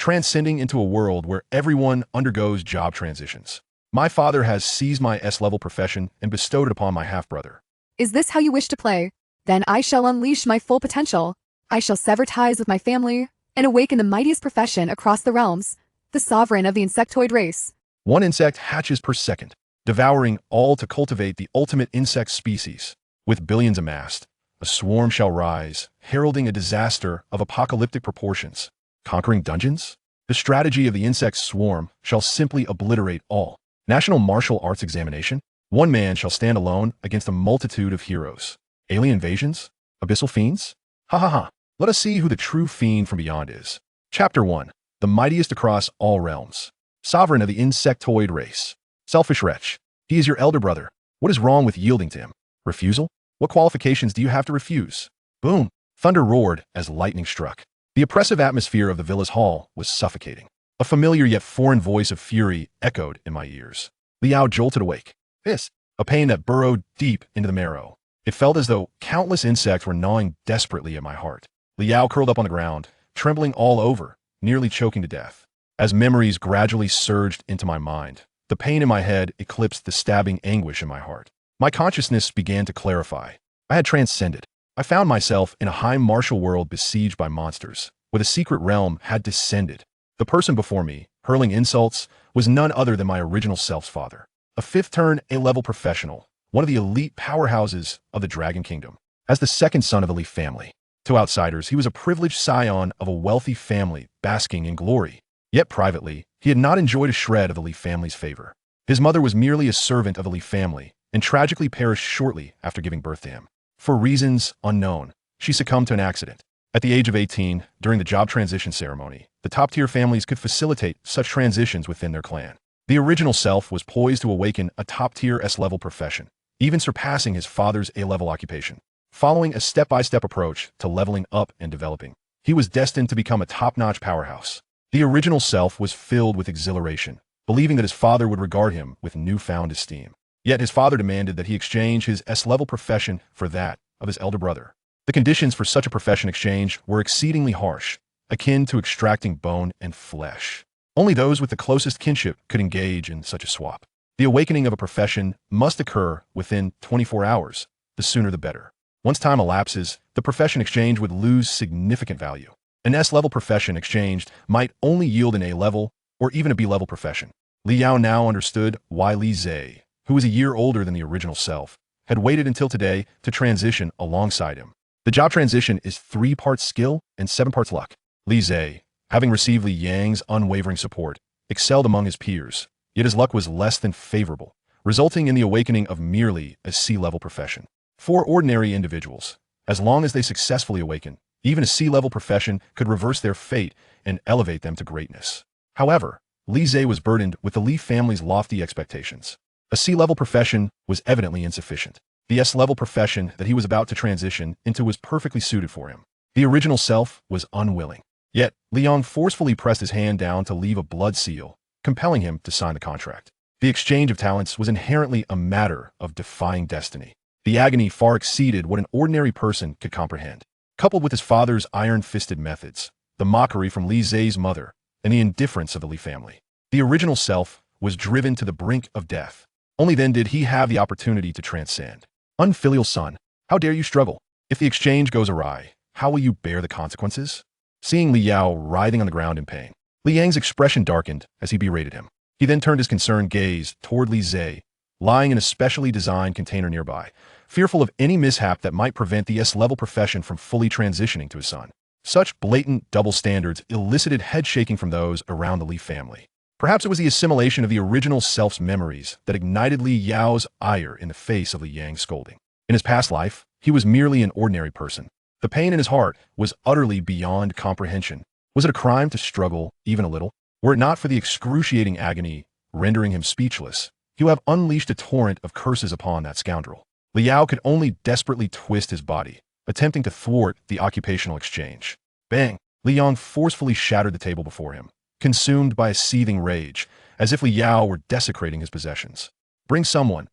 transcending into a world where everyone undergoes job transitions. My father has seized my S-level profession and bestowed it upon my half-brother. Is this how you wish to play? Then I shall unleash my full potential. I shall sever ties with my family and awaken the mightiest profession across the realms, the sovereign of the insectoid race. One insect hatches per second, devouring all to cultivate the ultimate insect species. With billions amassed, a swarm shall rise, heralding a disaster of apocalyptic proportions. Conquering dungeons? The strategy of the insect swarm shall simply obliterate all. National martial arts examination? One man shall stand alone against a multitude of heroes. Alien invasions? Abyssal fiends? Ha ha ha. Let us see who the true fiend from beyond is. Chapter 1. The mightiest across all realms. Sovereign of the insectoid race. Selfish wretch. He is your elder brother. What is wrong with yielding to him? Refusal? What qualifications do you have to refuse? Boom! Thunder roared as lightning struck. The oppressive atmosphere of the villa's hall was suffocating. A familiar yet foreign voice of fury echoed in my ears. Liao jolted awake. This, a pain that burrowed deep into the marrow. It felt as though countless insects were gnawing desperately at my heart. Liao curled up on the ground, trembling all over, nearly choking to death. As memories gradually surged into my mind, the pain in my head eclipsed the stabbing anguish in my heart. My consciousness began to clarify. I had transcended. I found myself in a high martial world besieged by monsters, where the secret realm had descended. The person before me, hurling insults, was none other than my original self's father. A fifth-turn A-level professional, one of the elite powerhouses of the Dragon Kingdom. As the second son of a Leaf family, to outsiders, he was a privileged scion of a wealthy family basking in glory. Yet privately, he had not enjoyed a shred of the Leaf family's favor. His mother was merely a servant of the Leaf family and tragically perished shortly after giving birth to him. For reasons unknown, she succumbed to an accident. At the age of 18, during the job transition ceremony, the top-tier families could facilitate such transitions within their clan. The original self was poised to awaken a top-tier S-level profession, even surpassing his father's A-level occupation. Following a step-by-step approach to leveling up and developing, he was destined to become a top-notch powerhouse. The original self was filled with exhilaration, believing that his father would regard him with newfound esteem. Yet his father demanded that he exchange his S-level profession for that of his elder brother. The conditions for such a profession exchange were exceedingly harsh, akin to extracting bone and flesh. Only those with the closest kinship could engage in such a swap. The awakening of a profession must occur within 24 hours, the sooner the better. Once time elapses, the profession exchange would lose significant value. An S-level profession exchanged might only yield an A-level or even a B-level profession. Liao now understood why Li Zhe, who was a year older than the original self, had waited until today to transition alongside him. The job transition is 3 parts skill and 7 parts luck. Li Zhe, having received Li Yang's unwavering support, excelled among his peers, yet his luck was less than favorable, resulting in the awakening of merely a C-level profession. For ordinary individuals, as long as they successfully awaken, even a C-level profession could reverse their fate and elevate them to greatness. However, Li Zhe was burdened with the Li family's lofty expectations. A C-level profession was evidently insufficient. The S-level profession that he was about to transition into was perfectly suited for him. The original self was unwilling. Yet, Liang forcefully pressed his hand down to leave a blood seal, compelling him to sign the contract. The exchange of talents was inherently a matter of defying destiny. The agony far exceeded what an ordinary person could comprehend. Coupled with his father's iron-fisted methods, the mockery from Li Zhe's mother, and the indifference of the Li family, the original self was driven to the brink of death. Only then did he have the opportunity to transcend. Unfilial son, how dare you struggle? If the exchange goes awry, how will you bear the consequences? Seeing Liao writhing on the ground in pain, Li Yang's expression darkened as he berated him. He then turned his concerned gaze toward Li Zhe, lying in a specially designed container nearby, fearful of any mishap that might prevent the S-level profession from fully transitioning to his son. Such blatant double standards elicited head-shaking from those around the Li family. Perhaps it was the assimilation of the original self's memories that ignited Li Yao's ire in the face of Li Yang's scolding. In his past life, he was merely an ordinary person. The pain in his heart was utterly beyond comprehension. Was it a crime to struggle even a little? Were it not for the excruciating agony rendering him speechless, he would have unleashed a torrent of curses upon that scoundrel. Liao could only desperately twist his body, attempting to thwart the occupational exchange. Bang! Liang forcefully shattered the table before him, consumed by a seething rage, as if Liao were desecrating his possessions. Bring someone.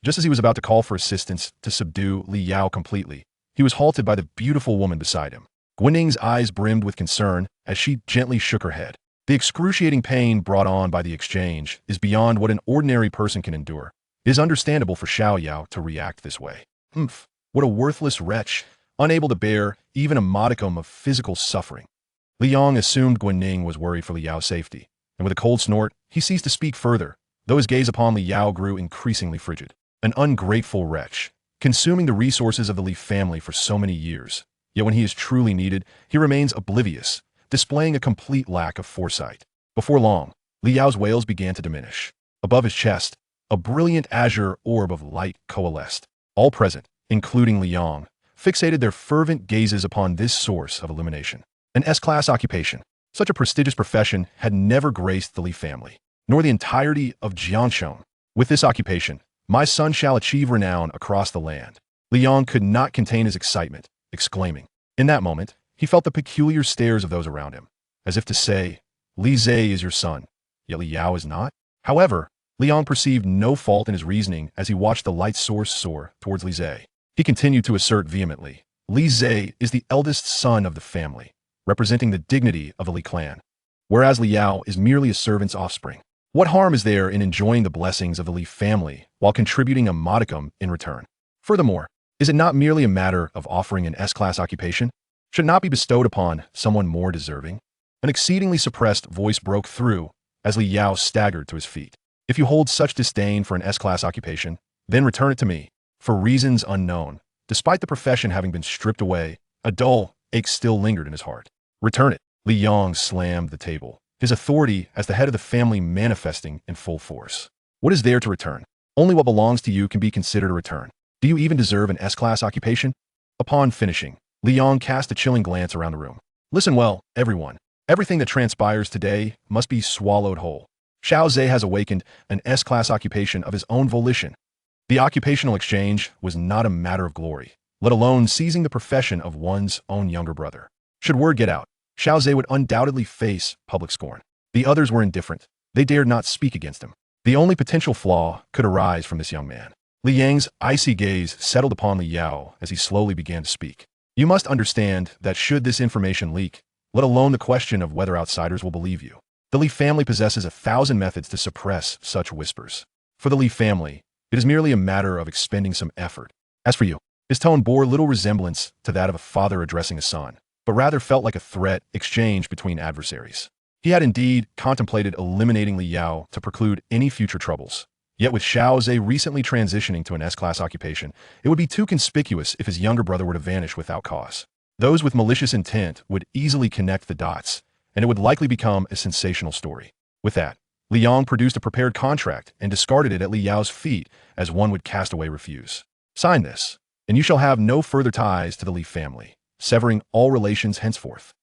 Just as he was about to call for assistance to subdue Liao completely, he was halted by the beautiful woman beside him. Guining's eyes brimmed with concern as she gently shook her head. The excruciating pain brought on by the exchange is beyond what an ordinary person can endure. It is understandable for Xiao Yao to react this way. Humph, what a worthless wretch, unable to bear even a modicum of physical suffering. Li Yong assumed Guanning was worried for Li Yao's safety, and with a cold snort, he ceased to speak further, though his gaze upon Li Yao grew increasingly frigid. An ungrateful wretch, consuming the resources of the Li family for so many years. Yet when he is truly needed, he remains oblivious, displaying a complete lack of foresight. Before long, Li Yao's wails began to diminish. Above his chest, a brilliant azure orb of light coalesced. All present, including Li Yong, fixated their fervent gazes upon this source of illumination. An S-class occupation. Such a prestigious profession had never graced the Li family, nor the entirety of Jiangsheng. With this occupation, my son shall achieve renown across the land. Li Yong could not contain his excitement, exclaiming. In that moment, he felt the peculiar stares of those around him, as if to say, Li Zhe is your son, yet Li Yao is not. However, Li Yong perceived no fault in his reasoning as he watched the light source soar towards Li Zhe. He continued to assert vehemently, Li Zhe is the eldest son of the family, representing the dignity of the Li clan, whereas Li Yao is merely a servant's offspring. What harm is there in enjoying the blessings of the Li family while contributing a modicum in return? Furthermore, is it not merely a matter of offering an S-class occupation? Should it not be bestowed upon someone more deserving? An exceedingly suppressed voice broke through as Li Yao staggered to his feet. If you hold such disdain for an S-class occupation, then return it to me. For reasons unknown, despite the profession having been stripped away, a dull ache still lingered in his heart. Return it. Li Yong slammed the table, his authority as the head of the family manifesting in full force. What is there to return? Only what belongs to you can be considered a return. Do you even deserve an S-class occupation? Upon finishing, Li Yong cast a chilling glance around the room. Listen well, everyone. Everything that transpires today must be swallowed whole. Xiao Zhe has awakened an S-class occupation of his own volition. The occupational exchange was not a matter of glory, let alone seizing the profession of one's own younger brother. Should word get out, Xiao Zhe would undoubtedly face public scorn. The others were indifferent. They dared not speak against him. The only potential flaw could arise from this young man. Li Yang's icy gaze settled upon Li Yao as he slowly began to speak. You must understand that should this information leak, let alone the question of whether outsiders will believe you, the Li family possesses 1,000 methods to suppress such whispers. For the Li family, it is merely a matter of expending some effort. As for you, his tone bore little resemblance to that of a father addressing a son, but rather felt like a threat exchanged between adversaries. He had indeed contemplated eliminating Li Yao to preclude any future troubles. Yet with Xiao Zhe recently transitioning to an S-class occupation, it would be too conspicuous if his younger brother were to vanish without cause. Those with malicious intent would easily connect the dots, and it would likely become a sensational story. With that, Li Yong produced a prepared contract and discarded it at Li Yao's feet as one would cast away refuse. Sign this, and you shall have no further ties to the Li family, severing all relations henceforth.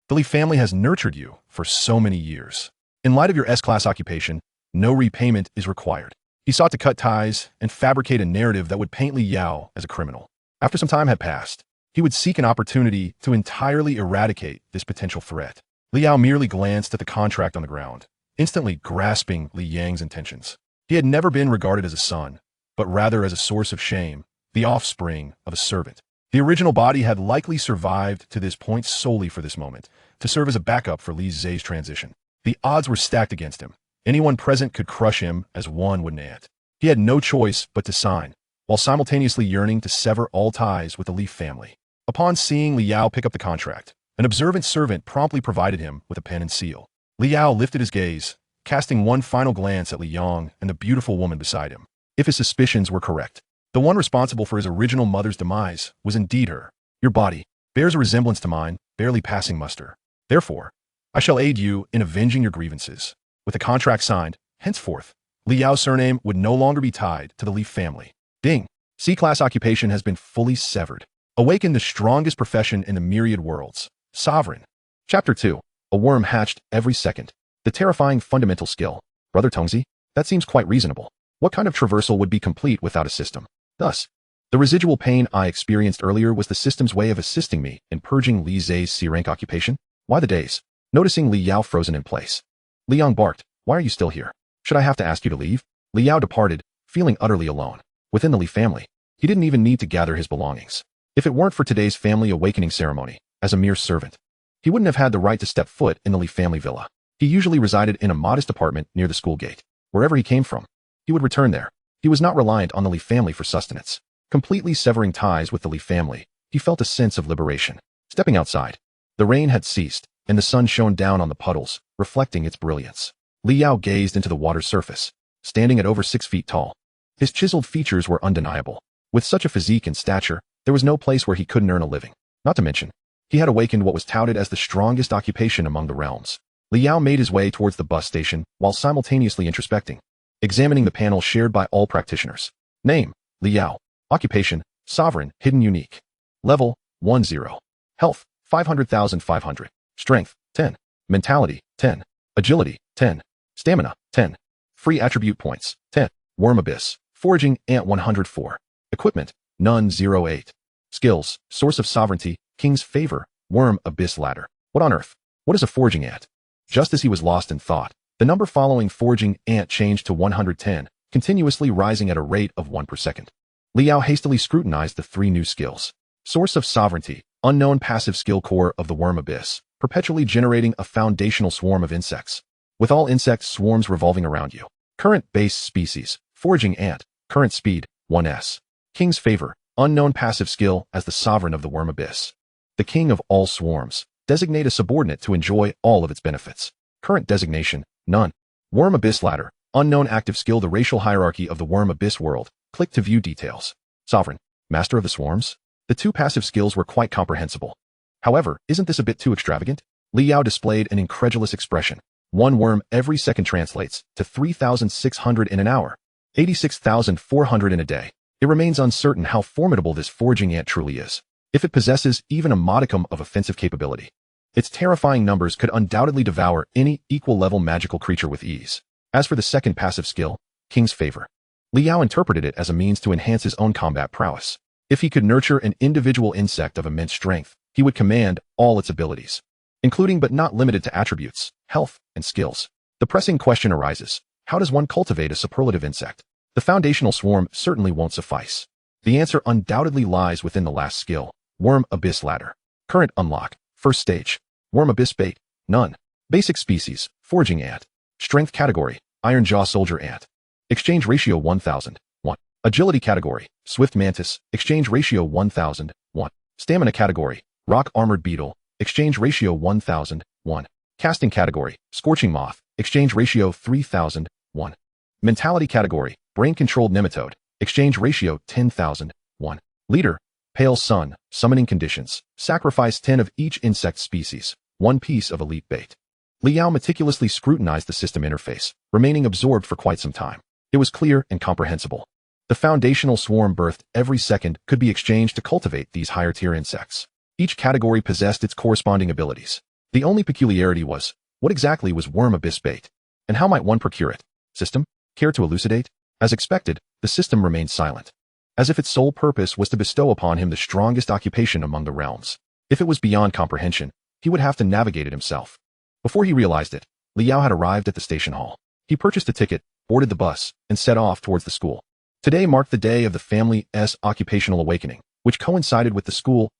The Li family has nurtured you for so many years. In light of your S-class occupation, no repayment is required. He sought to cut ties and fabricate a narrative that would paint Li Yao as a criminal. After some time had passed, he would seek an opportunity to entirely eradicate this potential threat. Li Yao merely glanced at the contract on the ground, instantly grasping Li Yang's intentions. He had never been regarded as a son, but rather as a source of shame, the offspring of a servant. The original body had likely survived to this point solely for this moment, to serve as a backup for Li Zhe's transition. The odds were stacked against him. Anyone present could crush him as one would an ant. He had no choice but to sign, while simultaneously yearning to sever all ties with the Li family. Upon seeing Li Yao pick up the contract, an observant servant promptly provided him with a pen and seal. Li Yao lifted his gaze, casting one final glance at Li Yong and the beautiful woman beside him. If his suspicions were correct, the one responsible for his original mother's demise was indeed her. Your body bears a resemblance to mine, barely passing muster. Therefore, I shall aid you in avenging your grievances. With the contract signed, henceforth, Li Yao's surname would no longer be tied to the Li family. Ding! C-class occupation has been fully severed. Awaken the strongest profession in the myriad worlds. Sovereign. Chapter 2. A worm hatched every second. The terrifying fundamental skill. Brother Tongzi, that seems quite reasonable. What kind of traversal would be complete without a system? Thus, the residual pain I experienced earlier was the system's way of assisting me in purging Li Zhe's C-rank occupation? Why the days? Noticing Li Yao frozen in place, Li Yong barked, why are you still here? Should I have to ask you to leave? Li Yao departed, feeling utterly alone. Within the Li family, he didn't even need to gather his belongings. If it weren't for today's family awakening ceremony, as a mere servant, he wouldn't have had the right to step foot in the Li family villa. He usually resided in a modest apartment near the school gate. Wherever he came from, he would return there. He was not reliant on the Lee family for sustenance. Completely severing ties with the Lee family, he felt a sense of liberation. Stepping outside, the rain had ceased, and the sun shone down on the puddles, reflecting its brilliance. Li Yao gazed into the water's surface, standing at over 6 feet tall. His chiseled features were undeniable. With such a physique and stature, there was no place where he couldn't earn a living. Not to mention, he had awakened what was touted as the strongest occupation among the realms. Li Yao made his way towards the bus station while simultaneously introspecting, examining the panel shared by all practitioners. Name, Li Yao. Occupation, Sovereign, Hidden Unique. Level, 10. Health, 500,500. Strength, 10. Mentality, 10. Agility, 10. Stamina, 10. Free attribute points, 10. Worm Abyss, Foraging, Ant 104. Equipment, None 08. Skills, Source of Sovereignty, King's Favor, Worm Abyss Ladder. What on earth? What is a foraging ant? Just as he was lost in thought, the number following foraging ant changed to 110, continuously rising at a rate of 1 per second. Li Yao hastily scrutinized the 3 new skills. Source of Sovereignty, unknown passive skill core of the Worm Abyss, perpetually generating a foundational swarm of insects, with all insect swarms revolving around you. Current base species, Foraging Ant, current speed, 1s. King's Favor, unknown passive skill as the sovereign of the Worm Abyss. The king of all swarms, designate a subordinate to enjoy all of its benefits. Current designation, none. Worm Abyss Ladder, unknown active skill the racial hierarchy of the Worm Abyss world. Click to view details. Sovereign, master of the swarms. The 2 passive skills were quite comprehensible. However, isn't this a bit too extravagant? Li Yao displayed an incredulous expression. 1 worm every second translates to 3,600 in an hour, 86,400 in a day. It remains uncertain how formidable this foraging ant truly is, if it possesses even a modicum of offensive capability. Its terrifying numbers could undoubtedly devour any equal-level magical creature with ease. As for the second passive skill, King's Favor, Li Yao interpreted it as a means to enhance his own combat prowess. If he could nurture an individual insect of immense strength, he would command all its abilities, including but not limited to attributes, health, and skills. The pressing question arises, how does one cultivate a superlative insect? The foundational swarm certainly won't suffice. The answer undoubtedly lies within the last skill, Worm Abyss Ladder. Current unlock, first stage, Worm Abyss Bait, none. Basic species, Foraging Ant. Strength category, Iron Jaw Soldier Ant. Exchange ratio 1000, 1. Agility category, Swift Mantis, exchange ratio 1000, 1. Stamina category, Rock Armored Beetle, exchange ratio 1000, 1. Casting category, Scorching Moth, exchange ratio 3000, 1. Mentality category, Brain-Controlled Nematode, exchange ratio 10,000, 1. Leader, Pale Sun, summoning conditions, sacrifice 10 of each insect species, 1 piece of elite bait. Li Yao meticulously scrutinized the system interface, remaining absorbed for quite some time. It was clear and comprehensible. The foundational swarm birthed every second could be exchanged to cultivate these higher-tier insects. Each category possessed its corresponding abilities. The only peculiarity was, what exactly was Worm Abyss Bait? And how might one procure it? System? Care to elucidate? As expected, the system remained silent, as if its sole purpose was to bestow upon him the strongest occupation among the realms. If it was beyond comprehension, he would have to navigate it himself. Before he realized it, Li Yao had arrived at the station hall. He purchased a ticket, boarded the bus, and set off towards the school. Today marked the day of the family's occupational awakening, which coincided with the school's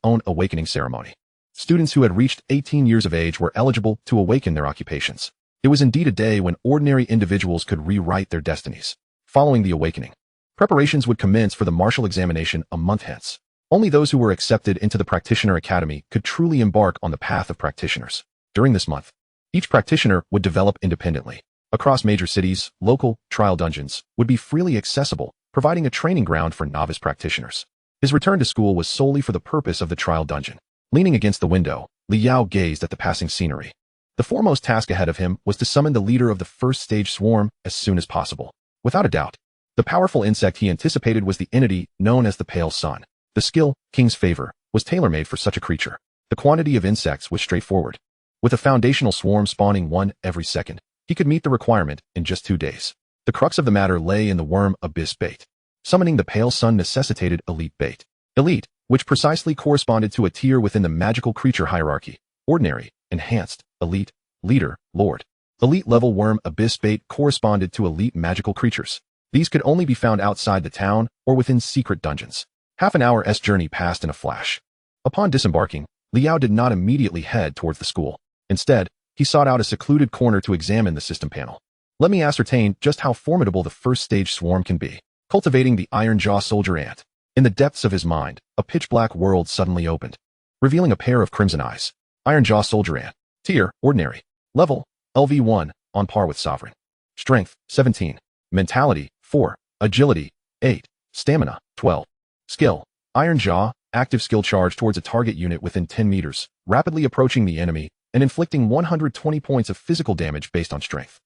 own awakening ceremony. Students who had reached 18 years of age were eligible to awaken their occupations. It was indeed a day when ordinary individuals could rewrite their destinies. Following the awakening, preparations would commence for the martial examination a month hence. Only those who were accepted into the Practitioner Academy could truly embark on the path of practitioners. During this month, each practitioner would develop independently. Across major cities, local trial dungeons would be freely accessible, providing a training ground for novice practitioners. His return to school was solely for the purpose of the trial dungeon. Leaning against the window, Li Yao gazed at the passing scenery. The foremost task ahead of him was to summon the leader of the first stage swarm as soon as possible. Without a doubt, the powerful insect he anticipated was the entity known as the Pale Sun. The skill, King's Favor, was tailor-made for such a creature. The quantity of insects was straightforward. With a foundational swarm spawning 1 every second, he could meet the requirement in just 2 days. The crux of the matter lay in the Worm Abyss Bait. Summoning the Pale Sun necessitated elite bait. Elite, which precisely corresponded to a tier within the magical creature hierarchy. Ordinary, enhanced, elite, leader, lord. Elite level Worm Abyss Bait corresponded to elite magical creatures. These could only be found outside the town or within secret dungeons. Half an hour's journey passed in a flash. Upon disembarking, Li Yao did not immediately head towards the school. Instead, He sought out a secluded corner to examine the system panel. Let me ascertain just how formidable the first stage swarm can be. Cultivating the Iron Jaw Soldier Ant. In the depths of his mind, a pitch-black world suddenly opened, revealing a pair of crimson eyes. Iron Jaw Soldier Ant. Tier, Ordinary. Level, LV1, on par with Sovereign. Strength, 17. Mentality, 4. Agility, 8. Stamina, 12. Skill, Iron Jaw, active skill charge towards a target unit within 10 meters, rapidly approaching the enemy, and inflicting 120 points of physical damage based on strength.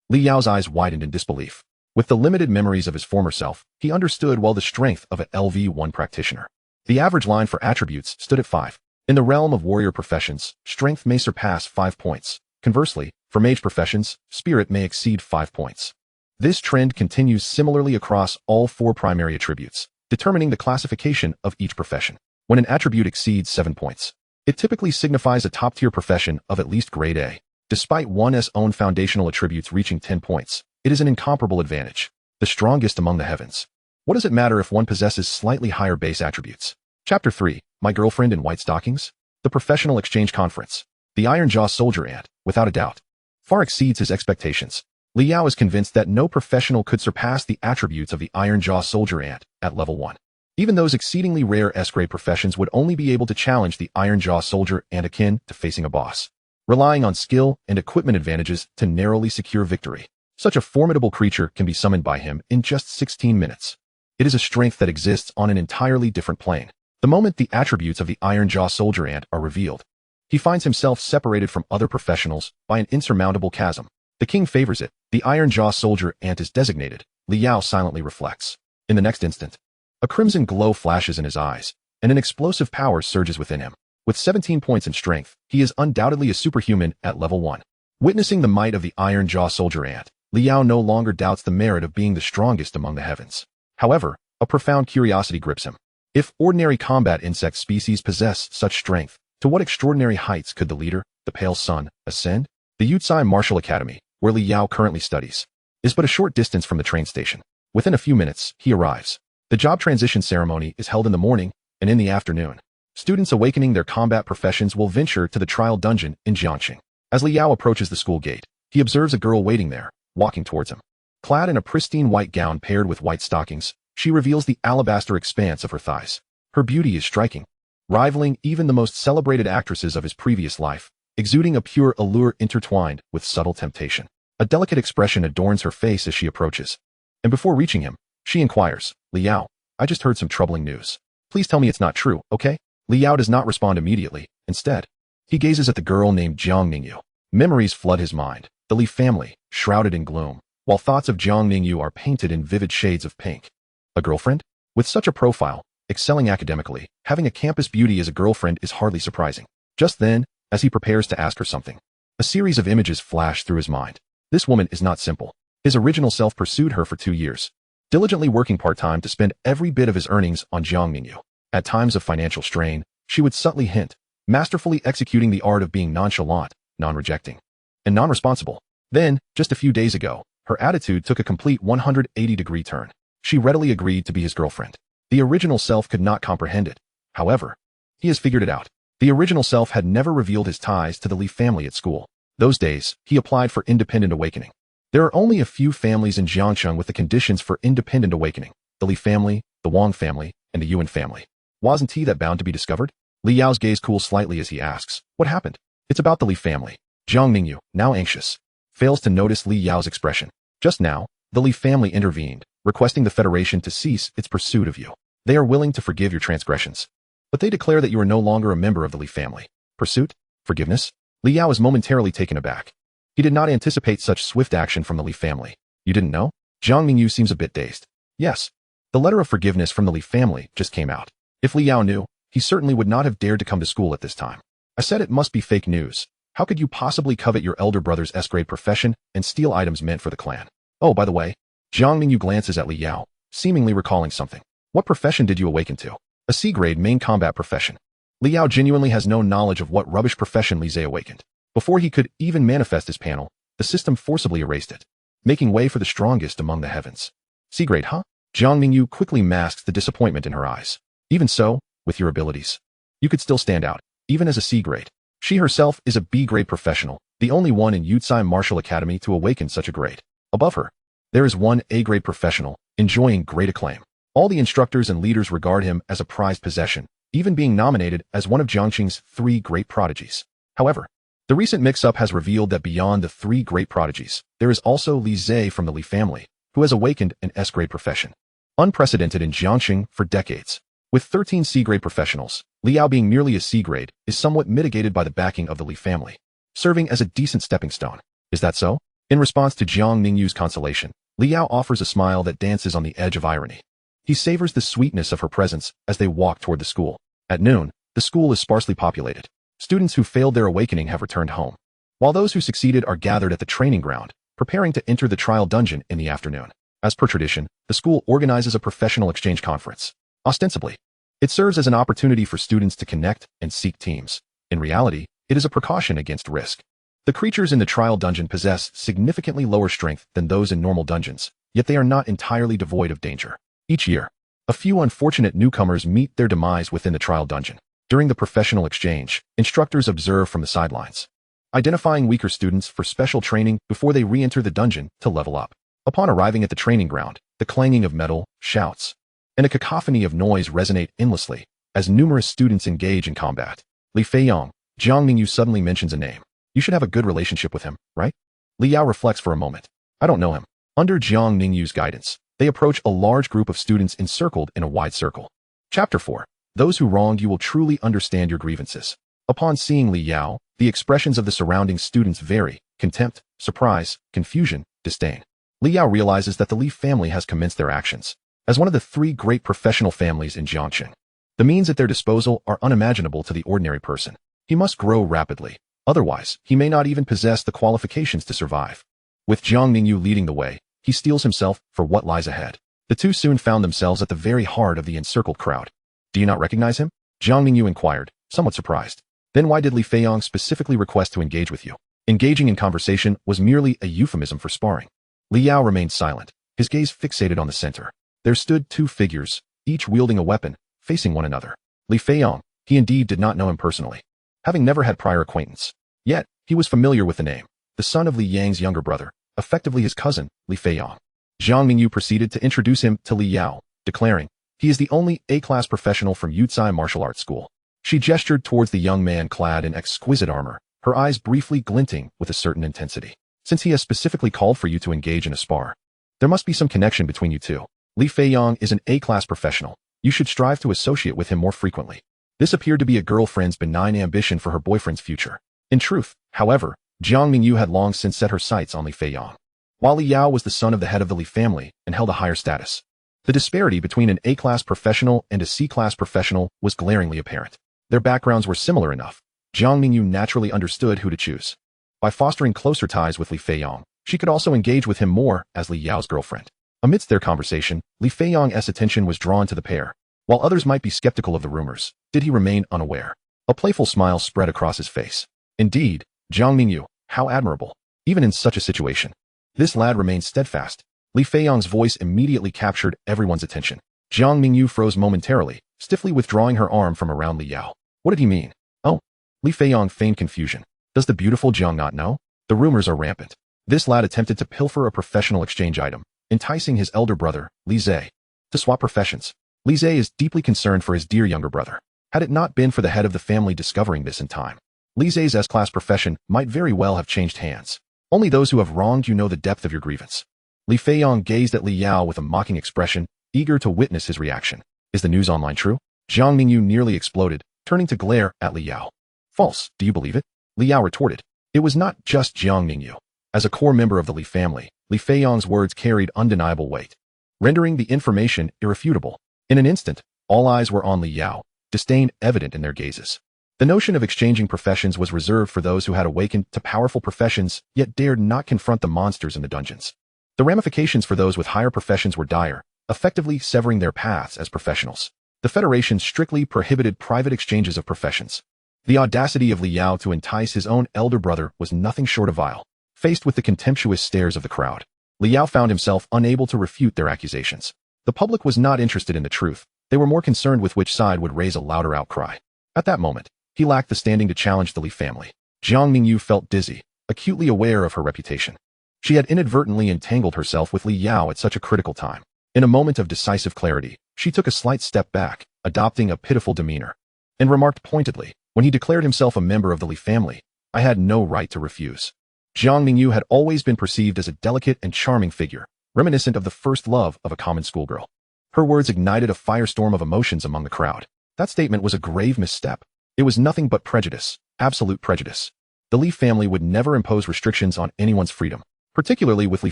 Li Yao's eyes widened in disbelief. With the limited memories of his former self, he understood well the strength of an LV1 practitioner. The average line for attributes stood at 5. In the realm of warrior professions, strength may surpass 5 points. Conversely, for mage professions, spirit may exceed 5 points. This trend continues similarly across all 4 primary attributes, determining the classification of each profession. When an attribute exceeds 7 points, it typically signifies a top-tier profession of at least grade A. Despite one's own foundational attributes reaching 10 points, it is an incomparable advantage, the strongest among the heavens. What does it matter if one possesses slightly higher base attributes? Chapter 3, My Girlfriend in White Stockings? The Professional Exchange Conference. The Iron Jaw Soldier Ant, without a doubt, far exceeds his expectations. Li Yao is convinced that no professional could surpass the attributes of the Iron Jaw Soldier Ant at level 1. Even those exceedingly rare S-grade professions would only be able to challenge the Iron Jaw Soldier Ant akin to facing a boss, relying on skill and equipment advantages to narrowly secure victory. Such a formidable creature can be summoned by him in just 16 minutes. It is a strength that exists on an entirely different plane. The moment the attributes of the Iron Jaw Soldier Ant are revealed, he finds himself separated from other professionals by an insurmountable chasm. The king favors it. The Iron Jaw Soldier Ant is designated. Li Yao silently reflects. In the next instant, a crimson glow flashes in his eyes, and an explosive power surges within him. With 17 points in strength, he is undoubtedly a superhuman at level 1. Witnessing the might of the Iron Jaw Soldier Ant, Li Yao no longer doubts the merit of being the strongest among the heavens. However, a profound curiosity grips him. If ordinary combat insect species possess such strength, to what extraordinary heights could the leader, the Pale Sun, ascend? The Yutsai Martial Academy, where Li Yao currently studies, is but a short distance from the train station. Within a few minutes, he arrives. The job transition ceremony is held in the morning, and in the afternoon, students awakening their combat professions will venture to the trial dungeon in Jiangxing. As Li Yao approaches the school gate, he observes a girl waiting there, walking towards him. Clad in a pristine white gown paired with white stockings, she reveals the alabaster expanse of her thighs. Her beauty is striking, rivaling even the most celebrated actresses of his previous life, exuding a pure allure intertwined with subtle temptation. A delicate expression adorns her face as she approaches. And before reaching him, she inquires, Li Yao, I just heard some troubling news. Please tell me it's not true, okay? Li Yao does not respond immediately. Instead, he gazes at the girl named Jiang Ningyu. Memories flood his mind. The Li family, shrouded in gloom, while thoughts of Jiang Ningyu are painted in vivid shades of pink. A girlfriend? With such a profile, excelling academically, having a campus beauty as a girlfriend is hardly surprising. Just then, as he prepares to ask her something, a series of images flash through his mind. This woman is not simple. His original self pursued her for 2 years, diligently working part-time to spend every bit of his earnings on Jiang Ningyu. At times of financial strain, she would subtly hint, masterfully executing the art of being nonchalant, non-rejecting, and non-responsible. Then, just a few days ago, her attitude took a complete 180-degree turn. She readily agreed to be his girlfriend. The original self could not comprehend it. However, he has figured it out. The original self had never revealed his ties to the Li family at school. Those days, he applied for independent awakening. There are only a few families in Jiangxing with the conditions for independent awakening: the Li family, the Wang family, and the Yuan family. Wasn't he that bound to be discovered? Li Yao's gaze cools slightly as he asks, what happened? It's about the Li family. Jiang Ningyu, now anxious, fails to notice Li Yao's expression. Just now, the Li family intervened, requesting the Federation to cease its pursuit of you. They are willing to forgive your transgressions, but they declare that you are no longer a member of the Li family. Pursuit? Forgiveness? Li Yao is momentarily taken aback. He did not anticipate such swift action from the Li family. You didn't know? Jiang Ningyu seems a bit dazed. Yes. The letter of forgiveness from the Li family just came out. If Li Yao knew, he certainly would not have dared to come to school at this time. I said it must be fake news. How could you possibly covet your elder brother's S-grade profession and steal items meant for the clan? Oh, by the way, Jiang Ningyu glances at Li Yao, seemingly recalling something. What profession did you awaken to? A C-grade main combat profession. Li Yao genuinely has no knowledge of what rubbish profession Li Zhe awakened. Before he could even manifest his panel, the system forcibly erased it, making way for the strongest among the heavens. C-grade, huh? Jiang Ningyu quickly masks the disappointment in her eyes. Even so, with your abilities, you could still stand out, even as a C-grade. She herself is a B-grade professional, the only one in Yutsai Martial Academy to awaken such a grade. Above her, there is one A-grade professional, enjoying great acclaim. All the instructors and leaders regard him as a prized possession, even being nominated as one of Jiangqing's 3 great prodigies. However, the recent mix-up has revealed that beyond the 3 great prodigies, there is also Li Zhe from the Li family, who has awakened an S-grade profession. Unprecedented in Jiangqing for decades. With 13 C-grade professionals, Liao being merely a C-grade is somewhat mitigated by the backing of the Li family, serving as a decent stepping stone. Is that so? In response to Jiang Ningyu's consolation, Liao offers a smile that dances on the edge of irony. He savors the sweetness of her presence as they walk toward the school. At noon, the school is sparsely populated. Students who failed their awakening have returned home, while those who succeeded are gathered at the training ground, preparing to enter the trial dungeon in the afternoon. As per tradition, the school organizes a professional exchange conference. Ostensibly, it serves as an opportunity for students to connect and seek teams. In reality, it is a precaution against risk. The creatures in the trial dungeon possess significantly lower strength than those in normal dungeons, yet they are not entirely devoid of danger. Each year, a few unfortunate newcomers meet their demise within the trial dungeon. During the professional exchange, instructors observe from the sidelines, identifying weaker students for special training before they re-enter the dungeon to level up. Upon arriving at the training ground, the clanging of metal, shouts, and a cacophony of noise resonate endlessly as numerous students engage in combat. Li Feiyong, Jiang Ningyu suddenly mentions a name. You should have a good relationship with him, right? Li Yao reflects for a moment. I don't know him. Under Jiang Ningyu's guidance, they approach a large group of students encircled in a wide circle. Chapter 4. Those who wronged you will truly understand your grievances. Upon seeing Li Yao, the expressions of the surrounding students vary: contempt, surprise, confusion, disdain. Li Yao realizes that the Li family has commenced their actions. As one of the 3 great professional families in Jiangqing, the means at their disposal are unimaginable to the ordinary person. He must grow rapidly. Otherwise, he may not even possess the qualifications to survive. With Jiang Ningyu leading the way, he steels himself for what lies ahead. The two soon found themselves at the very heart of the encircled crowd. Do you not recognize him? Jiang Ningyu inquired, somewhat surprised. Then why did Li Feiyong specifically request to engage with you? Engaging in conversation was merely a euphemism for sparring. Li Yao remained silent, his gaze fixated on the center. There stood 2 figures, each wielding a weapon, facing one another. Li Feiyong, he indeed did not know him personally, having never had prior acquaintance. Yet, he was familiar with the name, the son of Li Yang's younger brother, effectively his cousin, Li Feiyong. Jiang Ningyu proceeded to introduce him to Li Yao, declaring, he is the only A-class professional from Yutsai Martial Arts School. She gestured towards the young man clad in exquisite armor, her eyes briefly glinting with a certain intensity. Since he has specifically called for you to engage in a spar, there must be some connection between you two. Li Feiyong is an A-class professional. You should strive to associate with him more frequently. This appeared to be a girlfriend's benign ambition for her boyfriend's future. In truth, however, Jiang Ningyu had long since set her sights on Li Feiyong. While Li Yao was the son of the head of the Li family and held a higher status, the disparity between an A-class professional and a C-class professional was glaringly apparent. Their backgrounds were similar enough. Jiang Ningyu naturally understood who to choose. By fostering closer ties with Li Feiyong, she could also engage with him more as Li Yao's girlfriend. Amidst their conversation, Li Feiyong's attention was drawn to the pair. While others might be skeptical of the rumors, did he remain unaware? A playful smile spread across his face. Indeed, Jiang Ningyu, how admirable. Even in such a situation, this lad remained steadfast. Li Feiyong's voice immediately captured everyone's attention. Jiang Ningyu froze momentarily, stiffly withdrawing her arm from around Li Yao. What did he mean? Oh. Li Feiyong feigned confusion. Does the beautiful Jiang not know? The rumors are rampant. This lad attempted to pilfer a professional exchange item, enticing his elder brother, Li Zhe, to swap professions. Li Zhe is deeply concerned for his dear younger brother. Had it not been for the head of the family discovering this in time, Li Zhe's S-class profession might very well have changed hands. Only those who have wronged you know the depth of your grievance. Li Feiyong gazed at Li Yao with a mocking expression, eager to witness his reaction. Is the news online true? Jiang Ningyu nearly exploded, turning to glare at Li Yao. False, do you believe it? Li Yao retorted. It was not just Jiang Ningyu. As a core member of the Li family, Li Feiyong's words carried undeniable weight, rendering the information irrefutable. In an instant, all eyes were on Li Yao, disdain evident in their gazes. The notion of exchanging professions was reserved for those who had awakened to powerful professions, yet dared not confront the monsters in the dungeons. The ramifications for those with higher professions were dire, effectively severing their paths as professionals. The Federation strictly prohibited private exchanges of professions. The audacity of Li Yao to entice his own elder brother was nothing short of vile. Faced with the contemptuous stares of the crowd, Li Yao found himself unable to refute their accusations. The public was not interested in the truth. They were more concerned with which side would raise a louder outcry. At that moment, he lacked the standing to challenge the Li family. Jiang Ningyu felt dizzy, acutely aware of her reputation. She had inadvertently entangled herself with Li Yao at such a critical time. In a moment of decisive clarity, she took a slight step back, adopting a pitiful demeanor, and remarked pointedly, when he declared himself a member of the Li family, I had no right to refuse. Jiang Mingyu had always been perceived as a delicate and charming figure, reminiscent of the first love of a common schoolgirl. Her words ignited a firestorm of emotions among the crowd. That statement was a grave misstep. It was nothing but prejudice, absolute prejudice. The Li family would never impose restrictions on anyone's freedom. Particularly with Li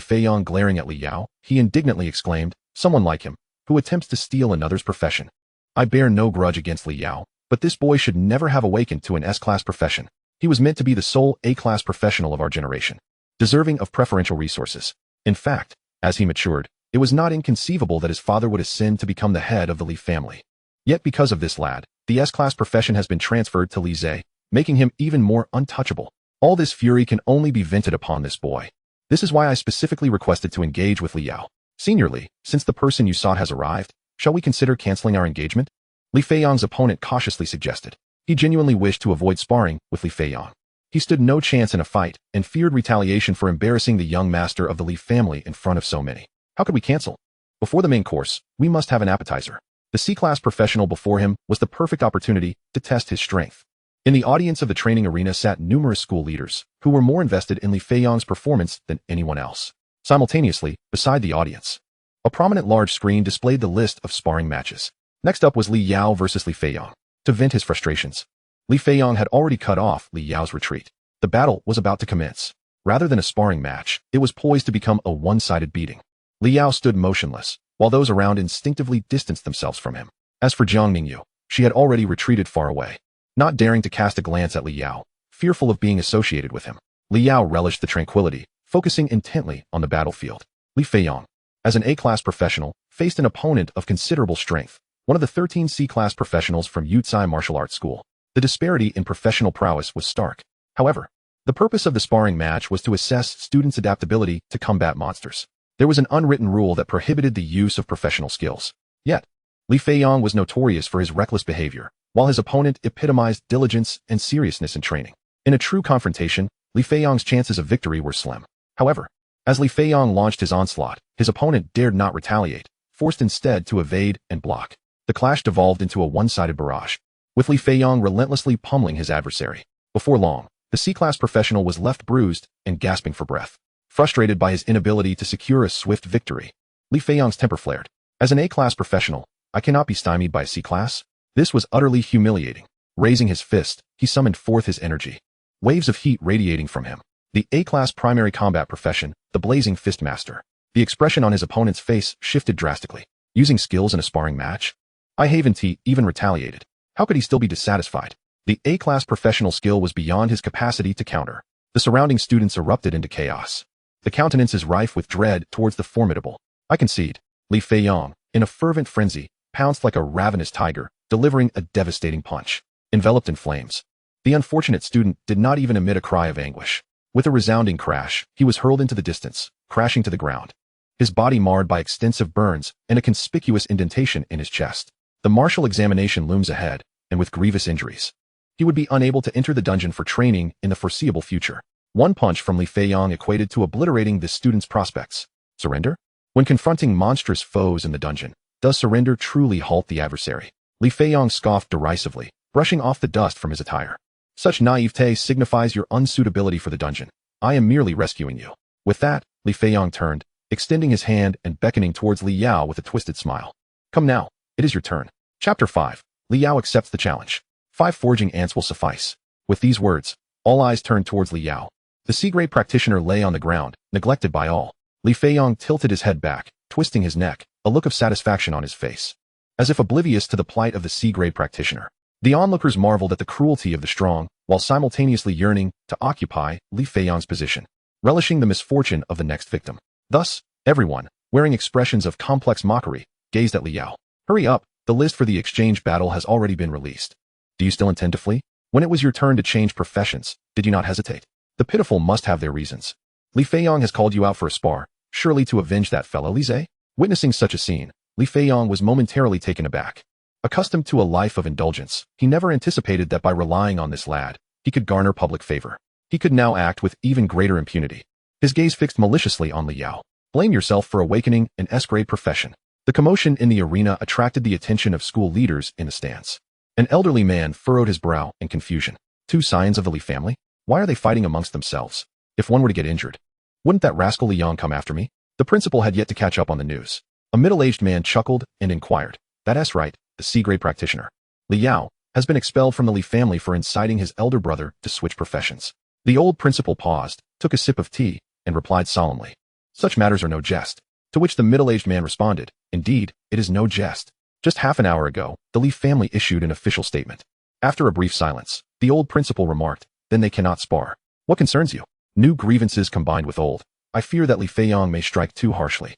Feiyang glaring at Li Yao, he indignantly exclaimed, someone like him, who attempts to steal another's profession. I bear no grudge against Li Yao, but this boy should never have awakened to an S-class profession. He was meant to be the sole A-class professional of our generation, deserving of preferential resources. In fact, as he matured, it was not inconceivable that his father would ascend to become the head of the Li family. Yet because of this lad, the S-class profession has been transferred to Li Zhe, making him even more untouchable. All this fury can only be vented upon this boy. This is why I specifically requested to engage with Li Yao. Senior Li, since the person you sought has arrived, shall we consider canceling our engagement? Li Feiyang's opponent cautiously suggested. He genuinely wished to avoid sparring with Li Feiyang. He stood no chance in a fight and feared retaliation for embarrassing the young master of the Li family in front of so many. How could we cancel? Before the main course, we must have an appetizer. The C-class professional before him was the perfect opportunity to test his strength. In the audience of the training arena sat numerous school leaders, who were more invested in Li Feiyang's performance than anyone else. Simultaneously, beside the audience, a prominent large screen displayed the list of sparring matches. Next up was Li Yao versus Li Feiyang. To vent his frustrations, Li Feiyang had already cut off Li Yao's retreat. The battle was about to commence. Rather than a sparring match, it was poised to become a one-sided beating. Li Yao stood motionless, while those around instinctively distanced themselves from him. As for Jiang Mingyu, she had already retreated far away, not daring to cast a glance at Li Yao, fearful of being associated with him. Li Yao relished the tranquility, focusing intently on the battlefield. Li Feiyang, as an A-class professional, faced an opponent of considerable strength, one of the 13 C-class professionals from Yutsai Martial Arts School. The disparity in professional prowess was stark. However, the purpose of the sparring match was to assess students' adaptability to combat monsters. There was an unwritten rule that prohibited the use of professional skills. Yet, Li Feiyang was notorious for his reckless behavior, while his opponent epitomized diligence and seriousness in training. In a true confrontation, Li Feiyang's chances of victory were slim. However, as Li Feiyang launched his onslaught, his opponent dared not retaliate, forced instead to evade and block. The clash devolved into a one-sided barrage, with Li Feiyang relentlessly pummeling his adversary. Before long, the C-class professional was left bruised and gasping for breath. Frustrated by his inability to secure a swift victory, Li Feiyang's temper flared. As an A-class professional, I cannot be stymied by a C-class. This was utterly humiliating. Raising his fist, he summoned forth his energy. Waves of heat radiating from him. The A-class primary combat profession, the blazing fist master. The expression on his opponent's face shifted drastically. Using skills in a sparring match? Haven't even retaliated. How could he still be dissatisfied? The A-class professional skill was beyond his capacity to counter. The surrounding students erupted into chaos. The countenances rife with dread towards the formidable. I concede. Li Feiyang, in a fervent frenzy, pounced like a ravenous tiger, delivering a devastating punch. Enveloped in flames, the unfortunate student did not even emit a cry of anguish. With a resounding crash, he was hurled into the distance, crashing to the ground. His body marred by extensive burns and a conspicuous indentation in his chest. The martial examination looms ahead, and with grievous injuries, he would be unable to enter the dungeon for training in the foreseeable future. One punch from Li Feiyang equated to obliterating this student's prospects. Surrender? When confronting monstrous foes in the dungeon, does surrender truly halt the adversary? Li Feiyang scoffed derisively, brushing off the dust from his attire. Such naivete signifies your unsuitability for the dungeon. I am merely rescuing you. With that, Li Feiyang turned, extending his hand and beckoning towards Li Yao with a twisted smile. Come now, it is your turn. Chapter 5. Li Yao accepts the challenge. 5 forging ants will suffice. With these words, all eyes turned towards Li Yao. The C-grade practitioner lay on the ground, neglected by all. Li Feiyang tilted his head back, twisting his neck, a look of satisfaction on his face. As if oblivious to the plight of the C-grade practitioner, the onlookers marveled at the cruelty of the strong, while simultaneously yearning to occupy Li Feiyang's position, relishing the misfortune of the next victim. Thus, everyone, wearing expressions of complex mockery, gazed at Li Yao. Hurry up, the list for the exchange battle has already been released. Do you still intend to flee? When it was your turn to change professions, did you not hesitate? The pitiful must have their reasons. Li Feiyang has called you out for a spar, surely to avenge that fellow Li Zhe? Witnessing such a scene, Li Feiyang was momentarily taken aback. Accustomed to a life of indulgence, he never anticipated that by relying on this lad, he could garner public favor. he could now act with even greater impunity. His gaze fixed maliciously on Li Yao. Blame yourself for awakening an S-grade profession. The commotion in the arena attracted the attention of school leaders in the stands. An elderly man furrowed his brow in confusion. Two scions of the Li family? Why are they fighting amongst themselves? If one were to get injured, wouldn't that rascal Li Yang come after me? The principal had yet to catch up on the news. A middle-aged man chuckled and inquired. That's right, the C-grade practitioner. Li Yao has been expelled from the Li family for inciting his elder brother to switch professions. The old principal paused, took a sip of tea, and replied solemnly. Such matters are no jest. To which the middle-aged man responded, indeed, it is no jest. Just half an hour ago, the Li family issued an official statement. After a brief silence, the old principal remarked, then they cannot spar. What concerns you? New grievances combined with old. I fear that Li Feiyong may strike too harshly.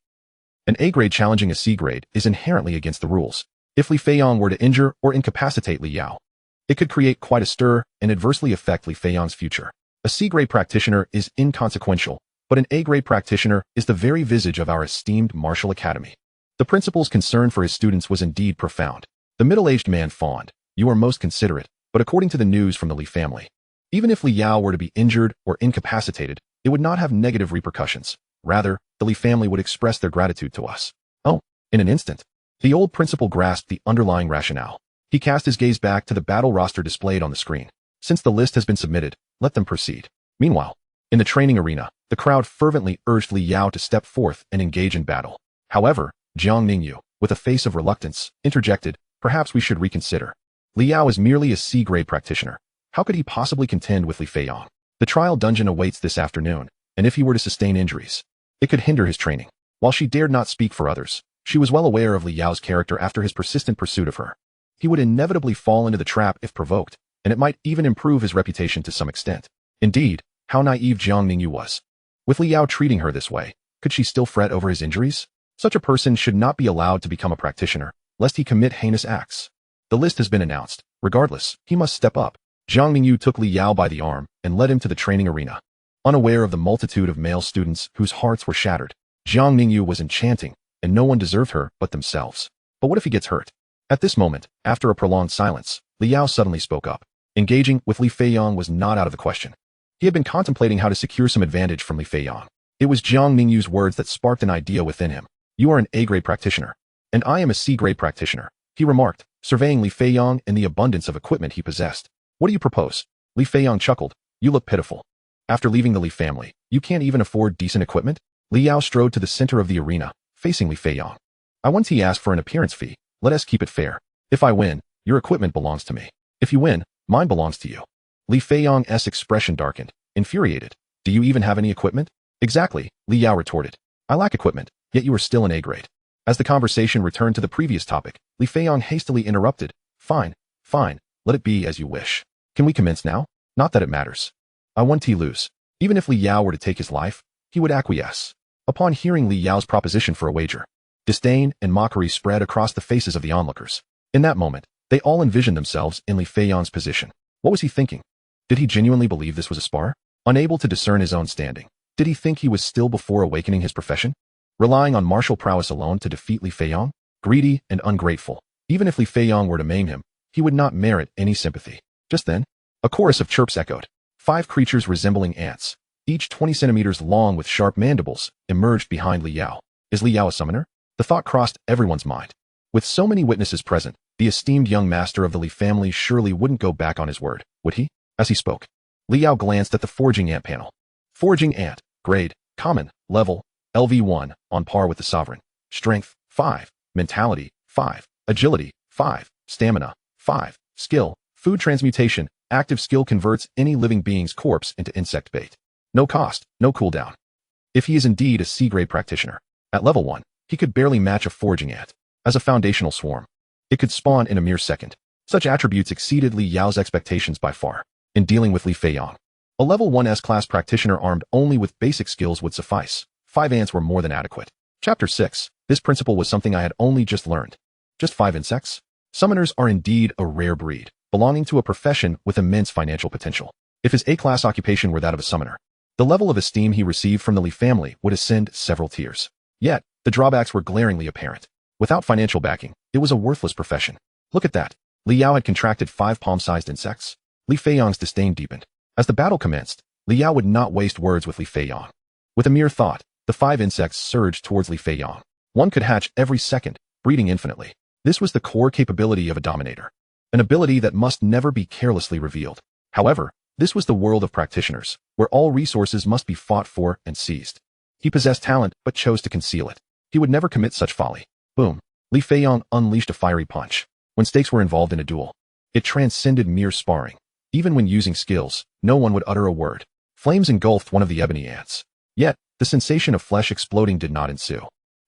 An A-grade challenging a C-grade is inherently against the rules. If Li Feiyong were to injure or incapacitate Li Yao, it could create quite a stir and adversely affect Li Feiyong's future. A C-grade practitioner is inconsequential, but an A-grade practitioner is the very visage of our esteemed martial academy. The principal's concern for his students was indeed profound. The middle-aged man fawned. You are most considerate, but according to the news from the Li family, even if Li Yao were to be injured or incapacitated, it would not have negative repercussions. Rather, the Li family would express their gratitude to us. Oh, in an instant. The old principal grasped the underlying rationale. He cast his gaze back to the battle roster displayed on the screen. Since the list has been submitted, let them proceed. Meanwhile, in the training arena, the crowd fervently urged Li Yao to step forth and engage in battle. However, Jiang Ningyu, with a face of reluctance, interjected, perhaps we should reconsider. Li Yao is merely a C-grade practitioner. How could he possibly contend with Li Feiyong? The trial dungeon awaits this afternoon, and if he were to sustain injuries, it could hinder his training. While she dared not speak for others, she was well aware of Li Yao's character after his persistent pursuit of her. He would inevitably fall into the trap if provoked, and it might even improve his reputation to some extent. Indeed, how naive Jiang Ningyu was. With Li Yao treating her this way, could she still fret over his injuries? Such a person should not be allowed to become a practitioner, lest he commit heinous acts. The list has been announced. Regardless, he must step up. Jiang Ningyu took Li Yao by the arm and led him to the training arena. Unaware of the multitude of male students whose hearts were shattered, Jiang Ningyu was enchanting, and no one deserved her but themselves. But what if he gets hurt? At this moment, after a prolonged silence, Li Yao suddenly spoke up. Engaging with Li Feiyong was not out of the question. He had been contemplating how to secure some advantage from Li Feiyong. It was Jiang Ningyu's words that sparked an idea within him. You are an A-grade practitioner, and I am a C-grade practitioner, he remarked, surveying Li Feiyong and the abundance of equipment he possessed. What do you propose? Li Feiyong chuckled. You look pitiful. After leaving the Li family, you can't even afford decent equipment? Li Yao strode to the center of the arena, facing Li Feiyong. I once he asked for an appearance fee. Let us keep it fair. If I win, your equipment belongs to me. If you win, mine belongs to you. Li Feiyong's expression darkened, infuriated. Do you even have any equipment? Exactly, Li Yao retorted. I lack equipment, yet you are still an A-grade. As the conversation returned to the previous topic, Li Feiyong hastily interrupted. Fine, let it be as you wish. Can we commence now? Not that it matters. I won T lose. Even if Li Yao were to take his life, he would acquiesce. Upon hearing Li Yao's proposition for a wager, disdain and mockery spread across the faces of the onlookers. In that moment, they all envisioned themselves in Li Feiyong's position. What was he thinking? Did he genuinely believe this was a spar? Unable to discern his own standing, did he think he was still before awakening his profession? Relying on martial prowess alone to defeat Li Feiyong? Greedy and ungrateful. Even if Li Feiyong were to maim him, he would not merit any sympathy. Just then, a chorus of chirps echoed. 5 creatures resembling ants, each 20 centimeters long with sharp mandibles, emerged behind Li Yao. Is Li Yao a summoner? The thought crossed everyone's mind. With so many witnesses present, the esteemed young master of the Li family surely wouldn't go back on his word, would he? As he spoke, Li Yao glanced at the foraging ant panel. Foraging ant, grade, common, level, LV1, on par with the sovereign. Strength, 5. Mentality, 5. Agility, 5. Stamina, 5. Skill, food transmutation. Active skill converts any living being's corpse into insect bait. No cost, no cooldown. If he is indeed a C-grade practitioner, at level 1, he could barely match a foraging ant. As a foundational swarm, it could spawn in a mere second. Such attributes exceeded Li Yao's expectations by far. In dealing with Li Feiyong, a level 1 S-class practitioner armed only with basic skills would suffice. 5 ants were more than adequate. Chapter 6. This principle was something I had only just learned. Just 5 insects? Summoners are indeed a rare breed, belonging to a profession with immense financial potential. If his A-class occupation were that of a summoner, the level of esteem he received from the Li family would ascend several tiers. Yet, the drawbacks were glaringly apparent. Without financial backing, it was a worthless profession. Look at that. Li Yao had contracted 5 palm-sized insects. Li Feiyong's disdain deepened. As the battle commenced, Li Yao would not waste words with Li Feiyong. With a mere thought, the 5 insects surged towards Li Feiyong. One could hatch every second, breeding infinitely. This was the core capability of a dominator, an ability that must never be carelessly revealed. However, this was the world of practitioners, where all resources must be fought for and seized. He possessed talent but chose to conceal it. He would never commit such folly. Boom. Li Feiyong unleashed a fiery punch. When stakes were involved in a duel, it transcended mere sparring. Even when using skills, no one would utter a word. Flames engulfed one of the ebony ants. Yet, the sensation of flesh exploding did not ensue.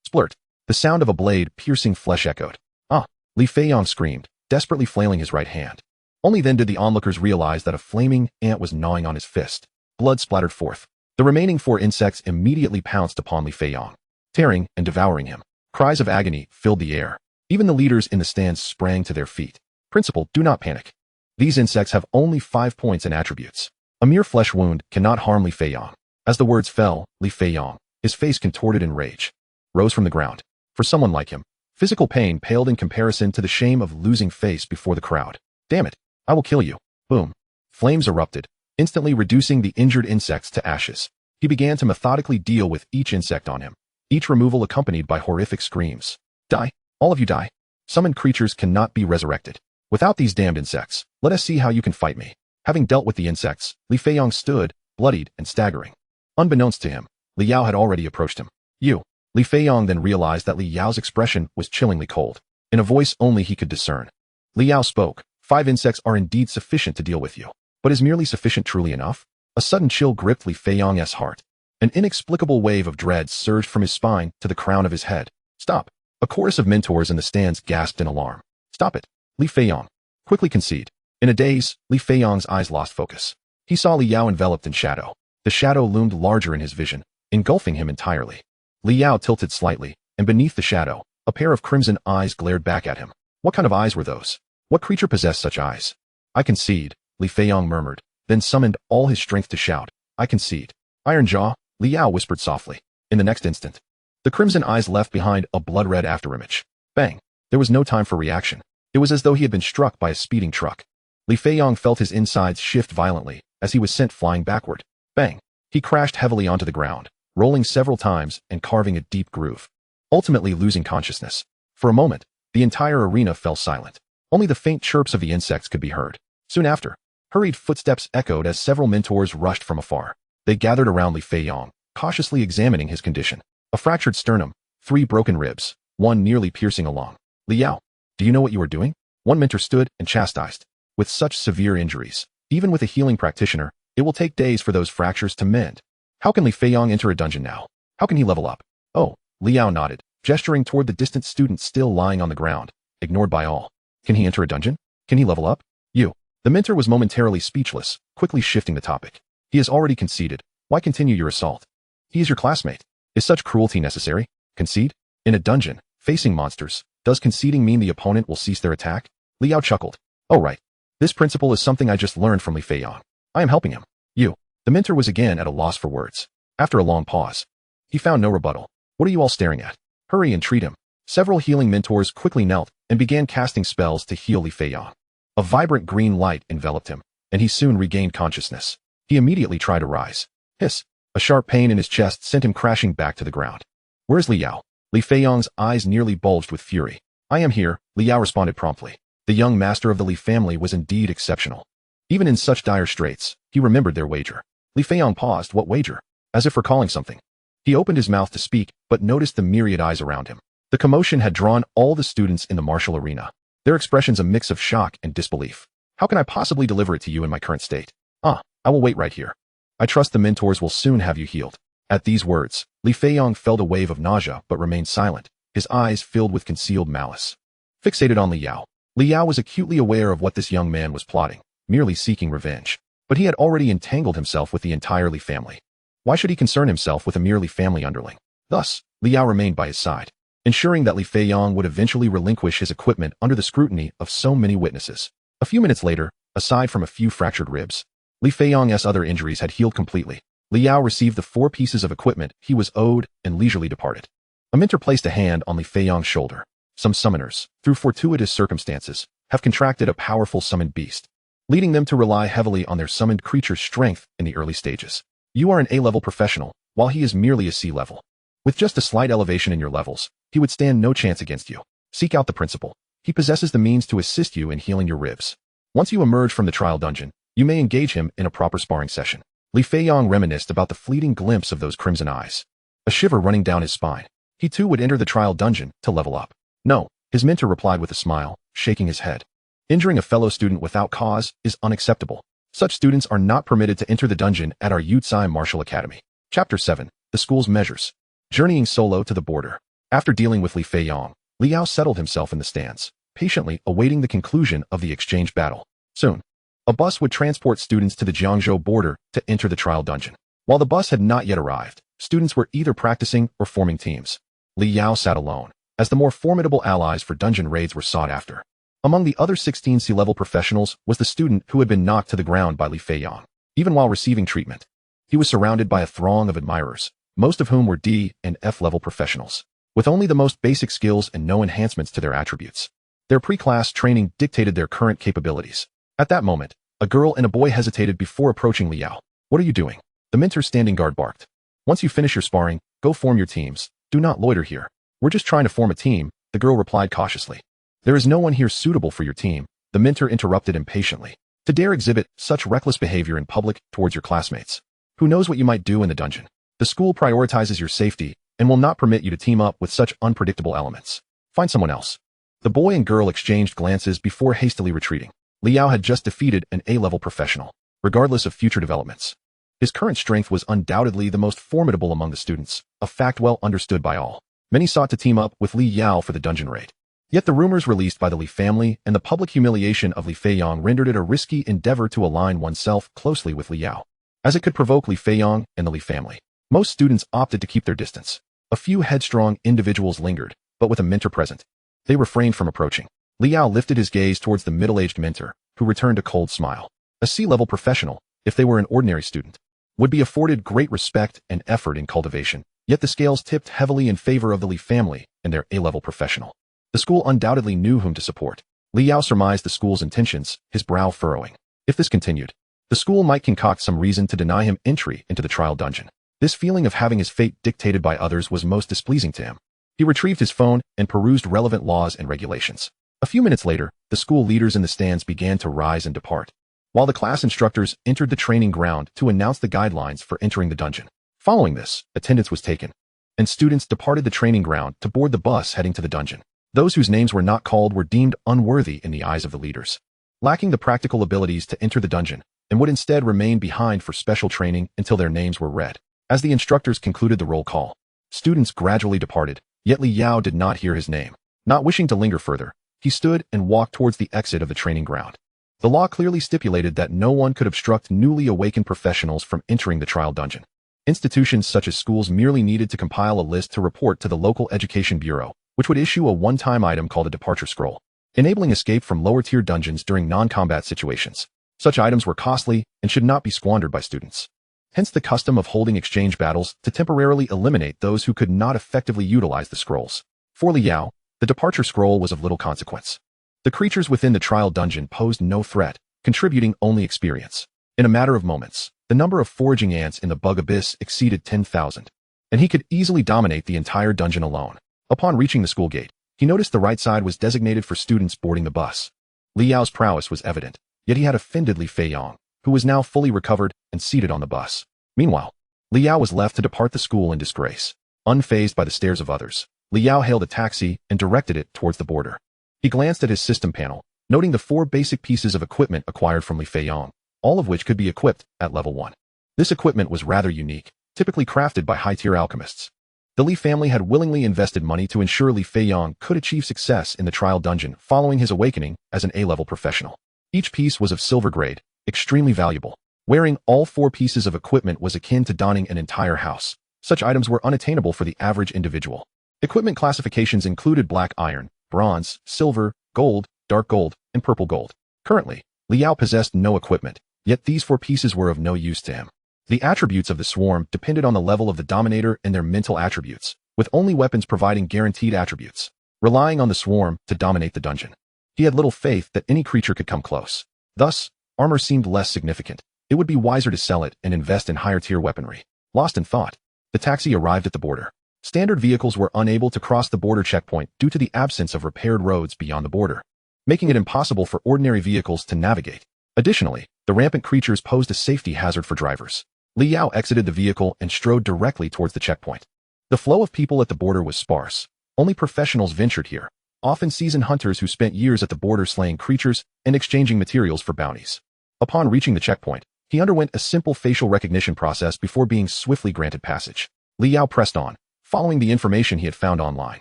Splurt. The sound of a blade piercing flesh echoed. Ah! Li Feiyong screamed, desperately flailing his right hand. Only then did the onlookers realize that a flaming ant was gnawing on his fist. Blood splattered forth. The remaining 4 insects immediately pounced upon Li Feiyong, tearing and devouring him. Cries of agony filled the air. Even the leaders in the stands sprang to their feet. Principal, do not panic. These insects have only 5 points and attributes. A mere flesh wound cannot harm Li Feiyong. As the words fell, Li Feiyong, his face contorted in rage, rose from the ground. For someone like him, physical pain paled in comparison to the shame of losing face before the crowd. Damn it, I will kill you. Boom. Flames erupted, instantly reducing the injured insects to ashes. He began to methodically deal with each insect on him, each removal accompanied by horrific screams. Die, all of you die. Summoned creatures cannot be resurrected. Without these damned insects, let us see how you can fight me. Having dealt with the insects, Li Feiyong stood, bloodied and staggering. Unbeknownst to him, Li Yao had already approached him. You. Li Feiyong then realized that Li Yao's expression was chillingly cold. In a voice only he could discern, Li Yao spoke. 5 insects are indeed sufficient to deal with you. But is merely sufficient truly enough? A sudden chill gripped Li Feiyong's heart. An inexplicable wave of dread surged from his spine to the crown of his head. Stop. A chorus of mentors in the stands gasped in alarm. Stop it. Li Feiyong. Quickly concede. In a daze, Li Feiyong's eyes lost focus. He saw Li Yao enveloped in shadow. The shadow loomed larger in his vision, engulfing him entirely. Li Yao tilted slightly, and beneath the shadow, a pair of crimson eyes glared back at him. What kind of eyes were those? What creature possessed such eyes? I concede, Li Feiyong murmured, then summoned all his strength to shout. I concede. Iron Jaw, Li Yao whispered softly. In the next instant, the crimson eyes left behind a blood-red afterimage. Bang! There was no time for reaction. It was as though he had been struck by a speeding truck. Li Feiyong felt his insides shift violently as he was sent flying backward. Bang! He crashed heavily onto the ground, rolling several times and carving a deep groove, ultimately losing consciousness. For a moment, the entire arena fell silent. Only the faint chirps of the insects could be heard. Soon after, hurried footsteps echoed as several mentors rushed from afar. They gathered around Li Feiyong, cautiously examining his condition. A fractured sternum, 3 broken ribs, one nearly piercing along. Li Yao, do you know what you are doing? One mentor stood and chastised. With such severe injuries, even with a healing practitioner, it will take days for those fractures to mend. How can Li Feiyong enter a dungeon now? How can he level up? Oh, Li Yao nodded, gesturing toward the distant student still lying on the ground, ignored by all. Can he enter a dungeon? Can he level up? You. The mentor was momentarily speechless, quickly shifting the topic. He has already conceded. Why continue your assault? He is your classmate. Is such cruelty necessary? Concede? In a dungeon, facing monsters, does conceding mean the opponent will cease their attack? Li Yao chuckled. Oh right. This principle is something I just learned from Li Feiyong. I am helping him. You. The mentor was again at a loss for words. After a long pause, he found no rebuttal. What are you all staring at? Hurry and treat him. Several healing mentors quickly knelt and began casting spells to heal Li Feiyong. A vibrant green light enveloped him, and he soon regained consciousness. He immediately tried to rise. Hiss! A sharp pain in his chest sent him crashing back to the ground. Where's Li Yao? Li Feiyong's eyes nearly bulged with fury. I am here, Li Yao responded promptly. The young master of the Li family was indeed exceptional. Even in such dire straits, he remembered their wager. Li Feiyong paused. What wager? As if recalling something. He opened his mouth to speak, but noticed the myriad eyes around him. The commotion had drawn all the students in the martial arena, their expressions a mix of shock and disbelief. How can I possibly deliver it to you in my current state? I will wait right here. I trust the mentors will soon have you healed. At these words, Li Feiyong felt a wave of nausea but remained silent, his eyes filled with concealed malice. Fixated on Li Yao was acutely aware of what this young man was plotting, merely seeking revenge. But he had already entangled himself with the entire Li family. Why should he concern himself with a mere Li family underling? Thus, Li Yao remained by his side, ensuring that Li Feiyong would eventually relinquish his equipment under the scrutiny of so many witnesses. A few minutes later, aside from a few fractured ribs, Li Feiyong's other injuries had healed completely. Li Yao received the 4 pieces of equipment he was owed and leisurely departed. A mentor placed a hand on Li Feiyong's shoulder. Some summoners, through fortuitous circumstances, have contracted a powerful summoned beast. leading them to rely heavily on their summoned creature's strength in the early stages. You are an A-level professional, while he is merely a C-level. With just a slight elevation in your levels, he would stand no chance against you. Seek out the principal. He possesses the means to assist you in healing your ribs. Once you emerge from the trial dungeon, you may engage him in a proper sparring session. Li Feiyong reminisced about the fleeting glimpse of those crimson eyes. A shiver running down his spine. He too would enter the trial dungeon to level up. No, his mentor replied with a smile, shaking his head. Injuring a fellow student without cause is unacceptable. Such students are not permitted to enter the dungeon at our Yutsai Martial Academy. Chapter 7. The School's Measures. Journeying solo to the border. After dealing with Li Feiyong, Liao settled himself in the stands, patiently awaiting the conclusion of the exchange battle. Soon, a bus would transport students to the Jiangzhou border to enter the trial dungeon. While the bus had not yet arrived, students were either practicing or forming teams. Li Yao sat alone, as the more formidable allies for dungeon raids were sought after. Among the other 16 C-level professionals was the student who had been knocked to the ground by Li Feiyong. Even while receiving treatment, he was surrounded by a throng of admirers, most of whom were D and F-level professionals, with only the most basic skills and no enhancements to their attributes. Their pre-class training dictated their current capabilities. At that moment, a girl and a boy hesitated before approaching Liao. What are you doing? The mentor's standing guard barked. Once you finish your sparring, go form your teams. Do not loiter here. We're just trying to form a team, the girl replied cautiously. There is no one here suitable for your team, the mentor interrupted impatiently. To dare exhibit such reckless behavior in public towards your classmates. Who knows what you might do in the dungeon? The school prioritizes your safety and will not permit you to team up with such unpredictable elements. Find someone else. The boy and girl exchanged glances before hastily retreating. Liao had just defeated an A-level professional, regardless of future developments. His current strength was undoubtedly the most formidable among the students, a fact well understood by all. Many sought to team up with Li Yao for the dungeon raid. Yet the rumors released by the Li family and the public humiliation of Li Feiyong rendered it a risky endeavor to align oneself closely with Li Yao, as it could provoke Li Feiyong and the Li family. Most students opted to keep their distance. A few headstrong individuals lingered, but with a mentor present, they refrained from approaching. Liao lifted his gaze towards the middle-aged mentor, who returned a cold smile. A C-level professional, if they were an ordinary student, would be afforded great respect and effort in cultivation, yet the scales tipped heavily in favor of the Li family and their A-level professional. The school undoubtedly knew whom to support. Liao surmised the school's intentions, his brow furrowing. If this continued, the school might concoct some reason to deny him entry into the trial dungeon. This feeling of having his fate dictated by others was most displeasing to him. He retrieved his phone and perused relevant laws and regulations. A few minutes later, the school leaders in the stands began to rise and depart, while the class instructors entered the training ground to announce the guidelines for entering the dungeon. Following this, attendance was taken, and students departed the training ground to board the bus heading to the dungeon. Those whose names were not called were deemed unworthy in the eyes of the leaders, lacking the practical abilities to enter the dungeon, and would instead remain behind for special training until their names were read. As the instructors concluded the roll call, students gradually departed, yet Li Yao did not hear his name. Not wishing to linger further, he stood and walked towards the exit of the training ground. The law clearly stipulated that no one could obstruct newly awakened professionals from entering the trial dungeon. Institutions such as schools merely needed to compile a list to report to the local education bureau, which would issue a one-time item called a departure scroll, enabling escape from lower-tier dungeons during non-combat situations. Such items were costly and should not be squandered by students. Hence the custom of holding exchange battles to temporarily eliminate those who could not effectively utilize the scrolls. For Liao, the departure scroll was of little consequence. The creatures within the trial dungeon posed no threat, contributing only experience. In a matter of moments, the number of foraging ants in the bug abyss exceeded 10,000, and he could easily dominate the entire dungeon alone. Upon reaching the school gate, he noticed the right side was designated for students boarding the bus. Liao's prowess was evident, yet he had offended Li Feiyong, who was now fully recovered and seated on the bus. Meanwhile, Liao was left to depart the school in disgrace. Unfazed by the stares of others, Liao hailed a taxi and directed it towards the border. He glanced at his system panel, noting the 4 basic pieces of equipment acquired from Li Feiyong, all of which could be equipped at level 1. This equipment was rather unique, typically crafted by high-tier alchemists. The Li family had willingly invested money to ensure Li Feiyong could achieve success in the trial dungeon following his awakening as an A-level professional. Each piece was of silver grade, extremely valuable. Wearing all 4 pieces of equipment was akin to donning an entire house. Such items were unattainable for the average individual. Equipment classifications included black iron, bronze, silver, gold, dark gold, and purple gold. Currently, Liao possessed no equipment, yet these 4 pieces were of no use to him. The attributes of the swarm depended on the level of the dominator and their mental attributes, with only weapons providing guaranteed attributes, relying on the swarm to dominate the dungeon. He had little faith that any creature could come close. Thus, armor seemed less significant. It would be wiser to sell it and invest in higher-tier weaponry. Lost in thought, the taxi arrived at the border. Standard vehicles were unable to cross the border checkpoint due to the absence of repaired roads beyond the border, making it impossible for ordinary vehicles to navigate. Additionally, the rampant creatures posed a safety hazard for drivers. Li Yao exited the vehicle and strode directly towards the checkpoint. The flow of people at the border was sparse. Only professionals ventured here, often seasoned hunters who spent years at the border slaying creatures and exchanging materials for bounties. Upon reaching the checkpoint, he underwent a simple facial recognition process before being swiftly granted passage. Li Yao pressed on, following the information he had found online.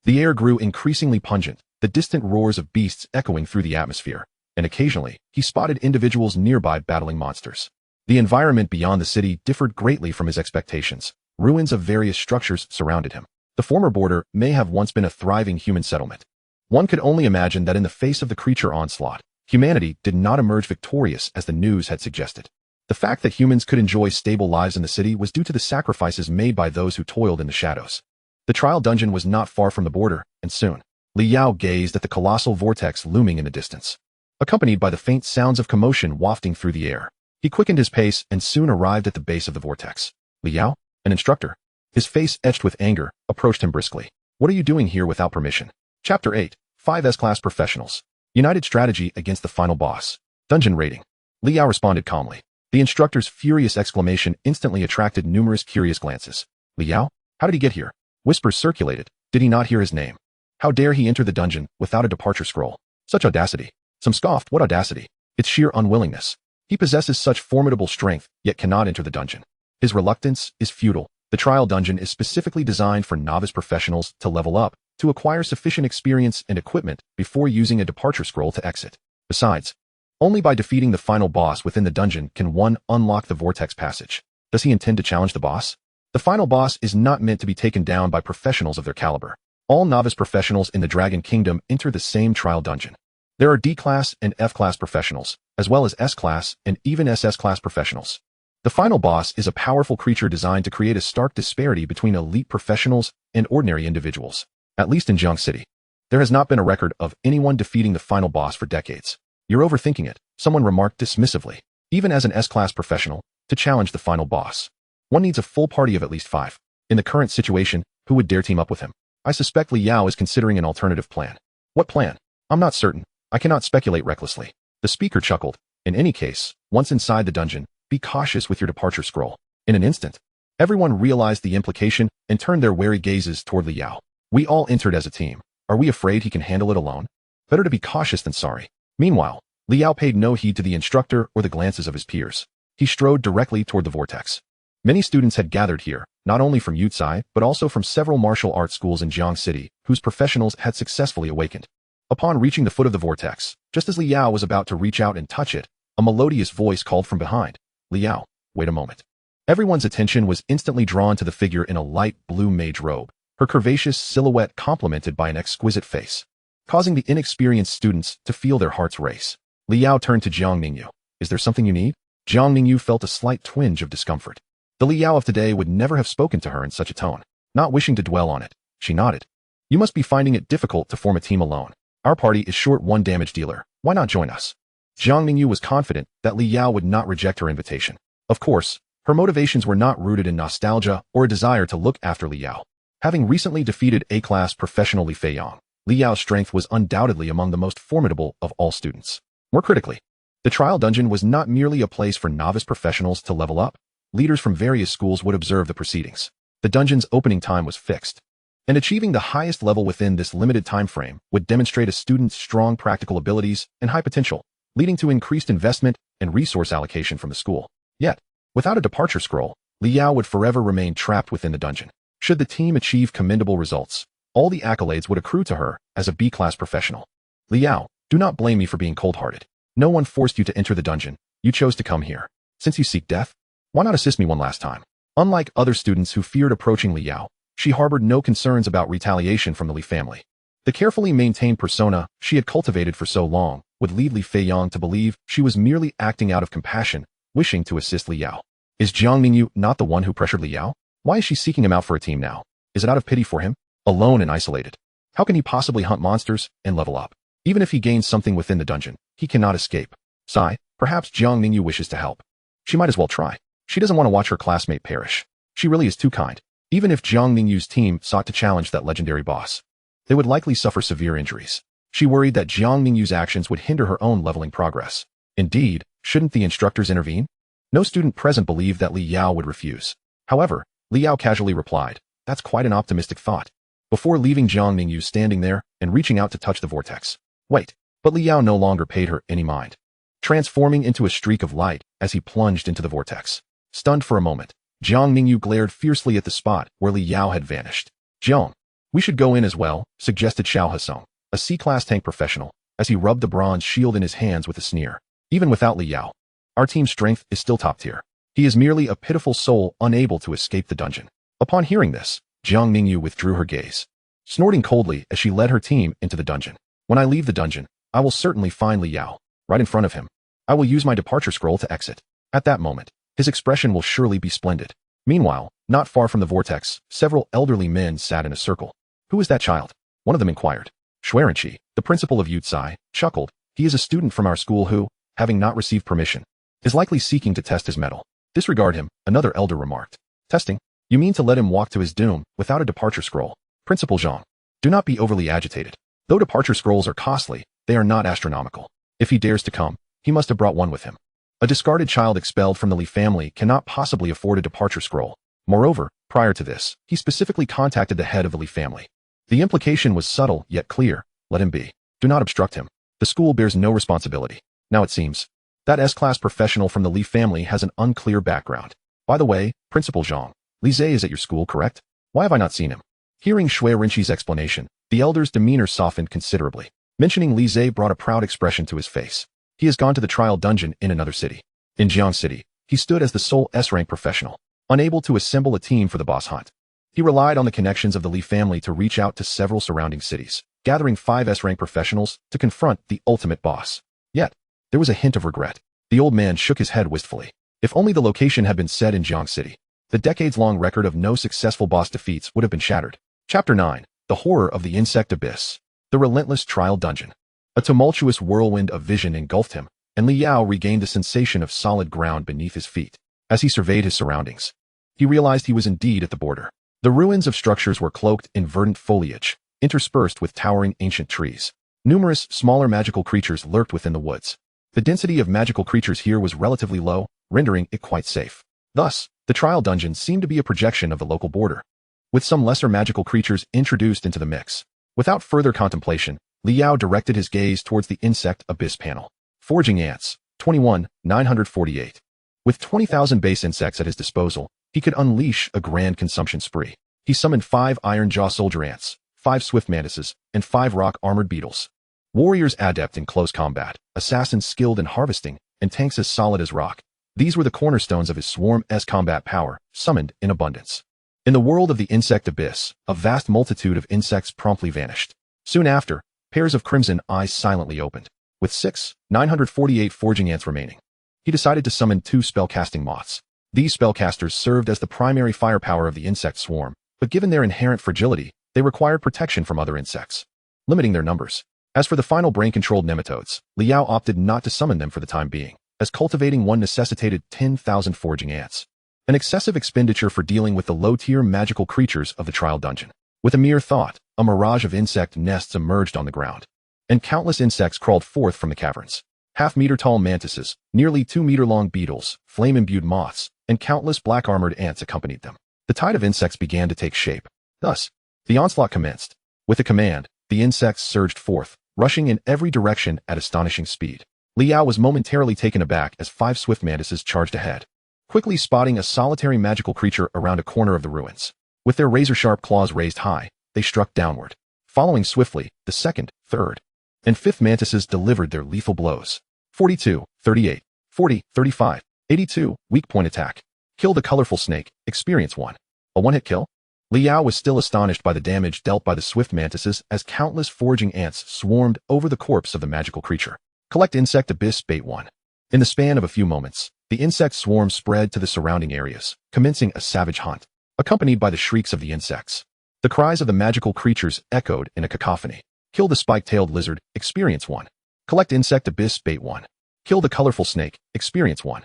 The air grew increasingly pungent, the distant roars of beasts echoing through the atmosphere, and occasionally, he spotted individuals nearby battling monsters. The environment beyond the city differed greatly from his expectations. Ruins of various structures surrounded him. The former border may have once been a thriving human settlement. One could only imagine that in the face of the creature onslaught, humanity did not emerge victorious as the news had suggested. The fact that humans could enjoy stable lives in the city was due to the sacrifices made by those who toiled in the shadows. The trial dungeon was not far from the border, and soon, Li Yao gazed at the colossal vortex looming in the distance. Accompanied by the faint sounds of commotion wafting through the air, he quickened his pace and soon arrived at the base of the vortex. Li Yao, an instructor, his face etched with anger, approached him briskly. What are you doing here without permission? Chapter 8, 5 S-Class Professionals. United Strategy Against the Final Boss. Dungeon Rating. Li Yao responded calmly. The instructor's furious exclamation instantly attracted numerous curious glances. Li Yao? How did he get here? Whispers circulated. Did he not hear his name? How dare he enter the dungeon without a departure scroll? Such audacity. Some scoffed, what audacity? It's sheer unwillingness. He possesses such formidable strength, yet cannot enter the dungeon. His reluctance is futile. The trial dungeon is specifically designed for novice professionals to level up, to acquire sufficient experience and equipment before using a departure scroll to exit. Besides, only by defeating the final boss within the dungeon can one unlock the vortex passage. Does he intend to challenge the boss? The final boss is not meant to be taken down by professionals of their caliber. All novice professionals in the Dragon Kingdom enter the same trial dungeon. There are D-Class and F-Class professionals, as well as S-Class and even SS-Class professionals. The final boss is a powerful creature designed to create a stark disparity between elite professionals and ordinary individuals. At least in Jiang City, there has not been a record of anyone defeating the final boss for decades. You're overthinking it, someone remarked dismissively. Even as an S-Class professional, to challenge the final boss, one needs a full party of at least 5. In the current situation, who would dare team up with him? I suspect Li Yao is considering an alternative plan. What plan? I'm not certain. I cannot speculate recklessly. The speaker chuckled. In any case, once inside the dungeon, be cautious with your departure scroll. In an instant, everyone realized the implication and turned their wary gazes toward Li Yao. We all entered as a team. Are we afraid he can handle it alone? Better to be cautious than sorry. Meanwhile, Li Yao paid no heed to the instructor or the glances of his peers. He strode directly toward the vortex. Many students had gathered here, not only from Yutsai, but also from several martial arts schools in Jiang City, whose professionals had successfully awakened. Upon reaching the foot of the vortex, just as Li Yao was about to reach out and touch it, a melodious voice called from behind. Li Yao, wait a moment. Everyone's attention was instantly drawn to the figure in a light blue mage robe, her curvaceous silhouette complemented by an exquisite face, causing the inexperienced students to feel their hearts race. Li Yao turned to Jiang Ningyu. Is there something you need? Jiang Ningyu felt a slight twinge of discomfort. The Li Yao of today would never have spoken to her in such a tone. Not wishing to dwell on it, she nodded. You must be finding it difficult to form a team alone. Our party is short one damage dealer. Why not join us? Jiang Ningyu was confident that Li Yao would not reject her invitation. Of course, her motivations were not rooted in nostalgia or a desire to look after Li Yao. Having recently defeated A-class professional Li Feiyang, Li Yao's strength was undoubtedly among the most formidable of all students. More critically, the trial dungeon was not merely a place for novice professionals to level up. Leaders from various schools would observe the proceedings. The dungeon's opening time was fixed, and achieving the highest level within this limited time frame would demonstrate a student's strong practical abilities and high potential, leading to increased investment and resource allocation from the school. Yet, without a departure scroll, Li Yao would forever remain trapped within the dungeon. Should the team achieve commendable results, all the accolades would accrue to her as a B-class professional. Li Yao, do not blame me for being cold-hearted. No one forced you to enter the dungeon. You chose to come here. Since you seek death, why not assist me one last time? Unlike other students who feared approaching Li Yao, she harbored no concerns about retaliation from the Li family. The carefully maintained persona she had cultivated for so long would lead Li Feiyang to believe she was merely acting out of compassion, wishing to assist Li Yao. Is Jiang Ningyu not the one who pressured Li Yao? Why is she seeking him out for a team now? Is it out of pity for him? Alone and isolated. How can he possibly hunt monsters and level up? Even if he gains something within the dungeon, he cannot escape. Sigh, perhaps Jiang Ningyu wishes to help. She might as well try. She doesn't want to watch her classmate perish. She really is too kind. Even if Jiang Ningyu's team sought to challenge that legendary boss, they would likely suffer severe injuries. She worried that Jiang Ningyu's actions would hinder her own leveling progress. Indeed, shouldn't the instructors intervene? No student present believed that Li Yao would refuse. However, Li Yao casually replied, "That's quite an optimistic thought," before leaving Jiang Ningyu standing there and reaching out to touch the vortex. Wait, but Li Yao no longer paid her any mind, transforming into a streak of light as he plunged into the vortex. Stunned for a moment, Jiang Ningyu glared fiercely at the spot where Li Yao had vanished. "Jiang, we should go in as well," suggested Xiao Hasong, a C-class tank professional, as he rubbed the bronze shield in his hands with a sneer. "Even without Li Yao, our team's strength is still top tier. He is merely a pitiful soul unable to escape the dungeon." Upon hearing this, Jiang Ningyu withdrew her gaze, snorting coldly as she led her team into the dungeon. "When I leave the dungeon, I will certainly find Li Yao. Right in front of him. I will use my departure scroll to exit. At that moment, his expression will surely be splendid." Meanwhile, not far from the vortex, several elderly men sat in a circle. "Who is that child?" one of them inquired. Xuerenqi, the principal of Yutsai, chuckled. "He is a student from our school who, having not received permission, is likely seeking to test his mettle." "Disregard him," another elder remarked. "Testing? You mean to let him walk to his doom without a departure scroll?" Principal Zhang, "Do not be overly agitated. Though departure scrolls are costly, they are not astronomical. If he dares to come, he must have brought one with him. A discarded child expelled from the Li family cannot possibly afford a departure scroll. Moreover, prior to this, he specifically contacted the head of the Li family." The implication was subtle yet clear. "Let him be. Do not obstruct him. The school bears no responsibility." Now it seems that S-class professional from the Li family has an unclear background. "By the way, Principal Zhang, Li Zhe is at your school, correct? Why have I not seen him?" Hearing Xuerenqi's explanation, the elder's demeanor softened considerably. Mentioning Li Zhe brought a proud expression to his face. "He has gone to the trial dungeon in another city." In Jiang City, he stood as the sole S-rank professional, unable to assemble a team for the boss hunt. He relied on the connections of the Li family to reach out to several surrounding cities, gathering 5 S-rank professionals to confront the ultimate boss. Yet, there was a hint of regret. The old man shook his head wistfully. If only the location had been set in Jiang City, the decades-long record of no successful boss defeats would have been shattered. Chapter 9. The Horror of the Insect Abyss. The Relentless Trial Dungeon. A tumultuous whirlwind of vision engulfed him, and Li Yao regained the sensation of solid ground beneath his feet. As he surveyed his surroundings, he realized he was indeed at the border. The ruins of structures were cloaked in verdant foliage, interspersed with towering ancient trees. Numerous smaller magical creatures lurked within the woods. The density of magical creatures here was relatively low, rendering it quite safe. Thus, the trial dungeon seemed to be a projection of the local border, with some lesser magical creatures introduced into the mix. Without further contemplation, Li Yao directed his gaze towards the Insect Abyss panel. Foraging Ants, 21,948. With 20,000 base insects at his disposal, he could unleash a grand consumption spree. He summoned 5 iron jaw soldier ants, 5 swift mantises, and 5 rock armored beetles. Warriors adept in close combat, assassins skilled in harvesting, and tanks as solid as rock. These were the cornerstones of his swarm's combat power, summoned in abundance. In the world of the Insect Abyss, a vast multitude of insects promptly vanished. Soon after, pairs of crimson eyes silently opened. With 6,948 foraging ants remaining, he decided to summon 2 spellcasting moths. These spellcasters served as the primary firepower of the insect swarm, but given their inherent fragility, they required protection from other insects, limiting their numbers. As for the final brain-controlled nematodes, Li Yao opted not to summon them for the time being, as cultivating one necessitated 10,000 foraging ants. An excessive expenditure for dealing with the low-tier magical creatures of the trial dungeon. With a mere thought, a mirage of insect nests emerged on the ground, and countless insects crawled forth from the caverns. Half-meter-tall mantises, nearly 2-meter-long beetles, flame-imbued moths, and countless black-armored ants accompanied them. The tide of insects began to take shape. Thus, the onslaught commenced. With a command, the insects surged forth, rushing in every direction at astonishing speed. Li Yao was momentarily taken aback as 5 swift mantises charged ahead, quickly spotting a solitary magical creature around a corner of the ruins. With their razor-sharp claws raised high, they struck downward. Following swiftly, the 2nd, 3rd, and 5th mantises delivered their lethal blows. 42, 38, 40, 35, 82, weak point attack. Kill the colorful snake, experience 1. A one-hit kill? Li Yao was still astonished by the damage dealt by the swift mantises as countless foraging ants swarmed over the corpse of the magical creature. Collect Insect Abyss Bait 1. In the span of a few moments, the insect swarm spread to the surrounding areas, commencing a savage hunt, accompanied by the shrieks of the insects. The cries of the magical creatures echoed in a cacophony. Kill the spike-tailed lizard, experience 1. Collect Insect Abyss Bait 1. Kill the colorful snake, experience 1.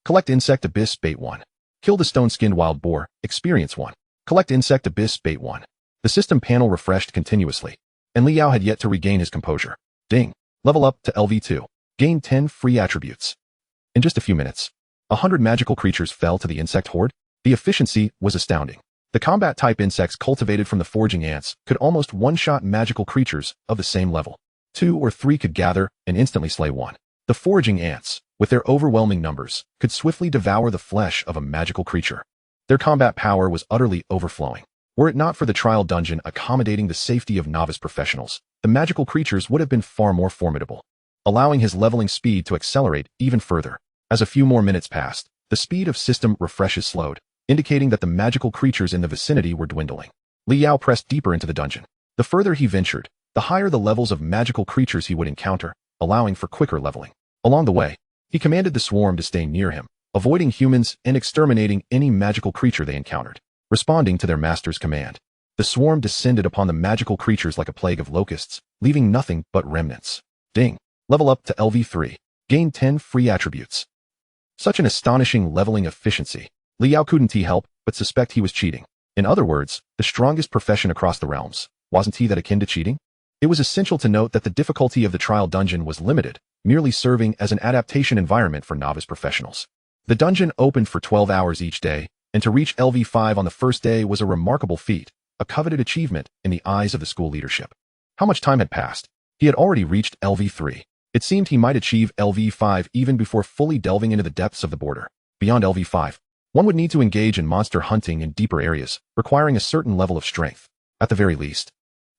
Collect insect abyss bait 1. Kill the stone-skinned wild boar, experience 1. Collect insect abyss bait 1. The system panel refreshed continuously, and Liao had yet to regain his composure. Ding. Level up to LV2. Gain 10 free attributes. In just a few minutes, 100 magical creatures fell to the insect horde. The efficiency was astounding. The combat-type insects cultivated from the foraging ants could almost one-shot magical creatures of the same level. 2 or 3 could gather and instantly slay one. The foraging ants, with their overwhelming numbers, could swiftly devour the flesh of a magical creature. Their combat power was utterly overflowing. Were it not for the trial dungeon accommodating the safety of novice professionals, the magical creatures would have been far more formidable, allowing his leveling speed to accelerate even further. As a few more minutes passed, the speed of system refreshes slowed, indicating that the magical creatures in the vicinity were dwindling. Liao pressed deeper into the dungeon. The further he ventured, the higher the levels of magical creatures he would encounter, allowing for quicker leveling. Along the way, he commanded the swarm to stay near him, avoiding humans and exterminating any magical creature they encountered. Responding to their master's command, the swarm descended upon the magical creatures like a plague of locusts, leaving nothing but remnants. Ding. Level up to LV3. Gain 10 free attributes. Such an astonishing leveling efficiency. Liao couldn't help but suspect he was cheating. In other words, the strongest profession across the realms. Wasn't he that akin to cheating? It was essential to note that the difficulty of the trial dungeon was limited, merely serving as an adaptation environment for novice professionals. The dungeon opened for 12 hours each day, and to reach LV5 on the first day was a remarkable feat, a coveted achievement in the eyes of the school leadership. How much time had passed? He had already reached LV3. It seemed he might achieve LV5 even before fully delving into the depths of the border. Beyond LV5, one would need to engage in monster hunting in deeper areas, requiring a certain level of strength. At the very least,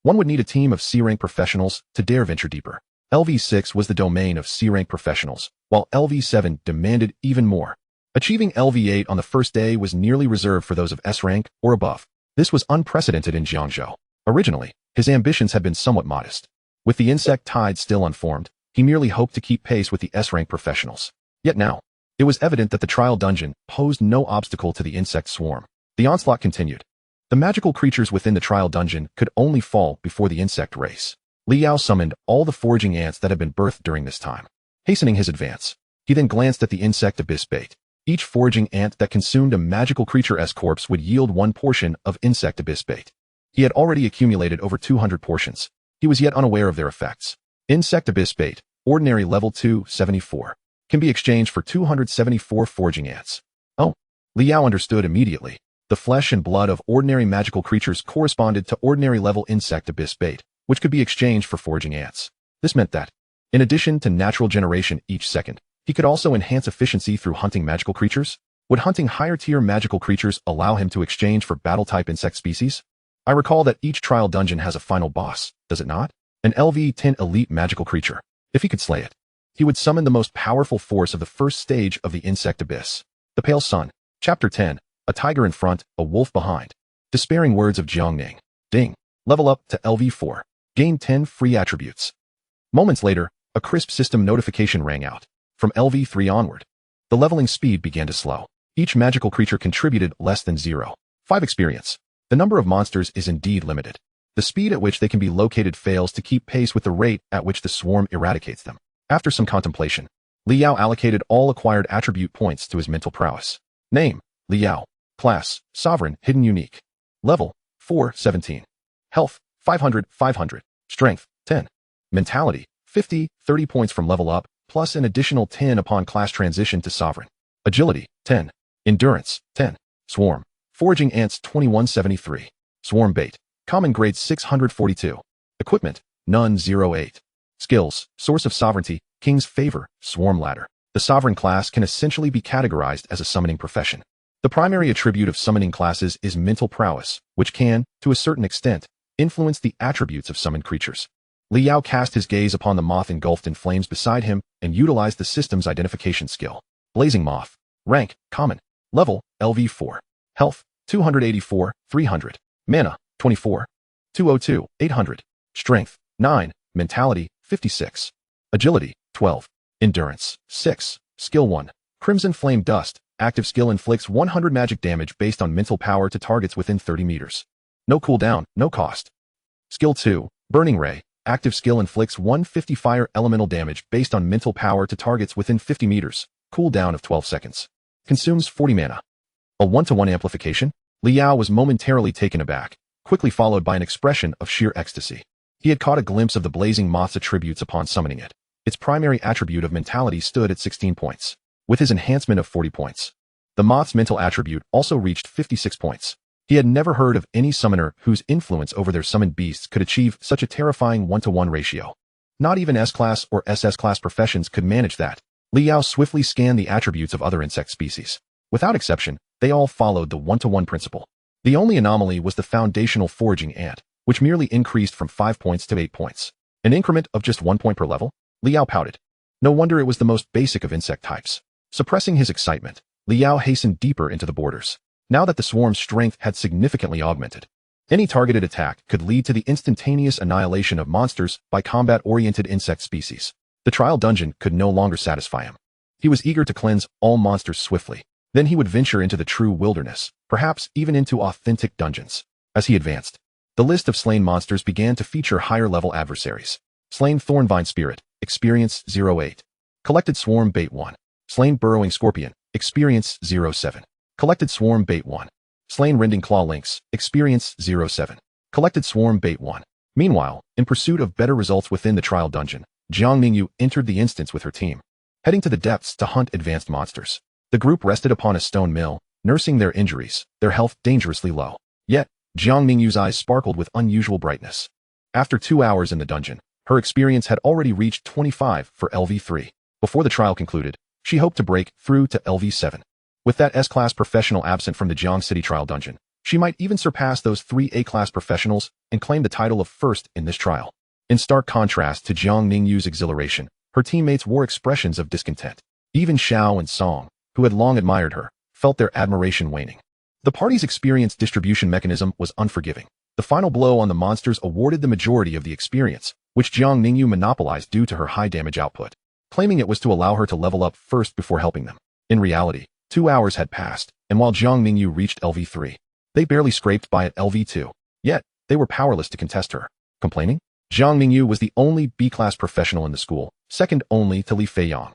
one would need a team of C-rank professionals to dare venture deeper. LV6 was the domain of C-rank professionals, while LV7 demanded even more. Achieving LV8 on the first day was nearly reserved for those of S-rank or above. This was unprecedented in Jiangzhou. Originally, his ambitions had been somewhat modest. With the insect tide still unformed, he merely hoped to keep pace with the S-rank professionals. Yet now, it was evident that the trial dungeon posed no obstacle to the insect swarm. The onslaught continued. The magical creatures within the trial dungeon could only fall before the insect race. Liao summoned all the foraging ants that had been birthed during this time. Hastening his advance, he then glanced at the insect abyss bait. Each foraging ant that consumed a magical creature's corpse would yield 1 portion of insect abyss bait. He had already accumulated over 200 portions. He was yet unaware of their effects. Insect abyss bait, ordinary level 274, can be exchanged for 274 foraging ants. Oh, Liao understood immediately. The flesh and blood of ordinary magical creatures corresponded to ordinary level insect abyss bait, which could be exchanged for foraging ants. This meant that, in addition to natural generation each second, he could also enhance efficiency through hunting magical creatures. Would hunting higher-tier magical creatures allow him to exchange for battle-type insect species? I recall that each trial dungeon has a final boss, does it not? An LV10 elite magical creature. If he could slay it, he would summon the most powerful force of the first stage of the insect abyss. The Pale Sun. Chapter 10. A tiger in front, a wolf behind. Despairing words of Jiangning. Ding. Level up to LV4. Gain 10 free attributes. Moments later, a crisp system notification rang out. From LV3 onward, the leveling speed began to slow. Each magical creature contributed less than 0.5 experience. The number of monsters is indeed limited. The speed at which they can be located fails to keep pace with the rate at which the swarm eradicates them. After some contemplation, Liao allocated all acquired attribute points to his mental prowess. Name, Liao. Class, Sovereign, Hidden Unique. Level, 417. Health, 500, 500. Strength, 10. Mentality, 50, 30 points from level up, plus an additional 10 upon class transition to Sovereign. Agility, 10. Endurance, 10. Swarm. Foraging ants, 2173. Swarm bait. Common grade, 642. Equipment, none, 08. Skills, Source of Sovereignty, King's Favor, Swarm Ladder. The Sovereign class can essentially be categorized as a summoning profession. The primary attribute of summoning classes is mental prowess, which can, to a certain extent, influence the attributes of summoned creatures. Liao cast his gaze upon the moth engulfed in flames beside him and utilized the system's identification skill. Blazing Moth. Rank, Common. Level, LV4. Health, 284, 300. Mana, 24. 202, 800. Strength, 9. Mentality, 56. Agility, 12. Endurance, 6. Skill 1. Crimson Flame Dust. Active skill inflicts 100 magic damage based on mental power to targets within 30 meters. No cooldown, no cost. Skill 2. Burning Ray. Active skill inflicts 150 fire elemental damage based on mental power to targets within 50 meters. Cooldown of 12 seconds. Consumes 40 mana. A 1-to-1 amplification? Liao was momentarily taken aback, quickly followed by an expression of sheer ecstasy. He had caught a glimpse of the blazing moth's attributes upon summoning it. Its primary attribute of mentality stood at 16 points, with his enhancement of 40 points. The moth's mental attribute also reached 56 points. He had never heard of any summoner whose influence over their summoned beasts could achieve such a terrifying 1-to-1 ratio. Not even S-class or SS-class professions could manage that. Liao swiftly scanned the attributes of other insect species. Without exception, they all followed the 1-to-1 principle. The only anomaly was the foundational foraging ant, which merely increased from 5 points to 8 points. An increment of just 1 point per level? Liao pouted. No wonder it was the most basic of insect types. Suppressing his excitement, Liao hastened deeper into the borders. Now that the swarm's strength had significantly augmented, any targeted attack could lead to the instantaneous annihilation of monsters by combat-oriented insect species. The trial dungeon could no longer satisfy him. He was eager to cleanse all monsters swiftly. Then he would venture into the true wilderness, perhaps even into authentic dungeons. As he advanced, the list of slain monsters began to feature higher-level adversaries. Slain Thornvine Spirit, Experience 08. Collected Swarm Bait 1. Slain Burrowing Scorpion, Experience 07. Collected Swarm Bait 1. Slain Rending Claw Lynx, Experience 07. Collected Swarm Bait 1. Meanwhile, in pursuit of better results within the trial dungeon, Jiang Ningyu entered the instance with her team, heading to the depths to hunt advanced monsters. The group rested upon a stone mill, nursing their injuries, their health dangerously low. Yet, Jiang Ningyu's eyes sparkled with unusual brightness. After 2 hours in the dungeon, her experience had already reached 25 for LV3. Before the trial concluded, she hoped to break through to LV7. With that S-class professional absent from the Jiang City trial dungeon, she might even surpass those 3 A-class professionals and claim the title of first in this trial. In stark contrast to Jiang Ningyu's exhilaration, her teammates wore expressions of discontent. Even Xiao and Song, who had long admired her, felt their admiration waning. The party's experience distribution mechanism was unforgiving. The final blow on the monsters awarded the majority of the experience, which Jiang Ningyu monopolized due to her high damage output, claiming it was to allow her to level up first before helping them. In reality, 2 hours had passed, and while Jiang Ningyu reached LV3, they barely scraped by at LV2. Yet, they were powerless to contest her. Complaining? Jiang Ningyu was the only B-class professional in the school, second only to Li Feiyang.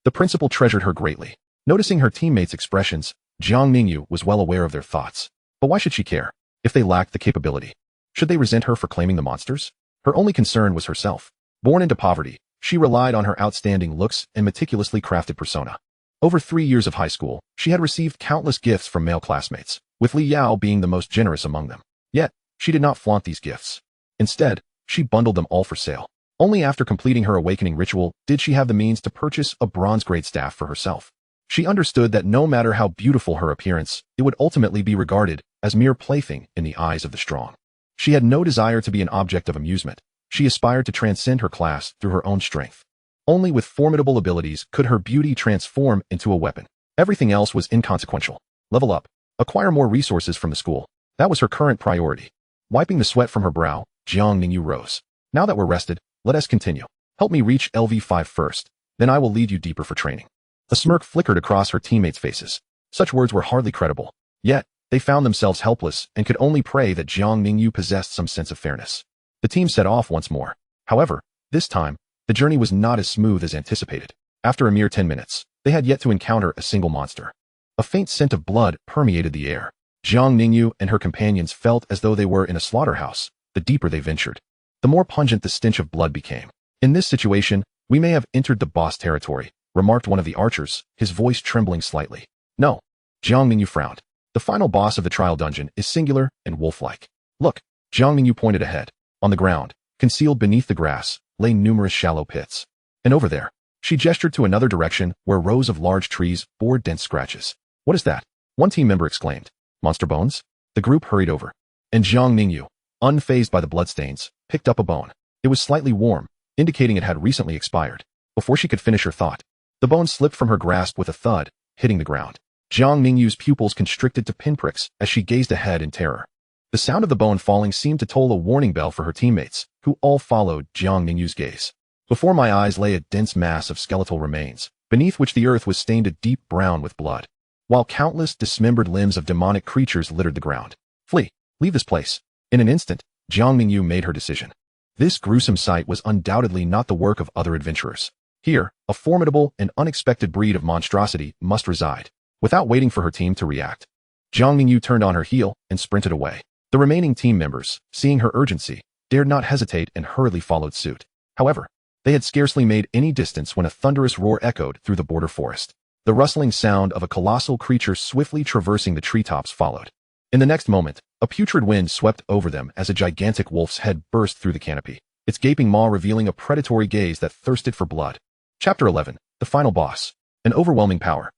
The principal treasured her greatly. Noticing her teammates' expressions, Jiang Ningyu was well aware of their thoughts. But why should she care? If they lacked the capability, should they resent her for claiming the monsters? Her only concern was herself. Born into poverty, she relied on her outstanding looks and meticulously crafted persona. Over 3 years of high school, she had received countless gifts from male classmates, with Li Yao being the most generous among them. Yet, she did not flaunt these gifts. Instead, she bundled them all for sale. Only after completing her awakening ritual did she have the means to purchase a bronze-grade staff for herself. She understood that no matter how beautiful her appearance, it would ultimately be regarded as mere plaything in the eyes of the strong. She had no desire to be an object of amusement. She aspired to transcend her class through her own strength. Only with formidable abilities could her beauty transform into a weapon. Everything else was inconsequential. Level up. Acquire more resources from the school. That was her current priority. Wiping the sweat from her brow, Jiang Ningyu rose. Now that we're rested, let us continue. Help me reach LV5 first, then I will lead you deeper for training. A smirk flickered across her teammates' faces. Such words were hardly credible. Yet, they found themselves helpless and could only pray that Jiang Ningyu possessed some sense of fairness. The team set off once more. However, this time, the journey was not as smooth as anticipated. After a mere 10 minutes, they had yet to encounter a single monster. A faint scent of blood permeated the air. Jiang Ningyu and her companions felt as though they were in a slaughterhouse. The deeper they ventured, the more pungent the stench of blood became. In this situation, we may have entered the boss territory, remarked one of the archers, his voice trembling slightly. No. Jiang Ningyu frowned. The final boss of the trial dungeon is singular and wolf-like. Look. Jiang Ningyu pointed ahead. On the ground, concealed beneath the grass, lay numerous shallow pits. And over there, she gestured to another direction where rows of large trees bore dense scratches. What is that? One team member exclaimed. Monster bones? The group hurried over. And Jiang Ningyu, unfazed by the bloodstains, picked up a bone. It was slightly warm, indicating it had recently expired. Before she could finish her thought, the bone slipped from her grasp with a thud, hitting the ground. Jiang Ningyu's pupils constricted to pinpricks as she gazed ahead in terror. The sound of the bone falling seemed to toll a warning bell for her teammates, who all followed Jiang Ningyu's gaze. Before my eyes lay a dense mass of skeletal remains, beneath which the earth was stained a deep brown with blood, while countless dismembered limbs of demonic creatures littered the ground. Flee. Leave this place. In an instant, Jiang Ningyu made her decision. This gruesome sight was undoubtedly not the work of other adventurers. Here, a formidable and unexpected breed of monstrosity must reside. Without waiting for her team to react, Jiang Ningyu turned on her heel and sprinted away. The remaining team members, seeing her urgency, dared not hesitate and hurriedly followed suit. However, they had scarcely made any distance when a thunderous roar echoed through the border forest. The rustling sound of a colossal creature swiftly traversing the treetops followed. In the next moment, a putrid wind swept over them as a gigantic wolf's head burst through the canopy, its gaping maw revealing a predatory gaze that thirsted for blood. Chapter 11. The Final Boss. An overwhelming power.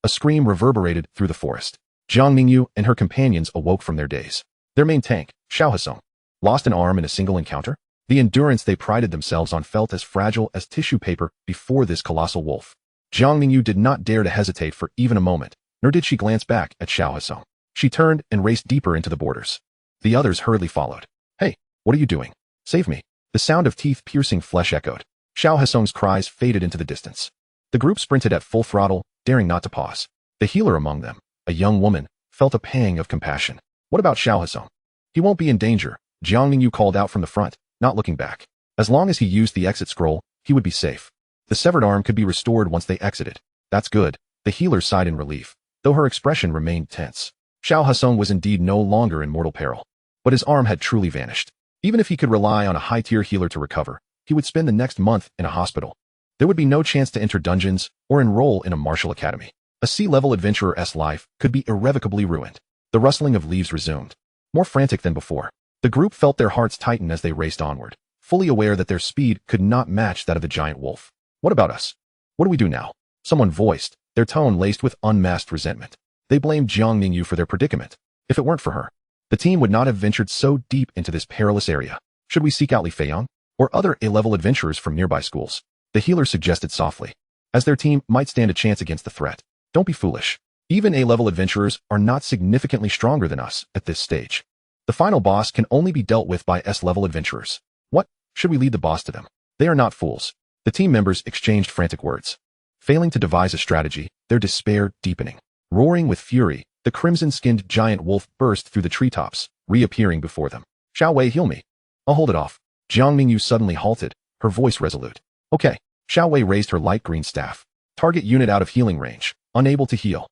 A scream reverberated through the forest. Jiang Ningyu and her companions awoke from their daze. Their main tank, Xiao Hasong, lost an arm in a single encounter. The endurance they prided themselves on felt as fragile as tissue paper before this colossal wolf. Jiang Ningyu did not dare to hesitate for even a moment, nor did she glance back at Xiao Hasong. She turned and raced deeper into the borders. The others hurriedly followed. Hey, what are you doing? Save me. The sound of teeth-piercing flesh echoed. Xiao Hasong's cries faded into the distance. The group sprinted at full throttle, daring not to pause. The healer among them, a young woman, felt a pang of compassion. What about Xiao Hasong? He won't be in danger, Jiang Ningyu called out from the front, not looking back. As long as he used the exit scroll, he would be safe. The severed arm could be restored once they exited. That's good. The healer sighed in relief, though her expression remained tense. Xiao Hasong was indeed no longer in mortal peril, but his arm had truly vanished. Even if he could rely on a high-tier healer to recover, he would spend the next month in a hospital. There would be no chance to enter dungeons or enroll in a martial academy. A sea-level adventurer's life could be irrevocably ruined. The rustling of leaves resumed, more frantic than before. The group felt their hearts tighten as they raced onward, fully aware that their speed could not match that of the giant wolf. What about us? What do we do now? Someone voiced, their tone laced with unmasked resentment. They blamed Jiang Ningyu for their predicament. If it weren't for her, the team would not have ventured so deep into this perilous area. Should we seek out Li Feiyang or other A-level adventurers from nearby schools? The healer suggested softly, as their team might stand a chance against the threat. Don't be foolish. Even A-level adventurers are not significantly stronger than us at this stage. The final boss can only be dealt with by S-level adventurers. What? Should we lead the boss to them? They are not fools. The team members exchanged frantic words, failing to devise a strategy, their despair deepening. Roaring with fury, the crimson-skinned giant wolf burst through the treetops, reappearing before them. Xiao Wei, heal me. I'll hold it off. Jiang Ningyu suddenly halted, her voice resolute. Okay. Xiao Wei raised her light green staff. Target unit out of healing range, unable to heal.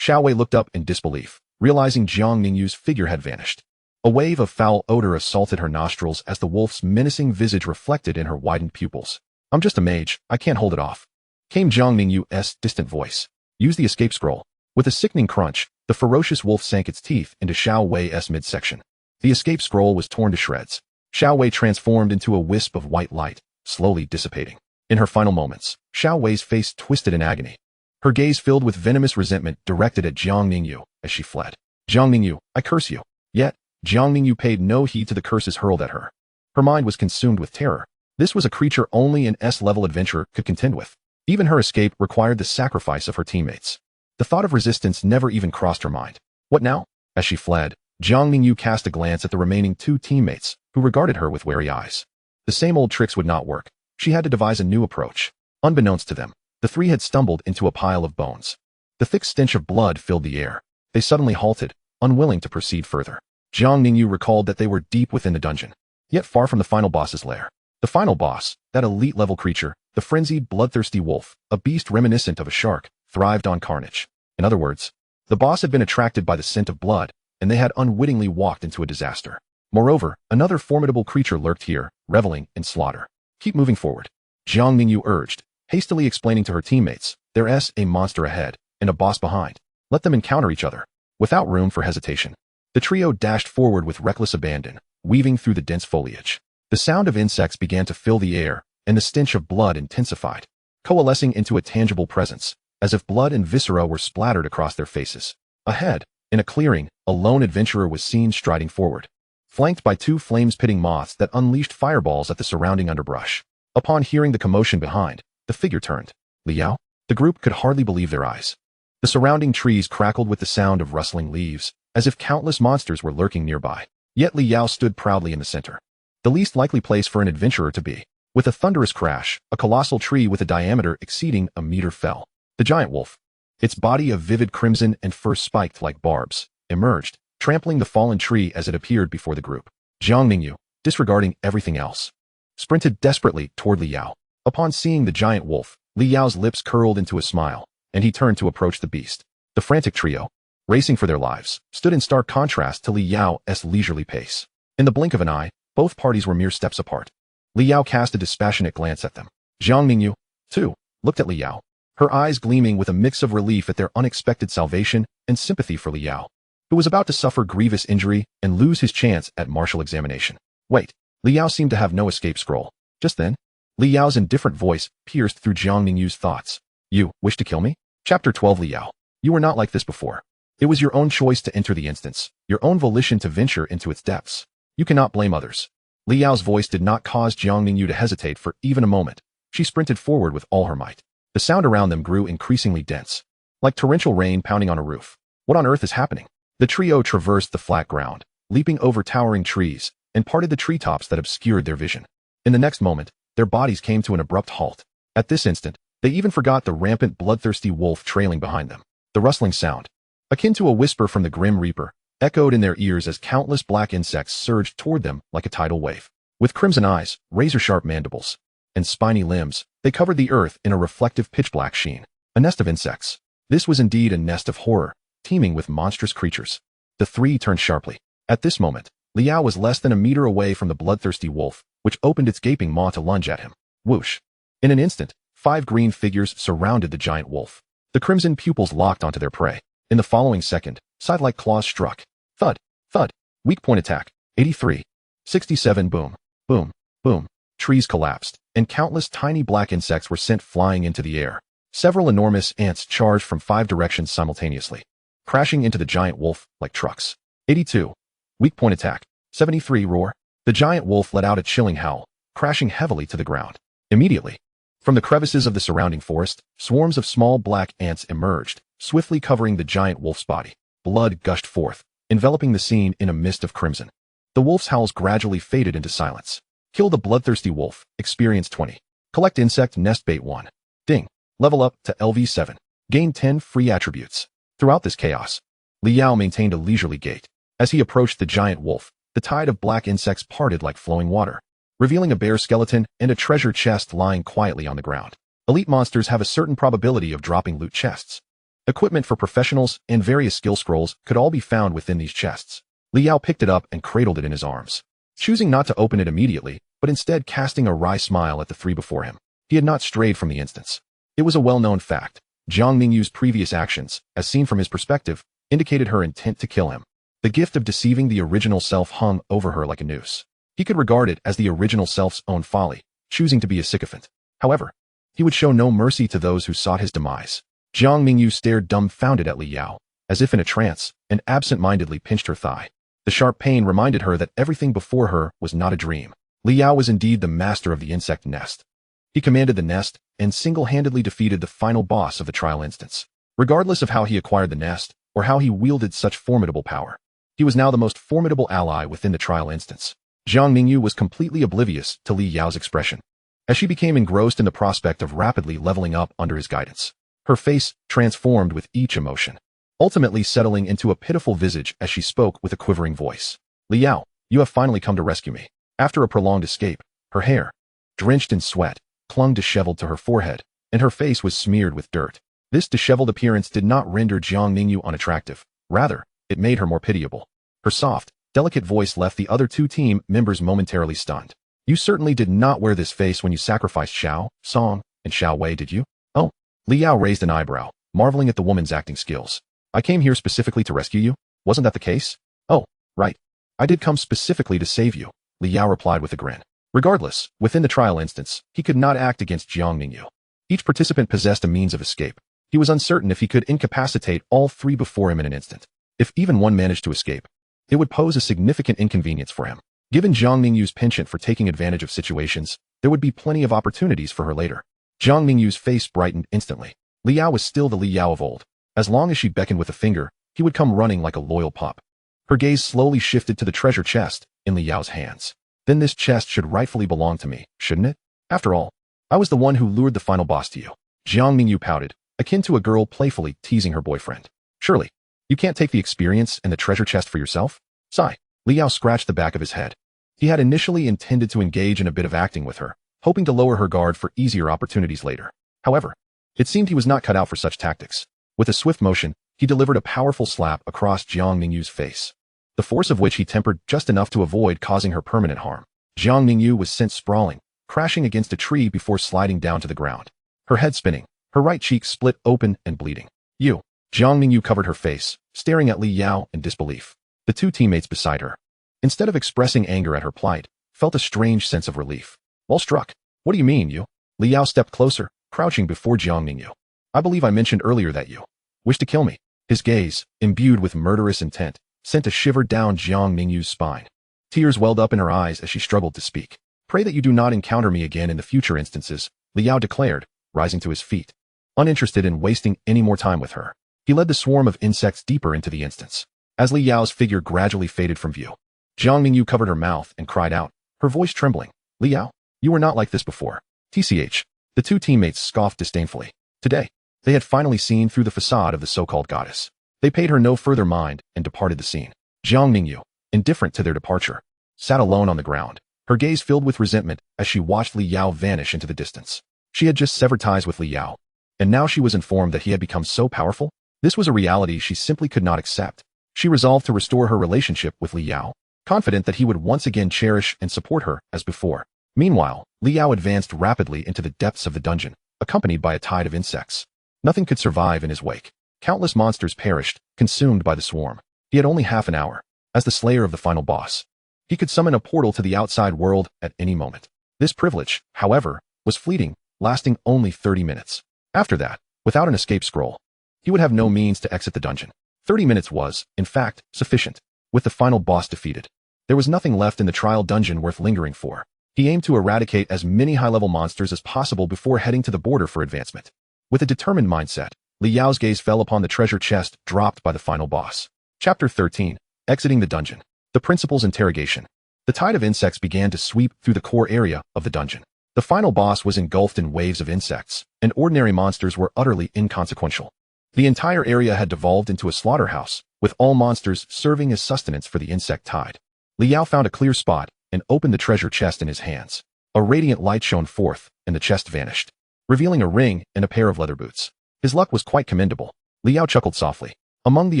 Xiao Wei looked up in disbelief, realizing Jiang Ningyu's figure had vanished. A wave of foul odor assaulted her nostrils as the wolf's menacing visage reflected in her widened pupils. I'm just a mage, I can't hold it off, came Jiang Ningyu's distant voice. Use the escape scroll. With a sickening crunch, the ferocious wolf sank its teeth into Xiao Wei's midsection. The escape scroll was torn to shreds. Xiao Wei transformed into a wisp of white light, slowly dissipating. In her final moments, Xiao Wei's face twisted in agony. Her gaze filled with venomous resentment directed at Jiang Ningyu as she fled. Jiang Ningyu, I curse you. Yet, Jiang Ningyu paid no heed to the curses hurled at her. Her mind was consumed with terror. This was a creature only an S-level adventurer could contend with. Even her escape required the sacrifice of her teammates. The thought of resistance never even crossed her mind. What now? As she fled, Jiang Ningyu cast a glance at the remaining two teammates, who regarded her with wary eyes. The same old tricks would not work. She had to devise a new approach. Unbeknownst to them, the three had stumbled into a pile of bones. The thick stench of blood filled the air. They suddenly halted, unwilling to proceed further. Jiang Ningyu recalled that they were deep within the dungeon, yet far from the final boss's lair. The final boss, that elite-level creature, the frenzied, bloodthirsty wolf, a beast reminiscent of a shark, thrived on carnage. In other words, the boss had been attracted by the scent of blood, and they had unwittingly walked into a disaster. Moreover, another formidable creature lurked here, reveling in slaughter. Keep moving forward, Jiang Ningyu urged, hastily explaining to her teammates, there's a monster ahead, and a boss behind. Let them encounter each other. Without room for hesitation, the trio dashed forward with reckless abandon, weaving through the dense foliage. The sound of insects began to fill the air, and the stench of blood intensified, coalescing into a tangible presence, as if blood and viscera were splattered across their faces. Ahead, in a clearing, a lone adventurer was seen striding forward, flanked by two flame-spitting moths that unleashed fireballs at the surrounding underbrush. Upon hearing the commotion behind, the figure turned. Liao? The group could hardly believe their eyes. The surrounding trees crackled with the sound of rustling leaves, as if countless monsters were lurking nearby. Yet Liao stood proudly in the center, the least likely place for an adventurer to be. With a thunderous crash, a colossal tree with a diameter exceeding a meter fell. The giant wolf, its body of vivid crimson and fur spiked like barbs, emerged, trampling the fallen tree as it appeared before the group. Jiang Ningyu, disregarding everything else, sprinted desperately toward Li Yao. Upon seeing the giant wolf, Li Yao's lips curled into a smile, and he turned to approach the beast. The frantic trio, racing for their lives, stood in stark contrast to Li Yao's leisurely pace. In the blink of an eye, both parties were mere steps apart. Li Yao cast a dispassionate glance at them. Jiang Mingyu, too, looked at Li Yao, her eyes gleaming with a mix of relief at their unexpected salvation and sympathy for Li Yao, who was about to suffer grievous injury and lose his chance at martial examination. Wait, Li Yao seemed to have no escape scroll. Just then, Li Yao's indifferent voice pierced through Jiang Mingyu's thoughts. You wish to kill me? Chapter 12 Li Yao, you were not like this before. It was your own choice to enter the instance, your own volition to venture into its depths. You cannot blame others. Li Yao's voice did not cause Jiang Mingyu to hesitate for even a moment. She sprinted forward with all her might. The sound around them grew increasingly dense, like torrential rain pounding on a roof. What on earth is happening? The trio traversed the flat ground, leaping over towering trees, and parted the treetops that obscured their vision. In the next moment, their bodies came to an abrupt halt. At this instant, they even forgot the rampant, bloodthirsty wolf trailing behind them. The rustling sound, akin to a whisper from the Grim Reaper, echoed in their ears as countless black insects surged toward them like a tidal wave. With crimson eyes, razor-sharp mandibles, and spiny limbs, they covered the earth in a reflective pitch-black sheen. A nest of insects. This was indeed a nest of horror, teeming with monstrous creatures. The three turned sharply. At this moment, Li Yao was less than a meter away from the bloodthirsty wolf, which opened its gaping maw to lunge at him. Whoosh! In an instant, 5 green figures surrounded the giant wolf. The crimson pupils locked onto their prey. In the following second, side-like claws struck. Thud! Thud! Weak point attack. 83. 67. Boom! Boom! Boom! Trees collapsed, and countless tiny black insects were sent flying into the air. Several enormous ants charged from 5 directions simultaneously, crashing into the giant wolf like trucks. 82. Weak point attack. 73. Roar! The giant wolf let out a chilling howl, crashing heavily to the ground. Immediately, from the crevices of the surrounding forest, swarms of small black ants emerged, swiftly covering the giant wolf's body. Blood gushed forth, enveloping the scene in a mist of crimson. The wolf's howls gradually faded into silence. Kill the bloodthirsty wolf. Experience 20. Collect insect nest bait 1. Ding. Level up to LV7. Gain 10 free attributes. Throughout this chaos, Li Yao maintained a leisurely gait. As he approached the giant wolf, the tide of black insects parted like flowing water, revealing a bare skeleton and a treasure chest lying quietly on the ground. Elite monsters have a certain probability of dropping loot chests. Equipment for professionals and various skill scrolls could all be found within these chests. Li Yao picked it up and cradled it in his arms, choosing not to open it immediately, but instead casting a wry smile at the three before him. He had not strayed from the instance. It was a well-known fact. Jiang Mingyu's previous actions, as seen from his perspective, indicated her intent to kill him. The gift of deceiving the original self hung over her like a noose. He could regard it as the original self's own folly, choosing to be a sycophant. However, he would show no mercy to those who sought his demise. Jiang Mingyu stared dumbfounded at Li Yao, as if in a trance, and absent-mindedly pinched her thigh. The sharp pain reminded her that everything before her was not a dream. Li Yao was indeed the master of the insect nest. He commanded the nest and single-handedly defeated the final boss of the trial instance. Regardless of how he acquired the nest, or how he wielded such formidable power, he was now the most formidable ally within the trial instance. Jiang Mingyu was completely oblivious to Li Yao's expression, as she became engrossed in the prospect of rapidly leveling up under his guidance. Her face transformed with each emotion, ultimately settling into a pitiful visage as she spoke with a quivering voice. Li Yao, you have finally come to rescue me. After a prolonged escape, her hair, drenched in sweat, clung disheveled to her forehead, and her face was smeared with dirt. This disheveled appearance did not render Jiang Mingyu unattractive. Rather, it made her more pitiable. Her soft, delicate voice left the other 2 team members momentarily stunned. You certainly did not wear this face when you sacrificed Xiao, Song, and Xiao Wei, did you? Oh. Li Yao raised an eyebrow, marveling at the woman's acting skills. I came here specifically to rescue you? Wasn't that the case? Oh, right. I did come specifically to save you, Li Yao replied with a grin. Regardless, within the trial instance, he could not act against Jiang Mingyu. Each participant possessed a means of escape. He was uncertain if he could incapacitate all 3 before him in an instant. If even one managed to escape, it would pose a significant inconvenience for him. Given Jiang Mingyu's penchant for taking advantage of situations, there would be plenty of opportunities for her later. Jiang Mingyu's face brightened instantly. Li Yao was still the Li Yao of old. As long as she beckoned with a finger, he would come running like a loyal pup. Her gaze slowly shifted to the treasure chest in Li Yao's hands. Then this chest should rightfully belong to me, shouldn't it? After all, I was the one who lured the final boss to you. Jiang Mingyu pouted, akin to a girl playfully teasing her boyfriend. Surely, you can't take the experience and the treasure chest for yourself? Sigh. Li Yao scratched the back of his head. He had initially intended to engage in a bit of acting with her, hoping to lower her guard for easier opportunities later. However, it seemed he was not cut out for such tactics. With a swift motion, he delivered a powerful slap across Jiang Ningyu's face, the force of which he tempered just enough to avoid causing her permanent harm. Jiang Ningyu was sent sprawling, crashing against a tree before sliding down to the ground, her head spinning, her right cheek split open and bleeding. You. Jiang Ningyu covered her face, staring at Li Yao in disbelief. The two teammates beside her, instead of expressing anger at her plight, felt a strange sense of relief. Well struck. What do you mean, you? Li Yao stepped closer, crouching before Jiang Ningyu. I believe I mentioned earlier that you wish to kill me. His gaze, imbued with murderous intent, sent a shiver down Jiang Ningyu's spine. Tears welled up in her eyes as she struggled to speak. Pray that you do not encounter me again in the future instances, Li Yao declared, rising to his feet. Uninterested in wasting any more time with her, he led the swarm of insects deeper into the instance. As Li Yao's figure gradually faded from view, Jiang Ningyu covered her mouth and cried out, her voice trembling. Li Yao, you were not like this before. TCH. The two teammates scoffed disdainfully. Today, they had finally seen through the facade of the so-called goddess. They paid her no further mind and departed the scene. Jiang Ningyu, indifferent to their departure, sat alone on the ground, her gaze filled with resentment as she watched Li Yao vanish into the distance. She had just severed ties with Li Yao, and now she was informed that he had become so powerful. This was a reality she simply could not accept. She resolved to restore her relationship with Li Yao, confident that he would once again cherish and support her as before. Meanwhile, Li Yao advanced rapidly into the depths of the dungeon, accompanied by a tide of insects. Nothing could survive in his wake. Countless monsters perished, consumed by the swarm. He had only half an hour. As the slayer of the final boss, he could summon a portal to the outside world at any moment. This privilege, however, was fleeting, lasting only 30 minutes. After that, without an escape scroll, he would have no means to exit the dungeon. 30 minutes was, in fact, sufficient. With the final boss defeated, there was nothing left in the trial dungeon worth lingering for. He aimed to eradicate as many high-level monsters as possible before heading to the border for advancement. With a determined mindset, Li Yao's gaze fell upon the treasure chest dropped by the final boss. Chapter 13. Exiting the dungeon. The principal's interrogation. The tide of insects began to sweep through the core area of the dungeon. The final boss was engulfed in waves of insects, and ordinary monsters were utterly inconsequential. The entire area had devolved into a slaughterhouse, with all monsters serving as sustenance for the insect tide. Li Yao found a clear spot and opened the treasure chest in his hands. A radiant light shone forth, and the chest vanished, revealing a ring and a pair of leather boots. His luck was quite commendable. Li Yao chuckled softly. Among the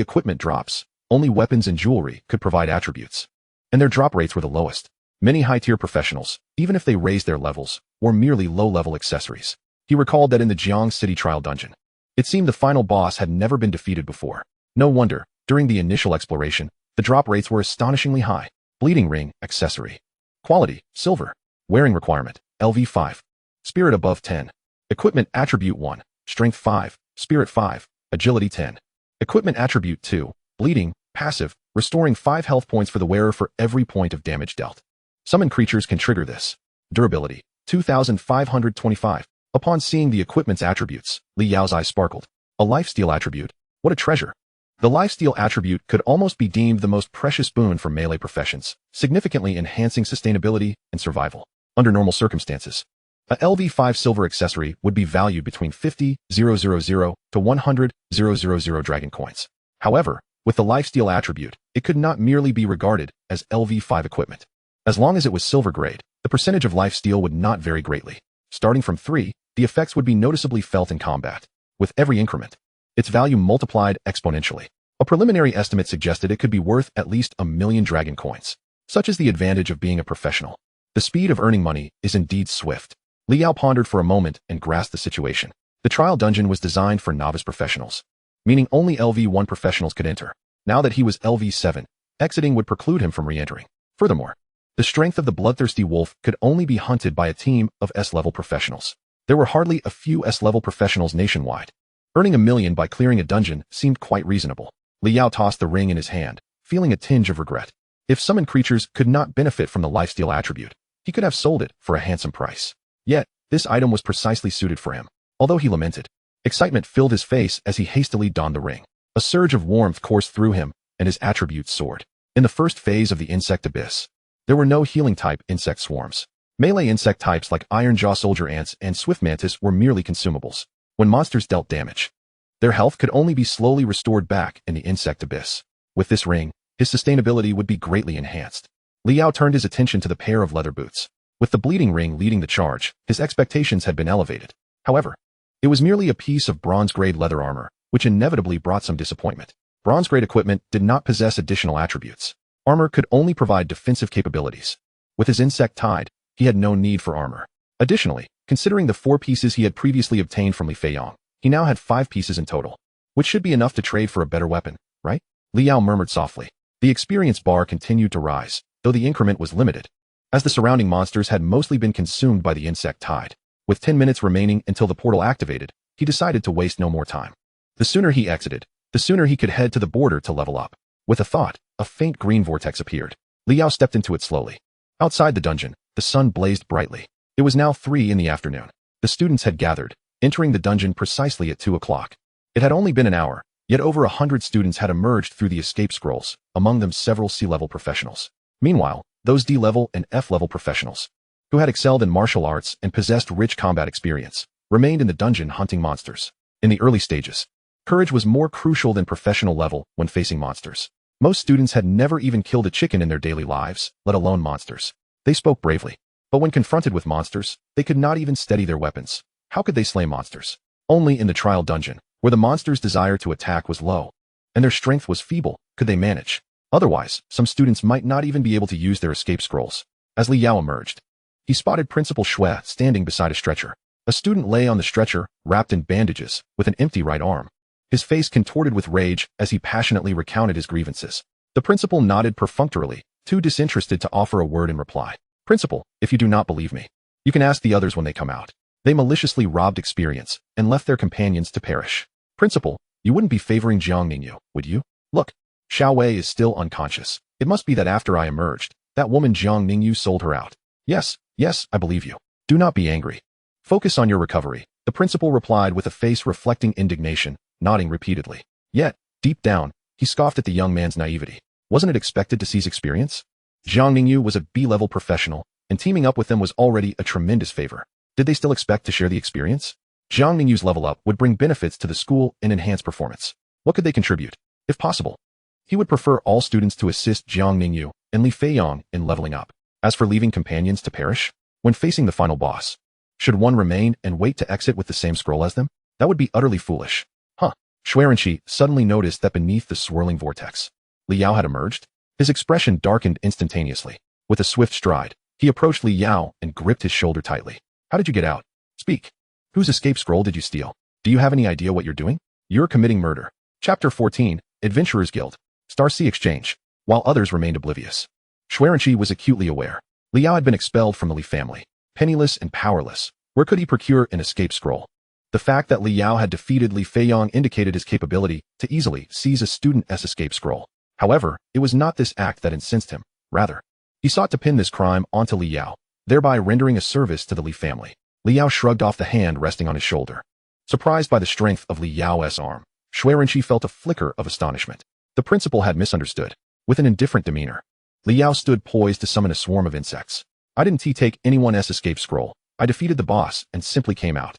equipment drops, only weapons and jewelry could provide attributes, and their drop rates were the lowest. Many high-tier professionals, even if they raised their levels, wore merely low-level accessories. He recalled that in the Jiang City trial dungeon, it seemed the final boss had never been defeated before. No wonder, during the initial exploration, the drop rates were astonishingly high. Bleeding ring, accessory. Quality, silver. Wearing requirement, LV5. Spirit above 10. Equipment attribute 1, strength 5, spirit 5, agility 10. Equipment attribute 2, bleeding, passive, restoring 5 health points for the wearer for every point of damage dealt. Summon creatures can trigger this. Durability, 2,525. Upon seeing the equipment's attributes, Li Yao's eyes sparkled. A lifesteal attribute. What a treasure. The lifesteal attribute could almost be deemed the most precious boon for melee professions, significantly enhancing sustainability and survival. Under normal circumstances, a LV5 silver accessory would be valued between 50,000 to 100,000 dragon coins. However, with the lifesteal attribute, it could not merely be regarded as LV5 equipment. As long as it was silver grade, the percentage of lifesteal would not vary greatly. Starting from 3, the effects would be noticeably felt in combat. With every increment, its value multiplied exponentially. A preliminary estimate suggested it could be worth at least 1,000,000 dragon coins. Such is the advantage of being a professional. The speed of earning money is indeed swift. Li Yao pondered for a moment and grasped the situation. The trial dungeon was designed for novice professionals, meaning only LV1 professionals could enter. Now that he was LV7, exiting would preclude him from re-entering. Furthermore, the strength of the bloodthirsty wolf could only be hunted by a team of S-level professionals. There were hardly a few S-level professionals nationwide. Earning 1,000,000 by clearing a dungeon seemed quite reasonable. Li Yao tossed the ring in his hand, feeling a tinge of regret. If summoned creatures could not benefit from the lifesteal attribute, he could have sold it for a handsome price. Yet, this item was precisely suited for him. Although he lamented, excitement filled his face as he hastily donned the ring. A surge of warmth coursed through him, and his attributes soared. In the first phase of the insect abyss, there were no healing-type insect swarms. Melee insect types like iron-jaw soldier ants and swift mantis were merely consumables. When monsters dealt damage, their health could only be slowly restored back in the insect abyss. With this ring, his sustainability would be greatly enhanced. Liao turned his attention to the pair of leather boots. With the bleeding ring leading the charge, his expectations had been elevated. However, it was merely a piece of bronze-grade leather armor, which inevitably brought some disappointment. Bronze-grade equipment did not possess additional attributes. Armor could only provide defensive capabilities. With his insect tied, he had no need for armor. Additionally, considering the 4 pieces he had previously obtained from Li Feiyong, he now had 5 pieces in total, which should be enough to trade for a better weapon, right? Liao murmured softly. The experience bar continued to rise, though the increment was limited, as the surrounding monsters had mostly been consumed by the insect tide. With 10 minutes remaining until the portal activated, he decided to waste no more time. The sooner he exited, the sooner he could head to the border to level up. With a thought, a faint green vortex appeared. Liao stepped into it slowly. Outside the dungeon, the sun blazed brightly. It was now 3 in the afternoon. The students had gathered, entering the dungeon precisely at 2 o'clock. It had only been an hour, yet over 100 students had emerged through the escape scrolls, among them several C-level professionals. Meanwhile, those D-level and F-level professionals, who had excelled in martial arts and possessed rich combat experience, remained in the dungeon hunting monsters. In the early stages, courage was more crucial than professional level when facing monsters. Most students had never even killed a chicken in their daily lives, let alone monsters. They spoke bravely, but when confronted with monsters, they could not even steady their weapons. How could they slay monsters? Only in the trial dungeon, where the monster's desire to attack was low, and their strength was feeble, could they manage. Otherwise, some students might not even be able to use their escape scrolls. As Li Yao emerged, he spotted Principal Shui standing beside a stretcher. A student lay on the stretcher, wrapped in bandages, with an empty right arm. His face contorted with rage as he passionately recounted his grievances. The principal nodded perfunctorily, too disinterested to offer a word in reply. Principal, if you do not believe me, you can ask the others when they come out. They maliciously robbed experience and left their companions to perish. Principal, you wouldn't be favoring Jiang Ningyu, would you? Look, Xiao Wei is still unconscious. It must be that after I emerged, that woman Jiang Ningyu sold her out. Yes, I believe you. Do not be angry. Focus on your recovery, the principal replied with a face reflecting indignation, nodding repeatedly. Yet, deep down, he scoffed at the young man's naivety. Wasn't it expected to seize experience? Jiang Ningyu was a B-level professional, and teaming up with them was already a tremendous favor. Did they still expect to share the experience? Jiang Ningyu's level up would bring benefits to the school and enhance performance. What could they contribute? If possible, he would prefer all students to assist Jiang Ningyu and Li Feiyong in leveling up. As for leaving companions to perish, when facing the final boss, should one remain and wait to exit with the same scroll as them? That would be utterly foolish. Xuerenqi suddenly noticed that beneath the swirling vortex, Li Yao had emerged. His expression darkened instantaneously. With a swift stride, he approached Li Yao and gripped his shoulder tightly. How did you get out? Speak. Whose escape scroll did you steal? Do you have any idea what you're doing? You're committing murder. Chapter 14, Adventurers Guild, Star Sea Exchange, while others remained oblivious. Xuerenqi was acutely aware. Li Yao had been expelled from the Li family. Penniless and powerless, where could he procure an escape scroll? The fact that Li Yao had defeated Li Feiyong indicated his capability to easily seize a student's escape scroll. However, it was not this act that incensed him. Rather, he sought to pin this crime onto Li Yao, thereby rendering a service to the Li family. Li Yao shrugged off the hand resting on his shoulder. Surprised by the strength of Li Yao's arm, Xuerenqi felt a flicker of astonishment. The principal had misunderstood. With an indifferent demeanor, Li Yao stood poised to summon a swarm of insects. I didn't take anyone's escape scroll. I defeated the boss and simply came out.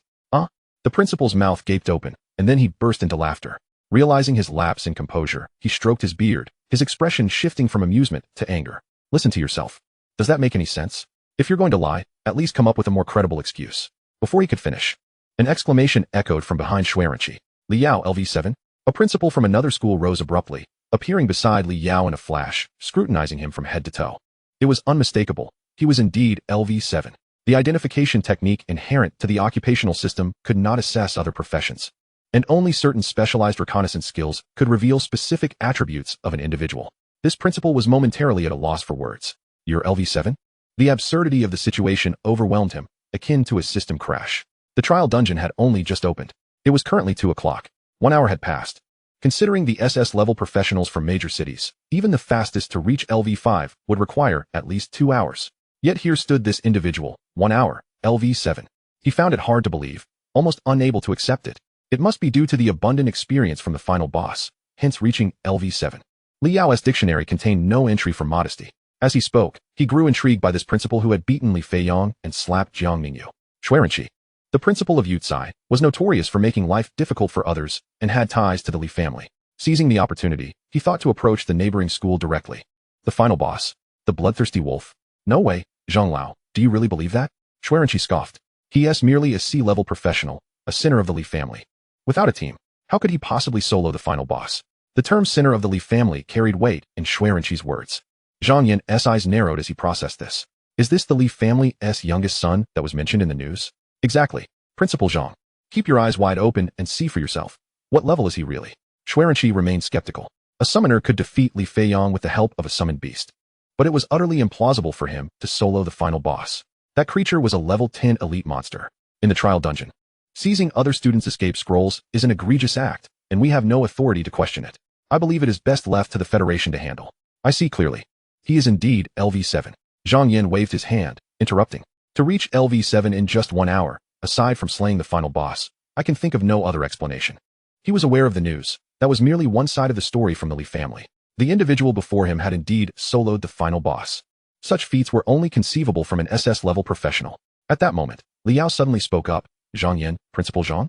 The principal's mouth gaped open, and then he burst into laughter. Realizing his lapse in composure, he stroked his beard, his expression shifting from amusement to anger. Listen to yourself. Does that make any sense? If you're going to lie, at least come up with a more credible excuse. Before he could finish, an exclamation echoed from behind Xuerenqi. Li Yao LV7? A principal from another school rose abruptly, appearing beside Li Yao in a flash, scrutinizing him from head to toe. It was unmistakable. He was indeed LV7. The identification technique inherent to the occupational system could not assess other professions, and only certain specialized reconnaissance skills could reveal specific attributes of an individual. This principal was momentarily at a loss for words. You're LV7? The absurdity of the situation overwhelmed him, akin to a system crash. The trial dungeon had only just opened. It was currently 2 o'clock. 1 hour had passed. Considering the SS-level professionals from major cities, even the fastest to reach LV5 would require at least 2 hours. Yet here stood this individual, 1 hour, LV7. He found it hard to believe, almost unable to accept it. It must be due to the abundant experience from the final boss, hence reaching LV7. Li Yao's dictionary contained no entry for modesty. As he spoke, he grew intrigued by this principal who had beaten Li Feiyong and slapped Jiang Ningyu. Xuerenqi, the principal of Yucai, was notorious for making life difficult for others and had ties to the Li family. Seizing the opportunity, he thought to approach the neighboring school directly. The final boss. The bloodthirsty wolf? No way, Zhang Lao, do you really believe that? Xuerenqi scoffed. He is merely a C-level professional, a sinner of the Li family. Without a team, how could he possibly solo the final boss? The term sinner of the Li family carried weight in Xuerenqi's words. Zhang Yan's eyes narrowed as he processed this. Is this the Li family's youngest son that was mentioned in the news? Exactly. Principal Zhang. Keep your eyes wide open and see for yourself. What level is he really? Xuerenqi remained skeptical. A summoner could defeat Li Feiyong with the help of a summoned beast. But it was utterly implausible for him to solo the final boss. That creature was a level 10 elite monster. In the trial dungeon. Seizing other students' escape scrolls is an egregious act, and we have no authority to question it. I believe it is best left to the Federation to handle. I see clearly. He is indeed LV7. Zhang Yan waved his hand, interrupting. To reach LV7 in just 1 hour, aside from slaying the final boss, I can think of no other explanation. He was aware of the news. That was merely one side of the story from the Li family. The individual before him had indeed soloed the final boss. Such feats were only conceivable from an SS-level professional. At that moment, Liao suddenly spoke up. Zhang Yan, Principal Zhang?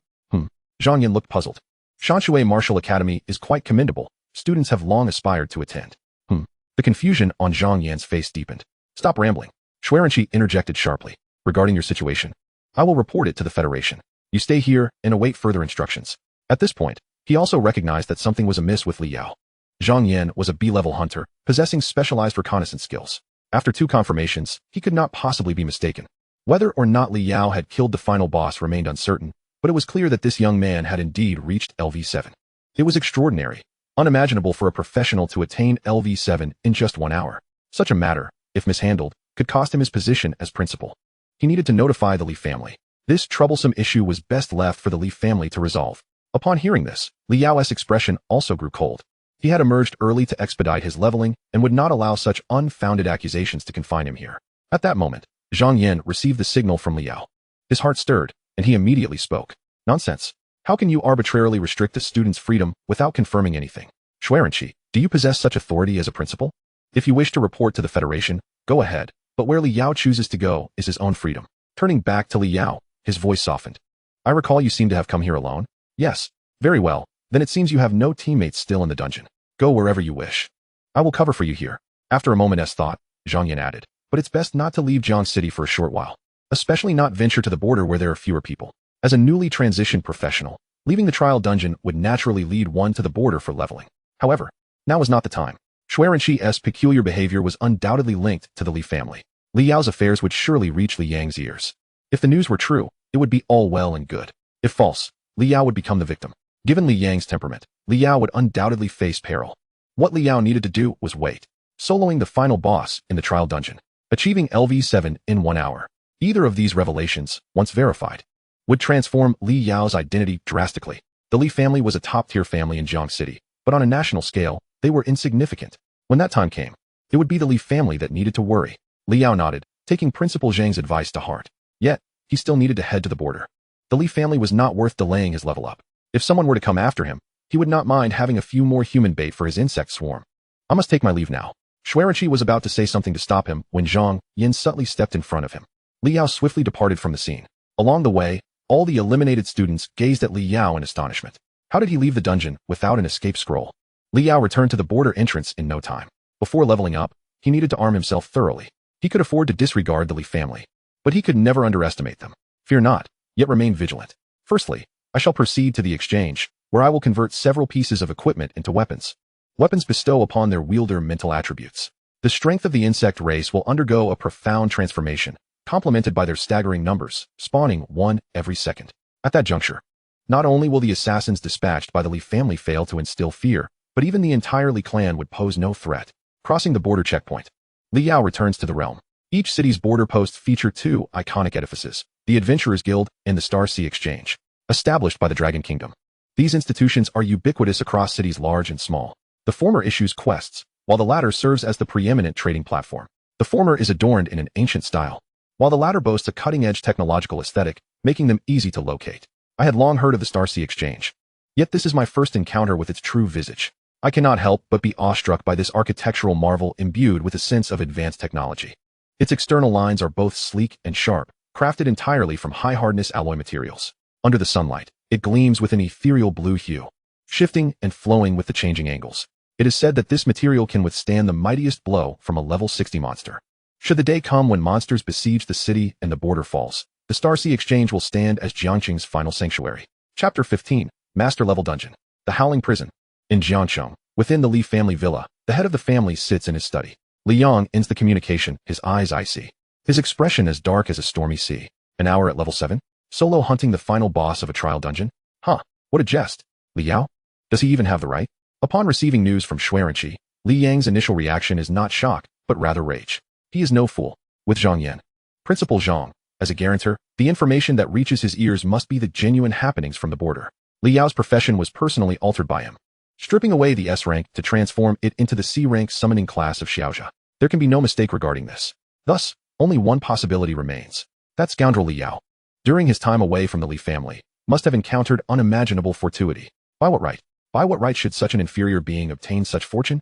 Zhang Yan looked puzzled. Shanshui Martial Academy is quite commendable. Students have long aspired to attend. The confusion on Zhang Yan's face deepened. Stop rambling. Xuerenqi interjected sharply. Regarding your situation, I will report it to the Federation. You stay here and await further instructions. At this point, he also recognized that something was amiss with Liao. Zhang Yan was a B-level hunter, possessing specialized reconnaissance skills. After 2 confirmations, he could not possibly be mistaken. Whether or not Liao had killed the final boss remained uncertain, but it was clear that this young man had indeed reached LV7. It was extraordinary, unimaginable for a professional to attain LV7 in just 1 hour. Such a matter, if mishandled, could cost him his position as principal. He needed to notify the Li family. This troublesome issue was best left for the Li family to resolve. Upon hearing this, Liao's expression also grew cold. He had emerged early to expedite his leveling and would not allow such unfounded accusations to confine him here. At that moment, Zhang Yan received the signal from Liao. His heart stirred, and he immediately spoke. Nonsense. How can you arbitrarily restrict a student's freedom without confirming anything? Xuerenqi, do you possess such authority as a principal? If you wish to report to the Federation, go ahead, but where Liao chooses to go is his own freedom. Turning back to Liao, his voice softened. I recall you seem to have come here alone? Yes. Very well, then it seems you have no teammates still in the dungeon. Go wherever you wish. I will cover for you here. After a moment's thought, Zhang Yan added, but it's best not to leave Jiang City for a short while. Especially not venture to the border where there are fewer people. As a newly transitioned professional, leaving the trial dungeon would naturally lead one to the border for leveling. However, now was not the time. Xuerenqi's peculiar behavior was undoubtedly linked to the Li family. Liao's affairs would surely reach Li Yang's ears. If the news were true, it would be all well and good. If false, Liao would become the victim. Given Li Yang's temperament, Liao would undoubtedly face peril. What Liao needed to do was wait, soloing the final boss in the trial dungeon, achieving LV7 in 1 hour. Either of these revelations, once verified, would transform Liao's identity drastically. The Li family was a top-tier family in Jiang City, but on a national scale, they were insignificant. When that time came, it would be the Li family that needed to worry. Liao nodded, taking Principal Zhang's advice to heart. Yet, he still needed to head to the border. The Li family was not worth delaying his level up. If someone were to come after him, he would not mind having a few more human bait for his insect swarm. I must take my leave now. Xuerenqi was about to say something to stop him when Zhang Yan subtly stepped in front of him. Liao swiftly departed from the scene. Along the way, all the eliminated students gazed at Liao in astonishment. How did he leave the dungeon without an escape scroll? Liao returned to the border entrance in no time. Before leveling up, he needed to arm himself thoroughly. He could afford to disregard the Li family, but he could never underestimate them. Fear not, yet remain vigilant. Firstly, I shall proceed to the exchange, where I will convert several pieces of equipment into weapons. Weapons bestow upon their wielder mental attributes. The strength of the insect race will undergo a profound transformation, complemented by their staggering numbers, spawning 1 every second. At that juncture, not only will the assassins dispatched by the Li family fail to instill fear, but even the entire Li clan would pose no threat. Crossing the border checkpoint, Liao returns to the realm. Each city's border posts feature 2 iconic edifices, the Adventurers Guild and the Star Sea Exchange, established by the Dragon Kingdom. These institutions are ubiquitous across cities large and small. The former issues quests, while the latter serves as the preeminent trading platform. The former is adorned in an ancient style, while the latter boasts a cutting-edge technological aesthetic, making them easy to locate. I had long heard of the Star Sea Exchange. Yet this is my first encounter with its true visage. I cannot help but be awestruck by this architectural marvel imbued with a sense of advanced technology. Its external lines are both sleek and sharp, crafted entirely from high-hardness alloy materials. Under the sunlight, it gleams with an ethereal blue hue, shifting and flowing with the changing angles. It is said that this material can withstand the mightiest blow from a level 60 monster. Should the day come when monsters besiege the city and the border falls, the Star Sea Exchange will stand as Jiangqing's final sanctuary. Chapter 15, Master Level Dungeon. The Howling Prison. In Jiangcheng, within the Li family villa, the head of the family sits in his study. Li Yang ends the communication, his eyes icy. His expression as dark as a stormy sea. An hour at level 7? Solo hunting the final boss of a trial dungeon? Huh, what a jest. Li Yao? Does he even have the right? Upon receiving news from Xuerenqi, Li Yang's initial reaction is not shock, but rather rage. He is no fool. With Zhang Yan, Principal Zhang, as a guarantor, the information that reaches his ears must be the genuine happenings from the border. Li Yao's profession was personally altered by him, stripping away the S rank to transform it into the C rank summoning class of Xiaojia. There can be no mistake regarding this. Thus, only one possibility remains. That scoundrel Li Yao, during his time away from the Li family, must have encountered unimaginable fortuity. By what right? By what right should such an inferior being obtain such fortune?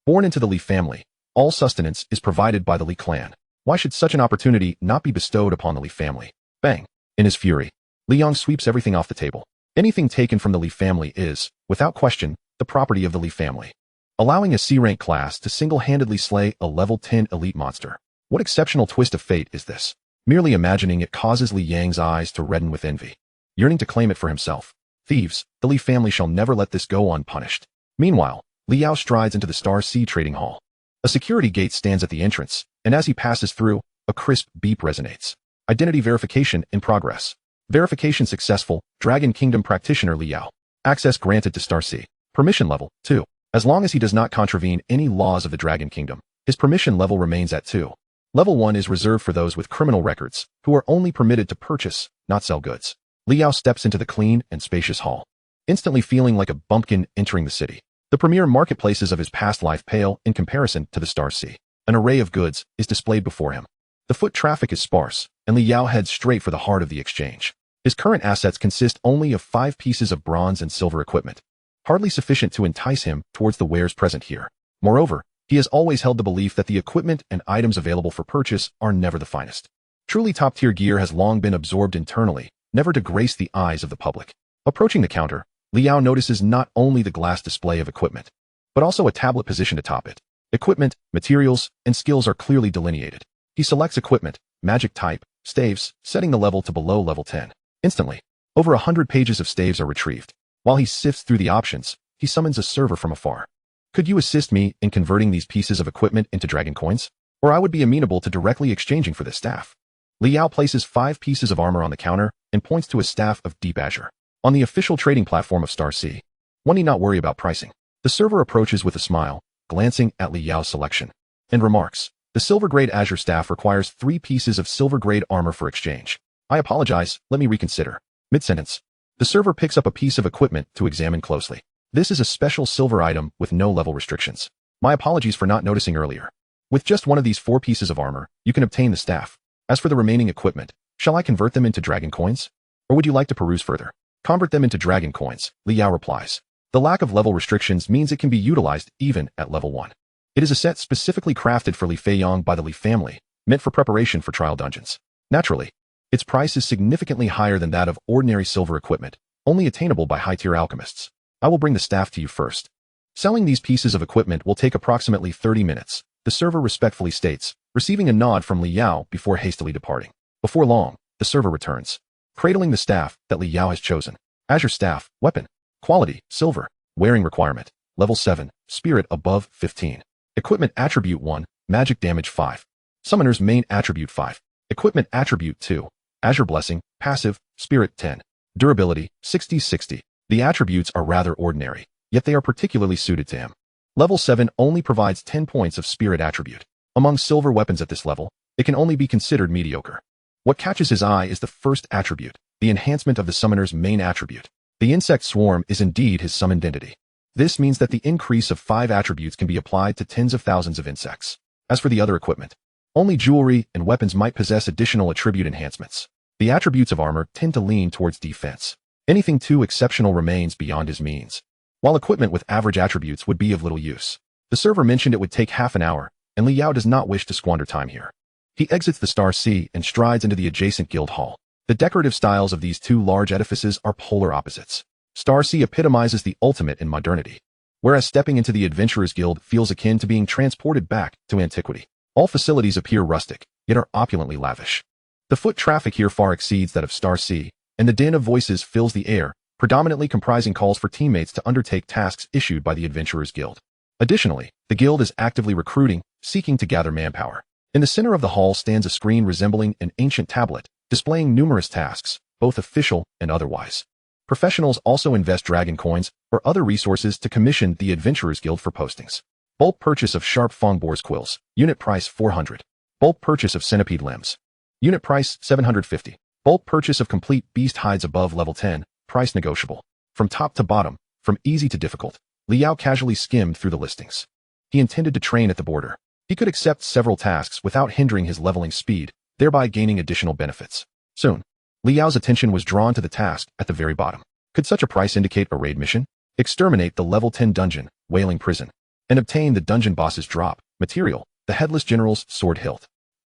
Born into the Li family, all sustenance is provided by the Li clan. Why should such an opportunity not be bestowed upon the Li family? Bang! In his fury, Li Yang sweeps everything off the table. Anything taken from the Li family is, without question, the property of the Li family. Allowing a C-rank class to single-handedly slay a level 10 elite monster. What exceptional twist of fate is this? Merely imagining it causes Li Yang's eyes to redden with envy, yearning to claim it for himself. Thieves, the Li family shall never let this go unpunished. Meanwhile, Li Yao strides into the Star Sea Trading Hall. A security gate stands at the entrance, and as he passes through, a crisp beep resonates. Identity verification in progress. Verification successful, Dragon Kingdom Practitioner Li Yao. Access granted to Star Sea. Permission level, 2. As long as he does not contravene any laws of the Dragon Kingdom, his permission level remains at 2. Level 1 is reserved for those with criminal records, who are only permitted to purchase, not sell goods. Li Yao steps into the clean and spacious hall, instantly feeling like a bumpkin entering the city. The premier marketplaces of his past life pale in comparison to the Star Sea. An array of goods is displayed before him. The foot traffic is sparse, and Li Yao heads straight for the heart of the exchange. His current assets consist only of 5 pieces of bronze and silver equipment, hardly sufficient to entice him towards the wares present here. Moreover, he has always held the belief that the equipment and items available for purchase are never the finest. Truly top-tier gear has long been absorbed internally, never to grace the eyes of the public. Approaching the counter, Li Yao notices not only the glass display of equipment, but also a tablet positioned atop it. Equipment, materials, and skills are clearly delineated. He selects equipment, magic type, staves, setting the level to below level 10. Instantly, over 100 pages of staves are retrieved. While he sifts through the options, he summons a server from afar. Could you assist me in converting these pieces of equipment into dragon coins? Or I would be amenable to directly exchanging for this staff. Li Yao places 5 pieces of armor on the counter and points to a staff of deep azure. On the official trading platform of Star Sea, one need not worry about pricing. The server approaches with a smile, glancing at Li Yao's selection, and remarks, the silver-grade azure staff requires 3 pieces of silver-grade armor for exchange. I apologize, let me reconsider. Mid-sentence, the server picks up a piece of equipment to examine closely. This is a special silver item with no level restrictions. My apologies for not noticing earlier. With just one of these 4 pieces of armor, you can obtain the staff. As for the remaining equipment, shall I convert them into dragon coins? Or would you like to peruse further? Convert them into dragon coins, Li Yao replies. The lack of level restrictions means it can be utilized even at level 1. It is a set specifically crafted for Li Feiyang by the Li family, meant for preparation for trial dungeons. Naturally, its price is significantly higher than that of ordinary silver equipment, only attainable by high-tier alchemists. I will bring the staff to you first. Selling these pieces of equipment will take approximately 30 minutes, the server respectfully states, receiving a nod from Li Yao before hastily departing. Before long, the server returns, cradling the staff that Li Yao has chosen. Azure staff, weapon, quality, silver, wearing requirement, level 7, spirit above 15. Equipment attribute 1, magic damage 5. Summoner's main attribute 5. Equipment attribute 2, Azure blessing, passive, spirit 10. Durability, 60-60. The attributes are rather ordinary, yet they are particularly suited to him. Level 7 only provides 10 points of spirit attribute. Among silver weapons at this level, it can only be considered mediocre. What catches his eye is the first attribute, the enhancement of the summoner's main attribute. The insect swarm is indeed his summoned entity. This means that the increase of 5 attributes can be applied to tens of thousands of insects. As for the other equipment, only jewelry and weapons might possess additional attribute enhancements. The attributes of armor tend to lean towards defense. Anything too exceptional remains beyond his means, while equipment with average attributes would be of little use. The server mentioned it would take half an hour, and Li Yao does not wish to squander time here. He exits the Star Sea and strides into the adjacent guild hall. The decorative styles of these 2 large edifices are polar opposites. Star Sea epitomizes the ultimate in modernity, whereas stepping into the Adventurers Guild feels akin to being transported back to antiquity. All facilities appear rustic, yet are opulently lavish. The foot traffic here far exceeds that of Star C, and the din of voices fills the air, predominantly comprising calls for teammates to undertake tasks issued by the Adventurers Guild. Additionally, the guild is actively recruiting, seeking to gather manpower. In the center of the hall stands a screen resembling an ancient tablet, displaying numerous tasks, both official and otherwise. Professionals also invest dragon coins or other resources to commission the Adventurers Guild for postings. Bulk purchase of sharp fongboar's quills, unit price 400. Bulk purchase of centipede limbs. Unit price 750. Bulk purchase of complete beast hides above level 10, price negotiable. From top to bottom, from easy to difficult, Liao casually skimmed through the listings. He intended to train at the border. He could accept several tasks without hindering his leveling speed, thereby gaining additional benefits. Soon, Liao's attention was drawn to the task at the very bottom. Could such a price indicate a raid mission? Exterminate the level 10 dungeon, Wailing Prison, and obtain the dungeon boss's drop, material, the Headless General's sword hilt.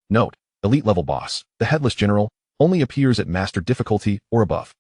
Note, elite level boss, the Headless General, only appears at master difficulty or above.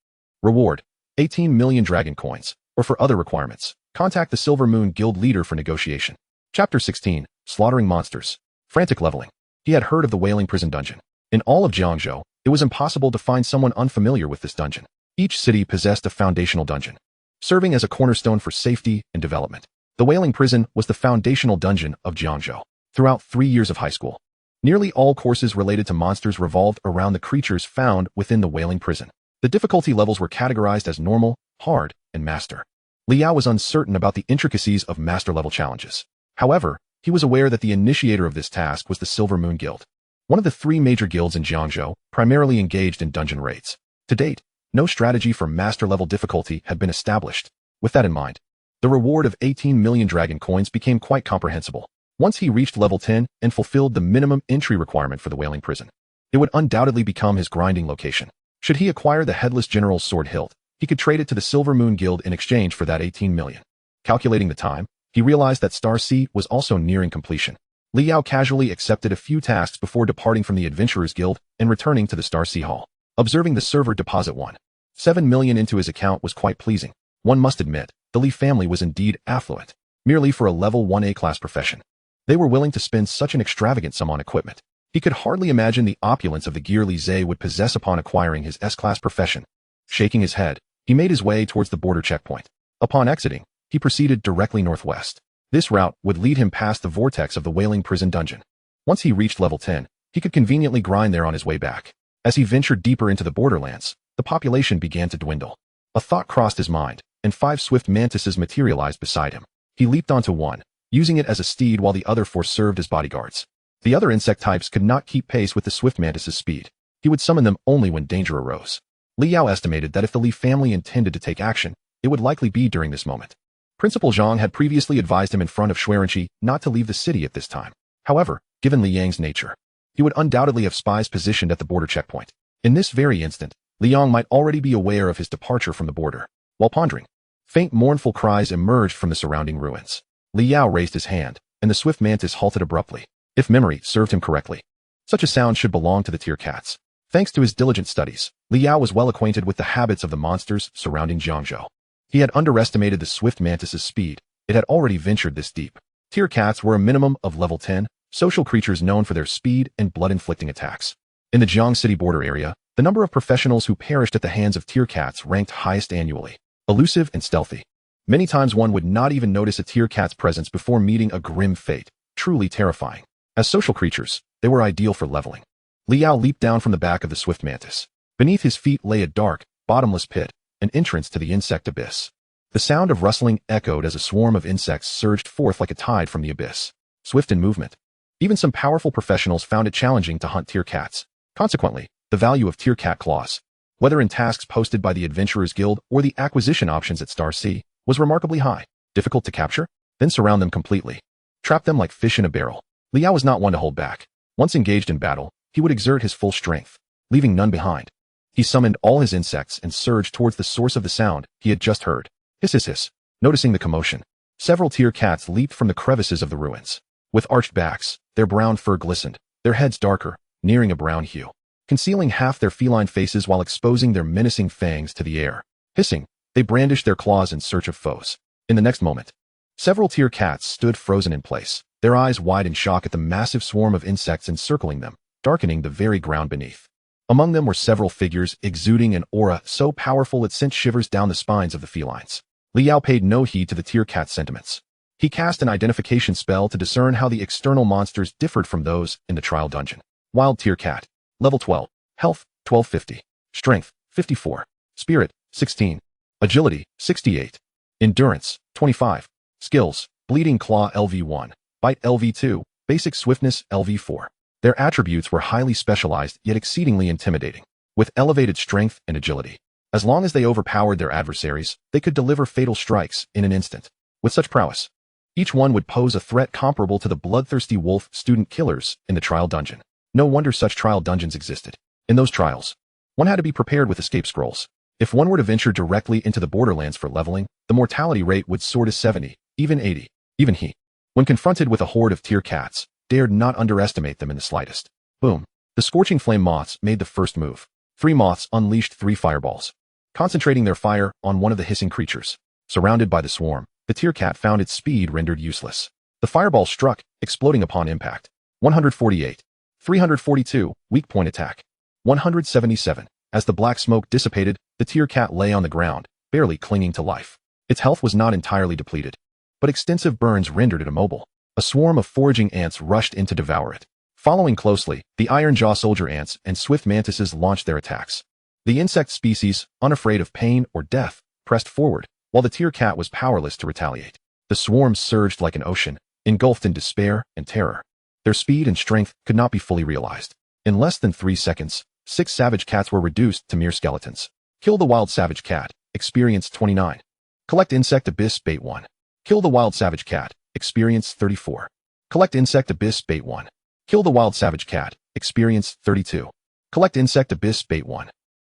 Reward, 18 million dragon coins, or for other requirements, contact the Silver Moon Guild leader for negotiation. Chapter 16, Slaughtering Monsters. Frantic leveling. He had heard of the Wailing Prison dungeon. In all of Jiangzhou, it was impossible to find someone unfamiliar with this dungeon. Each city possessed a foundational dungeon, serving as a cornerstone for safety and development. The Wailing Prison was the foundational dungeon of Jiangzhou. Throughout 3 years of high school, nearly all courses related to monsters revolved around the creatures found within the Wailing Prison. The difficulty levels were categorized as normal, hard, and master. Liao was uncertain about the intricacies of master-level challenges. However, he was aware that the initiator of this task was the Silver Moon Guild, one of the 3 major guilds in Jiangzhou, primarily engaged in dungeon raids. To date, no strategy for master-level difficulty had been established. With that in mind, the reward of 18 million dragon coins became quite comprehensible. Once he reached level 10 and fulfilled the minimum entry requirement for the Wailing Prison, it would undoubtedly become his grinding location. Should he acquire the Headless General's sword hilt, he could trade it to the Silver Moon Guild in exchange for that 18 million. Calculating the time, he realized that Star C was also nearing completion. Liao casually accepted a few tasks before departing from the Adventurers Guild and returning to the Star C Hall. Observing the server deposit 1.7 million into his account was quite pleasing. One must admit, the Li family was indeed affluent, merely for a level 1A class profession. They were willing to spend such an extravagant sum on equipment. He could hardly imagine the opulence of the gear Li Zhe would possess upon acquiring his S-class profession. Shaking his head, he made his way towards the border checkpoint. Upon exiting, he proceeded directly northwest. This route would lead him past the vortex of the Wailing Prison dungeon. Once he reached level 10, he could conveniently grind there on his way back. As he ventured deeper into the borderlands, the population began to dwindle. A thought crossed his mind, and 5 swift mantises materialized beside him. He leaped onto one, using it as a steed while the other 4 served as bodyguards. The other insect types could not keep pace with the swift mantis's speed. He would summon them only when danger arose. Liao estimated that if the Li family intended to take action, it would likely be during this moment. Principal Zhang had previously advised him in front of Xuerenqi not to leave the city at this time. However, given Li Yang's nature, he would undoubtedly have spies positioned at the border checkpoint. In this very instant, Liang might already be aware of his departure from the border. While pondering, faint mournful cries emerged from the surrounding ruins. Liao raised his hand, and the swift mantis halted abruptly. If memory served him correctly, such a sound should belong to the tier cats. Thanks to his diligent studies, Liao was well acquainted with the habits of the monsters surrounding Jiangzhou. He had underestimated the swift mantis's speed. It had already ventured this deep. Tier cats were a minimum of level 10, social creatures known for their speed and blood-inflicting attacks. In the Jiang City border area, the number of professionals who perished at the hands of tier cats ranked highest annually. Elusive and stealthy. Many times one would not even notice a tier cat's presence before meeting a grim fate. Truly terrifying. As social creatures, they were ideal for leveling. Liao leaped down from the back of the swift mantis. Beneath his feet lay a dark, bottomless pit, an entrance to the insect abyss. The sound of rustling echoed as a swarm of insects surged forth like a tide from the abyss. Swift in movement. Even some powerful professionals found it challenging to hunt tier cats. Consequently, the value of tier cat claws, whether in tasks posted by the Adventurers Guild or the acquisition options at Star C, was remarkably high. Difficult to capture? Then surround them completely. Trap them like fish in a barrel. Liao was not one to hold back. Once engaged in battle, he would exert his full strength, leaving none behind. He summoned all his insects and surged towards the source of the sound he had just heard. Hiss hiss hiss. Noticing the commotion, several tier cats leaped from the crevices of the ruins. With arched backs, their brown fur glistened, their heads darker, nearing a brown hue, concealing half their feline faces while exposing their menacing fangs to the air. Hissing, they brandished their claws in search of foes. In the next moment, Several tier cats stood frozen in place, their eyes wide in shock at the massive swarm of insects encircling them, darkening the very ground beneath. Among them were several figures exuding an aura so powerful it sent shivers down the spines of the felines. Liao paid no heed to the tier cat's sentiments. He cast an identification spell to discern how the external monsters differed from those in the trial dungeon. Wild tier cat. Level 12. Health, 1250. Strength, 54. Spirit, 16. Agility, 68. Endurance, 25. Skills, Bleeding Claw LV1. Bite LV2. Basic Swiftness LV4. Their attributes were highly specialized yet exceedingly intimidating, with elevated strength and agility. As long as they overpowered their adversaries, they could deliver fatal strikes in an instant. With such prowess, each one would pose a threat comparable to the bloodthirsty wolf student killers in the trial dungeon. No wonder such trial dungeons existed. In those trials, one had to be prepared with escape scrolls. If one were to venture directly into the borderlands for leveling, the mortality rate would soar to 70, even 80. Even he, when confronted with a horde of tier cats, dared not underestimate them in the slightest. Boom. The scorching flame moths made the first move. 3 moths unleashed 3 fireballs, concentrating their fire on one of the hissing creatures. Surrounded by the swarm, the tier cat found its speed rendered useless. The fireball struck, exploding upon impact. 148. 342, weak point attack. 177. As the black smoke dissipated, the tier cat lay on the ground, barely clinging to life. Its health was not entirely depleted, but extensive burns rendered it immobile. A swarm of foraging ants rushed in to devour it. Following closely, the iron jaw soldier ants and swift mantises launched their attacks. The insect species, unafraid of pain or death, pressed forward, while the tier cat was powerless to retaliate. The swarm surged like an ocean, engulfed in despair and terror. Their speed and strength could not be fully realized. In less than 3 seconds, 6 savage cats were reduced to mere skeletons. Kill the wild savage cat, experience 29. Collect insect abyss bait 1. Kill the wild savage cat, experience 34. Collect insect abyss bait 1. Kill the wild savage cat, experience 32. Collect insect abyss bait 1.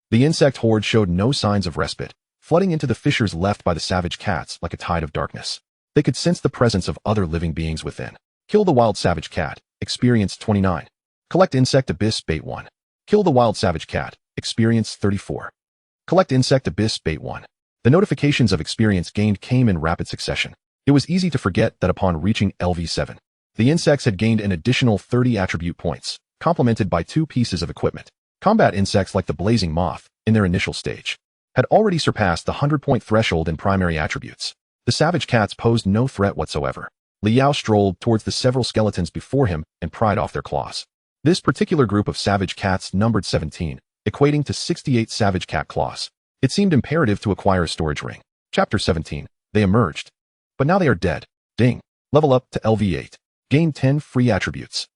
The insect horde showed no signs of respite, flooding into the fissures left by the savage cats like a tide of darkness. They could sense the presence of other living beings within. Kill the wild savage cat, experience 29. Collect insect abyss bait 1. Kill the wild savage cat, experience 34. Collect insect abyss bait 1. The notifications of experience gained came in rapid succession. It was easy to forget that upon reaching LV7, the insects had gained an additional 30 attribute points, complemented by 2 pieces of equipment. Combat insects like the blazing moth, in their initial stage, had already surpassed the 100-point threshold in primary attributes. The savage cats posed no threat whatsoever. Liao strolled towards the several skeletons before him and pried off their claws. This particular group of savage cats numbered 17, equating to 68 savage cat claws. It seemed imperative to acquire a storage ring. Chapter 17. They emerged. But now they are dead. Ding. Level up to LV8. Gain 10 free attributes.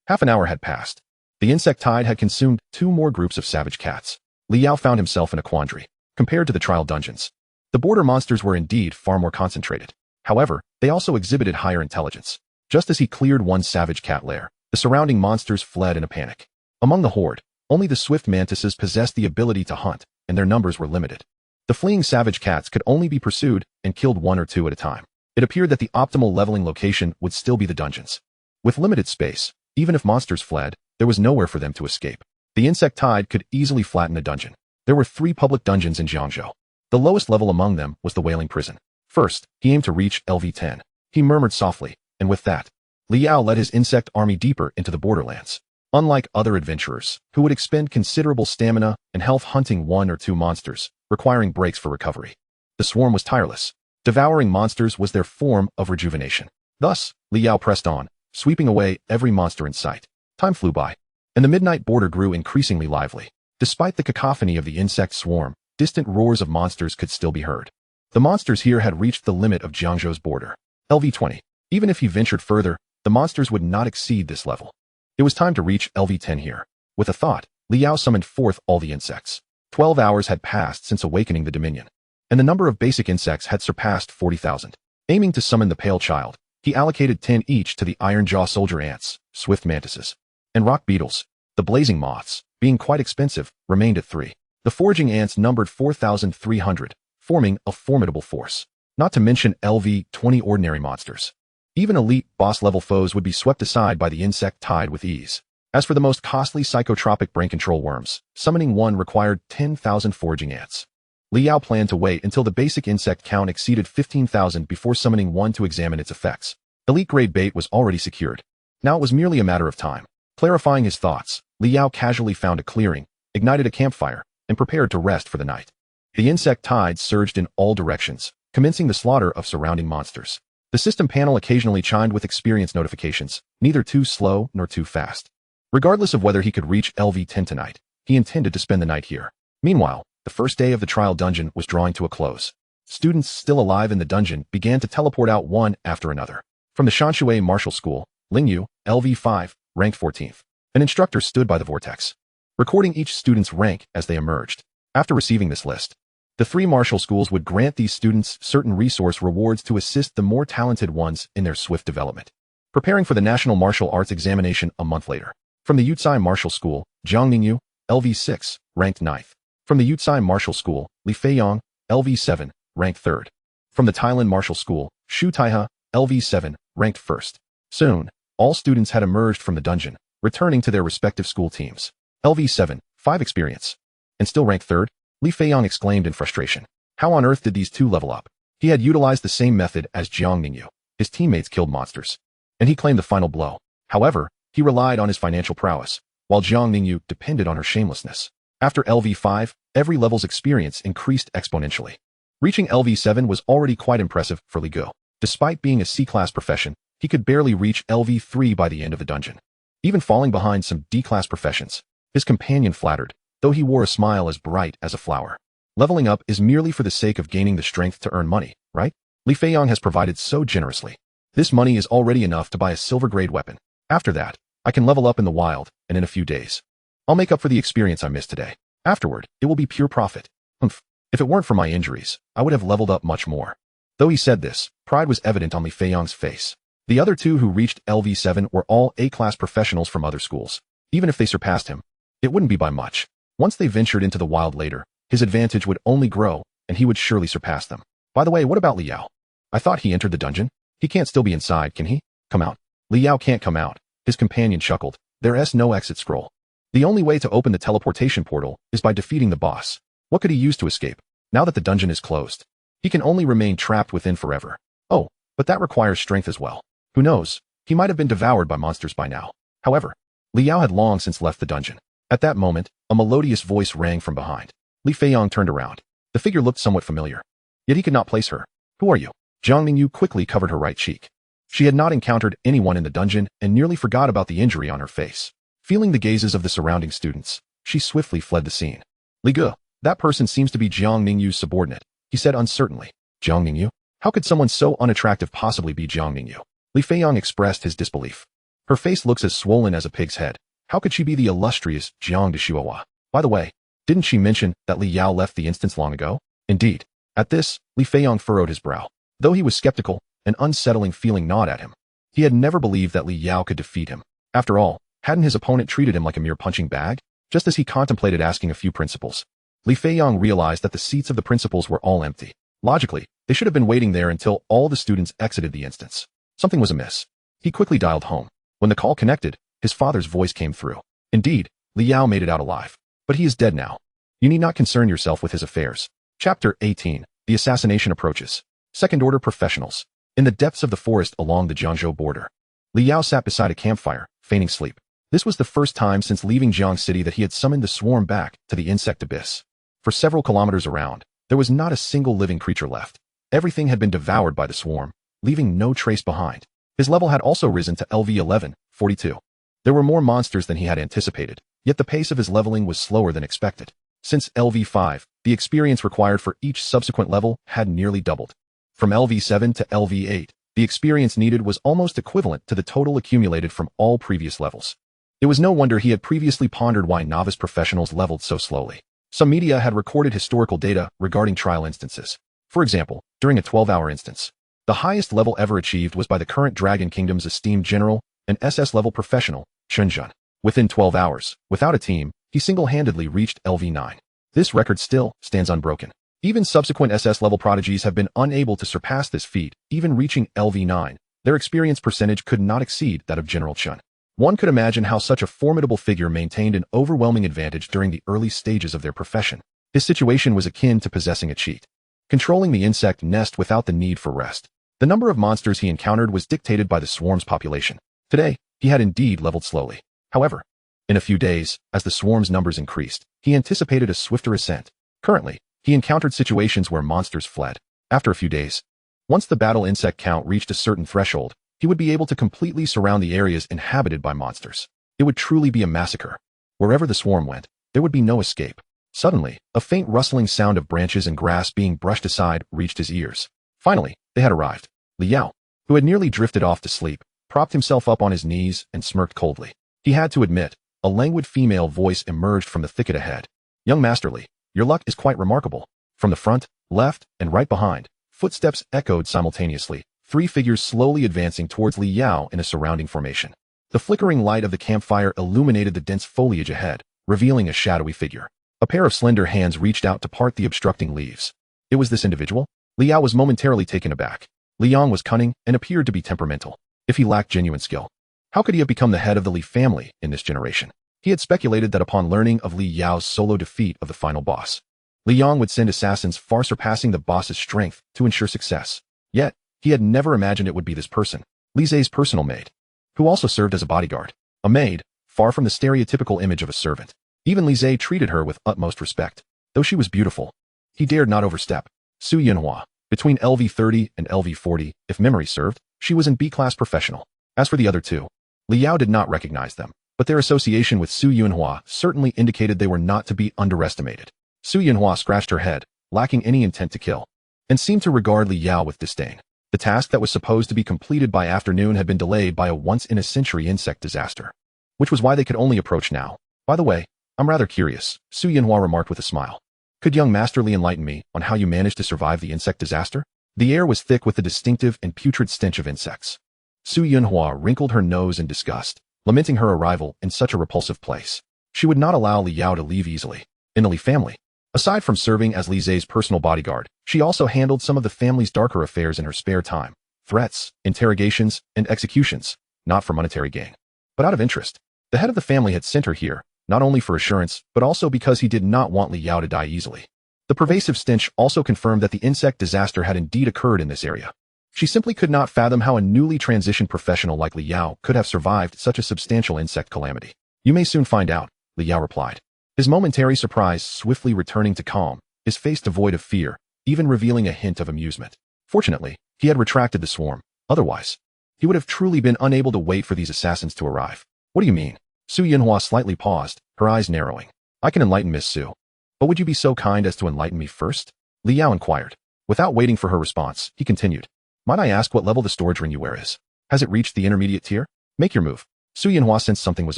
Half an hour had passed. The insect tide had consumed 2 more groups of savage cats. Liao found himself in a quandary. Compared to the trial dungeons, the border monsters were indeed far more concentrated. However, they also exhibited higher intelligence. Just as he cleared one savage cat lair, the surrounding monsters fled in a panic. Among the horde, only the swift mantises possessed the ability to hunt, and their numbers were limited. The fleeing savage cats could only be pursued and killed 1 or 2 at a time. It appeared that the optimal leveling location would still be the dungeons. With limited space, even if monsters fled, there was nowhere for them to escape. The insect tide could easily flatten a dungeon. There were 3 public dungeons in Jiangzhou. The lowest level among them was the Wailing Prison. First, he aimed to reach LV10. He murmured softly, and with that, Liao led his insect army deeper into the borderlands. Unlike other adventurers, who would expend considerable stamina and health hunting 1 or 2 monsters, requiring breaks for recovery, the swarm was tireless. Devouring monsters was their form of rejuvenation. Thus, Liao pressed on, sweeping away every monster in sight. Time flew by, and the midnight border grew increasingly lively. Despite the cacophony of the insect swarm, distant roars of monsters could still be heard. The monsters here had reached the limit of Jiangzhou's border. LV20. Even if he ventured further, the monsters would not exceed this level. It was time to reach LV10 here. With a thought, Liao summoned forth all the insects. 12 hours had passed since awakening the Dominion, and the number of basic insects had surpassed 40,000. Aiming to summon the Pale Child, he allocated 10 each to the iron jaw soldier ants, swift mantises, and rock beetles. The blazing moths, being quite expensive, remained at 3. The foraging ants numbered 4,300, forming a formidable force. Not to mention LV20 ordinary monsters. Even elite boss-level foes would be swept aside by the insect tide with ease. As for the most costly psychotropic brain control worms, summoning one required 10,000 foraging ants. Li Yao planned to wait until the basic insect count exceeded 15,000 before summoning one to examine its effects. Elite-grade bait was already secured. Now it was merely a matter of time. Clarifying his thoughts, Li Yao casually found a clearing, ignited a campfire, and prepared to rest for the night. The insect tides surged in all directions, commencing the slaughter of surrounding monsters. The system panel occasionally chimed with experience notifications, neither too slow nor too fast. Regardless of whether he could reach LV10 tonight, he intended to spend the night here. Meanwhile, the first day of the trial dungeon was drawing to a close. Students still alive in the dungeon began to teleport out one after another. From the Shanshui Martial School, Lingyu, LV5, ranked 14th. An instructor stood by the vortex, recording each student's rank as they emerged. After receiving this list, the 3 martial schools would grant these students certain resource rewards to assist the more talented ones in their swift development. Preparing for the National Martial Arts examination a month later. From the Yutsai Martial School, Jiang Ningyu, LV6, ranked 9th. From the Yutsai Martial School, Li Feiyang, LV7, ranked 3rd. From the Thailand Martial School, Shu Taiha, LV7, ranked 1st. Soon, all students had emerged from the dungeon, returning to their respective school teams. LV7, 5 experience. And still ranked 3rd? Li Feiyang exclaimed in frustration. How on earth did these two level up? He had utilized the same method as Jiang Ningyu. His teammates killed monsters, and he claimed the final blow. However, he relied on his financial prowess, while Jiang Ningyu depended on her shamelessness. After LV5, every level's experience increased exponentially. Reaching LV7 was already quite impressive for Li Gu. Despite being a C-class profession, he could barely reach LV3 by the end of the dungeon. Even falling behind some D-class professions, his companion flattered, though he wore a smile as bright as a flower. Leveling up is merely for the sake of gaining the strength to earn money, right? Li Feiyang has provided so generously. This money is already enough to buy a silver-grade weapon. After that, I can level up in the wild, and in a few days, I'll make up for the experience I missed today. Afterward, it will be pure profit. Humph. If it weren't for my injuries, I would have leveled up much more. Though he said this, pride was evident on Li Feiyang's face. The other two who reached LV7 were all A-class professionals from other schools. Even if they surpassed him, it wouldn't be by much. Once they ventured into the wild later, his advantage would only grow, and he would surely surpass them. By the way, what about Li Yao? I thought he entered the dungeon. He can't still be inside, can he? Come out. Li Yao can't come out. His companion chuckled. There's no exit scroll. The only way to open the teleportation portal is by defeating the boss. What could he use to escape? Now that the dungeon is closed, he can only remain trapped within forever. Oh, but that requires strength as well. Who knows? He might have been devoured by monsters by now. However, Li Yao had long since left the dungeon. At that moment, a melodious voice rang from behind. Li Feiyang turned around. The figure looked somewhat familiar, yet he could not place her. Who are you? Jiang Ningyu quickly covered her right cheek. She had not encountered anyone in the dungeon and nearly forgot about the injury on her face. Feeling the gazes of the surrounding students, she swiftly fled the scene. Li Gu, that person seems to be Jiang Ningyu's subordinate, he said uncertainly. Jiang Ningyu? How could someone so unattractive possibly be Jiang Ningyu? Li Feiyang expressed his disbelief. Her face looks as swollen as a pig's head. How could she be the illustrious Jiang de Shuohua? By the way, didn't she mention that Li Yao left the instance long ago? Indeed. At this, Li Feiyang furrowed his brow. Though he was skeptical, an unsettling feeling gnawed at him. He had never believed that Li Yao could defeat him. After all, hadn't his opponent treated him like a mere punching bag? Just as he contemplated asking a few principals, Li Feiyang realized that the seats of the principals were all empty. Logically, they should have been waiting there until all the students exited the instance. Something was amiss. He quickly dialed home. When the call connected, his father's voice came through. Indeed, Li Yao made it out alive. But he is dead now. You need not concern yourself with his affairs. Chapter 18. The assassination approaches. Second-order professionals. In the depths of the forest along the Jiangzhou border, Li Yao sat beside a campfire, feigning sleep. This was the first time since leaving Jiang City that he had summoned the swarm back to the insect abyss. For several kilometers around, there was not a single living creature left. Everything had been devoured by the swarm, leaving no trace behind. His level had also risen to LV11, 42. There were more monsters than he had anticipated, yet the pace of his leveling was slower than expected. Since LV5, the experience required for each subsequent level had nearly doubled. From LV7 to LV8, the experience needed was almost equivalent to the total accumulated from all previous levels. It was no wonder he had previously pondered why novice professionals leveled so slowly. Some media had recorded historical data regarding trial instances. For example, during a 12-hour instance, the highest level ever achieved was by the current Dragon Kingdom's esteemed general, an SS-level professional, Chen Zhen. Within 12 hours, without a team, he single-handedly reached LV9. This record still stands unbroken. Even subsequent SS-level prodigies have been unable to surpass this feat, even reaching LV9. Their experience percentage could not exceed that of General Chen. One could imagine how such a formidable figure maintained an overwhelming advantage during the early stages of their profession. His situation was akin to possessing a cheat, controlling the insect nest without the need for rest. The number of monsters he encountered was dictated by the swarm's population. Today, he had indeed leveled slowly. However, in a few days, as the swarm's numbers increased, he anticipated a swifter ascent. Currently, he encountered situations where monsters fled. After a few days, once the battle insect count reached a certain threshold, he would be able to completely surround the areas inhabited by monsters. It would truly be a massacre. Wherever the swarm went, there would be no escape. Suddenly, a faint rustling sound of branches and grass being brushed aside reached his ears. Finally, they had arrived. Liao, who had nearly drifted off to sleep, propped himself up on his knees and smirked coldly. He had to admit, a languid female voice emerged from the thicket ahead. "Young Master Li, your luck is quite remarkable." From the front, left, and right behind, footsteps echoed simultaneously, 3 figures slowly advancing towards Li Yao in a surrounding formation. The flickering light of the campfire illuminated the dense foliage ahead, revealing a shadowy figure. A pair of slender hands reached out to part the obstructing leaves. It was this individual? Li Yao was momentarily taken aback. Li Yang was cunning and appeared to be temperamental. If he lacked genuine skill, how could he have become the head of the Li family in this generation? He had speculated that upon learning of Li Yao's solo defeat of the final boss, Li Yang would send assassins far surpassing the boss's strength to ensure success. Yet, he had never imagined it would be this person, Li Zhe's personal maid, who also served as a bodyguard. A maid, far from the stereotypical image of a servant. Even Li Zhe treated her with utmost respect. Though she was beautiful, he dared not overstep. Su Yunhua, between LV30 and LV40, if memory served, she was an B-class professional. As for the other two, Li Yao did not recognize them, but their association with Su Yunhua certainly indicated they were not to be underestimated. Su Yunhua scratched her head, lacking any intent to kill, and seemed to regard Li Yao with disdain. The task that was supposed to be completed by afternoon had been delayed by a once-in-a-century insect disaster, which was why they could only approach now. By the way, I'm rather curious, Su Yunhua remarked with a smile. Could young Master Li enlighten me on how you managed to survive the insect disaster? The air was thick with the distinctive and putrid stench of insects. Su Yunhua wrinkled her nose in disgust, lamenting her arrival in such a repulsive place. She would not allow Li Yao to leave easily. In the Li family, aside from serving as Li Zhe's personal bodyguard, she also handled some of the family's darker affairs in her spare time. Threats, interrogations, and executions, not for monetary gain, but out of interest. The head of the family had sent her here, not only for assurance, but also because he did not want Li Yao to die easily. The pervasive stench also confirmed that the insect disaster had indeed occurred in this area. She simply could not fathom how a newly transitioned professional like Li Yao could have survived such a substantial insect calamity. You may soon find out, Li Yao replied. His momentary surprise swiftly returning to calm, his face devoid of fear, even revealing a hint of amusement. Fortunately, he had retracted the swarm. Otherwise, he would have truly been unable to wait for these assassins to arrive. What do you mean? Su Yunhua slightly paused, her eyes narrowing. I can enlighten Miss Su. But would you be so kind as to enlighten me first? Li Yao inquired. Without waiting for her response, he continued. Might I ask what level the storage ring you wear is? Has it reached the intermediate tier? Make your move. Su Yunhua sensed something was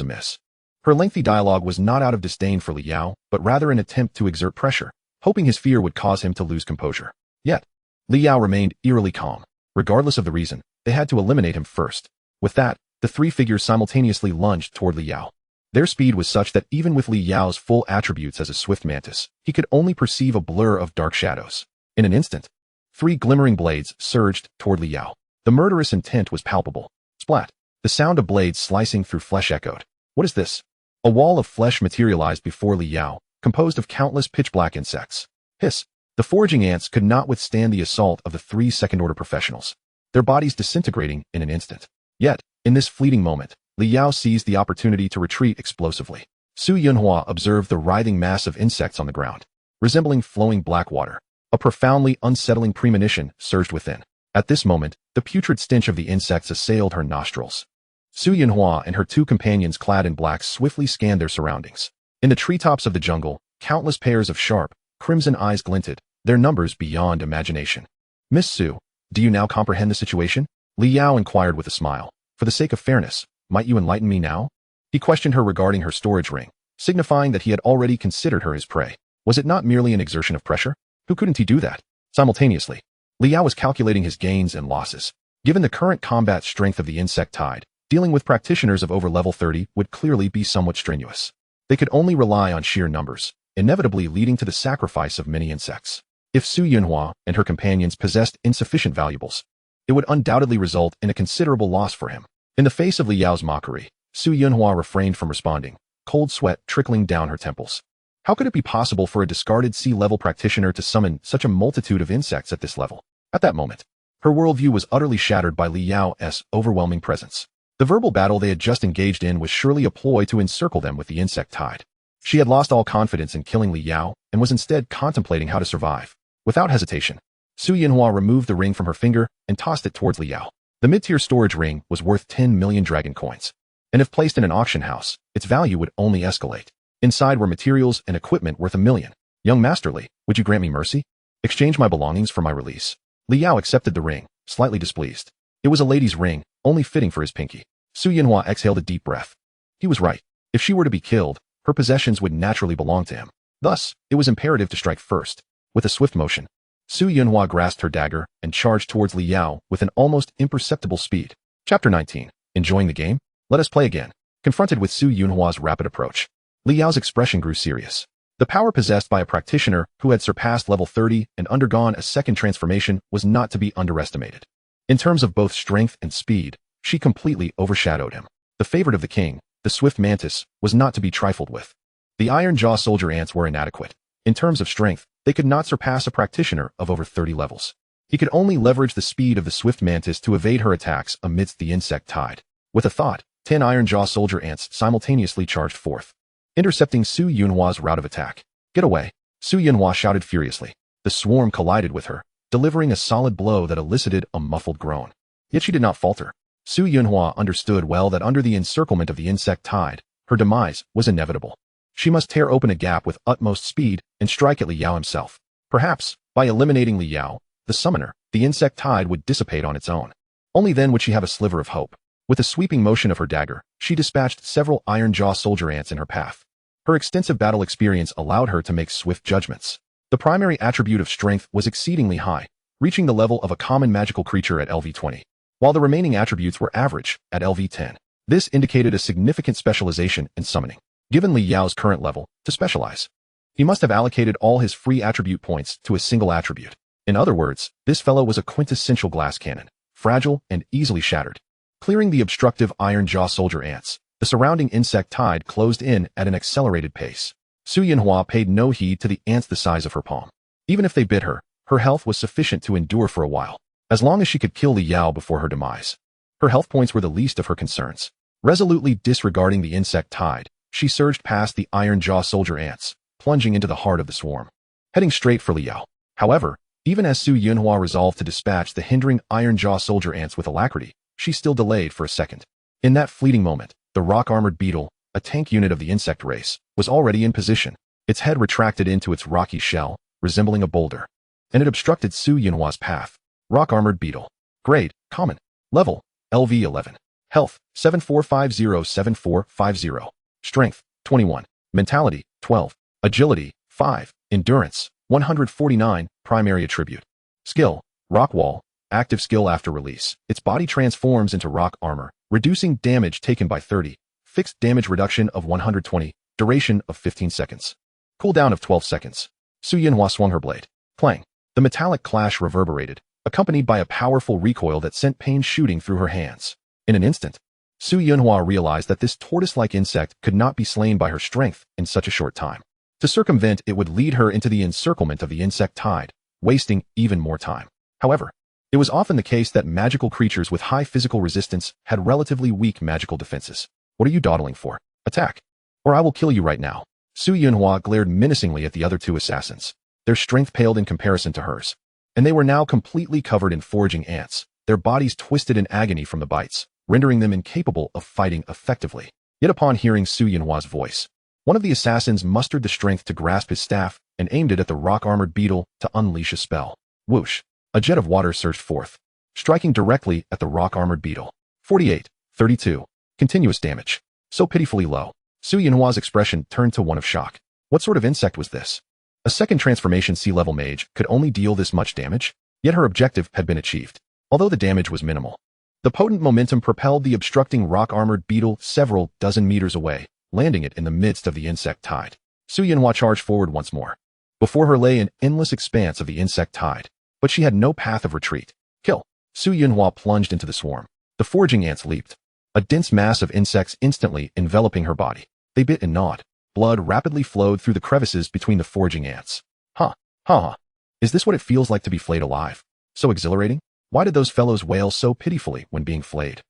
amiss. Her lengthy dialogue was not out of disdain for Li Yao, but rather an attempt to exert pressure, hoping his fear would cause him to lose composure. Yet, Li Yao remained eerily calm. Regardless of the reason, they had to eliminate him first. With that, the 3 figures simultaneously lunged toward Li Yao. Their speed was such that even with Li Yao's full attributes as a swift mantis, he could only perceive a blur of dark shadows. In an instant, 3 glimmering blades surged toward Li Yao. The murderous intent was palpable. Splat! The sound of blades slicing through flesh echoed. What is this? A wall of flesh materialized before Li Yao, composed of countless pitch-black insects. Hiss! The foraging ants could not withstand the assault of the 3 second-order professionals, their bodies disintegrating in an instant. Yet, in this fleeting moment, Li Yao seized the opportunity to retreat explosively. Su Yunhua observed the writhing mass of insects on the ground, resembling flowing black water. A profoundly unsettling premonition surged within. At this moment, the putrid stench of the insects assailed her nostrils. Su Yunhua and her 2 companions clad in black swiftly scanned their surroundings. In the treetops of the jungle, countless pairs of sharp, crimson eyes glinted, their numbers beyond imagination. Miss Su, do you now comprehend the situation? Li Yao inquired with a smile. For the sake of fairness, might you enlighten me now? He questioned her regarding her storage ring, signifying that he had already considered her his prey. Was it not merely an exertion of pressure? Who couldn't he do that? Simultaneously, Li Yao was calculating his gains and losses. Given the current combat strength of the insect tide, dealing with practitioners of over level 30 would clearly be somewhat strenuous. They could only rely on sheer numbers, inevitably leading to the sacrifice of many insects. If Su Yunhua and her companions possessed insufficient valuables, it would undoubtedly result in a considerable loss for him. In the face of Li Yao's mockery, Su Yunhua refrained from responding, cold sweat trickling down her temples. How could it be possible for a discarded sea-level practitioner to summon such a multitude of insects at this level? At that moment, her worldview was utterly shattered by Li Yao's overwhelming presence. The verbal battle they had just engaged in was surely a ploy to encircle them with the insect tide. She had lost all confidence in killing Li Yao and was instead contemplating how to survive. Without hesitation, Su Yinhua removed the ring from her finger and tossed it towards Li Yao. The mid-tier storage ring was worth 10 million dragon coins, and if placed in an auction house, its value would only escalate. Inside were materials and equipment worth 1 million. Young Master Li, would you grant me mercy? Exchange my belongings for my release. Li Yao accepted the ring, slightly displeased. It was a lady's ring, only fitting for his pinky. Su Yinhua exhaled a deep breath. He was right. If she were to be killed, her possessions would naturally belong to him. Thus, it was imperative to strike first. With a swift motion, Su Yinhua grasped her dagger and charged towards Li Yao with an almost imperceptible speed. Chapter 19. Enjoying the game? Let us play again. Confronted with Su Yinhua's rapid approach, Li Yao's expression grew serious. The power possessed by a practitioner who had surpassed level 30 and undergone a second transformation was not to be underestimated. In terms of both strength and speed, she completely overshadowed him. The favorite of the king, the swift mantis, was not to be trifled with. The iron jaw soldier ants were inadequate. In terms of strength, they could not surpass a practitioner of over 30 levels. He could only leverage the speed of the swift mantis to evade her attacks amidst the insect tide. With a thought, 10 iron jaw soldier ants simultaneously charged forth, intercepting Su Yinhua's route of attack. Get away! Su Yinhua shouted furiously. The swarm collided with her, delivering a solid blow that elicited a muffled groan. Yet she did not falter. Su Yinhua understood well that under the encirclement of the insect tide, her demise was inevitable. She must tear open a gap with utmost speed and strike at Li Yao himself. Perhaps, by eliminating Li Yao, the summoner, the insect tide would dissipate on its own. Only then would she have a sliver of hope. With a sweeping motion of her dagger, she dispatched several iron jaw soldier ants in her path. Her extensive battle experience allowed her to make swift judgments. The primary attribute of strength was exceedingly high, reaching the level of a common magical creature at LV20, while the remaining attributes were average, at LV10. This indicated a significant specialization in summoning. Given Li Yao's current level, to specialize, he must have allocated all his free attribute points to a single attribute. In other words, this fellow was a quintessential glass cannon, fragile and easily shattered. Clearing the obstructive iron jaw soldier ants, the surrounding insect tide closed in at an accelerated pace. Su Yinhua paid no heed to the ants the size of her palm. Even if they bit her, her health was sufficient to endure for a while, as long as she could kill Li Yao before her demise. Her health points were the least of her concerns. Resolutely disregarding the insect tide, she surged past the iron jaw soldier ants, plunging into the heart of the swarm, heading straight for Li Yao. However, even as Su Yinhua resolved to dispatch the hindering iron jaw soldier ants with alacrity, she still delayed for a second. In that fleeting moment, the rock-armored beetle, a tank unit of the insect race, was already in position, its head retracted into its rocky shell, resembling a boulder, and it obstructed Su Yinhua's path. Rock-armored beetle. Grade, common. Level, LV11. Health, 7450-7450. Strength, 21. Mentality, 12. Agility, 5. Endurance, 149. Primary attribute. Skill, rock wall. Active skill after release. Its body transforms into rock armor, reducing damage taken by 30. Fixed damage reduction of 120. Duration of 15 seconds. Cooldown of 12 seconds. Su Yinhua swung her blade. Clang. The metallic clash reverberated, accompanied by a powerful recoil that sent pain shooting through her hands. In an instant, Su Yinhua realized that this tortoise-like insect could not be slain by her strength in such a short time. To circumvent it would lead her into the encirclement of the insect tide, wasting even more time. However, it was often the case that magical creatures with high physical resistance had relatively weak magical defenses. What are you dawdling for? Attack! Or I will kill you right now. Su Yinhua glared menacingly at the other two assassins. Their strength paled in comparison to hers, and they were now completely covered in foraging ants, their bodies twisted in agony from the bites, rendering them incapable of fighting effectively. Yet upon hearing Su Yinhua's voice, one of the assassins mustered the strength to grasp his staff and aimed it at the rock-armored beetle to unleash a spell. Whoosh! A jet of water surged forth, striking directly at the rock-armored beetle. 48, 32. Continuous damage. So pitifully low. Su Yinhua's expression turned to one of shock. What sort of insect was this? A second transformation sea-level mage could only deal this much damage? Yet her objective had been achieved, although the damage was minimal. The potent momentum propelled the obstructing rock-armored beetle several dozen meters away, landing it in the midst of the insect tide. Su Yinhua charged forward once more. Before her lay an endless expanse of the insect tide, but she had no path of retreat. Kill! Su Yinhua plunged into the swarm. The foraging ants leaped, a dense mass of insects instantly enveloping her body. They bit and gnawed, Blood rapidly flowed through the crevices between the foraging ants. Huh. Huh. Is this what it feels like to be flayed alive? So exhilarating? Why did those fellows wail so pitifully when being flayed?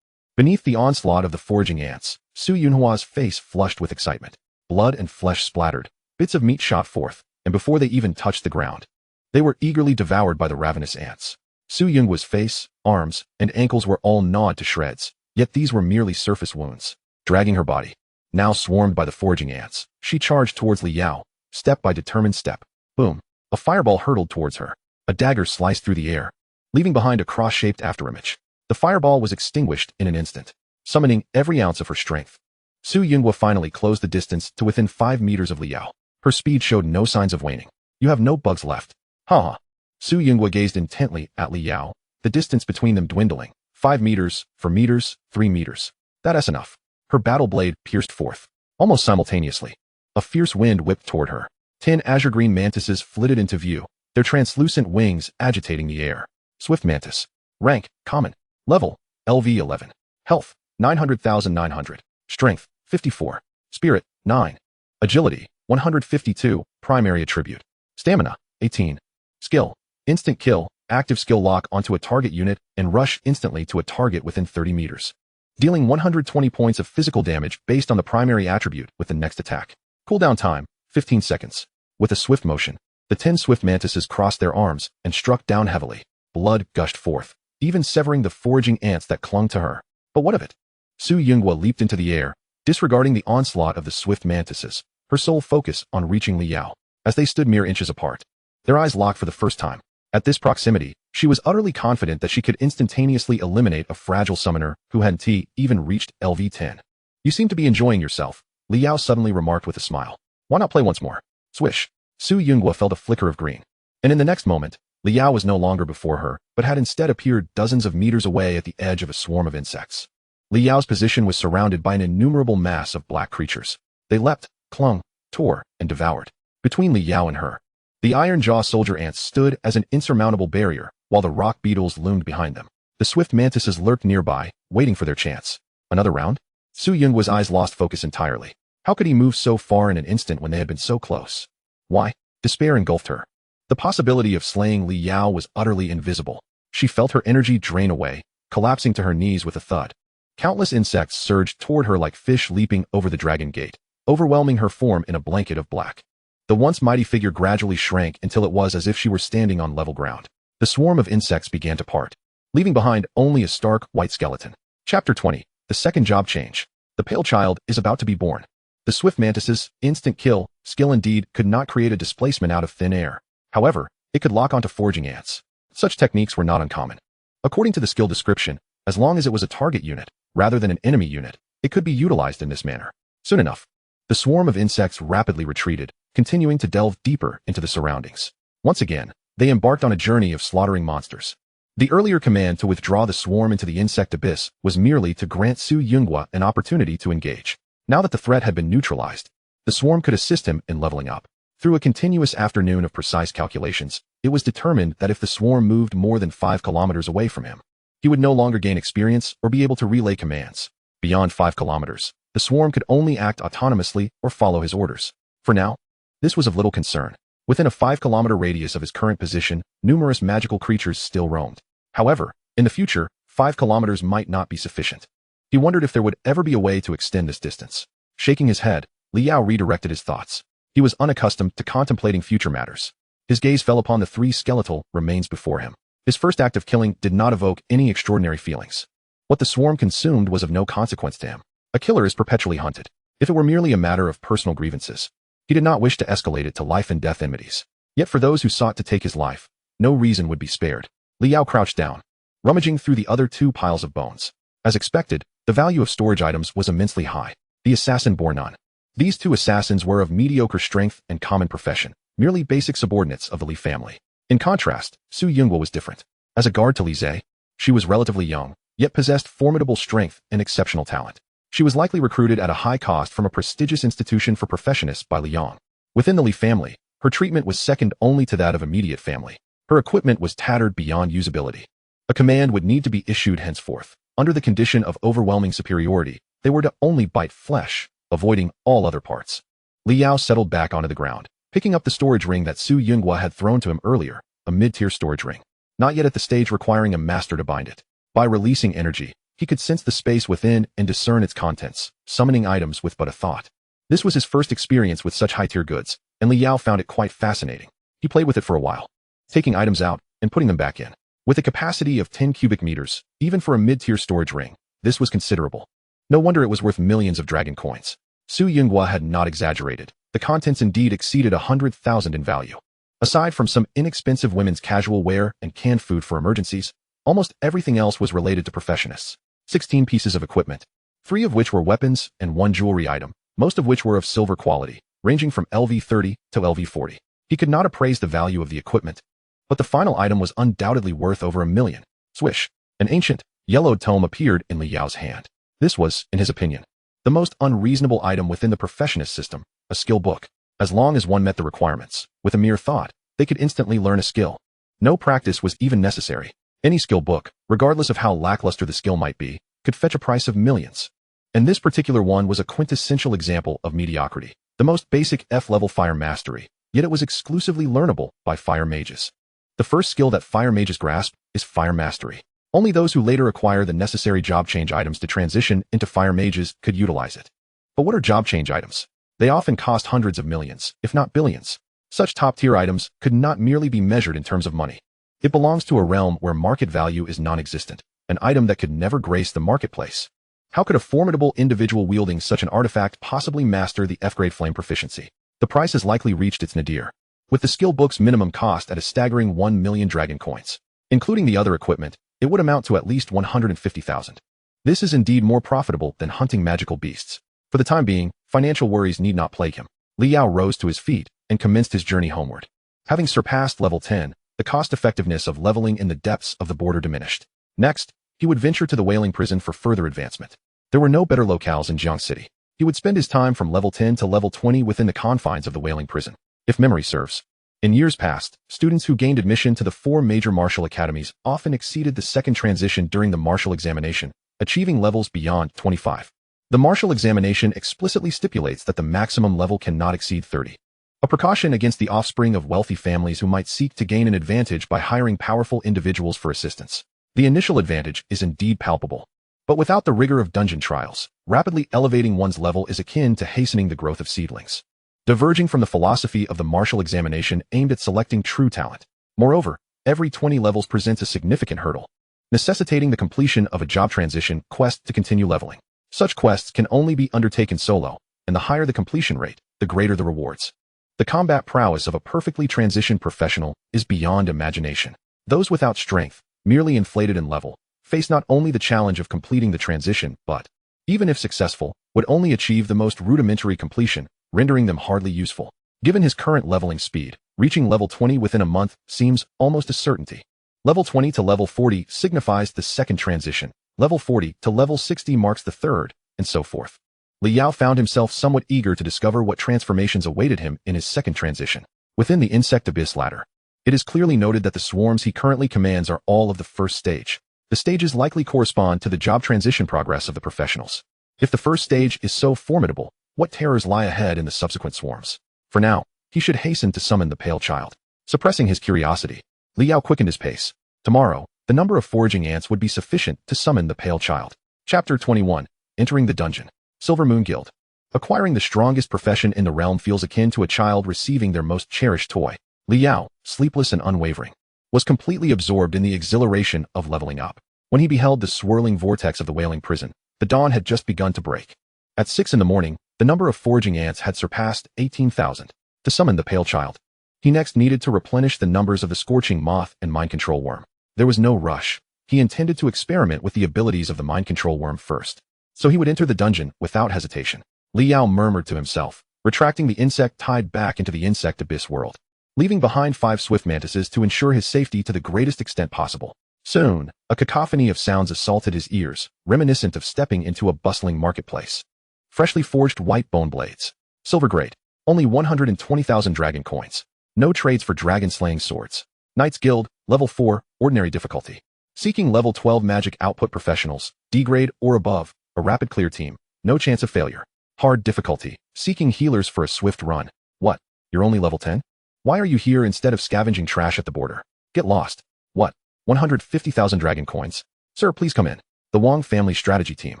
Beneath the onslaught of the foraging ants, Su Yunhua's face flushed with excitement. Blood and flesh splattered, bits of meat shot forth, and before they even touched the ground, they were eagerly devoured by the ravenous ants. Su Yunhua's face, arms, and ankles were all gnawed to shreds, yet these were merely surface wounds. Dragging her body, now swarmed by the foraging ants, she charged towards Li Yao, step by determined step. Boom. A fireball hurtled towards her. A dagger sliced through the air, leaving behind a cross-shaped afterimage. The fireball was extinguished in an instant, summoning every ounce of her strength. Su Yunhua finally closed the distance to within 5 meters of Li Yao. Her speed showed no signs of waning. You have no bugs left. Ha. Su Yunhua gazed intently at Li Yao, the distance between them dwindling. 5 meters, 4 meters, 3 meters. That's enough. Her battle blade pierced forth. Almost simultaneously, a fierce wind whipped toward her. 10 azure-green mantises flitted into view, their translucent wings agitating the air. Swift mantis. Rank, common. Level, LV11. Health, 900,900. Strength, 54. Spirit, 9. Agility, 152. Primary attribute. Stamina, 18. Skill, instant kill, active skill lock onto a target unit and rush instantly to a target within 30 meters. Dealing 120 points of physical damage based on the primary attribute with the next attack. Cooldown time, 15 seconds. With a swift motion, the 10 swift mantises crossed their arms and struck down heavily. Blood gushed forth, even severing the foraging ants that clung to her. But what of it? Su Yunhua leaped into the air, disregarding the onslaught of the swift mantises, her sole focus on reaching Li Yao. As they stood mere inches apart, their eyes locked for the first time. At this proximity, she was utterly confident that she could instantaneously eliminate a fragile summoner who hadn't even reached LV10. You seem to be enjoying yourself, Li Yao suddenly remarked with a smile. Why not play once more? Swish. Su Yunhua felt a flicker of green. And in the next moment, Li Yao was no longer before her, but had instead appeared dozens of meters away at the edge of a swarm of insects. Li Yao's position was surrounded by an innumerable mass of black creatures. They leapt, clung, tore, and devoured. Between Li Yao and her, the iron-jaw soldier ants stood as an insurmountable barrier, while the rock beetles loomed behind them. The swift mantises lurked nearby, waiting for their chance. Another round? Su Yunhua's eyes lost focus entirely. How could he move so far in an instant when they had been so close? Why? Despair engulfed her. The possibility of slaying Li Yao was utterly invisible. She felt her energy drain away, collapsing to her knees with a thud. Countless insects surged toward her like fish leaping over the dragon gate, overwhelming her form in a blanket of black. The once mighty figure gradually shrank until it was as if she were standing on level ground. The swarm of insects began to part, leaving behind only a stark white skeleton. Chapter 20. The second job change. The pale child is about to be born. The swift mantis's instant kill skill indeed could not create a displacement out of thin air. However, it could lock onto foraging ants. Such techniques were not uncommon. According to the skill description, as long as it was a target unit, rather than an enemy unit, it could be utilized in this manner. Soon enough, the swarm of insects rapidly retreated, continuing to delve deeper into the surroundings. Once again, they embarked on a journey of slaughtering monsters. The earlier command to withdraw the swarm into the insect abyss was merely to grant Su Yunhua an opportunity to engage. Now that the threat had been neutralized, the swarm could assist him in leveling up. Through a continuous afternoon of precise calculations, it was determined that if the swarm moved more than 5 kilometers away from him, he would no longer gain experience or be able to relay commands. Beyond 5 kilometers, the swarm could only act autonomously or follow his orders. For now, this was of little concern. Within a 5-kilometer radius of his current position, numerous magical creatures still roamed. However, in the future, 5 kilometers might not be sufficient. He wondered if there would ever be a way to extend this distance. Shaking his head, Li Yao redirected his thoughts. He was unaccustomed to contemplating future matters. His gaze fell upon the 3 skeletal remains before him. His first act of killing did not evoke any extraordinary feelings. What the swarm consumed was of no consequence to him. A killer is perpetually hunted. If it were merely a matter of personal grievances, he did not wish to escalate it to life and death enmities. Yet for those who sought to take his life, no reason would be spared. Li Yao crouched down, rummaging through the other 2 piles of bones. As expected, the value of storage items was immensely high. The assassin bore none. These 2 assassins were of mediocre strength and common profession, merely basic subordinates of the Li family. In contrast, Su Yunhua was different. As a guard to Li Zhe, she was relatively young, yet possessed formidable strength and exceptional talent. She was likely recruited at a high cost from a prestigious institution for professionists by Li Yong. Within the Li family, her treatment was second only to that of immediate family. Her equipment was tattered beyond usability. A command would need to be issued henceforth. Under the condition of overwhelming superiority, they were to only bite flesh, avoiding all other parts. Li Yao settled back onto the ground, picking up the storage ring that Su Yunghua had thrown to him earlier, a mid-tier storage ring. Not yet at the stage requiring a master to bind it. By releasing energy, he could sense the space within and discern its contents, summoning items with but a thought. This was his first experience with such high-tier goods, and Li Yao found it quite fascinating. He played with it for a while, taking items out and putting them back in. With a capacity of 10 cubic meters, even for a mid-tier storage ring, this was considerable. No wonder it was worth millions of dragon coins. Su Yunghua had not exaggerated. The contents indeed exceeded 100,000 in value. Aside from some inexpensive women's casual wear and canned food for emergencies, almost everything else was related to professionists. 16 pieces of equipment, 3 of which were weapons and 1 jewelry item, most of which were of silver quality, ranging from LV30 to LV40. He could not appraise the value of the equipment, but the final item was undoubtedly worth over 1 million. Swish! An ancient, yellowed tome appeared in Li Yao's hand. This was, in his opinion, the most unreasonable item within the professionist system, a skill book. As long as one met the requirements, with a mere thought, they could instantly learn a skill. No practice was even necessary. Any skill book, regardless of how lackluster the skill might be, could fetch a price of millions. And this particular one was a quintessential example of mediocrity, the most basic F-level fire mastery, yet it was exclusively learnable by fire mages. The first skill that fire mages grasp is fire mastery. Only those who later acquire the necessary job change items to transition into fire mages could utilize it. But what are job change items? They often cost hundreds of millions, if not billions. Such top-tier items could not merely be measured in terms of money. It belongs to a realm where market value is non-existent, an item that could never grace the marketplace. How could a formidable individual wielding such an artifact possibly master the F-grade flame proficiency? The price has likely reached its nadir, with the skill book's minimum cost at a staggering 1 million dragon coins. Including the other equipment, it would amount to at least 150,000. This is indeed more profitable than hunting magical beasts. For the time being, financial worries need not plague him. Li Yao rose to his feet and commenced his journey homeward. Having surpassed level 10, the cost-effectiveness of leveling in the depths of the border diminished. Next, he would venture to the whaling prison for further advancement. There were no better locales in Jiang City. He would spend his time from level 10 to level 20 within the confines of the whaling prison, if memory serves. In years past, students who gained admission to the 4 major martial academies often exceeded the second transition during the martial examination, achieving levels beyond 25. The martial examination explicitly stipulates that the maximum level cannot exceed 30. A precaution against the offspring of wealthy families who might seek to gain an advantage by hiring powerful individuals for assistance. The initial advantage is indeed palpable. But without the rigor of dungeon trials, rapidly elevating one's level is akin to hastening the growth of seedlings, diverging from the philosophy of the martial examination aimed at selecting true talent. Moreover, every 20 levels presents a significant hurdle, necessitating the completion of a job transition quest to continue leveling. Such quests can only be undertaken solo, and the higher the completion rate, the greater the rewards. The combat prowess of a perfectly transitioned professional is beyond imagination. Those without strength, merely inflated in level, face not only the challenge of completing the transition, but, even if successful, would only achieve the most rudimentary completion, rendering them hardly useful. Given his current leveling speed, reaching level 20 within a month seems almost a certainty. Level 20 to level 40 signifies the second transition, level 40 to level 60 marks the third, and so forth. Li Yao found himself somewhat eager to discover what transformations awaited him in his second transition. Within the Insect Abyss ladder, it is clearly noted that the swarms he currently commands are all of the first stage. The stages likely correspond to the job transition progress of the professionals. If the first stage is so formidable, what terrors lie ahead in the subsequent swarms? For now, he should hasten to summon the pale child. Suppressing his curiosity, Li Yao quickened his pace. Tomorrow, the number of foraging ants would be sufficient to summon the pale child. Chapter 21. Entering the Dungeon. Silver Moon Guild. Acquiring the strongest profession in the realm feels akin to a child receiving their most cherished toy. Li Yao, sleepless and unwavering, was completely absorbed in the exhilaration of leveling up. When he beheld the swirling vortex of the whaling prison, the dawn had just begun to break. At 6 in the morning, the number of foraging ants had surpassed 18,000. To summon the pale child, he next needed to replenish the numbers of the scorching moth and mind control worm. There was no rush. He intended to experiment with the abilities of the mind control worm first, so he would enter the dungeon without hesitation. Li Yao murmured to himself, retracting the insect tied back into the insect abyss world, leaving behind 5 swift mantises to ensure his safety to the greatest extent possible. Soon, a cacophony of sounds assaulted his ears, reminiscent of stepping into a bustling marketplace. Freshly forged white bone blades. Silver grade. Only 120,000 dragon coins. No trades for dragon-slaying swords. Knight's Guild, level 4, ordinary difficulty. Seeking level 12 magic output professionals, D grade or above, a rapid clear team, no chance of failure. Hard difficulty, seeking healers for a swift run. What? You're only level 10? Why are you here instead of scavenging trash at the border? Get lost. What? 150,000 dragon coins? Sir, please come in. The Wong family strategy team.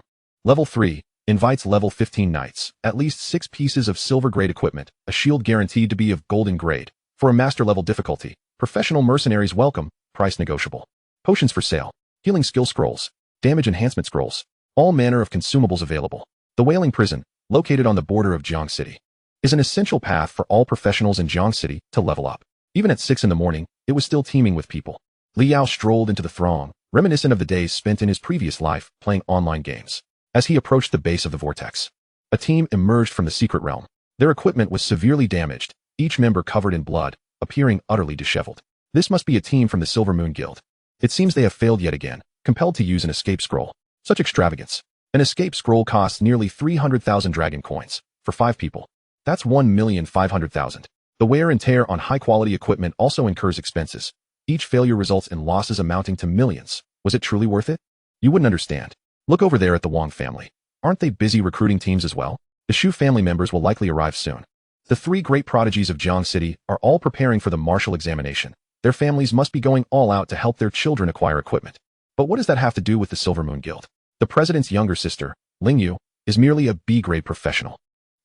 Level 3. Invites level 15 knights, at least 6 pieces of silver grade equipment, a shield guaranteed to be of golden grade. For a master level difficulty, professional mercenaries welcome, price negotiable. Potions for sale, healing skill scrolls, damage enhancement scrolls, all manner of consumables available. The Wailing Prison, located on the border of Jiang City, is an essential path for all professionals in Jiang City to level up. Even at 6 in the morning, it was still teeming with people. Li Yao strolled into the throng, reminiscent of the days spent in his previous life playing online games. As he approached the base of the vortex, a team emerged from the secret realm. Their equipment was severely damaged, each member covered in blood, appearing utterly disheveled. This must be a team from the Silver Moon Guild. It seems they have failed yet again, compelled to use an escape scroll. Such extravagance. An escape scroll costs nearly 300,000 dragon coins. For 5 people, that's 1,500,000. The wear and tear on high-quality equipment also incurs expenses. Each failure results in losses amounting to millions. Was it truly worth it? You wouldn't understand. Look over there at the Wong family. Aren't they busy recruiting teams as well? The Shu family members will likely arrive soon. The 3 great prodigies of Jiang City are all preparing for the martial examination. Their families must be going all out to help their children acquire equipment. But what does that have to do with the Silver Moon Guild? The president's younger sister, Ling Yu, is merely a B-grade professional.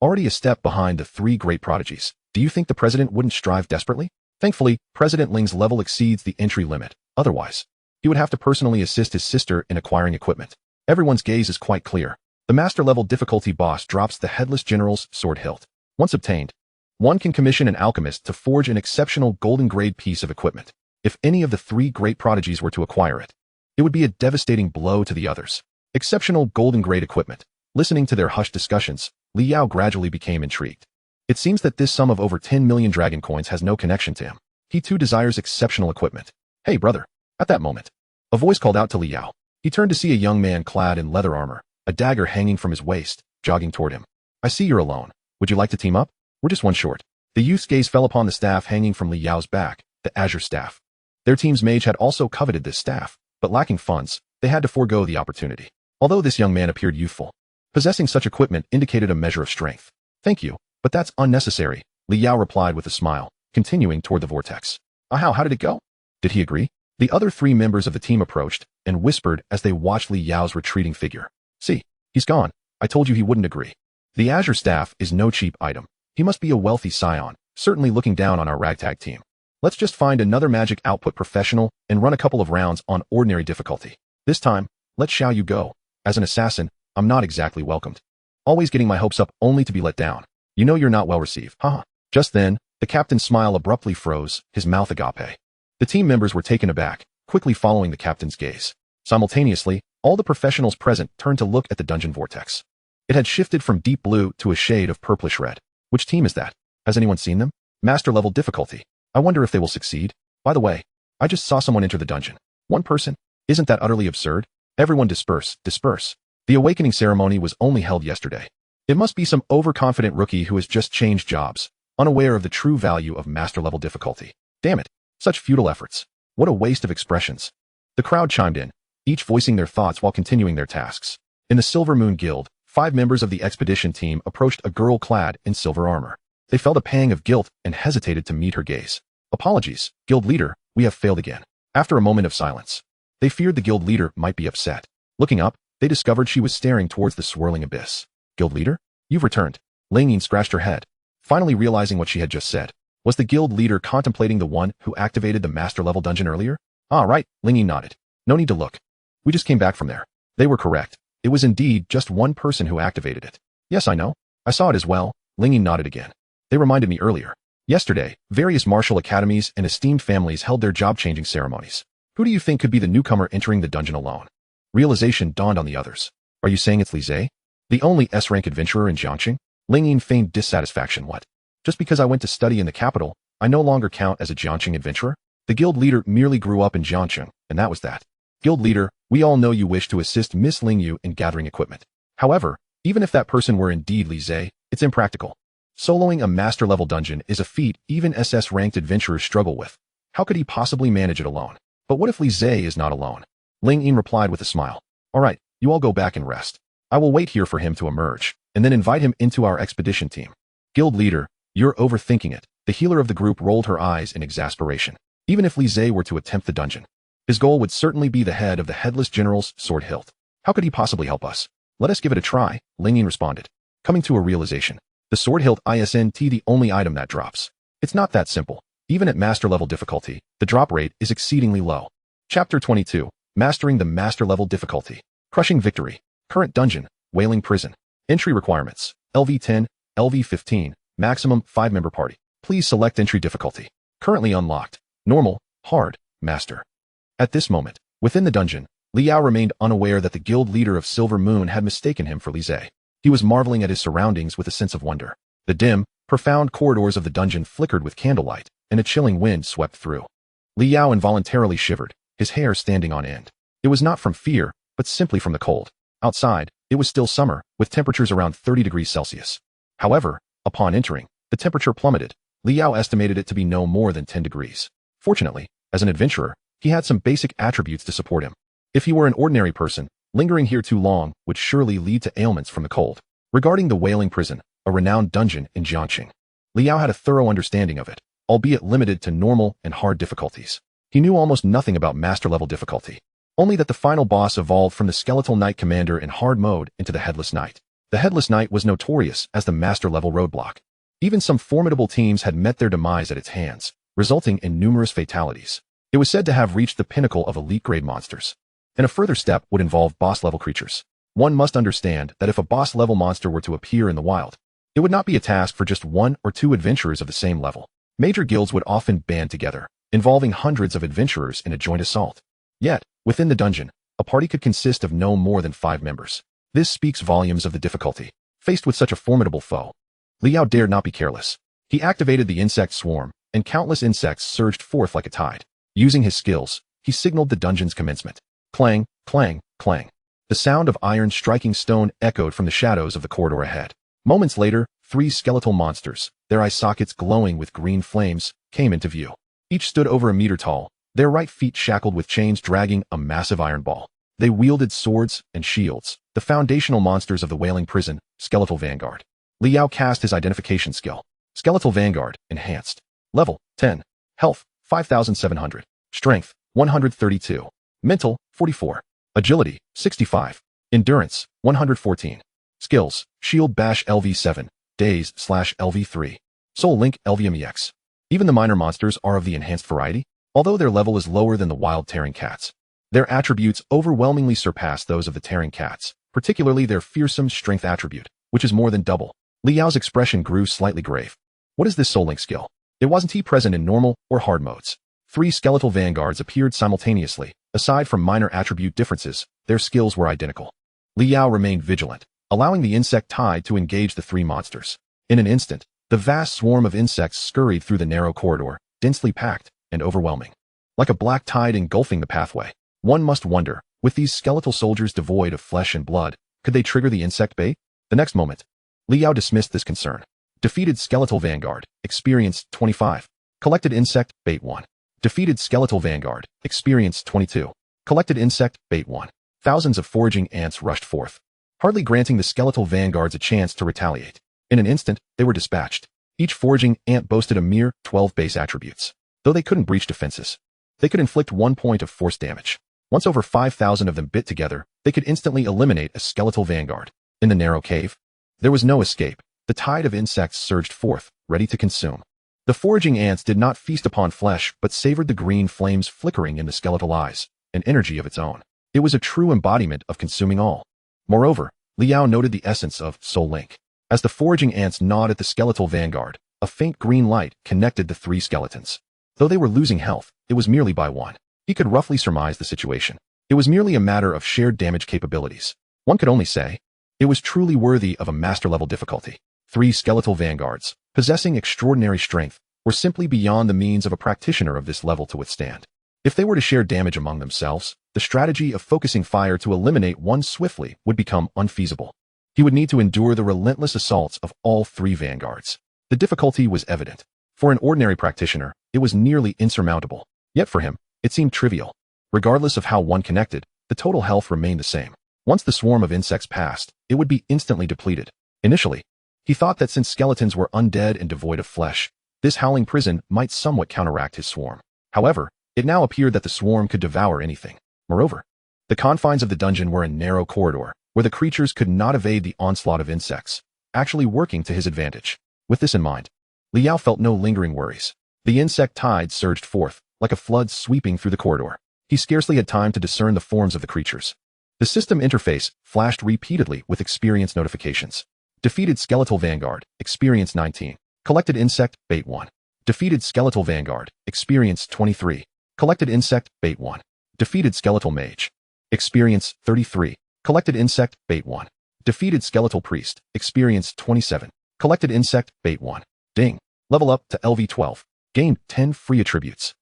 Already a step behind the 3 great prodigies. Do you think the president wouldn't strive desperately? Thankfully, President Ling's level exceeds the entry limit. Otherwise, he would have to personally assist his sister in acquiring equipment. Everyone's gaze is quite clear. The master-level difficulty boss drops the Headless General's sword hilt. Once obtained, one can commission an alchemist to forge an exceptional golden-grade piece of equipment. If any of the 3 great prodigies were to acquire it, it would be a devastating blow to the others. Exceptional golden-grade equipment. Listening to their hushed discussions, Li Yao gradually became intrigued. It seems that this sum of over 10 million dragon coins has no connection to him. He too desires exceptional equipment. Hey, brother. At that moment, a voice called out to Li Yao. He turned to see a young man clad in leather armor, a dagger hanging from his waist, jogging toward him. I see you're alone. Would you like to team up? We're just one short. The youth's gaze fell upon the staff hanging from Li Yao's back, the Azure Staff. Their team's mage had also coveted this staff, but lacking funds, they had to forego the opportunity. Although this young man appeared youthful, possessing such equipment indicated a measure of strength. Thank you, but that's unnecessary, Li Yao replied with a smile, continuing toward the vortex. How did it go? Did he agree? The other 3 members of the team approached and whispered as they watched Li Yao's retreating figure. See, he's gone. I told you he wouldn't agree. The Azure Staff is no cheap item. He must be a wealthy scion, certainly looking down on our ragtag team. Let's just find another magic output professional and run a couple of rounds on ordinary difficulty. This time, let Xiao Yu go. As an assassin, I'm not exactly welcomed. Always getting my hopes up only to be let down. You know you're not well received. Haha. Just then, the captain's smile abruptly froze, his mouth agape. The team members were taken aback, quickly following the captain's gaze. Simultaneously, all the professionals present turned to look at the dungeon vortex. It had shifted from deep blue to a shade of purplish red. Which team is that? Has anyone seen them? Master level difficulty. I wonder if they will succeed. By the way, I just saw someone enter the dungeon. One person? Isn't that utterly absurd? Everyone disperse, disperse. The awakening ceremony was only held yesterday. It must be some overconfident rookie who has just changed jobs, unaware of the true value of master level difficulty. Damn it. Such futile efforts. What a waste of expressions. The crowd chimed in, each voicing their thoughts while continuing their tasks. In the Silver Moon Guild, 5 members of the expedition team approached a girl clad in silver armor. They felt a pang of guilt and hesitated to meet her gaze. Apologies, guild leader, we have failed again. After a moment of silence, they feared the guild leader might be upset. Looking up, they discovered she was staring towards the swirling abyss. Guild leader? You've returned. Ling Yin scratched her head, finally realizing what she had just said. Was the guild leader contemplating the one who activated the master-level dungeon earlier? Ah, right, Ling Yin nodded. No need to look. We just came back from there. They were correct. It was indeed just one person who activated it. Yes, I know. I saw it as well. Ling Yin nodded again. They reminded me earlier. Yesterday, various martial academies and esteemed families held their job-changing ceremonies. Who do you think could be the newcomer entering the dungeon alone? Realization dawned on the others. Are you saying it's Li Zhe? The only S-rank adventurer in Jiangxing? Ling Yin feigned dissatisfaction. What? Just because I went to study in the capital, I no longer count as a Jiangxing adventurer? The guild leader merely grew up in Jiangxing, and that was that. Guild leader, we all know you wish to assist Miss Ling Yu in gathering equipment. However, even if that person were indeed Li Zhe, it's impractical. Soloing a master-level dungeon is a feat even SS-ranked adventurers struggle with. How could he possibly manage it alone? But what if Li Zhe is not alone? Ling Yin replied with a smile. All right, you all go back and rest. I will wait here for him to emerge. and then invite him into our expedition team. Guild leader, you're overthinking it. The healer of the group rolled her eyes in exasperation. Even if Lise were to attempt the dungeon, his goal would certainly be the head of the headless general's sword hilt. How could he possibly help us? Let us give it a try, Lingyin responded, coming to a realization. The sword hilt isn't the only item that drops. It's not that simple. Even at master level difficulty, the drop rate is exceedingly low. Chapter 22, Mastering the Master Level Difficulty. Crushing Victory. Current Dungeon, Wailing Prison. Entry Requirements, LV10, LV15, Maximum 5-member party. Please select entry difficulty. Currently unlocked. Normal, Hard, Master. At this moment, within the dungeon, Liao remained unaware that the guild leader of Silver Moon had mistaken him for Lise. He was marveling at his surroundings with a sense of wonder. The dim, profound corridors of the dungeon flickered with candlelight, and a chilling wind swept through. Liao involuntarily shivered, his hair standing on end. It was not from fear, but simply from the cold. Outside, it was still summer, with temperatures around 30 degrees Celsius. However, upon entering, the temperature plummeted. Liao estimated it to be no more than 10 degrees. Fortunately, as an adventurer, he had some basic attributes to support him. If he were an ordinary person, lingering here too long would surely lead to ailments from the cold. Regarding the Wailing Prison, a renowned dungeon in Jiangxing, Liao had a thorough understanding of it, albeit limited to normal and hard difficulties. He knew almost nothing about master-level difficulty, only that the final boss evolved from the Skeletal Knight Commander in hard mode into the Headless Knight. The Headless Knight was notorious as the master-level roadblock. Even some formidable teams had met their demise at its hands, resulting in numerous fatalities. It was said to have reached the pinnacle of elite-grade monsters. And a further step would involve boss-level creatures. One must understand that if a boss-level monster were to appear in the wild, it would not be a task for just one or two adventurers of the same level. Major guilds would often band together, involving hundreds of adventurers in a joint assault. Yet, within the dungeon, a party could consist of no more than 5 members. This speaks volumes of the difficulty. Faced with such a formidable foe, Liao dared not be careless. He activated the insect swarm, and countless insects surged forth like a tide. Using his skills, he signaled the dungeon's commencement. Clang, clang, clang. The sound of iron striking stone echoed from the shadows of the corridor ahead. Moments later, 3 skeletal monsters, their eye sockets glowing with green flames, came into view. Each stood over a meter tall, their right feet shackled with chains dragging a massive iron ball. They wielded swords and shields, the foundational monsters of the Wailing Prison, Skeletal Vanguard. Liao cast his identification skill. Skeletal Vanguard, Enhanced. Level, 10. Health, 5,700. Strength, 132. Mental, 44. Agility, 65. Endurance, 114. Skills, Shield Bash LV7, Daze/LV3. Soul Link LVMEX. Even the minor monsters are of the enhanced variety, although their level is lower than the wild tearing cats. Their attributes overwhelmingly surpass those of the tearing cats, particularly their fearsome strength attribute, which is more than double. Liao's expression grew slightly grave. What is this Soul Link skill? It wasn't he present in normal or hard modes. 3 skeletal vanguards appeared simultaneously. Aside from minor attribute differences, their skills were identical. Liao remained vigilant, allowing the insect tide to engage the 3 monsters. In an instant, the vast swarm of insects scurried through the narrow corridor, densely packed and overwhelming. Like a black tide engulfing the pathway. One must wonder, with these skeletal soldiers devoid of flesh and blood, could they trigger the insect bait? The next moment, Liao dismissed this concern. Defeated Skeletal Vanguard, Experience 25. Collected Insect, Bait 1. Defeated Skeletal Vanguard, Experience 22. Collected Insect, Bait 1. Thousands of foraging ants rushed forth, hardly granting the Skeletal Vanguards a chance to retaliate. In an instant, they were dispatched. Each foraging ant boasted a mere 12 base attributes. Though they couldn't breach defenses, they could inflict 1 point of force damage. Once over 5,000 of them bit together, they could instantly eliminate a Skeletal Vanguard. In the narrow cave, there was no escape. The tide of insects surged forth, ready to consume. The foraging ants did not feast upon flesh, but savored the green flames flickering in the skeletal eyes, an energy of its own. It was a true embodiment of consuming all. Moreover, Liao noted the essence of Soul Link. As the foraging ants gnawed at the Skeletal Vanguard, a faint green light connected the 3 skeletons. Though they were losing health, it was merely by 1. He could roughly surmise the situation. It was merely a matter of shared damage capabilities. One could only say, it was truly worthy of a master-level difficulty. 3 skeletal vanguards, possessing extraordinary strength, were simply beyond the means of a practitioner of this level to withstand. If they were to share damage among themselves, the strategy of focusing fire to eliminate one swiftly would become unfeasible. He would need to endure the relentless assaults of all 3 vanguards. The difficulty was evident. For an ordinary practitioner, it was nearly insurmountable. Yet for him, it seemed trivial. Regardless of how one connected, the total health remained the same. Once the swarm of insects passed, it would be instantly depleted. Initially, he thought that since skeletons were undead and devoid of flesh, this howling prison might somewhat counteract his swarm. However, it now appeared that the swarm could devour anything. Moreover, the confines of the dungeon were a narrow corridor where the creatures could not evade the onslaught of insects, actually working to his advantage. With this in mind, Liao felt no lingering worries. The insect tide surged forth, like a flood sweeping through the corridor. He scarcely had time to discern the forms of the creatures. The system interface flashed repeatedly with experience notifications. Defeated Skeletal Vanguard, Experience 19. Collected Insect, Bait 1. Defeated Skeletal Vanguard, Experience 23. Collected Insect, Bait 1. Defeated Skeletal Mage. Experience 33. Collected Insect, Bait 1. Defeated Skeletal Priest, Experience 27. Collected Insect, Bait 1. Ding. Level up to LV12. Gained 10 free attributes.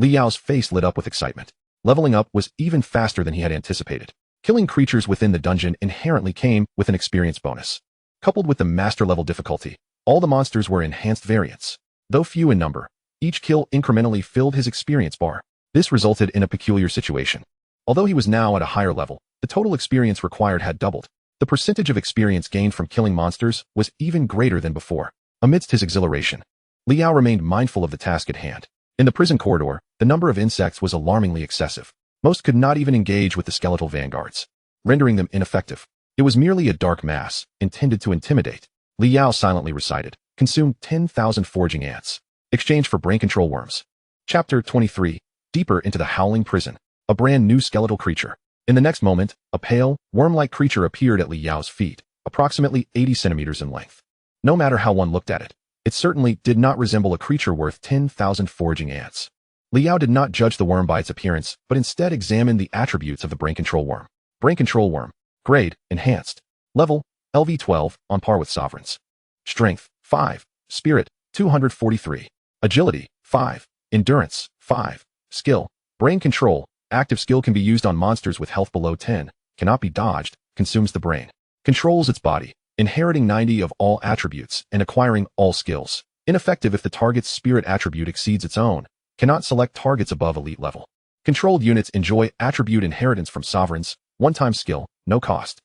Liao's face lit up with excitement. Leveling up was even faster than he had anticipated. Killing creatures within the dungeon inherently came with an experience bonus. Coupled with the master level difficulty, all the monsters were enhanced variants. Though few in number, each kill incrementally filled his experience bar. This resulted in a peculiar situation. Although he was now at a higher level, the total experience required had doubled. The percentage of experience gained from killing monsters was even greater than before. Amidst his exhilaration, Liao remained mindful of the task at hand. In the prison corridor, the number of insects was alarmingly excessive. Most could not even engage with the skeletal vanguards, rendering them ineffective. It was merely a dark mass, intended to intimidate. Liao silently recited, consume 10,000 foraging ants. Exchange for brain control worms. Chapter 23. Deeper into the howling prison. A brand new skeletal creature. In the next moment, a pale, worm-like creature appeared at Liao's feet, approximately 80 centimeters in length. No matter how one looked at it, it certainly did not resemble a creature worth 10,000 foraging ants. Liao did not judge the worm by its appearance, but instead examined the attributes of the brain control worm. Brain control worm. Grade, enhanced. Level, LV12, on par with sovereigns. Strength, 5. Spirit, 243. Agility, 5. Endurance, 5. Skill, brain control. Active skill can be used on monsters with health below 10, cannot be dodged, consumes the brain. Controls its body, inheriting 90 of all attributes and acquiring all skills. Ineffective if the target's spirit attribute exceeds its own, cannot select targets above elite level. Controlled units enjoy attribute inheritance from sovereigns, one-time skill, no cost.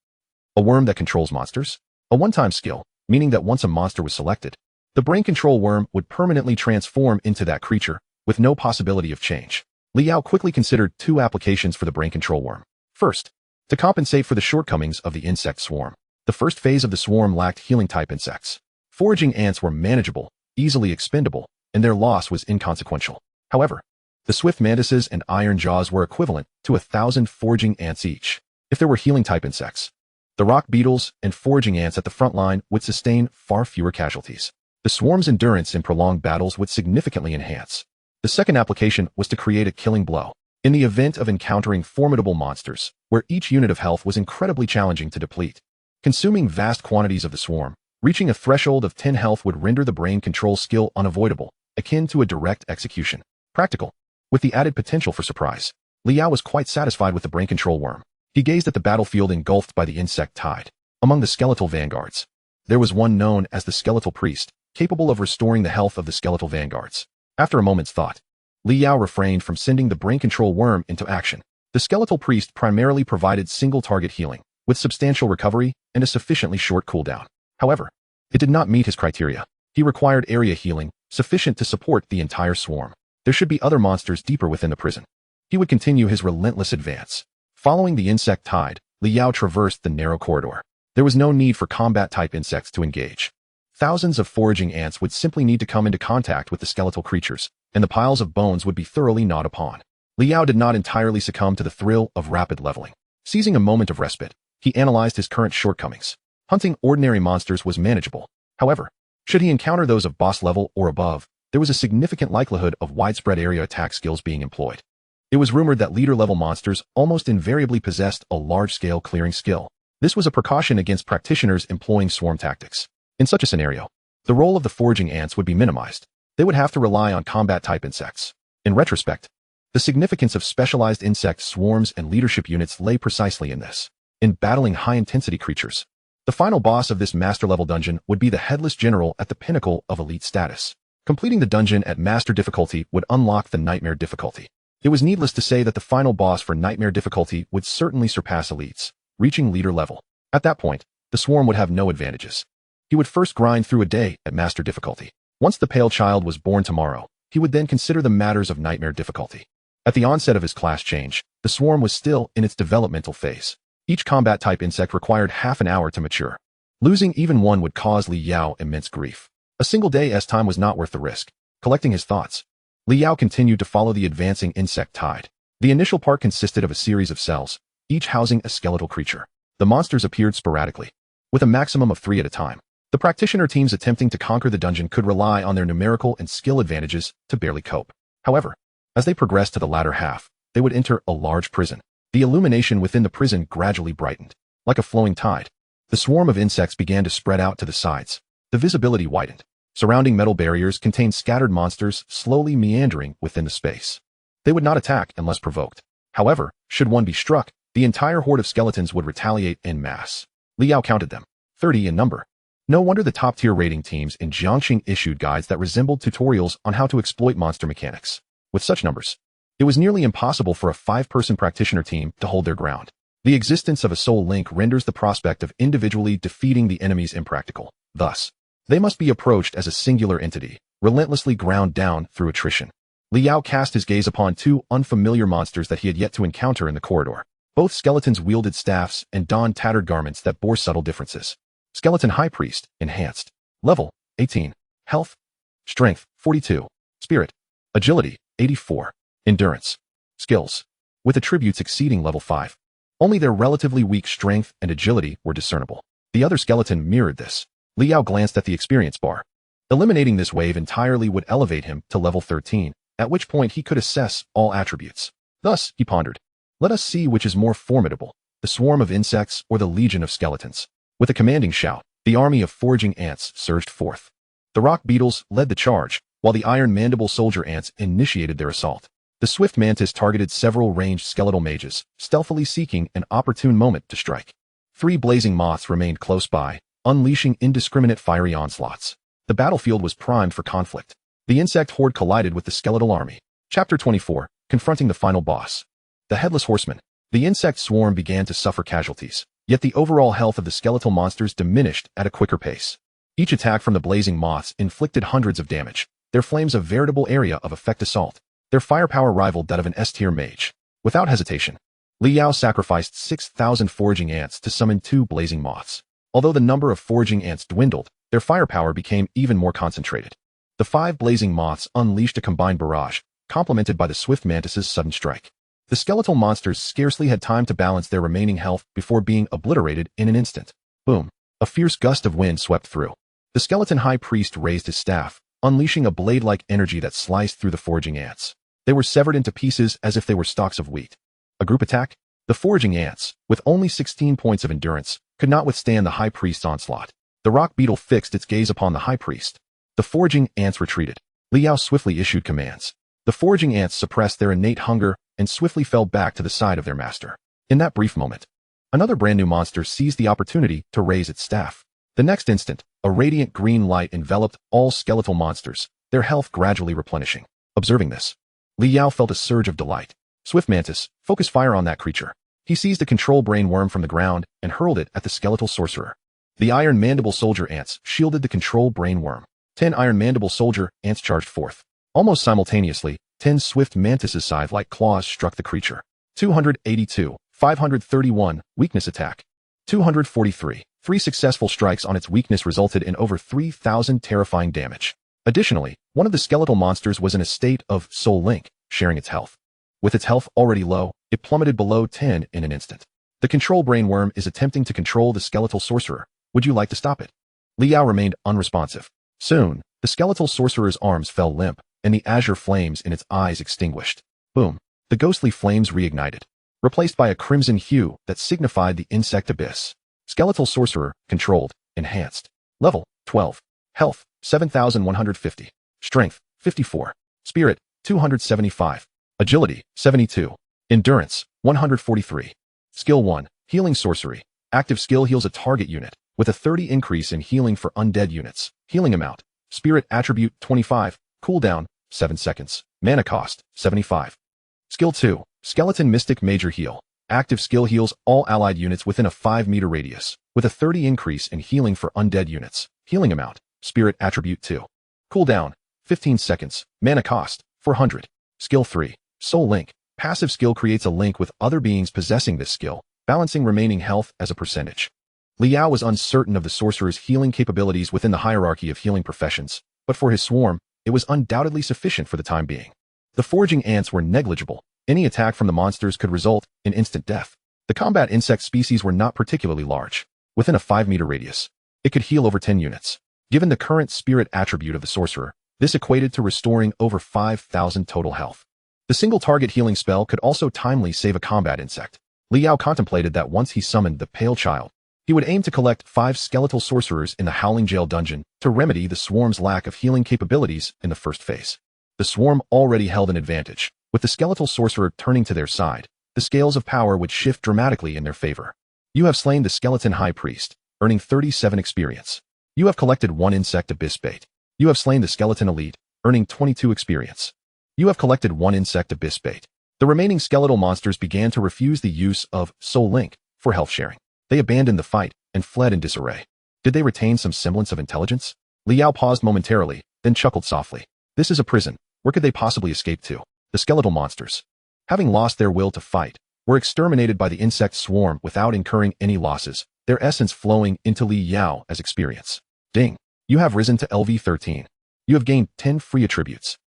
A worm that controls monsters? A one-time skill, meaning that once a monster was selected, the brain control worm would permanently transform into that creature, with no possibility of change. Liao quickly considered two applications for the brain control worm. First, to compensate for the shortcomings of the insect swarm. The first phase of the swarm lacked healing-type insects. Foraging ants were manageable, easily expendable, and their loss was inconsequential. However, the swift mantises and iron jaws were equivalent to 1,000 foraging ants each. If there were healing-type insects, the rock beetles and foraging ants at the front line would sustain far fewer casualties. The swarm's endurance in prolonged battles would significantly enhance. The second application was to create a killing blow. In the event of encountering formidable monsters, where each unit of health was incredibly challenging to deplete, consuming vast quantities of the swarm, reaching a threshold of 10 health would render the brain control skill unavoidable, akin to a direct execution. Practical, with the added potential for surprise. Liao was quite satisfied with the brain control worm. He gazed at the battlefield engulfed by the insect tide. Among the skeletal vanguards, there was one known as the skeletal priest, capable of restoring the health of the skeletal vanguards. After a moment's thought, Liao refrained from sending the brain control worm into action. The skeletal priest primarily provided single-target healing, with substantial recovery and a sufficiently short cooldown. However, it did not meet his criteria. He required area healing, sufficient to support the entire swarm. There should be other monsters deeper within the prison. He would continue his relentless advance. Following the insect tide, Liao traversed the narrow corridor. There was no need for combat-type insects to engage. Thousands of foraging ants would simply need to come into contact with the skeletal creatures, and the piles of bones would be thoroughly gnawed upon. Liao did not entirely succumb to the thrill of rapid leveling. Seizing a moment of respite, he analyzed his current shortcomings. Hunting ordinary monsters was manageable. However, should he encounter those of boss level or above, there was a significant likelihood of widespread area attack skills being employed. It was rumored that leader-level monsters almost invariably possessed a large-scale clearing skill. This was a precaution against practitioners employing swarm tactics. In such a scenario, the role of the foraging ants would be minimized. They would have to rely on combat-type insects. In retrospect, the significance of specialized insect swarms and leadership units lay precisely in this. In battling high-intensity creatures, the final boss of this master-level dungeon would be the Headless General at the pinnacle of elite status. Completing the dungeon at master difficulty would unlock the nightmare difficulty. It was needless to say that the final boss for nightmare difficulty would certainly surpass elites, reaching leader level. At that point, the swarm would have no advantages. He would first grind through a day at master difficulty. Once the pale child was born tomorrow, he would then consider the matters of nightmare difficulty. At the onset of his class change, the swarm was still in its developmental phase. Each combat-type insect required half an hour to mature. Losing even one would cause Li Yao immense grief. A single day's time was not worth the risk. Collecting his thoughts, Li Yao continued to follow the advancing insect tide. The initial part consisted of a series of cells, each housing a skeletal creature. The monsters appeared sporadically, with a maximum of 3 at a time. The practitioner teams attempting to conquer the dungeon could rely on their numerical and skill advantages to barely cope. However, as they progressed to the latter half, they would enter a large prison. The illumination within the prison gradually brightened. Like a flowing tide, the swarm of insects began to spread out to the sides. The visibility widened. Surrounding metal barriers contained scattered monsters slowly meandering within the space. They would not attack unless provoked. However, should one be struck, the entire horde of skeletons would retaliate en masse. Li Yao counted them, 30 in number. No wonder the top-tier rating teams in Jiangxing issued guides that resembled tutorials on how to exploit monster mechanics. With such numbers, it was nearly impossible for a 5-person practitioner team to hold their ground. The existence of a soul link renders the prospect of individually defeating the enemies impractical. Thus, they must be approached as a singular entity, relentlessly ground down through attrition. Li Yao cast his gaze upon 2 unfamiliar monsters that he had yet to encounter in the corridor. Both skeletons wielded staffs and donned tattered garments that bore subtle differences. Skeleton High Priest, enhanced. Level, 18. Health, Strength, 42. Spirit, Agility, 84. Endurance. Skills, with attributes exceeding level 5. Only their relatively weak strength and agility were discernible. The other skeleton mirrored this. Li Yao glanced at the experience bar. Eliminating this wave entirely would elevate him to level 13, at which point he could assess all attributes. Thus, he pondered, let us see which is more formidable, the swarm of insects or the legion of skeletons. With a commanding shout, the army of foraging ants surged forth. The rock beetles led the charge, while the iron mandible soldier ants initiated their assault. The swift mantis targeted several ranged skeletal mages, stealthily seeking an opportune moment to strike. 3 blazing moths remained close by, unleashing indiscriminate fiery onslaughts. The battlefield was primed for conflict. The insect horde collided with the skeletal army. Chapter 24, Confronting the Final Boss. The Headless Horseman. The insect swarm began to suffer casualties, yet the overall health of the skeletal monsters diminished at a quicker pace. Each attack from the blazing moths inflicted hundreds of damage, their flames a veritable area of effect assault. Their firepower rivaled that of an S-tier mage. Without hesitation, Li Yao sacrificed 6,000 foraging ants to summon 2 blazing moths. Although the number of foraging ants dwindled, their firepower became even more concentrated. The 5 blazing moths unleashed a combined barrage, complemented by the swift mantis's sudden strike. The skeletal monsters scarcely had time to balance their remaining health before being obliterated in an instant. Boom! A fierce gust of wind swept through. The skeleton high priest raised his staff, unleashing a blade-like energy that sliced through the foraging ants. They were severed into pieces as if they were stalks of wheat. A group attack? The foraging ants, with only 16 points of endurance, could not withstand the high priest's onslaught. The rock beetle fixed its gaze upon the high priest. The foraging ants retreated. Li Yao swiftly issued commands. The foraging ants suppressed their innate hunger and swiftly fell back to the side of their master. In that brief moment, another brand new monster seized the opportunity to raise its staff. The next instant, a radiant green light enveloped all skeletal monsters, their health gradually replenishing. Observing this, Li Yao felt a surge of delight. Swift Mantis, focus fire on that creature. He seized a control brain worm from the ground and hurled it at the skeletal sorcerer. The iron mandible soldier ants shielded the control brain worm. 10 iron mandible soldier ants charged forth. Almost simultaneously, 10 swift mantis's scythe-like claws struck the creature. 282, 531, weakness attack. 243. 3 successful strikes on its weakness resulted in over 3,000 terrifying damage. Additionally, one of the skeletal monsters was in a state of soul link, sharing its health. With its health already low, it plummeted below 10 in an instant. The control brain worm is attempting to control the skeletal sorcerer. Would you like to stop it? Li Yao remained unresponsive. Soon, the skeletal sorcerer's arms fell limp, and the azure flames in its eyes extinguished. Boom! The ghostly flames reignited, replaced by a crimson hue that signified the insect abyss. Skeletal sorcerer, controlled, enhanced. Level, 12. Health, 7,150. Strength, 54. Spirit, 275. Agility, 72. Endurance, 143. Skill 1, Healing Sorcery. Active skill heals a target unit, with a 30 increase in healing for undead units. Healing amount, Spirit attribute, 25. Cooldown, 7 seconds. Mana cost, 75. Skill 2, Skeleton Mystic Major Heal. Active skill heals all allied units within a 5-meter radius, with a 30 increase in healing for undead units. Healing amount, Spirit Attribute 2. Cooldown, 15 seconds. Mana cost, 400. Skill 3, Soul Link. Passive skill creates a link with other beings possessing this skill, balancing remaining health as a percentage. Liao was uncertain of the sorcerer's healing capabilities within the hierarchy of healing professions, but for his swarm, it was undoubtedly sufficient for the time being. The foraging ants were negligible. Any attack from the monsters could result in instant death. The combat insect species were not particularly large. Within a 5-meter radius, it could heal over 10 units. Given the current spirit attribute of the sorcerer, this equated to restoring over 5,000 total health. The single target healing spell could also timely save a combat insect. Liao contemplated that once he summoned the Pale Child, he would aim to collect 5 skeletal sorcerers in the Howling Jail dungeon to remedy the swarm's lack of healing capabilities in the first phase. The swarm already held an advantage. With the skeletal sorcerer turning to their side, the scales of power would shift dramatically in their favor. You have slain the skeleton high priest, earning 37 experience. You have collected 1 insect abyss bait. You have slain the skeleton elite, earning 22 experience. You have collected 1 insect abyss bait. The remaining skeletal monsters began to refuse the use of Soul Link for health sharing. They abandoned the fight and fled in disarray. Did they retain some semblance of intelligence? Liao paused momentarily, then chuckled softly. This is a prison. Where could they possibly escape to? The skeletal monsters, having lost their will to fight, were exterminated by the insect swarm without incurring any losses, their essence flowing into Liao as experience. Ding! You have risen to LV 13. You have gained 10 free attributes.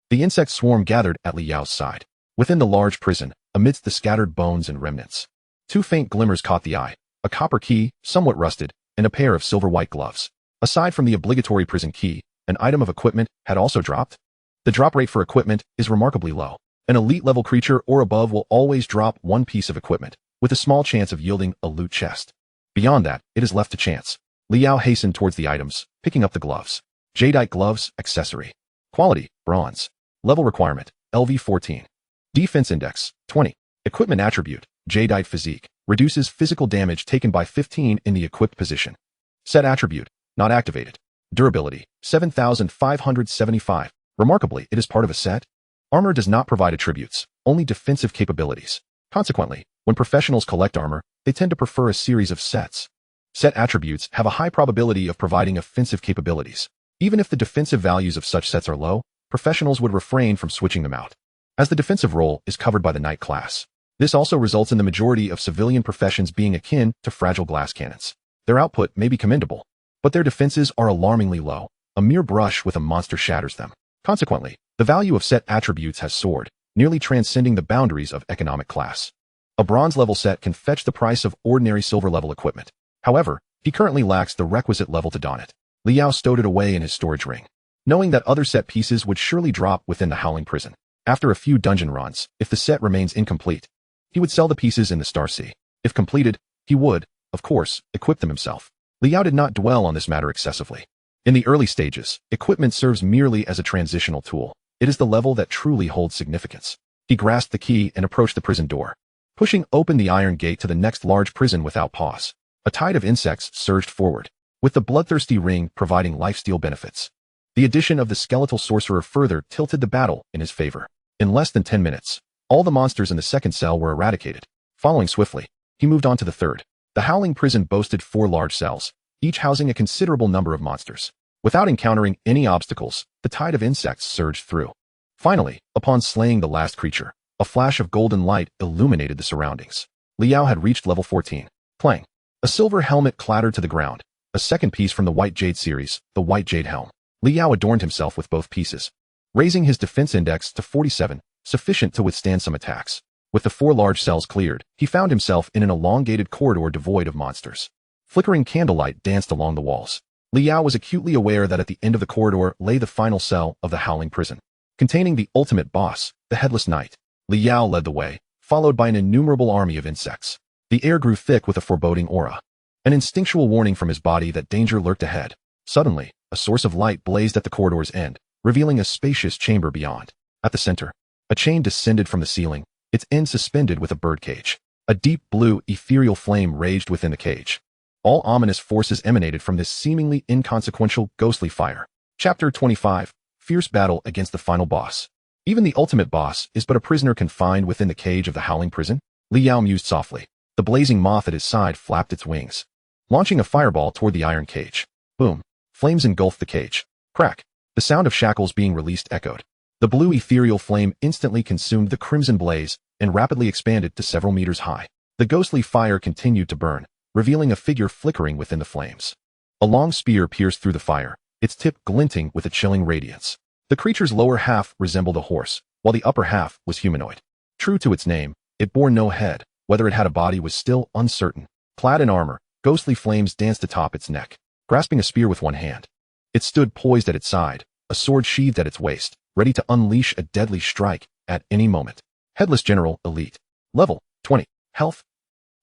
The insect swarm gathered at Liao's side. Within the large prison, amidst the scattered bones and remnants, 2 faint glimmers caught the eye, a copper key, somewhat rusted, and a pair of silver-white gloves. Aside from the obligatory prison key, an item of equipment had also dropped. The drop rate for equipment is remarkably low. An elite-level creature or above will always drop 1 piece of equipment, with a small chance of yielding a loot chest. Beyond that, it is left to chance. Liao hastened towards the items, picking up the gloves. Jadeite gloves, accessory. Quality, bronze. Level requirement, LV 14. Defense index, 20. Equipment attribute, Jadeite physique, reduces physical damage taken by 15 in the equipped position. Set attribute, not activated. Durability, 7,575. Remarkably, it is part of a set. Armor does not provide attributes, only defensive capabilities. Consequently, when professionals collect armor, they tend to prefer a series of sets. Set attributes have a high probability of providing offensive capabilities. Even if the defensive values of such sets are low, professionals would refrain from switching them out, as the defensive role is covered by the knight class. This also results in the majority of civilian professions being akin to fragile glass cannons. Their output may be commendable, but their defenses are alarmingly low. A mere brush with a monster shatters them. Consequently, the value of set attributes has soared, nearly transcending the boundaries of economic class. A bronze-level set can fetch the price of ordinary silver-level equipment. However, he currently lacks the requisite level to don it. Liao stowed it away in his storage ring, knowing that other set pieces would surely drop within the Howling Prison. After a few dungeon runs, if the set remains incomplete, he would sell the pieces in the Star Sea. If completed, he would, of course, equip them himself. Liao did not dwell on this matter excessively. In the early stages, equipment serves merely as a transitional tool. It is the level that truly holds significance. He grasped the key and approached the prison door, pushing open the iron gate to the next large prison without pause. A tide of insects surged forward, with the bloodthirsty ring providing lifesteal benefits. The addition of the skeletal sorcerer further tilted the battle in his favor. In less than 10 minutes, all the monsters in the second cell were eradicated. Following swiftly, he moved on to the third. The Howling Prison boasted 4 large cells, each housing a considerable number of monsters. Without encountering any obstacles, the tide of insects surged through. Finally, upon slaying the last creature, a flash of golden light illuminated the surroundings. Liao had reached level 14. Clang! A silver helmet clattered to the ground, a second piece from the White Jade series, the White Jade Helm. Liao adorned himself with both pieces, raising his defense index to 47, sufficient to withstand some attacks. With the 4 large cells cleared, he found himself in an elongated corridor devoid of monsters. Flickering candlelight danced along the walls. Liao was acutely aware that at the end of the corridor lay the final cell of the Howling Prison, containing the ultimate boss, the Headless Knight. Liao led the way, followed by an innumerable army of insects. The air grew thick with a foreboding aura, an instinctual warning from his body that danger lurked ahead. Suddenly, a source of light blazed at the corridor's end, revealing a spacious chamber beyond. At the center, a chain descended from the ceiling, its end suspended with a birdcage. A deep blue, ethereal flame raged within the cage. All ominous forces emanated from this seemingly inconsequential, ghostly fire. Chapter 25. Fierce Battle Against the Final Boss. Even the ultimate boss is but a prisoner confined within the cage of the Howling Prison. Li Yao mused softly. The blazing moth at his side flapped its wings, launching a fireball toward the iron cage. Boom. Flames engulfed the cage. Crack. The sound of shackles being released echoed. The blue ethereal flame instantly consumed the crimson blaze and rapidly expanded to several meters high. The ghostly fire continued to burn, revealing a figure flickering within the flames. A long spear pierced through the fire, its tip glinting with a chilling radiance. The creature's lower half resembled a horse, while the upper half was humanoid. True to its name, it bore no head. Whether it had a body was still uncertain. Clad in armor, ghostly flames danced atop its neck. Grasping a spear with one hand, it stood poised at its side, a sword sheathed at its waist, ready to unleash a deadly strike at any moment. Headless General Elite. Level 20. Health.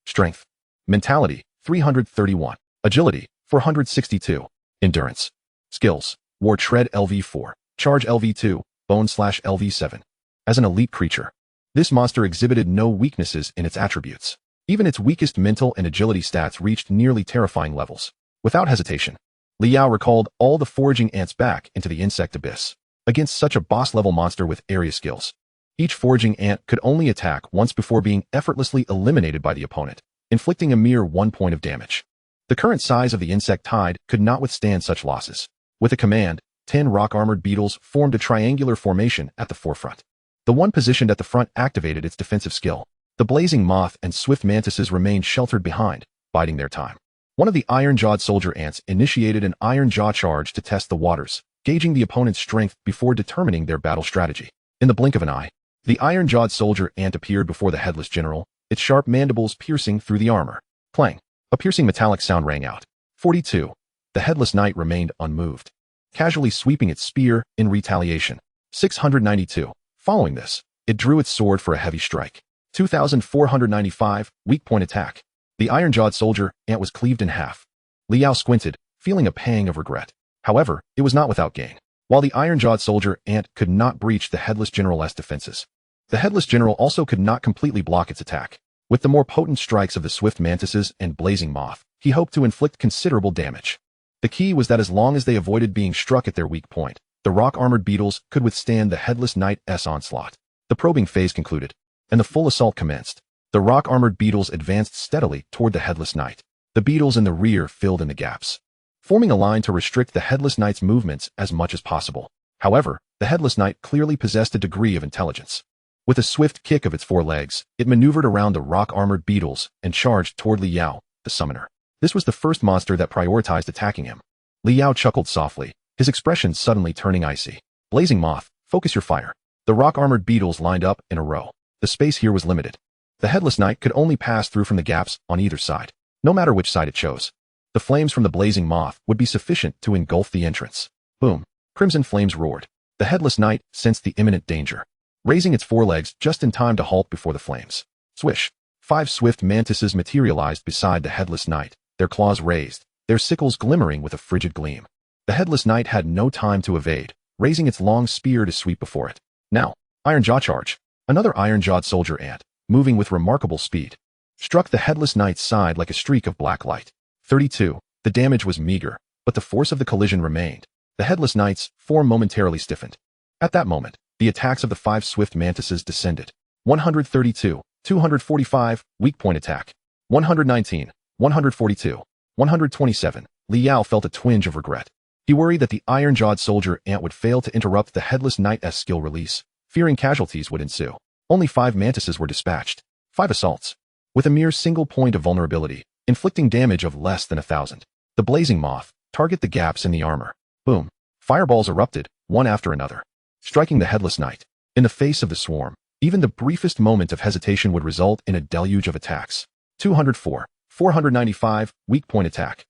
Strength. Mentality 331. Agility 462. Endurance. Skills. War Tread LV4. Charge LV2. Bone/LV7. As an elite creature, this monster exhibited no weaknesses in its attributes. Even its weakest mental and agility stats reached nearly terrifying levels. Without hesitation, Li Yao recalled all the foraging ants back into the insect abyss. Against such a boss-level monster with area skills, each foraging ant could only attack once before being effortlessly eliminated by the opponent, inflicting a mere 1 point of damage. The current size of the insect tide could not withstand such losses. With a command, 10 rock-armored beetles formed a triangular formation at the forefront. The one positioned at the front activated its defensive skill. The blazing moth and swift mantises remained sheltered behind, biding their time. One of the iron-jawed soldier ants initiated an iron jaw charge to test the waters, gauging the opponent's strength before determining their battle strategy. In the blink of an eye, the iron-jawed soldier ant appeared before the headless general, its sharp mandibles piercing through the armor. Clang. A piercing metallic sound rang out. 42. The headless knight remained unmoved, casually sweeping its spear in retaliation. 692. Following this, it drew its sword for a heavy strike. 2,495. Weak point attack. The iron-jawed soldier ant was cleaved in half. Li Yao squinted, feeling a pang of regret. However, it was not without gain. While the iron-jawed soldier ant could not breach the headless general's defenses, the headless general also could not completely block its attack. With the more potent strikes of the swift mantises and blazing moth, he hoped to inflict considerable damage. The key was that as long as they avoided being struck at their weak point, the rock-armored beetles could withstand the headless knight's onslaught. The probing phase concluded, and the full assault commenced. The rock-armored beetles advanced steadily toward the headless knight. The beetles in the rear filled in the gaps, forming a line to restrict the headless knight's movements as much as possible. However, the headless knight clearly possessed a degree of intelligence. With a swift kick of its forelegs, it maneuvered around the rock-armored beetles and charged toward Li Yao, the summoner. This was the first monster that prioritized attacking him. Li Yao chuckled softly, his expression suddenly turning icy. Blazing moth, focus your fire. The rock-armored beetles lined up in a row. The space here was limited. The headless knight could only pass through from the gaps on either side, no matter which side it chose. The flames from the blazing moth would be sufficient to engulf the entrance. Boom. Crimson flames roared. The headless knight sensed the imminent danger, raising its forelegs just in time to halt before the flames. Swish. 5 swift mantises materialized beside the headless knight, their claws raised, their sickles glimmering with a frigid gleam. The headless knight had no time to evade, raising its long spear to sweep before it. Now, iron jaw charge. Another iron-jawed soldier ant, moving with remarkable speed, struck the headless knight's side like a streak of black light. 32. The damage was meager, but the force of the collision remained. The headless knight's form momentarily stiffened. At that moment, the attacks of the 5 swift mantises descended. 132. 245. Weak point attack. 119. 142. 127. Li Yao felt a twinge of regret. He worried that the iron-jawed soldier ant would fail to interrupt the headless knight's skill release, fearing casualties would ensue. Only 5 mantises were dispatched. 5 assaults, with a mere single point of vulnerability, inflicting damage of less than 1,000. The blazing moth target the gaps in the armor. Boom. Fireballs erupted, one after another, striking the headless knight. In the face of the swarm, even the briefest moment of hesitation would result in a deluge of attacks. 204. 495. Weak point attack.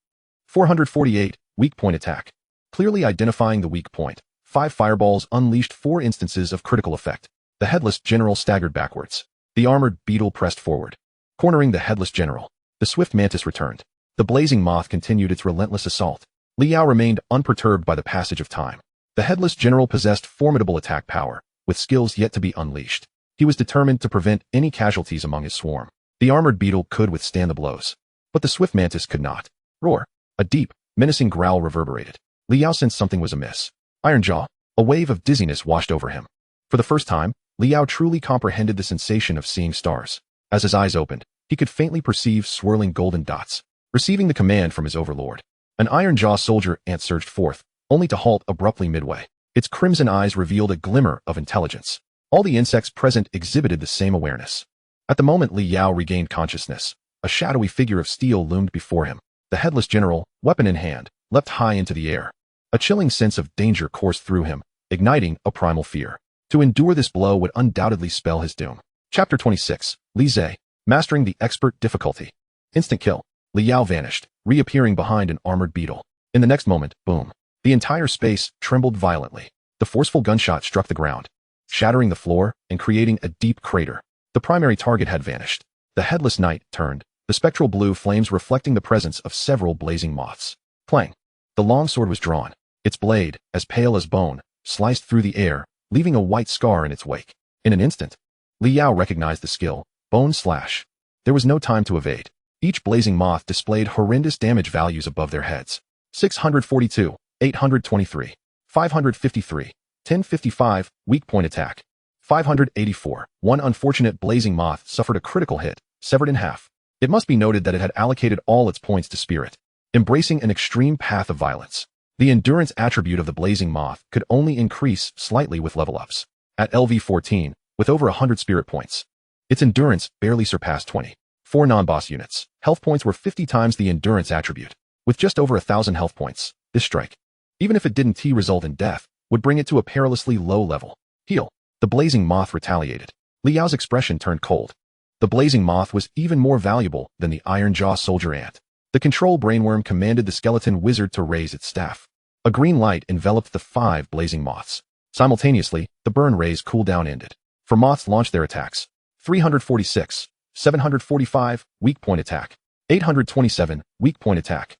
448. Weak point attack. Clearly identifying the weak point, 5 fireballs unleashed 4 instances of critical effect. The headless general staggered backwards. The armored beetle pressed forward, cornering the headless general. The swift mantis returned. The blazing moth continued its relentless assault. Li Yao remained unperturbed by the passage of time. The headless general possessed formidable attack power, with skills yet to be unleashed. He was determined to prevent any casualties among his swarm. The armored beetle could withstand the blows, but the swift mantis could not. Roar. A deep, menacing growl reverberated. Li Yao sensed something was amiss. Iron jaw. A wave of dizziness washed over him. For the first time, Li Yao truly comprehended the sensation of seeing stars. As his eyes opened, he could faintly perceive swirling golden dots. Receiving the command from his overlord, an iron-jaw soldier ant surged forth, only to halt abruptly midway. Its crimson eyes revealed a glimmer of intelligence. All the insects present exhibited the same awareness. At the moment Li Yao regained consciousness, a shadowy figure of steel loomed before him. The headless general, weapon in hand, leapt high into the air. A chilling sense of danger coursed through him, igniting a primal fear. To endure this blow would undoubtedly spell his doom. Chapter 26. Li Zhe, Mastering the Expert Difficulty. Instant kill. Li Yao vanished, reappearing behind an armored beetle. In the next moment, boom. The entire space trembled violently. The forceful gunshot struck the ground, shattering the floor and creating a deep crater. The primary target had vanished. The headless knight turned, the spectral blue flames reflecting the presence of several blazing moths. Clang. The long sword was drawn. Its blade, as pale as bone, sliced through the air, leaving a white scar in its wake. In an instant, Li Yao recognized the skill, bone slash. There was no time to evade. Each blazing moth displayed horrendous damage values above their heads. 642, 823, 553, 1055, weak point attack. 584. One unfortunate blazing moth suffered a critical hit, severed in half. It must be noted that it had allocated all its points to spirit, embracing an extreme path of violence. The endurance attribute of the blazing moth could only increase slightly with level ups. At LV14, with over 100 spirit points, its endurance barely surpassed 20. For non-boss units, health points were 50 times the endurance attribute. With just over 1,000 health points, this strike, even if it didn't result in death, would bring it to a perilously low level. Heal. The blazing moth retaliated. Li Yao's expression turned cold. The blazing moth was even more valuable than the iron-jaw soldier ant. The control brainworm commanded the skeleton wizard to raise its staff. A green light enveloped the 5 blazing moths. Simultaneously, the burn ray's cooldown ended. For moths launched their attacks. 346, 745, weak point attack. 827, weak point attack.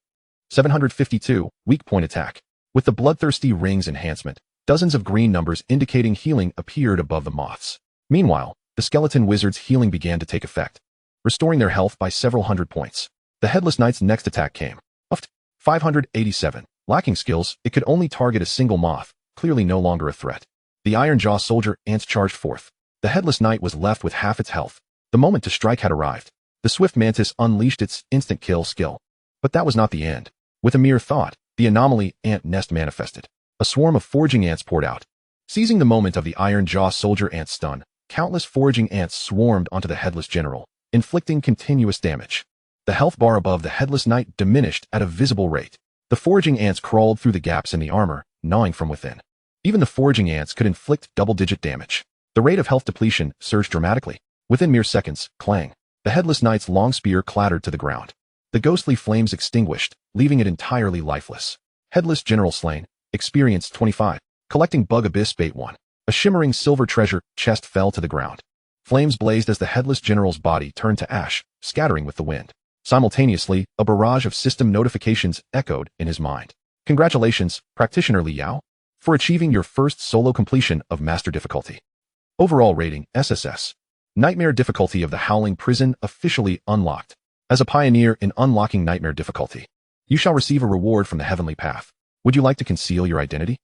752, weak point attack. With the bloodthirsty rings enhancement, dozens of green numbers indicating healing appeared above the moths. Meanwhile, the skeleton wizard's healing began to take effect, restoring their health by several hundred points. The headless knight's next attack came. 587. Lacking skills, it could only target a single moth, clearly no longer a threat. The iron-jaw soldier ants charged forth. The headless knight was left with half its health. The moment to strike had arrived. The swift mantis unleashed its instant kill skill. But that was not the end. With a mere thought, the anomaly ant nest manifested. A swarm of foraging ants poured out. Seizing the moment of the iron-jaw soldier ant's stun, countless foraging ants swarmed onto the headless general, inflicting continuous damage. The health bar above the headless knight diminished at a visible rate. The foraging ants crawled through the gaps in the armor, gnawing from within. Even the foraging ants could inflict double-digit damage. The rate of health depletion surged dramatically. Within mere seconds, clang, the headless knight's long spear clattered to the ground. The ghostly flames extinguished, leaving it entirely lifeless. Headless general slain. Experience 25. Collecting bug abyss bait 1. A shimmering silver treasure chest fell to the ground. Flames blazed as the headless general's body turned to ash, scattering with the wind. Simultaneously, a barrage of system notifications echoed in his mind. Congratulations, Practitioner Li Yao, for achieving your first solo completion of Master Difficulty. Overall rating, SSS. Nightmare Difficulty of the Howling Prison officially unlocked. As a pioneer in unlocking Nightmare Difficulty, you shall receive a reward from the Heavenly Path. Would you like to conceal your identity?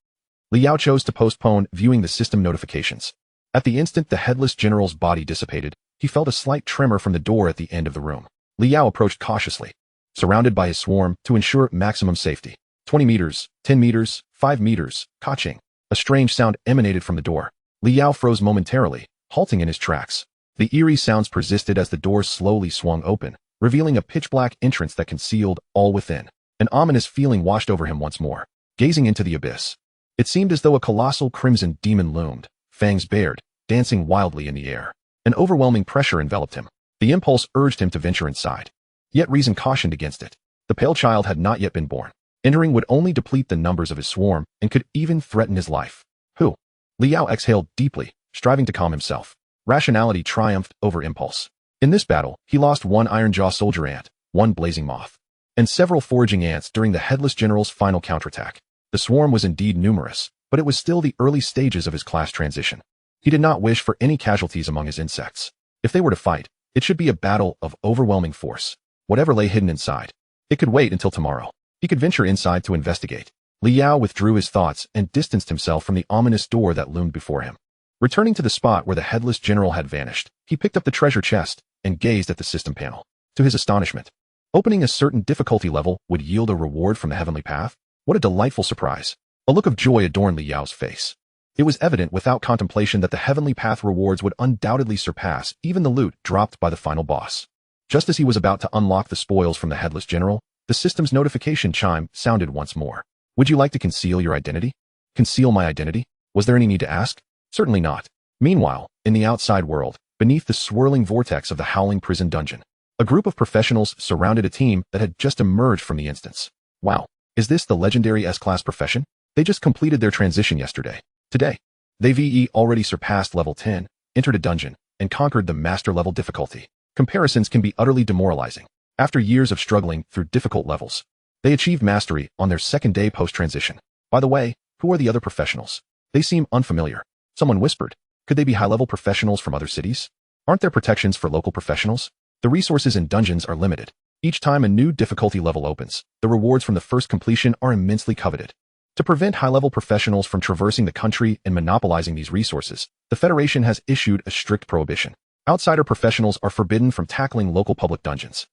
Li Yao chose to postpone viewing the system notifications. At the instant the headless general's body dissipated, he felt a slight tremor from the door at the end of the room. Li Yao approached cautiously, surrounded by his swarm to ensure maximum safety. 20 meters, 10 meters, 5 meters, ka-ching. A strange sound emanated from the door. Li Yao froze momentarily, halting in his tracks. The eerie sounds persisted as the door slowly swung open, revealing a pitch-black entrance that concealed all within. An ominous feeling washed over him once more, gazing into the abyss. It seemed as though a colossal crimson demon loomed, fangs bared, dancing wildly in the air. An overwhelming pressure enveloped him. The impulse urged him to venture inside. Yet reason cautioned against it. The pale child had not yet been born. Entering would only deplete the numbers of his swarm and could even threaten his life. Who? Li Yao exhaled deeply, striving to calm himself. Rationality triumphed over impulse. In this battle, he lost one iron-jaw soldier ant, one blazing moth, and several foraging ants during the headless general's final counterattack. The swarm was indeed numerous, but it was still the early stages of his class transition. He did not wish for any casualties among his insects. If they were to fight, it should be a battle of overwhelming force. Whatever lay hidden inside, it could wait until tomorrow. He could venture inside to investigate. Li Yao withdrew his thoughts and distanced himself from the ominous door that loomed before him. Returning to the spot where the headless general had vanished, he picked up the treasure chest, and gazed at the system panel. To his astonishment, opening a certain difficulty level would yield a reward from the heavenly path? What a delightful surprise. A look of joy adorned Li Yao's face. It was evident without contemplation that the heavenly path rewards would undoubtedly surpass even the loot dropped by the final boss. Just as he was about to unlock the spoils from the headless general, the system's notification chime sounded once more. Would you like to conceal your identity? Conceal my identity? Was there any need to ask? Certainly not. Meanwhile, in the outside world, beneath the swirling vortex of the howling prison dungeon, a group of professionals surrounded a team that had just emerged from the instance. Wow, is this the legendary S-class profession? They just completed their transition yesterday. Today, they've already surpassed level 10, entered a dungeon, and conquered the master level difficulty. Comparisons can be utterly demoralizing. After years of struggling through difficult levels, they achieved mastery on their second day post-transition. By the way, who are the other professionals? They seem unfamiliar. Someone whispered. Could they be high-level professionals from other cities? Aren't there protections for local professionals? The resources in dungeons are limited. Each time a new difficulty level opens, the rewards from the first completion are immensely coveted. To prevent high-level professionals from traversing the country and monopolizing these resources, the Federation has issued a strict prohibition. Outsider professionals are forbidden from tackling local public dungeons.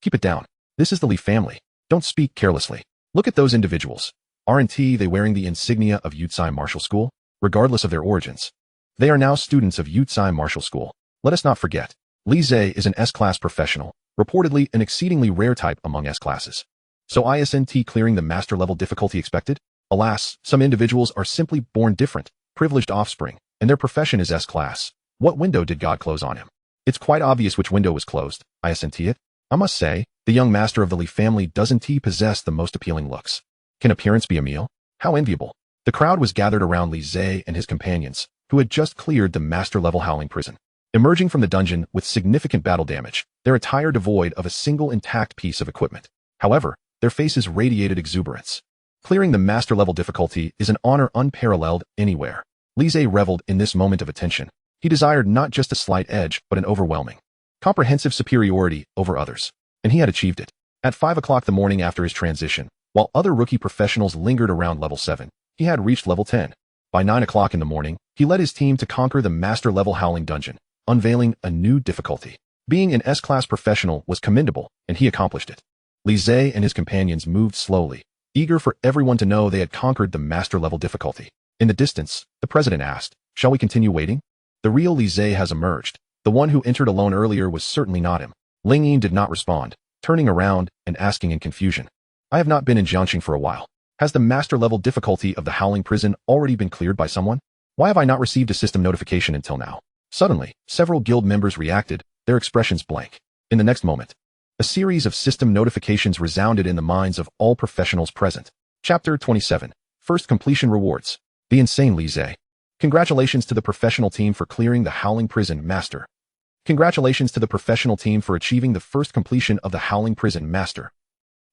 Keep it down. This is the Li family. Don't speak carelessly. Look at those individuals. Aren't they wearing the insignia of Yutsai Martial School? Regardless of their origins, they are now students of Yutsai Martial School. Let us not forget, Li Zhe is an S-class professional, reportedly an exceedingly rare type among S-classes. So isn't clearing the master level difficulty expected? Alas, some individuals are simply born different, privileged offspring, and their profession is S-class. What window did God close on him? It's quite obvious which window was closed, isn't it? I must say, the young master of the Li family doesn't possess the most appealing looks. Can appearance be a meal? How enviable. The crowd was gathered around Li Zhe and his companions, who had just cleared the master-level howling prison. Emerging from the dungeon with significant battle damage, their attire devoid of a single intact piece of equipment. However, their faces radiated exuberance. Clearing the master-level difficulty is an honor unparalleled anywhere. Li Zhe reveled in this moment of attention. He desired not just a slight edge, but an overwhelming, comprehensive superiority over others. And he had achieved it. At 5 o'clock the morning after his transition, while other rookie professionals lingered around level 7, he had reached level 10. By 9 o'clock in the morning, he led his team to conquer the master-level howling dungeon, unveiling a new difficulty. Being an S-class professional was commendable, and he accomplished it. Li Zhe and his companions moved slowly, eager for everyone to know they had conquered the master-level difficulty. In the distance, the president asked, "Shall we continue waiting?" The real Li Zhe has emerged. The one who entered alone earlier was certainly not him. Ling Yin did not respond, turning around and asking in confusion. I have not been in Jiangxing for a while. Has the master-level difficulty of the howling prison already been cleared by someone? Why have I not received a system notification until now? Suddenly, several guild members reacted, their expressions blank. In the next moment, a series of system notifications resounded in the minds of all professionals present. Chapter 27. First Completion Rewards. The Insane Li Zhe. Congratulations to the professional team for clearing the howling prison master. Congratulations to the professional team for achieving the first completion of the howling prison master.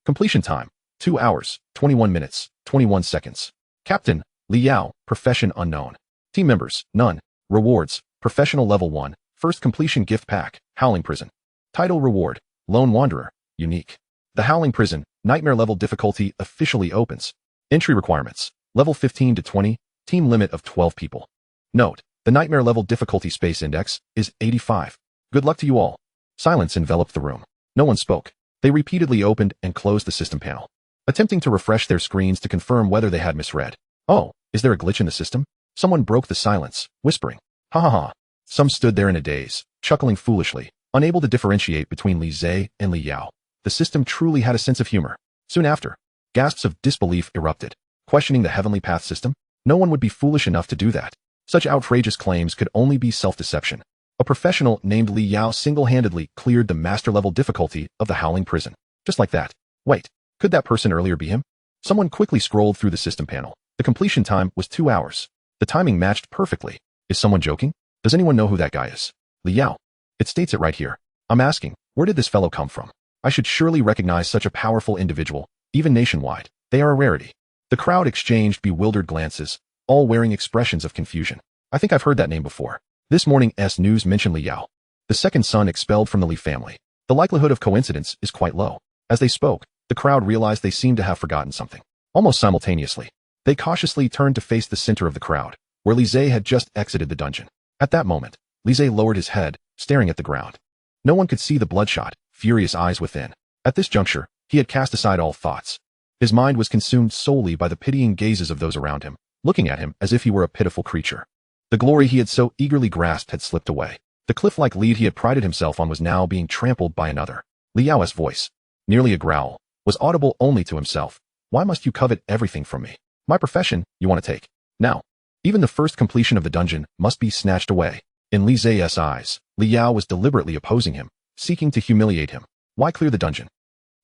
Completion time, 2 hours, 21 minutes, 21 seconds. Captain, Li Yao, profession unknown. Team members, none. Rewards, professional level 1, first completion gift pack, howling prison. Title reward, lone wanderer, unique. The howling prison, nightmare level difficulty officially opens. Entry requirements, level 15 to 20, team limit of 12 people. Note, the nightmare level difficulty space index is 85. Good luck to you all. Silence enveloped the room. No one spoke. They repeatedly opened and closed the system panel, attempting to refresh their screens to confirm whether they had misread. Oh, is there a glitch in the system? Someone broke the silence, whispering, "Ha ha ha." Some stood there in a daze, chuckling foolishly, unable to differentiate between Li Zhe and Li Yao. The system truly had a sense of humor. Soon after, gasps of disbelief erupted, questioning the heavenly path system. No one would be foolish enough to do that. Such outrageous claims could only be self-deception. A professional named Li Yao single-handedly cleared the master-level difficulty of the howling prison. Just like that. Wait, could that person earlier be him? Someone quickly scrolled through the system panel. The completion time was 2 hours. The timing matched perfectly. Is someone joking? Does anyone know who that guy is? Li Yao. It states it right here. I'm asking, where did this fellow come from? I should surely recognize such a powerful individual, even nationwide. They are a rarity. The crowd exchanged bewildered glances, all wearing expressions of confusion. I think I've heard that name before. This morning's news mentioned Li Yao, the second son expelled from the Li family. The likelihood of coincidence is quite low. As they spoke, the crowd realized they seemed to have forgotten something. Almost simultaneously, they cautiously turned to face the center of the crowd, where Li Zhe had just exited the dungeon. At that moment, Li Zhe lowered his head, staring at the ground. No one could see the bloodshot, furious eyes within. At this juncture, he had cast aside all thoughts. His mind was consumed solely by the pitying gazes of those around him, looking at him as if he were a pitiful creature. The glory he had so eagerly grasped had slipped away. The cliff-like lead he had prided himself on was now being trampled by another. Liao's voice, nearly a growl, was audible only to himself. Why must you covet everything from me? My profession, you want to take. Now. Even the first completion of the dungeon must be snatched away. In Li Zai's eyes, Liao was deliberately opposing him, seeking to humiliate him. Why clear the dungeon?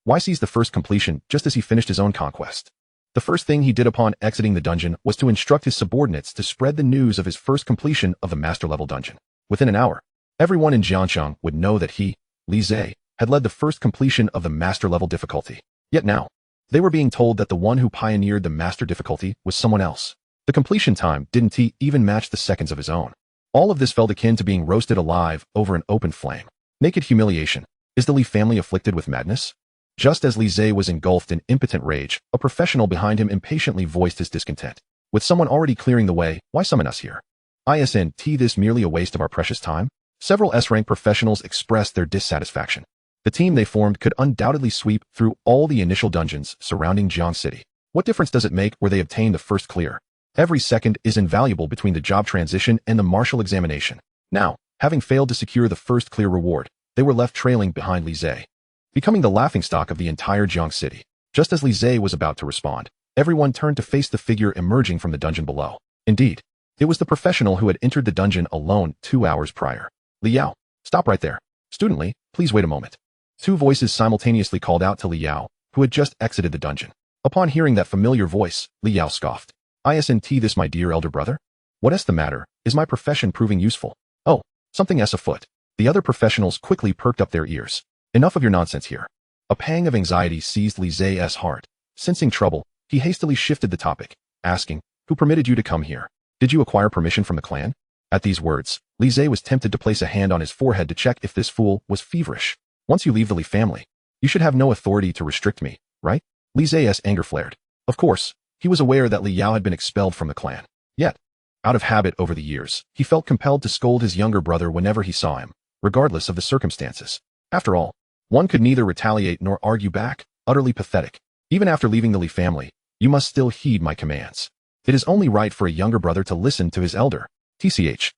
Why seize the first completion just as he finished his own conquest? The first thing he did upon exiting the dungeon was to instruct his subordinates to spread the news of his first completion of the master-level dungeon. Within an hour, everyone in Jianshang would know that he, Li Zai, had led the first completion of the master-level difficulty. Yet now, they were being told that the one who pioneered the master difficulty was someone else. The completion time didn't even match the seconds of his own. All of this felt akin to being roasted alive over an open flame. Naked humiliation. Is the Li family afflicted with madness? Just as Li Zai was engulfed in impotent rage, a professional behind him impatiently voiced his discontent. With someone already clearing the way, why summon us here? Isn't this merely a waste of our precious time? Several S-rank professionals expressed their dissatisfaction. The team they formed could undoubtedly sweep through all the initial dungeons surrounding Jiang City. What difference does it make where they obtain the first clear? Every second is invaluable between the job transition and the martial examination. Now, having failed to secure the first clear reward, they were left trailing behind Li Zai, becoming the laughingstock of the entire Jiang City. Just as Li Zai was about to respond, everyone turned to face the figure emerging from the dungeon below. Indeed, it was the professional who had entered the dungeon alone 2 hours prior. Liao, stop right there. Student Li, please wait a moment. Two voices simultaneously called out to Liao, who had just exited the dungeon. Upon hearing that familiar voice, Liao scoffed. Isn't this my dear elder brother? What's the matter? Is my profession proving useful? Oh, something's afoot. The other professionals quickly perked up their ears. Enough of your nonsense here. A pang of anxiety seized Li Zai's heart. Sensing trouble, he hastily shifted the topic, asking, who permitted you to come here? Did you acquire permission from the clan? At these words, Li Zai was tempted to place a hand on his forehead to check if this fool was feverish. Once you leave the Li family, you should have no authority to restrict me, right? Li Zai's anger flared. Of course, he was aware that Liao had been expelled from the clan. Yet, out of habit over the years, he felt compelled to scold his younger brother whenever he saw him, regardless of the circumstances. After all, one could neither retaliate nor argue back. Utterly pathetic. Even after leaving the Li family, you must still heed my commands. It is only right for a younger brother to listen to his elder. TCH.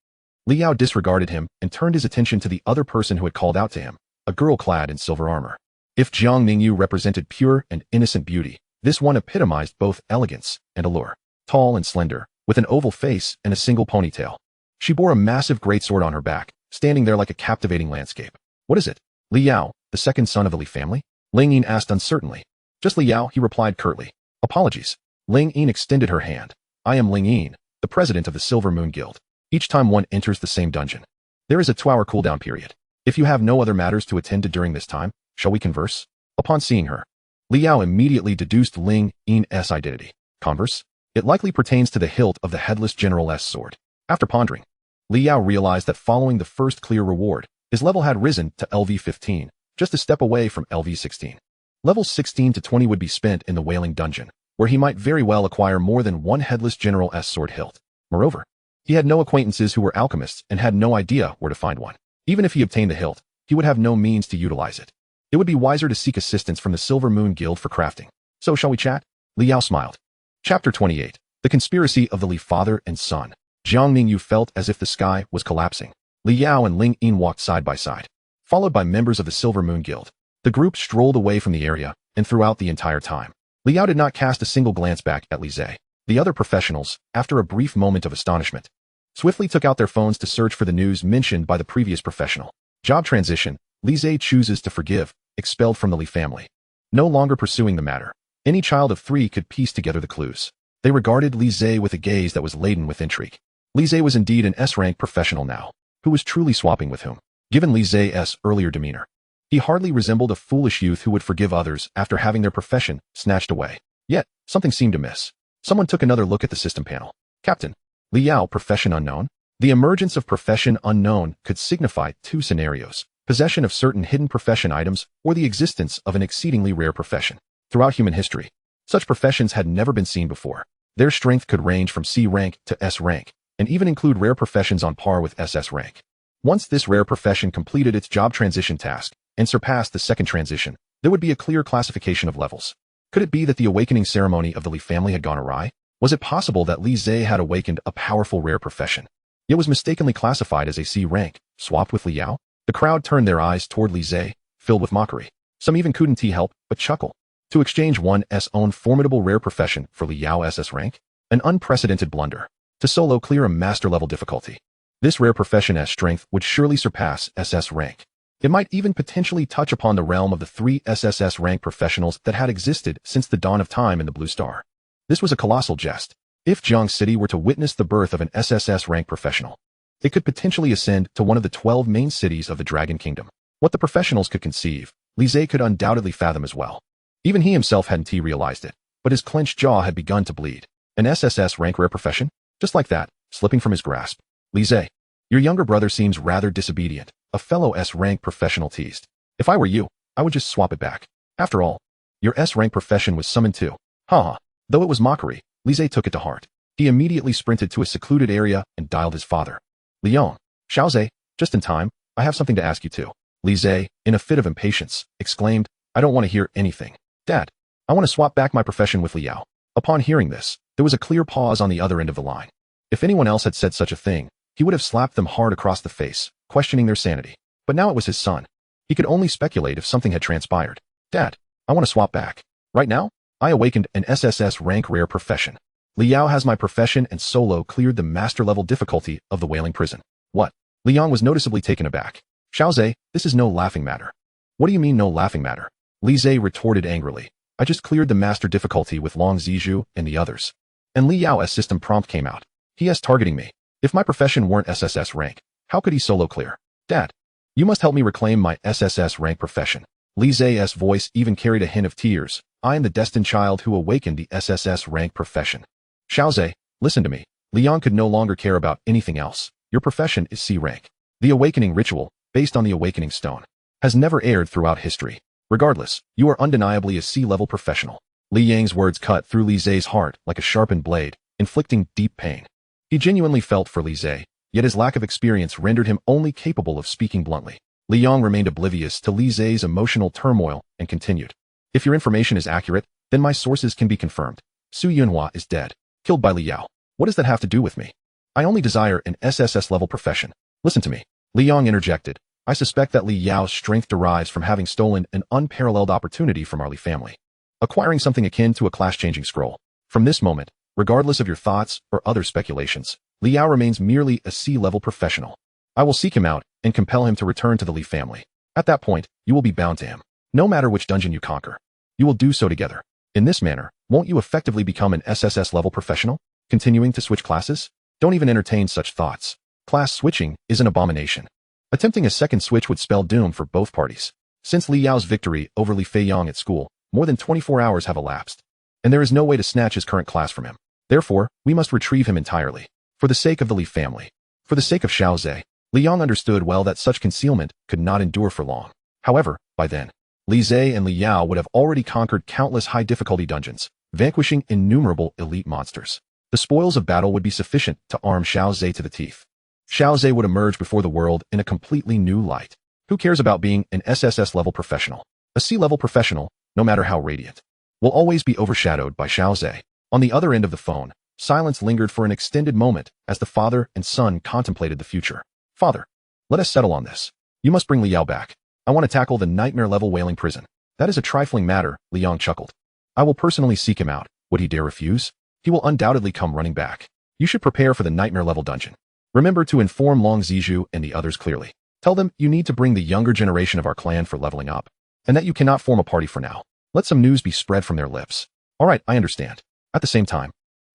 Liao disregarded him and turned his attention to the other person who had called out to him, a girl clad in silver armor. If Jiang Ningyu represented pure and innocent beauty, this one epitomized both elegance and allure. Tall and slender, with an oval face and a single ponytail. She bore a massive greatsword on her back, standing there like a captivating landscape. What is it? Liao, the second son of the Li family? Ling Yin asked uncertainly. Just Liao, he replied curtly. Apologies. Ling Yin extended her hand. I am Ling Yin, the president of the Silver Moon Guild. Each time one enters the same dungeon, there is a 2-hour cooldown period. If you have no other matters to attend to during this time, shall we converse? Upon seeing her, Liao immediately deduced Ling Yin's identity. Converse? It likely pertains to the hilt of the headless general's sword. After pondering, Liao realized that following the first clear reward, his level had risen to LV15, just a step away from LV16. Levels 16 to 20 would be spent in the Wailing Dungeon, where he might very well acquire more than one headless general's sword hilt. Moreover, he had no acquaintances who were alchemists and had no idea where to find one. Even if he obtained the hilt, he would have no means to utilize it. It would be wiser to seek assistance from the Silver Moon Guild for crafting. So shall we chat? Liao smiled. Chapter 28. The Conspiracy of the Li Father and Son. Jiang Ningyu felt as if the sky was collapsing. Liao and Ling Yin walked side by side, followed by members of the Silver Moon Guild. The group strolled away from the area, and throughout the entire time, Liao did not cast a single glance back at Li Zai. The other professionals, after a brief moment of astonishment, swiftly took out their phones to search for the news mentioned by the previous professional. Job transition. Li Zai chooses to forgive, expelled from the Li family. No longer pursuing the matter, any child of 3 could piece together the clues. They regarded Li Zai with a gaze that was laden with intrigue. Li Zai was indeed an S-rank professional now. Who was truly swapping with whom? Given Li Zai's earlier demeanor, he hardly resembled a foolish youth who would forgive others after having their profession snatched away. Yet, something seemed amiss. Someone took another look at the system panel. Captain. Liao, profession unknown? The emergence of profession unknown could signify 2 scenarios: possession of certain hidden profession items or the existence of an exceedingly rare profession. Throughout human history, such professions had never been seen before. Their strength could range from C rank to S rank, and even include rare professions on par with SS rank. Once this rare profession completed its job transition task and surpassed the second transition, there would be a clear classification of levels. Could it be that the awakening ceremony of the Li family had gone awry? Was it possible that Li Zhe had awakened a powerful rare profession? It was mistakenly classified as a C rank, swapped with Li Yao? The crowd turned their eyes toward Li Zhe, filled with mockery. Some even couldn't help but chuckle. To exchange one's own formidable rare profession for Li Yao's SS rank? An unprecedented blunder. To solo clear a master-level difficulty. This rare profession's strength would surely surpass SS rank. It might even potentially touch upon the realm of the 3 SSS rank professionals that had existed since the dawn of time in the Blue Star. This was a colossal jest. If Jiang City were to witness the birth of an SSS rank professional, it could potentially ascend to one of the 12 main cities of the Dragon Kingdom. What the professionals could conceive, Li Zhe could undoubtedly fathom as well. Even he himself hadn't realized it, but his clenched jaw had begun to bleed. An SSS rank rare profession? Just like that, slipping from his grasp. Li Zhe, your younger brother seems rather disobedient, a fellow S-rank professional teased. If I were you, I would just swap it back. After all, your S-rank profession was summoned too. Haha. Though it was mockery, Li Zhe took it to heart. He immediately sprinted to a secluded area and dialed his father. Leon, Xiaozhe, just in time, I have something to ask you too. Li Zhe, in a fit of impatience, exclaimed, I don't want to hear anything. Dad, I want to swap back my profession with Li Yao. Upon hearing this, there was a clear pause on the other end of the line. If anyone else had said such a thing, he would have slapped them hard across the face, questioning their sanity. But now it was his son. He could only speculate if something had transpired. Dad, I want to swap back. Right now, I awakened an SSS rank rare profession. Li Yao has my profession and solo cleared the master level difficulty of the Wailing Prison. What? Li Yang was noticeably taken aback. Xiaozhe, this is no laughing matter. What do you mean no laughing matter? Li Zhe retorted angrily. I just cleared the master difficulty with Long Zizhu and the others. And Li Yao's system prompt came out. He is targeting me. If my profession weren't SSS rank, how could he solo clear? Dad, you must help me reclaim my SSS rank profession. Li Zhe's voice even carried a hint of tears. I am the destined child who awakened the SSS rank profession. Xiaozhe, listen to me. Li Yang could no longer care about anything else. Your profession is C rank. The awakening ritual, based on the awakening stone, has never erred throughout history. Regardless, you are undeniably a C-level professional. Li Yang's words cut through Li Zhe's heart like a sharpened blade, inflicting deep pain. He genuinely felt for Li Zhe, yet his lack of experience rendered him only capable of speaking bluntly. Li Yang remained oblivious to Li Zhe's emotional turmoil and continued. If your information is accurate, then my sources can be confirmed. Su Yunhua is dead, killed by Li Yao. What does that have to do with me? I only desire an SSS-level profession. Listen to me. Li Yang interjected. I suspect that Li Yao's strength derives from having stolen an unparalleled opportunity from our Li family, acquiring something akin to a class-changing scroll. From this moment, regardless of your thoughts or other speculations, Li Yao remains merely a C-level professional. I will seek him out and compel him to return to the Li family. At that point, you will be bound to him. No matter which dungeon you conquer, you will do so together. In this manner, won't you effectively become an SSS-level professional? Continuing to switch classes? Don't even entertain such thoughts. Class switching is an abomination. Attempting a second switch would spell doom for both parties. Since Li Yao's victory over Li Feiyang at school, more than 24 hours have elapsed, and there is no way to snatch his current class from him. Therefore, we must retrieve him entirely. For the sake of the Li family. For the sake of Xiaozhe, Li Yang understood well that such concealment could not endure for long. However, by then, Li Zhe and Li Yao would have already conquered countless high-difficulty dungeons, vanquishing innumerable elite monsters. The spoils of battle would be sufficient to arm Xiaozhe to the teeth. Xiaozhe would emerge before the world in a completely new light. Who cares about being an SSS-level professional? A C-level professional, no matter how radiant, will always be overshadowed by Xiaozhe. On the other end of the phone, silence lingered for an extended moment as the father and son contemplated the future. Father, let us settle on this. You must bring Li Yao back. I want to tackle the nightmare-level Wailing Prison. That is a trifling matter, Li Yang chuckled. I will personally seek him out. Would he dare refuse? He will undoubtedly come running back. You should prepare for the nightmare-level dungeon. Remember to inform Long Zizhu and the others clearly. Tell them you need to bring the younger generation of our clan for leveling up, and that you cannot form a party for now. Let some news be spread from their lips. All right, I understand. At the same time,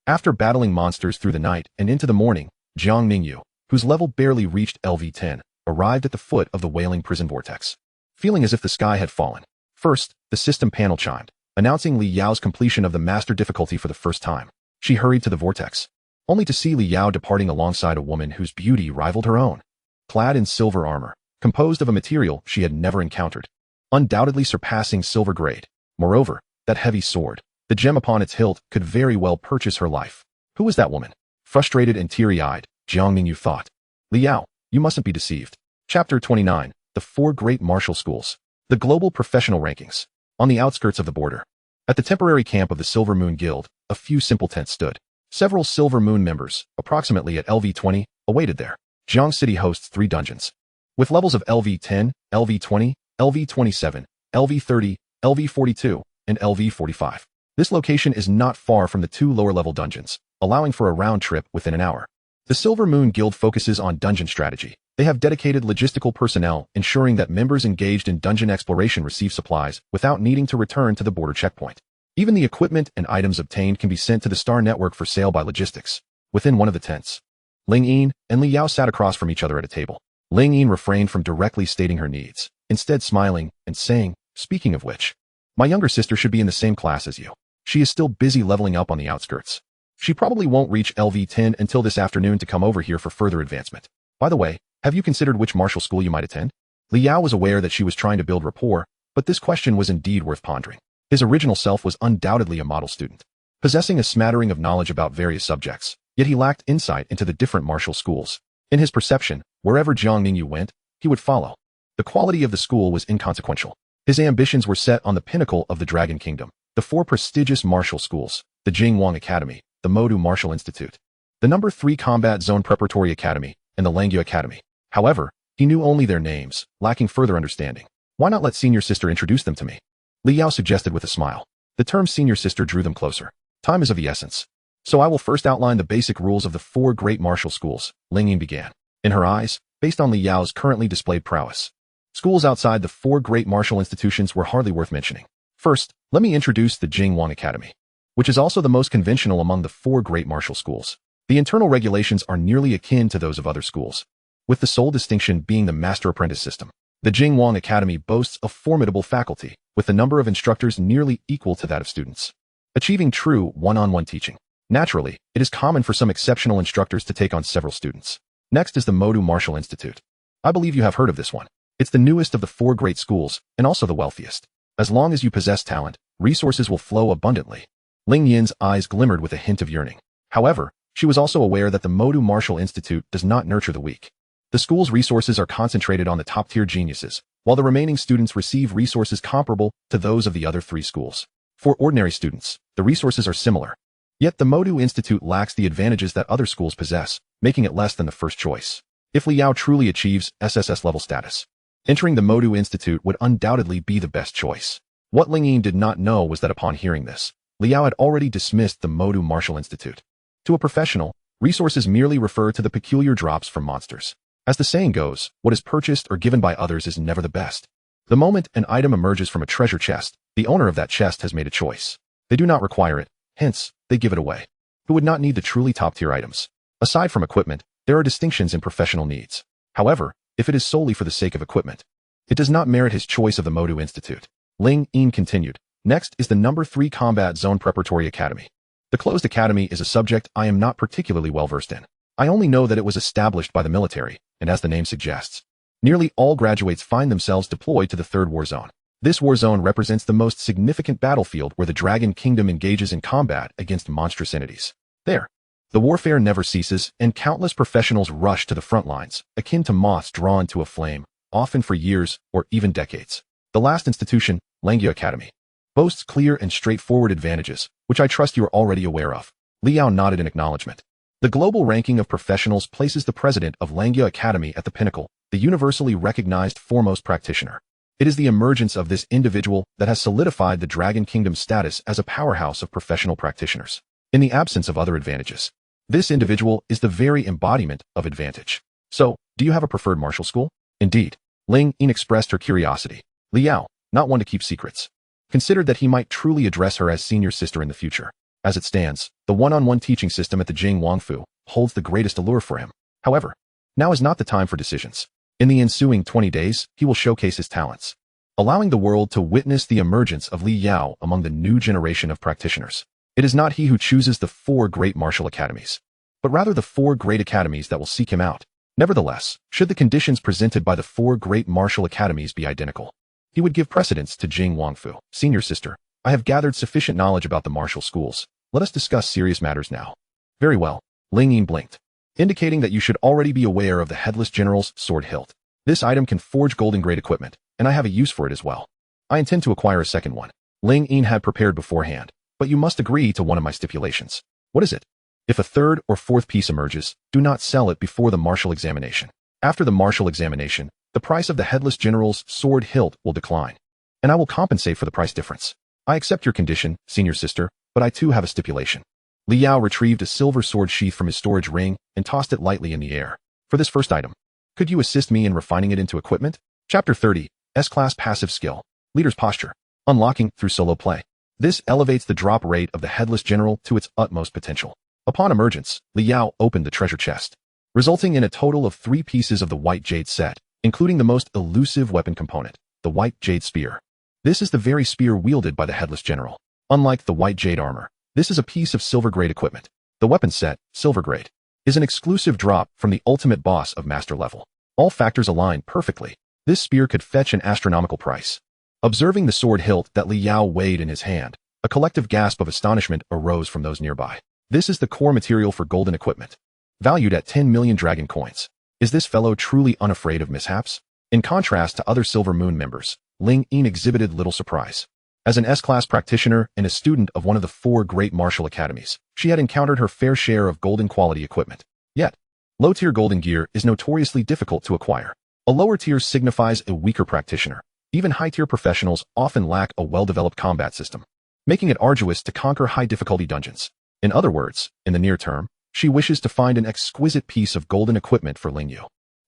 after battling monsters through the night and into the morning, Jiang Ningyu, whose level barely reached LV10, arrived at the foot of the Wailing Prison vortex. Feeling as if the sky had fallen. First, the system panel chimed, announcing Li Yao's completion of the master difficulty for the first time. She hurried to the vortex, only to see Li Yao departing alongside a woman whose beauty rivaled her own. Clad in silver armor, composed of a material she had never encountered, undoubtedly surpassing silver grade. Moreover, that heavy sword, the gem upon its hilt, could very well purchase her life. Who was that woman? Frustrated and teary-eyed, Jiang Ningyu thought. Li Yao, You mustn't be deceived. Chapter 29. The 4 Great Martial Schools. The Global Professional Rankings. On the outskirts of the border. At the temporary camp of the Silver Moon Guild, a few simple tents stood. Several Silver Moon members, approximately at LV-20, awaited there. Jiang City hosts 3 dungeons. With levels of LV-10, LV-20, LV-27, LV-30, LV-42, and LV-45. This location is not far from the 2 lower-level dungeons, allowing for a round trip within an hour. The Silver Moon Guild focuses on dungeon strategy. They have dedicated logistical personnel ensuring that members engaged in dungeon exploration receive supplies without needing to return to the border checkpoint. Even the equipment and items obtained can be sent to the Star Network for sale by logistics. Within one of the tents, Ling Yin and Li Yao sat across from each other at a table. Ling Yin refrained from directly stating her needs, instead smiling and saying, "Speaking of which, my younger sister should be in the same class as you. She is still busy leveling up on the outskirts. She probably won't reach LV-10 until this afternoon to come over here for further advancement. By the way, have you considered which martial school you might attend?" Li Yao was aware that she was trying to build rapport, but this question was indeed worth pondering. His original self was undoubtedly a model student, possessing a smattering of knowledge about various subjects, yet he lacked insight into the different martial schools. In his perception, wherever Jiang Ningyu went, he would follow. The quality of the school was inconsequential. His ambitions were set on the pinnacle of the Dragon Kingdom, the 4 prestigious martial schools, the Jingwang Academy, the Modu Martial Institute, the No. 3 Combat Zone Preparatory Academy, and the Langyu Academy. However, he knew only their names, lacking further understanding. Why not let senior sister introduce them to me? Li Yao suggested with a smile. The term senior sister drew them closer. Time is of the essence. So I will first outline the basic rules of the 4 great martial schools, Ling Yin began. In her eyes, based on Li Yao's currently displayed prowess, schools outside the 4 great martial institutions were hardly worth mentioning. First, let me introduce the Jingwang Academy, which is also the most conventional among the 4 great martial schools. The internal regulations are nearly akin to those of other schools, with the sole distinction being the master-apprentice system. The Jingwang Academy boasts a formidable faculty, with the number of instructors nearly equal to that of students, achieving true one-on-one teaching. Naturally, it is common for some exceptional instructors to take on several students. Next is the Modu Martial Institute. I believe you have heard of this one. It's the newest of the 4 great schools, and also the wealthiest. As long as you possess talent, resources will flow abundantly. Ling Yin's eyes glimmered with a hint of yearning. However, she was also aware that the Modu Martial Institute does not nurture the weak. The school's resources are concentrated on the top-tier geniuses, while the remaining students receive resources comparable to those of the other 3 schools. For ordinary students, the resources are similar. Yet the Modu Institute lacks the advantages that other schools possess, making it less than the first choice. If Li Yao truly achieves SSS level status, entering the Modu Institute would undoubtedly be the best choice. What Ling Yin did not know was that upon hearing this, Li Yao had already dismissed the Modu Martial Institute. To a professional, resources merely refer to the peculiar drops from monsters. As the saying goes, what is purchased or given by others is never the best. The moment an item emerges from a treasure chest, the owner of that chest has made a choice. They do not require it, hence, they give it away. Who would not need the truly top-tier items? Aside from equipment, there are distinctions in professional needs. However, if it is solely for the sake of equipment, it does not merit his choice of the Modu Institute. Ling Yin continued. Next is the No. 3 Combat Zone Preparatory Academy. The closed academy is a subject I am not particularly well versed in. I only know that it was established by the military, and as the name suggests, nearly all graduates find themselves deployed to the 3rd war zone. This war zone represents the most significant battlefield where the Dragon Kingdom engages in combat against monstrous entities. There, the warfare never ceases, and countless professionals rush to the front lines, akin to moths drawn to a flame, often for years or even decades. The last institution, Langyu Academy, boasts clear and straightforward advantages, which I trust you are already aware of. Li Yao nodded in acknowledgement. The global ranking of professionals places the president of Langyu Academy at the pinnacle, the universally recognized foremost practitioner. It is the emergence of this individual that has solidified the Dragon Kingdom's status as a powerhouse of professional practitioners. In the absence of other advantages, this individual is the very embodiment of advantage. So, do you have a preferred martial school? Indeed. Ling Yin expressed her curiosity. Li Yao, not one to keep secrets, considered that he might truly address her as senior sister in the future. As it stands, the one-on-one teaching system at the Jing Wangfu holds the greatest allure for him. However, now is not the time for decisions. In the ensuing 20 days, he will showcase his talents, allowing the world to witness the emergence of Li Yao among the new generation of practitioners. It is not he who chooses the 4 great martial academies, but rather the 4 great academies that will seek him out. Nevertheless, should the conditions presented by the 4 great martial academies be identical, he would give precedence to Jing Wangfu. Senior sister, I have gathered sufficient knowledge about the martial schools. Let us discuss serious matters now. Very well. Ling Yin blinked. indicating that you should already be aware of the Headless General's sword hilt. This item can forge golden-grade equipment, and I have a use for it as well. I intend to acquire a second one. Ling Yin had prepared beforehand, but you must agree to one of my stipulations. What is it? If a third or fourth piece emerges, do not sell it before the martial examination. After the martial examination, the price of the Headless General's sword hilt will decline, and I will compensate for the price difference. I accept your condition, senior sister, but I too have a stipulation. Li Yao retrieved a silver sword sheath from his storage ring and tossed it lightly in the air. For this first item, could you assist me in refining it into equipment? Chapter 30, S-Class Passive Skill, Leader's Posture, Unlocking through Solo Play. This elevates the drop rate of the Headless General to its utmost potential. Upon emergence, Li Yao opened the treasure chest, resulting in a total of 3 pieces of the white jade set, including the most elusive weapon component, the white jade spear. This is the very spear wielded by the Headless General. Unlike the white jade armor, this is a piece of silver-grade equipment. The weapon set, silver-grade, is an exclusive drop from the ultimate boss of master level. All factors align perfectly. This spear could fetch an astronomical price. Observing the sword hilt that Li Yao weighed in his hand, a collective gasp of astonishment arose from those nearby. This is the core material for golden equipment, valued at 10 million dragon coins. Is this fellow truly unafraid of mishaps? In contrast to other Silver Moon members, Ling Yin exhibited little surprise. As an S-Class practitioner and a student of one of the 4 great martial academies, she had encountered her fair share of golden quality equipment. Yet, low-tier golden gear is notoriously difficult to acquire. A lower tier signifies a weaker practitioner. Even high-tier professionals often lack a well-developed combat system, making it arduous to conquer high-difficulty dungeons. In other words, in the near term, she wishes to find an exquisite piece of golden equipment for Ling Yu.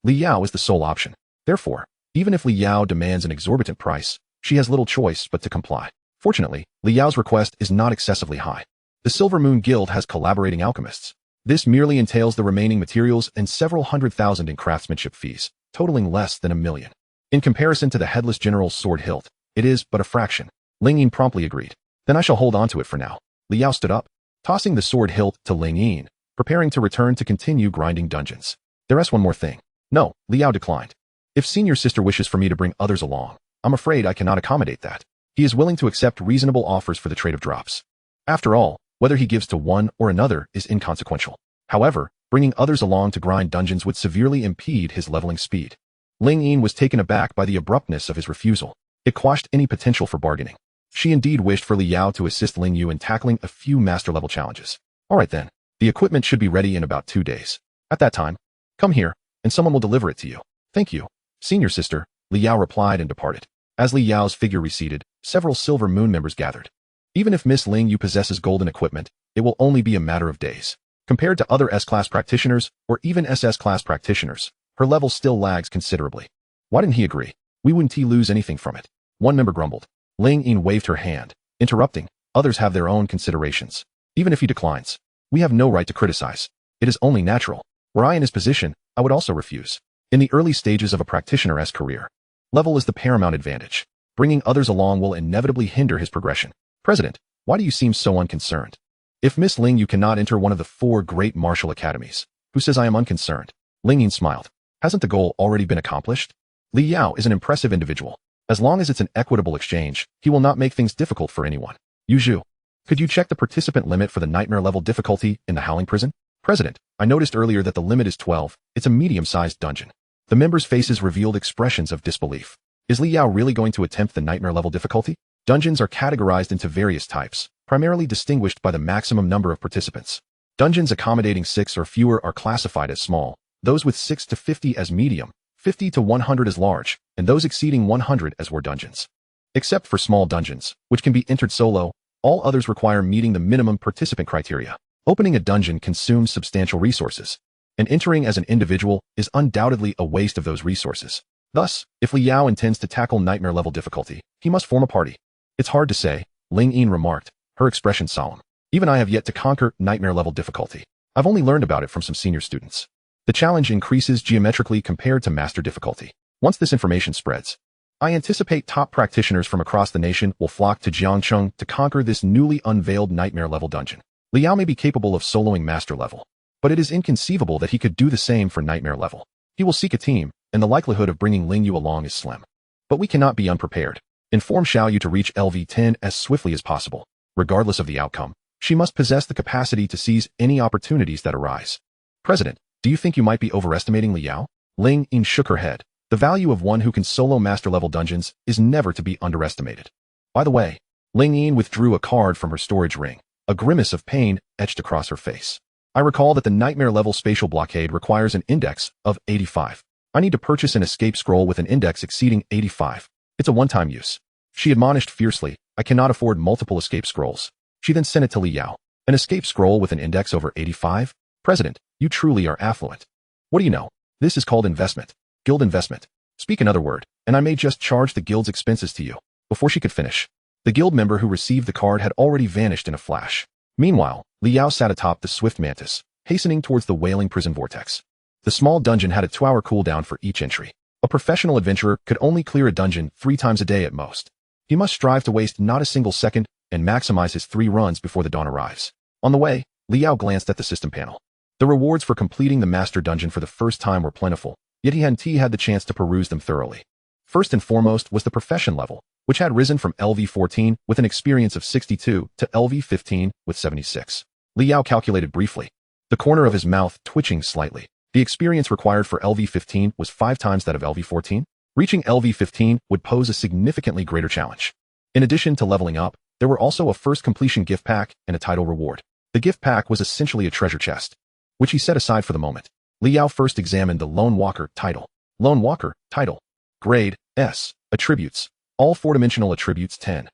Li Yao is the sole option. Therefore, even if Li Yao demands an exorbitant price, she has little choice but to comply. Fortunately, Li Yao's request is not excessively high. The Silver Moon Guild has collaborating alchemists. This merely entails the remaining materials and several 100,000 in craftsmanship fees, totaling less than 1 million. In comparison to the Headless General's sword hilt, it is but a fraction. Ling Yin promptly agreed. Then I shall hold on to it for now. Li Yao stood up, tossing the sword hilt to Ling Yin, preparing to return to continue grinding dungeons. There's one more thing. No, Li Yao declined. If senior sister wishes for me to bring others along, I'm afraid I cannot accommodate that. He is willing to accept reasonable offers for the trade of drops. After all, whether he gives to one or another is inconsequential. However, bringing others along to grind dungeons would severely impede his leveling speed. Ling Yin was taken aback by the abruptness of his refusal. It quashed any potential for bargaining. She indeed wished for Li Yao to assist Ling Yu in tackling a few master-level challenges. All right then, the equipment should be ready in about 2 days. At that time, come here, and someone will deliver it to you. Thank you, senior sister, Li Yao replied and departed. As Li Yao's figure receded, several Silver Moon members gathered. Even if Miss Ling Yu possesses golden equipment, it will only be a matter of days. Compared to other S-Class practitioners, or even SS-Class practitioners, her level still lags considerably. Why didn't he agree? We wouldn't lose anything from it. One member grumbled. Ling Yin waved her hand, interrupting. Others have their own considerations. Even if he declines, we have no right to criticize. It is only natural. Were I in his position, I would also refuse. In the early stages of a practitioner's career, level is the paramount advantage. Bringing others along will inevitably hinder his progression. President, why do you seem so unconcerned? If Miss Ling Yu cannot enter one of the 4 great martial academies, who says I am unconcerned? Ling Yin smiled. Hasn't the goal already been accomplished? Li Yao is an impressive individual. As long as it's an equitable exchange, he will not make things difficult for anyone. Yu Zhu, could you check the participant limit for the nightmare level difficulty in the Howling Prison? President, I noticed earlier that the limit is 12. It's a medium-sized dungeon. The members' faces revealed expressions of disbelief. Is Li Yao really going to attempt the nightmare level difficulty? Dungeons are categorized into various types, primarily distinguished by the maximum number of participants. Dungeons accommodating 6 or fewer are classified as small, those with 6 to 50 as medium, 50 to 100 as large, and those exceeding 100 as war dungeons. Except for small dungeons, which can be entered solo, all others require meeting the minimum participant criteria. Opening a dungeon consumes substantial resources, and entering as an individual is undoubtedly a waste of those resources. Thus, if Li Yao intends to tackle nightmare level difficulty, he must form a party. It's hard to say, Ling Yin remarked, her expression solemn. Even I have yet to conquer nightmare level difficulty. I've only learned about it from some senior students. The challenge increases geometrically compared to master difficulty. Once this information spreads, I anticipate top practitioners from across the nation will flock to Jiangcheng to conquer this newly unveiled nightmare level dungeon. Li Yao may be capable of soloing master level, but it is inconceivable that he could do the same for nightmare level. He will seek a team, and the likelihood of bringing Ling Yu along is slim. But we cannot be unprepared. Inform Xiao Yu to reach LV10 as swiftly as possible. Regardless of the outcome, she must possess the capacity to seize any opportunities that arise. President, Do you think you might be overestimating Liao? Ling Yin shook her head. The value of one who can solo master-level dungeons is never to be underestimated. By the way, Ling Yin withdrew a card from her storage ring. A grimace of pain etched across her face. I recall that the nightmare-level spatial blockade requires an index of 85. I need to purchase an escape scroll with an index exceeding 85. It's a one-time use. She admonished fiercely, I cannot afford multiple escape scrolls. She then sent it to Liao. An escape scroll with an index over 85? President, you truly are affluent. What do you know? This is called investment. Guild investment. Speak another word, and I may just charge the guild's expenses to you. Before she could finish, the guild member who received the card had already vanished in a flash. Meanwhile, Liao sat atop the swift mantis, hastening towards the wailing prison vortex. The small dungeon had a 2-hour cooldown for each entry. A professional adventurer could only clear a dungeon 3 times a day at most. He must strive to waste not a single second and maximize his 3 runs before the dawn arrives. On the way, Liao glanced at the system panel. The rewards for completing the master dungeon for the first time were plentiful, yet he hadn't had the chance to peruse them thoroughly. First and foremost was the profession level, which had risen from LV14 with an experience of 62 to LV15 with 76. Liao calculated briefly, the corner of his mouth twitching slightly. The experience required for LV15 was 5 times that of LV14. Reaching LV15 would pose a significantly greater challenge. In addition to leveling up, there were also a first completion gift pack and a title reward. The gift pack was essentially a treasure chest, which he set aside for the moment. Liao first examined the Lone Walker title. Lone Walker title. Grade S. Attributes. All 4-dimensional attributes 10.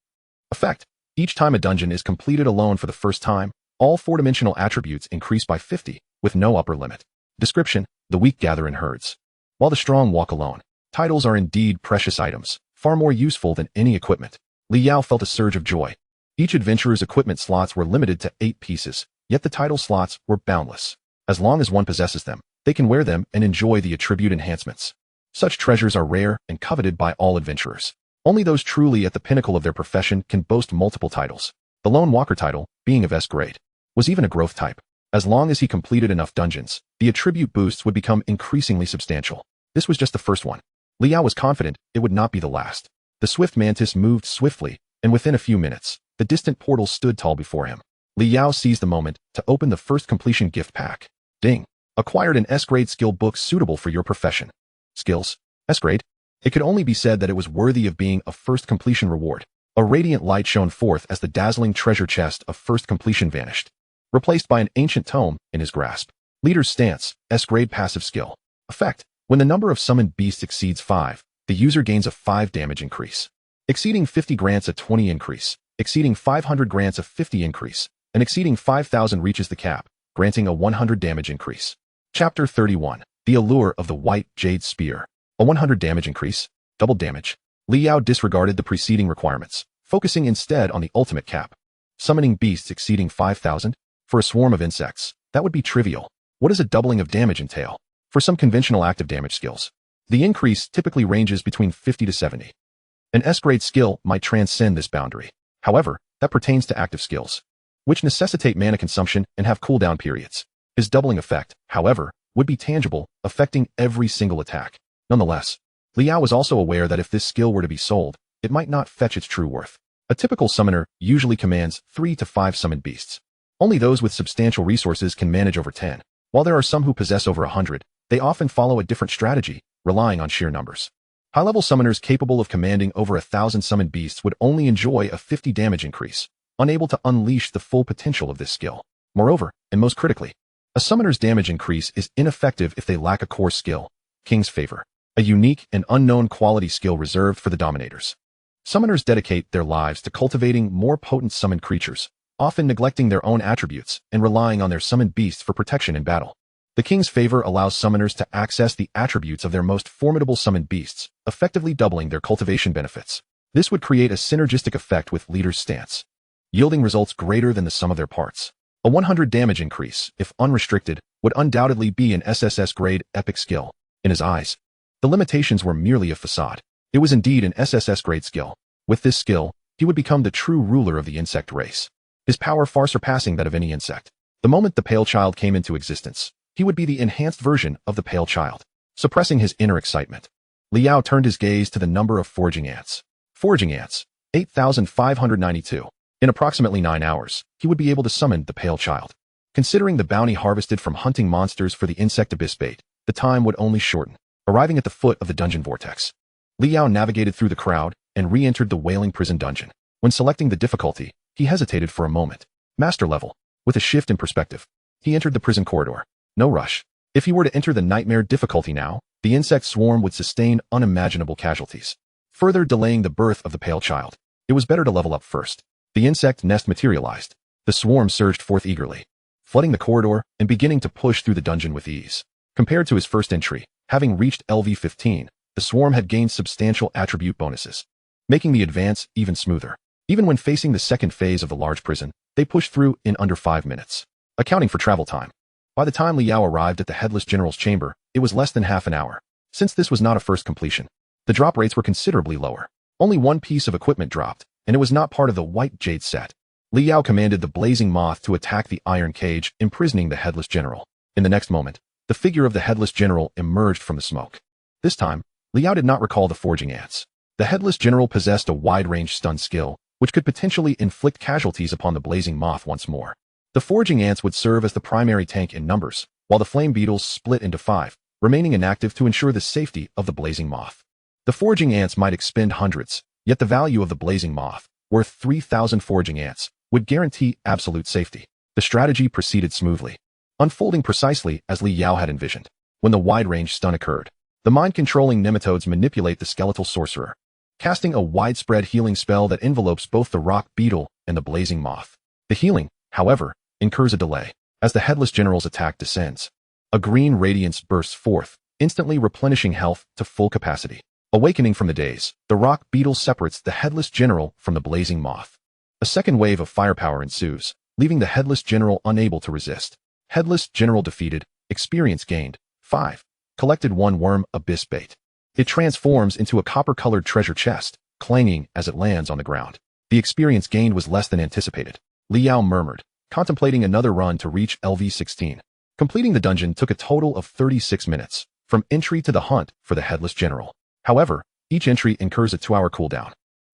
Effect. Each time a dungeon is completed alone for the first time, all 4-dimensional attributes increase by 50, with no upper limit. Description. The weak gather in herds, while the strong walk alone. Titles are indeed precious items, far more useful than any equipment. Liao felt a surge of joy. Each adventurer's equipment slots were limited to 8 pieces, yet the title slots were boundless. As long as one possesses them, they can wear them and enjoy the attribute enhancements. Such treasures are rare and coveted by all adventurers. Only those truly at the pinnacle of their profession can boast multiple titles. The Lone Walker title, being of S grade, was even a growth type. As long as he completed enough dungeons, the attribute boosts would become increasingly substantial. This was just the first one. Liao was confident it would not be the last. The swift mantis moved swiftly, and within a few minutes, the distant portal stood tall before him. Liao seized the moment to open the first completion gift pack. Ding. Acquired an S-grade skill book suitable for your profession. Skills. S-grade. It could only be said that it was worthy of being a first completion reward. A radiant light shone forth as the dazzling treasure chest of first completion vanished, replaced by an ancient tome in his grasp. Leader's Stance. S-grade passive skill. Effect. When the number of summoned beasts exceeds 5, the user gains a 5 damage increase. Exceeding 50 grants a 20 increase. Exceeding 500 grants a 50 increase. And exceeding 5,000 reaches the cap, granting a 100 damage increase. Chapter 31. The Allure of the White Jade Spear. A 100 damage increase. Double damage. Liao disregarded the preceding requirements, focusing instead on the ultimate cap. Summoning beasts exceeding 5,000? For a swarm of insects, that would be trivial. What does a doubling of damage entail? For some conventional active damage skills, the increase typically ranges between 50 to 70. An S-grade skill might transcend this boundary. However, that pertains to active skills, which necessitate mana consumption and have cooldown periods. His doubling effect, however, would be tangible, affecting every single attack. Nonetheless, Liao was also aware that if this skill were to be sold, it might not fetch its true worth. A typical summoner usually commands 3 to 5 summoned beasts. Only those with substantial resources can manage over 10. While there are some who possess over 100, they often follow a different strategy, relying on sheer numbers. High-level summoners capable of commanding over 1,000 summoned beasts would only enjoy a 50 damage increase, unable to unleash the full potential of this skill. Moreover, and most critically, a summoner's damage increase is ineffective if they lack a core skill, King's Favor, a unique and unknown quality skill reserved for the dominators. Summoners dedicate their lives to cultivating more potent summoned creatures, often neglecting their own attributes and relying on their summoned beasts for protection in battle. The King's Favor allows summoners to access the attributes of their most formidable summoned beasts, effectively doubling their cultivation benefits. This would create a synergistic effect with Leader's Stance, yielding results greater than the sum of their parts. A 100 damage increase, if unrestricted, would undoubtedly be an SSS-grade epic skill. In his eyes, the limitations were merely a facade. It was indeed an SSS-grade skill. With this skill, he would become the true ruler of the insect race, his power far surpassing that of any insect. The moment the Pale Child came into existence, he would be the enhanced version of the Pale Child. Suppressing his inner excitement, Liao turned his gaze to the number of foraging ants. Foraging ants, 8,592. In approximately 9 hours, he would be able to summon the Pale Child. Considering the bounty harvested from hunting monsters for the insect abyss bait, the time would only shorten. Arriving at the foot of the dungeon vortex, Liao navigated through the crowd and re-entered the wailing prison dungeon. When selecting the difficulty, he hesitated for a moment. Master level. With a shift in perspective, he entered the prison corridor. No rush. If he were to enter the nightmare difficulty now, the insect swarm would sustain unimaginable casualties, further delaying the birth of the pale child. It was better to level up first. The insect nest materialized. The swarm surged forth eagerly, flooding the corridor and beginning to push through the dungeon with ease. Compared to his first entry, having reached LV15, the swarm had gained substantial attribute bonuses, making the advance even smoother. Even when facing the second phase of the large prison, they pushed through in under 5 minutes, accounting for travel time. By the time Liao arrived at the Headless General's chamber, it was less than half an hour. Since this was not a first completion, the drop rates were considerably lower. Only one piece of equipment dropped, and it was not part of the white jade set. Liao commanded the blazing moth to attack the iron cage, imprisoning the Headless General. In the next moment, the figure of the Headless General emerged from the smoke. This time, Liao did not recall the forging ants. The Headless General possessed a wide-range stun skill, which could potentially inflict casualties upon the blazing moth once more. The forging ants would serve as the primary tank in numbers, while the flame beetles split into 5, remaining inactive to ensure the safety of the blazing moth. The forging ants might expend hundreds, yet the value of the blazing moth, worth 3,000 forging ants, would guarantee absolute safety. The strategy proceeded smoothly, unfolding precisely as Li Yao had envisioned. When the wide-range stun occurred, the mind-controlling nematodes manipulate the skeletal sorcerer, casting a widespread healing spell that envelopes both the rock beetle and the blazing moth. The healing, however, incurs a delay. As the Headless General's attack descends, a green radiance bursts forth, instantly replenishing health to full capacity. Awakening from the daze, the rock beetle separates the Headless General from the blazing moth. A second wave of firepower ensues, leaving the Headless General unable to resist. Headless General defeated, experience gained, 5. Collected 1 worm abyss bait. It transforms into a copper-colored treasure chest, clanging as it lands on the ground. The experience gained was less than anticipated. Liao murmured, contemplating another run to reach LV16. Completing the dungeon took a total of 36 minutes, from entry to the hunt for the Headless General. However, each entry incurs a 2-hour cooldown.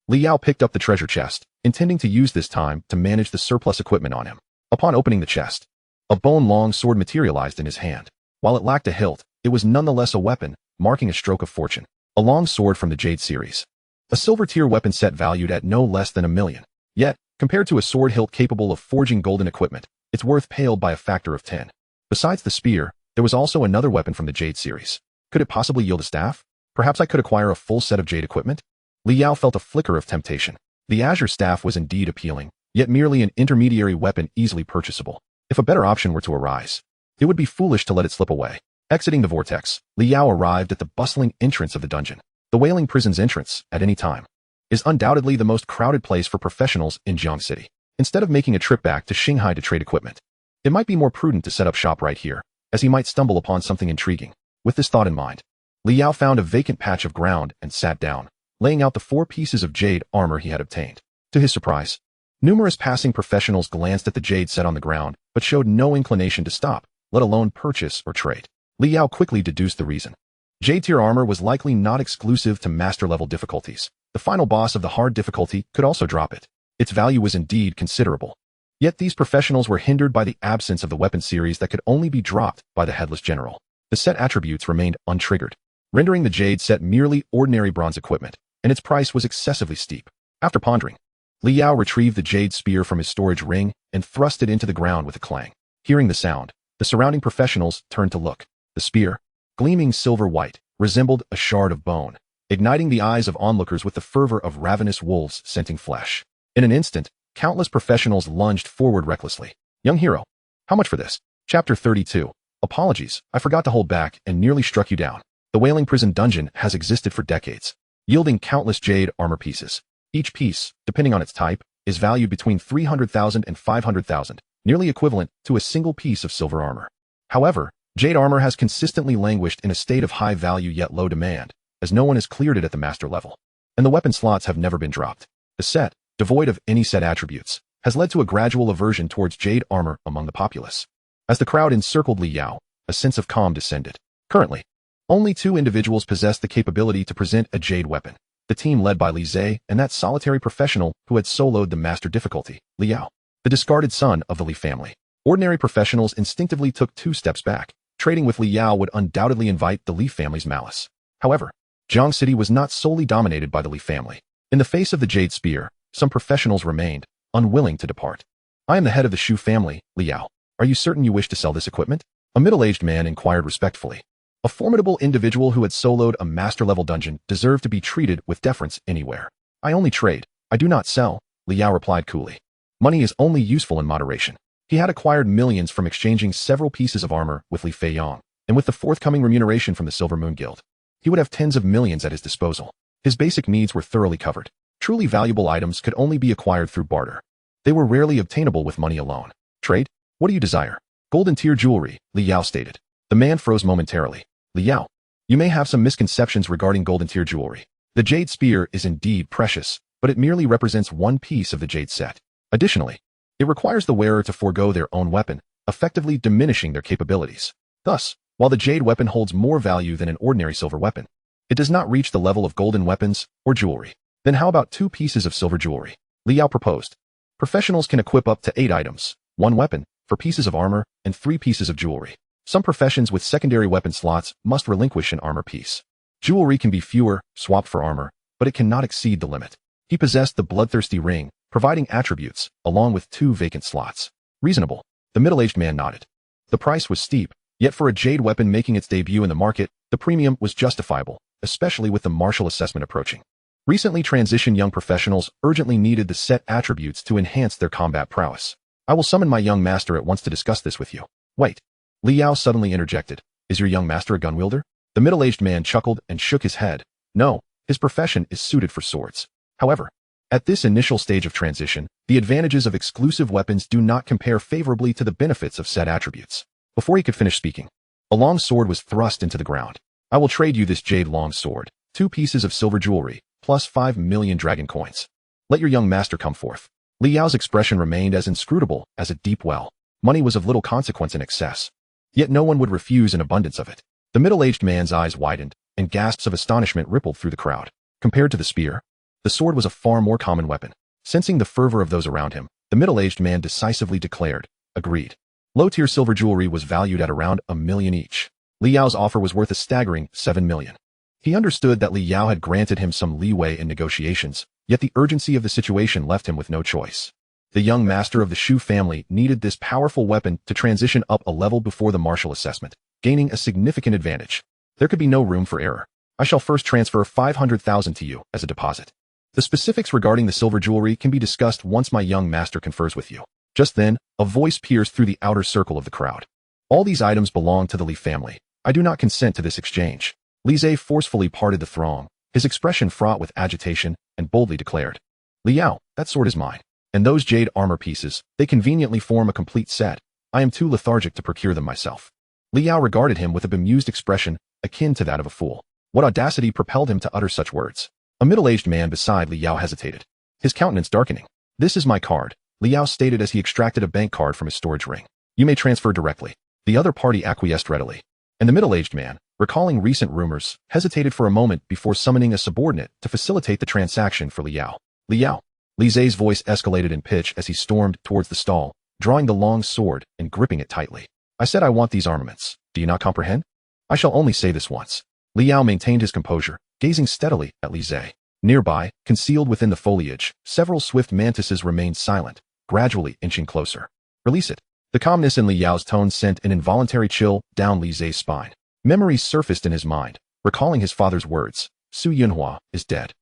Liao picked up the treasure chest, intending to use this time to manage the surplus equipment on him. Upon opening the chest, a bone-long sword materialized in his hand. While it lacked a hilt, it was nonetheless a weapon, marking a stroke of fortune. A long sword from the Jade series. A silver-tier weapon set valued at no less than $1 million. Yet, compared to a sword hilt capable of forging golden equipment, its worth paled by a factor of 10. Besides the spear, there was also another weapon from the Jade series. Could it possibly yield a staff? Perhaps I could acquire a full set of Jade equipment? Liao felt a flicker of temptation. The Azure Staff was indeed appealing, yet merely an intermediary weapon easily purchasable. If a better option were to arise, it would be foolish to let it slip away. Exiting the vortex, Liao arrived at the bustling entrance of the dungeon. The Wailing Prison's entrance, at any time, is undoubtedly the most crowded place for professionals in Jiang City. Instead of making a trip back to Shanghai to trade equipment, it might be more prudent to set up shop right here, as he might stumble upon something intriguing. With this thought in mind, Liao found a vacant patch of ground and sat down, laying out the 4 pieces of jade armor he had obtained. To his surprise, numerous passing professionals glanced at the jade set on the ground, but showed no inclination to stop, let alone purchase or trade. Liao quickly deduced the reason. Jade-tier armor was likely not exclusive to master-level difficulties. The final boss of the hard difficulty could also drop it. Its value was indeed considerable. Yet these professionals were hindered by the absence of the weapon series that could only be dropped by the Headless General. The set attributes remained untriggered, rendering the Jade set merely ordinary bronze equipment, and its price was excessively steep. After pondering, Liao retrieved the Jade spear from his storage ring and thrust it into the ground with a clang. Hearing the sound, the surrounding professionals turned to look. The spear, gleaming silver-white, resembled a shard of bone, igniting the eyes of onlookers with the fervor of ravenous wolves scenting flesh. In an instant, countless professionals lunged forward recklessly. Young hero, how much for this? Chapter 32. Apologies, I forgot to hold back and nearly struck you down. The Wailing Prison dungeon has existed for decades, yielding countless jade armor pieces. Each piece, depending on its type, is valued between 300,000 and 500,000, nearly equivalent to a single piece of silver armor. However, jade armor has consistently languished in a state of high value yet low demand, as no one has cleared it at the master level, and the weapon slots have never been dropped. The set, devoid of any set attributes, has led to a gradual aversion towards jade armor among the populace. As the crowd encircled Liao, a sense of calm descended. Currently, only 2 individuals possessed the capability to present a jade weapon, the team led by Li Zhe and that solitary professional who had soloed the master difficulty, Liao, the discarded son of the Li family. Ordinary professionals instinctively took 2 steps back. Trading with Li Yao would undoubtedly invite the Li family's malice. However, Jiang City was not solely dominated by the Li family. In the face of the Jade Spear, some professionals remained, unwilling to depart. I am the head of the Shu family, Li Yao. Are you certain you wish to sell this equipment? A middle-aged man inquired respectfully. A formidable individual who had soloed a master-level dungeon deserved to be treated with deference anywhere. I only trade. I do not sell, Li Yao replied coolly. Money is only useful in moderation. He had acquired millions from exchanging several pieces of armor with Li Feiyang, and with the forthcoming remuneration from the Silver Moon Guild, he would have tens of millions at his disposal. His basic needs were thoroughly covered. Truly valuable items could only be acquired through barter. They were rarely obtainable with money alone. Trade? What do you desire? Golden tier jewelry, Li Yao stated. The man froze momentarily. Li Yao, you may have some misconceptions regarding golden tier jewelry. The Jade Spear is indeed precious, but it merely represents one piece of the Jade set. Additionally, it requires the wearer to forego their own weapon, effectively diminishing their capabilities. Thus, while the Jade weapon holds more value than an ordinary silver weapon, it does not reach the level of golden weapons or jewelry. Then how about 2 pieces of silver jewelry? Li Yao proposed. Professionals can equip up to 8 items, 1 weapon, 4 pieces of armor, and 3 pieces of jewelry. Some professions with secondary weapon slots must relinquish an armor piece. Jewelry can be fewer, swapped for armor, but it cannot exceed the limit. He possessed the bloodthirsty ring, providing attributes, along with 2 vacant slots. Reasonable. The middle-aged man nodded. The price was steep, yet for a Jade weapon making its debut in the market, the premium was justifiable, especially with the martial assessment approaching. Recently transitioned young professionals urgently needed the set attributes to enhance their combat prowess. I will summon my young master at once to discuss this with you. Wait. Li Yao suddenly interjected. Is your young master a gun wielder? The middle-aged man chuckled and shook his head. No, his profession is suited for swords. However, at this initial stage of transition, the advantages of exclusive weapons do not compare favorably to the benefits of said attributes. Before he could finish speaking, a long sword was thrust into the ground. I will trade you this jade long sword, 2 pieces of silver jewelry, plus 5 million dragon coins. Let your young master come forth. Li Yao's expression remained as inscrutable as a deep well. Money was of little consequence in excess. Yet no one would refuse an abundance of it. The middle-aged man's eyes widened, and gasps of astonishment rippled through the crowd. Compared to the spear, the sword was a far more common weapon. Sensing the fervor of those around him, the middle-aged man decisively declared, agreed. Low-tier silver jewelry was valued at around 1 million each. Li Yao's offer was worth a staggering 7 million. He understood that Li Yao had granted him some leeway in negotiations, yet the urgency of the situation left him with no choice. The young master of the Shu family needed this powerful weapon to transition up a level before the martial assessment, gaining a significant advantage. There could be no room for error. I shall first transfer 500,000 to you as a deposit. The specifics regarding the silver jewelry can be discussed once my young master confers with you. Just then, a voice pierced through the outer circle of the crowd. All these items belong to the Li family. I do not consent to this exchange. Li Zhe forcefully parted the throng, his expression fraught with agitation, and boldly declared, Li Yao, that sword is mine. And those jade armor pieces, they conveniently form a complete set. I am too lethargic to procure them myself. Li Yao regarded him with a bemused expression, akin to that of a fool. What audacity propelled him to utter such words? A middle-aged man beside Li Yao hesitated, his countenance darkening. This is my card, Li Yao stated as he extracted a bank card from his storage ring. You may transfer directly. The other party acquiesced readily. And the middle-aged man, recalling recent rumors, hesitated for a moment before summoning a subordinate to facilitate the transaction for Li Yao. Li Yao. Li Zhe's voice escalated in pitch as he stormed towards the stall, drawing the long sword and gripping it tightly. I said I want these armaments. Do you not comprehend? I shall only say this once. Li Yao maintained his composure, gazing steadily at Li Zhe. Nearby, concealed within the foliage, several swift mantises remained silent, gradually inching closer. Release it. The calmness in Li Yao's tone sent an involuntary chill down Li Zhe's spine. Memories surfaced in his mind, recalling his father's words. Su Yunhua is dead.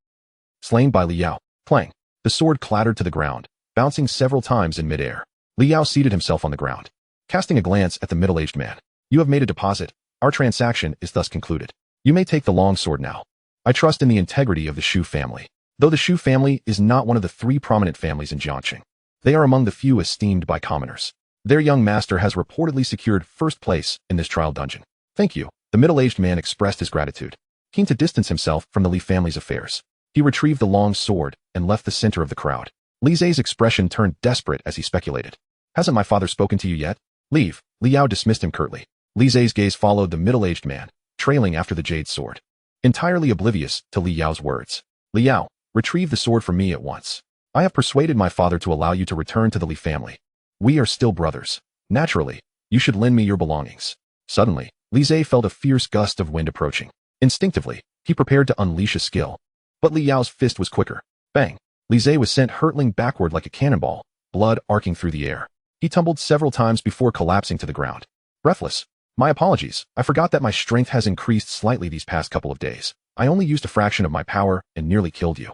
Slain by Li Yao. Clang. The sword clattered to the ground, bouncing several times in midair. Li Yao seated himself on the ground, casting a glance at the middle-aged man. You have made a deposit. Our transaction is thus concluded. You may take the long sword now. I trust in the integrity of the Shu family. Though the Shu family is not one of the 3 prominent families in Jiangxing, they are among the few esteemed by commoners. Their young master has reportedly secured first place in this trial dungeon. Thank you. The middle-aged man expressed his gratitude. Keen to distance himself from the Li family's affairs, he retrieved the long sword and left the center of the crowd. Li Zhe's expression turned desperate as he speculated. Hasn't my father spoken to you yet? Leave. Li Yao dismissed him curtly. Li Zhe's gaze followed the middle-aged man, trailing after the jade sword. Entirely oblivious to Li Yao's words. Li Yao, retrieve the sword from me at once. I have persuaded my father to allow you to return to the Li family. We are still brothers. Naturally, you should lend me your belongings. Suddenly, Li Zhe felt a fierce gust of wind approaching. Instinctively, he prepared to unleash a skill. But Li Yao's fist was quicker. Bang! Li Zhe was sent hurtling backward like a cannonball, blood arcing through the air. He tumbled several times before collapsing to the ground. Breathless. My apologies, I forgot that my strength has increased slightly these past couple of days. I only used a fraction of my power and nearly killed you.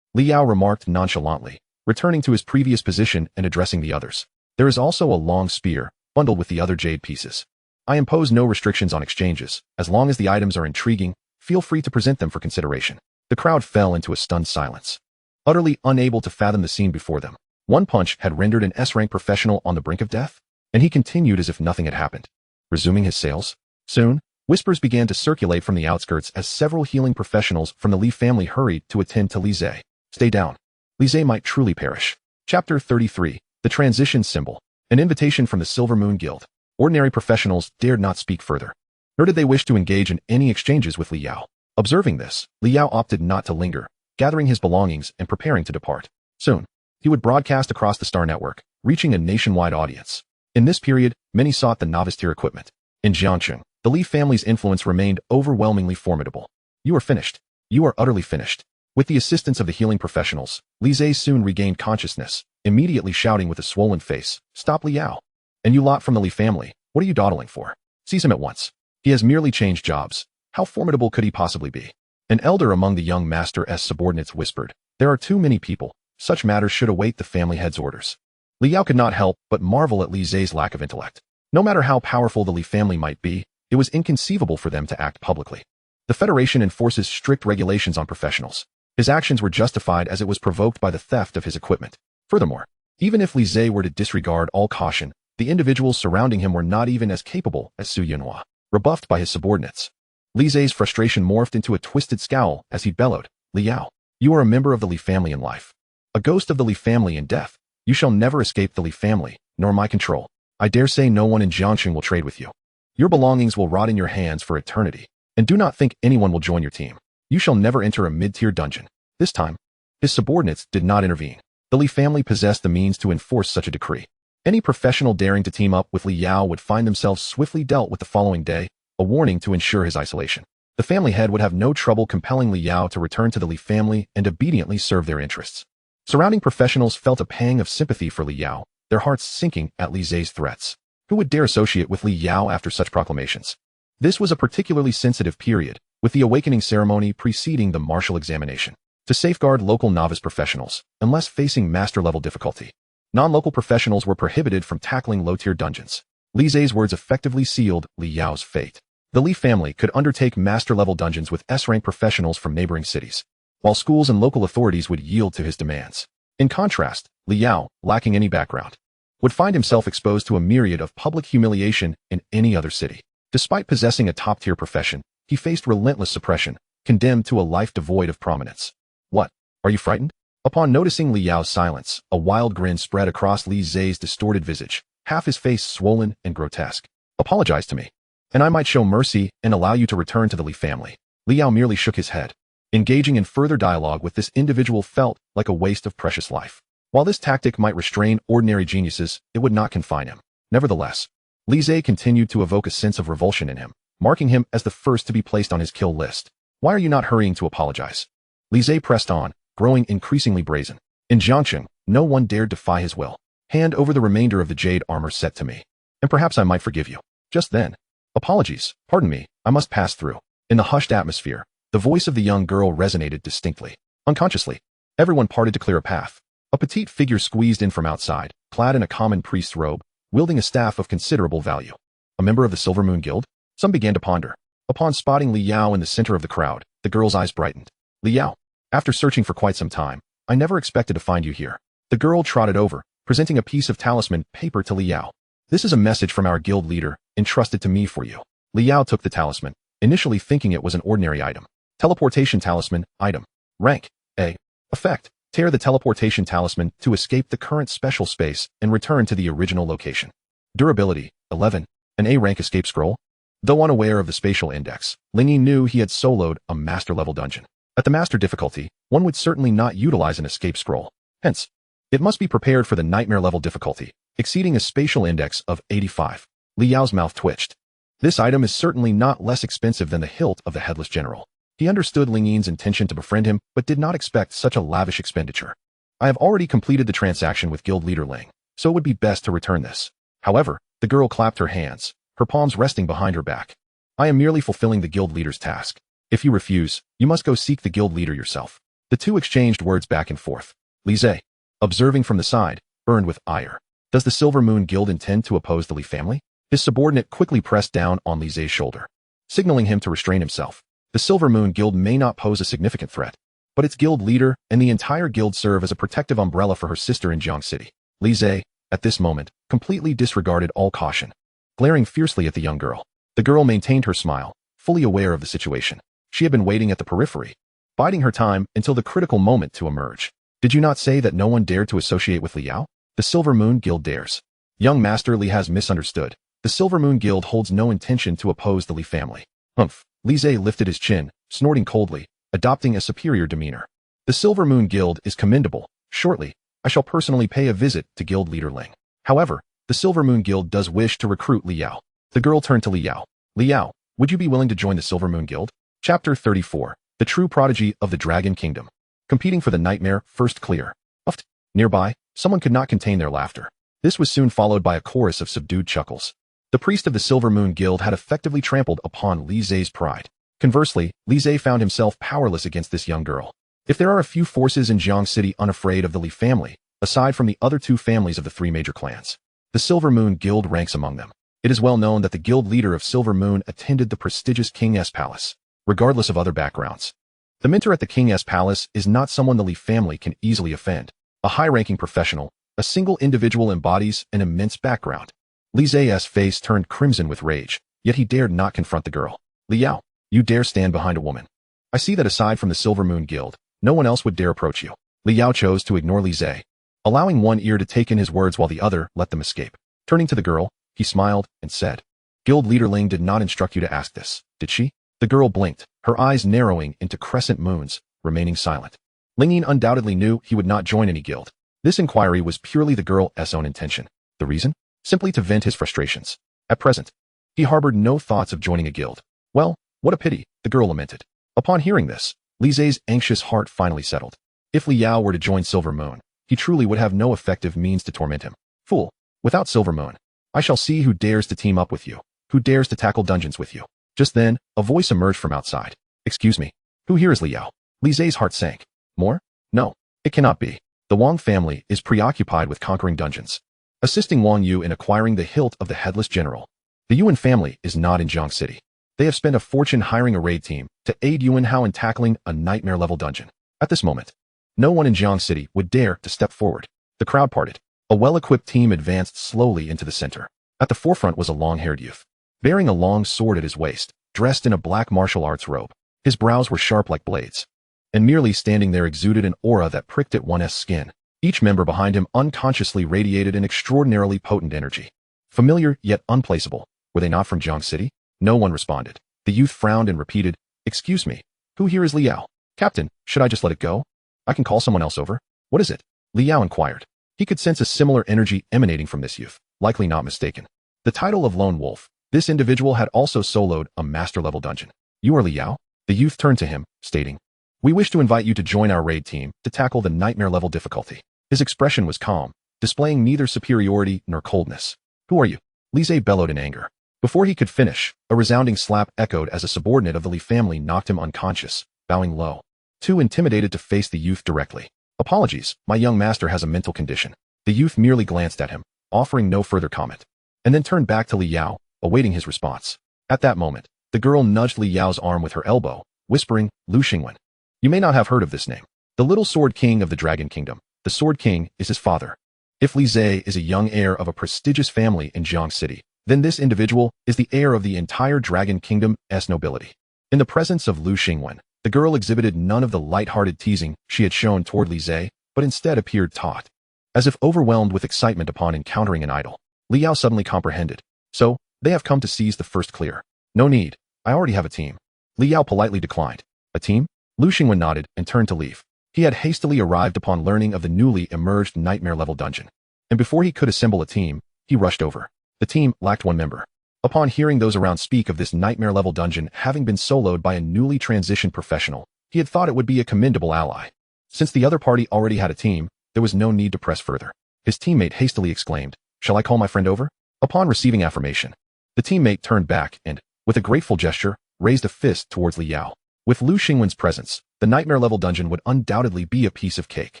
Li Yao remarked nonchalantly, returning to his previous position and addressing the others. There is also a long spear, bundled with the other jade pieces. I impose no restrictions on exchanges. As long as the items are intriguing, feel free to present them for consideration. The crowd fell into a stunned silence, utterly unable to fathom the scene before them. One punch had rendered an S-rank professional on the brink of death, and he continued as if nothing had happened, resuming his sales. Soon, whispers began to circulate from the outskirts as several healing professionals from the Li family hurried to attend to Li Zhe. Stay down. Li Zhe might truly perish. Chapter 33. The Transition Symbol. An invitation from the Silver Moon Guild. Ordinary professionals dared not speak further, nor did they wish to engage in any exchanges with Li Yao. Observing this, Li Yao opted not to linger, gathering his belongings and preparing to depart. Soon, he would broadcast across the Star Network, reaching a nationwide audience. In this period, many sought the novice-tier equipment. In Jiangcheng, the Li family's influence remained overwhelmingly formidable. You are finished. You are utterly finished. With the assistance of the healing professionals, Li Zhe soon regained consciousness, immediately shouting with a swollen face, "Stop Li Yao! And you lot from the Li family, what are you dawdling for? Seize him at once. He has merely changed jobs. How formidable could he possibly be?" An elder among the young master's subordinates whispered, "There are too many people. Such matters should await the family head's orders." Li Yao could not help but marvel at Li Zhe's lack of intellect. No matter how powerful the Li family might be, it was inconceivable for them to act publicly. The Federation enforces strict regulations on professionals. His actions were justified as it was provoked by the theft of his equipment. Furthermore, even if Li Zhe were to disregard all caution, the individuals surrounding him were not even as capable as Su Yunhua. Rebuffed by his subordinates, Li Zhe's frustration morphed into a twisted scowl as he bellowed, "Li Yao, you are a member of the Li family in life, a ghost of the Li family in death. You shall never escape the Li family, nor my control. I dare say no one in Jiangcheng will trade with you. Your belongings will rot in your hands for eternity, and do not think anyone will join your team. You shall never enter a mid-tier dungeon." This time, his subordinates did not intervene. The Li family possessed the means to enforce such a decree. Any professional daring to team up with Li Yao would find themselves swiftly dealt with the following day, a warning to ensure his isolation. The family head would have no trouble compelling Li Yao to return to the Li family and obediently serve their interests. Surrounding professionals felt a pang of sympathy for Li Yao, their hearts sinking at Li Zhe's threats. Who would dare associate with Li Yao after such proclamations? This was a particularly sensitive period, with the awakening ceremony preceding the martial examination. To safeguard local novice professionals, unless facing master-level difficulty, non-local professionals were prohibited from tackling low-tier dungeons. Li Zhe's words effectively sealed Li Yao's fate. The Li family could undertake master-level dungeons with S-rank professionals from neighboring cities, while schools and local authorities would yield to his demands. In contrast, Li Yao, lacking any background, would find himself exposed to a myriad of public humiliation in any other city. Despite possessing a top-tier profession, he faced relentless suppression, condemned to a life devoid of prominence. "What? Are you frightened?" Upon noticing Li Yao's silence, a wild grin spread across Li Zhe's distorted visage, half his face swollen and grotesque. "Apologize to me, and I might show mercy and allow you to return to the Li family." Li Yao merely shook his head. Engaging in further dialogue with this individual felt like a waste of precious life. While this tactic might restrain ordinary geniuses, it would not confine him. Nevertheless, Li Zhe continued to evoke a sense of revulsion in him, marking him as the first to be placed on his kill list. "Why are you not hurrying to apologize?" Li Zhe pressed on, growing increasingly brazen. "In Jiangcheng, no one dared defy his will. Hand over the remainder of the jade armor set to me, and perhaps I might forgive you." Just then, "Apologies, pardon me, I must pass through." In the hushed atmosphere, the voice of the young girl resonated distinctly. Unconsciously, everyone parted to clear a path. A petite figure squeezed in from outside, clad in a common priest's robe, wielding a staff of considerable value. A member of the Silver Moon Guild? Some began to ponder. Upon spotting Li Yao in the center of the crowd, the girl's eyes brightened. "Li Yao, after searching for quite some time, I never expected to find you here." The girl trotted over, presenting a piece of talisman paper to Li Yao. "This is a message from our guild leader, entrusted to me for you." Li Yao took the talisman, initially thinking it was an ordinary item. Teleportation talisman, item. Rank, A. Effect, tear the teleportation talisman to escape the current special space and return to the original location. Durability, 11. An A-rank escape scroll. Though unaware of the spatial index, Lingy knew he had soloed a master-level dungeon. At the master difficulty, one would certainly not utilize an escape scroll. Hence, it must be prepared for the nightmare-level difficulty, exceeding a spatial index of 85. Li Yao's mouth twitched. This item is certainly not less expensive than the hilt of the headless general. He understood Ling Yin's intention to befriend him, but did not expect such a lavish expenditure. I have already completed the transaction with guild leader Ling, so it would be best to return this. However, the girl clapped her hands, her palms resting behind her back. I am merely fulfilling the guild leader's task. If you refuse, you must go seek the guild leader yourself. The two exchanged words back and forth. Li Zhe, observing from the side, burned with ire. Does the Silver Moon Guild intend to oppose the Li family? His subordinate quickly pressed down on Li Zhe's shoulder, signaling him to restrain himself. The Silver Moon Guild may not pose a significant threat, but its guild leader and the entire guild serve as a protective umbrella for her sister in Jiang City. Li Zhe, at this moment, completely disregarded all caution, glaring fiercely at the young girl. The girl maintained her smile, fully aware of the situation. She had been waiting at the periphery, biding her time until the critical moment to emerge. Did you not say that no one dared to associate with Li Yao? The Silver Moon Guild dares. Young Master Li has misunderstood. The Silver Moon Guild holds no intention to oppose the Li family. Humph. Li Zhe lifted his chin, snorting coldly, adopting a superior demeanor. The Silver Moon Guild is commendable. Shortly, I shall personally pay a visit to Guild Leader Ling. However, the Silver Moon Guild does wish to recruit Li Yao. The girl turned to Li Yao. Li Yao, would you be willing to join the Silver Moon Guild? Chapter 34. The True Prodigy of the Dragon Kingdom. Competing for the nightmare first clear. Uffed. Nearby, someone could not contain their laughter. This was soon followed by a chorus of subdued chuckles. The priest of the Silver Moon Guild had effectively trampled upon Li Zhe's pride. Conversely, Li Zhe found himself powerless against this young girl. If there are a few forces in Jiang City unafraid of the Li family, aside from the other two families of the three major clans, the Silver Moon Guild ranks among them. It is well known that the guild leader of Silver Moon attended the prestigious King's Palace, regardless of other backgrounds. The mentor at the King's Palace is not someone the Li family can easily offend. A high-ranking professional, a single individual embodies an immense background. Li Zhe's face turned crimson with rage, yet he dared not confront the girl. Li Yao, you dare stand behind a woman. I see that aside from the Silver Moon Guild, no one else would dare approach you. Li Yao chose to ignore Li Zhe, allowing one ear to take in his words while the other let them escape. Turning to the girl, he smiled and said, Guild Leader Ling did not instruct you to ask this, did she? The girl blinked, her eyes narrowing into crescent moons, remaining silent. Ling Yin undoubtedly knew he would not join any guild. This inquiry was purely the girl's own intention. The reason? Simply to vent his frustrations. At present, he harbored no thoughts of joining a guild. Well, what a pity, the girl lamented. Upon hearing this, Li Zhe's anxious heart finally settled. If Li Yao were to join Silver Moon, he truly would have no effective means to torment him. Fool, without Silver Moon, I shall see who dares to team up with you, who dares to tackle dungeons with you. Just then, a voice emerged from outside. Excuse me, who here is Li Yao? Li Zhe's heart sank. More? No, it cannot be. The Wang family is preoccupied with conquering dungeons, assisting Wang Yu in acquiring the hilt of the headless general. The Yuan family is not in Jiang City. They have spent a fortune hiring a raid team to aid Yuan Hao in tackling a nightmare-level dungeon. At this moment, no one in Jiang City would dare to step forward. The crowd parted. A well-equipped team advanced slowly into the center. At the forefront was a long-haired youth, bearing a long sword at his waist, dressed in a black martial arts robe. His brows were sharp like blades, and merely standing there exuded an aura that pricked at one's skin. Each member behind him unconsciously radiated an extraordinarily potent energy. Familiar yet unplaceable. Were they not from Jiang City? No one responded. The youth frowned and repeated, Excuse me, who here is Li Yao? Captain, should I just let it go? I can call someone else over. What is it? Li Yao inquired. He could sense a similar energy emanating from this youth, likely not mistaken. The title of Lone Wolf, this individual had also soloed a master-level dungeon. You are Li Yao? The youth turned to him, stating, We wish to invite you to join our raid team to tackle the nightmare-level difficulty. His expression was calm, displaying neither superiority nor coldness. Who are you? Li Zhe bellowed in anger. Before he could finish, a resounding slap echoed as a subordinate of the Li family knocked him unconscious, bowing low. Too intimidated to face the youth directly. Apologies, my young master has a mental condition. The youth merely glanced at him, offering no further comment, and then turned back to Li Yao, awaiting his response. At that moment, the girl nudged Li Yao's arm with her elbow, whispering, Lu Xingwen. You may not have heard of this name. The little Sword King of the Dragon Kingdom. The Sword King is his father. If Li Zhe is a young heir of a prestigious family in Jiang City, then this individual is the heir of the entire Dragon Kingdom's nobility. In the presence of Lu Xingwen, the girl exhibited none of the light-hearted teasing she had shown toward Li Zhe, but instead appeared taut, as if overwhelmed with excitement upon encountering an idol. Li Yao suddenly comprehended. So, they have come to seize the first clear. No need, I already have a team. Li Yao politely declined. A team? Lu Xingwen nodded and turned to leave. He had hastily arrived upon learning of the newly emerged nightmare-level dungeon. and before he could assemble a team, he rushed over. The team lacked one member. Upon hearing those around speak of this nightmare-level dungeon having been soloed by a newly transitioned professional, he had thought it would be a commendable ally. Since the other party already had a team, there was no need to press further. His teammate hastily exclaimed, "Shall I call my friend over?" Upon receiving affirmation, the teammate turned back and, with a grateful gesture, raised a fist towards Li Yao. With Lu Xingwen's presence, the nightmare-level dungeon would undoubtedly be a piece of cake.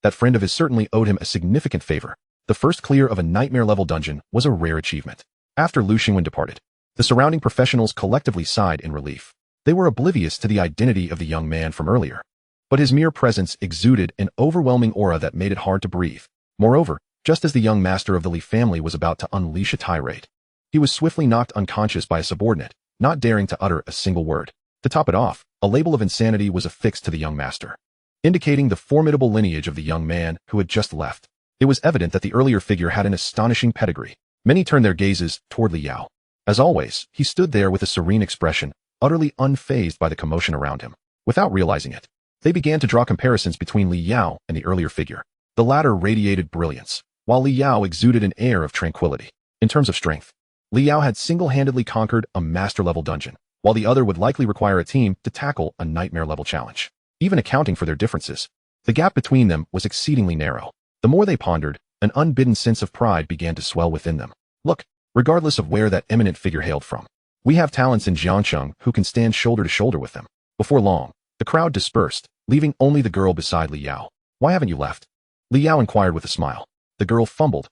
That friend of his certainly owed him a significant favor. The first clear of a nightmare-level dungeon was a rare achievement. After Lu Xingwen departed, the surrounding professionals collectively sighed in relief. They were oblivious to the identity of the young man from earlier, but his mere presence exuded an overwhelming aura that made it hard to breathe. Moreover, just as the young master of the Li family was about to unleash a tirade, he was swiftly knocked unconscious by a subordinate, not daring to utter a single word. To top it off, a label of insanity was affixed to the young master, indicating the formidable lineage of the young man who had just left. It was evident that the earlier figure had an astonishing pedigree. Many turned their gazes toward Li Yao. As always, he stood there with a serene expression, utterly unfazed by the commotion around him. Without realizing it, they began to draw comparisons between Li Yao and the earlier figure. The latter radiated brilliance, while Li Yao exuded an air of tranquility. In terms of strength, Li Yao had single-handedly conquered a master-level dungeon, while the other would likely require a team to tackle a nightmare-level challenge. Even accounting for their differences, the gap between them was exceedingly narrow. The more they pondered, an unbidden sense of pride began to swell within them. Look, regardless of where that eminent figure hailed from, we have talents in Jiangcheng who can stand shoulder to shoulder with them. Before long, the crowd dispersed, leaving only the girl beside Li Yao. "Why haven't you left?" Li Yao inquired with a smile. The girl fumbled.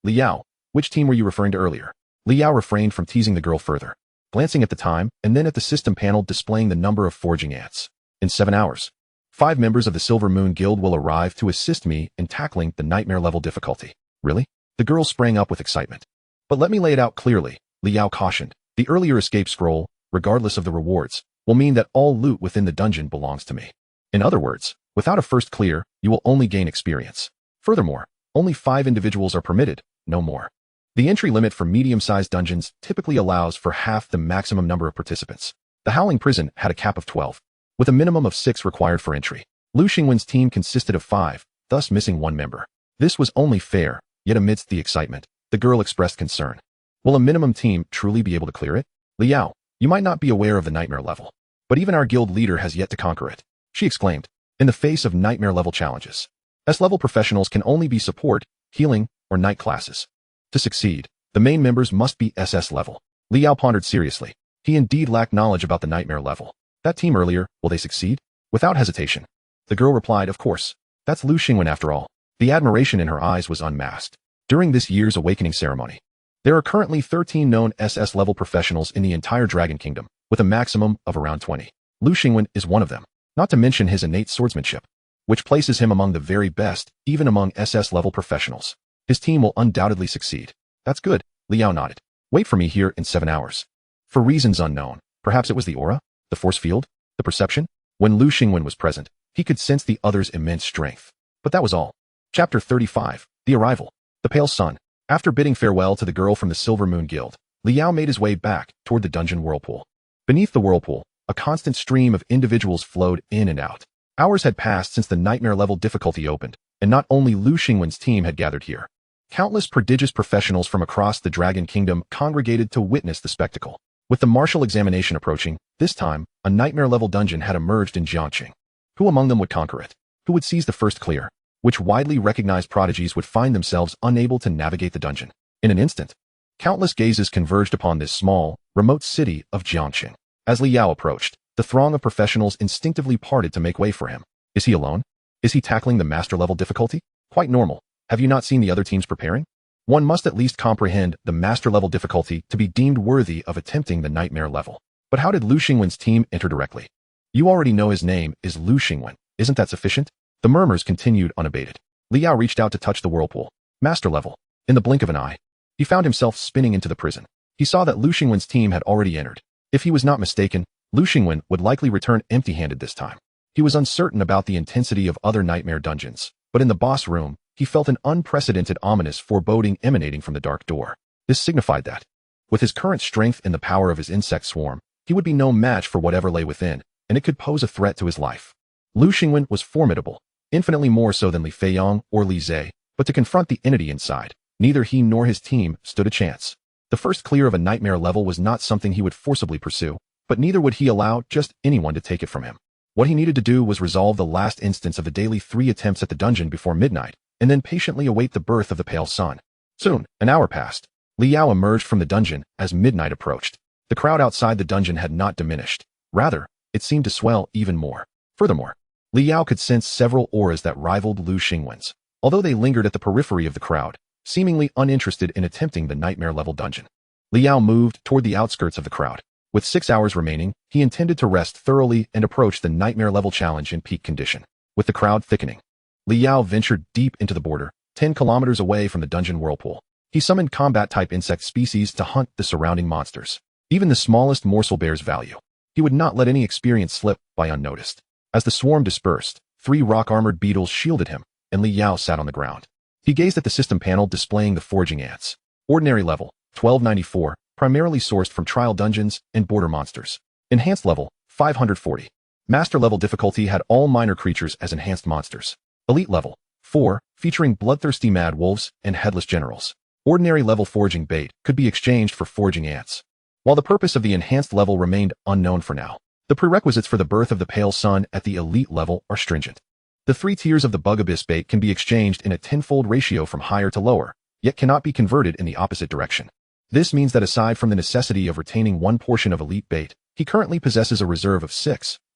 Li Yao, which team were you referring to earlier?" Li Yao refrained from teasing the girl further, glancing at the time and then at the system panel displaying the number of foraging ants. "In 7 hours, 5 members of the Silver Moon Guild will arrive to assist me in tackling the nightmare-level difficulty." "Really?" The girl sprang up with excitement. "But let me lay it out clearly," Li Yao cautioned. "The earlier escape scroll, regardless of the rewards, will mean that all loot within the dungeon belongs to me. In other words, without a first clear, you will only gain experience. Furthermore, only 5 individuals are permitted, no more. The entry limit for medium-sized dungeons typically allows for half the maximum number of participants. The Howling Prison had a cap of 12, with a minimum of 6 required for entry. Lu Xingwen's team consisted of 5, thus missing 1 member. This was only fair, yet amidst the excitement, the girl expressed concern. Will a minimum team truly be able to clear it? "Li Yao, you might not be aware of the nightmare level, but even our guild leader has yet to conquer it," she exclaimed. "In the face of nightmare-level challenges, S-level professionals can only be support, healing, or night classes. To succeed, the main members must be SS level." Li Yao pondered seriously. He indeed lacked knowledge about the nightmare level. "That team earlier, will they succeed?" Without hesitation, the girl replied, "Of course. That's Lu Xingwen after all." The admiration in her eyes was unmasked. During this year's awakening ceremony, there are currently 13 known SS-level professionals in the entire Dragon Kingdom, with a maximum of around 20. Lu Xingwen is one of them, not to mention his innate swordsmanship, which places him among the very best, even among SS-level professionals. His team will undoubtedly succeed. "That's good," Li Yao nodded. "Wait for me here in 7 hours." For reasons unknown, perhaps it was the aura, the force field, the perception. When Lu Xingwen was present, he could sense the other's immense strength. But that was all. Chapter 35, The Arrival. The Pale Sun. After bidding farewell to the girl from the Silver Moon Guild, Li Yao made his way back toward the dungeon whirlpool. Beneath the whirlpool, a constant stream of individuals flowed in and out. Hours had passed since the nightmare-level difficulty opened, and not only Lu Xingwen's team had gathered here. Countless prodigious professionals from across the Dragon Kingdom congregated to witness the spectacle. With the martial examination approaching, this time, a nightmare-level dungeon had emerged in Jiangqing. Who among them would conquer it? Who would seize the first clear? Which widely recognized prodigies would find themselves unable to navigate the dungeon? In an instant, countless gazes converged upon this small, remote city of Jiangqing. As Li Yao approached, the throng of professionals instinctively parted to make way for him. Is he alone? Is he tackling the master-level difficulty? Quite normal. Have you not seen the other teams preparing? One must at least comprehend the master-level difficulty to be deemed worthy of attempting the nightmare level. But how did Lu Xingwen's team enter directly? You already know his name is Lu Xingwen. Isn't that sufficient? The murmurs continued unabated. Li Yao reached out to touch the whirlpool. Master level. In the blink of an eye, he found himself spinning into the prison. He saw that Lu Xingwen's team had already entered. If he was not mistaken, Lu Xingwen would likely return empty-handed this time. He was uncertain about the intensity of other nightmare dungeons, but in the boss room, he felt an unprecedented ominous foreboding emanating from the dark door. This signified that, with his current strength and the power of his insect swarm, he would be no match for whatever lay within, and it could pose a threat to his life. Lu Xingwen was formidable, infinitely more so than Li Feiyong or Li Zhe, But to confront the entity inside, neither he nor his team stood a chance. The first clear of a nightmare level was not something he would forcibly pursue, but neither would he allow just anyone to take it from him. What he needed to do was resolve the last instance of the daily 3 attempts at the dungeon before midnight, and then patiently await the birth of the pale sun. Soon, an hour passed. Li Yao emerged from the dungeon as midnight approached. The crowd outside the dungeon had not diminished. Rather, it seemed to swell even more. Furthermore, Li Yao could sense several auras that rivaled Lu Xingwen's, although they lingered at the periphery of the crowd, seemingly uninterested in attempting the nightmare-level dungeon. Li Yao moved toward the outskirts of the crowd. With 6 hours remaining, he intended to rest thoroughly and approach the nightmare-level challenge in peak condition. With the crowd thickening, Li Yao ventured deep into the border, 10 kilometers away from the dungeon whirlpool. He summoned combat-type insect species to hunt the surrounding monsters. Even the smallest morsel bears value. He would not let any experience slip by unnoticed. As the swarm dispersed, 3 rock-armored beetles shielded him, and Li Yao sat on the ground. He gazed at the system panel displaying the foraging ants. Ordinary level, 1294, primarily sourced from trial dungeons and border monsters. Enhanced level, 540. Master level difficulty had all minor creatures as enhanced monsters. Elite level, 4, featuring bloodthirsty mad wolves and headless generals. Ordinary level foraging bait could be exchanged for foraging ants. While the purpose of the enhanced level remained unknown for now, the prerequisites for the birth of the pale sun at the elite level are stringent. The 3 tiers of the bug abyss bait can be exchanged in a 10-fold ratio from higher to lower, yet cannot be converted in the opposite direction. This means that aside from the necessity of retaining 1 portion of elite bait, he currently possesses a reserve of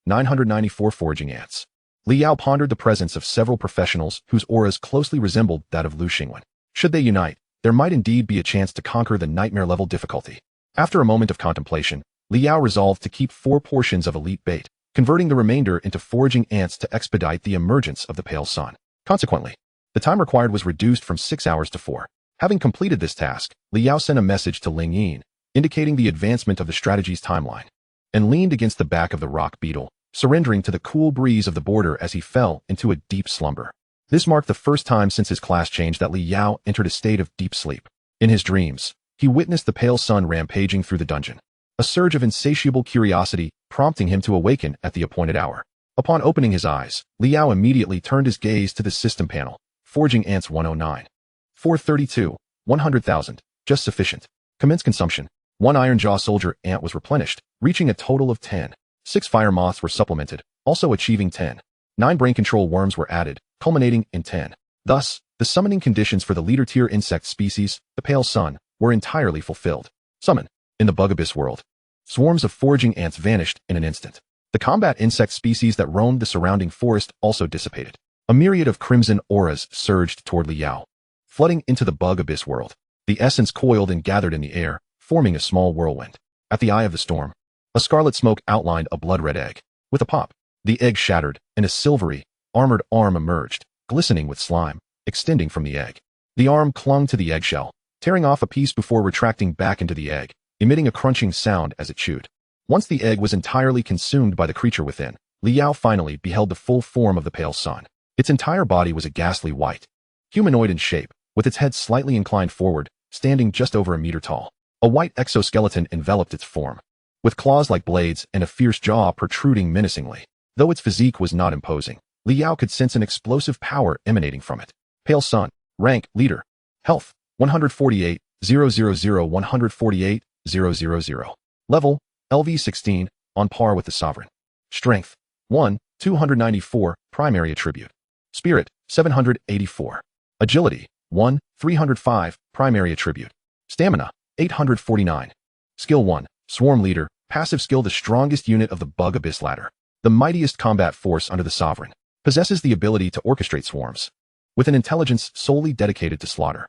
994 foraging ants. Li Yao pondered the presence of several professionals whose auras closely resembled that of Lu Xingwen. Should they unite, there might indeed be a chance to conquer the nightmare-level difficulty. After a moment of contemplation, Li Yao resolved to keep 4 portions of elite bait, converting the remainder into foraging ants to expedite the emergence of the pale sun. Consequently, the time required was reduced from 6 hours to 4. Having completed this task, Li Yao sent a message to Ling Yin, indicating the advancement of the strategy's timeline, and leaned against the back of the rock beetle, surrendering to the cool breeze of the border as he fell into a deep slumber. This marked the first time since his class change that Li Yao entered a state of deep sleep. In his dreams, he witnessed the pale sun rampaging through the dungeon, a surge of insatiable curiosity prompting him to awaken at the appointed hour. Upon opening his eyes, Li Yao immediately turned his gaze to the system panel. Foraging ants 109. 432, 100,000, just sufficient. Commence consumption. 1 iron jaw soldier ant was replenished, reaching a total of 10. 6 fire moths were supplemented, also achieving 10. 9 brain control worms were added, culminating in 10. Thus, the summoning conditions for the leader tier insect species, the pale sun, were entirely fulfilled. Summon. In the bug abyss world, swarms of foraging ants vanished in an instant. The combat insect species that roamed the surrounding forest also dissipated. A myriad of crimson auras surged toward Li Yao, flooding into the bug abyss world. The essence coiled and gathered in the air, forming a small whirlwind. At the eye of the storm, a scarlet smoke outlined a blood-red egg. With a pop, the egg shattered, and a silvery, armored arm emerged, glistening with slime, extending from the egg. The arm clung to the eggshell, tearing off a piece before retracting back into the egg, emitting a crunching sound as it chewed. Once the egg was entirely consumed by the creature within, Li Yao finally beheld the full form of the pale sun. Its entire body was a ghastly white, humanoid in shape, with its head slightly inclined forward, standing just over a meter tall. A white exoskeleton enveloped its form, with claws like blades and a fierce jaw protruding menacingly. Though its physique was not imposing, Li Yao could sense an explosive power emanating from it. Pale sun. Rank, leader. Health, 148, 000 148, 000. Level, LV16, on par with the sovereign. Strength, 1, 294, primary attribute. Spirit, 784. Agility, 1, 305, primary attribute. Stamina, 849. Skill 1, Swarm Leader, passive skill the strongest unit of the Bug Abyss ladder. The mightiest combat force under the sovereign. Possesses the ability to orchestrate swarms, with an intelligence solely dedicated to slaughter.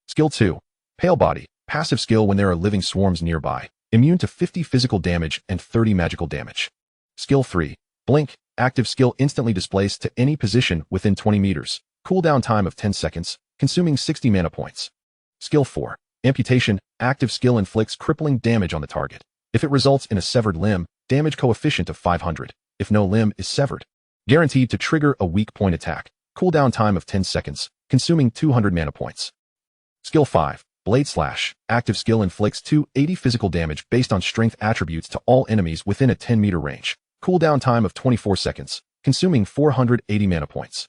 Skill 2, Pale Body, passive skill when there are living swarms nearby, immune to 50 physical damage and 30 magical damage. Skill 3, Blink, active skill instantly displays to any position within 20 meters, cooldown time of 10 seconds, consuming 60 mana points. Skill 4, Amputation, active skill inflicts crippling damage on the target. If it results in a severed limb, damage coefficient of 500, if no limb is severed. Guaranteed to trigger a weak point attack, cooldown time of 10 seconds, consuming 200 mana points. Skill 5, Blade Slash, active skill inflicts 280 physical damage based on strength attributes to all enemies within a 10-meter range, cooldown time of 24 seconds, consuming 480 mana points.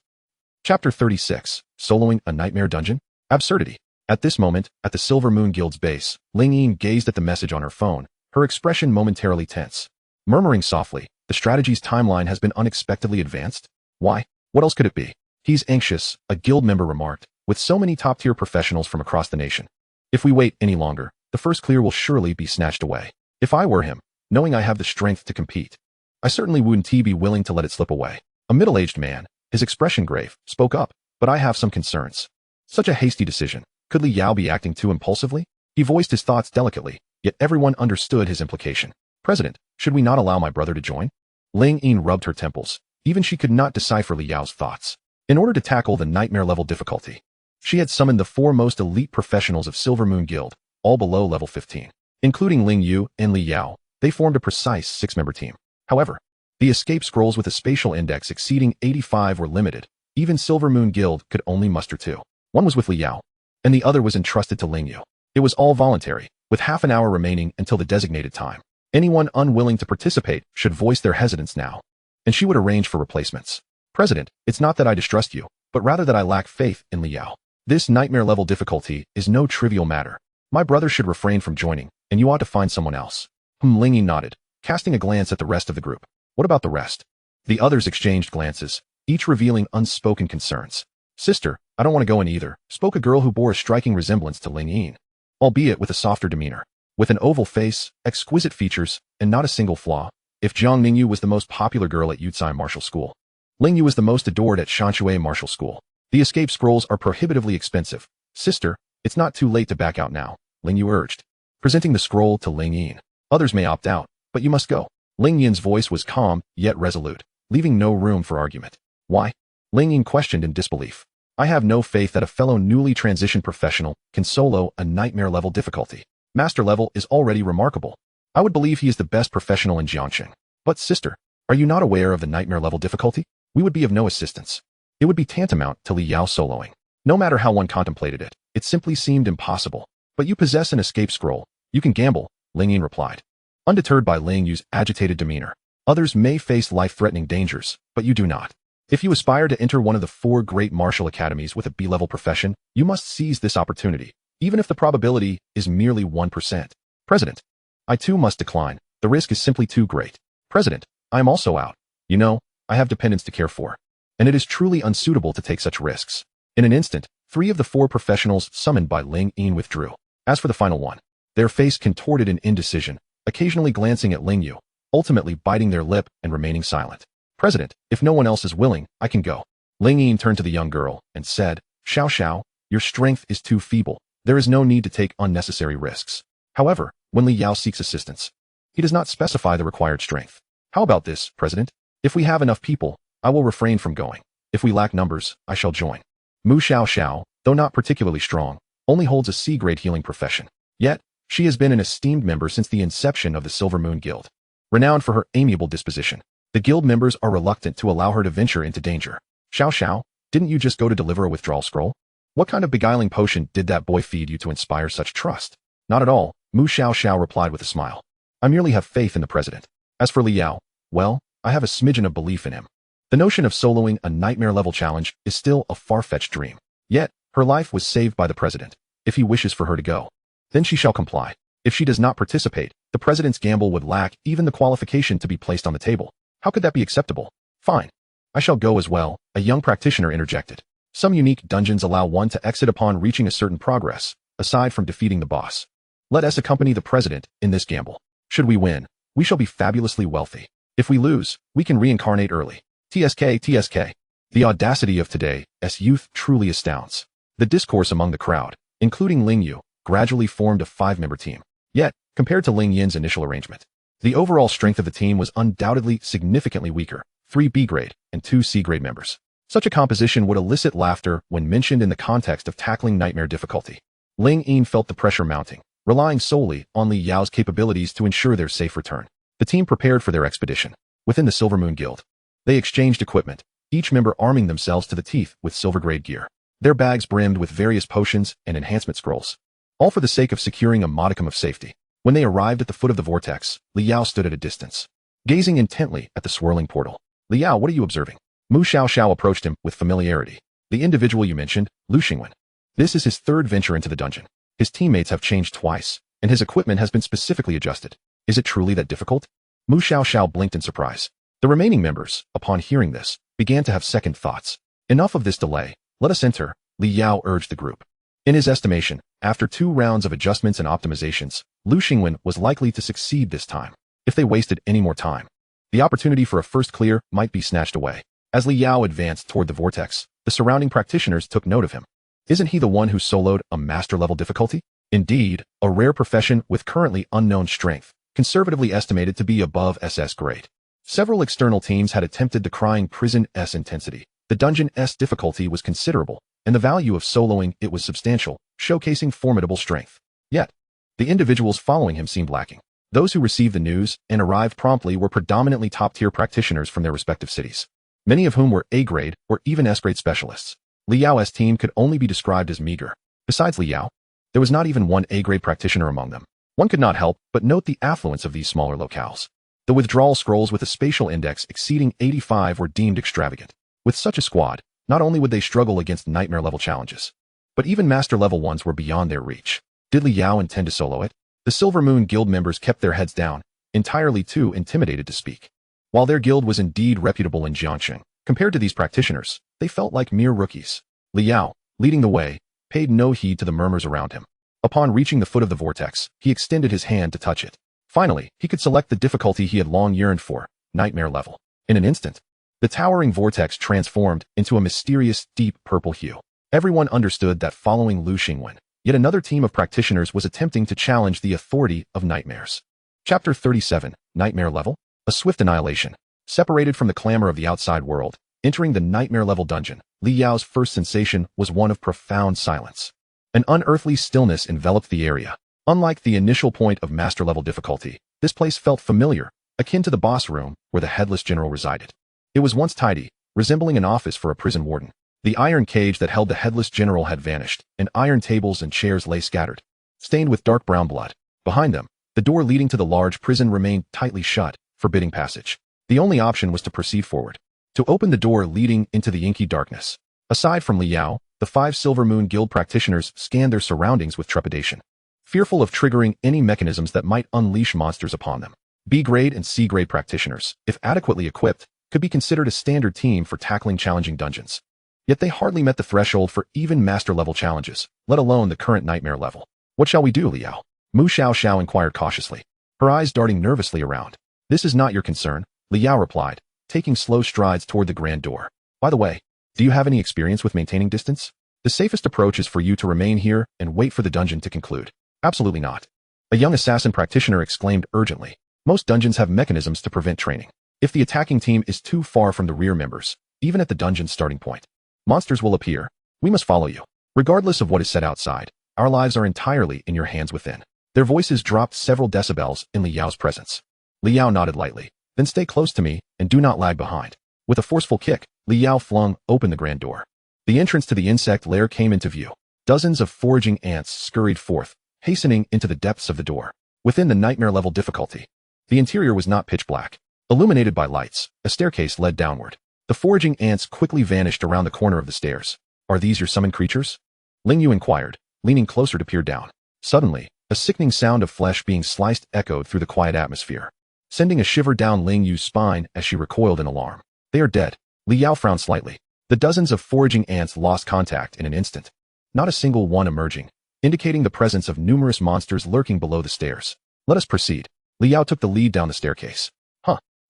Chapter 36, Soloing a nightmare dungeon? Absurdity. At this moment, at the Silver Moon Guild's base, Ling Yin gazed at the message on her phone, her expression momentarily tense. Murmuring softly, the strategy's timeline has been unexpectedly advanced? Why? What else could it be? He's anxious, a guild member remarked, with so many top-tier professionals from across the nation. If we wait any longer, the first clear will surely be snatched away. If I were him, knowing I have the strength to compete, I certainly wouldn't be willing to let it slip away. A middle-aged man, his expression grave, spoke up, but I have some concerns. Such a hasty decision. Could Li Yao be acting too impulsively? He voiced his thoughts delicately, yet everyone understood his implication. President, should we not allow my brother to join? Ling Yin rubbed her temples. Even she could not decipher Li Yao's thoughts. In order to tackle the nightmare-level difficulty, she had summoned the 4 most elite professionals of Silver Moon Guild, all below level 15. Including Ling Yu and Li Yao, they formed a precise 6-member team. However, the escape scrolls with a spatial index exceeding 85 were limited. Even Silver Moon Guild could only muster 2. One was with Li Yao, and the other was entrusted to Ling Yu. It was all voluntary, with half an hour remaining until the designated time. Anyone unwilling to participate should voice their hesitance now, and she would arrange for replacements. President, it's not that I distrust you, but rather that I lack faith in Li Yao. This nightmare-level difficulty is no trivial matter. My brother should refrain from joining, and you ought to find someone else. Ling Yin nodded, casting a glance at the rest of the group. What about the rest? The others exchanged glances, each revealing unspoken concerns. Sister, I don't want to go in either, spoke a girl who bore a striking resemblance to Ling Yin, albeit with a softer demeanor. With an oval face, exquisite features, and not a single flaw. If Jiang Ningyu was the most popular girl at Yucai Martial School, Ling Yu was the most adored at Shanshui Martial School. The escape scrolls are prohibitively expensive. Sister, it's not too late to back out now, Ling Yu urged, presenting the scroll to Ling Yin. Others may opt out, but you must go. Ling Yin's voice was calm, yet resolute, leaving no room for argument. Why? Ling Yin questioned in disbelief. I have no faith that a fellow newly transitioned professional can solo a nightmare-level difficulty. Master level is already remarkable. I would believe he is the best professional in Jiangxing. But sister, are you not aware of the nightmare-level difficulty? We would be of no assistance. It would be tantamount to Li Yao soloing. No matter how one contemplated it, it simply seemed impossible. But you possess an escape scroll. You can gamble, Ling Yin replied. Undeterred by Ling Yu's agitated demeanor, others may face life-threatening dangers, but you do not. If you aspire to enter one of the 4 great martial academies with a B-level profession, you must seize this opportunity, even if the probability is merely 1%. President, I too must decline. The risk is simply too great. President, I am also out. You know, I have dependents to care for, and it is truly unsuitable to take such risks. In an instant, 3 of the 4 professionals summoned by Ling Yin withdrew. As for the final one, their face contorted in indecision, occasionally glancing at Ling Yu, ultimately biting their lip and remaining silent. President, if no one else is willing, I can go. Ling Yin turned to the young girl and said, Xiao Xiao, your strength is too feeble. There is no need to take unnecessary risks. However, when Li Yao seeks assistance, he does not specify the required strength. How about this, President? If we have enough people, I will refrain from going. If we lack numbers, I shall join. Mu Xiao Xiao, though not particularly strong, only holds a C-grade healing profession. Yet, she has been an esteemed member since the inception of the Silver Moon Guild. Renowned for her amiable disposition, the guild members are reluctant to allow her to venture into danger. Xiao Xiao, didn't you just go to deliver a withdrawal scroll? What kind of beguiling potion did that boy feed you to inspire such trust? Not at all, Mu Xiao Xiao replied with a smile. I merely have faith in the president. As for Li Yao, well, I have a smidgen of belief in him. The notion of soloing a nightmare-level challenge is still a far-fetched dream. Yet, her life was saved by the president. If he wishes for her to go, then she shall comply. If she does not participate, the president's gamble would lack even the qualification to be placed on the table. How could that be acceptable? Fine. I shall go as well, a young practitioner interjected. Some unique dungeons allow one to exit upon reaching a certain progress, aside from defeating the boss. Let us accompany the president in this gamble. Should we win, we shall be fabulously wealthy. If we lose, we can reincarnate early. TSK. The audacity of today's youth truly astounds. The discourse among the crowd, including Ling Yu, gradually formed a 5-member team. Yet, compared to Ling Yin's initial arrangement, the overall strength of the team was undoubtedly significantly weaker, 3 B-grade and 2 C-grade members. Such a composition would elicit laughter when mentioned in the context of tackling nightmare difficulty. Ling Yin felt the pressure mounting, relying solely on Li Yao's capabilities to ensure their safe return. The team prepared for their expedition. Within the Silver Moon Guild, they exchanged equipment, each member arming themselves to the teeth with silver-grade gear. Their bags brimmed with various potions and enhancement scrolls, all for the sake of securing a modicum of safety. When they arrived at the foot of the vortex, Li Yao stood at a distance, gazing intently at the swirling portal. Li Yao, what are you observing? Mu Xiao Xiao approached him with familiarity. The individual you mentioned, Lu Xingwen. This is his third venture into the dungeon. His teammates have changed twice, and his equipment has been specifically adjusted. Is it truly that difficult? Mu Xiaoxiao blinked in surprise. The remaining members, upon hearing this, began to have second thoughts. Enough of this delay. Let us enter, Li Yao urged the group. In his estimation, after 2 rounds of adjustments and optimizations, Lu Xingwen was likely to succeed this time. If they wasted any more time, the opportunity for a first clear might be snatched away. As Li Yao advanced toward the vortex, the surrounding practitioners took note of him. Isn't he the one who soloed a master-level difficulty? Indeed, a rare profession with currently unknown strength, conservatively estimated to be above SS grade. Several external teams had attempted decrying Prison S intensity. The Dungeon S difficulty was considerable, and the value of soloing it was substantial, showcasing formidable strength. Yet, the individuals following him seemed lacking. Those who received the news and arrived promptly were predominantly top-tier practitioners from their respective cities, many of whom were A-grade or even S-grade specialists. Li Yao's team could only be described as meager. Besides Li Yao, there was not even one A-grade practitioner among them. One could not help but note the affluence of these smaller locales. The withdrawal scrolls with a spatial index exceeding 85 were deemed extravagant. With such a squad, not only would they struggle against nightmare-level challenges, but even master-level ones were beyond their reach. Did Li Yao intend to solo it? The Silver Moon Guild members kept their heads down, entirely too intimidated to speak. While their guild was indeed reputable in Jiangxing, compared to these practitioners, they felt like mere rookies. Li Yao, leading the way, paid no heed to the murmurs around him. Upon reaching the foot of the vortex, he extended his hand to touch it. Finally, he could select the difficulty he had long yearned for, nightmare level. In an instant, the towering vortex transformed into a mysterious, deep purple hue. Everyone understood that following Lu Xingwen, yet another team of practitioners was attempting to challenge the authority of nightmares. Chapter 37, Nightmare Level? A swift annihilation. Separated from the clamor of the outside world, entering the nightmare-level dungeon, Li Yao's first sensation was one of profound silence. An unearthly stillness enveloped the area. Unlike the initial point of master-level difficulty, this place felt familiar, akin to the boss room where the headless general resided. It was once tidy, resembling an office for a prison warden. The iron cage that held the headless general had vanished, and iron tables and chairs lay scattered, stained with dark brown blood. Behind them, the door leading to the large prison remained tightly shut, forbidding passage. The only option was to proceed forward, to open the door leading into the inky darkness. Aside from Li Yao, the 5 Silver Moon Guild practitioners scanned their surroundings with trepidation, fearful of triggering any mechanisms that might unleash monsters upon them. B-grade and C-grade practitioners, if adequately equipped, could be considered a standard team for tackling challenging dungeons. Yet they hardly met the threshold for even master-level challenges, let alone the current nightmare level. What shall we do, Li Yao? Mu Xiaoxiao inquired cautiously, her eyes darting nervously around. This is not your concern, Li Yao replied, taking slow strides toward the grand door. By the way, do you have any experience with maintaining distance? The safest approach is for you to remain here and wait for the dungeon to conclude. Absolutely not. A young assassin practitioner exclaimed urgently. Most dungeons have mechanisms to prevent training. If the attacking team is too far from the rear members, even at the dungeon's starting point, monsters will appear. We must follow you. Regardless of what is said outside, our lives are entirely in your hands within. Their voices dropped several decibels in Li Yao's presence. Li Yao nodded lightly. Then stay close to me and do not lag behind. With a forceful kick, Li Yao flung open the grand door. The entrance to the insect lair came into view. Dozens of foraging ants scurried forth, hastening into the depths of the door. Within the nightmare-level difficulty, the interior was not pitch black. Illuminated by lights, a staircase led downward. The foraging ants quickly vanished around the corner of the stairs. Are these your summoned creatures? Ling Yu inquired, leaning closer to peer down. Suddenly, a sickening sound of flesh being sliced echoed through the quiet atmosphere, sending a shiver down Ling Yu's spine as she recoiled in alarm. They are dead. Li Yao frowned slightly. The dozens of foraging ants lost contact in an instant, not a single one emerging, indicating the presence of numerous monsters lurking below the stairs. Let us proceed. Li Yao took the lead down the staircase.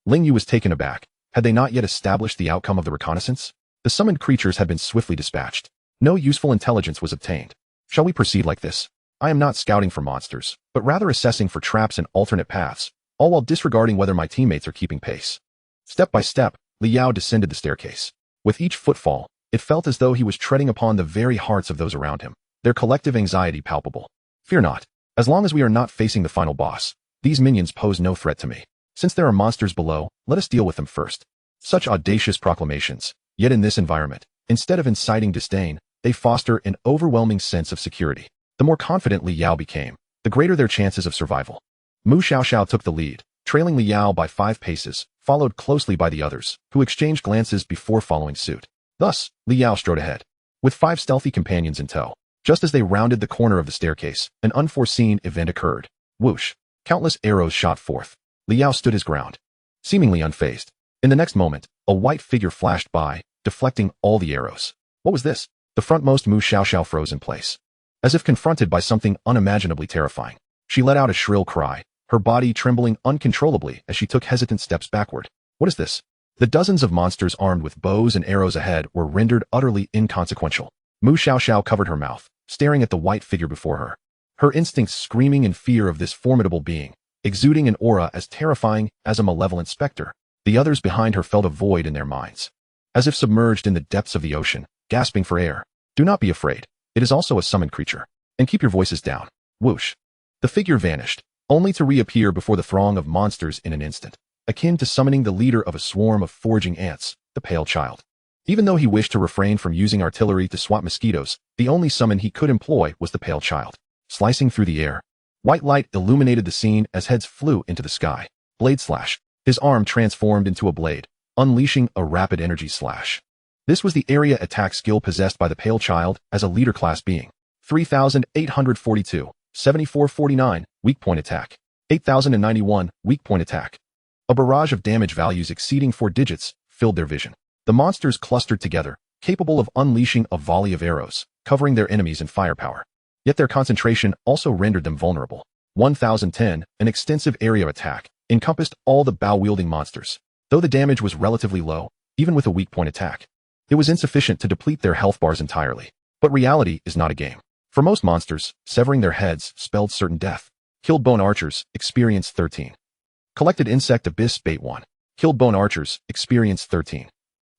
Ling Yu was taken aback. Had they not yet established the outcome of the reconnaissance? The summoned creatures had been swiftly dispatched. No useful intelligence was obtained. Shall we proceed like this? I am not scouting for monsters, but rather assessing for traps and alternate paths, all while disregarding whether my teammates are keeping pace. Step by step, Li Yao descended the staircase. With each footfall, it felt as though he was treading upon the very hearts of those around him, their collective anxiety palpable. Fear not. As long as we are not facing the final boss, these minions pose no threat to me. Since there are monsters below, let us deal with them first. Such audacious proclamations, yet in this environment, instead of inciting disdain, they foster an overwhelming sense of security. The more confident Li Yao became, the greater their chances of survival. Mu Xiaoxiao took the lead, trailing Li Yao by 5 paces, followed closely by the others, who exchanged glances before following suit. Thus, Li Yao strode ahead, with 5 stealthy companions in tow. Just as they rounded the corner of the staircase, an unforeseen event occurred. Whoosh! Countless arrows shot forth. Liao stood his ground, seemingly unfazed. In the next moment, a white figure flashed by, deflecting all the arrows. What was this? The frontmost Mu Xiaoxiao froze in place, as if confronted by something unimaginably terrifying. She let out a shrill cry, her body trembling uncontrollably as she took hesitant steps backward. What is this? The dozens of monsters armed with bows and arrows ahead were rendered utterly inconsequential. Mu Xiaoxiao covered her mouth, staring at the white figure before her, her instincts screaming in fear of this formidable being, exuding an aura as terrifying as a malevolent specter. The others behind her felt a void in their minds, as if submerged in the depths of the ocean, gasping for air. Do not be afraid. It is also a summoned creature. And keep your voices down. Whoosh! The figure vanished, only to reappear before the throng of monsters in an instant, akin to summoning the leader of a swarm of foraging ants, the pale child. Even though he wished to refrain from using artillery to swat mosquitoes, the only summon he could employ was the pale child. Slicing through the air, white light illuminated the scene as heads flew into the sky. Blade slash. His arm transformed into a blade, unleashing a rapid energy slash. This was the area attack skill possessed by the pale child as a leader class being. 3,842, 7449, weak point attack. 8,091, weak point attack. A barrage of damage values exceeding 4 digits filled their vision. The monsters clustered together, capable of unleashing a volley of arrows, covering their enemies in firepower. Yet their concentration also rendered them vulnerable. 1,010, an extensive area of attack, encompassed all the bow-wielding monsters. Though the damage was relatively low, even with a weak point attack, it was insufficient to deplete their health bars entirely. But reality is not a game. For most monsters, severing their heads spelled certain death. Killed bone archers, experience 13. Collected insect abyss bait 1. Killed bone archers, experience 13.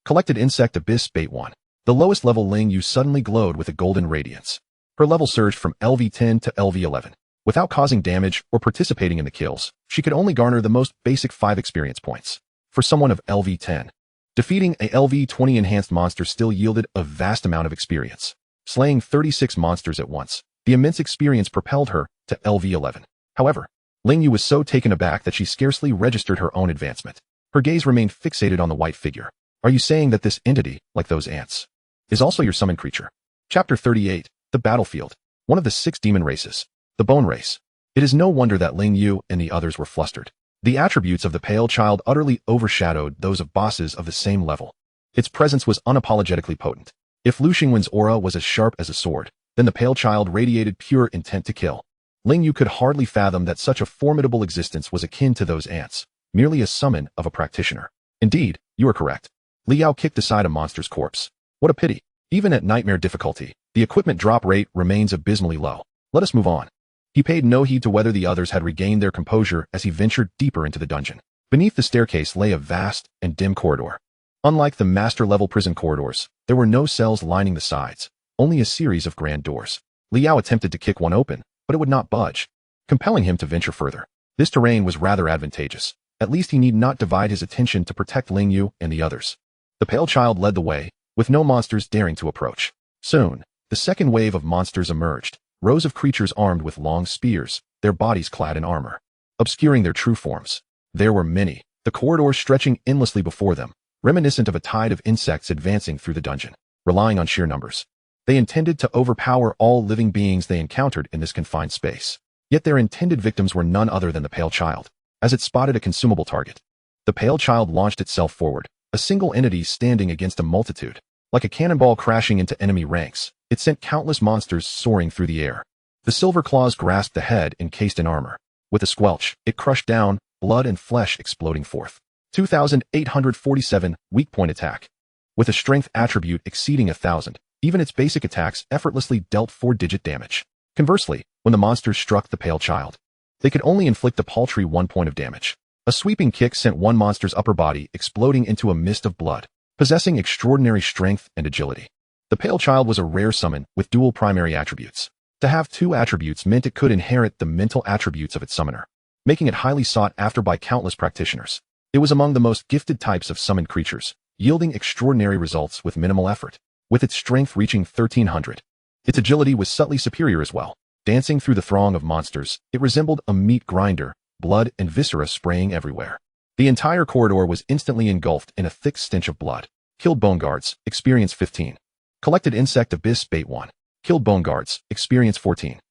Collected insect abyss bait 1. The lowest level Ling Yu suddenly glowed with a golden radiance. Her level surged from LV10 to LV11. Without causing damage or participating in the kills, she could only garner the most basic 5 experience points. For someone of LV10, defeating a LV20 enhanced monster still yielded a vast amount of experience. Slaying 36 monsters at once, the immense experience propelled her to LV11. However, Ling Yu was so taken aback that she scarcely registered her own advancement. Her gaze remained fixated on the white figure. Are you saying that this entity, like those ants, is also your summoned creature? Chapter 38, The Battlefield. One of the 6 demon races. The Bone Race. It is no wonder that Ling Yu and the others were flustered. The attributes of the pale child utterly overshadowed those of bosses of the same level. Its presence was unapologetically potent. If Lu Xingwen's aura was as sharp as a sword, then the pale child radiated pure intent to kill. Ling Yu could hardly fathom that such a formidable existence was akin to those ants, merely a summon of a practitioner. Indeed, you are correct. Liao kicked aside a monster's corpse. What a pity. Even at nightmare difficulty, the equipment drop rate remains abysmally low. Let us move on. He paid no heed to whether the others had regained their composure as he ventured deeper into the dungeon. Beneath the staircase lay a vast and dim corridor. Unlike the master-level prison corridors, there were no cells lining the sides, only a series of grand doors. Liao attempted to kick one open, but it would not budge, compelling him to venture further. This terrain was rather advantageous. At least he need not divide his attention to protect Ling Yu and the others. The pale child led the way, with no monsters daring to approach. Soon, the second wave of monsters emerged. Rows of creatures armed with long spears, their bodies clad in armor, obscuring their true forms. There were many, the corridors stretching endlessly before them, reminiscent of a tide of insects advancing through the dungeon, relying on sheer numbers. They intended to overpower all living beings they encountered in this confined space. Yet their intended victims were none other than the pale child. As it spotted a consumable target, the pale child launched itself forward, a single entity standing against a multitude. Like a cannonball crashing into enemy ranks, it sent countless monsters soaring through the air. The silver claws grasped the head encased in armor. With a squelch, it crushed down, blood and flesh exploding forth. 2,847, weak point attack. With a strength attribute exceeding 1,000, even its basic attacks effortlessly dealt 4-digit damage. Conversely, when the monsters struck the pale child, they could only inflict a paltry 1 point of damage. A sweeping kick sent one monster's upper body exploding into a mist of blood. Possessing extraordinary strength and agility, the pale child was a rare summon with dual primary attributes. To have 2 attributes meant it could inherit the mental attributes of its summoner, making it highly sought after by countless practitioners. It was among the most gifted types of summoned creatures, yielding extraordinary results with minimal effort. With its strength reaching 1,300, its agility was subtly superior as well. Dancing through the throng of monsters, it resembled a meat grinder, blood and viscera spraying everywhere. The entire corridor was instantly engulfed in a thick stench of blood. Killed bone guards, experience 15. Collected Insect Abyss Bait 1. Killed Bone Guards, Experience 14.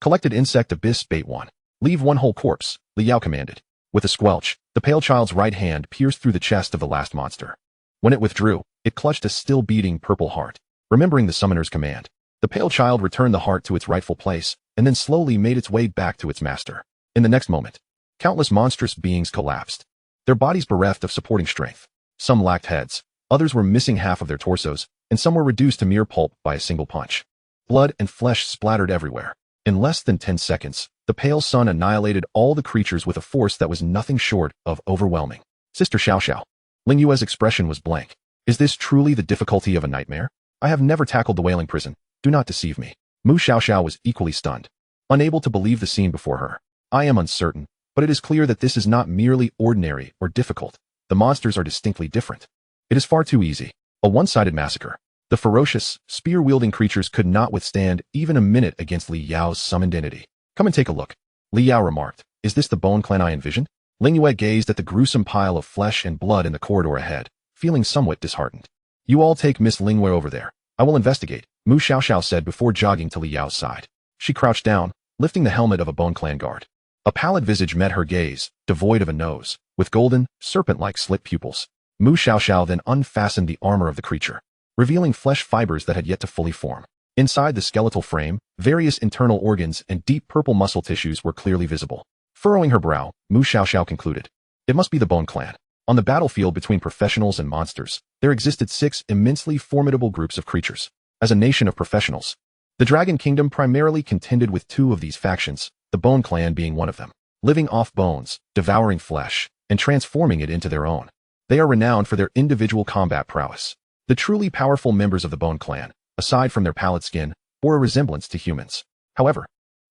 Collected Insect Abyss Bait 1. Leave one whole corpse, Li Yao commanded. With a squelch, the pale child's right hand pierced through the chest of the last monster. When it withdrew, it clutched a still-beating purple heart. Remembering the summoner's command, the pale child returned the heart to its rightful place, and then slowly made its way back to its master. In the next moment, countless monstrous beings collapsed, their bodies bereft of supporting strength. Some lacked heads, others were missing half of their torsos, and some were reduced to mere pulp by a single punch. Blood and flesh splattered everywhere. In less than 10 seconds, the pale sun annihilated all the creatures with a force that was nothing short of overwhelming. Sister Xiao Xiao. Ling Yue's expression was blank. Is this truly the difficulty of a nightmare? I have never tackled the wailing prison. Do not deceive me. Mu Xiao Xiao was equally stunned, unable to believe the scene before her. I am uncertain, but it is clear that this is not merely ordinary or difficult. The monsters are distinctly different. It is far too easy. A one-sided massacre. The ferocious, spear-wielding creatures could not withstand even a minute against Li Yao's summoned entity. Come and take a look. Li Yao remarked. Is this the bone clan I envisioned? Ling Yue gazed at the gruesome pile of flesh and blood in the corridor ahead, feeling somewhat disheartened. You all take Miss Ling Yue over there. I will investigate, Mu Xiao Xiao said before jogging to Li Yao's side. She crouched down, lifting the helmet of a bone clan guard. A pallid visage met her gaze, devoid of a nose, with golden, serpent-like slit pupils. Mu Xiao Xiao then unfastened the armor of the creature, revealing flesh fibers that had yet to fully form. Inside the skeletal frame, various internal organs and deep purple muscle tissues were clearly visible. Furrowing her brow, Mu Xiao Xiao concluded. It must be the Bone Clan. On the battlefield between professionals and monsters, there existed 6 immensely formidable groups of creatures. As a nation of professionals, the Dragon Kingdom primarily contended with 2 of these factions, the Bone Clan being one of them. Living off bones, devouring flesh, and transforming it into their own. They are renowned for their individual combat prowess. The truly powerful members of the Bone Clan, aside from their pallid skin, bore a resemblance to humans. However,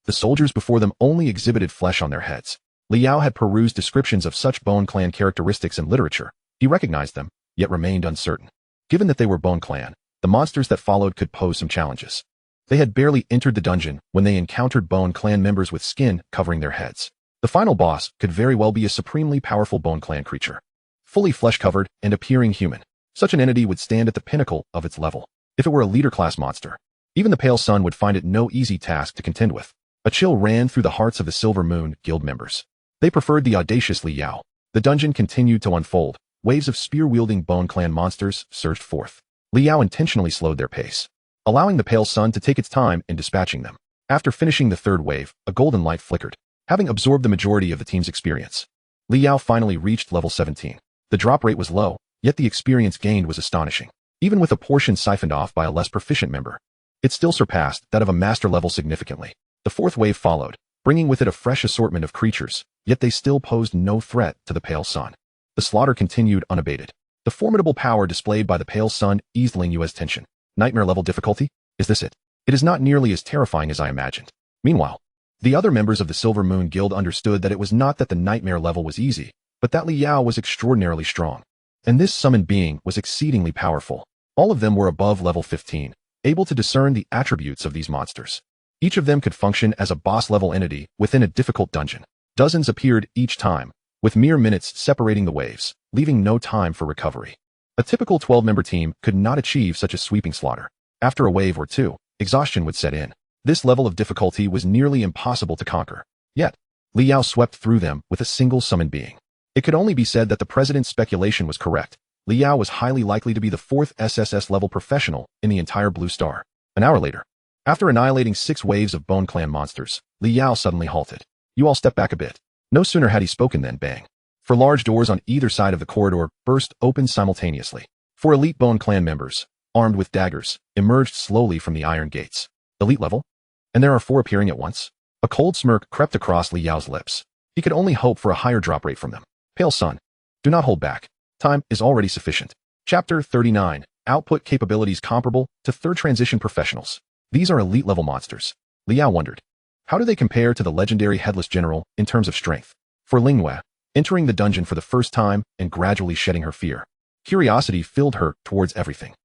the soldiers before them only exhibited flesh on their heads. Li Yao had perused descriptions of such Bone Clan characteristics in literature. He recognized them, yet remained uncertain. Given that they were Bone Clan, the monsters that followed could pose some challenges. They had barely entered the dungeon when they encountered Bone Clan members with skin covering their heads. The final boss could very well be a supremely powerful Bone Clan creature. Fully flesh-covered and appearing human. Such an entity would stand at the pinnacle of its level. If it were a leader-class monster, even the Pale Sun would find it no easy task to contend with. A chill ran through the hearts of the Silver Moon Guild members. They preferred the audacious Li Yao. The dungeon continued to unfold. Waves of spear-wielding Bone Clan monsters surged forth. Li Yao intentionally slowed their pace, allowing the Pale Sun to take its time in dispatching them. After finishing the 3rd wave, a golden light flickered, having absorbed the majority of the team's experience. Li Yao finally reached level 17. The drop rate was low, yet the experience gained was astonishing. Even with a portion siphoned off by a less proficient member, it still surpassed that of a master level significantly. The 4th wave followed, bringing with it a fresh assortment of creatures, yet they still posed no threat to the Pale Sun. The slaughter continued unabated. The formidable power displayed by the Pale Sun eased Ling Yue's tension. Nightmare level difficulty? Is this it? It is not nearly as terrifying as I imagined. Meanwhile, the other members of the Silver Moon Guild understood that it was not that the nightmare level was easy, but that Li Yao was extraordinarily strong. And this summoned being was exceedingly powerful. All of them were above level 15, able to discern the attributes of these monsters. Each of them could function as a boss-level entity within a difficult dungeon. Dozens appeared each time, with mere minutes separating the waves, leaving no time for recovery. A typical 12-member team could not achieve such a sweeping slaughter. After a wave or 2, exhaustion would set in. This level of difficulty was nearly impossible to conquer. Yet, Li Yao swept through them with a single summoned being. It could only be said that the president's speculation was correct. Li Yao was highly likely to be the 4th SSS-level professional in the entire Blue Star. An hour later, after annihilating 6 waves of Bone Clan monsters, Li Yao suddenly halted. You all step back a bit. No sooner had he spoken than bang. 4 large doors on either side of the corridor burst open simultaneously. 4 elite Bone Clan members, armed with daggers, emerged slowly from the iron gates. Elite level? And there are 4 appearing at once? A cold smirk crept across Li Yao's lips. He could only hope for a higher drop rate from them. Pale Sun, do not hold back. Time is already sufficient. Chapter 39. Output capabilities comparable to 3rd transition professionals. These are elite level monsters. Li Yao wondered. How do they compare to the legendary Headless General in terms of strength? For Ling Yue, entering the dungeon for the first time and gradually shedding her fear, curiosity filled her towards everything.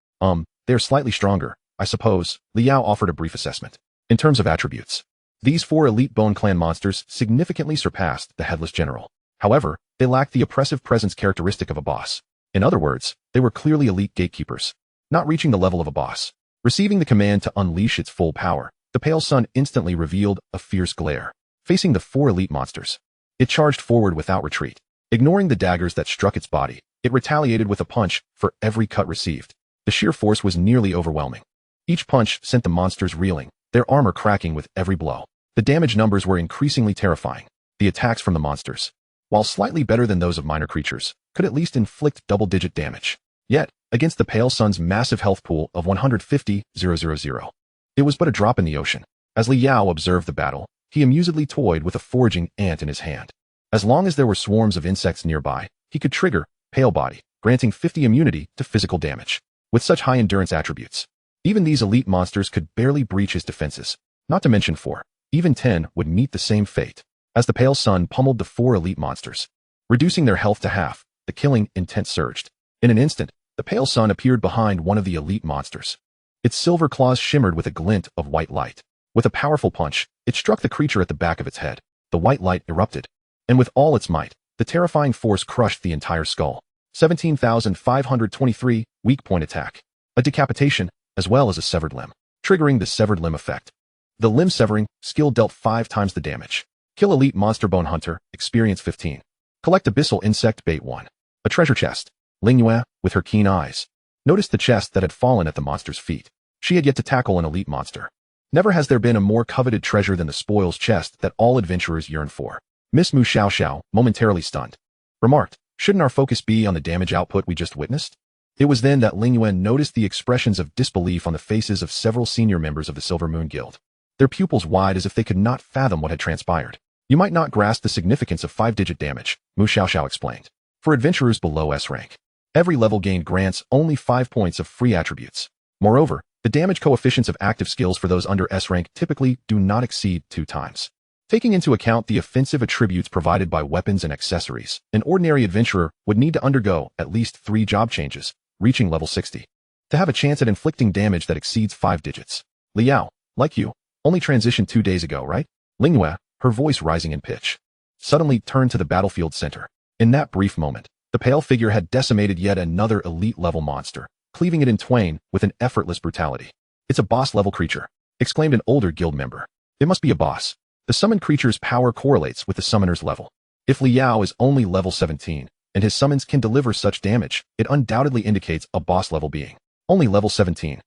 They're slightly stronger, I suppose. Li Yao offered a brief assessment. In terms of attributes, these 4 elite Bone Clan monsters significantly surpassed the Headless General. However, they lacked the oppressive presence characteristic of a boss. In other words, they were clearly elite gatekeepers, not reaching the level of a boss. Receiving the command to unleash its full power, the pale sun instantly revealed a fierce glare. Facing the 4 elite monsters, it charged forward without retreat. Ignoring the daggers that struck its body, it retaliated with a punch for every cut received. The sheer force was nearly overwhelming. Each punch sent the monsters reeling, their armor cracking with every blow. The damage numbers were increasingly terrifying. The attacks from the monsters, while slightly better than those of minor creatures, could at least inflict double-digit damage. Yet, against the pale sun's massive health pool of 150,000, it was but a drop in the ocean. As Li Yao observed the battle, he amusedly toyed with a foraging ant in his hand. As long as there were swarms of insects nearby, he could trigger Pale Body, granting 50 immunity to physical damage. With such high endurance attributes, even these elite monsters could barely breach his defenses. Not to mention 4, even 10 would meet the same fate. As the pale sun pummeled the 4 elite monsters, reducing their health to half, the killing intent surged. In an instant, the pale sun appeared behind one of the elite monsters. Its silver claws shimmered with a glint of white light. With a powerful punch, it struck the creature at the back of its head. The white light erupted, and with all its might, the terrifying force crushed the entire skull. 17,523, weak point attack. A decapitation, as well as a severed limb, triggering the severed limb effect. The limb severing skill dealt 5 times the damage. Kill elite monster bone hunter, experience 15. Collect abyssal insect bait 1. A treasure chest. Lingyue, with her keen eyes, noticed the chest that had fallen at the monster's feet. She had yet to tackle an elite monster. Never has there been a more coveted treasure than the spoils chest that all adventurers yearn for. Miss Mu Xiao, momentarily stunned, remarked, "Shouldn't our focus be on the damage output we just witnessed?" It was then that Lingyue noticed the expressions of disbelief on the faces of several senior members of the Silver Moon Guild, their pupils wide as if they could not fathom what had transpired. "You might not grasp the significance of 5-digit damage," Mu Xiao explained. "For adventurers below S rank, every level gained grants only 5 points of free attributes. Moreover, the damage coefficients of active skills for those under S rank typically do not exceed 2 times. Taking into account the offensive attributes provided by weapons and accessories, an ordinary adventurer would need to undergo at least 3 job changes, reaching level 60, to have a chance at inflicting damage that exceeds 5 digits. Li Yao, like you, only transitioned 2 days ago, right?" Lingyue, her voice rising in pitch, suddenly turned to the battlefield center. In that brief moment, the pale figure had decimated yet another elite-level monster, cleaving it in twain with an effortless brutality. "It's a boss-level creature," exclaimed an older guild member. "It must be a boss. The summoned creature's power correlates with the summoner's level. If Li Yao is only level 17, and his summons can deliver such damage, it undoubtedly indicates a boss-level being. Only level 17.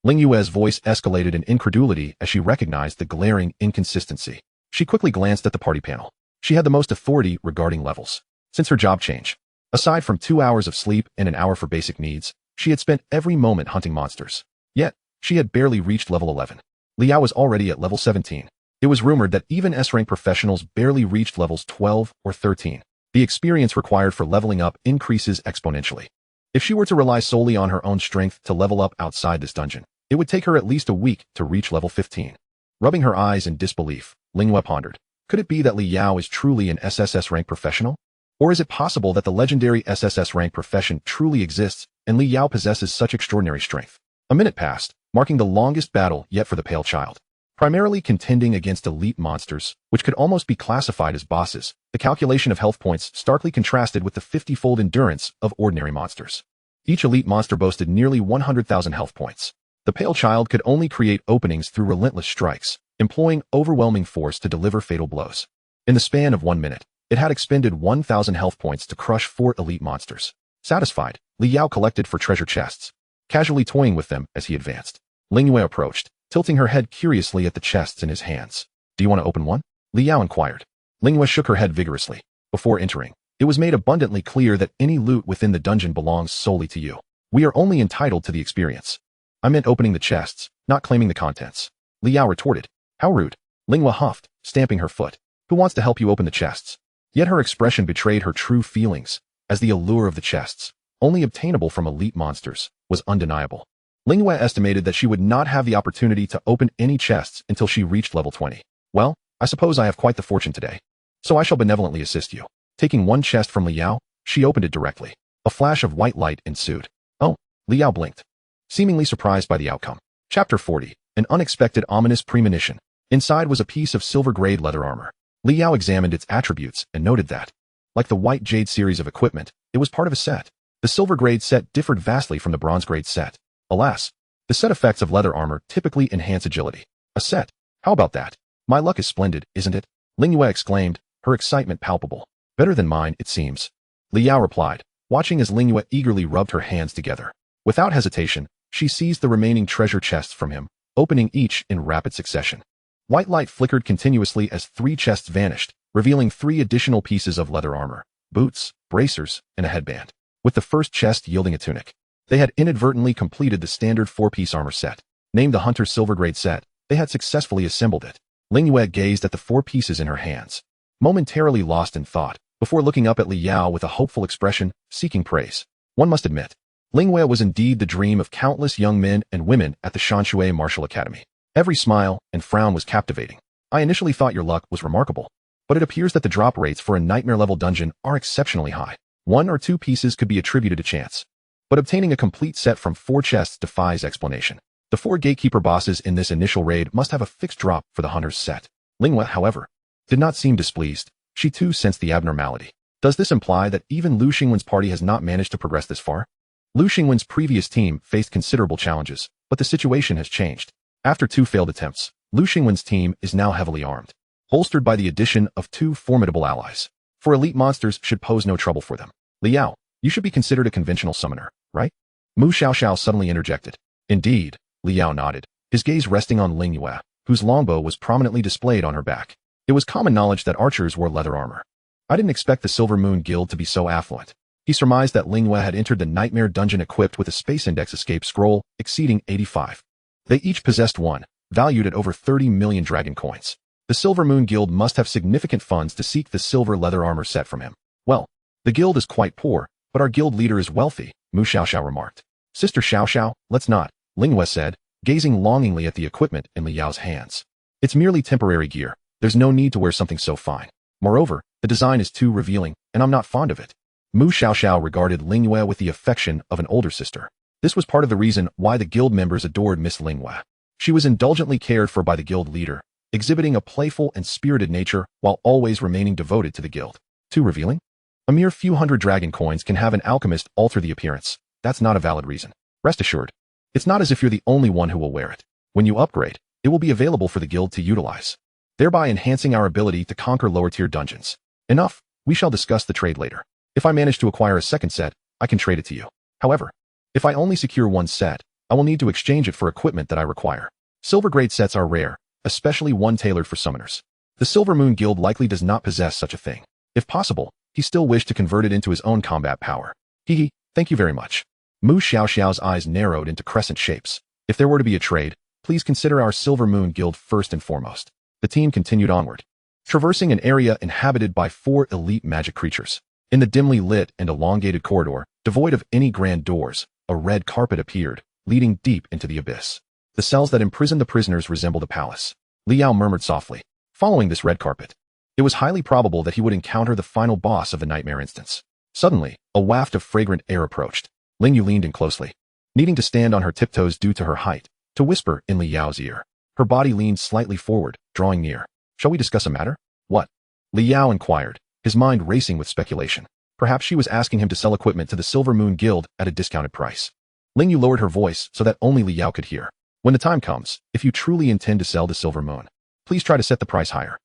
Lingyue's voice escalated in incredulity as she recognized the glaring inconsistency. She quickly glanced at the party panel. She had the most authority regarding levels. Since her job change, aside from 2 hours of sleep and an hour for basic needs, she had spent every moment hunting monsters. Yet, she had barely reached level 11. Li Yao was already at level 17. It was rumored that even S-rank professionals barely reached levels 12 or 13. The experience required for leveling up increases exponentially. If she were to rely solely on her own strength to level up outside this dungeon, it would take her at least a week to reach level 15. Rubbing her eyes in disbelief, Lingyue pondered, could it be that Li Yao is truly an SSS rank professional? Or is it possible that the legendary SSS rank profession truly exists and Li Yao possesses such extraordinary strength? A minute passed, marking the longest battle yet for the pale child. Primarily contending against elite monsters, which could almost be classified as bosses, the calculation of health points starkly contrasted with the 50-fold endurance of ordinary monsters. Each elite monster boasted nearly 100,000 health points. The pale child could only create openings through relentless strikes, employing overwhelming force to deliver fatal blows. In the span of 1 minute, it had expended 1,000 health points to crush 4 elite monsters. Satisfied, Li Yao collected for treasure chests, casually toying with them as he advanced. Lingyue approached, tilting her head curiously at the chests in his hands. "Do you want to open one?" Li Yao inquired. Lingyue shook her head vigorously. Before entering, it was made abundantly clear that any loot within the dungeon belongs solely to you. We are only entitled to the experience. I meant opening the chests, not claiming the contents. Li Yao retorted. How rude. Lingyue huffed, stamping her foot. Who wants to help you open the chests? Yet her expression betrayed her true feelings, as the allure of the chests, only obtainable from elite monsters, was undeniable. Lingyue estimated that she would not have the opportunity to open any chests until she reached level 20. Well, I suppose I have quite the fortune today. So I shall benevolently assist you. Taking one chest from Li Yao, she opened it directly. A flash of white light ensued. Oh, Li Yao blinked, seemingly surprised by the outcome. Chapter 40, an unexpected ominous premonition. Inside was a piece of silver-grade leather armor. Li Yao examined its attributes and noted that, like the white jade series of equipment, it was part of a set. The silver-grade set differed vastly from the bronze-grade set. Alas, The set effects of leather armor typically enhance agility. A set? How about that? My luck is splendid, isn't it? Lingyue exclaimed, her excitement palpable. Better than mine, it seems. Liao replied, watching as Lingyue eagerly rubbed her hands together. Without hesitation, she seized the remaining treasure chests from him, opening each in rapid succession. White light flickered continuously as 3 chests vanished, revealing 3 additional pieces of leather armor, boots, bracers, and a headband, with the first chest yielding a tunic. They had inadvertently completed the standard 4-piece armor set. Named the Hunter Silver Grade set, they had successfully assembled it. Lingyue gazed at the 4 pieces in her hands, momentarily lost in thought, before looking up at Liao with a hopeful expression, seeking praise. One must admit, Lingyue was indeed the dream of countless young men and women at the Shanshui Martial Academy. Every smile and frown was captivating. I initially thought your luck was remarkable, but it appears that the drop rates for a nightmare-level dungeon are exceptionally high. 1 or 2 pieces could be attributed to chance, but obtaining a complete set from 4 chests defies explanation. The 4 gatekeeper bosses in this initial raid must have a fixed drop for the hunter's set. Lingyue, however, did not seem displeased. She too sensed the abnormality. Does this imply that even Lu Xingwen's party has not managed to progress this far? Lu Xingwen's previous team faced considerable challenges, but the situation has changed. After 2 failed attempts, Lu Xingwen's team is now heavily armed, bolstered by the addition of 2 formidable allies. For elite monsters should pose no trouble for them. Liao, you should be considered a conventional summoner, right? Mu Xiaoxiao suddenly interjected. Indeed, Liao nodded, his gaze resting on Lingyue, whose longbow was prominently displayed on her back. It was common knowledge that archers wore leather armor. I didn't expect the Silver Moon Guild to be so affluent. He surmised that Lingyue had entered the Nightmare Dungeon equipped with a Space Index escape scroll exceeding 85. They each possessed one, valued at over 30 million dragon coins. The Silver Moon Guild must have significant funds to seek the silver leather armor set from him. Well, the guild is quite poor, but our guild leader is wealthy, Mu Xiaoxiao remarked. Sister Xiaoxiao, let's not, Lingyue said, gazing longingly at the equipment in Liao's hands. It's merely temporary gear. There's no need to wear something so fine. Moreover, the design is too revealing, and I'm not fond of it. Mu Xiaoxiao regarded Lingyue with the affection of an older sister. This was part of the reason why the guild members adored Miss Lingyue. She was indulgently cared for by the guild leader, exhibiting a playful and spirited nature while always remaining devoted to the guild. Too revealing? A mere few hundred dragon coins can have an alchemist alter the appearance. That's not a valid reason. Rest assured, it's not as if you're the only one who will wear it. When you upgrade, it will be available for the guild to utilize, thereby enhancing our ability to conquer lower-tier dungeons. Enough, we shall discuss the trade later. If I manage to acquire a second set, I can trade it to you. However, if I only secure one set, I will need to exchange it for equipment that I require. Silver-grade sets are rare, especially one tailored for summoners. The Silver Moon Guild likely does not possess such a thing. If possible, he still wished to convert it into his own combat power. Hehe, thank you very much. Mu Xiaoxiao's eyes narrowed into crescent shapes. If there were to be a trade, please consider our Silver Moon Guild first and foremost. The team continued onward, traversing an area inhabited by 4 elite magic creatures. In the dimly lit and elongated corridor, devoid of any grand doors, a red carpet appeared, leading deep into the abyss. The cells that imprisoned the prisoners resembled a palace. Liao murmured softly. Following this red carpet, it was highly probable that he would encounter the final boss of the nightmare instance. Suddenly, a waft of fragrant air approached. Lingyu leaned in closely, needing to stand on her tiptoes due to her height, to whisper in Liao's ear. Her body leaned slightly forward, drawing near. Shall we discuss a matter? What? Liao inquired, his mind racing with speculation. Perhaps she was asking him to sell equipment to the Silver Moon Guild at a discounted price. Lingyu lowered her voice so that only Liao could hear. When the time comes, if you truly intend to sell the Silver Moon, please try to set the price higher.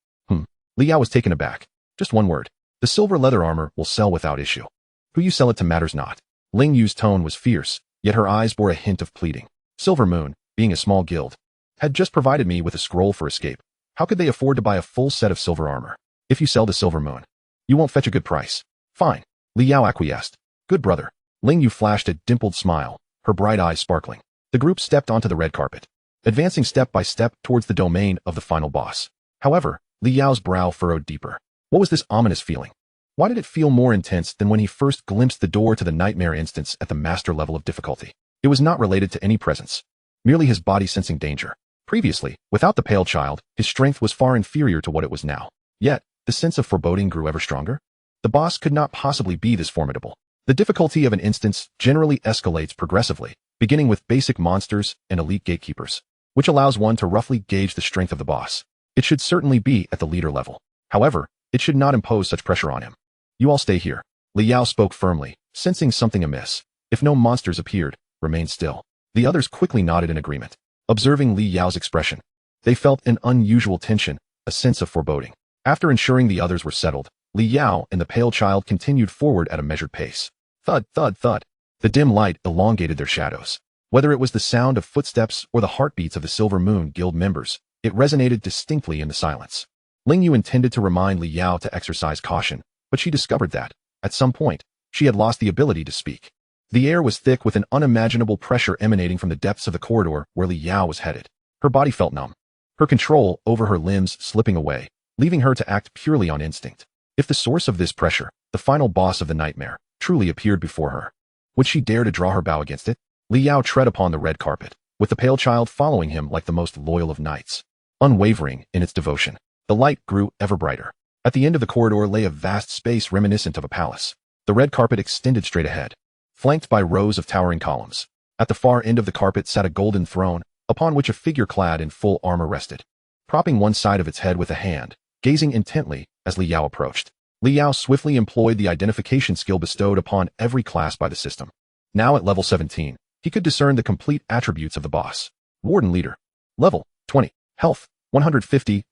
Liao was taken aback. Just one word. The silver leather armor will sell without issue. Who you sell it to matters not. Lingyu's tone was fierce, yet her eyes bore a hint of pleading. Silver Moon, being a small guild, had just provided me with a scroll for escape. How could they afford to buy a full set of silver armor? If you sell the Silver Moon, you won't fetch a good price. Fine. Liao acquiesced. Good brother. Lingyu flashed a dimpled smile, her bright eyes sparkling. The group stepped onto the red carpet, advancing step by step towards the domain of the final boss. However, Liao's brow furrowed deeper. What was this ominous feeling? Why did it feel more intense than when he first glimpsed the door to the nightmare instance at the master level of difficulty? It was not related to any presence, merely his body sensing danger. Previously, without the pale child, his strength was far inferior to what it was now. Yet, the sense of foreboding grew ever stronger. The boss could not possibly be this formidable. The difficulty of an instance generally escalates progressively, beginning with basic monsters and elite gatekeepers, which allows one to roughly gauge the strength of the boss. It should certainly be at the leader level. However, it should not impose such pressure on him. You all stay here. Liao spoke firmly, sensing something amiss. If no monsters appeared, remain still. The others quickly nodded in agreement. Observing Li Yao's expression, they felt an unusual tension, a sense of foreboding. After ensuring the others were settled, Li Yao and the pale child continued forward at a measured pace. Thud, thud, thud. The dim light elongated their shadows. Whether it was the sound of footsteps or the heartbeats of the Silver Moon Guild members, it resonated distinctly in the silence. Ling Yu intended to remind Li Yao to exercise caution, but she discovered that, at some point, she had lost the ability to speak. The air was thick with an unimaginable pressure emanating from the depths of the corridor where Li Yao was headed. Her body felt numb, her control over her limbs slipping away, leaving her to act purely on instinct. If the source of this pressure, the final boss of the nightmare, truly appeared before her, would she dare to draw her bow against it? Li Yao tread upon the red carpet, with the pale child following him like the most loyal of knights. Unwavering in its devotion, the light grew ever brighter. At the end of the corridor lay a vast space reminiscent of a palace. The red carpet extended straight ahead, flanked by rows of towering columns. At the far end of the carpet sat a golden throne, upon which a figure clad in full armor rested, propping one side of its head with a hand, gazing intently as Li Yao approached. Li Yao swiftly employed the identification skill bestowed upon every class by the system. Now at level 17, he could discern the complete attributes of the boss. Warden Leader. Level 20. Health 150,000.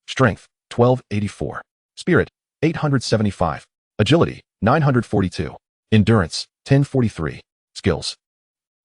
Strength 1284. Spirit 875. Agility 942. Endurance 1043. Skills.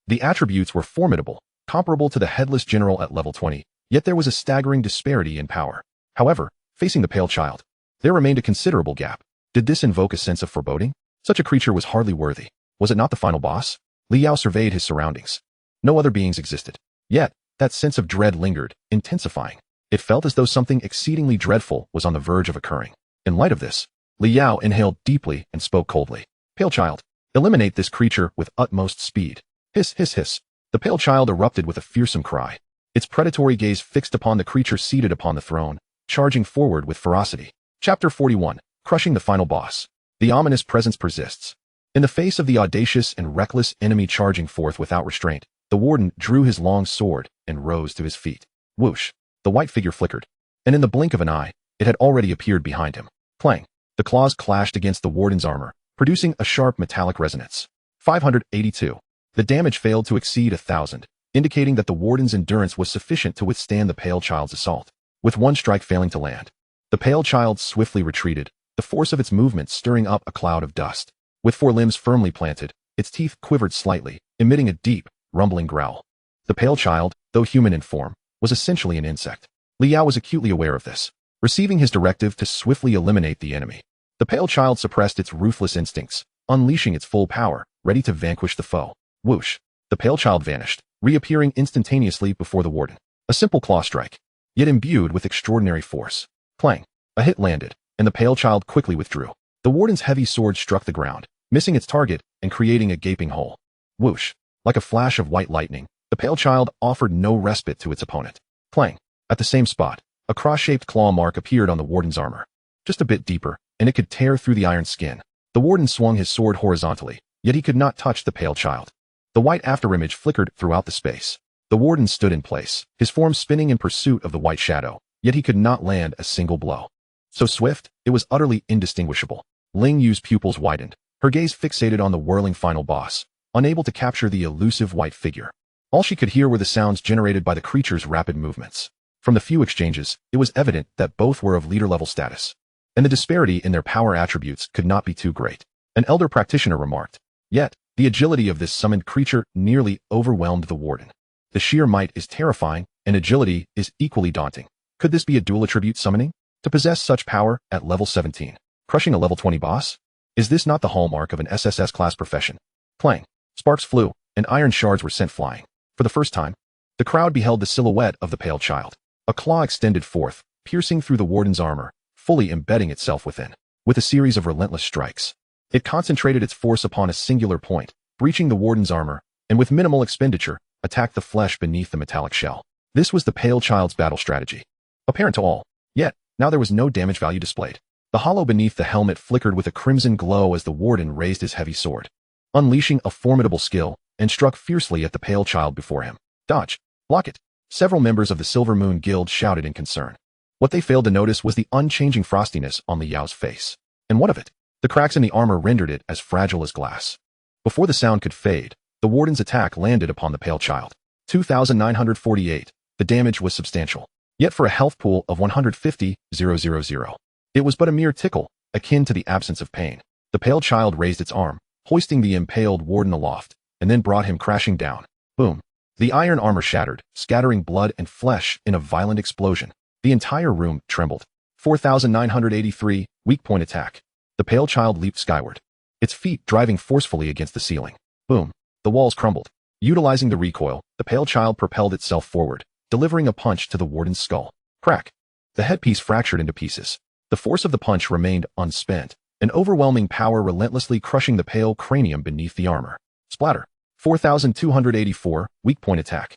The attributes were formidable, comparable to the Headless General at level 20, yet there was a staggering disparity in power. However, facing the pale child, there remained a considerable gap. Did this invoke a sense of foreboding? Such a creature was hardly worthy. Was it not the final boss? Li Yao surveyed his surroundings. No other beings existed. Yet, that sense of dread lingered, intensifying. It felt as though something exceedingly dreadful was on the verge of occurring. In light of this, Li Yao inhaled deeply and spoke coldly. Pale child, eliminate this creature with utmost speed. Hiss, hiss, hiss. The pale child erupted with a fearsome cry. Its predatory gaze fixed upon the creature seated upon the throne, charging forward with ferocity. Chapter 41. Crushing the final boss. The ominous presence persists. In the face of the audacious and reckless enemy charging forth without restraint, the warden drew his long sword and rose to his feet. Whoosh! The white figure flickered, and in the blink of an eye, it had already appeared behind him. Clang! The claws clashed against the warden's armor, producing a sharp metallic resonance. 582. The damage failed to exceed 1,000, indicating that the warden's endurance was sufficient to withstand the pale child's assault. With one strike failing to land, the pale child swiftly retreated, the force of its movement stirring up a cloud of dust. With four limbs firmly planted, its teeth quivered slightly, emitting a deep, rumbling growl. The pale child, though human in form, was essentially an insect. Li Yao was acutely aware of this, receiving his directive to swiftly eliminate the enemy. The pale child suppressed its ruthless instincts, unleashing its full power, ready to vanquish the foe. Whoosh! The pale child vanished, reappearing instantaneously before the warden. A simple claw strike, yet imbued with extraordinary force. Clang! A hit landed, and the pale child quickly withdrew. The warden's heavy sword struck the ground, missing its target and creating a gaping hole. Whoosh! Like a flash of white lightning, the pale child offered no respite to its opponent. Clang! At the same spot, a cross-shaped claw mark appeared on the warden's armor. Just a bit deeper, and it could tear through the iron skin. The warden swung his sword horizontally, yet he could not touch the pale child. The white afterimage flickered throughout the space. The warden stood in place, his form spinning in pursuit of the white shadow, yet he could not land a single blow. So swift, it was utterly indistinguishable. Ling Yu's pupils widened, her gaze fixated on the whirling final boss, unable to capture the elusive white figure. All she could hear were the sounds generated by the creature's rapid movements. From the few exchanges, it was evident that both were of leader-level status, and the disparity in their power attributes could not be too great. An elder practitioner remarked. Yet, the agility of this summoned creature nearly overwhelmed the warden. The sheer might is terrifying, and agility is equally daunting. Could this be a dual attribute summoning? To possess such power at level 17, crushing a level 20 boss? Is this not the hallmark of an SSS class profession? Clang! Sparks flew, and iron shards were sent flying. For the first time, the crowd beheld the silhouette of the pale child. A claw extended forth, piercing through the warden's armor, fully embedding itself within. With a series of relentless strikes, it concentrated its force upon a singular point, breaching the warden's armor, and with minimal expenditure, attacked the flesh beneath the metallic shell. This was the pale child's battle strategy, apparent to all. Yet, now there was no damage value displayed. The hollow beneath the helmet flickered with a crimson glow as the warden raised his heavy sword, unleashing a formidable skill, and struck fiercely at the pale child before him. Dodge! Block it! Several members of the Silver Moon Guild shouted in concern. What they failed to notice was the unchanging frostiness on Li Yao's face. And what of it? The cracks in the armor rendered it as fragile as glass. Before the sound could fade, The warden's attack landed upon the pale child. 2,948. The damage was substantial. Yet for a health pool of 150,000, it was but a mere tickle, akin to the absence of pain. The pale child raised its arm, hoisting the impaled warden aloft, and then brought him crashing down. Boom. The iron armor shattered, scattering blood and flesh in a violent explosion. The entire room trembled. 4,983. Weak point attack. The pale child leaped skyward, its feet driving forcefully against the ceiling. Boom. The walls crumbled. Utilizing the recoil, the pale child propelled itself forward, delivering a punch to the warden's skull. Crack. The headpiece fractured into pieces. The force of the punch remained unspent, an overwhelming power relentlessly crushing the pale cranium beneath the armor. Splatter. 4,284. Weak point attack.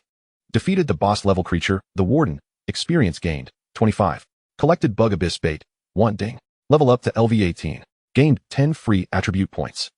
Defeated the boss-level creature, the warden. Experience gained, 25. Collected bug abyss bait, 1 ding. Level up to LV18. Gained 10 free attribute points.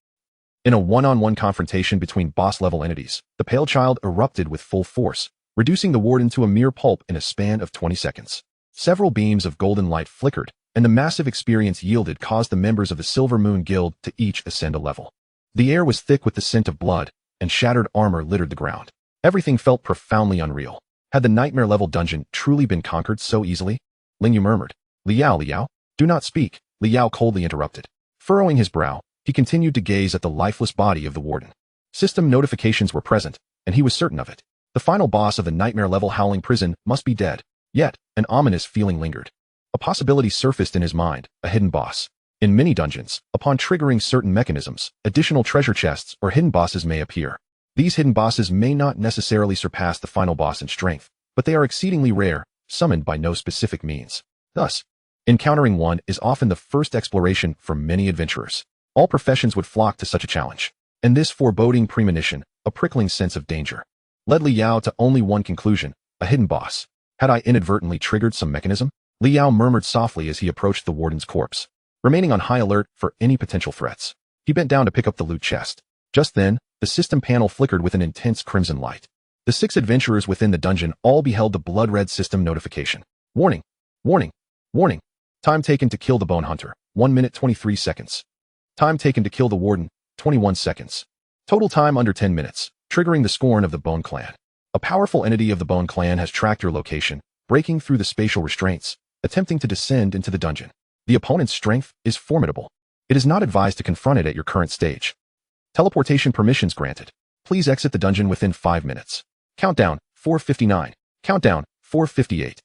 In a one-on-one confrontation between boss-level entities, the pale child erupted with full force, reducing the warden to a mere pulp in a span of 20 seconds. Several beams of golden light flickered, and the massive experience yielded caused the members of the Silver Moon Guild to each ascend a level. The air was thick with the scent of blood, and shattered armor littered the ground. Everything felt profoundly unreal. Had the nightmare-level dungeon truly been conquered so easily? Lingyu murmured. Liao, do not speak, Liao coldly interrupted. Furrowing his brow, he continued to gaze at the lifeless body of the warden. System notifications were present, and he was certain of it. The final boss of the nightmare-level howling prison must be dead. Yet, an ominous feeling lingered. A possibility surfaced in his mind, a hidden boss. In many dungeons, upon triggering certain mechanisms, additional treasure chests or hidden bosses may appear. These hidden bosses may not necessarily surpass the final boss in strength, but they are exceedingly rare, summoned by no specific means. Thus, encountering one is often the first exploration for many adventurers. All professions would flock to such a challenge, and this foreboding premonition, a prickling sense of danger, led Liao to only one conclusion, a hidden boss. Had I inadvertently triggered some mechanism? Liao murmured softly as he approached the warden's corpse, remaining on high alert for any potential threats. He bent down to pick up the loot chest. Just then, the system panel flickered with an intense crimson light. The 6 adventurers within the dungeon all beheld the blood-red system notification. Warning! Warning! Warning! Time taken to kill the bone hunter, 1 minute 23 seconds. Time taken to kill the warden, 21 seconds. Total time under 10 minutes, triggering the scorn of the Bone Clan. A powerful entity of the Bone Clan has tracked your location, breaking through the spatial restraints, attempting to descend into the dungeon. The opponent's strength is formidable. It is not advised to confront it at your current stage. Teleportation permissions granted. Please exit the dungeon within 5 minutes. Countdown, 4:59. Countdown, 4:58.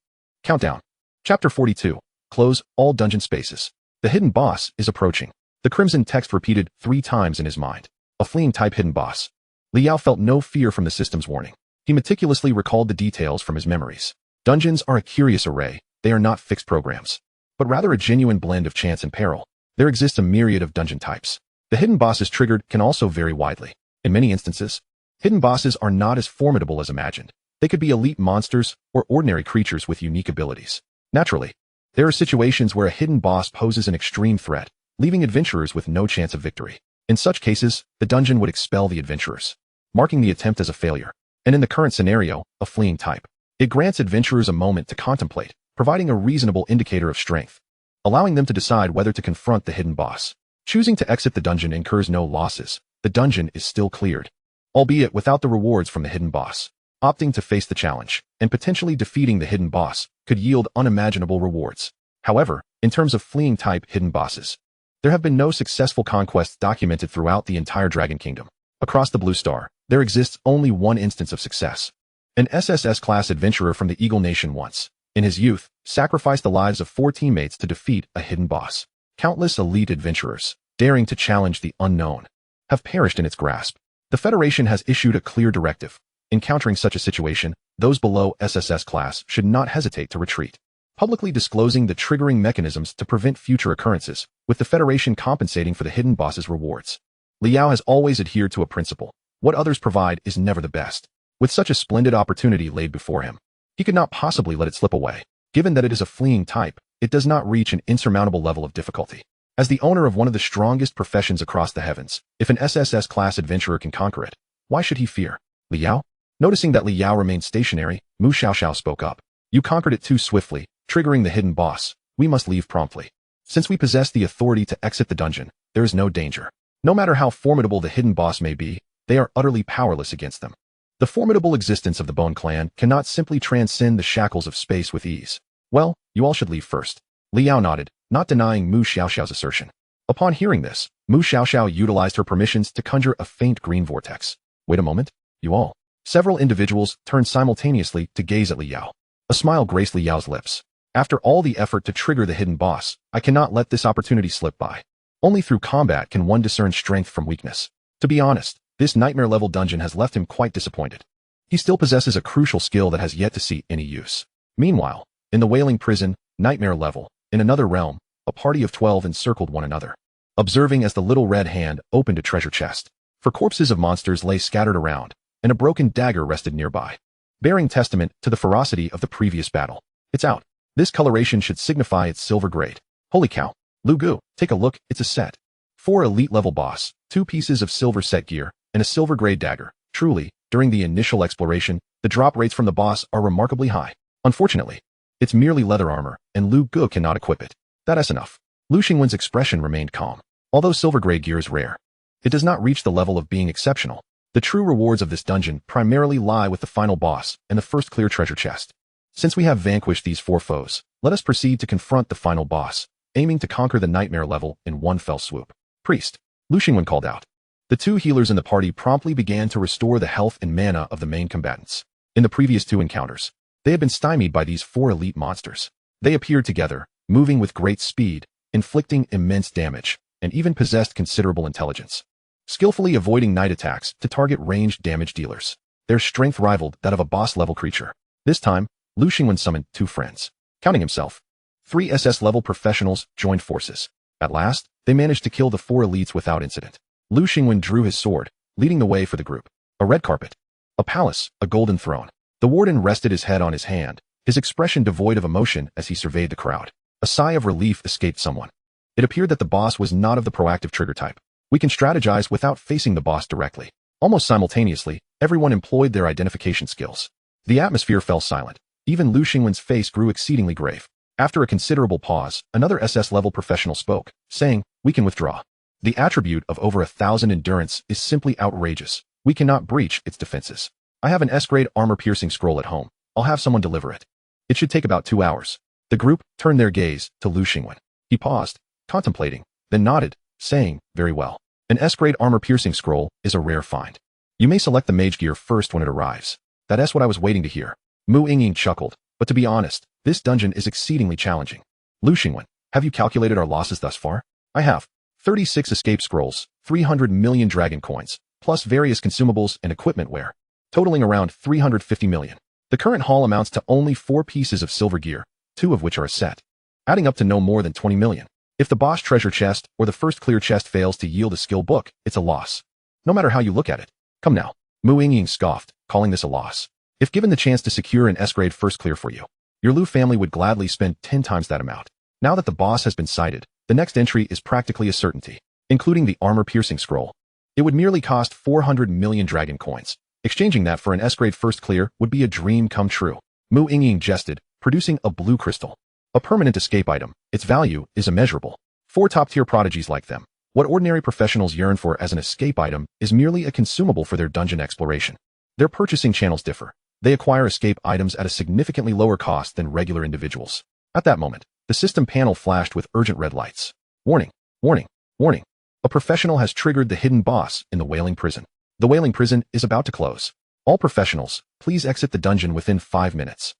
Countdown. Chapter 42. Close all dungeon spaces. The hidden boss is approaching. The crimson text repeated 3 times in his mind. A fleeing type hidden boss. Liao felt no fear from the system's warning. He meticulously recalled the details from his memories. Dungeons are a curious array. They are not fixed programs, but rather a genuine blend of chance and peril. There exists a myriad of dungeon types. The hidden bosses triggered can also vary widely. In many instances, hidden bosses are not as formidable as imagined. They could be elite monsters or ordinary creatures with unique abilities. Naturally, there are situations where a hidden boss poses an extreme threat, leaving adventurers with no chance of victory. In such cases, the dungeon would expel the adventurers, marking the attempt as a failure. And in the current scenario, a fleeing type. It grants adventurers a moment to contemplate, providing a reasonable indicator of strength, allowing them to decide whether to confront the hidden boss. Choosing to exit the dungeon incurs no losses. The dungeon is still cleared, albeit without the rewards from the hidden boss. Opting to face the challenge and potentially defeating the hidden boss could yield unimaginable rewards. However, in terms of fleeing type hidden bosses, there have been no successful conquests documented throughout the entire Dragon Kingdom. Across the Blue Star, there exists only one instance of success. An SSS-class adventurer from the Eagle Nation once, in his youth, sacrificed the lives of 4 teammates to defeat a hidden boss. Countless elite adventurers, daring to challenge the unknown, have perished in its grasp. The Federation has issued a clear directive. Encountering such a situation, those below SSS class should not hesitate to retreat, publicly disclosing the triggering mechanisms to prevent future occurrences, with the Federation compensating for the hidden boss's rewards. Liao has always adhered to a principle: what others provide is never the best. With such a splendid opportunity laid before him, he could not possibly let it slip away. Given that it is a fleeing type, it does not reach an insurmountable level of difficulty. As the owner of one of the strongest professions across the heavens, if an SSS class adventurer can conquer it, why should he fear? Liao? Noticing that Liao remained stationary, Mu Xiaoxiao spoke up. You conquered it too swiftly, triggering the hidden boss. We must leave promptly. Since we possess the authority to exit the dungeon, there is no danger. No matter how formidable the hidden boss may be, they are utterly powerless against them. The formidable existence of the Bone Clan cannot simply transcend the shackles of space with ease. Well, you all should leave first. Liao nodded, not denying Mu Xiaoxiao's assertion. Upon hearing this, Mu Xiaoxiao utilized her permissions to conjure a faint green vortex. Wait a moment, you all. Several individuals turned simultaneously to gaze at Liao. A smile graced Liao's lips. After all the effort to trigger the hidden boss, I cannot let this opportunity slip by. Only through combat can one discern strength from weakness. To be honest, this nightmare-level dungeon has left him quite disappointed. He still possesses a crucial skill that has yet to see any use. Meanwhile, in the Wailing Prison, nightmare level, in another realm, a party of 12 encircled one another, observing as the little red hand opened a treasure chest. For corpses of monsters lay scattered around, and a broken dagger rested nearby, bearing testament to the ferocity of the previous battle. It's out. This coloration should signify its silver grade. Holy cow. Lu Gu, take a look, it's a set. 4 elite-level boss, 2 pieces of silver set gear, and a silver grade dagger. Truly, during the initial exploration, the drop rates from the boss are remarkably high. Unfortunately, it's merely leather armor, and Lu Gu cannot equip it. That's enough. Lu Xingwen's expression remained calm. Although silver grade gear is rare, it does not reach the level of being exceptional. The true rewards of this dungeon primarily lie with the final boss and the first clear treasure chest. Since we have vanquished these 4 foes, let us proceed to confront the final boss, aiming to conquer the nightmare level in one fell swoop. Priest, Lu Xingwen called out. The 2 healers in the party promptly began to restore the health and mana of the main combatants. In the previous 2 encounters, they had been stymied by these 4 elite monsters. They appeared together, moving with great speed, inflicting immense damage, and even possessed considerable intelligence, skillfully avoiding night attacks to target ranged damage dealers. Their strength rivaled that of a boss-level creature. This time, Lu Xingwen summoned 2 friends. Counting himself, 3 SS-level professionals joined forces. At last, they managed to kill the 4 elites without incident. Lu Xingwen drew his sword, leading the way for the group. A red carpet, a palace, a golden throne. The warden rested his head on his hand, his expression devoid of emotion as he surveyed the crowd. A sigh of relief escaped someone. It appeared that the boss was not of the proactive trigger type. We can strategize without facing the boss directly. Almost simultaneously, everyone employed their identification skills. The atmosphere fell silent. Even Lu Xingwen's face grew exceedingly grave. After a considerable pause, another SS-level professional spoke, saying, "We can withdraw. The attribute of over 1,000 endurance is simply outrageous. We cannot breach its defenses. I have an S-grade armor-piercing scroll at home. I'll have someone deliver it. It should take about 2 hours." The group turned their gaze to Lu Xingwen. He paused, contemplating, then nodded, saying, "Very well. An S-grade armor-piercing scroll is a rare find. You may select the mage gear first when it arrives." That's what I was waiting to hear. Mu Yingying chuckled, but to be honest, this dungeon is exceedingly challenging. Lu Xingwen, have you calculated our losses thus far? I have. 36 escape scrolls, 300 million dragon coins, plus various consumables and equipment ware, totaling around 350 million. The current haul amounts to only 4 pieces of silver gear, 2 of which are a set, adding up to no more than 20 million. If the boss treasure chest or the first clear chest fails to yield a skill book, it's a loss. No matter how you look at it. Come now. Mu Yingying scoffed, calling this a loss. If given the chance to secure an S-grade first clear for you, your Lu family would gladly spend 10 times that amount. Now that the boss has been sighted, the next entry is practically a certainty, including the armor-piercing scroll. It would merely cost 400 million dragon coins. Exchanging that for an S-grade first clear would be a dream come true. Mu Yingying jested, producing a blue crystal. A permanent escape item, its value is immeasurable. 4 top-tier prodigies like them. What ordinary professionals yearn for as an escape item is merely a consumable for their dungeon exploration. Their purchasing channels differ. They acquire escape items at a significantly lower cost than regular individuals. At that moment, the system panel flashed with urgent red lights. Warning, warning, warning. A professional has triggered the hidden boss in the Wailing Prison. The Wailing Prison is about to close. All professionals, please exit the dungeon within 5 minutes.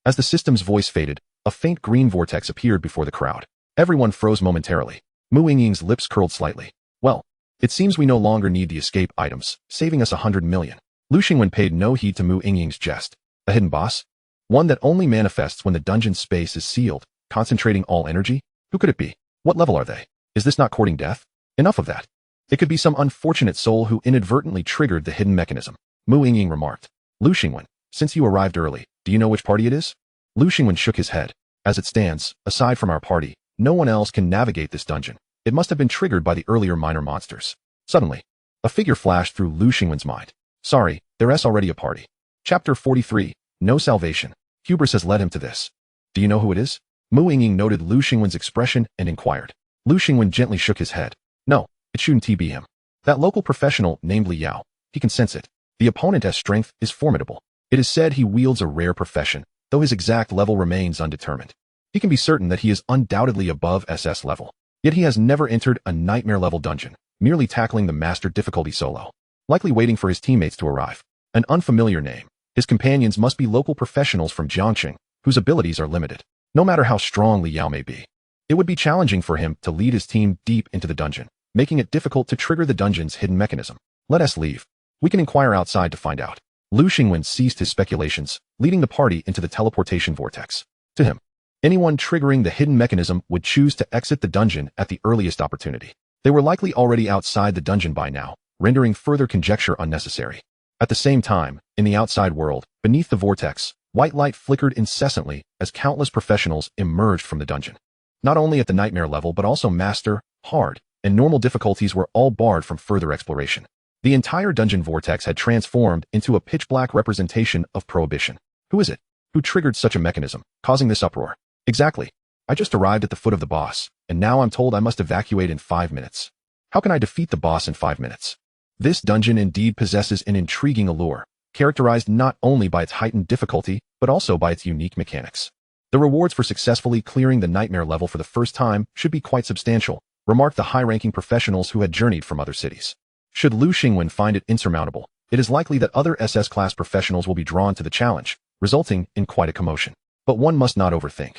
As the system's voice faded, a faint green vortex appeared before the crowd. Everyone froze momentarily. Mu Yingying's lips curled slightly. Well, it seems we no longer need the escape items, saving us 100 million. Lu Xingwen paid no heed to Mu Yingying's jest. A hidden boss? One that only manifests when the dungeon space is sealed, concentrating all energy? Who could it be? What level are they? Is this not courting death? Enough of that. It could be some unfortunate soul who inadvertently triggered the hidden mechanism. Mu Yingying remarked. Lu Xingwen, since you arrived early, do you know which party it is? Lu Xingwen shook his head. As it stands, aside from our party, no one else can navigate this dungeon. It must have been triggered by the earlier minor monsters. Suddenly, a figure flashed through Lu Xingwen's mind. Sorry, there's already a party. Chapter 43, No Salvation. Hubris has led him to this. Do you know who it is? Mu Yingying noted Lu Xingwen's expression and inquired. Lu Xingwen gently shook his head. No, it shouldn't be him. That local professional named Li Yao, He can sense it. The opponent's strength is formidable. It is said he wields a rare profession, though his exact level remains undetermined. He can be certain that he is undoubtedly above SS level. Yet he has never entered a nightmare-level dungeon, merely tackling the master difficulty solo, likely waiting for his teammates to arrive. An unfamiliar name. His companions must be local professionals from Jiangxing, whose abilities are limited. No matter how strong Li Yao may be, it would be challenging for him to lead his team deep into the dungeon, making it difficult to trigger the dungeon's hidden mechanism. Let us leave. We can inquire outside to find out. Lu Xingwen ceased his speculations, leading the party into the teleportation vortex. To him, anyone triggering the hidden mechanism would choose to exit the dungeon at the earliest opportunity. They were likely already outside the dungeon by now, rendering further conjecture unnecessary. At the same time, in the outside world, beneath the vortex, white light flickered incessantly as countless professionals emerged from the dungeon. Not only at the nightmare level but also master, hard, and normal difficulties were all barred from further exploration. The entire dungeon vortex had transformed into a pitch-black representation of prohibition. Who is it? Who triggered such a mechanism, causing this uproar? Exactly. I just arrived at the foot of the boss, and now I'm told I must evacuate in 5 minutes. How can I defeat the boss in 5 minutes? This dungeon indeed possesses an intriguing allure, characterized not only by its heightened difficulty, but also by its unique mechanics. The rewards for successfully clearing the nightmare level for the first time should be quite substantial, remarked the high-ranking professionals who had journeyed from other cities. Should Lu Xingwen find it insurmountable, it is likely that other SS-class professionals will be drawn to the challenge, resulting in quite a commotion. But one must not overthink.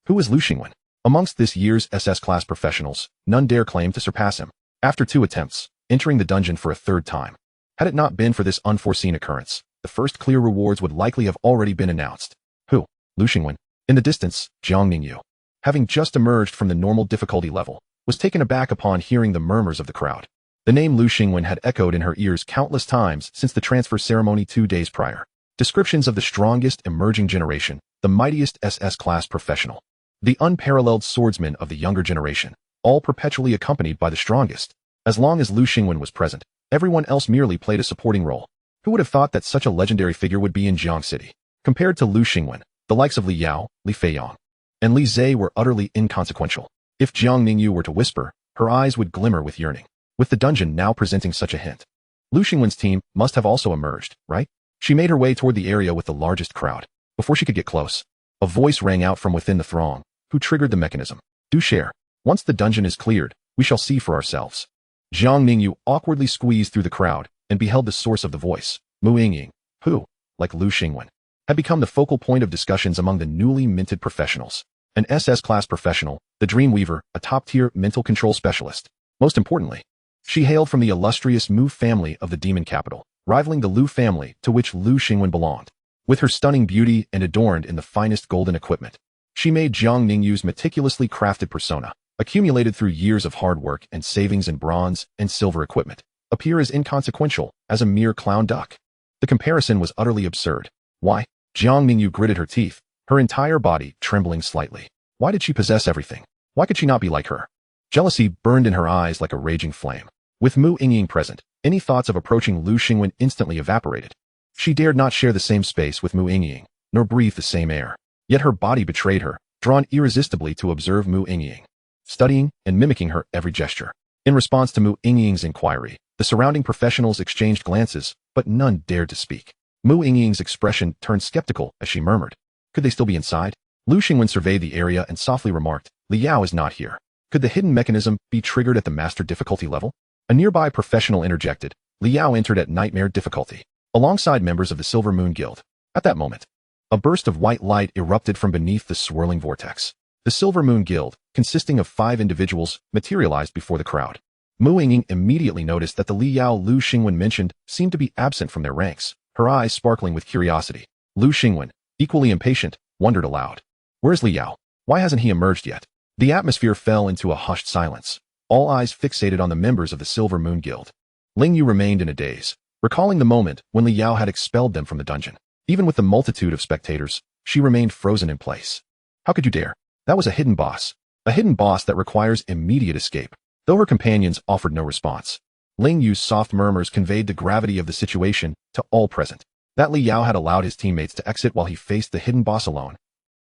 Who is Lu Xingwen? Amongst this year's SS-class professionals, none dare claim to surpass him. After 2 attempts, entering the dungeon for a 3rd time. Had it not been for this unforeseen occurrence, the first clear rewards would likely have already been announced. Who? Lu Xingwen. In the distance, Jiang Ningyu, having just emerged from the normal difficulty level, was taken aback upon hearing the murmurs of the crowd. The name Lu Xingwen had echoed in her ears countless times since the transfer ceremony 2 days prior. Descriptions of the strongest emerging generation, the mightiest SS-class professional, the unparalleled swordsman of the younger generation, all perpetually accompanied by the strongest. As long as Lu Xingwen was present, everyone else merely played a supporting role. Who would have thought that such a legendary figure would be in Jiang City? Compared to Lu Xingwen, the likes of Li Yao, Li Feiyang, and Li Zhe were utterly inconsequential. If Jiang Ningyu were to whisper, her eyes would glimmer with yearning. With the dungeon now presenting such a hint, Lu Xingwen's team must have also emerged, right? She made her way toward the area with the largest crowd. Before she could get close, a voice rang out from within the throng. Who triggered the mechanism? Do share. Once the dungeon is cleared, we shall see for ourselves. Jiang Ningyu awkwardly squeezed through the crowd and beheld the source of the voice, Mu Yingying, who, like Lu Xingwen, had become the focal point of discussions among the newly minted professionals. An SS-class professional, the Dreamweaver, a top-tier mental control specialist. Most importantly, she hailed from the illustrious Mu family of the demon capital, rivaling the Lu family to which Lu Xingwen belonged. With her stunning beauty and adorned in the finest golden equipment, she made Jiang Ningyu's meticulously crafted persona, accumulated through years of hard work and savings in bronze and silver equipment, appear as inconsequential as a mere clown duck. The comparison was utterly absurd. Why? Jiang Ningyu gritted her teeth, her entire body trembling slightly. Why did she possess everything? Why could she not be like her? Jealousy burned in her eyes like a raging flame. With Mu Yingying present, any thoughts of approaching Lu Xingwen instantly evaporated. She dared not share the same space with Mu Yingying, nor breathe the same air. Yet her body betrayed her, drawn irresistibly to observe Mu Yingying, studying and mimicking her every gesture. In response to Mu Yingying's inquiry, the surrounding professionals exchanged glances, but none dared to speak. Mu Yingying's expression turned skeptical as she murmured, "Could they still be inside?" Lu Xingwen surveyed the area and softly remarked, "Li Yao is not here. Could the hidden mechanism be triggered at the master difficulty level?" A nearby professional interjected. Li Yao entered at nightmare difficulty, alongside members of the Silver Moon Guild. At that moment, a burst of white light erupted from beneath the swirling vortex. The Silver Moon Guild, consisting of 5 individuals, materialized before the crowd. Mu Yingying immediately noticed that the Li Yao Lu Xingwen mentioned seemed to be absent from their ranks, her eyes sparkling with curiosity. Lu Xingwen, equally impatient, wondered aloud. Where's Li Yao? Why hasn't he emerged yet? The atmosphere fell into a hushed silence, all eyes fixated on the members of the Silver Moon Guild. Ling Yu remained in a daze, recalling the moment when Li Yao had expelled them from the dungeon. Even with the multitude of spectators, she remained frozen in place. How could you dare? That was a hidden boss that requires immediate escape. Though her companions offered no response, Ling Yu's soft murmurs conveyed the gravity of the situation to all present. That Li Yao had allowed his teammates to exit while he faced the hidden boss alone.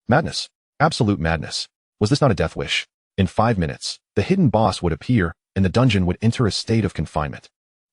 Madness. Absolute madness. Was this not a death wish? In 5 minutes, the hidden boss would appear, and the dungeon would enter a state of confinement.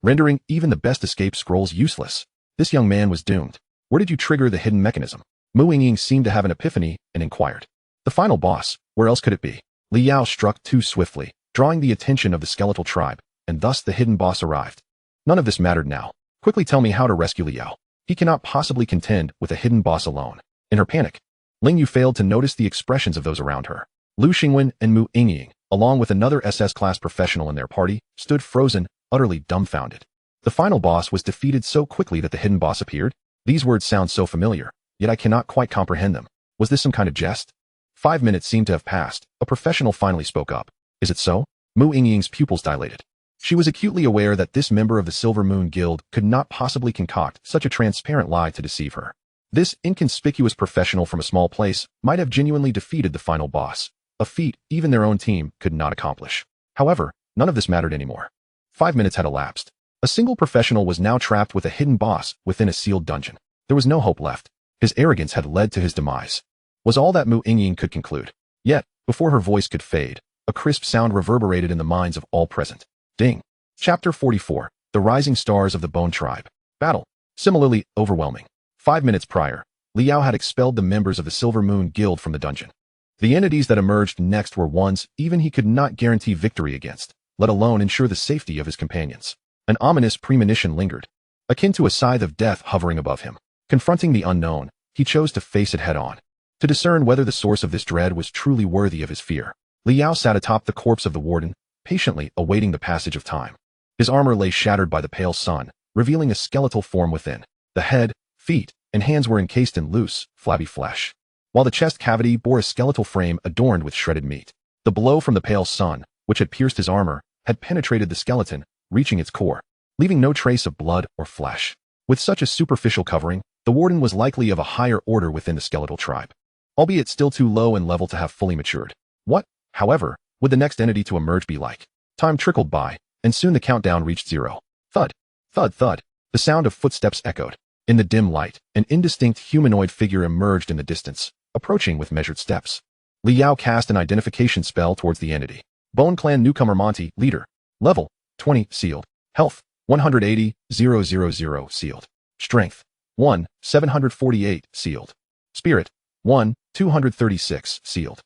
rendering even the best escape scrolls useless. This young man was doomed. Where did you trigger the hidden mechanism? Mu Yingying seemed to have an epiphany and inquired. The final boss, where else could it be? Li Yao struck too swiftly, drawing the attention of the skeletal tribe, and thus the hidden boss arrived. None of this mattered now. Quickly tell me how to rescue Li Yao. He cannot possibly contend with a hidden boss alone. In her panic, Ling Yu failed to notice the expressions of those around her. Lu Xingwen and Mu Yingying, along with another SS-class professional in their party, stood frozen, utterly dumbfounded. The final boss was defeated so quickly that the hidden boss appeared? These words sound so familiar, yet I cannot quite comprehend them. Was this some kind of jest? 5 minutes seemed to have passed. A professional finally spoke up. Is it so? Mu Yingying's pupils dilated. She was acutely aware that this member of the Silver Moon Guild could not possibly concoct such a transparent lie to deceive her. This inconspicuous professional from a small place might have genuinely defeated the final boss, a feat even their own team could not accomplish. However, none of this mattered anymore. 5 minutes had elapsed. A single professional was now trapped with a hidden boss within a sealed dungeon. There was no hope left. His arrogance had led to his demise. Was all that Mu Yingying could conclude. Yet, before her voice could fade, a crisp sound reverberated in the minds of all present. Ding. Chapter 44. The Rising Stars of the Bone Tribe. Battle. Similarly overwhelming. 5 minutes prior, Li Yao had expelled the members of the Silver Moon Guild from the dungeon. The entities that emerged next were ones even he could not guarantee victory against, let alone ensure the safety of his companions. An ominous premonition lingered, akin to a scythe of death hovering above him. Confronting the unknown, he chose to face it head-on. To discern whether the source of this dread was truly worthy of his fear, Li Yao sat atop the corpse of the warden, patiently awaiting the passage of time. His armor lay shattered by the pale sun, revealing a skeletal form within. The head, feet, and hands were encased in loose, flabby flesh, while the chest cavity bore a skeletal frame adorned with shredded meat. The blow from the pale sun, which had pierced his armor, had penetrated the skeleton, reaching its core, leaving no trace of blood or flesh. With such a superficial covering, the warden was likely of a higher order within the skeletal tribe, albeit still too low in level to have fully matured. What, however, would the next entity to emerge be like? Time trickled by, and soon the countdown reached 0. Thud, thud, thud. The sound of footsteps echoed. In the dim light, an indistinct humanoid figure emerged in the distance, approaching with measured steps. Li Yao cast an identification spell towards the entity. Bone Clan newcomer Monty, leader. Level 20, sealed. Health 180, 000, sealed. Strength 1, 748, sealed. Spirit 1, 236, sealed.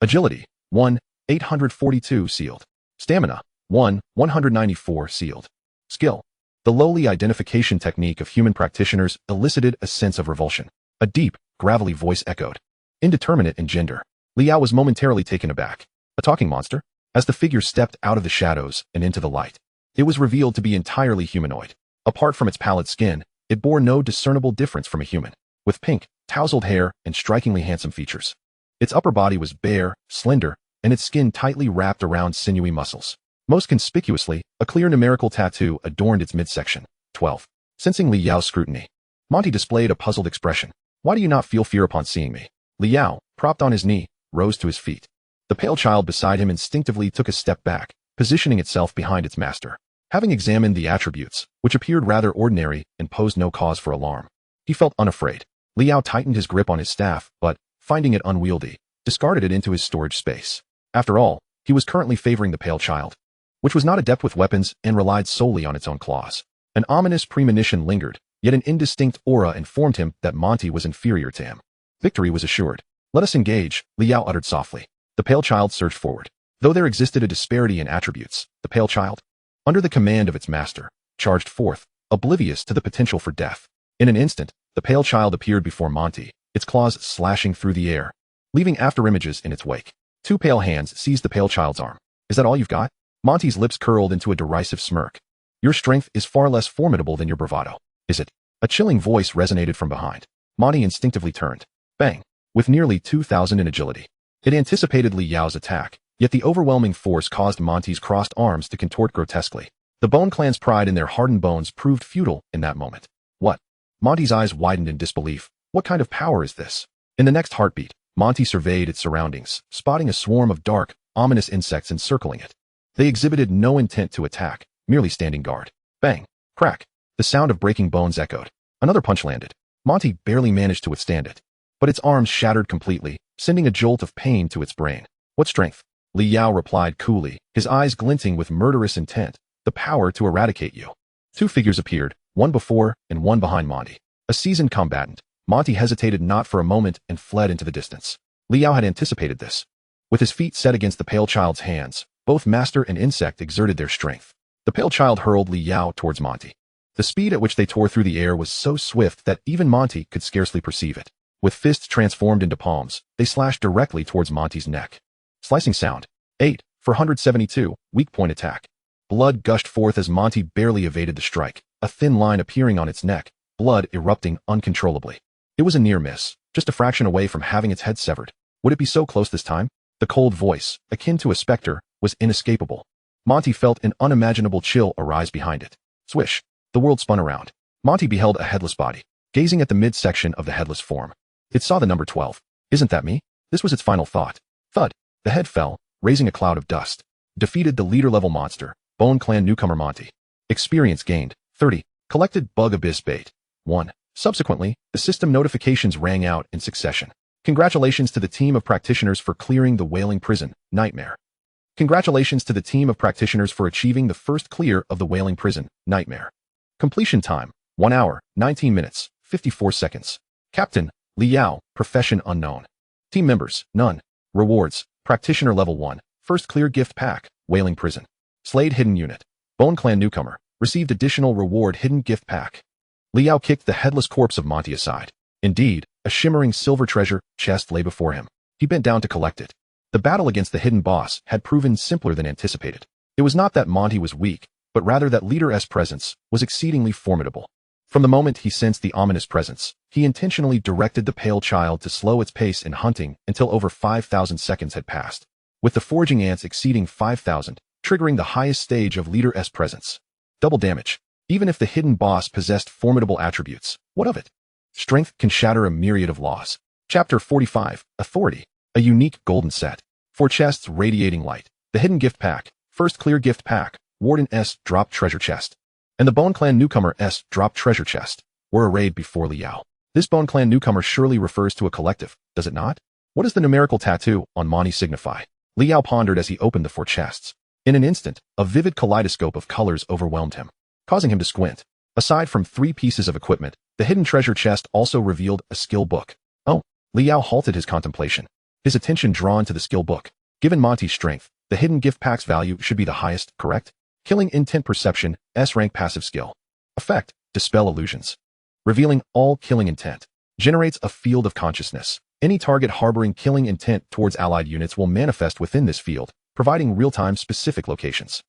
Agility 1, 842, sealed. Stamina 1, 194, sealed. Skill. The lowly identification technique of human practitioners elicited a sense of revulsion. A deep, gravelly voice echoed. Indeterminate in gender. Li Yao was momentarily taken aback. A talking monster? As the figure stepped out of the shadows and into the light, it was revealed to be entirely humanoid. Apart from its pallid skin, it bore no discernible difference from a human, with pink, tousled hair and strikingly handsome features. Its upper body was bare, slender, and its skin tightly wrapped around sinewy muscles. Most conspicuously, a clear numerical tattoo adorned its midsection. 12. Sensing Li Yao's scrutiny, Monty displayed a puzzled expression. Why do you not feel fear upon seeing me? Li Yao, propped on his knee, rose to his feet. The pale child beside him instinctively took a step back, positioning itself behind its master. Having examined the attributes, which appeared rather ordinary and posed no cause for alarm, he felt unafraid. Li Yao tightened his grip on his staff, but, finding it unwieldy, discarded it into his storage space. After all, he was currently favoring the pale child, which was not adept with weapons and relied solely on its own claws. An ominous premonition lingered, yet an indistinct aura informed him that Monty was inferior to him. Victory was assured. Let us engage, Li Yao uttered softly. The pale child surged forward. Though there existed a disparity in attributes, the pale child, under the command of its master, charged forth, oblivious to the potential for death. In an instant, the pale child appeared before Monty, its claws slashing through the air, leaving afterimages in its wake. Two pale hands seized the pale child's arm. Is that all you've got? Monty's lips curled into a derisive smirk. Your strength is far less formidable than your bravado, is it? A chilling voice resonated from behind. Monty instinctively turned. Bang! With nearly 2,000 in agility. It anticipated Li Yao's attack, yet the overwhelming force caused Monty's crossed arms to contort grotesquely. The Bone Clan's pride in their hardened bones proved futile in that moment. What? Monty's eyes widened in disbelief. What kind of power is this? In the next heartbeat, Monty surveyed its surroundings, spotting a swarm of dark, ominous insects encircling it. They exhibited no intent to attack, merely standing guard. Bang! Crack! The sound of breaking bones echoed. Another punch landed. Monty barely managed to withstand it, but its arms shattered completely, sending a jolt of pain to its brain. What strength? Li Yao replied coolly, his eyes glinting with murderous intent. The power to eradicate you. Two figures appeared, one before and one behind Monty. A seasoned combatant, Monty hesitated not for a moment and fled into the distance. Liao had anticipated this. With his feet set against the pale child's hands, both master and insect exerted their strength. The pale child hurled Liao towards Monty. The speed at which they tore through the air was so swift that even Monty could scarcely perceive it. With fists transformed into palms, they slashed directly towards Monty's neck. Slicing sound. 8 for 172, weak point attack. Blood gushed forth as Monty barely evaded the strike, a thin line appearing on its neck, blood erupting uncontrollably. It was a near miss, just a fraction away from having its head severed. Would it be so close this time? The cold voice, akin to a specter, was inescapable. Monty felt an unimaginable chill arise behind it. Swish. The world spun around. Monty beheld a headless body, gazing at the midsection of the headless form. It saw the number 12. Isn't that me? This was its final thought. Thud. The head fell, raising a cloud of dust. Defeated the leader-level monster, Bone Clan newcomer Monty. Experience gained, 30. Collected bug abyss bait, 1. Subsequently, the system notifications rang out in succession. Congratulations to the team of practitioners for clearing the Wailing Prison, Nightmare. Congratulations to the team of practitioners for achieving the first clear of the Wailing Prison, Nightmare. Completion time, 1 hour, 19 minutes, 54 seconds. Captain, Liao, profession unknown. Team members, none. Rewards, practitioner level 1, first clear gift pack, Wailing Prison. Slayed hidden unit. Bone Clan newcomer, received additional reward hidden gift pack. Liao kicked the headless corpse of Monty aside. Indeed, a shimmering silver treasure chest lay before him. He bent down to collect it. The battle against the hidden boss had proven simpler than anticipated. It was not that Monty was weak, but rather that Leader S' presence was exceedingly formidable. From the moment he sensed the ominous presence, he intentionally directed the pale child to slow its pace in hunting until over 5,000 seconds had passed, with the foraging ants exceeding 5,000, triggering the highest stage of Leader S' presence. Double damage. Even if the hidden boss possessed formidable attributes, what of it? Strength can shatter a myriad of laws. Chapter 45, Authority. A unique golden set. 4 chests radiating light. The hidden gift pack, first clear gift pack, Warden S drop treasure chest, and the Bone Clan newcomer S drop treasure chest were arrayed before Liao. This Bone Clan newcomer surely refers to a collective, does it not? What does the numerical tattoo on Monty signify? Liao pondered as he opened the 4 chests. In an instant, a vivid kaleidoscope of colors overwhelmed him, causing him to squint. Aside from 3 pieces of equipment, the hidden treasure chest also revealed a skill book. Oh, Liao halted his contemplation, his attention drawn to the skill book. Given Monty's strength, the hidden gift pack's value should be the highest, correct? Killing intent perception, S-rank passive skill. Effect, dispel illusions. Revealing all killing intent. Generates a field of consciousness. Any target harboring killing intent towards allied units will manifest within this field, providing real-time specific locations.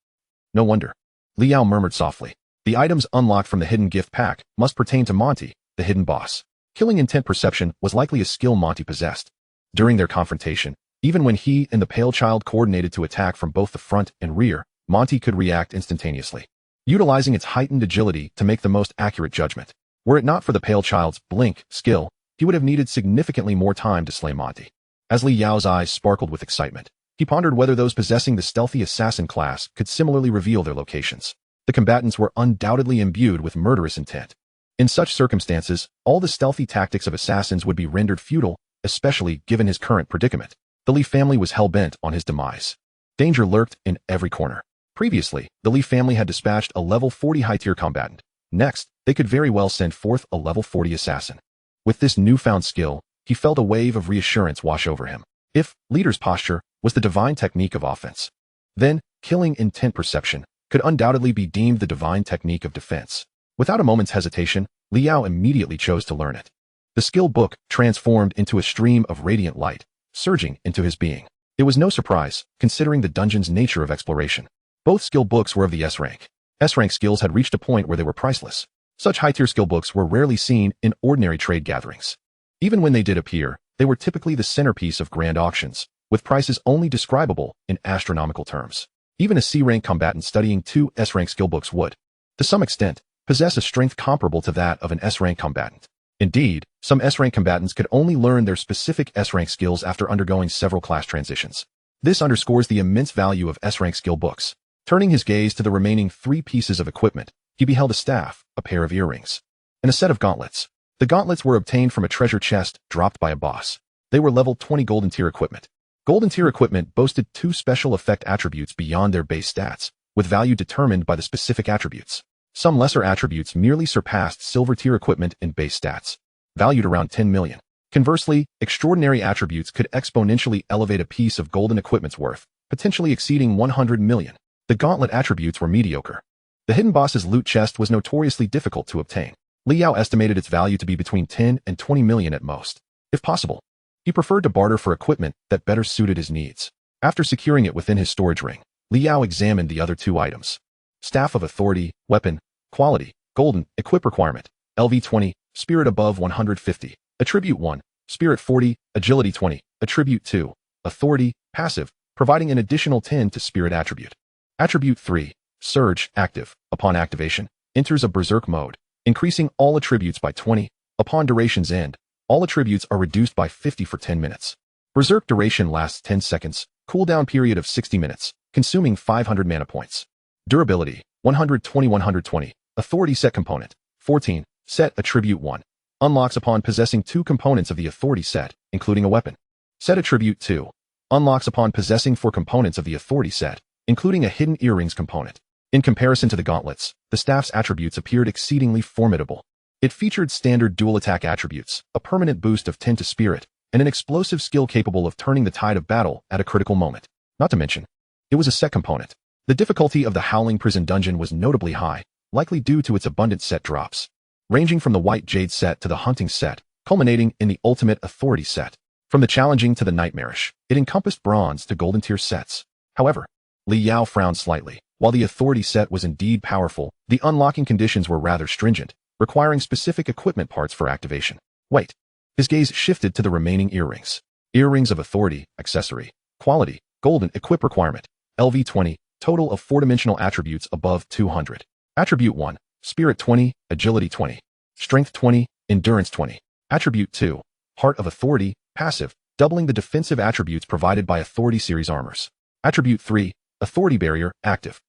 No wonder. Liao murmured softly. The items unlocked from the hidden gift pack must pertain to Monty, the hidden boss. Killing intent perception was likely a skill Monty possessed. During their confrontation, even when he and the pale child coordinated to attack from both the front and rear, Monty could react instantaneously, utilizing its heightened agility to make the most accurate judgment. Were it not for the pale child's blink skill, he would have needed significantly more time to slay Monty. As Liao's eyes sparkled with excitement, he pondered whether those possessing the stealthy assassin class could similarly reveal their locations. The combatants were undoubtedly imbued with murderous intent. In such circumstances, all the stealthy tactics of assassins would be rendered futile, especially given his current predicament. The Li family was hell-bent on his demise. Danger lurked in every corner. Previously, the Li family had dispatched a level 40 high-tier combatant. Next, they could very well send forth a level 40 assassin. With this newfound skill, he felt a wave of reassurance wash over him. If leader's posture was the divine technique of offense, then killing intent perception could undoubtedly be deemed the divine technique of defense. Without a moment's hesitation, Liao immediately chose to learn it. The skill book transformed into a stream of radiant light, surging into his being. It was no surprise, considering the dungeon's nature of exploration. Both skill books were of the S-rank. S-rank skills had reached a point where they were priceless. Such high-tier skill books were rarely seen in ordinary trade gatherings. Even when they did appear, they were typically the centerpiece of grand auctions, with prices only describable in astronomical terms. Even a C-rank combatant studying 2 S-rank skill books would, to some extent, possess a strength comparable to that of an S-rank combatant. Indeed, some S-rank combatants could only learn their specific S-rank skills after undergoing several class transitions. This underscores the immense value of S-rank skill books. Turning his gaze to the remaining 3 pieces of equipment, he beheld a staff, a pair of earrings, and a set of gauntlets. The gauntlets were obtained from a treasure chest dropped by a boss. They were level 20 golden tier equipment. Golden tier equipment boasted 2 special effect attributes beyond their base stats, with value determined by the specific attributes. Some lesser attributes merely surpassed silver tier equipment in base stats, valued around 10 million. Conversely, extraordinary attributes could exponentially elevate a piece of golden equipment's worth, potentially exceeding 100 million. The gauntlet attributes were mediocre. The hidden boss's loot chest was notoriously difficult to obtain. Liao estimated its value to be between 10 and 20 million at most. If possible, he preferred to barter for equipment that better suited his needs. After securing it within his storage ring, Liao examined the other two items. Staff of Authority, Weapon, Quality, Golden, Equip Requirement, LV20, Spirit above 150, Attribute 1, Spirit 40, Agility 20, Attribute 2, Authority, Passive, providing an additional 10 to Spirit Attribute. Attribute 3, Surge, Active, upon activation, enters a Berserk mode, increasing all attributes by 20. Upon duration's end, all attributes are reduced by 50 for 10 minutes. Berserk duration lasts 10 seconds, cooldown period of 60 minutes, consuming 500 mana points. Durability, 120-120, Authority set component, 14, set attribute 1. Unlocks upon possessing two components of the Authority set, including a weapon. Set attribute 2. Unlocks upon possessing 4 components of the Authority set, including a hidden earrings component. In comparison to the gauntlets, the staff's attributes appeared exceedingly formidable. It featured standard dual attack attributes, a permanent boost of 10 to spirit, and an explosive skill capable of turning the tide of battle at a critical moment. Not to mention, it was a set component. The difficulty of the Howling Prison Dungeon was notably high, likely due to its abundant set drops, ranging from the White Jade set to the Hunting set, culminating in the Ultimate Authority set. From the challenging to the nightmarish, it encompassed bronze to golden tier sets. However, Liao frowned slightly. While the Authority set was indeed powerful, the unlocking conditions were rather stringent, requiring specific equipment parts for activation. Wait. His gaze shifted to the remaining earrings. Earrings of Authority, Accessory, Quality, Golden, Equip Requirement, LV20, total of 4-dimensional attributes above 200. Attribute 1, Spirit 20, Agility 20, Strength 20, Endurance 20. Attribute 2, Heart of Authority, Passive, doubling the defensive attributes provided by Authority series armors. Attribute 3, Authority Barrier, Active.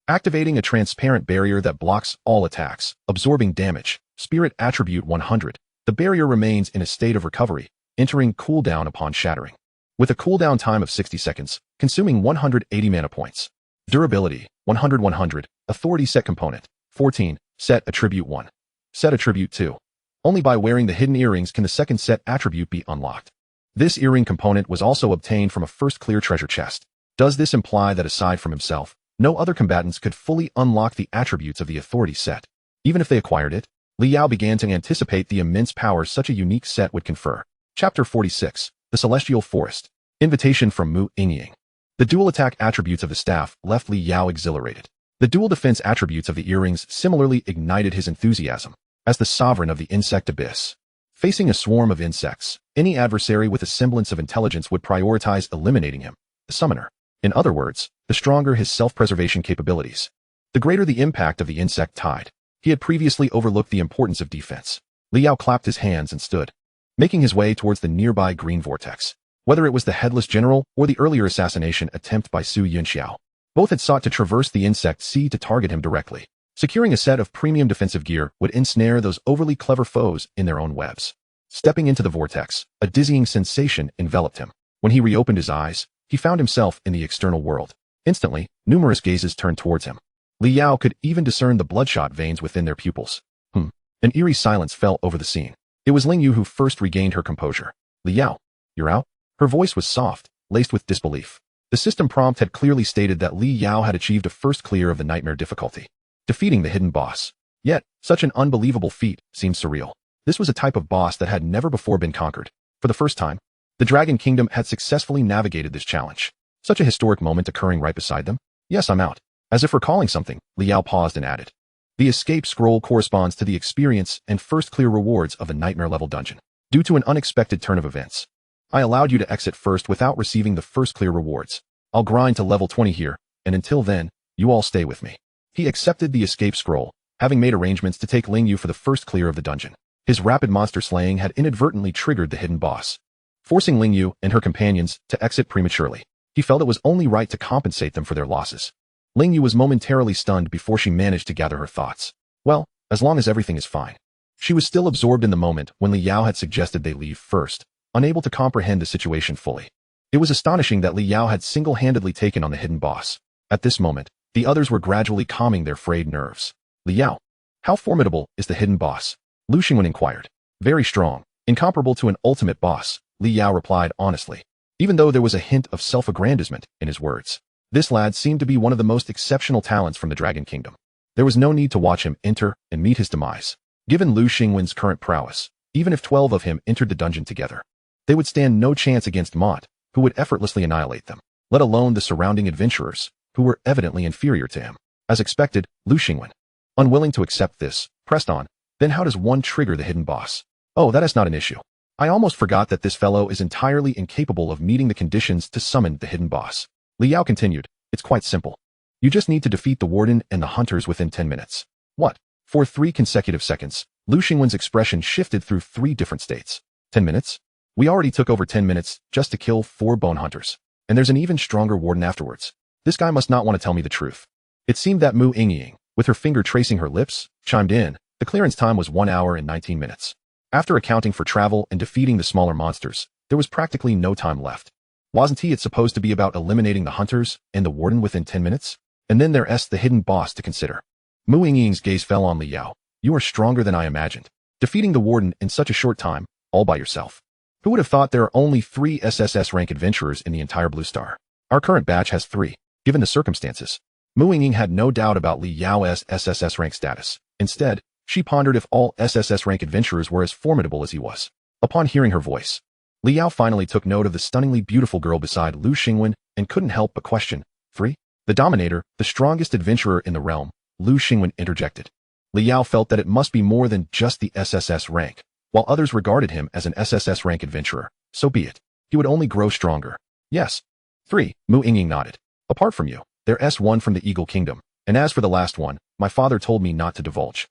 Activating a transparent barrier that blocks all attacks, absorbing damage. Spirit Attribute 100. The barrier remains in a state of recovery, entering cooldown upon shattering. With a cooldown time of 60 seconds, consuming 180 mana points. Durability, 100-100. Authority set component, 14. Set Attribute 1. Set Attribute 2. Only by wearing the hidden earrings can the second set attribute be unlocked. This earring component was also obtained from a first clear treasure chest. Does this imply that aside from himself, no other combatants could fully unlock the attributes of the Authority set? Even if they acquired it, Liao began to anticipate the immense power such a unique set would confer. Chapter 46, The Celestial Forest. Invitation from Mu Ingying. The dual attack attributes of the staff left Liao exhilarated. The dual defense attributes of the earrings similarly ignited his enthusiasm. As the sovereign of the insect abyss, facing a swarm of insects, any adversary with a semblance of intelligence would prioritize eliminating him, the summoner. In other words, the stronger his self-preservation capabilities, the greater the impact of the insect tide. He had previously overlooked the importance of defense. Liao clapped his hands and stood, making his way towards the nearby green vortex. Whether it was the Headless General or the earlier assassination attempt by Su Yunxiao, both had sought to traverse the insect sea to target him directly. Securing a set of premium defensive gear would ensnare those overly clever foes in their own webs. Stepping into the vortex, a dizzying sensation enveloped him. When he reopened his eyes, he found himself in the external world. Instantly, numerous gazes turned towards him. Liao could even discern the bloodshot veins within their pupils. An eerie silence fell over the scene. It was Ling Yu who first regained her composure. Liao, you're out? Her voice was soft, laced with disbelief. The system prompt had clearly stated that Li Yao had achieved a first clear of the nightmare difficulty, defeating the hidden boss. Yet, such an unbelievable feat seemed surreal. This was a type of boss that had never before been conquered. For the first time, the Dragon Kingdom had successfully navigated this challenge. Such a historic moment occurring right beside them. Yes, I'm out. As if recalling something, Liao paused and added. The escape scroll corresponds to the experience and first clear rewards of the nightmare level dungeon. Due to an unexpected turn of events, I allowed you to exit first without receiving the first clear rewards. I'll grind to level 20 here, and until then, you all stay with me. He accepted the escape scroll, having made arrangements to take Ling Yu for the first clear of the dungeon. His rapid monster slaying had inadvertently triggered the hidden boss, forcing Ling Yu and her companions to exit prematurely. He felt it was only right to compensate them for their losses. Ling Yu was momentarily stunned before she managed to gather her thoughts. Well, as long as everything is fine. She was still absorbed in the moment when Liao had suggested they leave first, unable to comprehend the situation fully. It was astonishing that Liao had single-handedly taken on the hidden boss. At this moment, the others were gradually calming their frayed nerves. Liao. How formidable is the hidden boss? Lu Xingwen inquired. Very strong, incomparable to an ultimate boss, Liao replied honestly. Even though there was a hint of self-aggrandizement in his words, this lad seemed to be one of the most exceptional talents from the Dragon Kingdom. There was no need to watch him enter and meet his demise. Given Lu Xingwen's current prowess, even if 12 of him entered the dungeon together, they would stand no chance against Mott, who would effortlessly annihilate them, let alone the surrounding adventurers, who were evidently inferior to him. As expected, Lu Xingwen, unwilling to accept this, pressed on. Then how does one trigger the hidden boss? Oh, that is not an issue. I almost forgot that this fellow is entirely incapable of meeting the conditions to summon the hidden boss. Liao continued. It's quite simple. You just need to defeat the warden and the hunters within 10 minutes. What? For 3 consecutive seconds, Lu Xingwen's expression shifted through 3 different states. 10 minutes? We already took over 10 minutes just to kill 4 bone hunters. And there's an even stronger warden afterwards. This guy must not want to tell me the truth. It seemed that Mu Yingying, with her finger tracing her lips, chimed in. The clearance time was 1 hour and 19 minutes. After accounting for travel and defeating the smaller monsters, there was practically no time left. Wasn't it supposed to be about eliminating the hunters and the warden within 10 minutes? And then there's the hidden boss to consider. Mu Yingying's gaze fell on Liao. You are stronger than I imagined. Defeating the warden in such a short time, all by yourself. Who would have thought there are only 3 SSS rank adventurers in the entire Blue Star? Our current batch has 3, given the circumstances. Mu Yingying had no doubt about Liao's SSS rank status. Instead, she pondered if all SSS rank adventurers were as formidable as he was. Upon hearing her voice, Liao finally took note of the stunningly beautiful girl beside Lu Xingwen and couldn't help but question. 3. The Dominator, the strongest adventurer in the realm, Lu Xingwen interjected. Liao felt that it must be more than just the SSS rank. While others regarded him as an SSS rank adventurer, so be it. He would only grow stronger. Yes. 3. Mu Yingying nodded. Apart from you, there's one from the Eagle Kingdom, and as for the last one, my father told me not to divulge.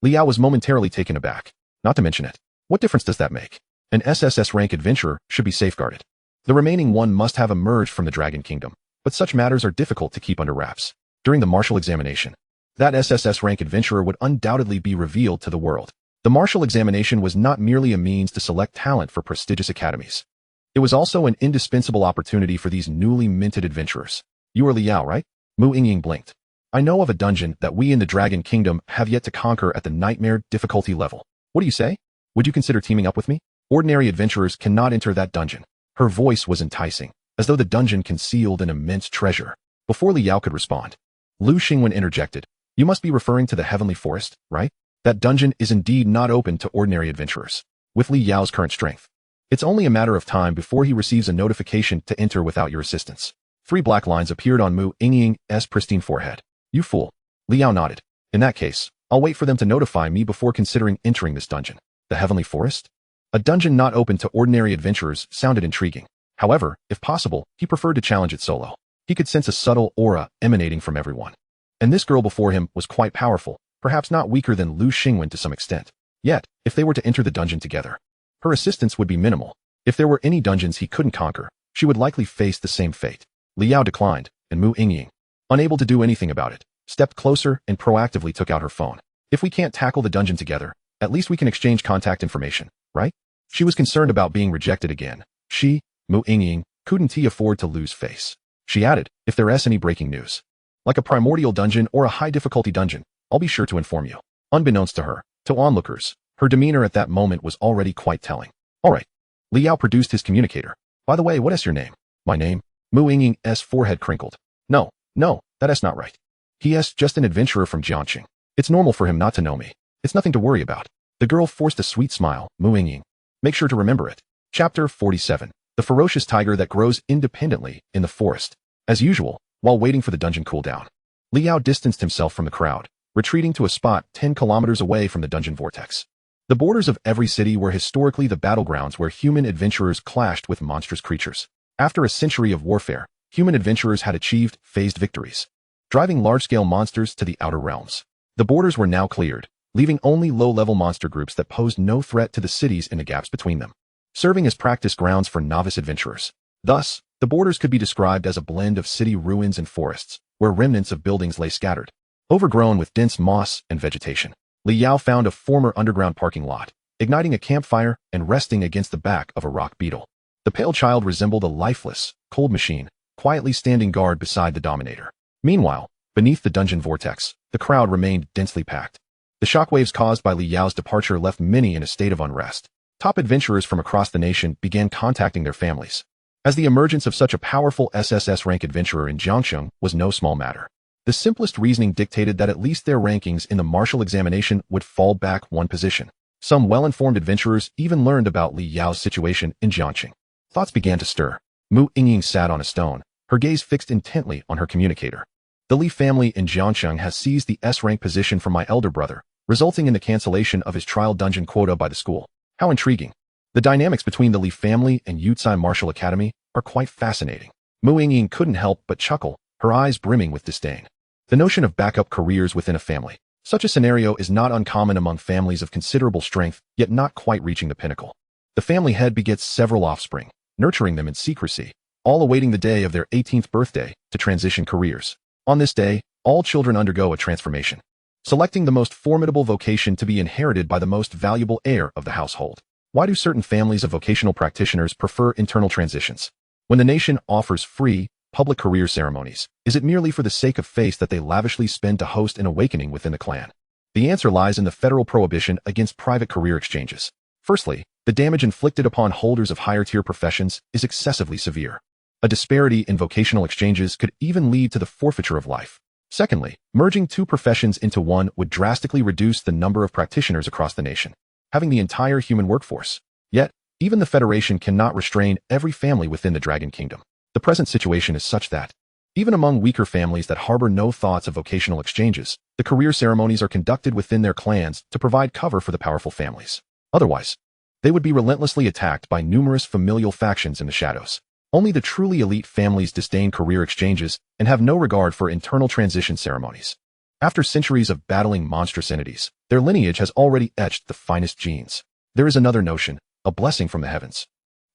Liao was momentarily taken aback. Not to mention it. What difference does that make? An SSS rank adventurer should be safeguarded. The remaining one must have emerged from the Dragon Kingdom, but such matters are difficult to keep under wraps. During the martial examination, that SSS rank adventurer would undoubtedly be revealed to the world. The martial examination was not merely a means to select talent for prestigious academies. It was also an indispensable opportunity for these newly minted adventurers. You are Liao, right? Mu Yingying blinked. I know of a dungeon that we in the Dragon Kingdom have yet to conquer at the nightmare difficulty level. What do you say? Would you consider teaming up with me? Ordinary adventurers cannot enter that dungeon. Her voice was enticing, as though the dungeon concealed an immense treasure. Before Liao could respond, Lu Xingwen interjected. You must be referring to the Heavenly Forest, right? That dungeon is indeed not open to ordinary adventurers. With Liao's current strength, it's only a matter of time before he receives a notification to enter without your assistance. 3 black lines appeared on Mu Yingying's pristine forehead. You fool. Liao nodded. In that case, I'll wait for them to notify me before considering entering this dungeon. The Heavenly Forest? A dungeon not open to ordinary adventurers sounded intriguing. However, if possible, he preferred to challenge it solo. He could sense a subtle aura emanating from everyone. And this girl before him was quite powerful, perhaps not weaker than Lu Xingwen to some extent. Yet, if they were to enter the dungeon together, her assistance would be minimal. If there were any dungeons he couldn't conquer, she would likely face the same fate. Liao declined, and Mu Yingying, unable to do anything about it, stepped closer and proactively took out her phone. If we can't tackle the dungeon together, at least we can exchange contact information, right? She was concerned about being rejected again. She, Mu Yingying, couldn't afford to lose face. She added, if there's any breaking news, like a primordial dungeon or a high-difficulty dungeon, I'll be sure to inform you. Unbeknownst to her, to onlookers, her demeanor at that moment was already quite telling. All right. Liao produced his communicator. By the way, what is your name? My name? Mu Yingying's forehead crinkled. No, that's not right. He's just an adventurer from Jiangqing. It's normal for him not to know me. It's nothing to worry about. The girl forced a sweet smile. Mu Yingying. Make sure to remember it. Chapter 47. The ferocious tiger that grows independently in the forest. As usual, while waiting for the dungeon cooldown, Liao distanced himself from the crowd, retreating to a spot 10 kilometers away from the dungeon vortex. The borders of every city were historically the battlegrounds where human adventurers clashed with monstrous creatures. After a century of warfare, human adventurers had achieved phased victories, driving large-scale monsters to the outer realms. The borders were now cleared, leaving only low-level monster groups that posed no threat to the cities in the gaps between them, serving as practice grounds for novice adventurers. Thus, the borders could be described as a blend of city ruins and forests, where remnants of buildings lay scattered, overgrown with dense moss and vegetation. Liao found a former underground parking lot, igniting a campfire and resting against the back of a rock beetle. The pale child resembled a lifeless, cold machine, quietly standing guard beside the Dominator. Meanwhile, Beneath the dungeon vortex, the crowd remained densely packed. The shockwaves caused by Li Yao's departure left many in a state of unrest. Top adventurers from across the nation began contacting their families, as the emergence of such a powerful SSS rank adventurer in Jiangsheng was no small matter. The simplest reasoning dictated that at least their rankings in the martial examination would fall back one position. Some well-informed adventurers even learned about Li Yao's situation in Jiangsheng. Thoughts began to stir. Mu Yingying sat on a stone, her gaze fixed intently on her communicator. The Li family in Jiangsheng has seized the S-rank position from my elder brother, resulting in the cancellation of his trial dungeon quota by the school. How intriguing. The dynamics between the Li family and Yucai Martial Academy are quite fascinating. Mu Yingying couldn't help but chuckle, her eyes brimming with disdain. The notion of backup careers within a family. Such a scenario is not uncommon among families of considerable strength, yet not quite reaching the pinnacle. The family head begets several offspring, nurturing them in secrecy, all awaiting the day of their 18th birthday to transition careers. On this day, all children undergo a transformation, selecting the most formidable vocation to be inherited by the most valuable heir of the household. Why do certain families of vocational practitioners prefer internal transitions? When the nation offers free, public career ceremonies, is it merely for the sake of face that they lavishly spend to host an awakening within the clan? The answer lies in the federal prohibition against private career exchanges. Firstly, the damage inflicted upon holders of higher-tier professions is excessively severe. A disparity in vocational exchanges could even lead to the forfeiture of life. Secondly, merging two professions into one would drastically reduce the number of practitioners across the nation, having the entire human workforce. Yet, even the Federation cannot restrain every family within the Dragon Kingdom. The present situation is such that, even among weaker families that harbor no thoughts of vocational exchanges, the career ceremonies are conducted within their clans to provide cover for the powerful families. Otherwise, they would be relentlessly attacked by numerous familial factions in the shadows. Only the truly elite families disdain career exchanges and have no regard for internal transition ceremonies. After centuries of battling monstrous entities, their lineage has already etched the finest genes. There is another notion, a blessing from the heavens.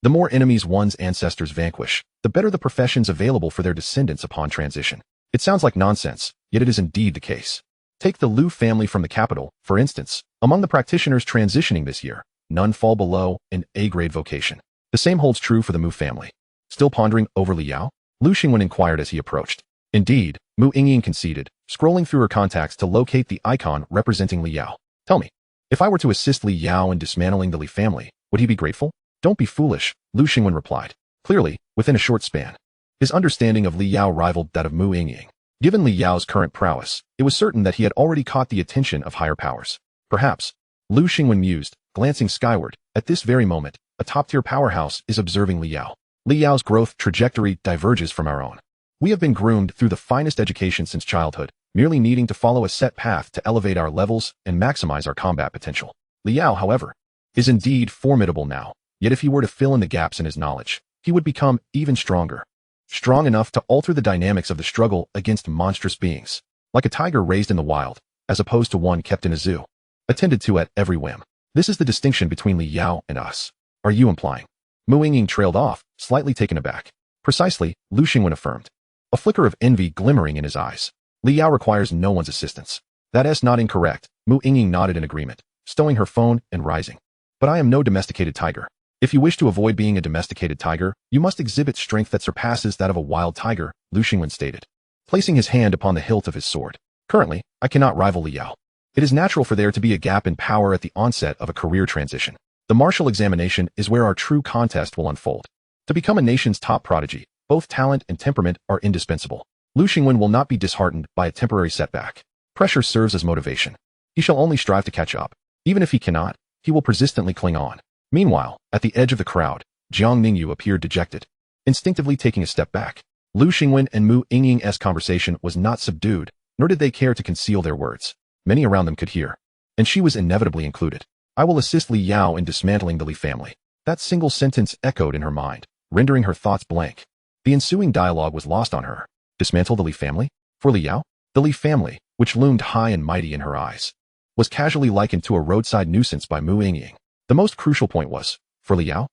The more enemies one's ancestors vanquish, the better the professions available for their descendants upon transition. It sounds like nonsense, yet it is indeed the case. Take the Liu family from the capital, for instance. Among the practitioners transitioning this year, none fall below an A-grade vocation. The same holds true for the Mu family. Still pondering over Li Yao? Lu Xingwen inquired as he approached. Indeed, Mu Yingying conceded, scrolling through her contacts to locate the icon representing Li Yao. Tell me, if I were to assist Li Yao in dismantling the Li family, would he be grateful? Don't be foolish, Lu Xingwen replied. Clearly, within a short span, his understanding of Li Yao rivaled that of Mu Yingying. Given Li Yao's current prowess, it was certain that he had already caught the attention of higher powers. Perhaps, Lu Xingwen mused, glancing skyward, at this very moment, a top-tier powerhouse is observing Li Yao. Li Yao's growth trajectory diverges from our own. We have been groomed through the finest education since childhood, merely needing to follow a set path to elevate our levels and maximize our combat potential. Li Yao, however, is indeed formidable now. Yet if he were to fill in the gaps in his knowledge, he would become even stronger. Strong enough to alter the dynamics of the struggle against monstrous beings. Like a tiger raised in the wild, as opposed to one kept in a zoo, attended to at every whim. This is the distinction between Li Yao and us. Are you implying? Mu Yingying trailed off, slightly taken aback. Precisely, Lu Xingwen affirmed, a flicker of envy glimmering in his eyes. Li Yao requires no one's assistance. That is not incorrect. Mu Yingying nodded in agreement, stowing her phone and rising. But I am no domesticated tiger. If you wish to avoid being a domesticated tiger, you must exhibit strength that surpasses that of a wild tiger, Lu Xingwen stated, placing his hand upon the hilt of his sword. Currently, I cannot rival Li Yao. It is natural for there to be a gap in power at the onset of a career transition. The martial examination is where our true contest will unfold. To become a nation's top prodigy, both talent and temperament are indispensable. Lu Xingwen will not be disheartened by a temporary setback. Pressure serves as motivation. He shall only strive to catch up. Even if he cannot, he will persistently cling on. Meanwhile, at the edge of the crowd, Jiang Ningyu appeared dejected, instinctively taking a step back. Lu Xingwen and Mu Yingying's conversation was not subdued, nor did they care to conceal their words. Many around them could hear, and she was inevitably included. I will assist Li Yao in dismantling the Li family. That single sentence echoed in her mind, rendering her thoughts blank. The ensuing dialogue was lost on her. Dismantle the Li family? For Li Yao? The Li family, which loomed high and mighty in her eyes, was casually likened to a roadside nuisance by Mu Yingying. The most crucial point was, for Li Yao,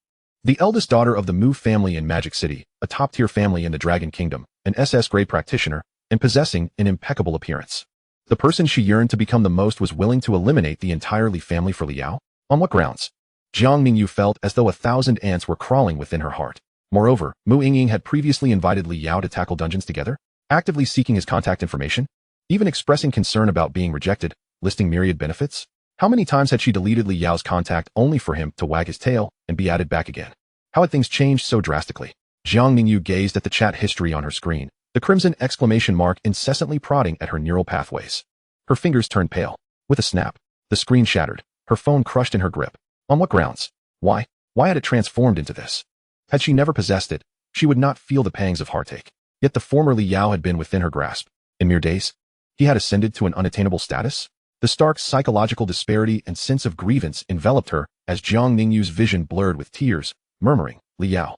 the eldest daughter of the Mu family in Magic City, a top-tier family in the Dragon Kingdom, an SS-grade practitioner, and possessing an impeccable appearance. The person she yearned to become the most was willing to eliminate the entire Li family for Li Yao? On what grounds? Jiang Ningyu felt as though 1,000 ants were crawling within her heart. Moreover, Mu Yingying had previously invited Li Yao to tackle dungeons together, actively seeking his contact information. even expressing concern about being rejected, listing myriad benefits. How many times had she deleted Li Yao's contact only for him to wag his tail and be added back again? How had things changed so drastically? Jiang Ningyu gazed at the chat history on her screen, the crimson exclamation mark incessantly prodding at her neural pathways. Her fingers turned pale. With a snap, the screen shattered, her phone crushed in her grip. On what grounds? Why? Why had it transformed into this? Had she never possessed it, she would not feel the pangs of heartache. Yet the former Li Yao had been within her grasp. In mere days, he had ascended to an unattainable status? The stark psychological disparity and sense of grievance enveloped her as Jiang Ningyu's vision blurred with tears, murmuring, Li Yao,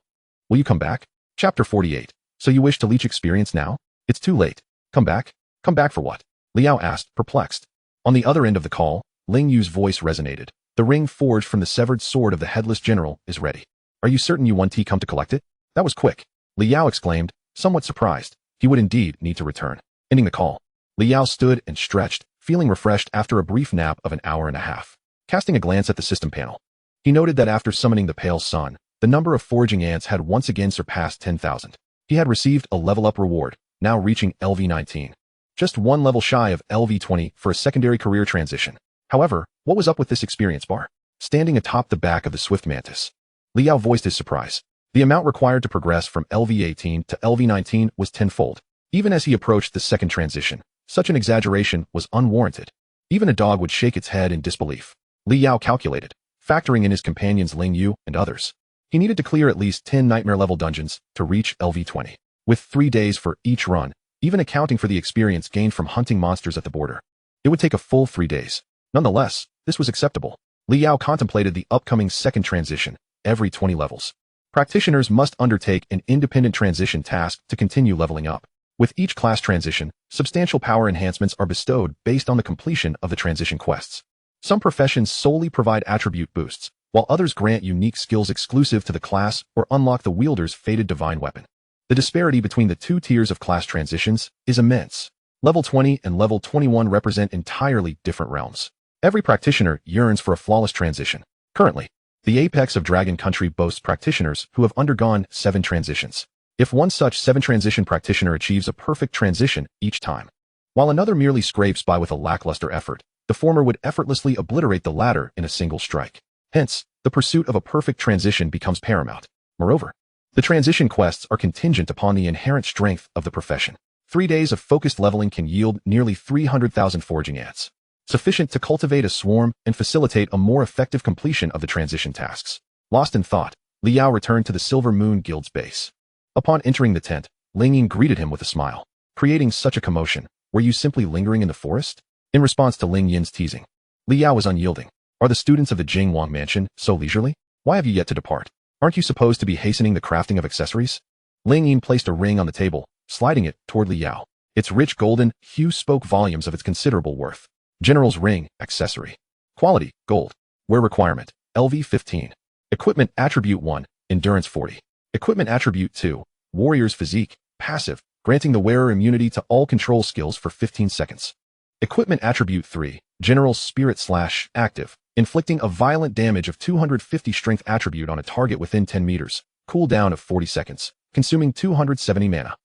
will you come back? Chapter 48. So you wish to leech experience now? It's too late. Come back? Come back for what? Li Yao asked, perplexed. On the other end of the call, Ling Yu's voice resonated. The ring forged from the severed sword of the headless general is ready. Are you certain you want to come to collect it? That was quick. Li Yao exclaimed, somewhat surprised. He would indeed need to return. Ending the call, Li Yao stood and stretched, feeling refreshed after a brief nap of an hour and a half. Casting a glance at the system panel, he noted that after summoning the pale sun, the number of foraging ants had once again surpassed 10,000. He had received a level-up reward, now reaching LV19. Just one level shy of LV20 for a secondary career transition. However, what was up with this experience bar? Standing atop the back of the swift mantis, Li Yao voiced his surprise. The amount required to progress from LV18 to LV19 was tenfold. Even as he approached the second transition, such an exaggeration was unwarranted. Even a dog would shake its head in disbelief. Li Yao calculated, factoring in his companions Ling Yu and others. He needed to clear at least 10 nightmare-level dungeons to reach LV20, with 3 days for each run, even accounting for the experience gained from hunting monsters at the border. It would take a full 3 days. Nonetheless, this was acceptable. Li Yao contemplated the upcoming second transition, every 20 levels. Practitioners must undertake an independent transition task to continue leveling up. With each class transition, substantial power enhancements are bestowed based on the completion of the transition quests. Some professions solely provide attribute boosts, while others grant unique skills exclusive to the class or unlock the wielder's fated divine weapon. The disparity between the two tiers of class transitions is immense. Level 20 and level 21 represent entirely different realms. Every practitioner yearns for a flawless transition. Currently, the apex of Dragon Country boasts practitioners who have undergone 7 transitions. If one such 7-transition practitioner achieves a perfect transition each time, while another merely scrapes by with a lackluster effort, the former would effortlessly obliterate the latter in a single strike. Hence, the pursuit of a perfect transition becomes paramount. Moreover, the transition quests are contingent upon the inherent strength of the profession. 3 days of focused leveling can yield nearly 300,000 foraging ants, sufficient to cultivate a swarm and facilitate a more effective completion of the transition tasks. Lost in thought, Li Yao returned to the Silver Moon Guild's base. Upon entering the tent, Ling Yin greeted him with a smile. Creating such a commotion, were you simply lingering in the forest? In response to Ling Yin's teasing, Li Yao was unyielding. Are the students of the Jingwang mansion so leisurely? Why have you yet to depart? Aren't you supposed to be hastening the crafting of accessories? Ling Yin placed a ring on the table, sliding it toward Li Yao. Its rich golden hue spoke volumes of its considerable worth. General's ring, accessory. Quality, gold. Wear requirement, LV 15. Equipment attribute 1, endurance 40. Equipment attribute 2, warrior's physique, passive, granting the wearer immunity to all control skills for 15 seconds. Equipment attribute 3, general's spirit/active, inflicting a violent damage of 250 strength attribute on a target within 10 meters, cooldown of 40 seconds, consuming 270 mana.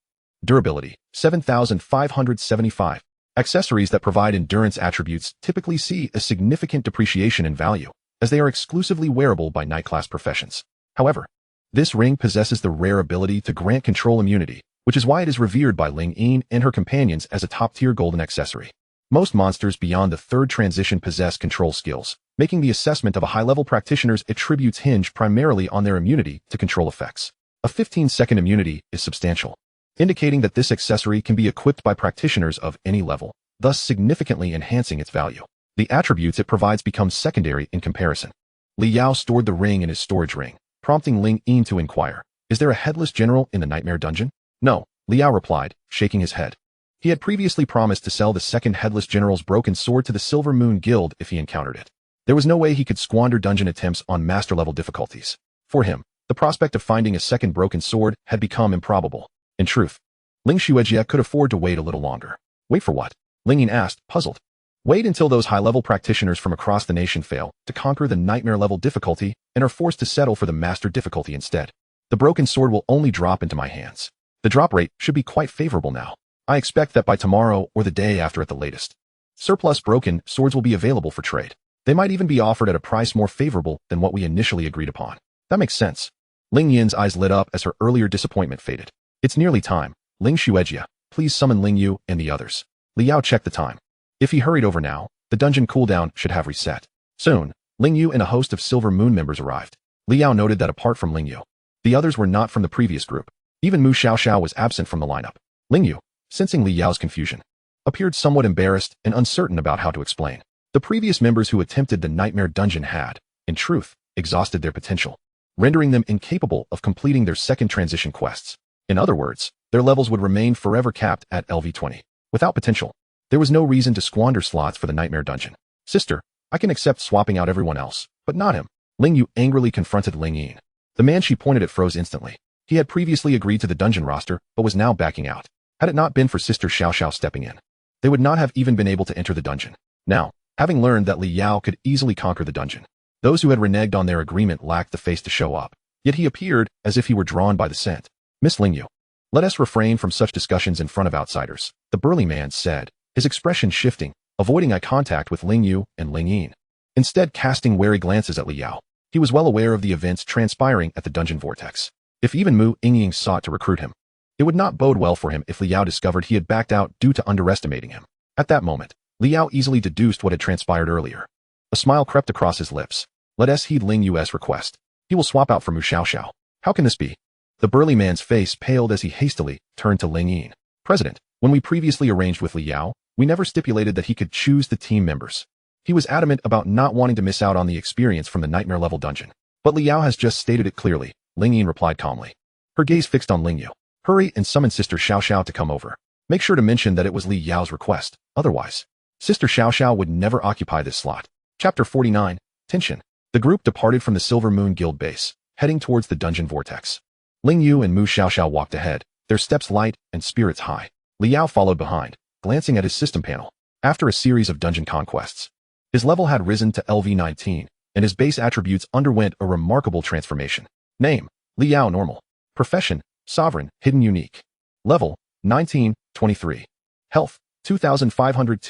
Durability, 7,575. Accessories that provide endurance attributes typically see a significant depreciation in value, as they are exclusively wearable by night class professions. However, this ring possesses the rare ability to grant control immunity, which is why it is revered by Ling Yin and her companions as a top-tier golden accessory. Most monsters beyond the 3rd transition possess control skills, making the assessment of a high-level practitioner's attributes hinge primarily on their immunity to control effects. A 15-second immunity is substantial, indicating that this accessory can be equipped by practitioners of any level, thus significantly enhancing its value. The attributes it provides become secondary in comparison. Li Yao stored the ring in his storage ring, prompting Ling Yin to inquire, is there a headless general in the nightmare dungeon? No, Li Yao replied, shaking his head. He had previously promised to sell the second headless general's broken sword to the Silver Moon Guild if he encountered it. There was no way he could squander dungeon attempts on master-level difficulties. For him, the prospect of finding a second broken sword had become improbable. In truth, Ling Xuejie could afford to wait a little longer. Wait for what? Ling Yin asked, puzzled. Wait until those high-level practitioners from across the nation fail to conquer the nightmare-level difficulty and are forced to settle for the master difficulty instead. The broken sword will only drop into my hands. The drop rate should be quite favorable now. I expect that by tomorrow or the day after at the latest. Surplus broken swords will be available for trade. They might even be offered at a price more favorable than what we initially agreed upon. That makes sense. Ling Yin's eyes lit up as her earlier disappointment faded. It's nearly time. Ling Xuejia, please summon Ling Yu and the others. Li Yao checked the time. If he hurried over now, the dungeon cooldown should have reset. Soon, Ling Yu and a host of Silver Moon members arrived. Li Yao noted that apart from Ling Yu, the others were not from the previous group. Even Mu Xiaoxiao was absent from the lineup. Ling Yu, sensing Li Yao's confusion, appeared somewhat embarrassed and uncertain about how to explain. The previous members who attempted the Nightmare Dungeon had, in truth, exhausted their potential, rendering them incapable of completing their second transition quests. In other words, their levels would remain forever capped at LV20. Without potential, there was no reason to squander slots for the Nightmare Dungeon. Sister, I can accept swapping out everyone else, but not him. Ling Yu angrily confronted Ling Yin. The man she pointed at froze instantly. He had previously agreed to the dungeon roster, but was now backing out. Had it not been for Sister Xiaoxiao stepping in, they would not have even been able to enter the dungeon. Now, having learned that Li Yao could easily conquer the dungeon, those who had reneged on their agreement lacked the face to show up. Yet he appeared as if he were drawn by the scent. Miss Ling Yu, let us refrain from such discussions in front of outsiders, the burly man said, his expression shifting, avoiding eye contact with Ling Yu and Ling Yin. Instead casting wary glances at Li Yao. He was well aware of the events transpiring at the dungeon vortex. If even Mu Yingying sought to recruit him, it would not bode well for him if Li Yao discovered he had backed out due to underestimating him. At that moment, Li Yao easily deduced what had transpired earlier. A smile crept across his lips. Let us heed Ling Yu's request. He will swap out for Mu Xiaoxiao. How can this be? The burly man's face paled as he hastily turned to Ling Yin. President, when we previously arranged with Li Yao, we never stipulated that he could choose the team members. He was adamant about not wanting to miss out on the experience from the nightmare level dungeon. But Li Yao has just stated it clearly, Ling Yin replied calmly. Her gaze fixed on Ling Yu. Hurry and summon Sister Xiaoxiao to come over. Make sure to mention that it was Li Yao's request. Otherwise, Sister Xiaoxiao would never occupy this slot. Chapter 49, Tension. The group departed from the Silver Moon Guild base, heading towards the dungeon vortex. Ling Yu and Mu Xiaoxiao walked ahead, their steps light and spirits high. Li Yao followed behind, glancing at his system panel. After a series of dungeon conquests, his level had risen to LV19, and his base attributes underwent a remarkable transformation. Name, Li Yao Normal. Profession, Sovereign, Hidden Unique. Level, 1923. Health, 2,500.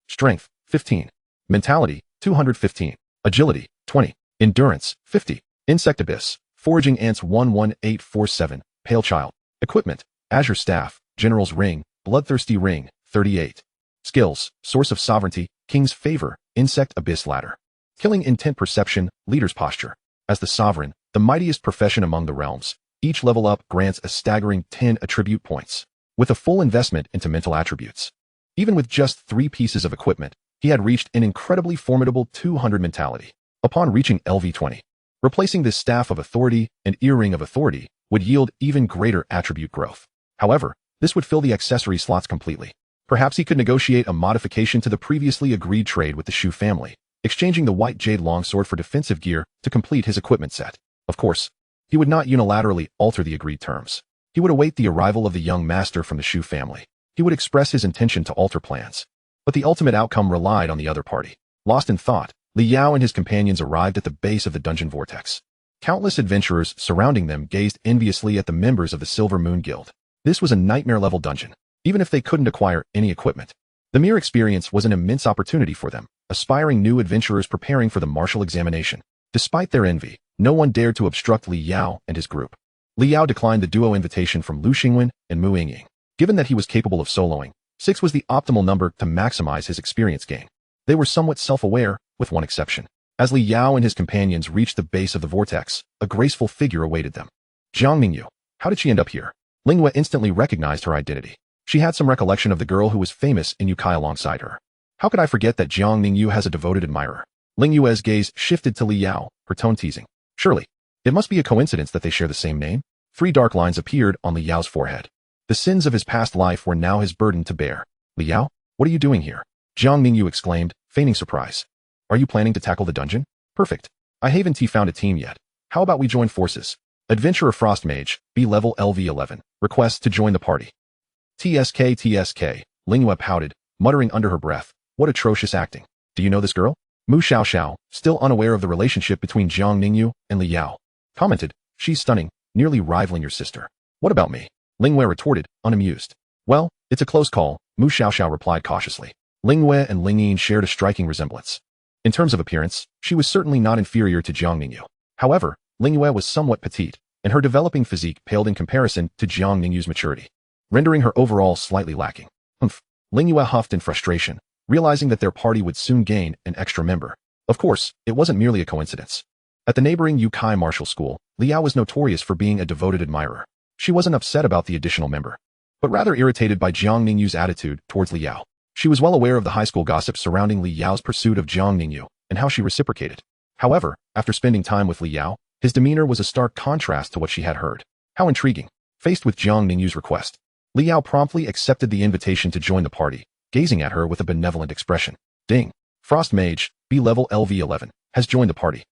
Strength, 15. Mentality, 215. Agility, 20. Endurance, 50. Insect Abyss, Foraging Ants 11847, Pale Child. Equipment, Azure Staff, General's Ring, Bloodthirsty Ring, 38. Skills, Source of Sovereignty, King's Favor, Insect Abyss Ladder. Killing Intent Perception, Leader's Posture. As the Sovereign, the mightiest profession among the realms, each level up grants a staggering 10 attribute points, with a full investment into mental attributes. Even with just 3 pieces of equipment, he had reached an incredibly formidable 200 mentality. Upon reaching LV20, replacing this Staff of Authority and Earring of Authority would yield even greater attribute growth. However, this would fill the accessory slots completely. Perhaps he could negotiate a modification to the previously agreed trade with the Shu family, exchanging the White Jade Longsword for defensive gear to complete his equipment set. Of course, he would not unilaterally alter the agreed terms. He would await the arrival of the young master from the Shu family. He would express his intention to alter plans. But the ultimate outcome relied on the other party. Lost in thought, Li Yao and his companions arrived at the base of the dungeon vortex. Countless adventurers surrounding them gazed enviously at the members of the Silver Moon Guild. This was a nightmare-level dungeon, even if they couldn't acquire any equipment. The mere experience was an immense opportunity for them, aspiring new adventurers preparing for the martial examination. Despite their envy, no one dared to obstruct Li Yao and his group. Li Yao declined the duo invitation from Lu Xingwen and Mu Yingying. Given that he was capable of soloing, 6 was the optimal number to maximize his experience gain. They were somewhat self-aware, with one exception. As Li Yao and his companions reached the base of the vortex, a graceful figure awaited them. Jiang Ningyu. How did she end up here? Linghua instantly recognized her identity. She had some recollection of the girl who was famous in Yukai alongside her. How could I forget that Jiang Ningyu has a devoted admirer? Lingyue's gaze shifted to Li Yao, her tone teasing. Surely, it must be a coincidence that they share the same name? 3 dark lines appeared on Li Yao's forehead. The sins of his past life were now his burden to bear. Li Yao, what are you doing here? Jiang Ningyu exclaimed, feigning surprise. Are you planning to tackle the dungeon? Perfect. I haven't found a team yet. How about we join forces? Adventurer Frost Mage, B level LV11, requests to join the party. TSK. Linghua pouted, muttering under her breath. What atrocious acting. Do you know this girl? Mu Xiaoxiao, still unaware of the relationship between Jiang Ningyu and Li Yao, commented, she's stunning, nearly rivaling your sister. What about me? Linghua retorted, unamused. Well, it's a close call, Mu Xiaoxiao replied cautiously. Ling Yue and Ling Yin shared a striking resemblance. In terms of appearance, she was certainly not inferior to Jiang Ningyu. However, Ling Yue was somewhat petite, and her developing physique paled in comparison to Jiang Ningyu's maturity, rendering her overall slightly lacking. Ling Yue huffed in frustration, realizing that their party would soon gain an extra member. Of course, it wasn't merely a coincidence. At the neighboring Yukai Martial School, Liao was notorious for being a devoted admirer. She wasn't upset about the additional member, but rather irritated by Jiang Ningyu's attitude towards Liao. She was well aware of the high school gossip surrounding Liao's pursuit of Jiang Ningyu and how she reciprocated. However, after spending time with Liao, his demeanor was a stark contrast to what she had heard. How intriguing. Faced with Jiang Ningyu's request, Liao promptly accepted the invitation to join the party, gazing at her with a benevolent expression. Ding. Frost Mage, B-level LV11, has joined the party.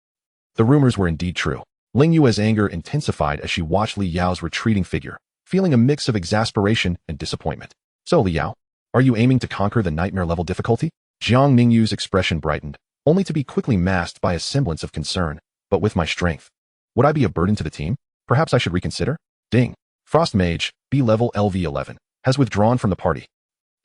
The rumors were indeed true. Ling Yue's anger intensified as she watched Liao's retreating figure, feeling a mix of exasperation and disappointment. So Liao, are you aiming to conquer the nightmare level difficulty? Jiang Ningyu's expression brightened, only to be quickly masked by a semblance of concern. But with my strength, would I be a burden to the team? Perhaps I should reconsider? Ding. Frost Mage, B-level LV11, has withdrawn from the party.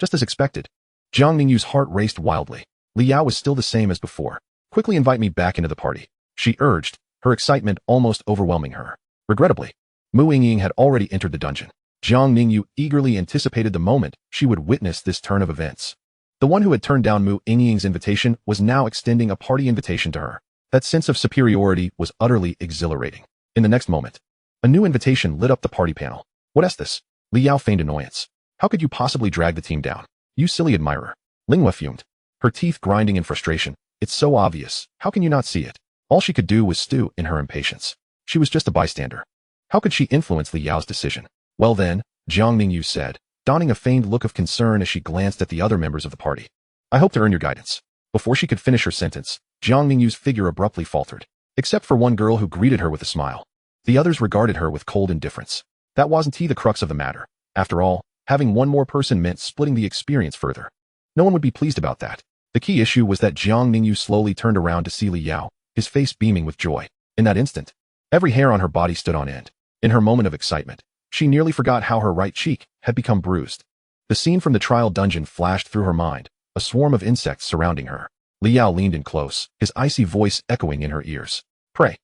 Just as expected. Jiang Ningyu's heart raced wildly. Liao was still the same as before. Quickly invite me back into the party, she urged, her excitement almost overwhelming her. Regrettably, Mu Yingying had already entered the dungeon. Jiang Ningyu eagerly anticipated the moment she would witness this turn of events. The one who had turned down Mu Yingying's invitation was now extending a party invitation to her. That sense of superiority was utterly exhilarating. In the next moment, a new invitation lit up the party panel. What is this? Liao feigned annoyance. How could you possibly drag the team down? You silly admirer. Ling Yue fumed, her teeth grinding in frustration. It's so obvious. How can you not see it? All she could do was stew in her impatience. She was just a bystander. How could she influence Liao's decision? Well then, Jiang Ningyu said, donning a feigned look of concern as she glanced at the other members of the party. I hope to earn your guidance. Before she could finish her sentence, Jiang Ningyu's figure abruptly faltered, except for one girl who greeted her with a smile. The others regarded her with cold indifference. That wasn't the crux of the matter. After all, having one more person meant splitting the experience further. No one would be pleased about that. The key issue was that Jiang Ningyu slowly turned around to see Liao, his face beaming with joy. In that instant, every hair on her body stood on end. In her moment of excitement, she nearly forgot how her right cheek had become bruised. The scene from the trial dungeon flashed through her mind, a swarm of insects surrounding her. Liao leaned in close, his icy voice echoing in her ears. Pray.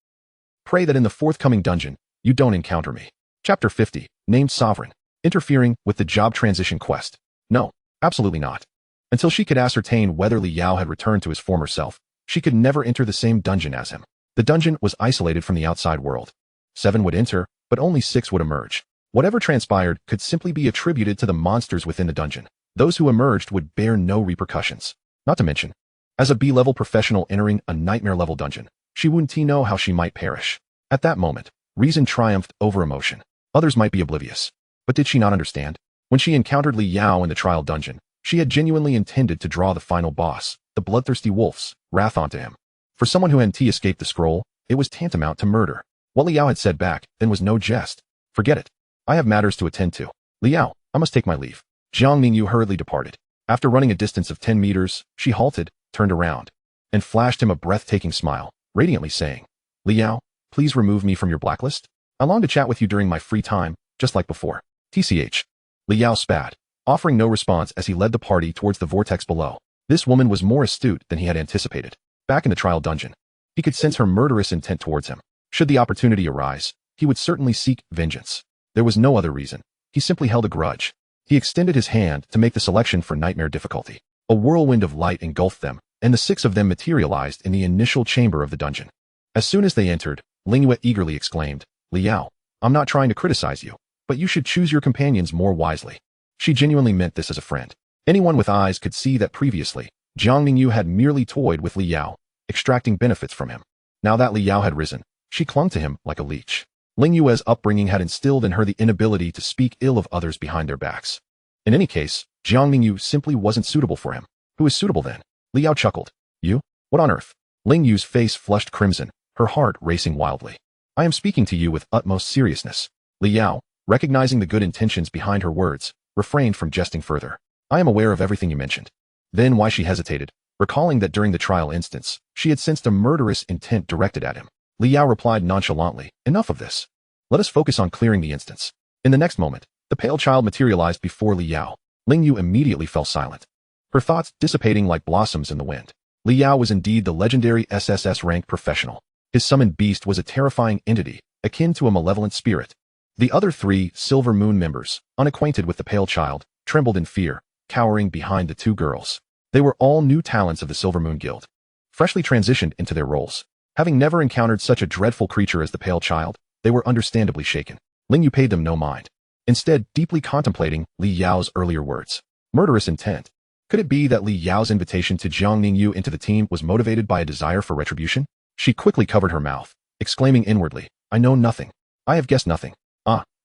Pray that in the forthcoming dungeon, you don't encounter me. Chapter 50, named Sovereign. Interfering with the job transition quest. No, absolutely not. Until she could ascertain whether Liao had returned to his former self, she could never enter the same dungeon as him. The dungeon was isolated from the outside world. 7 would enter, but only 6 would emerge. Whatever transpired could simply be attributed to the monsters within the dungeon. Those who emerged would bear no repercussions. Not to mention, as a B-level professional entering a nightmare-level dungeon, she wouldn't know how she might perish. At that moment, reason triumphed over emotion. Others might be oblivious. But did she not understand? When she encountered Liao in the trial dungeon, she had genuinely intended to draw the final boss, the bloodthirsty wolf's wrath onto him. For someone who hadn't escaped the scroll, it was tantamount to murder. What Liao had said back then was no jest. Forget it. I have matters to attend to. Liao, I must take my leave. Jiang Ningyu hurriedly departed. After running a distance of 10 meters, she halted, turned around, and flashed him a breathtaking smile, radiantly saying, Liao, please remove me from your blacklist. I long to chat with you during my free time, just like before. TCH. Liao spat, offering no response as he led the party towards the vortex below. This woman was more astute than he had anticipated. Back in the trial dungeon, he could sense her murderous intent towards him. Should the opportunity arise, he would certainly seek vengeance. There was no other reason. He simply held a grudge. He extended his hand to make the selection for nightmare difficulty. A whirlwind of light engulfed them, and the 6 of them materialized in the initial chamber of the dungeon. As soon as they entered, Ling Yue eagerly exclaimed, Liao, I'm not trying to criticize you, but you should choose your companions more wisely. She genuinely meant this as a friend. Anyone with eyes could see that previously, Jiang Ningyu had merely toyed with Liao, extracting benefits from him. Now that Liao had risen, she clung to him like a leech. Ling Yue's upbringing had instilled in her the inability to speak ill of others behind their backs. In any case, Jiang Ningyu simply wasn't suitable for him. Who is suitable then? Liao chuckled. You? What on earth? Ling Yu's face flushed crimson, her heart racing wildly. I am speaking to you with utmost seriousness. Liao, recognizing the good intentions behind her words, refrained from jesting further. I am aware of everything you mentioned. Then why she hesitated, recalling that during the trial instance, she had sensed a murderous intent directed at him. Liao replied nonchalantly, enough of this. Let us focus on clearing the instance. In the next moment, The pale child materialized before Li Yao. Ling Yu immediately fell silent, her thoughts dissipating like blossoms in the wind. Li Yao was indeed the legendary SSS-rank professional. His summoned beast was a terrifying entity, akin to a malevolent spirit. The other 3 Silver Moon members, unacquainted with the pale child, trembled in fear, cowering behind the 2 girls. They were all new talents of the Silver Moon Guild, freshly transitioned into their roles. Having never encountered such a dreadful creature as the pale child, they were understandably shaken. Ling Yu paid them no mind, instead deeply contemplating Li Yao's earlier words. Murderous intent. Could it be that Li Yao's invitation to Jiang Ningyu into the team was motivated by a desire for retribution? She quickly covered her mouth, exclaiming inwardly, I know nothing. I have guessed nothing.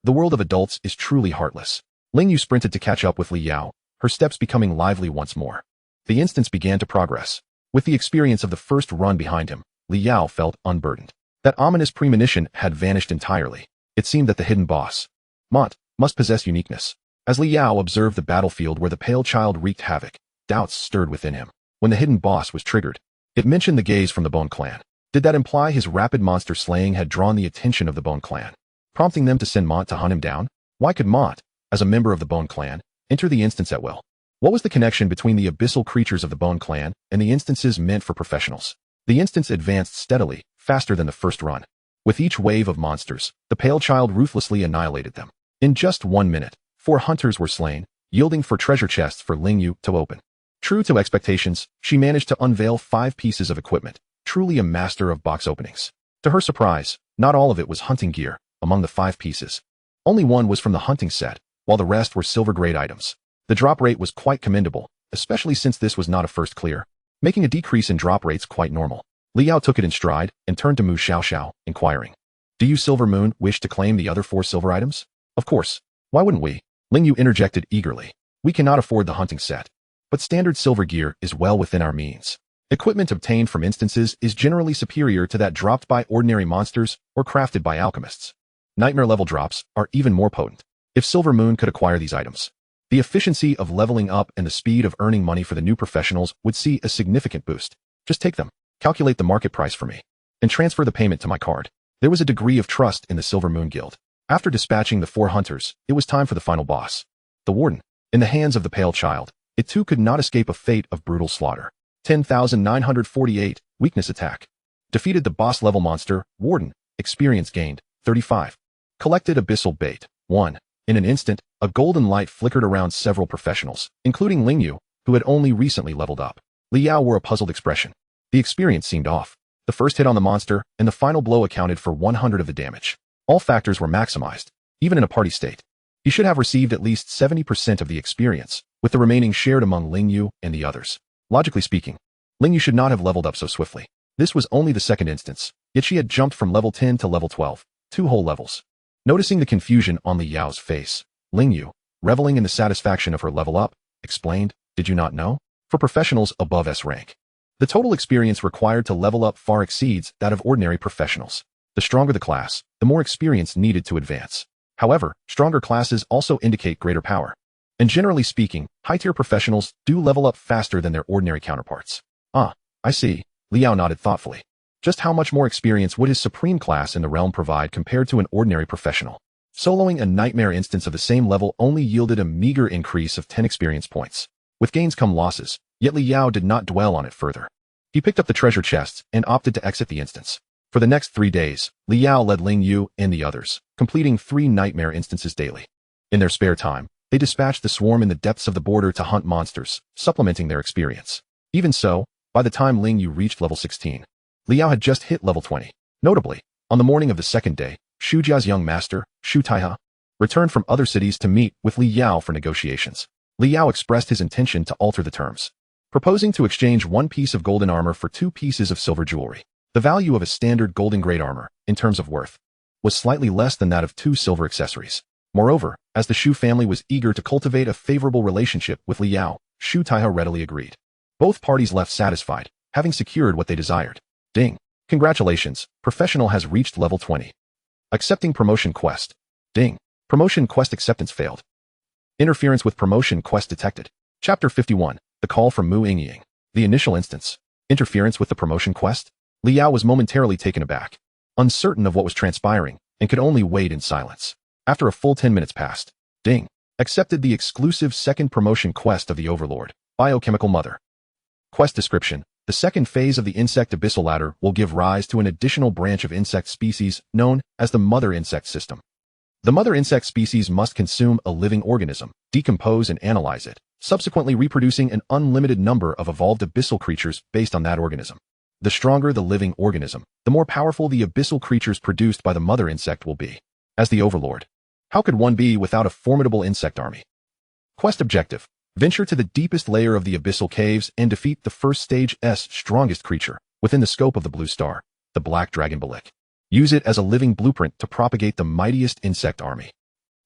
The world of adults is truly heartless. Ling Yu sprinted to catch up with Li Yao, her steps becoming lively once more. The instance began to progress. With the experience of the first run behind him, Li Yao felt unburdened. That ominous premonition had vanished entirely. It seemed that the hidden boss, must possess uniqueness. As Li Yao observed the battlefield where the pale child wreaked havoc, doubts stirred within him. When the hidden boss was triggered, it mentioned the gaze from the Bone Clan. Did that imply his rapid monster slaying had drawn the attention of the Bone Clan, prompting them to send Mont to hunt him down? Why could Mont, as a member of the Bone Clan, enter the instance at will? What was the connection between the abyssal creatures of the Bone Clan and the instances meant for professionals? The instance advanced steadily, faster than the first run. With each wave of monsters, the pale child ruthlessly annihilated them. In just 1 minute, 4 hunters were slain, yielding for treasure chests for Ling Yu to open. True to expectations, she managed to unveil 5 pieces of equipment, truly a master of box openings. To her surprise, not all of it was hunting gear. Among the 5 pieces, only 1 was from the hunting set, while the rest were silver-grade items. The drop rate was quite commendable, especially since this was not a first clear, making a decrease in drop rates quite normal. Li Yao took it in stride and turned to Mu Xiaoxiao, inquiring, Do you Silver Moon wish to claim the other 4 silver items? Of course. Why wouldn't we? Ling Yu interjected eagerly. We cannot afford the hunting set, but standard silver gear is well within our means. Equipment obtained from instances is generally superior to that dropped by ordinary monsters or crafted by alchemists. Nightmare level drops are even more potent. If Silver Moon could acquire these items, the efficiency of leveling up and the speed of earning money for the new professionals would see a significant boost. Just take them, calculate the market price for me, and transfer the payment to my card. There was a degree of trust in the Silver Moon Guild. After dispatching the 4 hunters, it was time for the final boss, the Warden. In the hands of the pale child, it too could not escape a fate of brutal slaughter. 10,948, weakness attack. Defeated the boss level monster, Warden, experience gained, 35. Collected abyssal bait, 1. In an instant, a golden light flickered around several professionals, including Ling Yu, who had only recently leveled up. Li Yao wore a puzzled expression. The experience seemed off. The first hit on the monster and the final blow accounted for 100 of the damage. All factors were maximized, even in a party state. He should have received at least 70% of the experience, with the remaining shared among Ling Yu and the others. Logically speaking, Ling Yu should not have leveled up so swiftly. This was only the second instance, yet she had jumped from level 10 to level 12, 2 whole levels. Noticing the confusion on Li Yao's face, Ling Yu, reveling in the satisfaction of her level up, explained, Did you not know? For professionals above S rank, the total experience required to level up far exceeds that of ordinary professionals. The stronger the class, the more experience needed to advance. However, stronger classes also indicate greater power. And generally speaking, high-tier professionals do level up faster than their ordinary counterparts. I see. Li Yao nodded thoughtfully. Just how much more experience would his supreme class in the realm provide compared to an ordinary professional? Soloing a nightmare instance of the same level only yielded a meager increase of 10 experience points. With gains come losses, yet Li Yao did not dwell on it further. He picked up the treasure chests and opted to exit the instance. For the next 3 days, Li Yao led Ling Yu and the others, completing 3 nightmare instances daily. In their spare time, they dispatched the swarm in the depths of the border to hunt monsters, supplementing their experience. Even so, by the time Ling Yu reached level 16, Li Yao had just hit level 20. Notably, on the morning of the second day, Shu Jia's young master, Shu Taiha, returned from other cities to meet with Li Yao for negotiations. Li Yao expressed his intention to alter the terms, proposing to exchange 1 piece of golden armor for 2 pieces of silver jewelry. The value of a standard golden grade armor, in terms of worth, was slightly less than that of 2 silver accessories. Moreover, as the Shu family was eager to cultivate a favorable relationship with Li Yao, Shu Taiha readily agreed. Both parties left satisfied, having secured what they desired. Ding. Congratulations, professional has reached level 20. Accepting promotion quest. Ding. Promotion quest acceptance failed. Interference with promotion quest detected. Chapter 51. The call from Mu Yingying. The initial instance. Interference with the promotion quest? Li Yao was momentarily taken aback, uncertain of what was transpiring, and could only wait in silence. After a full 10 minutes passed. Ding. Accepted the exclusive second promotion quest of the Overlord, Biochemical Mother. Quest description. The second phase of the insect abyssal ladder will give rise to an additional branch of insect species known as the mother insect system. The mother insect species must consume a living organism, decompose and analyze it, subsequently reproducing an unlimited number of evolved abyssal creatures based on that organism. The stronger the living organism, the more powerful the abyssal creatures produced by the mother insect will be. As the Overlord, how could one be without a formidable insect army? Quest objective. Venture to the deepest layer of the abyssal caves and defeat the first stage's strongest creature, within the scope of the blue star, the black dragon Balik. Use it as a living blueprint to propagate the mightiest insect army.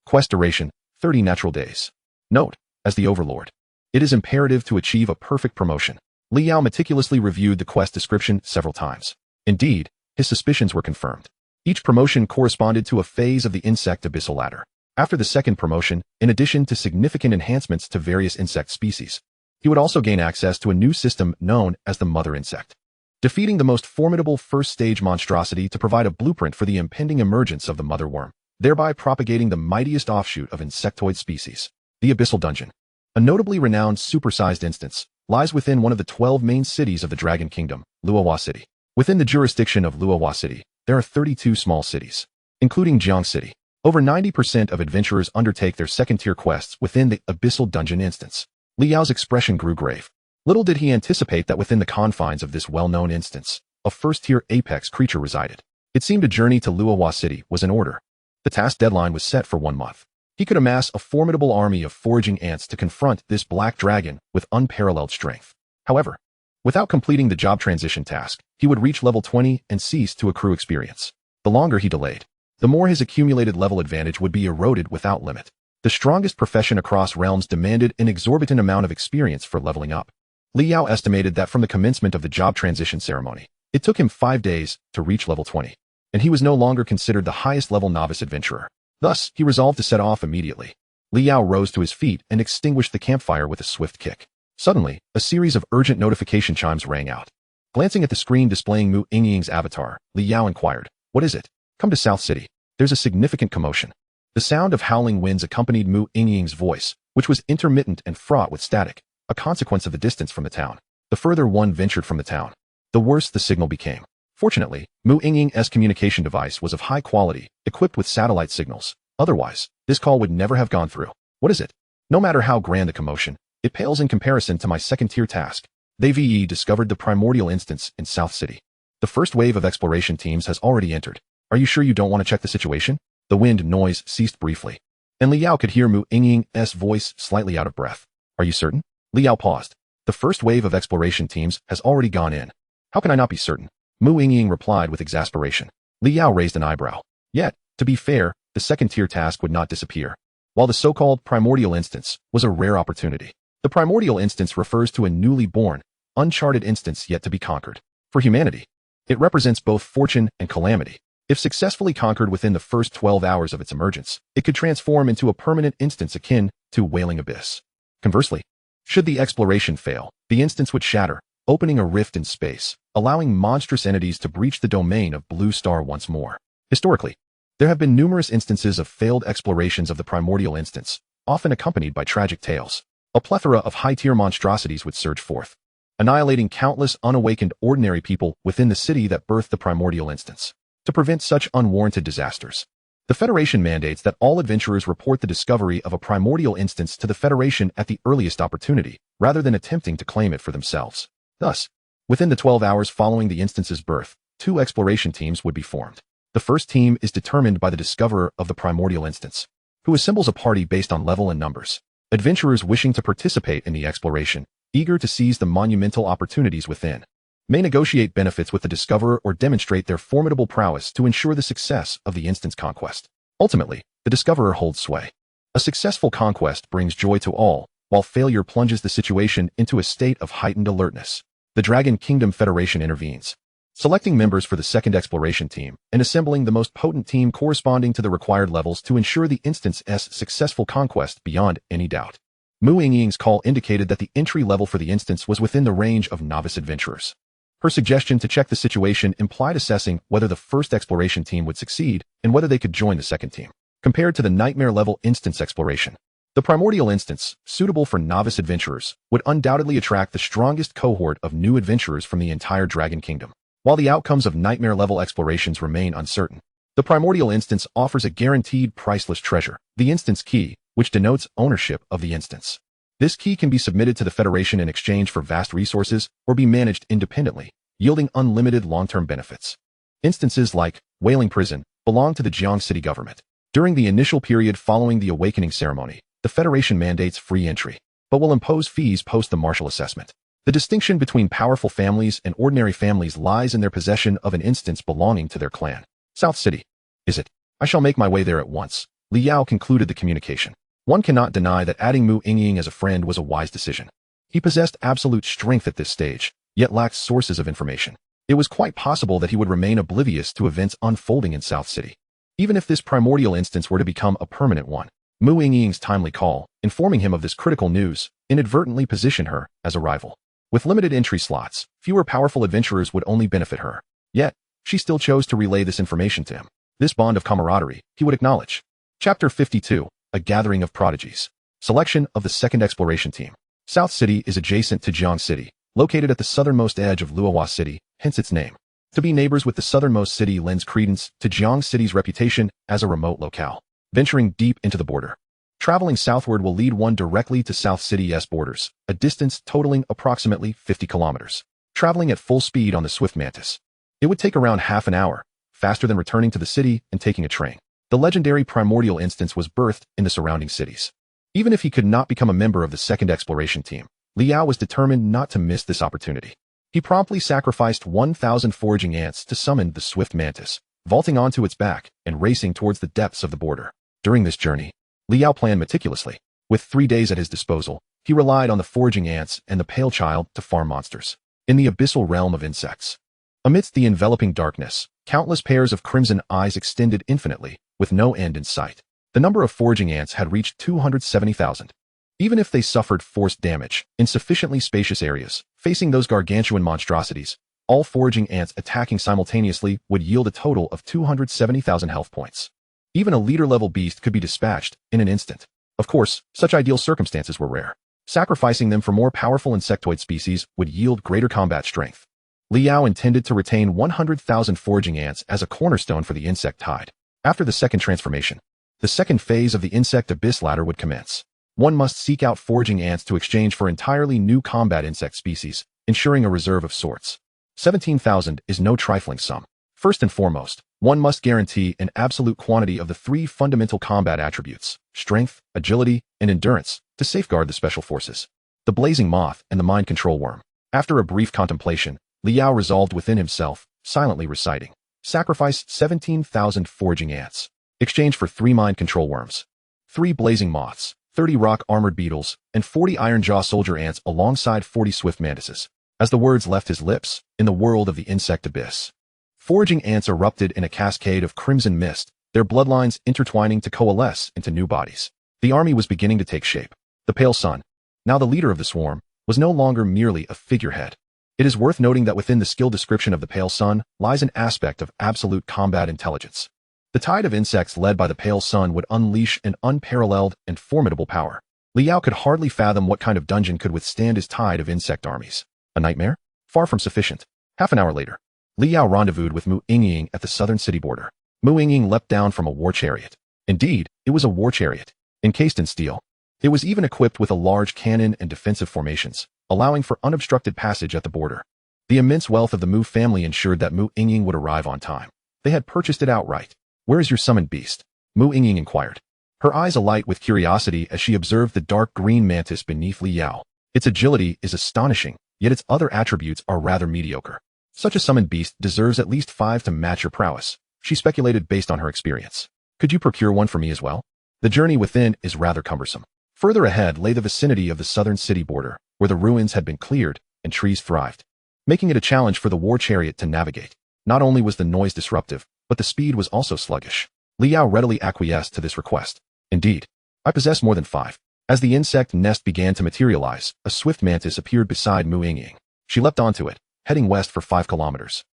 Quest duration, 30 natural days. Note, as the Overlord, it is imperative to achieve a perfect promotion. Liao meticulously reviewed the quest description several times. Indeed, his suspicions were confirmed. Each promotion corresponded to a phase of the insect abyssal ladder. After the second promotion, in addition to significant enhancements to various insect species, he would also gain access to a new system known as the mother insect, defeating the most formidable first-stage monstrosity to provide a blueprint for the impending emergence of the mother worm, thereby propagating the mightiest offshoot of insectoid species. The Abyssal Dungeon, a notably renowned supersized instance, lies within one of the 12 main cities of the Dragon Kingdom, Luohua City. Within the jurisdiction of Luohua City, there are 32 small cities, including Jiang City. Over 90% of adventurers undertake their second-tier quests within the Abyssal Dungeon instance. Liao's expression grew grave. Little did he anticipate that within the confines of this well-known instance, a first-tier apex creature resided. It seemed a journey to Luohua City was in order. The task deadline was set for 1 month. He could amass a formidable army of foraging ants to confront this black dragon with unparalleled strength. However, without completing the job transition task, he would reach level 20 and cease to accrue experience. The longer he delayed, the more his accumulated level advantage would be eroded without limit. The strongest profession across realms demanded an exorbitant amount of experience for leveling up. Liao estimated that from the commencement of the job transition ceremony, it took him 5 days to reach level 20, and he was no longer considered the highest level novice adventurer. Thus, he resolved to set off immediately. Liao rose to his feet and extinguished the campfire with a swift kick. Suddenly, a series of urgent notification chimes rang out. Glancing at the screen displaying Mu Yingying's avatar, Liao inquired, "What is it? Come to South City. There's a significant commotion." The sound of howling winds accompanied Mu Yingying's voice, which was intermittent and fraught with static, a consequence of the distance from the town. The further one ventured from the town, the worse the signal became. Fortunately, Mu Yingying's communication device was of high quality, equipped with satellite signals. Otherwise, this call would never have gone through. "What is it? No matter how grand the commotion, it pales in comparison to my second-tier task. They discovered the primordial instance in South City. The first wave of exploration teams has already entered. Are you sure you don't want to check the situation?" The wind noise ceased briefly, and Liao could hear Mu Yingying's voice slightly out of breath. "Are you certain?" Liao paused. "The first wave of exploration teams has already gone in." "How can I not be certain?" Mu Yingying replied with exasperation. Liao raised an eyebrow. Yet, to be fair, the second-tier task would not disappear. While the so-called primordial instance was a rare opportunity, the primordial instance refers to a newly born, uncharted instance yet to be conquered. For humanity, it represents both fortune and calamity. If successfully conquered within the first 12 hours of its emergence, it could transform into a permanent instance akin to Wailing Abyss. Conversely, should the exploration fail, the instance would shatter, opening a rift in space, allowing monstrous entities to breach the domain of Blue Star once more. Historically, there have been numerous instances of failed explorations of the primordial instance, often accompanied by tragic tales. A plethora of high-tier monstrosities would surge forth, annihilating countless unawakened ordinary people within the city that birthed the primordial instance. To prevent such unwarranted disasters, the Federation mandates that all adventurers report the discovery of a primordial instance to the Federation at the earliest opportunity, rather than attempting to claim it for themselves. Thus, within the 12 hours following the instance's birth, 2 exploration teams would be formed. The first team is determined by the discoverer of the primordial instance, who assembles a party based on level and numbers. Adventurers wishing to participate in the exploration, eager to seize the monumental opportunities within, may negotiate benefits with the discoverer or demonstrate their formidable prowess to ensure the success of the instance conquest. Ultimately, the discoverer holds sway. A successful conquest brings joy to all, while failure plunges the situation into a state of heightened alertness. The Dragon Kingdom Federation intervenes, selecting members for the second exploration team and assembling the most potent team corresponding to the required levels to ensure the instance's successful conquest beyond any doubt. Mu Yingying's call indicated that the entry level for the instance was within the range of novice adventurers. Her suggestion to check the situation implied assessing whether the first exploration team would succeed and whether they could join the second team. compared to the nightmare-level instance exploration. The primordial instance, suitable for novice adventurers, would undoubtedly attract the strongest cohort of new adventurers from the entire Dragon Kingdom. While the outcomes of nightmare-level explorations remain uncertain, the primordial instance offers a guaranteed priceless treasure, the instance key, which denotes ownership of the instance. This key can be submitted to the Federation in exchange for vast resources or be managed independently, yielding unlimited long-term benefits. Instances like Wailing Prison belong to the Jiang City government. During the initial period following the awakening ceremony, the Federation mandates free entry, but will impose fees post the martial assessment. The distinction between powerful families and ordinary families lies in their possession of an instance belonging to their clan. South City. Is it? I shall make my way there at once. Li Yao concluded the communication. One cannot deny that adding Mu Yingying as a friend was a wise decision. He possessed absolute strength at this stage, yet lacked sources of information. It was quite possible that he would remain oblivious to events unfolding in South City. Even if this primordial instance were to become a permanent one, Mu Yingying's timely call, informing him of this critical news, inadvertently positioned her as a rival. With limited entry slots, fewer powerful adventurers would only benefit her. Yet, she still chose to relay this information to him. This bond of camaraderie, he would acknowledge. Chapter 52, A Gathering of Prodigies. Selection of the second exploration team. South City is adjacent to Jiang City, located at the southernmost edge of Luohua City, hence its name. To be neighbors with the southernmost city lends credence to Jiang City's reputation as a remote locale. Venturing deep into the border. Traveling southward will lead one directly to South City's borders, a distance totaling approximately 50 kilometers. Traveling at full speed on the Swift Mantis. It would take around half an hour, faster than returning to the city and taking a train. The legendary primordial instance was birthed in the surrounding cities. Even if he could not become a member of the second exploration team, Li Yao was determined not to miss this opportunity. He promptly sacrificed 1,000 foraging ants to summon the Swift Mantis, vaulting onto its back and racing towards the depths of the border. During this journey, Li Yao planned meticulously. With 3 days at his disposal, he relied on the foraging ants and the pale child to farm monsters in the abyssal realm of insects. Amidst the enveloping darkness, countless pairs of crimson eyes extended infinitely, with no end in sight. The number of foraging ants had reached 270,000. Even if they suffered forced damage in sufficiently spacious areas, facing those gargantuan monstrosities, all foraging ants attacking simultaneously would yield a total of 270,000 health points. Even a leader-level beast could be dispatched in an instant. Of course, such ideal circumstances were rare. Sacrificing them for more powerful insectoid species would yield greater combat strength. Li Yao intended to retain 100,000 foraging ants as a cornerstone for the insect tide. After the second transformation, the second phase of the insect abyss ladder would commence. One must seek out foraging ants to exchange for entirely new combat insect species, ensuring a reserve of sorts. 17,000 is no trifling sum. First and foremost, one must guarantee an absolute quantity of the 3 fundamental combat attributes, strength, agility, and endurance, to safeguard the special forces. The blazing moth and the mind control worm. After a brief contemplation, Li Yao resolved within himself, silently reciting, sacrifice 17,000 foraging ants. Exchange for 3 mind control worms, 3 blazing moths, 30 rock-armored beetles, and 40 iron-jaw soldier ants alongside 40 swift mantises. As the words left his lips, in the world of the insect abyss, foraging ants erupted in a cascade of crimson mist, their bloodlines intertwining to coalesce into new bodies. The army was beginning to take shape. The pale sun, now the leader of the swarm, was no longer merely a figurehead. It is worth noting that within the skill description of the pale sun lies an aspect of absolute combat intelligence. The tide of insects led by the pale sun would unleash an unparalleled and formidable power. Li Yao could hardly fathom what kind of dungeon could withstand his tide of insect armies. A nightmare? Far from sufficient. Half an hour later, Li Yao rendezvoused with Mu Yingying at the southern city border. Mu Yingying leapt down from a war chariot. Indeed, it was a war chariot, encased in steel. It was even equipped with a large cannon and defensive formations, allowing for unobstructed passage at the border. The immense wealth of the Mu family ensured that Mu Yingying would arrive on time. They had purchased it outright. "Where is your summoned beast?" Mu Yingying inquired. Her eyes alight with curiosity as she observed the dark green mantis beneath Li Yao. Its agility is astonishing, yet its other attributes are rather mediocre. Such a summoned beast deserves at least 5 to match your prowess, she speculated based on her experience. Could you procure one for me as well? The journey within is rather cumbersome. Further ahead lay the vicinity of the southern city border, where the ruins had been cleared and trees thrived, making it a challenge for the war chariot to navigate. Not only was the noise disruptive, but the speed was also sluggish. Li Yao readily acquiesced to this request. Indeed, I possess more than 5. As the insect nest began to materialize, a swift mantis appeared beside Mu Yingying. She leapt onto it, heading west for 5 kilometers.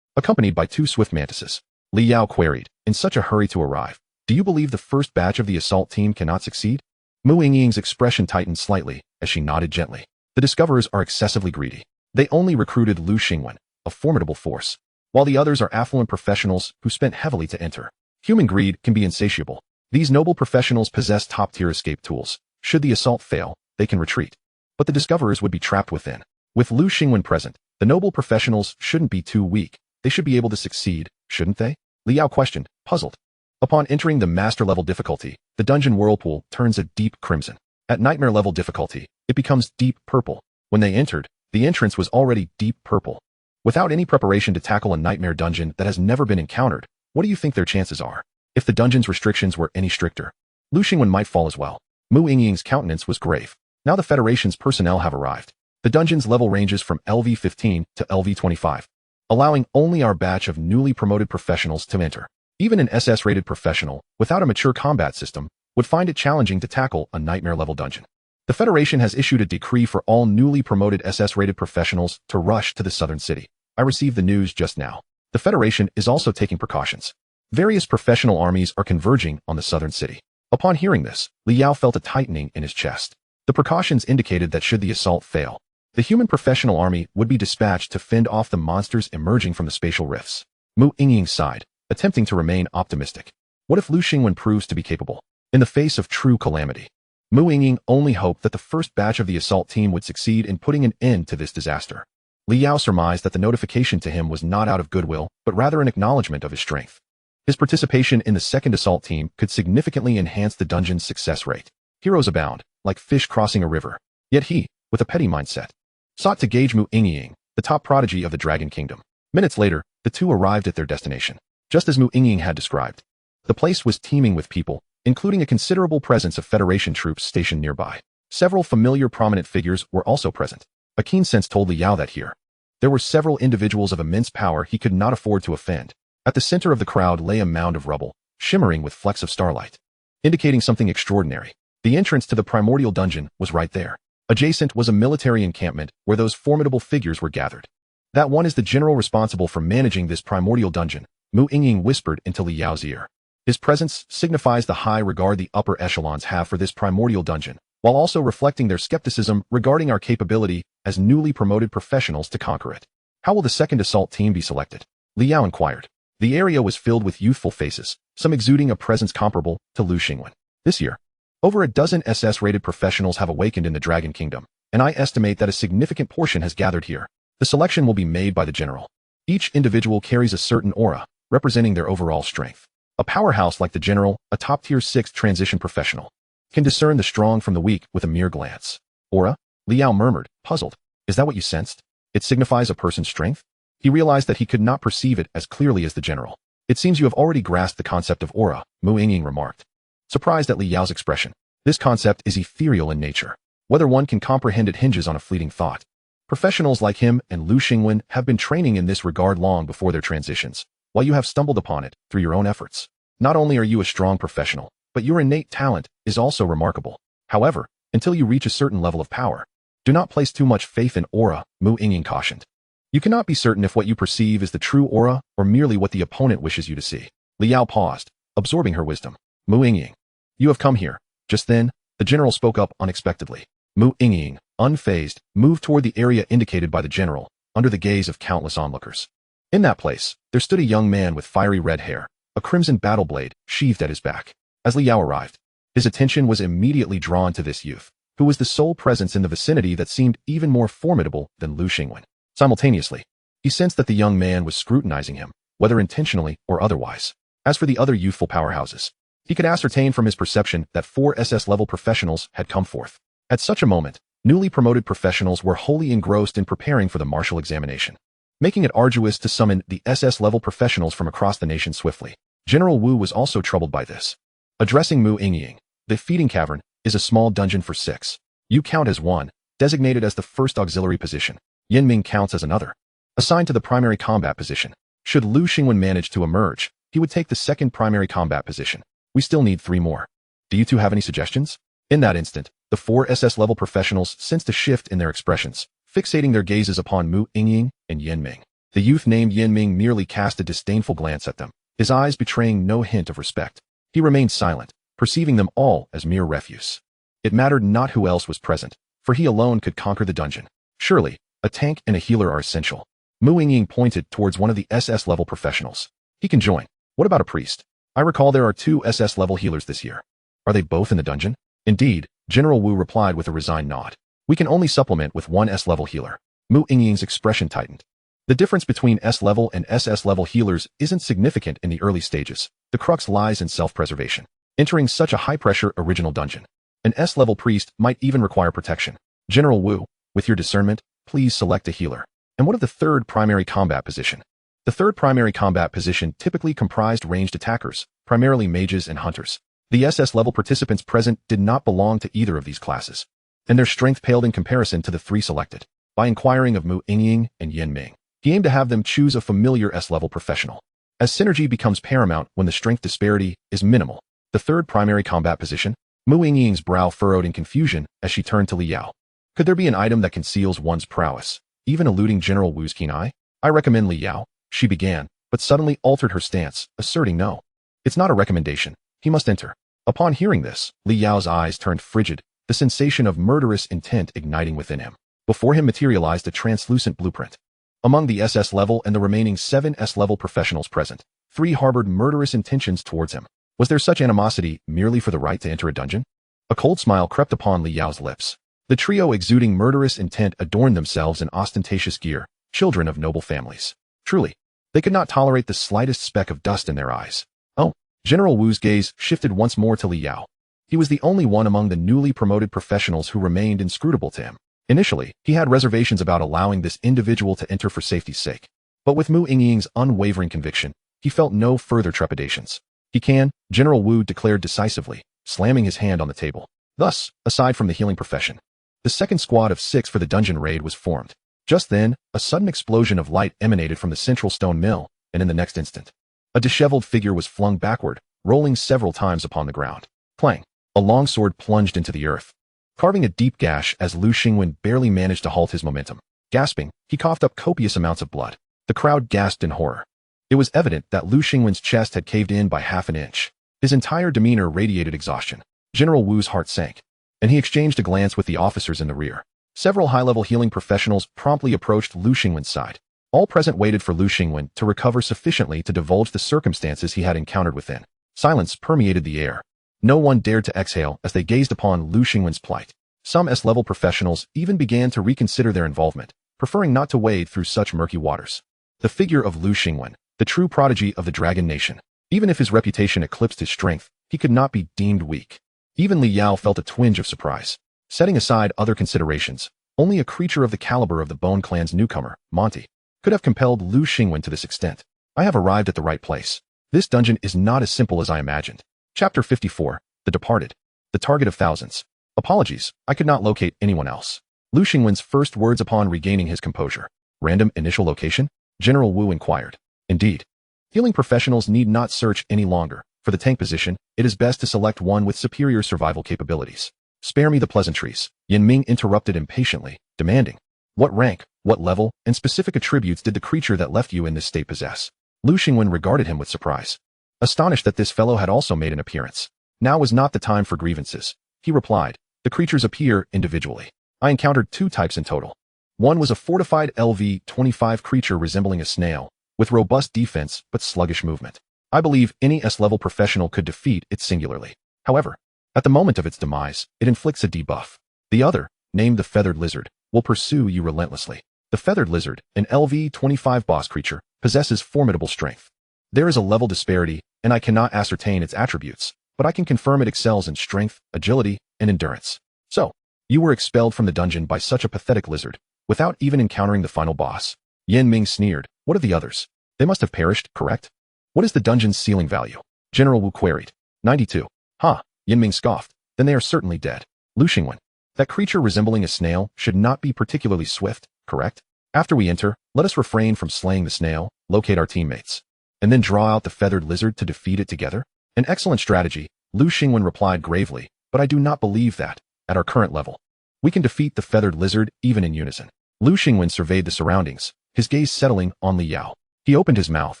Accompanied by 2 swift mantises, Li Yao queried, in such a hurry to arrive, Do you believe the first batch of the assault team cannot succeed? Mu Yingying's expression tightened slightly as she nodded gently. The discoverers are excessively greedy. They only recruited Lu Xingwen, a formidable force, while the others are affluent professionals who spent heavily to enter. Human greed can be insatiable. These noble professionals possess top-tier escape tools. Should the assault fail, they can retreat. But the discoverers would be trapped within. With Lu Xingwen present, the noble professionals shouldn't be too weak. They should be able to succeed, shouldn't they? Liao questioned, puzzled. Upon entering the master-level difficulty, the dungeon whirlpool turns a deep crimson. At nightmare-level difficulty, it becomes deep purple. When they entered, the entrance was already deep purple. Without any preparation to tackle a nightmare dungeon that has never been encountered, what do you think their chances are? If the dungeon's restrictions were any stricter, Lu Xingwen might fall as well. Mu Yingying's countenance was grave. Now the Federation's personnel have arrived. The dungeon's level ranges from LV-15 to LV-25, allowing only our batch of newly promoted professionals to enter. Even an SS-rated professional, without a mature combat system, would find it challenging to tackle a nightmare-level dungeon. The Federation has issued a decree for all newly promoted SS-rated professionals to rush to the southern city. I received the news just now. The Federation is also taking precautions. Various professional armies are converging on the southern city. Upon hearing this, Liao felt a tightening in his chest. The precautions indicated that should the assault fail, the human professional army would be dispatched to fend off the monsters emerging from the spatial rifts. Mu Yingying sighed, attempting to remain optimistic. What if Lu Xingwen proves to be capable? In the face of true calamity, Mu Yingying only hoped that the first batch of the assault team would succeed in putting an end to this disaster. Liao surmised that the notification to him was not out of goodwill, but rather an acknowledgement of his strength. His participation in the second assault team could significantly enhance the dungeon's success rate. Heroes abound, like fish crossing a river. Yet he, with a petty mindset, sought to gauge Mu Yingying, the top prodigy of the Dragon Kingdom. Minutes later, the two arrived at their destination. Just as Mu Yingying had described, the place was teeming with people, including a considerable presence of Federation troops stationed nearby. Several familiar prominent figures were also present. A keen sense told Liao that here, there were several individuals of immense power he could not afford to offend. At the center of the crowd lay a mound of rubble, shimmering with flecks of starlight, indicating something extraordinary. The entrance to the primordial dungeon was right there. Adjacent was a military encampment where those formidable figures were gathered. That one is the general responsible for managing this primordial dungeon, Mu Yingying whispered into Liao's ear. His presence signifies the high regard the upper echelons have for this primordial dungeon, while also reflecting their skepticism regarding our capability as newly promoted professionals to conquer it. How will the second assault team be selected? Liao inquired. The area was filled with youthful faces, some exuding a presence comparable to Lu Xingwen. This year, over a dozen SS-rated professionals have awakened in the Dragon Kingdom, and I estimate that a significant portion has gathered here. The selection will be made by the general. Each individual carries a certain aura, representing their overall strength. A powerhouse like the general, a top-tier 6th transition professional, can discern the strong from the weak with a mere glance. Aura? Liao murmured, puzzled. Is that what you sensed? It signifies a person's strength? He realized that he could not perceive it as clearly as the general. It seems you have already grasped the concept of aura, Mu Yingying remarked, surprised at Liao's expression. This concept is ethereal in nature. Whether one can comprehend it hinges on a fleeting thought. Professionals like him and Lu Xingwen have been training in this regard long before their transitions, while you have stumbled upon it through your own efforts. Not only are you a strong professional, but your innate talent is also remarkable. However, until you reach a certain level of power, do not place too much faith in aura, Mu Yingying cautioned. You cannot be certain if what you perceive is the true aura or merely what the opponent wishes you to see. Liao paused, absorbing her wisdom. Mu Yingying, you have come here. Just then, the general spoke up unexpectedly. Mu Yingying, unfazed, moved toward the area indicated by the general, under the gaze of countless onlookers. In that place, there stood a young man with fiery red hair, a crimson battle blade sheathed at his back. As Liao arrived, his attention was immediately drawn to this youth, who was the sole presence in the vicinity that seemed even more formidable than Lu Xingwen. Simultaneously, he sensed that the young man was scrutinizing him, whether intentionally or otherwise. As for the other youthful powerhouses, he could ascertain from his perception that 4 SS-level professionals had come forth. At such a moment, newly promoted professionals were wholly engrossed in preparing for the martial examination, making it arduous to summon the SS-level professionals from across the nation swiftly. General Wu was also troubled by this. Addressing Mu Yingying, the feeding cavern is a small dungeon for 6. You count as one, designated as the first auxiliary position. Yanming counts as another, assigned to the primary combat position. Should Lu Xingwen manage to emerge, he would take the second primary combat position. We still need 3 more. Do you two have any suggestions? In that instant, the 4 SS-level professionals sensed a shift in their expressions, fixating their gazes upon Mu Yingying and Yanming. The youth named Yanming merely cast a disdainful glance at them, his eyes betraying no hint of respect. He remained silent, perceiving them all as mere refuse. It mattered not who else was present, for he alone could conquer the dungeon. Surely, a tank and a healer are essential. Mu Yingying pointed towards one of the SS-level professionals. He can join. What about a priest? I recall there are 2 SS-level healers this year. Are they both in the dungeon? Indeed, General Wu replied with a resigned nod. We can only supplement with 1 S-level healer. Mu Yingying's expression tightened. The difference between S-level and SS-level healers isn't significant in the early stages. The crux lies in self-preservation. Entering such a high-pressure original dungeon, an S-level priest might even require protection. General Wu, with your discernment, please select a healer. And what of the 3rd primary combat position? The 3rd primary combat position typically comprised ranged attackers, primarily mages and hunters. The SS-level participants present did not belong to either of these classes, and their strength paled in comparison to the 3 selected. By inquiring of Mu Yingying and Yin Ming, he aimed to have them choose a familiar S-level professional. As synergy becomes paramount when the strength disparity is minimal, the 3rd primary combat position, Mu Yingying's brow furrowed in confusion as she turned to Li Yao. Could there be an item that conceals one's prowess, even eluding General Wu's keen eye? I recommend Li Yao, she began, but suddenly altered her stance, asserting no. It's not a recommendation. He must enter. Upon hearing this, Li Yao's eyes turned frigid, the sensation of murderous intent igniting within him. Before him materialized a translucent blueprint. Among the SS level and the remaining 7 S-level professionals present, 3 harbored murderous intentions towards him. Was there such animosity merely for the right to enter a dungeon? A cold smile crept upon Li Yao's lips. The trio exuding murderous intent adorned themselves in ostentatious gear, children of noble families. Truly, they could not tolerate the slightest speck of dust in their eyes. Oh, General Wu's gaze shifted once more to Li Yao. He was the only one among the newly promoted professionals who remained inscrutable to him. Initially, he had reservations about allowing this individual to enter for safety's sake. But with Mu Yingying's unwavering conviction, he felt no further trepidations. He can, General Wu declared decisively, slamming his hand on the table. Thus, aside from the healing profession, the 2nd squad of 6 for the dungeon raid was formed. Just then, a sudden explosion of light emanated from the central stone mill, and in the next instant, a disheveled figure was flung backward, rolling several times upon the ground. Clang! A long sword plunged into the earth, carving a deep gash as Lu Xingwen barely managed to halt his momentum. Gasping, he coughed up copious amounts of blood. The crowd gasped in horror. It was evident that Lu Xingwen's chest had caved in by half an inch. His entire demeanor radiated exhaustion. General Wu's heart sank, and he exchanged a glance with the officers in the rear. Several high-level healing professionals promptly approached Lu Xingwen's side. All present waited for Lu Xingwen to recover sufficiently to divulge the circumstances he had encountered within. Silence permeated the air. No one dared to exhale as they gazed upon Lu Xingwen's plight. Some S-level professionals even began to reconsider their involvement, preferring not to wade through such murky waters. The figure of Lu Xingwen, the true prodigy of the Dragon Nation. Even if his reputation eclipsed his strength, he could not be deemed weak. Even Li Yao felt a twinge of surprise. Setting aside other considerations, only a creature of the caliber of the Bone Clan's newcomer, Monty, could have compelled Lu Xingwen to this extent. I have arrived at the right place. This dungeon is not as simple as I imagined. Chapter 54, The Departed. The target of thousands. Apologies, I could not locate anyone else. Lu Xingwen's first words upon regaining his composure. Random initial location? General Wu inquired. Indeed. Healing professionals need not search any longer. For the tank position, it is best to select one with superior survival capabilities. Spare me the pleasantries, Yin Ming interrupted impatiently, demanding. What rank, what level, and specific attributes did the creature that left you in this state possess? Lu Xingwen regarded him with surprise, astonished that this fellow had also made an appearance. Now was not the time for grievances. He replied, the creatures appear individually. I encountered 2 types in total. One was a fortified LV-25 creature resembling a snail, with robust defense but sluggish movement. I believe any S-level professional could defeat it singularly. However, at the moment of its demise, it inflicts a debuff. The other, named the Feathered Lizard, will pursue you relentlessly. The Feathered Lizard, an LV-25 boss creature, possesses formidable strength. There is a level disparity, and I cannot ascertain its attributes, but I can confirm it excels in strength, agility, and endurance. So, you were expelled from the dungeon by such a pathetic lizard, without even encountering the final boss. Yin Ming sneered. What of the others? They must have perished, correct? What is the dungeon's ceiling value? General Wu queried. 92. Ha, Yin Ming scoffed. Then they are certainly dead. Lu Xingwen. That creature resembling a snail should not be particularly swift, correct? After we enter, let us refrain from slaying the snail, locate our teammates, and then draw out the Feathered Lizard to defeat it together? An excellent strategy, Lu Xingwen replied gravely, but I do not believe that, at our current level, we can defeat the Feathered Lizard even in unison. Lu Xingwen surveyed the surroundings, his gaze settling on Li Yao. He opened his mouth,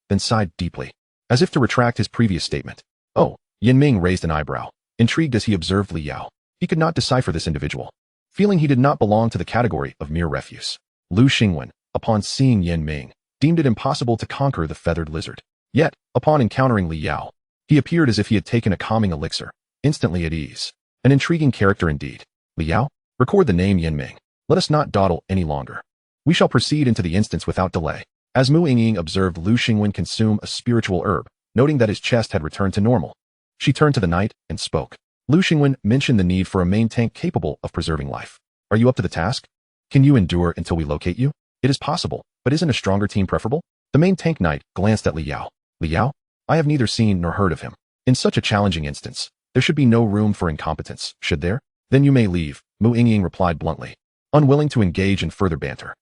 then sighed deeply, as if to retract his previous statement. Oh, Yin Ming raised an eyebrow, intrigued as he observed Li Yao. He could not decipher this individual. Feeling he did not belong to the category of mere refuse, Lu Xingwen, upon seeing Yin Ming, deemed it impossible to conquer the feathered lizard. Yet, upon encountering Li Yao, he appeared as if he had taken a calming elixir, instantly at ease. An intriguing character indeed. Li Yao, record the name Yin Ming. Let us not dawdle any longer. We shall proceed into the instance without delay. As Mu Yingying observed Lu Xingwen consume a spiritual herb, noting that his chest had returned to normal, she turned to the knight and spoke. Lu Xingwen mentioned the need for a main tank capable of preserving life. Are you up to the task? Can you endure until we locate you? It is possible, but isn't a stronger team preferable? The main tank knight glanced at Li Yao. Li Yao? I have neither seen nor heard of him. In such a challenging instance, there should be no room for incompetence, should there? Then you may leave, Mu Yingying replied bluntly, unwilling to engage in further banter.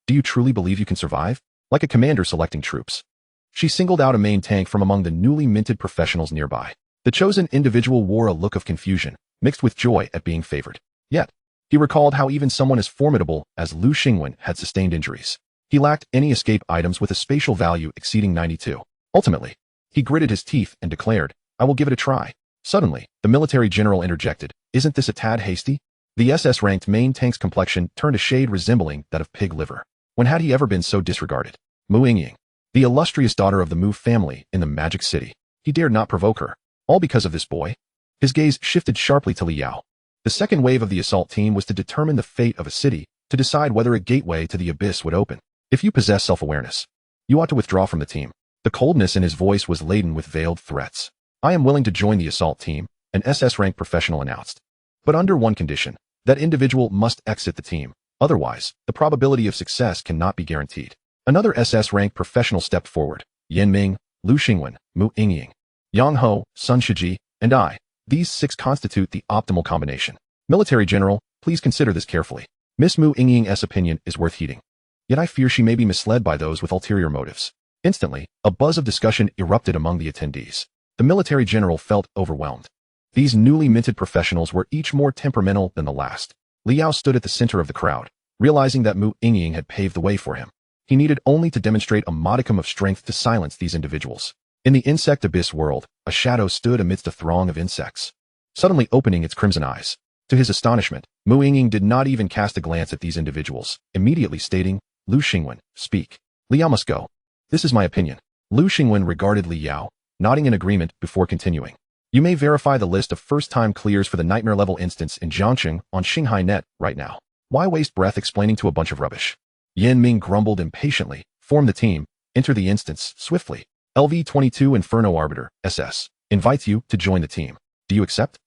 Do you truly believe you can survive? Like a commander selecting troops. She singled out a main tank from among the newly minted professionals nearby. The chosen individual wore a look of confusion, mixed with joy at being favored. Yet, he recalled how even someone as formidable as Lu Xingwen had sustained injuries. He lacked any escape items with a spatial value exceeding 92. Ultimately, he gritted his teeth and declared, I will give it a try. Suddenly, the military general interjected, isn't this a tad hasty? The SS-ranked main tank's complexion turned a shade resembling that of pig liver. When had he ever been so disregarded? Mu Yingying, the illustrious daughter of the Mu family in the Magic City. He dared not provoke her. All because of this boy? His gaze shifted sharply to Li Yao. The second wave of the assault team was to determine the fate of a city, to decide whether a gateway to the abyss would open. If you possess self-awareness, you ought to withdraw from the team. The coldness in his voice was laden with veiled threats. I am willing to join the assault team, an SS-ranked professional announced. But under one condition, that individual must exit the team. Otherwise, the probability of success cannot be guaranteed. Another SS-ranked professional stepped forward. Yin Ming, Lu Xingwen, Mu Yingying, Yang Ho, Sun Shiji, and I. These 6 constitute the optimal combination. Military General, please consider this carefully. Miss Mu Yingying's opinion is worth heeding. Yet I fear she may be misled by those with ulterior motives. Instantly, a buzz of discussion erupted among the attendees. The military general felt overwhelmed. These newly minted professionals were each more temperamental than the last. Li Yao stood at the center of the crowd, realizing that Mu Yingying had paved the way for him. He needed only to demonstrate a modicum of strength to silence these individuals. In the insect abyss world, a shadow stood amidst a throng of insects, suddenly opening its crimson eyes. To his astonishment, Mu Yingying did not even cast a glance at these individuals, immediately stating, Lu Xingwen, speak. Li Yao must go. This is my opinion. Lu Xingwen regarded Li Yao, nodding in agreement before continuing. You may verify the list of first-time clears for the nightmare level instance in Jiangqing on Xinghai Net right now. Why waste breath explaining to a bunch of rubbish? Yin Ming grumbled impatiently. Form the team. Enter the instance swiftly. LV-22 Inferno Arbiter, SS, invites you to join the team. Do you accept?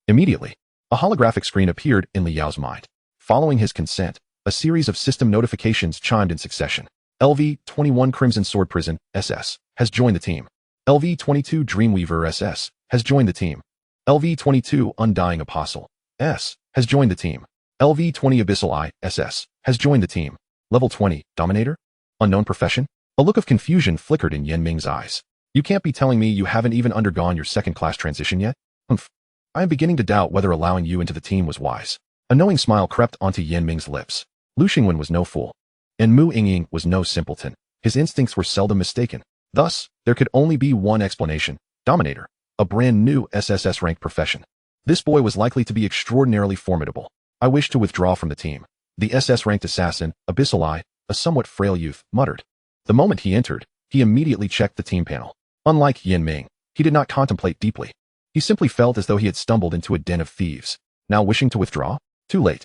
Immediately, a holographic screen appeared in Li Yao's mind. Following his consent, a series of system notifications chimed in succession. LV-21 Crimson Sword Prison, SS, has joined the team. LV-22 Dreamweaver, SS, has joined the team. LV-22 Undying Apostle, S, has joined the team. LV-20 Abyssal I, SS, has joined the team. Level 20, Dominator? Unknown profession? A look of confusion flickered in Yin Ming's eyes. You can't be telling me you haven't even undergone your second-class transition yet? Humph. I am beginning to doubt whether allowing you into the team was wise. A knowing smile crept onto Yin Ming's lips. Lu Xingwen was no fool, and Mu Yingying was no simpleton. His instincts were seldom mistaken. Thus, there could only be one explanation. Dominator, a brand new SSS-ranked profession. This boy was likely to be extraordinarily formidable. I wish to withdraw from the team. The SS-ranked assassin, Abyssal I, a somewhat frail youth, muttered. The moment he entered, he immediately checked the team panel. Unlike Yin Ming, he did not contemplate deeply. He simply felt as though he had stumbled into a den of thieves. Now wishing to withdraw? Too late.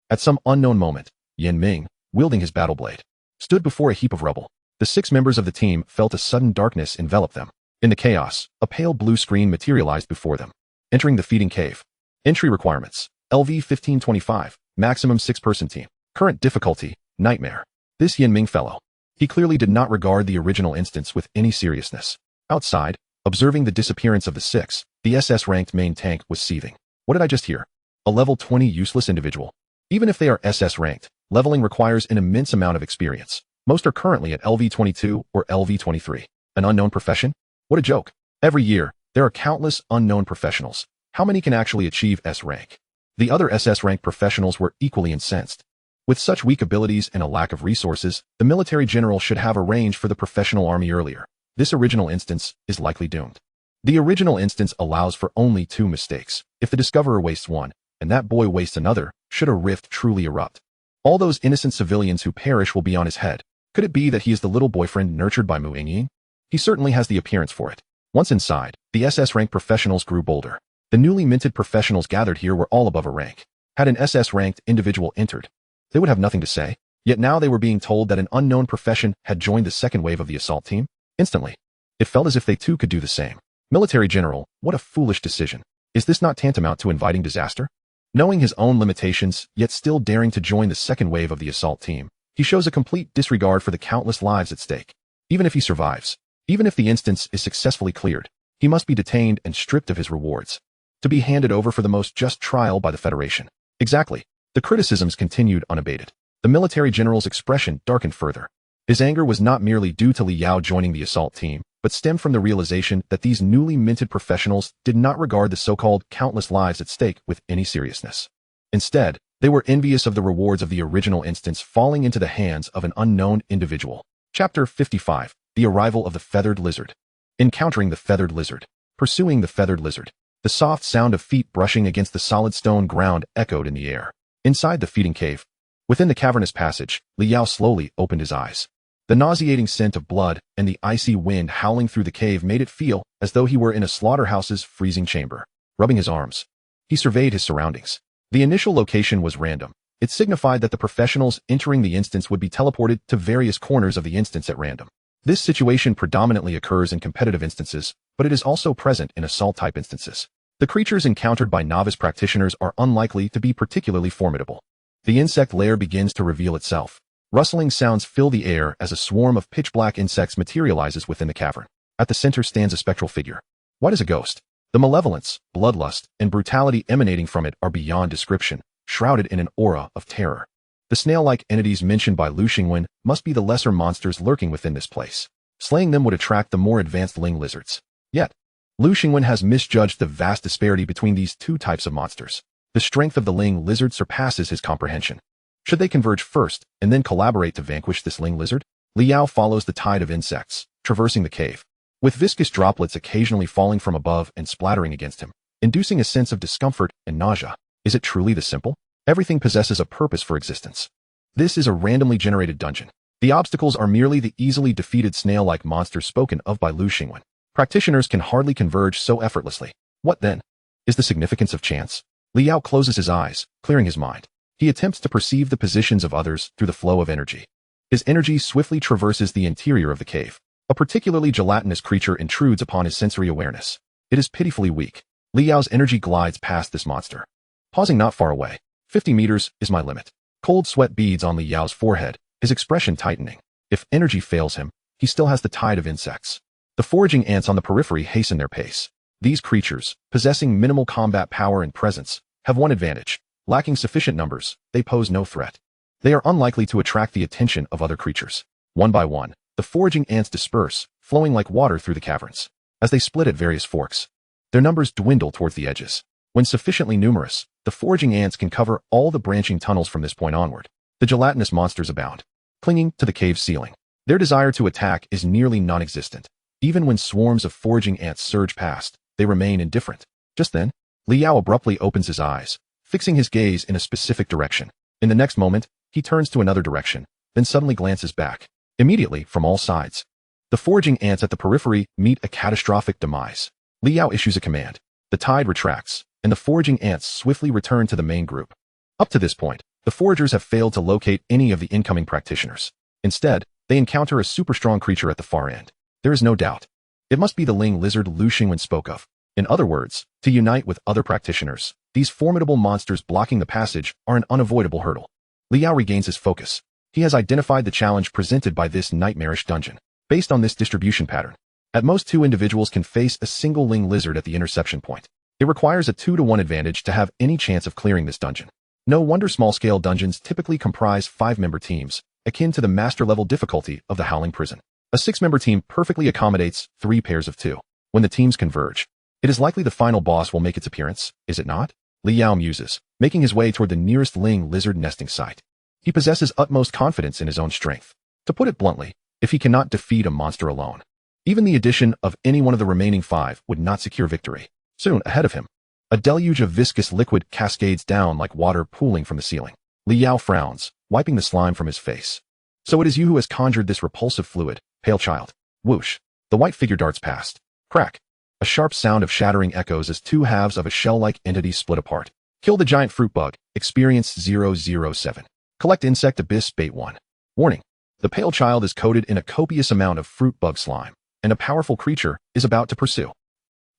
At some unknown moment, Yin Ming, wielding his battle blade, stood before a heap of rubble. The 6 members of the team felt a sudden darkness envelop them. In the chaos, a pale blue screen materialized before them. Entering the feeding cave. Entry requirements. LV-1525, maximum 6-person team. Current difficulty, Nightmare. This Yin Ming fellow. He clearly did not regard the original instance with any seriousness. Outside, observing the disappearance of the 6, the SS-ranked main tank was seething. What did I just hear? A level 20 useless individual. Even if they are SS-ranked, leveling requires an immense amount of experience. Most are currently at LV-22 or LV-23. An unknown profession? What a joke. Every year, there are countless unknown professionals. How many can actually achieve S rank? The other SS-ranked professionals were equally incensed. With such weak abilities and a lack of resources, the military general should have arranged for the professional army earlier. This original instance is likely doomed. The original instance allows for only 2 mistakes. If the discoverer wastes one, and that boy wastes another, should a rift truly erupt. All those innocent civilians who perish will be on his head. Could it be that he is the little boyfriend nurtured by Mu Ying? He certainly has the appearance for it. Once inside, the SS-ranked professionals grew bolder. The newly minted professionals gathered here were all above a rank. Had an SS-ranked individual entered, they would have nothing to say. Yet now they were being told that an unknown profession had joined the second wave of the assault team. Instantly, it felt as if they too could do the same. Military general, what a foolish decision. Is this not tantamount to inviting disaster? Knowing his own limitations, yet still daring to join the second wave of the assault team, he shows a complete disregard for the countless lives at stake. Even if he survives, even if the instance is successfully cleared, he must be detained and stripped of his rewards, to be handed over for the most just trial by the Federation. Exactly. The criticisms continued unabated. The military general's expression darkened further. His anger was not merely due to Li Yao joining the assault team, but stemmed from the realization that these newly minted professionals did not regard the so-called countless lives at stake with any seriousness. Instead, they were envious of the rewards of the original instance falling into the hands of an unknown individual. Chapter 55. The Arrival of the Feathered Lizard. Encountering the feathered lizard. Pursuing the feathered lizard. The soft sound of feet brushing against the solid stone ground echoed in the air. Inside the feeding cave, within the cavernous passage, Li Yao slowly opened his eyes. The nauseating scent of blood and the icy wind howling through the cave made it feel as though he were in a slaughterhouse's freezing chamber. Rubbing his arms, he surveyed his surroundings. The initial location was random. It signified that the professionals entering the instance would be teleported to various corners of the instance at random. This situation predominantly occurs in competitive instances, but it is also present in assault-type instances. The creatures encountered by novice practitioners are unlikely to be particularly formidable. The insect lair begins to reveal itself. Rustling sounds fill the air as a swarm of pitch-black insects materializes within the cavern. At the center stands a spectral figure. What is a ghost? The malevolence, bloodlust, and brutality emanating from it are beyond description, shrouded in an aura of terror. The snail-like entities mentioned by Lu Xingwen must be the lesser monsters lurking within this place. Slaying them would attract the more advanced ling lizards. Yet, Lu Xingwen has misjudged the vast disparity between these two types of monsters. The strength of the ling lizard surpasses his comprehension. Should they converge first, and then collaborate to vanquish this ling lizard? Li Yao follows the tide of insects, traversing the cave, with viscous droplets occasionally falling from above and splattering against him, inducing a sense of discomfort and nausea. Is it truly this simple? Everything possesses a purpose for existence. This is a randomly generated dungeon. The obstacles are merely the easily defeated snail-like monsters spoken of by Lu Xingwen. Practitioners can hardly converge so effortlessly. What then? Is the significance of chance? Li Yao closes his eyes, clearing his mind. He attempts to perceive the positions of others through the flow of energy. His energy swiftly traverses the interior of the cave. A particularly gelatinous creature intrudes upon his sensory awareness. It is pitifully weak. Li Yao's energy glides past this monster. Pausing not far away. 50 meters is my limit. Cold sweat beads on Li Yao's forehead, his expression tightening. If energy fails him, he still has the tide of insects. The foraging ants on the periphery hasten their pace. These creatures, possessing minimal combat power and presence, have one advantage. Lacking sufficient numbers, they pose no threat. They are unlikely to attract the attention of other creatures. One by one, the foraging ants disperse, flowing like water through the caverns. As they split at various forks, their numbers dwindle towards the edges. When sufficiently numerous, the foraging ants can cover all the branching tunnels from this point onward. The gelatinous monsters abound, clinging to the cave's ceiling. Their desire to attack is nearly non-existent. Even when swarms of foraging ants surge past, they remain indifferent. Just then, Li Yao abruptly opens his eyes, fixing his gaze in a specific direction. In the next moment, he turns to another direction, then suddenly glances back. Immediately, from all sides, the foraging ants at the periphery meet a catastrophic demise. Li Yao issues a command. The tide retracts, and the foraging ants swiftly return to the main group. Up to this point, the foragers have failed to locate any of the incoming practitioners. Instead, they encounter a super strong creature at the far end. There is no doubt. It must be the ling lizard Lu Xingwen spoke of. In other words, to unite with other practitioners, these formidable monsters blocking the passage are an unavoidable hurdle. Li Yao regains his focus. He has identified the challenge presented by this nightmarish dungeon. Based on this distribution pattern, at most 2 individuals can face a single ling lizard at the interception point. It requires a 2-to-1 advantage to have any chance of clearing this dungeon. No wonder small-scale dungeons typically comprise 5-member teams, akin to the master-level difficulty of the Howling Prison. A 6-member team perfectly accommodates 3 pairs of 2. When the teams converge, it is likely the final boss will make its appearance, is it not? Li Yao muses, making his way toward the nearest ling lizard nesting site. He possesses utmost confidence in his own strength. To put it bluntly, if he cannot defeat a monster alone, Even the addition of any one of the remaining 5 would not secure victory. Soon, ahead of him, a deluge of viscous liquid cascades down like water pooling from the ceiling. Li Yao frowns, wiping the slime from his face. So it is you who has conjured this repulsive fluid, pale child. Whoosh. The white figure darts past. Crack. A sharp sound of shattering echoes as 2 halves of a shell-like entity split apart. Kill the giant fruit bug. Experience 007. Collect insect abyss bait 1. Warning. The pale child is coated in a copious amount of fruit bug slime, and a powerful creature is about to pursue.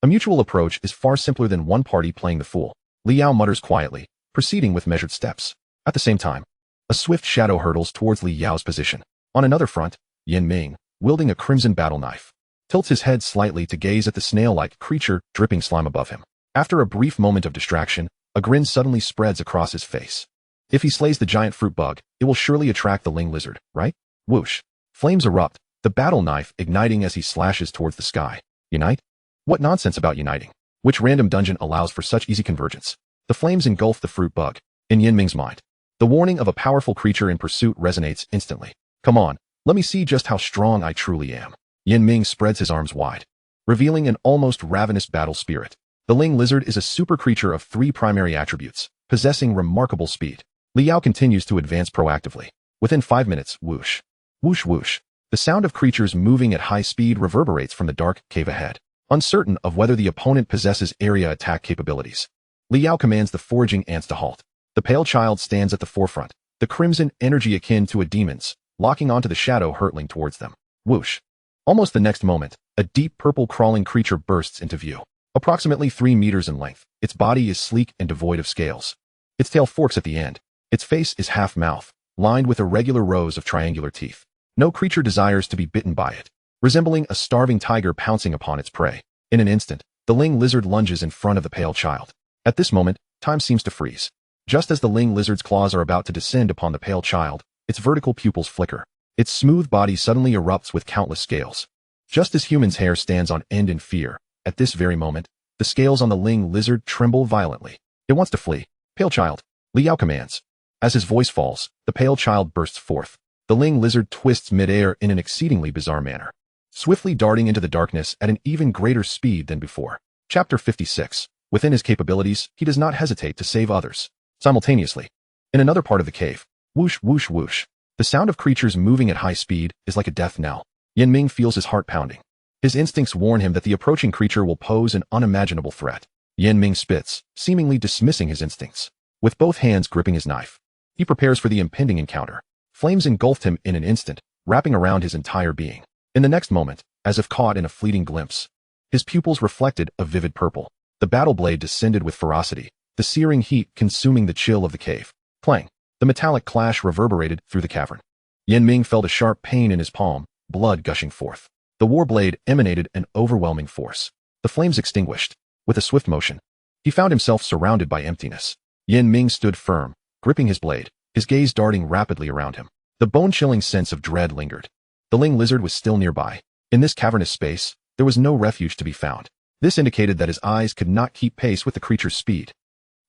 A mutual approach is far simpler than one party playing the fool. Li Yao mutters quietly, proceeding with measured steps. At the same time, a swift shadow hurtles towards Li Yao's position. On another front, Yin Ming, wielding a crimson battle knife, tilts his head slightly to gaze at the snail-like creature dripping slime above him. After a brief moment of distraction, a grin suddenly spreads across his face. If he slays the giant fruit bug, it will surely attract the ling lizard, right? Whoosh. Flames erupt, the battle knife igniting as he slashes towards the sky. Unite? What nonsense about uniting? Which random dungeon allows for such easy convergence? The flames engulf the fruit bug. In Yin Ming's mind, the warning of a powerful creature in pursuit resonates instantly. Come on, let me see just how strong I truly am. Yin Ming spreads his arms wide, revealing an almost ravenous battle spirit. The ling lizard is a super creature of 3 primary attributes, possessing remarkable speed. Li Yao continues to advance proactively. Within 5 minutes, whoosh. Whoosh whoosh. The sound of creatures moving at high speed reverberates from the dark cave ahead. Uncertain of whether the opponent possesses area attack capabilities, Li Yao commands the foraging ants to halt. The pale child stands at the forefront, the crimson energy akin to a demon's, locking onto the shadow hurtling towards them. Whoosh. Almost the next moment, a deep purple crawling creature bursts into view. Approximately 3 meters in length, its body is sleek and devoid of scales. Its tail forks at the end. Its face is half mouth, lined with irregular rows of triangular teeth. No creature desires to be bitten by it, resembling a starving tiger pouncing upon its prey. In an instant, the ling lizard lunges in front of the pale child. At this moment, time seems to freeze. Just as the ling lizard's claws are about to descend upon the pale child, its vertical pupils flicker. Its smooth body suddenly erupts with countless scales. Just as human's hair stands on end in fear, at this very moment, the scales on the ling lizard tremble violently. It wants to flee. Pale child, Li Yao commands. As his voice falls, the pale child bursts forth. The ling lizard twists midair in an exceedingly bizarre manner, swiftly darting into the darkness at an even greater speed than before. Chapter 56. Within his capabilities, he does not hesitate to save others. Simultaneously, in another part of the cave, whoosh whoosh whoosh. The sound of creatures moving at high speed is like a death knell. Yin Ming feels his heart pounding. His instincts warn him that the approaching creature will pose an unimaginable threat. Yin Ming spits, seemingly dismissing his instincts. With both hands gripping his knife, he prepares for the impending encounter. Flames engulfed him in an instant, wrapping around his entire being. In the next moment, as if caught in a fleeting glimpse, his pupils reflected a vivid purple. The battle blade descended with ferocity, the searing heat consuming the chill of the cave. Clang! The metallic clash reverberated through the cavern. Yin Ming felt a sharp pain in his palm, blood gushing forth. The war blade emanated an overwhelming force. The flames extinguished. With a swift motion, he found himself surrounded by emptiness. Yin Ming stood firm, gripping his blade, his gaze darting rapidly around him. The bone-chilling sense of dread lingered. The ling lizard was still nearby. In this cavernous space, there was no refuge to be found. This indicated that his eyes could not keep pace with the creature's speed.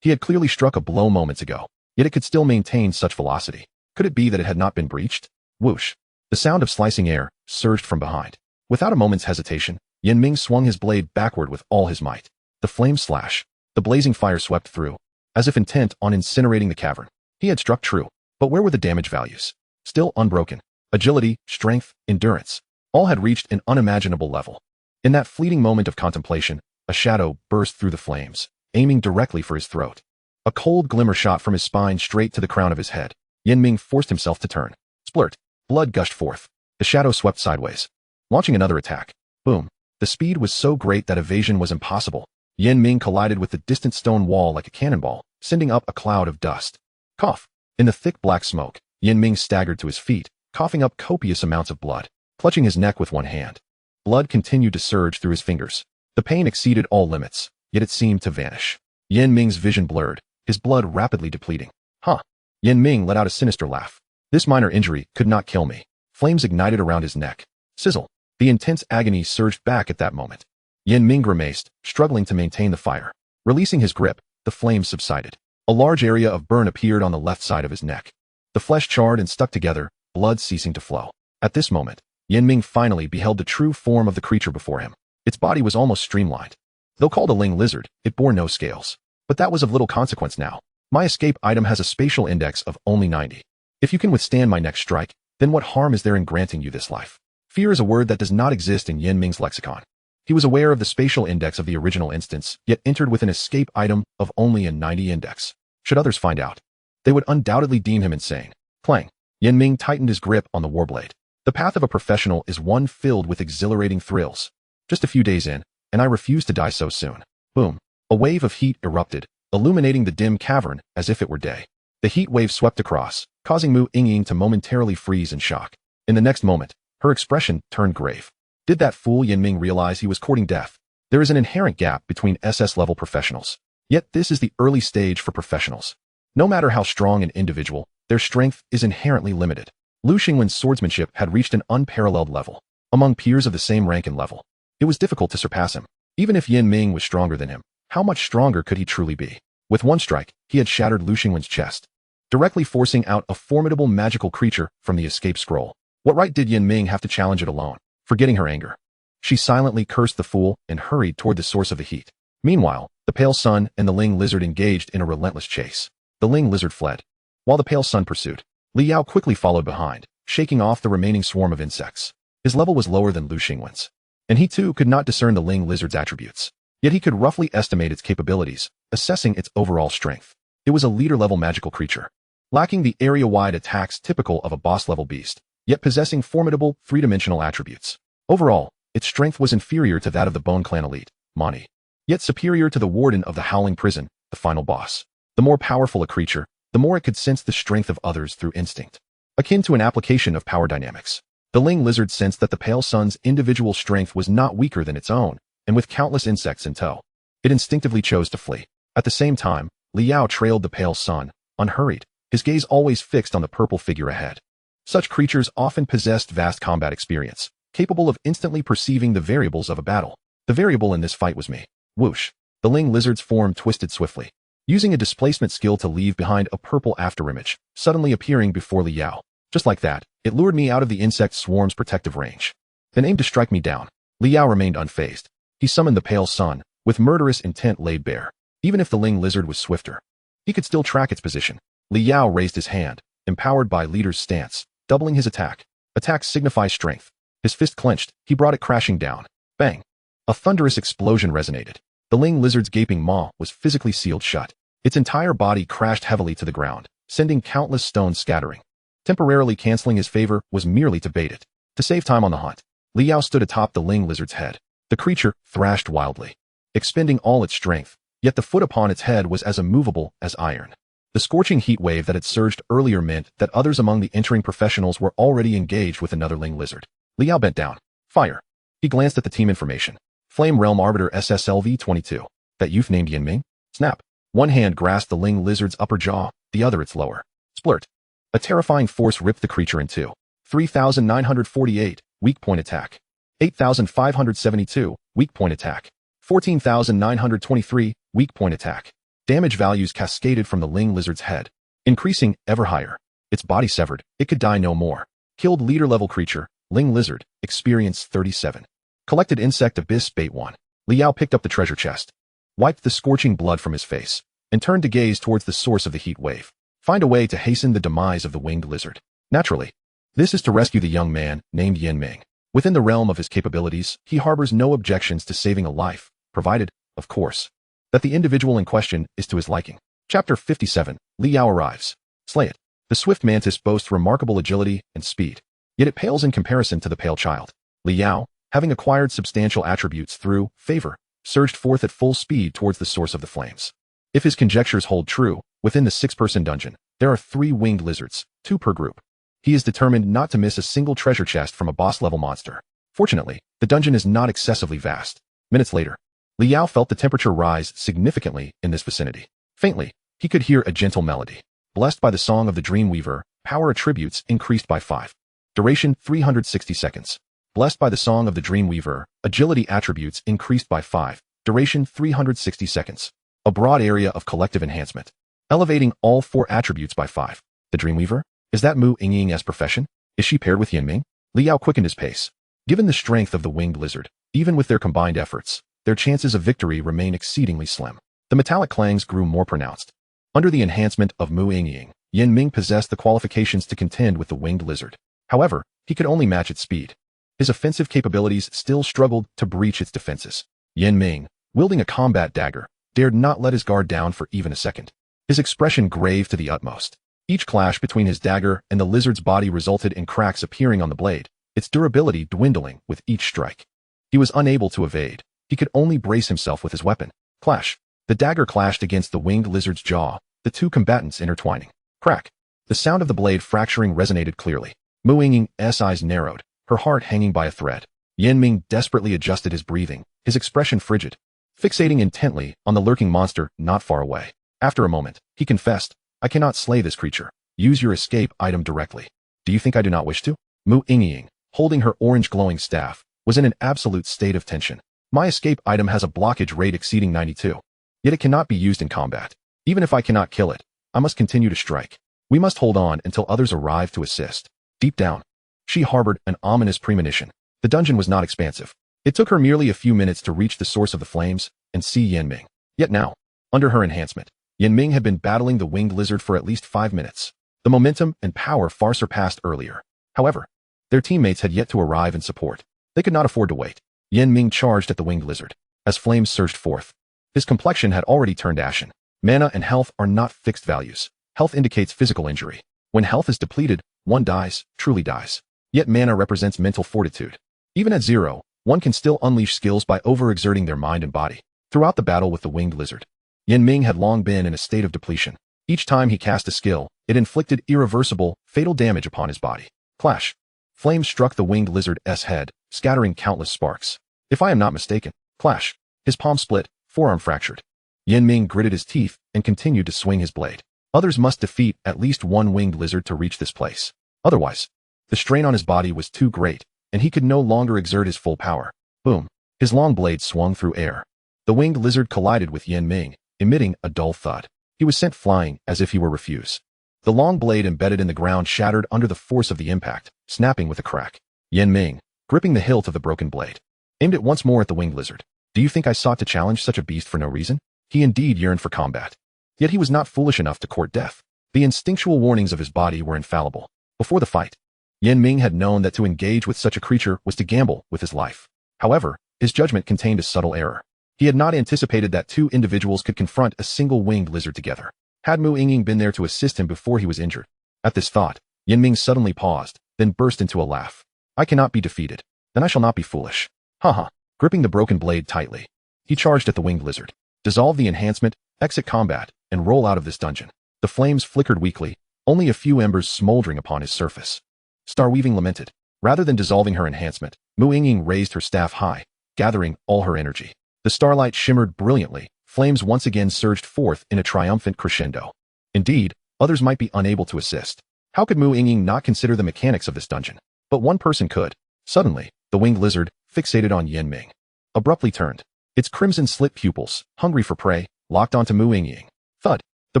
He had clearly struck a blow moments ago, yet it could still maintain such velocity. Could it be that it had not been breached? Whoosh. The sound of slicing air surged from behind. Without a moment's hesitation, Yin Ming swung his blade backward with all his might. The flames slash. The blazing fire swept through, as if intent on incinerating the cavern. He had struck true, but where were the damage values? Still unbroken. Agility, strength, endurance. All had reached an unimaginable level. In that fleeting moment of contemplation, a shadow burst through the flames, aiming directly for his throat. A cold glimmer shot from his spine straight to the crown of his head. Yin Ming forced himself to turn. Splurt. Blood gushed forth. The shadow swept sideways, launching another attack. Boom. The speed was so great that evasion was impossible. Yin Ming collided with the distant stone wall like a cannonball, sending up a cloud of dust. Cough. In the thick black smoke, Yin Ming staggered to his feet, coughing up copious amounts of blood, clutching his neck with one hand. Blood continued to surge through his fingers. The pain exceeded all limits, yet it seemed to vanish. Yin Ming's vision blurred, his blood rapidly depleting. Huh. Yin Ming let out a sinister laugh. This minor injury could not kill me. Flames ignited around his neck. Sizzle. The intense agony surged back at that moment. Yin Ming grimaced, struggling to maintain the fire. Releasing his grip, the flames subsided. A large area of burn appeared on the left side of his neck. The flesh charred and stuck together, blood ceasing to flow. At this moment, Yanming finally beheld the true form of the creature before him. Its body was almost streamlined. Though called a ling lizard, it bore no scales. But that was of little consequence now. My escape item has a spatial index of only 90. If you can withstand my next strike, then what harm is there in granting you this life? Fear is a word that does not exist in Yanming's lexicon. He was aware of the spatial index of the original instance, yet entered with an escape item of only a 90 index. Should others find out, they would undoubtedly deem him insane. Clang. Yanming tightened his grip on the warblade. The path of a professional is one filled with exhilarating thrills. Just a few days in, and I refuse to die so soon. Boom. A wave of heat erupted, illuminating the dim cavern as if it were day. The heat wave swept across, causing Mu Yingying to momentarily freeze in shock. In the next moment, her expression turned grave. Did that fool Yanming realize he was courting death? There is an inherent gap between SS-level professionals. Yet this is the early stage for professionals. No matter how strong an individual, their strength is inherently limited. Lu Xingwen's swordsmanship had reached an unparalleled level. Among peers of the same rank and level, it was difficult to surpass him. Even if Yanming was stronger than him, how much stronger could he truly be? With one strike, he had shattered Lu Xingwen's chest, directly forcing out a formidable magical creature from the escape scroll. What right did Yanming have to challenge it alone? Forgetting her anger, she silently cursed the fool and hurried toward the source of the heat. Meanwhile, the pale sun and the ling lizard engaged in a relentless chase. The ling lizard fled, while the pale sun pursued. Li Yao quickly followed behind, shaking off the remaining swarm of insects. His level was lower than Lu Xingwen's, and he too could not discern the ling lizard's attributes. Yet he could roughly estimate its capabilities, assessing its overall strength. It was a leader-level magical creature, lacking the area-wide attacks typical of a boss-level beast, yet possessing formidable, three-dimensional attributes. Overall, its strength was inferior to that of the Bone Clan elite, Mani, yet superior to the warden of the Howling Prison, the final boss. The more powerful a creature, the more it could sense the strength of others through instinct. Akin to an application of power dynamics, the ling lizard sensed that the pale sun's individual strength was not weaker than its own, and with countless insects in tow, it instinctively chose to flee. At the same time, Li Yao trailed the pale sun, unhurried, his gaze always fixed on the purple figure ahead. Such creatures often possessed vast combat experience, capable of instantly perceiving the variables of a battle. The variable in this fight was me. Whoosh. The ling lizard's form twisted swiftly, using a displacement skill to leave behind a purple afterimage, suddenly appearing before Li Yao. Just like that, it lured me out of the insect swarm's protective range, then aimed to strike me down. Li Yao remained unfazed. He summoned the pale sun, with murderous intent laid bare. Even if the ling lizard was swifter, he could still track its position. Li Yao raised his hand, empowered by leader's stance, doubling his attack. Attack signifies strength. His fist clenched, he brought it crashing down. Bang! A thunderous explosion resonated. The ling lizard's gaping maw was physically sealed shut. Its entire body crashed heavily to the ground, sending countless stones scattering. Temporarily canceling his favor was merely to bait it. To save time on the hunt, Li Yao stood atop the ling lizard's head. The creature thrashed wildly, expending all its strength, yet the foot upon its head was as immovable as iron. The scorching heat wave that had surged earlier meant that others among the entering professionals were already engaged with another ling lizard. Li Yao bent down. Fire. He glanced at the team information. Flame Realm Arbiter SSLV-22. That youth named Yanming? Snap. One hand grasped the ling lizard's upper jaw, the other its lower. Splurt. A terrifying force ripped the creature in two. 3,948, weak point attack. 8,572, weak point attack. 14,923, weak point attack. Damage values cascaded from the ling lizard's head, increasing ever higher. Its body severed, it could die no more. Killed leader-level creature, ling lizard, experience 37. Collected insect abyss bait 1. Li Yao picked up the treasure chest, wiped the scorching blood from his face, and turned to gaze towards the source of the heat wave. Find a way to hasten the demise of the winged lizard. Naturally, this is to rescue the young man named Yanming. Within the realm of his capabilities, he harbors no objections to saving a life, provided, of course, that the individual in question is to his liking. Chapter 57, Li Yao arrives. Slay it. The swift mantis boasts remarkable agility and speed, yet it pales in comparison to the pale child. Li Yao, having acquired substantial attributes through favor, surged forth at full speed towards the source of the flames. If his conjectures hold true, within the 6-person dungeon, there are 3 winged lizards, 2 per group. He is determined not to miss a single treasure chest from a boss-level monster. Fortunately, the dungeon is not excessively vast. Minutes later, Li Yao felt the temperature rise significantly in this vicinity. Faintly, he could hear a gentle melody. Blessed by the song of the Dreamweaver, power attributes increased by 5. Duration 360 seconds. Blessed by the song of the Dreamweaver, agility attributes increased by 5. Duration 360 seconds. A broad area of collective enhancement, elevating all 4 attributes by 5. The Dreamweaver? Is that Mu Yingying's profession? Is she paired with Yanming? Liao quickened his pace. Given the strength of the winged lizard, even with their combined efforts, their chances of victory remain exceedingly slim. The metallic clangs grew more pronounced. Under the enhancement of Mu Yingying, Yan Ming possessed the qualifications to contend with the winged lizard. However, he could only match its speed. His offensive capabilities still struggled to breach its defenses. Yan Ming, wielding a combat dagger, dared not let his guard down for even a second. His expression grave to the utmost. Each clash between his dagger and the lizard's body resulted in cracks appearing on the blade, its durability dwindling with each strike. He was unable to evade. He could only brace himself with his weapon. Clash. The dagger clashed against the winged lizard's jaw, the two combatants intertwining. Crack. The sound of the blade fracturing resonated clearly. Mu Yingying's eyes narrowed, her heart hanging by a thread. Yan Ming desperately adjusted his breathing, his expression frigid, fixating intently on the lurking monster not far away. After a moment, he confessed, I cannot slay this creature. Use your escape item directly. Do you think I do not wish to? Mu Yingying, holding her orange glowing staff, was in an absolute state of tension. My escape item has a blockage rate exceeding 92. Yet it cannot be used in combat. Even if I cannot kill it, I must continue to strike. We must hold on until others arrive to assist. Deep down, she harbored an ominous premonition. The dungeon was not expansive. It took her merely a few minutes to reach the source of the flames and see Yan Ming. Yet now, under her enhancement, Yan Ming had been battling the winged lizard for at least 5 minutes. The momentum and power far surpassed earlier. However, their teammates had yet to arrive in support. They could not afford to wait. Yan Ming charged at the winged lizard. As flames surged forth, his complexion had already turned ashen. Mana and health are not fixed values. Health indicates physical injury. When health is depleted, one dies, truly dies. Yet mana represents mental fortitude. Even at 0, one can still unleash skills by overexerting their mind and body. Throughout the battle with the winged lizard, Yan Ming had long been in a state of depletion. Each time he cast a skill, it inflicted irreversible, fatal damage upon his body. Clash. Flames struck the winged lizard's head, scattering countless sparks. If I am not mistaken. Clash. His palm split, forearm fractured. Yan Ming gritted his teeth and continued to swing his blade. Others must defeat at least one winged lizard to reach this place. Otherwise, the strain on his body was too great, and he could no longer exert his full power. Boom. His long blade swung through air. The winged lizard collided with Yan Ming, emitting a dull thud. He was sent flying as if he were refused. The long blade embedded in the ground shattered under the force of the impact, snapping with a crack. Yan Ming, gripping the hilt of the broken blade, aimed it once more at the winged lizard. Do you think I sought to challenge such a beast for no reason? He indeed yearned for combat. Yet he was not foolish enough to court death. The instinctual warnings of his body were infallible. Before the fight, Yan Ming had known that to engage with such a creature was to gamble with his life. However, his judgment contained a subtle error. He had not anticipated that two individuals could confront a single winged lizard together. Had Mu Yingying been there to assist him before he was injured? At this thought, Yan Ming suddenly paused, then burst into a laugh. I cannot be defeated. Then I shall not be foolish. Haha. Gripping the broken blade tightly, he charged at the winged lizard. Dissolve the enhancement, exit combat, and roll out of this dungeon. The flames flickered weakly, only a few embers smoldering upon his surface. Starweaving lamented. Rather than dissolving her enhancement, Mu Yingying raised her staff high, gathering all her energy. The starlight shimmered brilliantly, flames once again surged forth in a triumphant crescendo. Indeed, others might be unable to assist. How could Mu Yingying not consider the mechanics of this dungeon? But one person could. Suddenly, the winged lizard, fixated on Yan Ming, abruptly turned. Its crimson-slit pupils, hungry for prey, locked onto Mu Yingying. Thud. The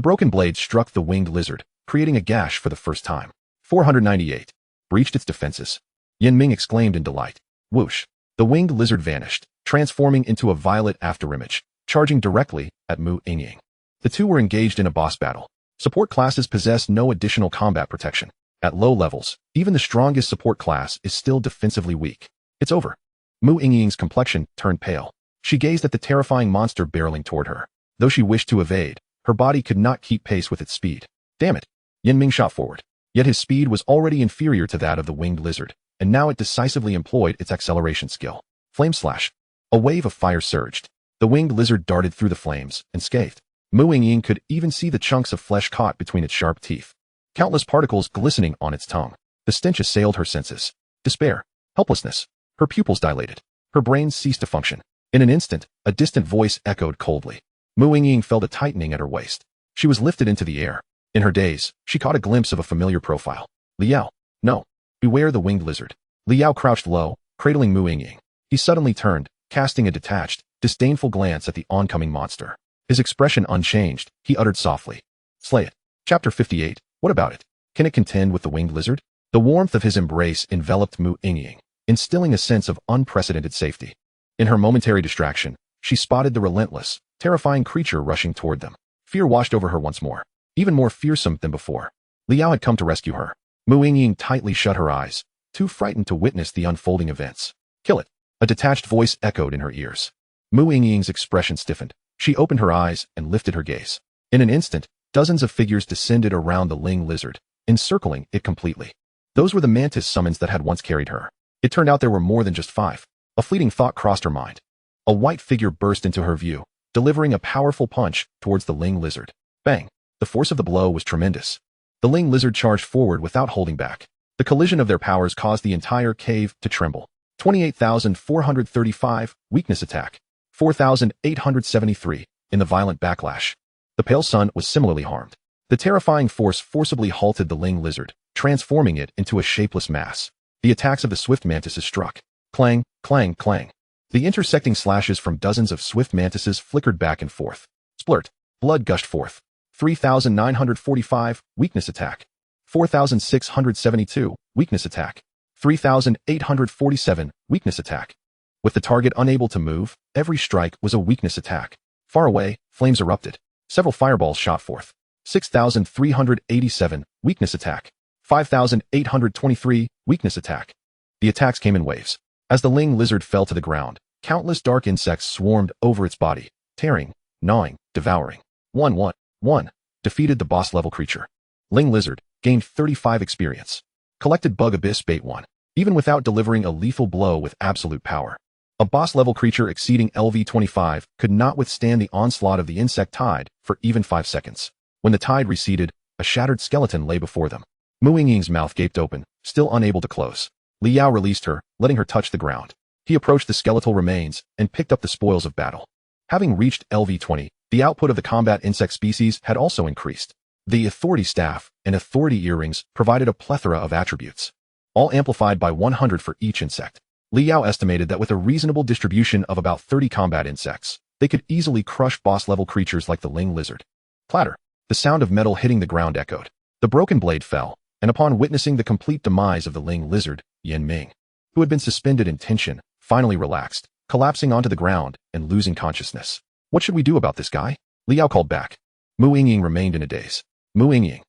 broken blade struck the winged lizard, creating a gash for the first time. 498. Breached its defenses. Yan Ming exclaimed in delight. Whoosh. The winged lizard vanished, transforming into a violet afterimage, charging directly at Mu Yingying. The two were engaged in a boss battle. Support classes possess no additional combat protection. At low levels, even the strongest support class is still defensively weak. It's over. Mu Yingying's complexion turned pale. She gazed at the terrifying monster barreling toward her. Though she wished to evade, her body could not keep pace with its speed. Damn it. Yan Ming shot forward. Yet his speed was already inferior to that of the winged lizard, and now it decisively employed its acceleration skill. Flame slash. A wave of fire surged. The winged lizard darted through the flames and scathed. Mu Yingying could even see the chunks of flesh caught between its sharp teeth. Countless particles glistening on its tongue. The stench assailed her senses. Despair. Helplessness. Her pupils dilated. Her brain ceased to function. In an instant, a distant voice echoed coldly. Mu Yingying felt a tightening at her waist. She was lifted into the air. In her daze, she caught a glimpse of a familiar profile. Liao. No. Beware the winged lizard. Liao crouched low, cradling Mu Yingying. He suddenly turned, casting a detached, disdainful glance at the oncoming monster. His expression unchanged, he uttered softly. Slay it. Chapter 58. What about it? Can it contend with the winged lizard? The warmth of his embrace enveloped Mu Yingying, instilling a sense of unprecedented safety. In her momentary distraction, she spotted the relentless, terrifying creature rushing toward them. Fear washed over her once more, even more fearsome than before. Liao had come to rescue her. Mu Yingying tightly shut her eyes, too frightened to witness the unfolding events. Kill it. A detached voice echoed in her ears. Mu Yingying's expression stiffened. She opened her eyes and lifted her gaze. In an instant, dozens of figures descended around the Ling lizard, encircling it completely. Those were the mantis summons that had once carried her. It turned out there were more than just 5. A fleeting thought crossed her mind. A white figure burst into her view, delivering a powerful punch towards the Ling lizard. Bang! The force of the blow was tremendous. The Ling lizard charged forward without holding back. The collision of their powers caused the entire cave to tremble. 28,435, weakness attack. 4,873, in the violent backlash. The pale sun was similarly harmed. The terrifying force forcibly halted the Ling lizard, transforming it into a shapeless mass. The attacks of the swift mantises struck. Clang, clang, clang. The intersecting slashes from dozens of swift mantises flickered back and forth. Splurt. Blood gushed forth. 3,945, weakness attack. 4,672, weakness attack. 3,847, weakness attack. With the target unable to move, every strike was a weakness attack. Far away, flames erupted. Several fireballs shot forth. 6,387, weakness attack. 5,823, weakness attack. The attacks came in waves. As the Ling lizard fell to the ground, countless dark insects swarmed over its body, tearing, gnawing, devouring. 1-1-1. Defeated the boss-level creature. Ling lizard gained 35 experience. Collected bug abyss bait 1. Even without delivering a lethal blow with absolute power. A boss-level creature exceeding LV25 could not withstand the onslaught of the insect tide for even 5 seconds. When the tide receded, a shattered skeleton lay before them. Mu Yingying's mouth gaped open, still unable to close. Liao released her, letting her touch the ground. He approached the skeletal remains and picked up the spoils of battle. Having reached LV20, the output of the combat insect species had also increased. The authority staff and authority earrings provided a plethora of attributes, all amplified by 100 for each insect. Liao estimated that with a reasonable distribution of about 30 combat insects, they could easily crush boss-level creatures like the Ling lizard. Clatter! The sound of metal hitting the ground echoed. The broken blade fell, and upon witnessing the complete demise of the Ling lizard, Yan Ming, who had been suspended in tension, finally relaxed, collapsing onto the ground and losing consciousness. What should we do about this guy? Liao called back. Mu Yingying remained in a daze. Mu Yingying.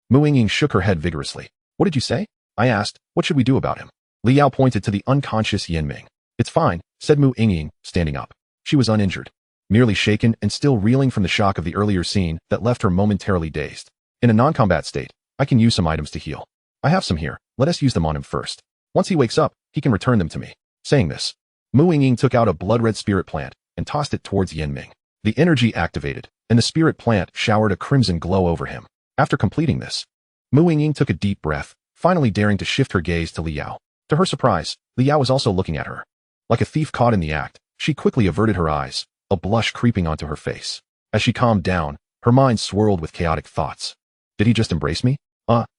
Mu Yingying shook her head vigorously. What did you say? I asked, what should we do about him? Liao pointed to the unconscious Yan Ming. It's fine, said Mu Yingying, standing up. She was uninjured, merely shaken and still reeling from the shock of the earlier scene that left her momentarily dazed. In a non-combat state, I can use some items to heal. I have some here, let us use them on him first. Once he wakes up, he can return them to me. Saying this, Mu Yingying took out a blood-red spirit plant and tossed it towards Yan Ming. The energy activated, and the spirit plant showered a crimson glow over him. After completing this, Mu Yingying took a deep breath, finally daring to shift her gaze to Liao. To her surprise, Liao was also looking at her. Like a thief caught in the act, she quickly averted her eyes, a blush creeping onto her face. As she calmed down, her mind swirled with chaotic thoughts. Did he just embrace me?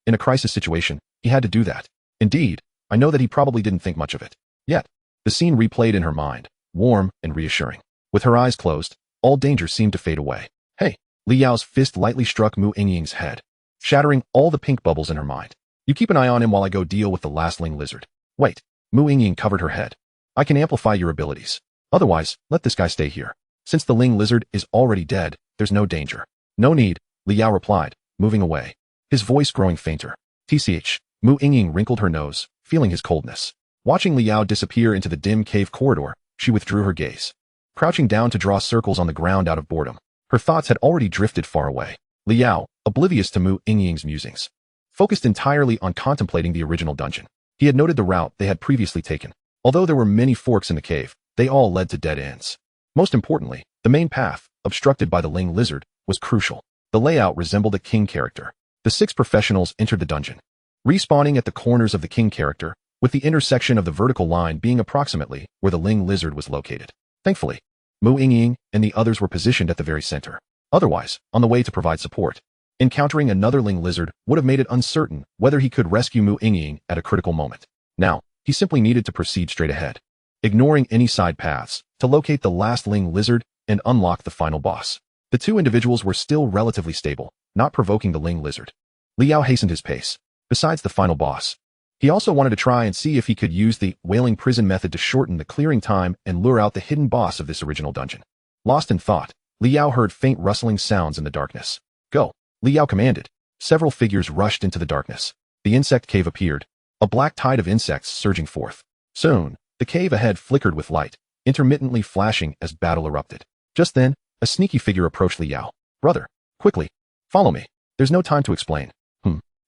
In a crisis situation, he had to do that. Indeed, I know that he probably didn't think much of it. Yet, the scene replayed in her mind, warm and reassuring. With her eyes closed, all danger seemed to fade away. Hey! Liao's fist lightly struck Mu Yingying's head, shattering all the pink bubbles in her mind. You keep an eye on him while I go deal with the last Ling lizard. Wait. Mu Yingying covered her head. I can amplify your abilities. Otherwise, let this guy stay here. Since the Ling lizard is already dead, there's no danger. No need, Liao replied, moving away, his voice growing fainter. TCH, Mu Yingying wrinkled her nose, feeling his coldness. Watching Liao disappear into the dim cave corridor, she withdrew her gaze, crouching down to draw circles on the ground out of boredom. Her thoughts had already drifted far away. Liao, oblivious to Mu Yingying's musings, focused entirely on contemplating the original dungeon. He had noted the route they had previously taken. Although there were many forks in the cave, they all led to dead ends. Most importantly, the main path, obstructed by the Ling lizard, was crucial. The layout resembled a king character. The 6 professionals entered the dungeon, respawning at the corners of the king character, with the intersection of the vertical line being approximately where the Ling lizard was located. Thankfully, Mu Yingying and the others were positioned at the very center. Otherwise, on the way to provide support, encountering another Ling lizard would have made it uncertain whether he could rescue Mu Yingying at a critical moment. Now, he simply needed to proceed straight ahead, ignoring any side paths, to locate the last Ling lizard and unlock the final boss. The 2 individuals were still relatively stable, not provoking the Ling lizard. Liao hastened his pace, besides the final boss. He also wanted to try and see if he could use the whaling prison method to shorten the clearing time and lure out the hidden boss of this original dungeon. Lost in thought, Liao heard faint rustling sounds in the darkness. Go, Liao commanded. Several figures rushed into the darkness. The insect cave appeared, a black tide of insects surging forth. Soon, the cave ahead flickered with light, intermittently flashing as battle erupted. Just then, a sneaky figure approached Liao. Brother, quickly, follow me. There's no time to explain.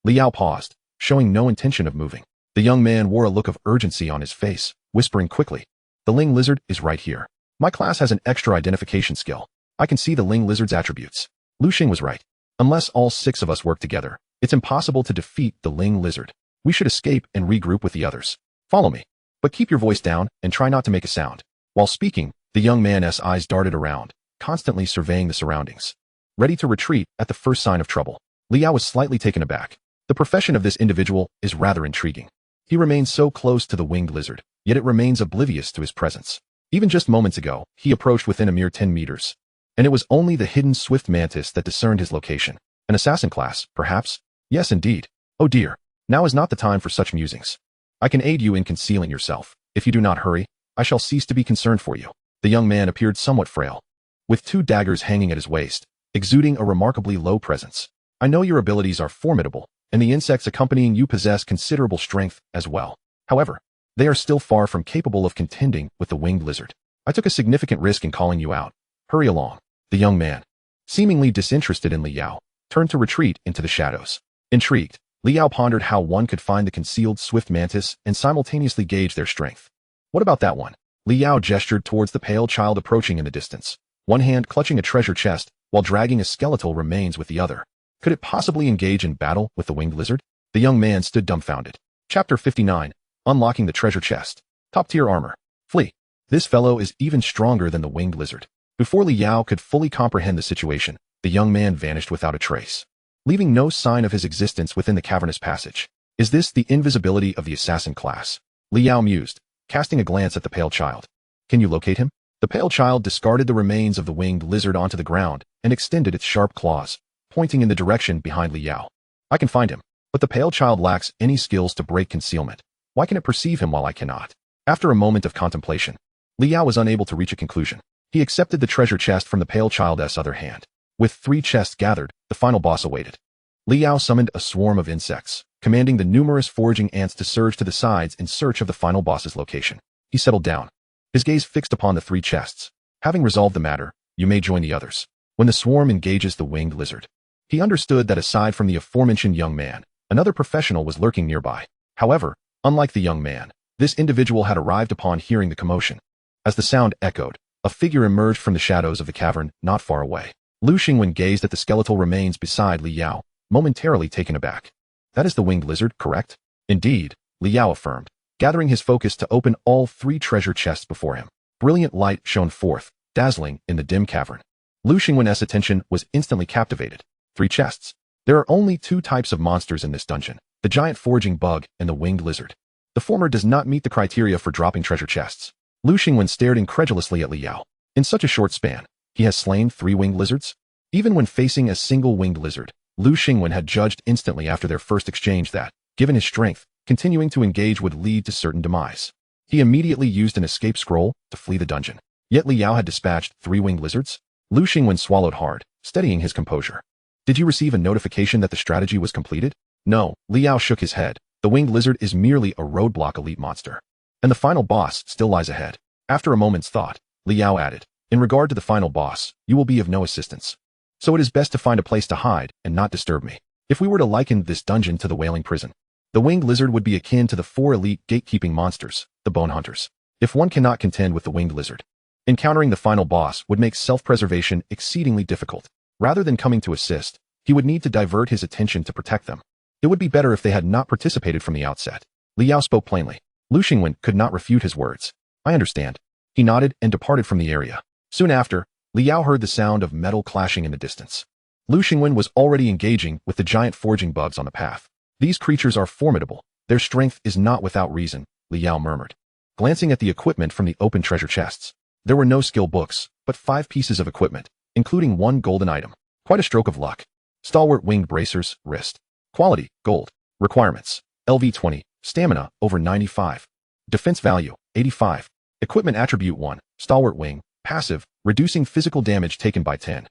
Liao paused, showing no intention of moving. The young man wore a look of urgency on his face, whispering quickly, the Ling lizard is right here. My class has an extra identification skill. I can see the Ling lizard's attributes. Lu Xing was right. Unless all 6 of us work together, it's impossible to defeat the Ling lizard. We should escape and regroup with the others. Follow me. But keep your voice down and try not to make a sound. While speaking, the young man's eyes darted around, constantly surveying the surroundings. Ready to retreat at the first sign of trouble. Liao was slightly taken aback. The profession of this individual is rather intriguing. He remains so close to the winged lizard, yet it remains oblivious to his presence. Even just moments ago, he approached within a mere 10 meters. And it was only the hidden swift mantis that discerned his location. An assassin class, perhaps? Yes, indeed. Oh dear, now is not the time for such musings. I can aid you in concealing yourself. If you do not hurry, I shall cease to be concerned for you. The young man appeared somewhat frail, with 2 daggers hanging at his waist, exuding a remarkably low presence. I know your abilities are formidable, and the insects accompanying you possess considerable strength as well. However, they are still far from capable of contending with the winged lizard. I took a significant risk in calling you out. Hurry along. The young man, seemingly disinterested in Liao, turned to retreat into the shadows. Intrigued, Liao pondered how one could find the concealed swift mantis and simultaneously gauge their strength. What about that one? Liao gestured towards the pale child approaching in the distance, one hand clutching a treasure chest while dragging a skeletal remains with the other. Could it possibly engage in battle with the winged lizard? The young man stood dumbfounded. Chapter 59, Unlocking the Treasure Chest. Top-tier armor. Flee. This fellow is even stronger than the winged lizard. Before Liao could fully comprehend the situation, the young man vanished without a trace, leaving no sign of his existence within the cavernous passage. Is this the invisibility of the assassin class? Liao mused, casting a glance at the pale child. Can you locate him? The pale child discarded the remains of the winged lizard onto the ground and extended its sharp claws, pointing in the direction behind Liao. I can find him, but the pale child lacks any skills to break concealment. Why can it perceive him while I cannot? After a moment of contemplation, Liao was unable to reach a conclusion. He accepted the treasure chest from the pale child's other hand. With 3 chests gathered, the final boss awaited. Liao summoned a swarm of insects, commanding the numerous foraging ants to surge to the sides in search of the final boss's location. He settled down, his gaze fixed upon the 3 chests. Having resolved the matter, you may join the others. When the swarm engages the winged lizard, he understood that aside from the aforementioned young man, another professional was lurking nearby. However, unlike the young man, this individual had arrived upon hearing the commotion. As the sound echoed, a figure emerged from the shadows of the cavern not far away. Lu Xingwen gazed at the skeletal remains beside Liao, momentarily taken aback. That is the winged lizard, correct? Indeed, Liao affirmed, gathering his focus to open all 3 treasure chests before him. Brilliant light shone forth, dazzling in the dim cavern. Lu Xingwen's attention was instantly captivated. 3 chests. There are only 2 types of monsters in this dungeon, the giant foraging bug and the winged lizard. The former does not meet the criteria for dropping treasure chests. Lu Xingwen stared incredulously at Liao. In such a short span, he has slain 3 winged lizards? Even when facing a single winged lizard, Lu Xingwen had judged instantly after their first exchange that, given his strength, continuing to engage would lead to certain demise. He immediately used an escape scroll to flee the dungeon. Yet Liao had dispatched 3 winged lizards? Lu Xingwen swallowed hard, steadying his composure. Did you receive a notification that the strategy was completed? No, Liao shook his head. The winged lizard is merely a roadblock elite monster. And the final boss still lies ahead. After a moment's thought, Liao added, in regard to the final boss, you will be of no assistance. So it is best to find a place to hide and not disturb me. If we were to liken this dungeon to the whaling prison, the winged lizard would be akin to the 4 elite gatekeeping monsters, the bone hunters. If one cannot contend with the winged lizard, encountering the final boss would make self-preservation exceedingly difficult. Rather than coming to assist, he would need to divert his attention to protect them. It would be better if they had not participated from the outset. Liao spoke plainly. Lu Xingwen could not refute his words. I understand. He nodded and departed from the area. Soon after, Liao heard the sound of metal clashing in the distance. Lu Xingwen was already engaging with the giant foraging bugs on the path. These creatures are formidable. Their strength is not without reason, Liao murmured, glancing at the equipment from the open treasure chests. There were no skill books, but 5 pieces of equipment, including 1 golden item. Quite a stroke of luck. Stalwart winged bracers, wrist. Quality, gold. Requirements: LV 20, Stamina over 95, Defense value 85, Equipment attribute 1, Stalwart Wing, passive, reducing physical damage taken by 10.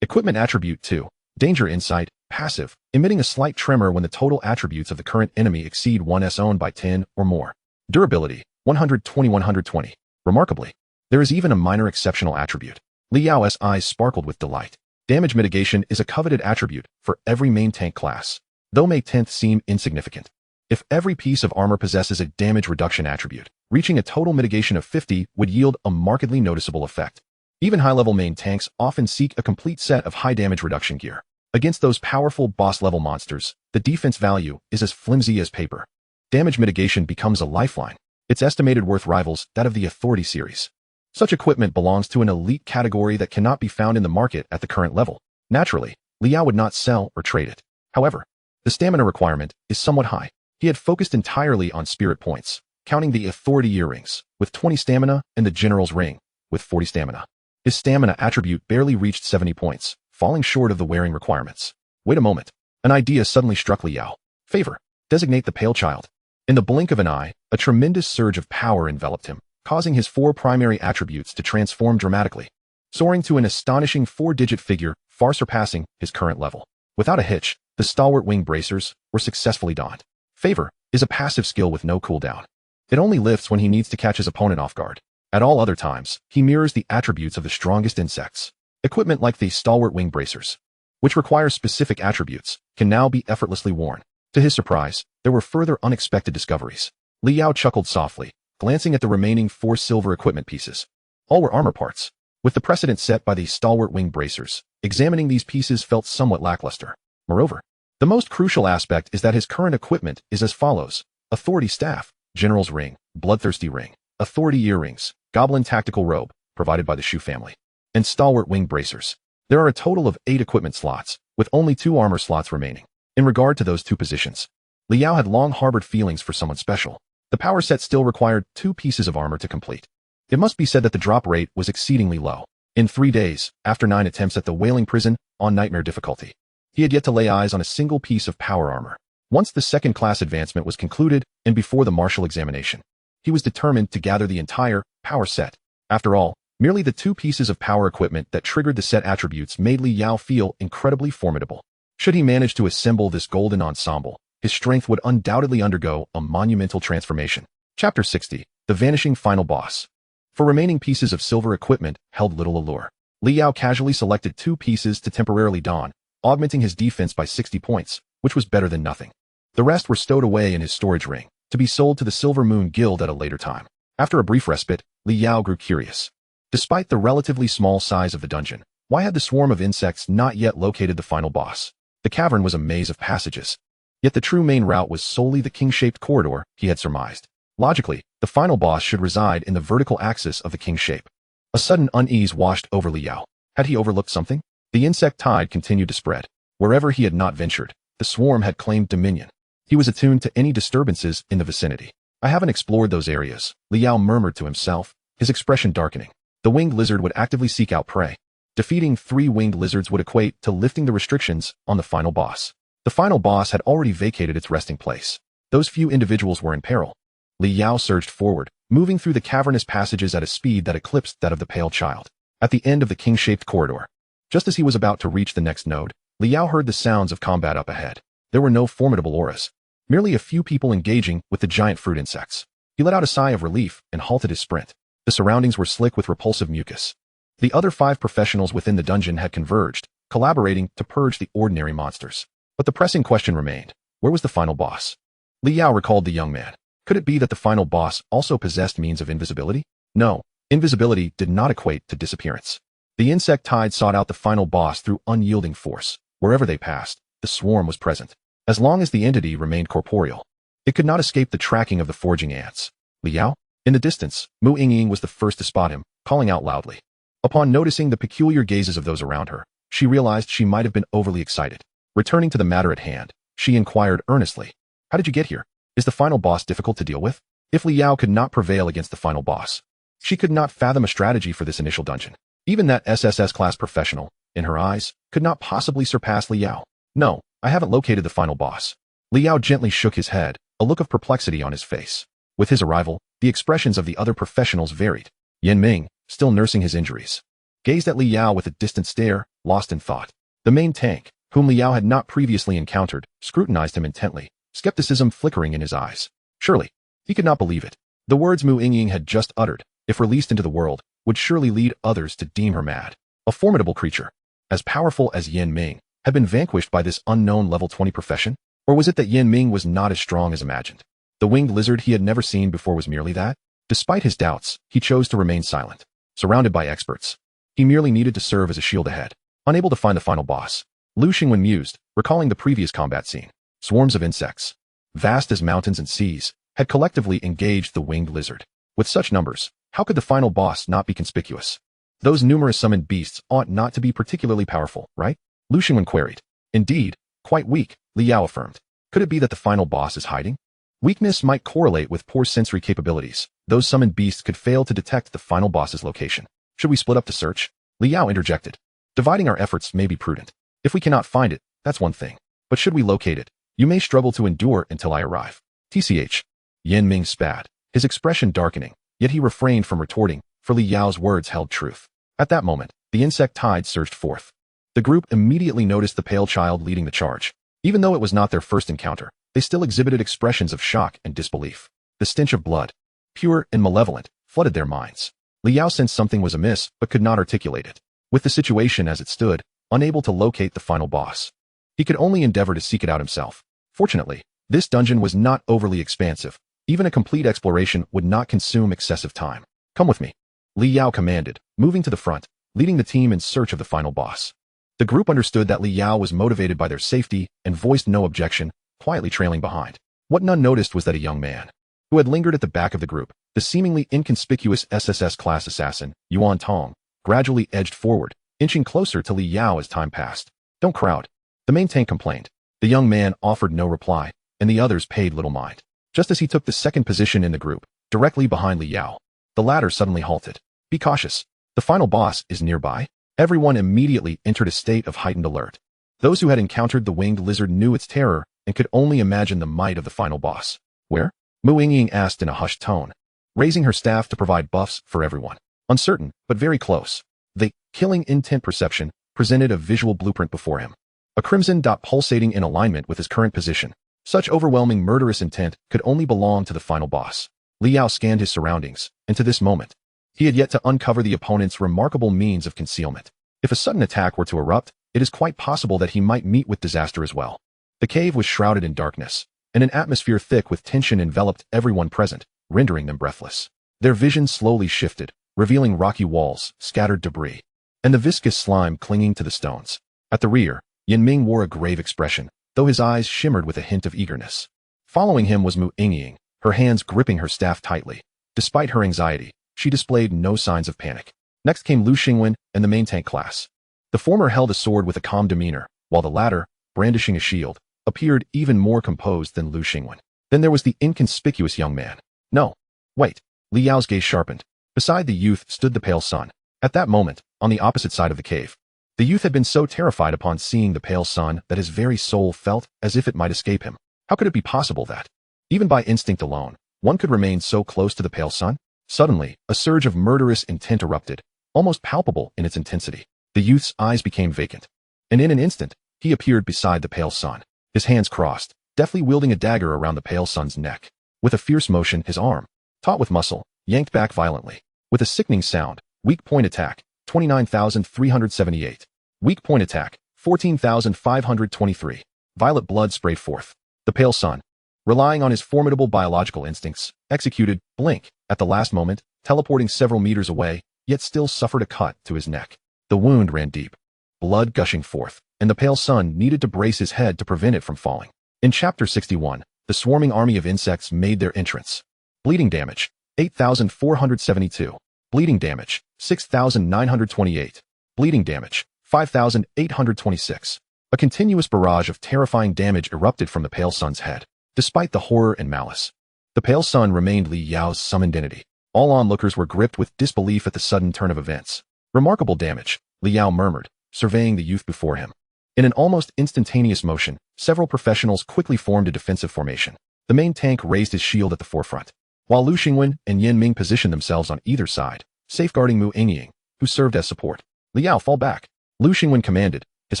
Equipment attribute 2, Danger Insight, passive, emitting a slight tremor when the total attributes of the current enemy exceed 1's own by 10 or more. Durability 120-120. Remarkably, there is even a minor exceptional attribute. Li Yao's eyes sparkled with delight. Damage mitigation is a coveted attribute for every main tank class, though may 10th seem insignificant. If every piece of armor possesses a damage reduction attribute, reaching a total mitigation of 50 would yield a markedly noticeable effect. Even high-level main tanks often seek a complete set of high damage reduction gear. Against those powerful boss-level monsters, the defense value is as flimsy as paper. Damage mitigation becomes a lifeline. Its estimated worth rivals that of the Authority series. Such equipment belongs to an elite category that cannot be found in the market at the current level. Naturally, Liao would not sell or trade it. However, the stamina requirement is somewhat high. He had focused entirely on spirit points, counting the Authority earrings, with 20 stamina, and the General's ring, with 40 stamina. His stamina attribute barely reached 70 points, falling short of the wearing requirements. Wait a moment. An idea suddenly struck Liao. Favor. Designate the Pale Child. In the blink of an eye, a tremendous surge of power enveloped him, causing his 4 primary attributes to transform dramatically, soaring to an astonishing 4-digit figure, far surpassing his current level. Without a hitch, the Stalwart Wing bracers were successfully donned. Favor is a passive skill with no cooldown. It only lifts when he needs to catch his opponent off guard. At all other times, he mirrors the attributes of the strongest insects. Equipment like the Stalwart Wing bracers, which requires specific attributes, can now be effortlessly worn. To his surprise, there were further unexpected discoveries. Liao chuckled softly, glancing at the remaining 4 silver equipment pieces. All were armor parts. With the precedent set by the Stalwart Wing bracers, examining these pieces felt somewhat lackluster. Moreover, the most crucial aspect is that his current equipment is as follows: Authority Staff, General's Ring, Bloodthirsty Ring, Authority Earrings, Goblin Tactical Robe, provided by the Shu family, and Stalwart Wing bracers. There are a total of 8 equipment slots, with only 2 armor slots remaining. In regard to those 2 positions, Liao had long harbored feelings for someone special. The power set still required 2 pieces of armor to complete. It must be said that the drop rate was exceedingly low. In 3 days, after 9 attempts at the Wailing Prison, on Nightmare difficulty, he had yet to lay eyes on a single piece of power armor. Once the second-class advancement was concluded, and before the martial examination, he was determined to gather the entire power set. After all, merely the 2 pieces of power equipment that triggered the set attributes made Li Yao feel incredibly formidable. Should he manage to assemble this golden ensemble, his strength would undoubtedly undergo a monumental transformation. Chapter 60, The Vanishing Final Boss. For remaining pieces of silver equipment held little allure. Li Yao casually selected 2 pieces to temporarily don, augmenting his defense by 60 points, which was better than nothing. The rest were stowed away in his storage ring, to be sold to the Silver Moon Guild at a later time. After a brief respite, Li Yao grew curious. Despite the relatively small size of the dungeon, why had the swarm of insects not yet located the final boss? The cavern was a maze of passages. Yet the true main route was solely the king-shaped corridor he had surmised. Logically, the final boss should reside in the vertical axis of the king shape. A sudden unease washed over Li Yao. Had he overlooked something? The insect tide continued to spread. Wherever he had not ventured, the swarm had claimed dominion. He was attuned to any disturbances in the vicinity. I haven't explored those areas, Li Yao murmured to himself, his expression darkening. The winged lizard would actively seek out prey. Defeating 3 winged lizards would equate to lifting the restrictions on the final boss. The final boss had already vacated its resting place. Those few individuals were in peril. Li Yao surged forward, moving through the cavernous passages at a speed that eclipsed that of the Pale Child. At the end of the king-shaped corridor, just as he was about to reach the next node, Li Yao heard the sounds of combat up ahead. There were no formidable auras, merely a few people engaging with the giant fruit insects. He let out a sigh of relief and halted his sprint. The surroundings were slick with repulsive mucus. The other 5 professionals within the dungeon had converged, collaborating to purge the ordinary monsters. But the pressing question remained: where was the final boss? Li Yao recalled the young man. Could it be that the final boss also possessed means of invisibility? No, invisibility did not equate to disappearance. The insect tide sought out the final boss through unyielding force. Wherever they passed, the swarm was present. As long as the entity remained corporeal, it could not escape the tracking of the foraging ants. Li Yao? In the distance, Mu Yingying was the first to spot him, calling out loudly. Upon noticing the peculiar gazes of those around her, she realized she might have been overly excited. Returning to the matter at hand, she inquired earnestly, "How did you get here? Is the final boss difficult to deal with?" If Li Yao could not prevail against the final boss, she could not fathom a strategy for this initial dungeon. Even that SSS-class professional, in her eyes, could not possibly surpass Li Yao. "No, I haven't located the final boss. Li Yao gently shook his head, a look of perplexity on his face. With his arrival, the expressions of the other professionals varied. Yan Ming, still nursing his injuries, gazed at Li Yao with a distant stare, lost in thought. The main tank, whom Li Yao had not previously encountered, scrutinized him intently, skepticism flickering in his eyes. Surely, he could not believe it. The words Mu Yingying had just uttered, if released into the world, would surely lead others to deem her mad. A formidable creature, as powerful as Yan Ming, had been vanquished by this unknown level 20 profession? Or was it that Yan Ming was not as strong as imagined? The winged lizard he had never seen before was merely that? Despite his doubts, he chose to remain silent. Surrounded by experts, he merely needed to serve as a shield ahead. Unable to find the final boss, Lu Xingwen mused, recalling the previous combat scene. Swarms of insects, vast as mountains and seas, had collectively engaged the winged lizard. With such numbers, how could the final boss not be conspicuous? Those numerous summoned beasts ought not to be particularly powerful, right? Lu Xingwen queried. Indeed, quite weak, Li Yao affirmed. Could it be that the final boss is hiding? Weakness might correlate with poor sensory capabilities. Those summoned beasts could fail to detect the final boss's location. Should we split up the search? Li Yao interjected. Dividing our efforts may be prudent. If we cannot find it, that's one thing. But should we locate it, you may struggle to endure until I arrive. TCH. Yan Ming spat, his expression darkening, yet he refrained from retorting, for Li Yao's words held truth. At that moment, the insect tide surged forth. The group immediately noticed the pale child leading the charge. Even though it was not their first encounter, they still exhibited expressions of shock and disbelief. The stench of blood, pure and malevolent, flooded their minds. Li Yao sensed something was amiss, but could not articulate it. With the situation as it stood, unable to locate the final boss, he could only endeavor to seek it out himself. Fortunately, this dungeon was not overly expansive. Even a complete exploration would not consume excessive time. Come with me, Li Yao commanded, moving to the front, leading the team in search of the final boss. The group understood that Li Yao was motivated by their safety and voiced no objection, quietly trailing behind. What none noticed was that a young man, who had lingered at the back of the group, the seemingly inconspicuous SSS-class assassin, Yuan Tong, gradually edged forward, inching closer to Li Yao as time passed. Don't crowd, the main tank complained. The young man offered no reply, and the others paid little mind. Just as he took the second position in the group, directly behind Li Yao, the latter suddenly halted. Be cautious. The final boss is nearby. Everyone immediately entered a state of heightened alert. Those who had encountered the winged lizard knew its terror and could only imagine the might of the final boss. Where? Mu Yingying asked in a hushed tone, raising her staff to provide buffs for everyone. Uncertain, but very close. The killing intent perception presented a visual blueprint before him. A crimson dot pulsating in alignment with his current position. Such overwhelming murderous intent could only belong to the final boss. Li Yao scanned his surroundings, and to this moment, he had yet to uncover the opponent's remarkable means of concealment. If a sudden attack were to erupt, it is quite possible that he might meet with disaster as well. The cave was shrouded in darkness, and an atmosphere thick with tension enveloped everyone present, rendering them breathless. Their vision slowly shifted, revealing rocky walls, scattered debris, and the viscous slime clinging to the stones. At the rear, Yan Ming wore a grave expression, though his eyes shimmered with a hint of eagerness. Following him was Mu Yingying, her hands gripping her staff tightly. Despite her anxiety, she displayed no signs of panic. Next came Lu Xingwen and the main tank class. The former held a sword with a calm demeanor, while the latter, brandishing a shield, appeared even more composed than Lu Xingwen. Then there was the inconspicuous young man. No. Wait. Li Yao's gaze sharpened. Beside the youth stood the pale sun. At that moment, on the opposite side of the cave, the youth had been so terrified upon seeing the pale sun that his very soul felt as if it might escape him. How could it be possible that, even by instinct alone, one could remain so close to the pale sun? Suddenly, a surge of murderous intent erupted, almost palpable in its intensity. The youth's eyes became vacant, and in an instant, he appeared beside the pale sun, his hands crossed, deftly wielding a dagger around the pale sun's neck. With a fierce motion, his arm, taut with muscle, yanked back violently. With a sickening sound, weak point attack, 29,378. Weak point attack, 14,523. Violet blood sprayed forth. The pale sun, relying on his formidable biological instincts, executed blink at the last moment, teleporting several meters away, yet still suffered a cut to his neck. The wound ran deep, blood gushing forth, and the pale sun needed to brace his head to prevent it from falling. In Chapter 61, the swarming army of insects made their entrance. Bleeding damage, 8,472. Bleeding damage, 6,928. Bleeding damage, 5,826. A continuous barrage of terrifying damage erupted from the pale sun's head. Despite the horror and malice, the pale sun remained Li Yao's summoned entity. All onlookers were gripped with disbelief at the sudden turn of events. Remarkable damage, Li Yao murmured, surveying the youth before him. In an almost instantaneous motion, several professionals quickly formed a defensive formation. The main tank raised his shield at the forefront, while Lu Xingwen and Yin Ming positioned themselves on either side, safeguarding Mu Yingying, who served as support. Liao, fall back, Lu Xingwen commanded, his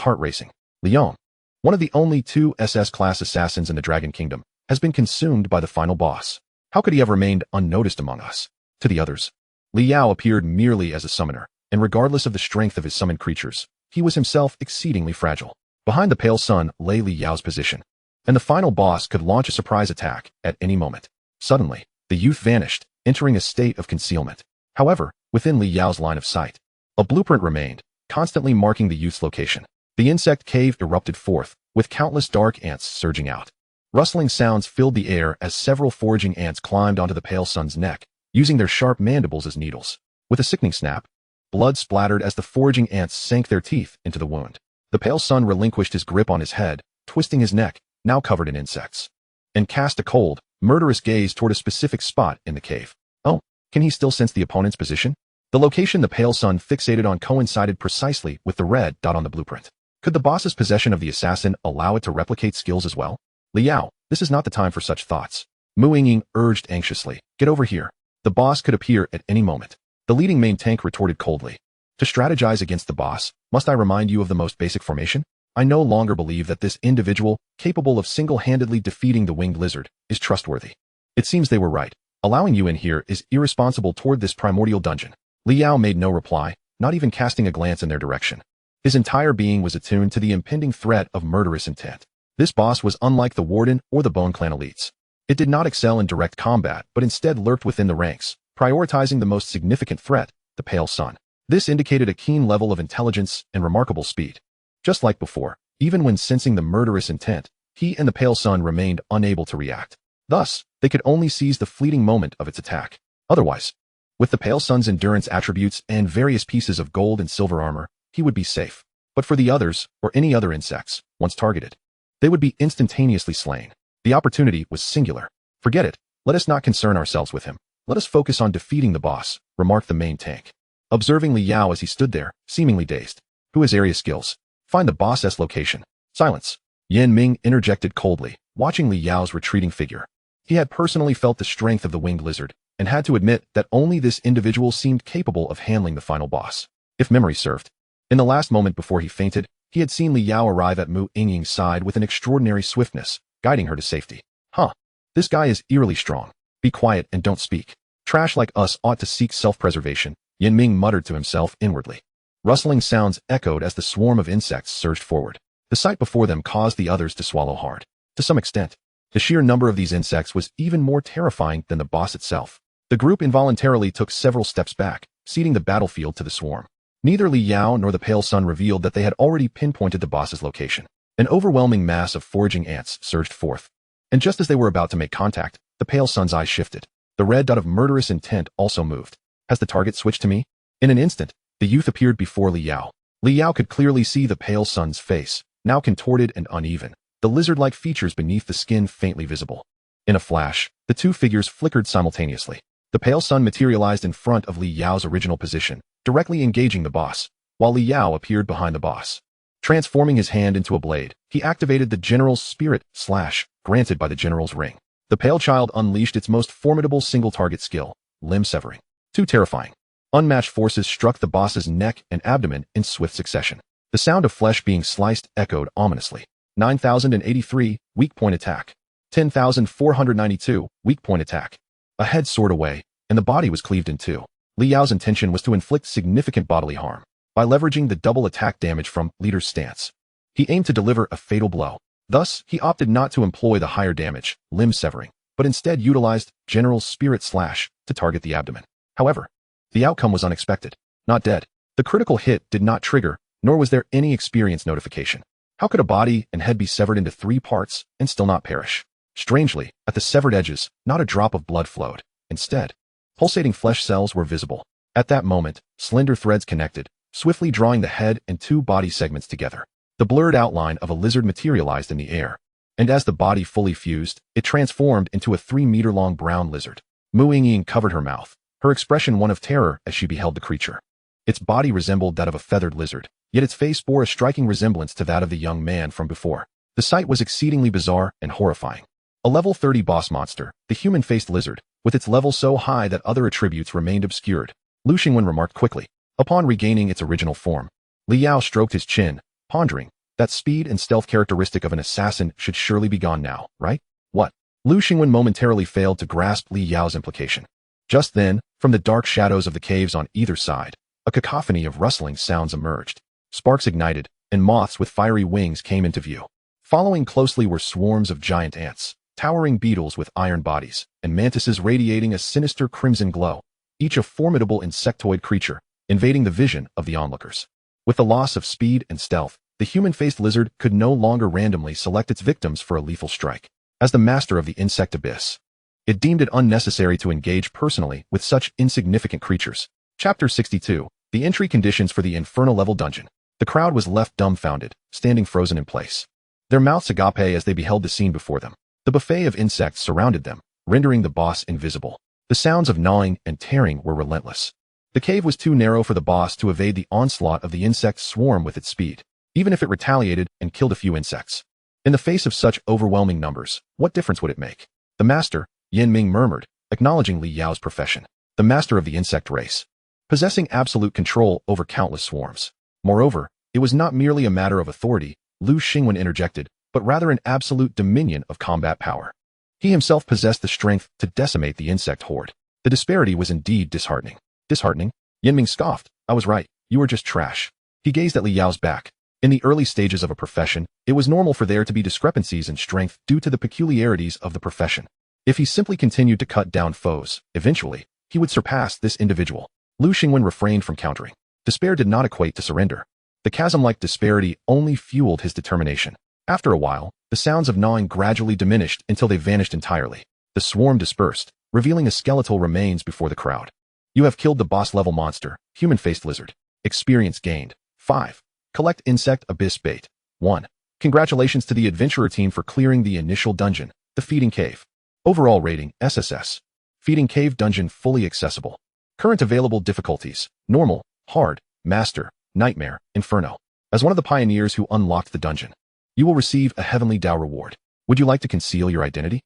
heart racing. Liang, one of the only two SS-class assassins in the Dragon Kingdom, has been consumed by the final boss. How could he have remained unnoticed among us? To the others, Liao appeared merely as a summoner, and regardless of the strength of his summoned creatures, he was himself exceedingly fragile. Behind the pale sun lay Liao's position, and the final boss could launch a surprise attack at any moment. Suddenly, the youth vanished, entering a state of concealment. However, within Liao's line of sight, a blueprint remained, constantly marking the youth's location. The insect cave erupted forth, with countless dark ants surging out. Rustling sounds filled the air as several foraging ants climbed onto the pale sun's neck, using their sharp mandibles as needles. With a sickening snap, blood splattered as the foraging ants sank their teeth into the wound. The pale sun relinquished his grip on his head, twisting his neck, now covered in insects, and cast a cold, murderous gaze toward a specific spot in the cave. Oh, can he still sense the opponent's position? The location the pale sun fixated on coincided precisely with the red dot on the blueprint. Could the boss's possession of the assassin allow it to replicate skills as well? Liao, this is not the time for such thoughts. Mu Yingying urged anxiously. Get over here. The boss could appear at any moment. The leading main tank retorted coldly. To strategize against the boss, must I remind you of the most basic formation? I no longer believe that this individual, capable of single-handedly defeating the winged lizard, is trustworthy. It seems they were right. Allowing you in here is irresponsible toward this primordial dungeon. Liao made no reply, not even casting a glance in their direction. His entire being was attuned to the impending threat of murderous intent. This boss was unlike the Warden or the Bone Clan elites. It did not excel in direct combat, but instead lurked within the ranks, prioritizing the most significant threat, the pale sun. This indicated a keen level of intelligence and remarkable speed. Just like before, even when sensing the murderous intent, he and the pale sun remained unable to react. Thus, they could only seize the fleeting moment of its attack. Otherwise, with the pale sun's endurance attributes and various pieces of gold and silver armor, he would be safe. But for the others, or any other insects, once targeted, they would be instantaneously slain. The opportunity was singular. Forget it. Let us not concern ourselves with him. Let us focus on defeating the boss, remarked the main tank, observing Liao as he stood there, seemingly dazed. Who has area skills? Find the boss's location. Silence. Yin Ming interjected coldly, watching Liao's retreating figure. He had personally felt the strength of the winged lizard, and had to admit that only this individual seemed capable of handling the final boss. If memory served, in the last moment before he fainted, he had seen Liao arrive at Mu Yingying's side with an extraordinary swiftness, guiding her to safety. Huh. This guy is eerily strong. Be quiet and don't speak. Trash like us ought to seek self-preservation, Yin Ming muttered to himself inwardly. Rustling sounds echoed as the swarm of insects surged forward. The sight before them caused the others to swallow hard. To some extent, the sheer number of these insects was even more terrifying than the boss itself. The group involuntarily took several steps back, ceding the battlefield to the swarm. Neither Liao nor the pale sun revealed that they had already pinpointed the boss's location. An overwhelming mass of foraging ants surged forth. And just as they were about to make contact, the pale sun's eyes shifted. The red dot of murderous intent also moved. Has the target switched to me? In an instant, the youth appeared before Liao. Liao could clearly see the pale sun's face, now contorted and uneven, the lizard-like features beneath the skin faintly visible. In a flash, the two figures flickered simultaneously. The pale sun materialized in front of Liao's original position, directly engaging the boss, while Liao appeared behind the boss. Transforming his hand into a blade, he activated the general's spirit slash, granted by the general's ring. The pale child unleashed its most formidable single-target skill, limb severing. Too terrifying. Unmatched forces struck the boss's neck and abdomen in swift succession. The sound of flesh being sliced echoed ominously. 9,083, weak point attack. 10,492, weak point attack. A head soared away, and the body was cleaved in two. Liao's intention was to inflict significant bodily harm. By leveraging the double attack damage from leader's stance, he aimed to deliver a fatal blow. Thus, he opted not to employ the higher damage, limb severing, but instead utilized general's spirit slash to target the abdomen. However, the outcome was unexpected. Not dead. The critical hit did not trigger, nor was there any experience notification. How could a body and head be severed into 3 parts and still not perish? Strangely, at the severed edges, not a drop of blood flowed. Instead, pulsating flesh cells were visible. At that moment, slender threads connected, swiftly drawing the head and 2 body segments together. The blurred outline of a lizard materialized in the air, and as the body fully fused, it transformed into a 3-meter-long brown lizard. Mu Yingying covered her mouth, her expression one of terror as she beheld the creature. Its body resembled that of a feathered lizard, yet its face bore a striking resemblance to that of the young man from before. The sight was exceedingly bizarre and horrifying. A level 30 boss monster, the human-faced lizard, with its level so high that other attributes remained obscured. Lu Xingwen remarked quickly. Upon regaining its original form, Li Yao stroked his chin, pondering. That speed and stealth characteristic of an assassin should surely be gone now, right? What? Lu Xingwen momentarily failed to grasp Li Yao's implication. Just then, from the dark shadows of the caves on either side, a cacophony of rustling sounds emerged. Sparks ignited, and moths with fiery wings came into view. Following closely were swarms of giant ants, towering beetles with iron bodies, and mantises radiating a sinister crimson glow, each a formidable insectoid creature, invading the vision of the onlookers. With the loss of speed and stealth, the human-faced lizard could no longer randomly select its victims for a lethal strike. As the master of the insect abyss, it deemed it unnecessary to engage personally with such insignificant creatures. Chapter 62. The entry conditions for the Inferno-level dungeon. The crowd was left dumbfounded, standing frozen in place. Their mouths agape as they beheld the scene before them. The buffet of insects surrounded them, rendering the boss invisible. The sounds of gnawing and tearing were relentless. The cave was too narrow for the boss to evade the onslaught of the insect swarm with its speed, even if it retaliated and killed a few insects. In the face of such overwhelming numbers, what difference would it make? The master, Yan Ming murmured, acknowledging Li Yao's profession. The master of the insect race, possessing absolute control over countless swarms. Moreover, it was not merely a matter of authority, Lu Xingwen interjected, but rather an absolute dominion of combat power. He himself possessed the strength to decimate the insect horde. The disparity was indeed disheartening. Disheartening? Yan Ming scoffed. I was right. You are just trash. He gazed at Li Yao's back. In the early stages of a profession, it was normal for there to be discrepancies in strength due to the peculiarities of the profession. If he simply continued to cut down foes, eventually, he would surpass this individual. Lu Xingwen refrained from countering. Despair did not equate to surrender. The chasm-like disparity only fueled his determination. After a while, the sounds of gnawing gradually diminished until they vanished entirely. The swarm dispersed, revealing a skeletal remains before the crowd. You have killed the boss-level monster, human-faced lizard. Experience gained. 5. Collect insect abyss bait. 1. Congratulations to the adventurer team for clearing the initial dungeon, the feeding cave. Overall rating, SSS. Feeding cave dungeon fully accessible. Current available difficulties, normal, hard, master, nightmare, inferno. As one of the pioneers who unlocked the dungeon, you will receive a heavenly Dao reward. Would you like to conceal your identity?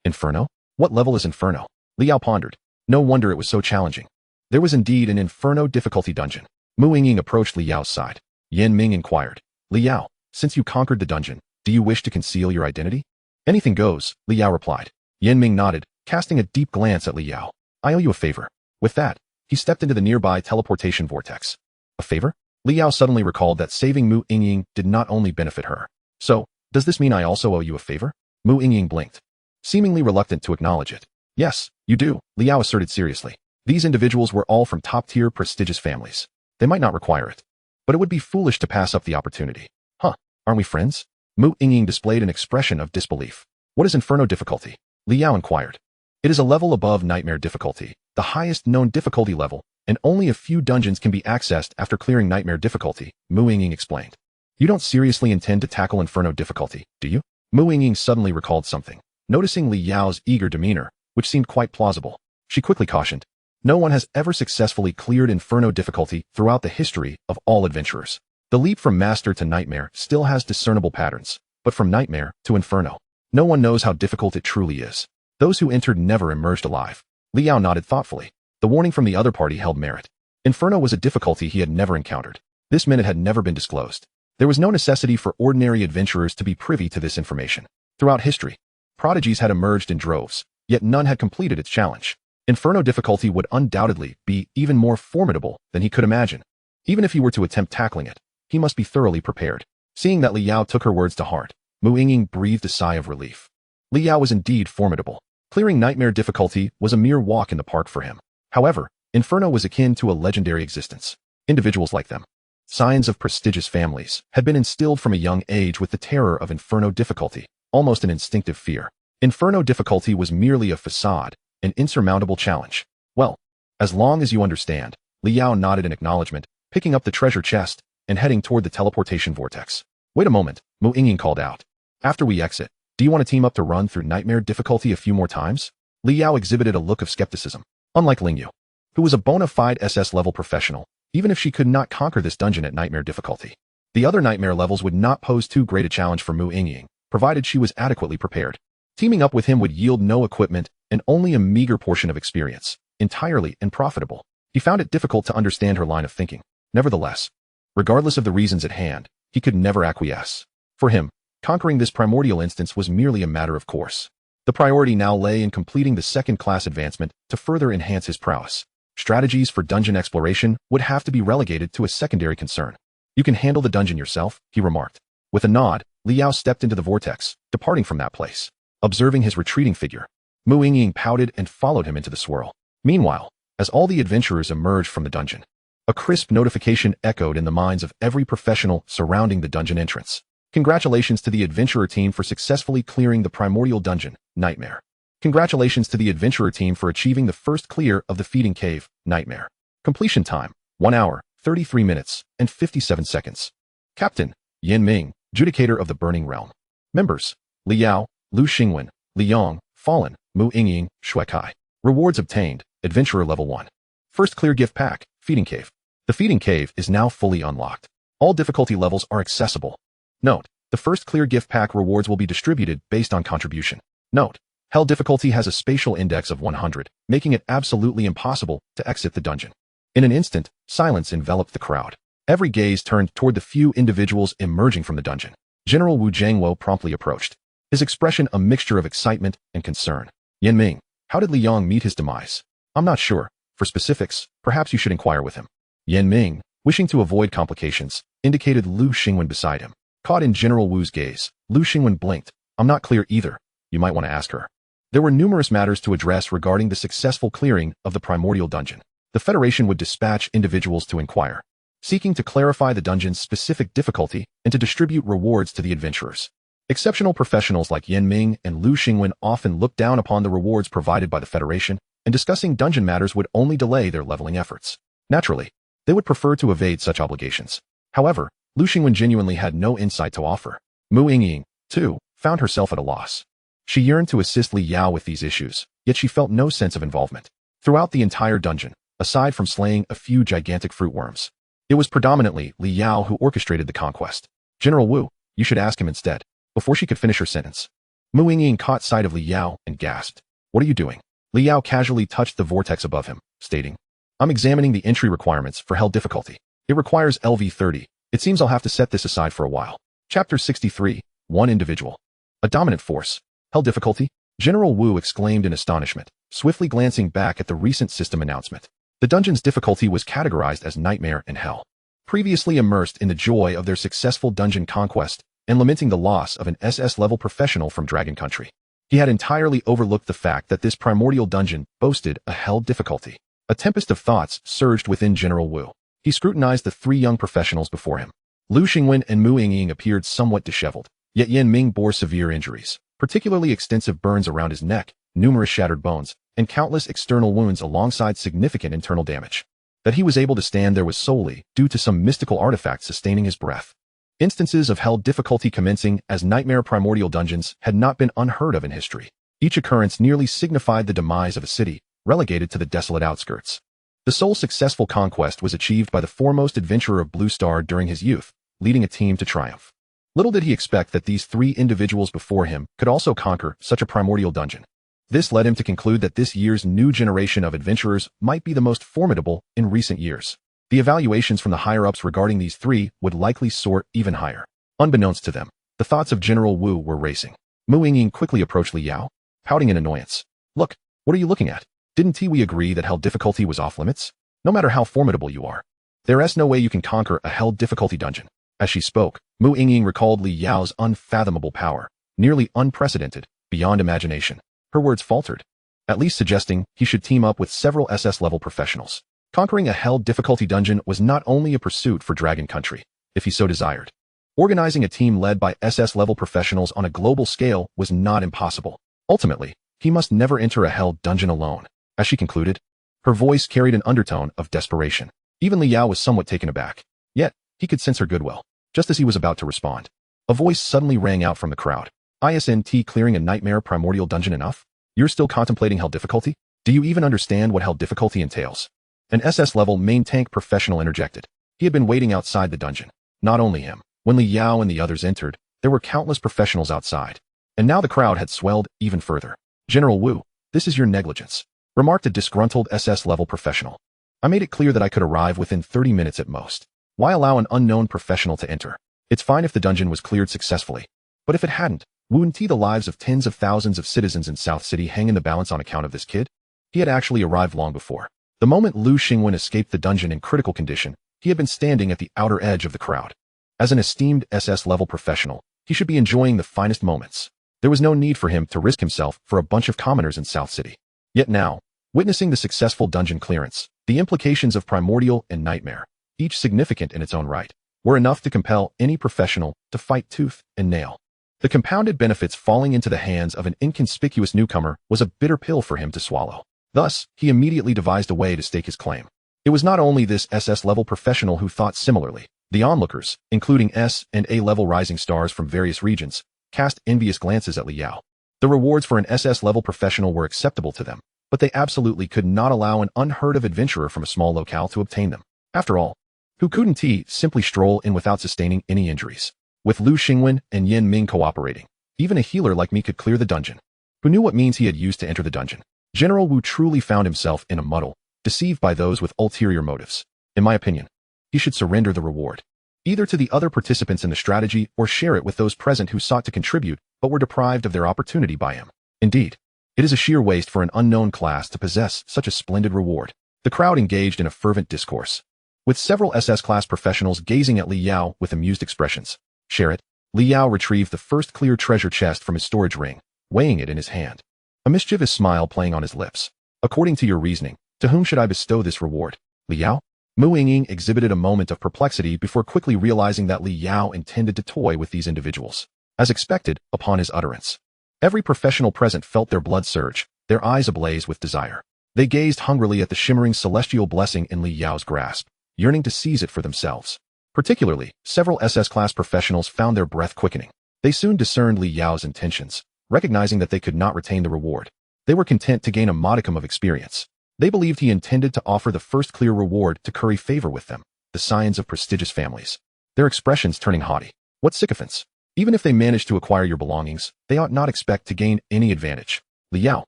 Inferno? What level is Inferno? Li Yao pondered. No wonder it was so challenging. There was indeed an Inferno difficulty dungeon. Mu Yingying approached Li Yao's side. Yan Ming inquired. Li Yao, since you conquered the dungeon, do you wish to conceal your identity? Anything goes, Li Yao replied. Yan Ming nodded, casting a deep glance at Li Yao. I owe you a favor. With that, he stepped into the nearby teleportation vortex. A favor? Li Yao suddenly recalled that saving Mu Yingying did not only benefit her. So, does this mean I also owe you a favor? Mu Yingying blinked, seemingly reluctant to acknowledge it. Yes, you do, Li Yao asserted seriously. These individuals were all from top-tier prestigious families. They might not require it, but it would be foolish to pass up the opportunity. Huh, aren't we friends? Mu Yingying displayed an expression of disbelief. What is Inferno difficulty? Li Yao inquired. It is a level above Nightmare difficulty, the highest known difficulty level, and only a few dungeons can be accessed after clearing Nightmare difficulty, Mu Yingying explained. You don't seriously intend to tackle Inferno difficulty, do you? Mu Yingying suddenly recalled something, noticing Li Yao's eager demeanor, which seemed quite plausible. She quickly cautioned. No one has ever successfully cleared Inferno difficulty throughout the history of all adventurers. The leap from Master to Nightmare still has discernible patterns, but from Nightmare to Inferno, no one knows how difficult it truly is. Those who entered never emerged alive. Li Yao nodded thoughtfully. The warning from the other party held merit. Inferno was a difficulty he had never encountered. This meant it had never been disclosed. There was no necessity for ordinary adventurers to be privy to this information. Throughout history, prodigies had emerged in droves, yet none had completed its challenge. Inferno difficulty would undoubtedly be even more formidable than he could imagine. Even if he were to attempt tackling it, he must be thoroughly prepared. Seeing that Li Yao took her words to heart, Mu Yingying breathed a sigh of relief. Li Yao was indeed formidable. Clearing Nightmare difficulty was a mere walk in the park for him. However, Inferno was akin to a legendary existence. Individuals like them, scions of prestigious families, had been instilled from a young age with the terror of Inferno difficulty, almost an instinctive fear. Inferno difficulty was merely a facade, an insurmountable challenge. Well, as long as you understand, Li Yao nodded in acknowledgement, picking up the treasure chest and heading toward the teleportation vortex. Wait a moment, Mu Yingying called out. After we exit, do you want to team up to run through Nightmare difficulty a few more times? Li Yao exhibited a look of skepticism. Unlike Lingyu, who was a bona fide SS-level professional, even if she could not conquer this dungeon at Nightmare difficulty, the other Nightmare levels would not pose too great a challenge for Mu Yingying. provided she was adequately prepared. Teaming up with him would yield no equipment and only a meager portion of experience, entirely unprofitable. He found it difficult to understand her line of thinking. Nevertheless, regardless of the reasons at hand, he could never acquiesce. For him, conquering this primordial instance was merely a matter of course. The priority now lay in completing the second-class advancement to further enhance his prowess. Strategies for dungeon exploration would have to be relegated to a secondary concern. You can handle the dungeon yourself, he remarked. With a nod, Liao stepped into the vortex, departing from that place. Observing his retreating figure, Mu Yingying pouted and followed him into the swirl. Meanwhile, as all the adventurers emerged from the dungeon, a crisp notification echoed in the minds of every professional surrounding the dungeon entrance. Congratulations to the adventurer team for successfully clearing the primordial dungeon, Nightmare. Congratulations to the adventurer team for achieving the first clear of the feeding cave, Nightmare. Completion time, 1 hour, 33 minutes, and 57 seconds. Captain, Yin Ming, Judicator of the Burning Realm. Members, Liao, Lu Xingwen, Liang, Fallen, Mu Yingying, Shuekai. Rewards obtained, Adventurer Level 1. First clear gift pack, Feeding Cave. The Feeding Cave is now fully unlocked. All difficulty levels are accessible. Note, the first clear gift pack rewards will be distributed based on contribution. Note, Hell difficulty has a spatial index of 100, making it absolutely impossible to exit the dungeon. In an instant, silence enveloped the crowd. Every gaze turned toward the few individuals emerging from the dungeon. General Wu Jiangwo promptly approached, his expression a mixture of excitement and concern. Yin Ming, how did Liang meet his demise? I'm not sure. For specifics, perhaps you should inquire with him. Yin Ming, wishing to avoid complications, indicated Lu Xingwen beside him. Caught in General Wu's gaze, Lu Xingwen blinked. I'm not clear either. You might want to ask her. There were numerous matters to address regarding the successful clearing of the primordial dungeon. The Federation would dispatch individuals to inquire, seeking to clarify the dungeon's specific difficulty and to distribute rewards to the adventurers. Exceptional professionals like Yin Ming and Lu Xingwen often looked down upon the rewards provided by the Federation, and discussing dungeon matters would only delay their leveling efforts. Naturally, they would prefer to evade such obligations. However, Lu Xingwen genuinely had no insight to offer. Mu Yingying, too, found herself at a loss. She yearned to assist Li Yao with these issues, yet she felt no sense of involvement. Throughout the entire dungeon, aside from slaying a few gigantic fruit worms, it was predominantly Li Yao who orchestrated the conquest. General Wu, you should ask him instead. Before she could finish her sentence, Mu Yingying caught sight of Li Yao and gasped. What are you doing? Li Yao casually touched the vortex above him, stating, I'm examining the entry requirements for Hell difficulty. It requires LV30. It seems I'll have to set this aside for a while. Chapter 63, One Individual. A Dominant Force. Hell difficulty? General Wu exclaimed in astonishment, swiftly glancing back at the recent system announcement. The dungeon's difficulty was categorized as Nightmare and Hell. Previously immersed in the joy of their successful dungeon conquest and lamenting the loss of an SS-level professional from Dragon Country, he had entirely overlooked the fact that this primordial dungeon boasted a Hell difficulty. A tempest of thoughts surged within General Wu. He scrutinized the three young professionals before him. Lu Xingwen and Mu Yingying appeared somewhat disheveled, yet Yin Ming bore severe injuries, particularly extensive burns around his neck, numerous shattered bones, and countless external wounds alongside significant internal damage. That he was able to stand there was solely due to some mystical artifact sustaining his breath. Instances of Hell difficulty commencing as Nightmare primordial dungeons had not been unheard of in history. Each occurrence nearly signified the demise of a city, relegated to the desolate outskirts. The sole successful conquest was achieved by the foremost adventurer of Blue Star during his youth, leading a team to triumph. Little did he expect that these three individuals before him could also conquer such a primordial dungeon. This led him to conclude that this year's new generation of adventurers might be the most formidable in recent years. The evaluations from the higher-ups regarding these three would likely soar even higher. Unbeknownst to them, the thoughts of General Wu were racing. Mu Yingying quickly approached Li Yao, pouting in annoyance. Look, what are you looking at? Didn't we agree that Hell difficulty was off limits? No matter how formidable you are, there's no way you can conquer a Hell difficulty dungeon. As she spoke, Mu Yingying recalled Li Yao's unfathomable power, nearly unprecedented, beyond imagination. Her words faltered, at least suggesting he should team up with several SS-level professionals. Conquering a Hell difficulty dungeon was not only a pursuit for Dragon Country, if he so desired. Organizing a team led by SS-level professionals on a global scale was not impossible. Ultimately, he must never enter a Hell dungeon alone. As she concluded, her voice carried an undertone of desperation. Even Li Yao was somewhat taken aback. Yet, he could sense her goodwill. Just as he was about to respond, a voice suddenly rang out from the crowd. Isn't clearing a Nightmare primordial dungeon enough? You're still contemplating Hell difficulty? Do you even understand what Hell difficulty entails? An SS-level main tank professional interjected. He had been waiting outside the dungeon. Not only him. When Li Yao and the others entered, There were countless professionals outside. And now the crowd had swelled even further. "General Wu, this is your negligence," remarked a disgruntled SS-level professional. "I made it clear that I could arrive within 30 minutes at most. Why allow an unknown professional to enter? It's fine if the dungeon was cleared successfully. But if it hadn't, wouldn't the lives of tens of thousands of citizens in South City hang in the balance on account of this kid?" He had actually arrived long before. The moment Lu Xingwen escaped the dungeon in critical condition, he had been standing at the outer edge of the crowd. As an esteemed SS-level professional, he should be enjoying the finest moments. There was no need for him to risk himself for a bunch of commoners in South City. Yet now, witnessing the successful dungeon clearance, the implications of Primordial and Nightmare, each significant in its own right, were enough to compel any professional to fight tooth and nail. The compounded benefits falling into the hands of an inconspicuous newcomer was a bitter pill for him to swallow. Thus, he immediately devised a way to stake his claim. It was not only this SS-level professional who thought similarly. The onlookers, including S and A-level rising stars from various regions, cast envious glances at Li Yao. The rewards for an SS-level professional were acceptable to them, but they absolutely could not allow an unheard-of adventurer from a small locale to obtain them. After all, who couldn't he simply stroll in without sustaining any injuries? With Lu Xingwen and Yan Ming cooperating, even a healer like me could clear the dungeon. Who knew what means he had used to enter the dungeon? General Wu truly found himself in a muddle, deceived by those with ulterior motives. In my opinion, he should surrender the reward, either to the other participants in the strategy or share it with those present who sought to contribute but were deprived of their opportunity by him. Indeed, it is a sheer waste for an unknown class to possess such a splendid reward. The crowd engaged in a fervent discourse, with several SS-class professionals gazing at Li Yao with amused expressions. "Share it." Li Yao retrieved the first clear treasure chest from his storage ring, weighing it in his hand, a mischievous smile playing on his lips. "According to your reasoning, to whom should I bestow this reward? Li Yao?" Mu Yingying exhibited a moment of perplexity before quickly realizing that Li Yao intended to toy with these individuals. As expected, upon his utterance, every professional present felt their blood surge, their eyes ablaze with desire. They gazed hungrily at the shimmering celestial blessing in Li Yao's grasp, yearning to seize it for themselves. Particularly, several SS-class professionals found their breath quickening. They soon discerned Li Yao's intentions, recognizing that they could not retain the reward. They were content to gain a modicum of experience. They believed he intended to offer the first clear reward to curry favor with them, the scions of prestigious families. Their expressions turning haughty. What sycophants! Even if they manage to acquire your belongings, they ought not expect to gain any advantage. "Li Yao,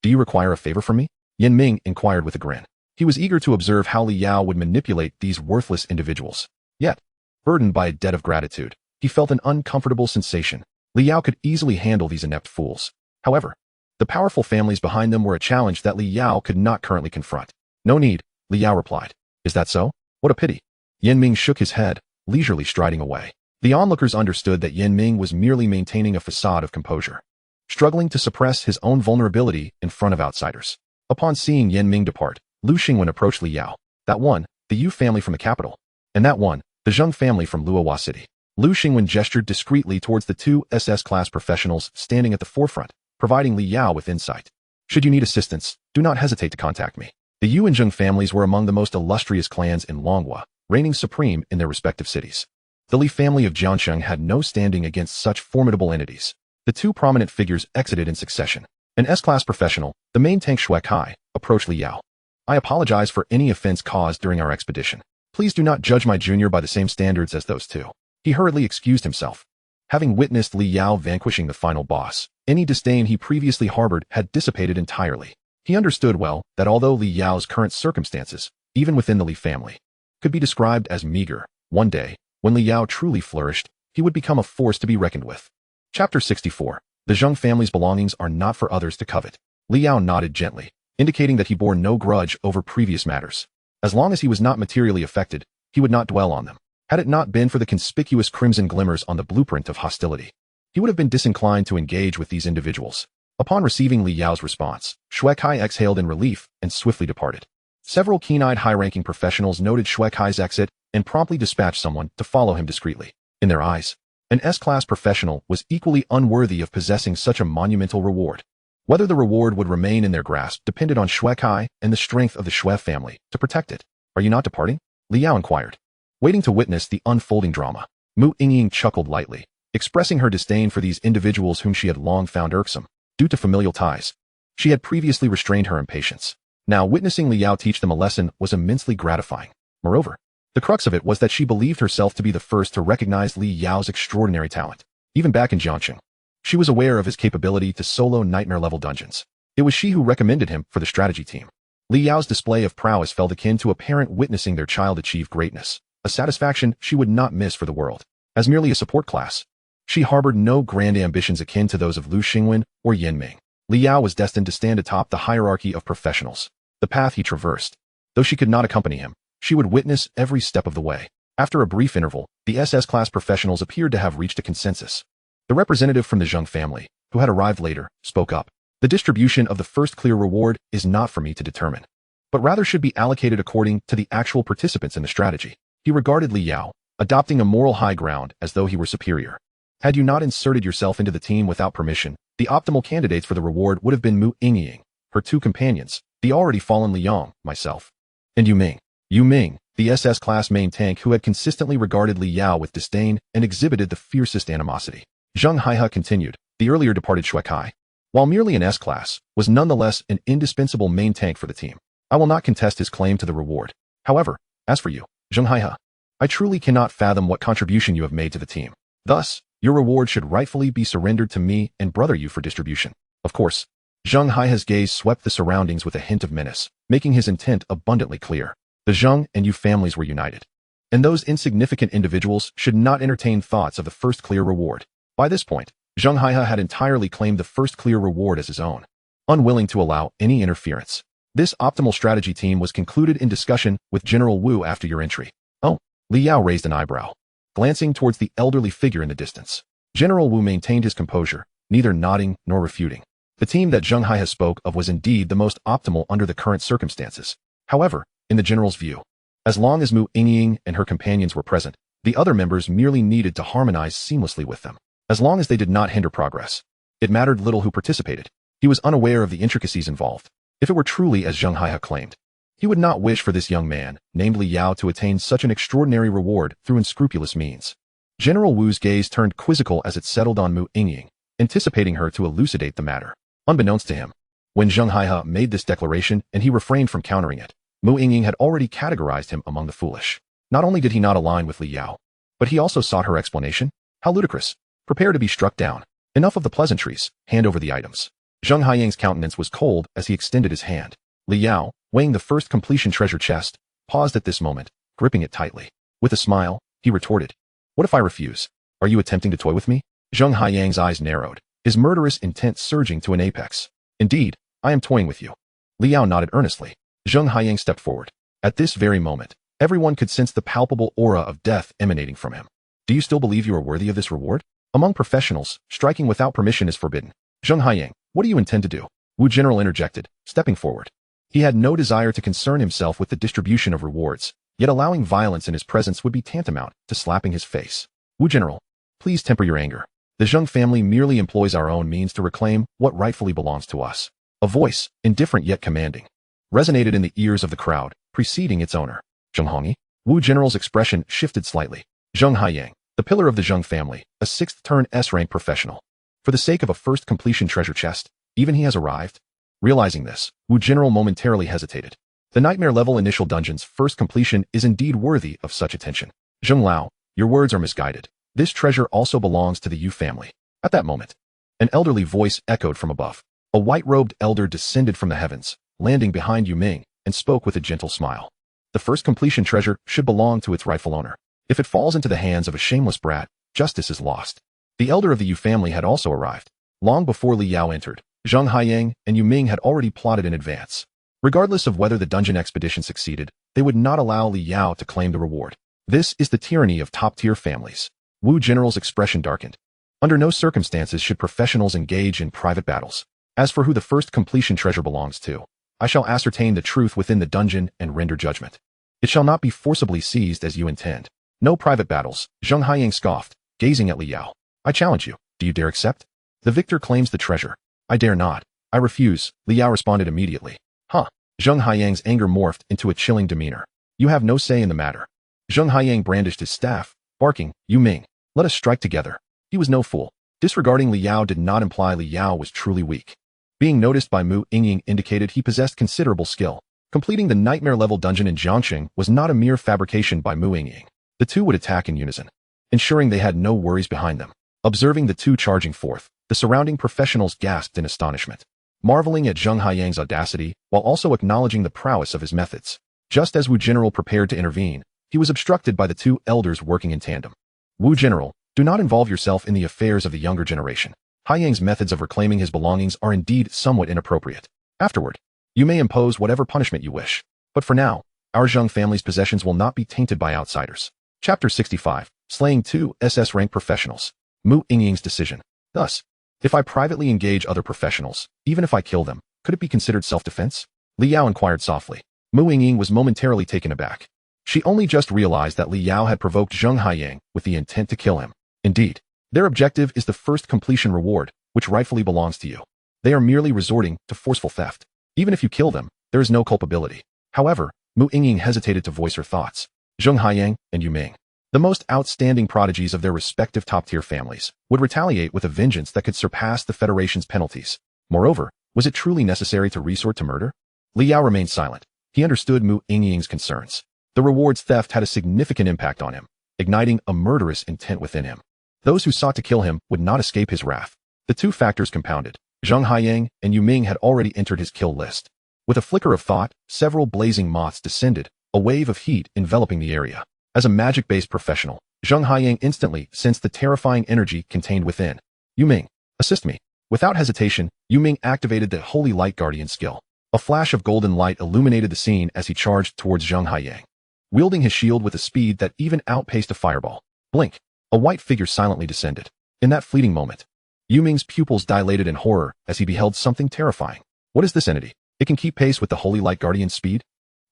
do you require a favor from me?" Yan Ming inquired with a grin. He was eager to observe how Li Yao would manipulate these worthless individuals. Yet, burdened by a debt of gratitude, he felt an uncomfortable sensation. Li Yao could easily handle these inept fools. However, the powerful families behind them were a challenge that Li Yao could not currently confront. "No need," Li Yao replied. "Is that so? What a pity." Yan Ming shook his head, leisurely striding away. The onlookers understood that Yan Ming was merely maintaining a facade of composure, struggling to suppress his own vulnerability in front of outsiders. Upon seeing Yan Ming depart, Lu Xingwen approached Li Yao. "That one, the Yu family from the capital. And that one, the Zheng family from Luohua City." Lu Xingwen gestured discreetly towards the two SS-class professionals standing at the forefront, providing Li Yao with insight. "Should you need assistance, do not hesitate to contact me." The Yu and Zheng families were among the most illustrious clans in Longhua, reigning supreme in their respective cities. The Li family of Jiansheng had no standing against such formidable entities. The two prominent figures exited in succession. An S-class professional, the main tank Shuai Kai, approached Li Yao. "I apologize for any offense caused during our expedition. Please do not judge my junior by the same standards as those two." He hurriedly excused himself. Having witnessed Li Yao vanquishing the final boss, any disdain he previously harbored had dissipated entirely. He understood well that although Li Yao's current circumstances, even within the Li family, could be described as meager, one day, when Li Yao truly flourished, he would become a force to be reckoned with. Chapter 64. The Zheng family's belongings are not for others to covet. Li Yao nodded gently, indicating that he bore no grudge over previous matters. As long as he was not materially affected, he would not dwell on them. Had it not been for the conspicuous crimson glimmers on the blueprint of hostility, he would have been disinclined to engage with these individuals. Upon receiving Li Yao's response, Shuai Kai exhaled in relief and swiftly departed. Several keen-eyed high-ranking professionals noted Shuai Kai's exit and promptly dispatched someone to follow him discreetly. In their eyes, an S-class professional was equally unworthy of possessing such a monumental reward. Whether the reward would remain in their grasp depended on Shuai Kai and the strength of the Shuai family to protect it. "Are you not departing?" Li Yao inquired. Waiting to witness the unfolding drama, Mu Yingying chuckled lightly, expressing her disdain for these individuals whom she had long found irksome. Due to familial ties, she had previously restrained her impatience. Now witnessing Li Yao teach them a lesson was immensely gratifying. Moreover, the crux of it was that she believed herself to be the first to recognize Li Yao's extraordinary talent. even back in Jiangxing. She was aware of his capability to solo nightmare-level dungeons. It was she who recommended him for the strategy team. Li Yao's display of prowess felt akin to a parent witnessing their child achieve greatness, a satisfaction she would not miss for the world. As merely a support class, she harbored no grand ambitions akin to those of Lu Xingwen or Yin Ming. Li Yao was destined to stand atop the hierarchy of professionals. The path he traversed, though she could not accompany him, she would witness every step of the way. After a brief interval, the SS-class professionals appeared to have reached a consensus. The representative from the Zheng family, who had arrived later, spoke up. The distribution of the first clear reward is not for me to determine, but rather should be allocated according to the actual participants in the strategy. He regarded Li Yao, adopting a moral high ground as though he were superior. Had you not inserted yourself into the team without permission, the optimal candidates for the reward would have been Mu Yingying, her two companions, the already fallen Li Yong, myself, and Yu Ming. Yu Ming, the SS-class main tank who had consistently regarded Li Yao with disdain and exhibited the fiercest animosity. Zheng Haihe continued, the earlier departed Shui Kai, while merely an S-class, was nonetheless an indispensable main tank for the team. I will not contest his claim to the reward. However, as for you, Zheng Haihe, I truly cannot fathom what contribution you have made to the team. Thus, your reward should rightfully be surrendered to me and brother you for distribution. Of course, Zheng Haihe's gaze swept the surroundings with a hint of menace, making his intent abundantly clear. The Zheng and Yu families were united, and those insignificant individuals should not entertain thoughts of the first clear reward. By this point, Zheng Haihe had entirely claimed the first clear reward as his own, unwilling to allow any interference. This optimal strategy team was concluded in discussion with General Wu after your entry. Oh, Li Yao raised an eyebrow, glancing towards the elderly figure in the distance. General Wu maintained his composure, neither nodding nor refuting. The team that Zheng Haihe spoke of was indeed the most optimal under the current circumstances. However, in the general's view, as long as Mu Yingying and her companions were present, the other members merely needed to harmonize seamlessly with them. As long as they did not hinder progress, it mattered little who participated. He was unaware of the intricacies involved. If it were truly as Zheng Haihe claimed, he would not wish for this young man, named Li Yao, to attain such an extraordinary reward through unscrupulous means. General Wu's gaze turned quizzical as it settled on Mu Yingying, anticipating her to elucidate the matter. Unbeknownst to him, when Zheng Haihe made this declaration and he refrained from countering it, Mu Yingying had already categorized him among the foolish. Not only did he not align with Li Yao, but he also sought her explanation. How ludicrous. Prepare to be struck down. Enough of the pleasantries, hand over the items. Zheng Haiyang's countenance was cold as he extended his hand. Li Yao, weighing the first completion treasure chest, paused at this moment, gripping it tightly. With a smile, he retorted, "What if I refuse? Are you attempting to toy with me?" Zheng Haiyang's eyes narrowed, his murderous intent surging to an apex. "Indeed, I am toying with you." Li Yao nodded earnestly. Zheng Haiyang stepped forward. At this very moment, everyone could sense the palpable aura of death emanating from him. "Do you still believe you are worthy of this reward? Among professionals, striking without permission is forbidden." "Zheng Haiyang, what do you intend to do?" Wu General interjected, stepping forward. He had no desire to concern himself with the distribution of rewards, yet allowing violence in his presence would be tantamount to slapping his face. "Wu General, please temper your anger. The Zheng family merely employs our own means to reclaim what rightfully belongs to us." A voice, indifferent yet commanding, resonated in the ears of the crowd, preceding its owner. "Zheng Hongyi?" Wu General's expression shifted slightly. "Zheng Haiyang, the pillar of the Zheng family, a 6th-turn S-rank professional. For the sake of a first completion treasure chest, even he has arrived?" Realizing this, Wu General momentarily hesitated. The nightmare-level initial dungeon's first completion is indeed worthy of such attention. "Zheng Lao, your words are misguided. This treasure also belongs to the Yu family." At that moment, an elderly voice echoed from above. A white-robed elder descended from the heavens, landing behind Yu Ming, and spoke with a gentle smile. "The first completion treasure should belong to its rightful owner. If it falls into the hands of a shameless brat, justice is lost." The elder of the Yu family had also arrived. Long before Li Yao entered, Zheng Haiyang and Yu Ming had already plotted in advance. Regardless of whether the dungeon expedition succeeded, they would not allow Li Yao to claim the reward. This is the tyranny of top-tier families. Wu General's expression darkened. Under no circumstances should professionals engage in private battles. As for who the first completion treasure belongs to, I shall ascertain the truth within the dungeon and render judgment. It shall not be forcibly seized as you intend. "No private battles," Zheng Haiyang scoffed, gazing at Li Yao. "I challenge you. Do you dare accept? The victor claims the treasure." "I dare not. I refuse," Li Yao responded immediately. "Huh." Zheng Haiyang's anger morphed into a chilling demeanor. "You have no say in the matter." Zheng Haiyang brandished his staff, barking, "Yu Ming, let us strike together." He was no fool. Disregarding Li Yao did not imply Li Yao was truly weak. Being noticed by Mu Yingying indicated he possessed considerable skill. Completing the nightmare-level dungeon in Jiangxing was not a mere fabrication by Mu Yingying. The two would attack in unison, ensuring they had no worries behind them. Observing the two charging forth, the surrounding professionals gasped in astonishment, marveling at Zheng Haiyang's audacity while also acknowledging the prowess of his methods. Just as Wu General prepared to intervene, he was obstructed by the two elders working in tandem. Wu General, do not involve yourself in the affairs of the younger generation. Haiyang's methods of reclaiming his belongings are indeed somewhat inappropriate. Afterward, you may impose whatever punishment you wish. But for now, our Zheng family's possessions will not be tainted by outsiders. Chapter 65, Slaying Two SS-Rank Professionals. Mu Yingying's decision. Thus, if I privately engage other professionals, even if I kill them, could it be considered self-defense? Li Yao inquired softly. Mu Yingying was momentarily taken aback. She only just realized that Li Yao had provoked Zheng Haiyang with the intent to kill him. Indeed, their objective is the first completion reward, which rightfully belongs to you. They are merely resorting to forceful theft. Even if you kill them, there is no culpability. However, Mu Yingying hesitated to voice her thoughts. Zheng Haiyang and Yu Ming, the most outstanding prodigies of their respective top-tier families, would retaliate with a vengeance that could surpass the Federation's penalties. Moreover, was it truly necessary to resort to murder? Li Yao remained silent. He understood Mu Yingying's concerns. The reward's theft had a significant impact on him, igniting a murderous intent within him. Those who sought to kill him would not escape his wrath. The two factors compounded. Zheng Haiyang and Yu Ming had already entered his kill list. With a flicker of thought, several blazing moths descended, a wave of heat enveloping the area. As a magic-based professional, Zheng Haiyang instantly sensed the terrifying energy contained within. Yu Ming, assist me. Without hesitation, Yu Ming activated the Holy Light Guardian skill. A flash of golden light illuminated the scene as he charged towards Zheng Haiyang, wielding his shield with a speed that even outpaced a fireball. Blink. A white figure silently descended. In that fleeting moment, Yu Ming's pupils dilated in horror as he beheld something terrifying. What is this entity? It can keep pace with the Holy Light Guardian's speed?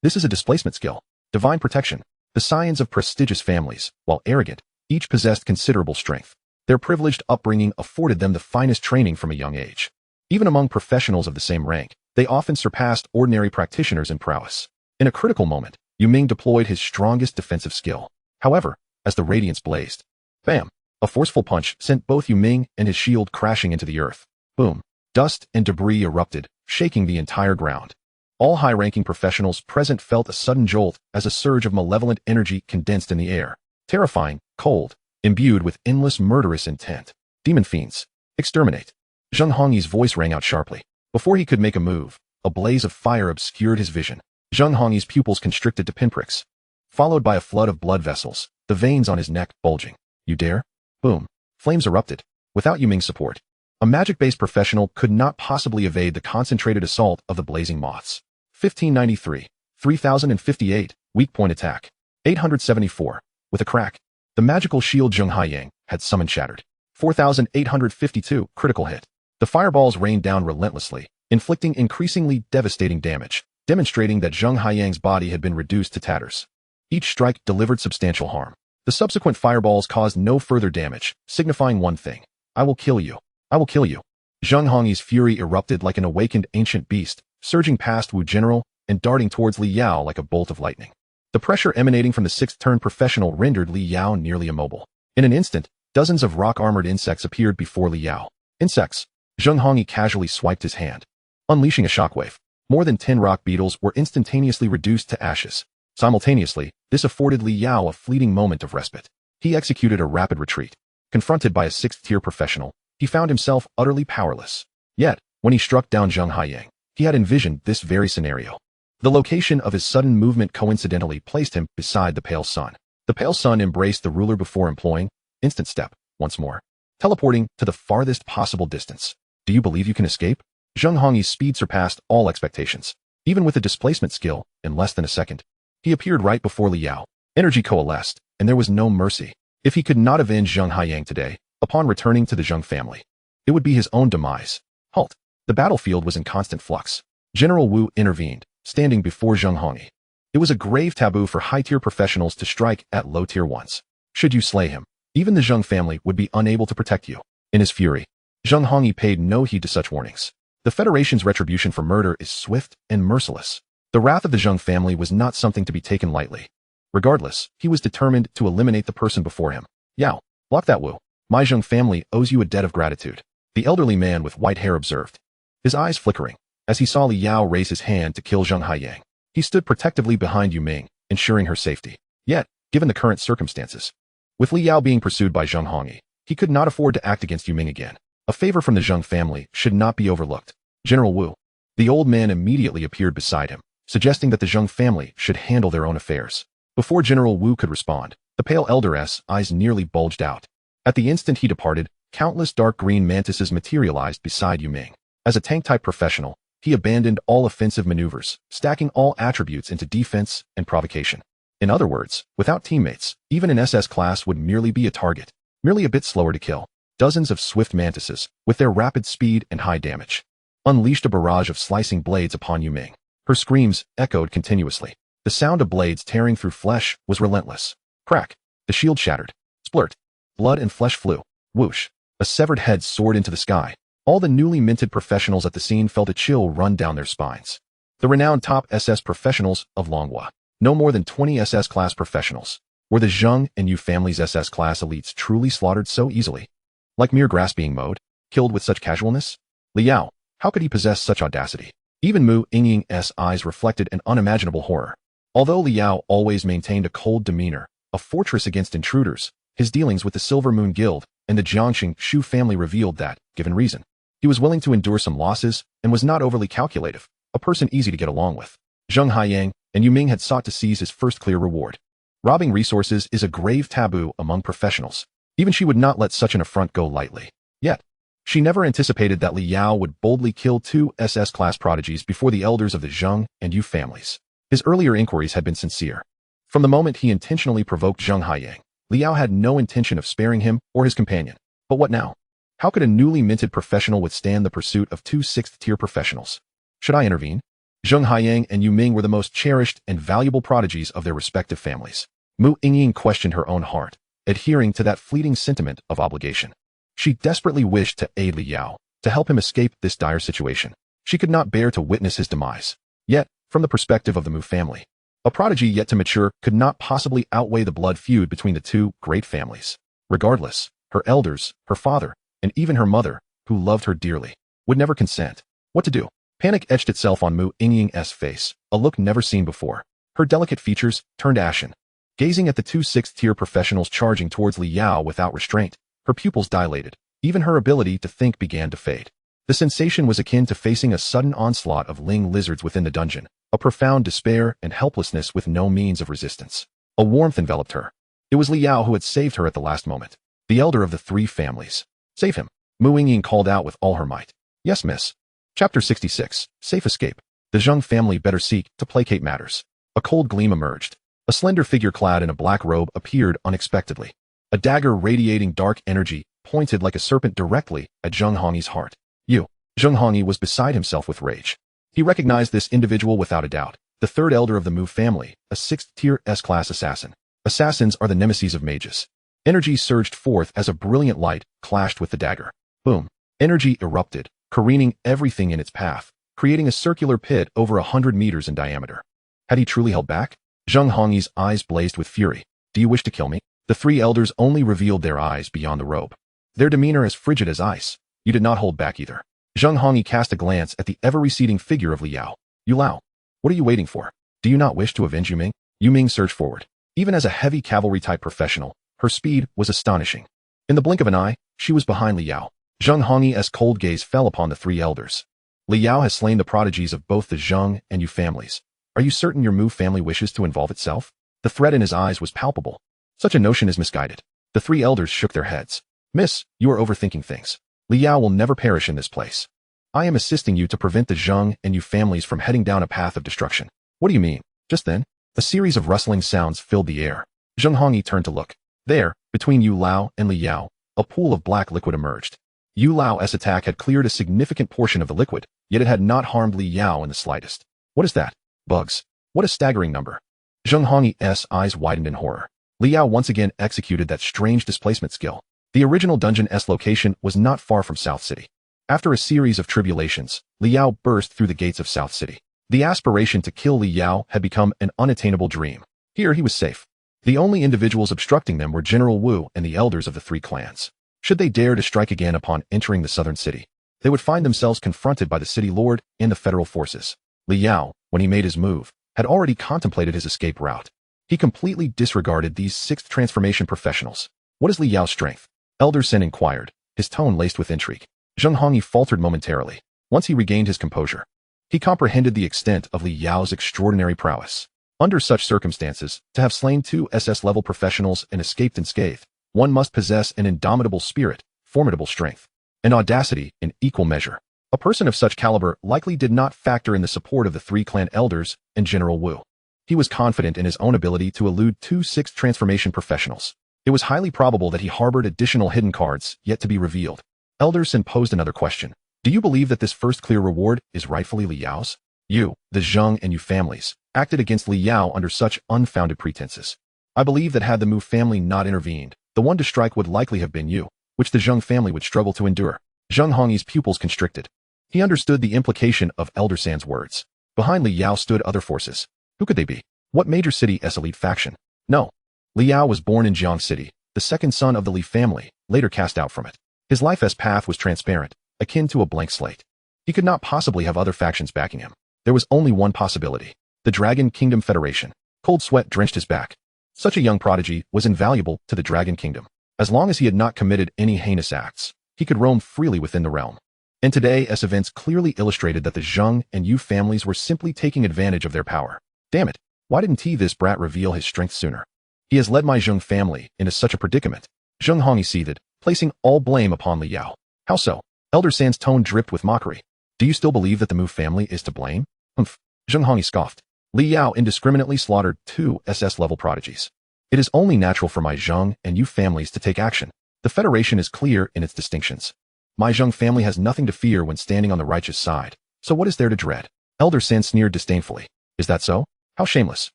This is a displacement skill. Divine protection. The scions of prestigious families, while arrogant, each possessed considerable strength. Their privileged upbringing afforded them the finest training from a young age. Even among professionals of the same rank, they often surpassed ordinary practitioners in prowess. In a critical moment, Yu Ming deployed his strongest defensive skill. However, as the radiance blazed, bam! A forceful punch sent both Yu Ming and his shield crashing into the earth. Boom! Dust and debris erupted, shaking the entire ground. All high-ranking professionals present felt a sudden jolt as a surge of malevolent energy condensed in the air. Terrifying, cold, imbued with endless murderous intent. Demon fiends, exterminate. Zheng Hongyi's voice rang out sharply. Before he could make a move, a blaze of fire obscured his vision. Zheng Hongyi's pupils constricted to pinpricks, followed by a flood of blood vessels, the veins on his neck bulging. You dare? Boom. Flames erupted. Without Yu Ming's support, a magic-based professional could not possibly evade the concentrated assault of the blazing moths. 1593, 3058, weak point attack. 874. With a crack, the magical shield Zheng Haiyang had summoned shattered. 4852, critical hit. The fireballs rained down relentlessly, inflicting increasingly devastating damage, demonstrating that Zheng Haiyang's body had been reduced to tatters. Each strike delivered substantial harm. The subsequent fireballs caused no further damage, signifying one thing. I will kill you. I will kill you. Zheng Hongyi's fury erupted like an awakened ancient beast, surging past Wu General and darting towards Li Yao like a bolt of lightning. The pressure emanating from the sixth-turn professional rendered Li Yao nearly immobile. In an instant, dozens of rock-armored insects appeared before Li Yao. Insects. Zheng Hongyi casually swiped his hand, unleashing a shockwave. More than 10 rock beetles were instantaneously reduced to ashes. Simultaneously, this afforded Li Yao a fleeting moment of respite. He executed a rapid retreat. Confronted by a sixth-tier professional, he found himself utterly powerless. Yet, when he struck down Zheng Haiyang, he had envisioned this very scenario. The location of his sudden movement coincidentally placed him beside the Pale Sun. The Pale Sun embraced the ruler before employing instant step once more, teleporting to the farthest possible distance. Do you believe you can escape? Zheng Hongyi's speed surpassed all expectations. Even with a displacement skill, in less than a second, he appeared right before Li Yao. Energy coalesced, and there was no mercy. If he could not avenge Zheng Haiyang today, upon returning to the Zheng family, it would be his own demise. Halt! The battlefield was in constant flux. General Wu intervened, standing before Zheng Hongyi. It was a grave taboo for high-tier professionals to strike at low-tier ones. Should you slay him, even the Zheng family would be unable to protect you. In his fury, Zheng Hongyi paid no heed to such warnings. The Federation's retribution for murder is swift and merciless. The wrath of the Zheng family was not something to be taken lightly. Regardless, he was determined to eliminate the person before him. Yao, block that Wu. My Zheng family owes you a debt of gratitude. The elderly man with white hair observed, his eyes flickering, as he saw Li Yao raise his hand to kill Zheng Haiyang. He stood protectively behind Yu Ming, ensuring her safety. Yet, given the current circumstances, with Li Yao being pursued by Zheng Hongyi, He could not afford to act against Yu Ming again. A favor from the Zheng family should not be overlooked. General Wu. The old man immediately appeared beside him, suggesting that the Zheng family should handle their own affairs. Before General Wu could respond, the pale elder's eyes nearly bulged out. At the instant he departed, countless dark green mantises materialized beside Yu Ming. As a tank-type professional, he abandoned all offensive maneuvers, stacking all attributes into defense and provocation. In other words, without teammates, even an SS class would merely be a target, merely a bit slower to kill. Dozens of swift mantises, with their rapid speed and high damage, unleashed a barrage of slicing blades upon Yu Ming. Her screams echoed continuously. The sound of blades tearing through flesh was relentless. Crack. The shield shattered. Splurt. Blood and flesh flew. Whoosh. A severed head soared into the sky. All the newly minted professionals at the scene felt a chill run down their spines. The renowned top SS professionals of Manhwa, no more than 20 SS class professionals. Were the Zheng and Yu family's SS class elites truly slaughtered so easily? Like mere grass being mowed, killed with such casualness? Liao, how could he possess such audacity? Even Mu Yingying's eyes reflected an unimaginable horror. Although Liao always maintained a cold demeanor, a fortress against intruders, his dealings with the Silver Moon Guild and the Jiangxing Shu family revealed that, given reason, he was willing to endure some losses and was not overly calculative, a person easy to get along with. Zheng Haiyang and Yu Ming had sought to seize his first clear reward. Robbing resources is a grave taboo among professionals. Even she would not let such an affront go lightly. Yet, she never anticipated that Li Yao would boldly kill 2 SS-class prodigies before the elders of the Zheng and Yu families. His earlier inquiries had been sincere. From the moment he intentionally provoked Zheng Haiyang, Li Yao had no intention of sparing him or his companion. But what now? How could a newly minted professional withstand the pursuit of 2 sixth-tier professionals? Should I intervene? Zheng Haiyang and Yu Ming were the most cherished and valuable prodigies of their respective families. Mu Yingying questioned her own heart, adhering to that fleeting sentiment of obligation. She desperately wished to aid Li Yao, to help him escape this dire situation. She could not bear to witness his demise. Yet, from the perspective of the Mu family, a prodigy yet to mature could not possibly outweigh the blood feud between the 2 great families. Regardless, her elders, her father, and even her mother, who loved her dearly, would never consent. What to do? Panic etched itself on Mu Yingying's face, a look never seen before. Her delicate features turned ashen. Gazing at the 2 sixth-tier professionals charging towards Li Yao without restraint, her pupils dilated. Even her ability to think began to fade. The sensation was akin to facing a sudden onslaught of ling lizards within the dungeon, a profound despair and helplessness with no means of resistance. A warmth enveloped her. It was Li Yao who had saved her at the last moment, the elder of the 3 families. Save him, Mu Yingying called out with all her might. Yes, miss. Chapter 66, Safe Escape. The Zheng family better seek to placate matters. A cold gleam emerged. A slender figure clad in a black robe appeared unexpectedly. A dagger radiating dark energy pointed like a serpent directly at Zheng Hongyi's heart. You. Zheng Hongyi was beside himself with rage. He recognized this individual without a doubt, the 3rd elder of the Mu family, a 6th-tier S-class assassin. Assassins are the nemesis of mages. Energy surged forth as a brilliant light clashed with the dagger. Boom. Energy erupted, careening everything in its path, creating a circular pit over 100 meters in diameter. Had he truly held back? Zheng Hongyi's eyes blazed with fury. Do you wish to kill me? The 3 elders only revealed their eyes beyond the robe. Their demeanor as frigid as ice. You did not hold back either. Zheng Hongyi cast a glance at the ever-receding figure of Li Yao. Yu Lao, what are you waiting for? Do you not wish to avenge Yu Ming? Yu Ming surged forward. Even as a heavy cavalry-type professional, her speed was astonishing. In the blink of an eye, she was behind Li Yao. Zheng Hongyi's cold gaze fell upon the 3 elders. Li Yao has slain the prodigies of both the Zheng and Yu families. Are you certain your Mu family wishes to involve itself? The threat in his eyes was palpable. Such a notion is misguided. The 3 elders shook their heads. Miss, you are overthinking things. Li Yao will never perish in this place. I am assisting you to prevent the Zheng and Yu families from heading down a path of destruction. What do you mean? Just then, a series of rustling sounds filled the air. Zheng Hongyi turned to look. There, between Yu Lao and Li Yao, a pool of black liquid emerged. Yu Lao's attack had cleared a significant portion of the liquid, yet it had not harmed Li Yao in the slightest. What is that? Bugs. What a staggering number. Zheng Hongyi's eyes widened in horror. Li Yao once again executed that strange displacement skill. The original dungeon's location was not far from South City. After a series of tribulations, Li Yao burst through the gates of South City. The aspiration to kill Li Yao had become an unattainable dream. Here he was safe. The only individuals obstructing them were General Wu and the elders of the 3 clans. Should they dare to strike again upon entering the southern city, they would find themselves confronted by the city lord and the federal forces. Li Yao, when he made his move, had already contemplated his escape route. He completely disregarded these 6th transformation professionals. What is Li Yao's strength? Elder Sen inquired, his tone laced with intrigue. Zheng Hongyi faltered momentarily. Once he regained his composure, he comprehended the extent of Li Yao's extraordinary prowess. Under such circumstances, to have slain 2 SS-level professionals and escaped unscathed, one must possess an indomitable spirit, formidable strength, and audacity in equal measure. A person of such caliber likely did not factor in the support of the 3 clan elders and General Wu. He was confident in his own ability to elude 2 sixth transformation professionals. It was highly probable that he harbored additional hidden cards yet to be revealed. Elder Sen posed another question. Do you believe that this first clear reward is rightfully Li Yao's? You, the Zheng and Yu families, acted against Li Yao under such unfounded pretenses. I believe that had the Mu family not intervened, the one to strike would likely have been you, which the Zheng family would struggle to endure. Zheng Hongyi's pupils constricted. He understood the implication of Elder San's words. Behind Li Yao stood other forces. Who could they be? What major city's elite faction? No. Li Yao was born in Jiang City, the second son of the Li family, later cast out from it. His life's path was transparent, akin to a blank slate. He could not possibly have other factions backing him. There was only one possibility. The Dragon Kingdom Federation. Cold sweat drenched his back. Such a young prodigy was invaluable to the Dragon Kingdom. As long as he had not committed any heinous acts, he could roam freely within the realm. And today's events clearly illustrated that the Zheng and Yu families were simply taking advantage of their power. Damn it, why didn't this brat reveal his strength sooner? He has led my Zheng family into such a predicament. Zheng Hongyi seethed, placing all blame upon Li Yao. How so? Elder San's tone dripped with mockery. Do you still believe that the Mu family is to blame? Humph. Zheng Hongyi scoffed. Li Yao indiscriminately slaughtered 2 SS-level prodigies. It is only natural for my Zheng and Yu families to take action. The Federation is clear in its distinctions. My Zheng family has nothing to fear when standing on the righteous side, so what is there to dread? Elder San sneered disdainfully. Is that so? How shameless.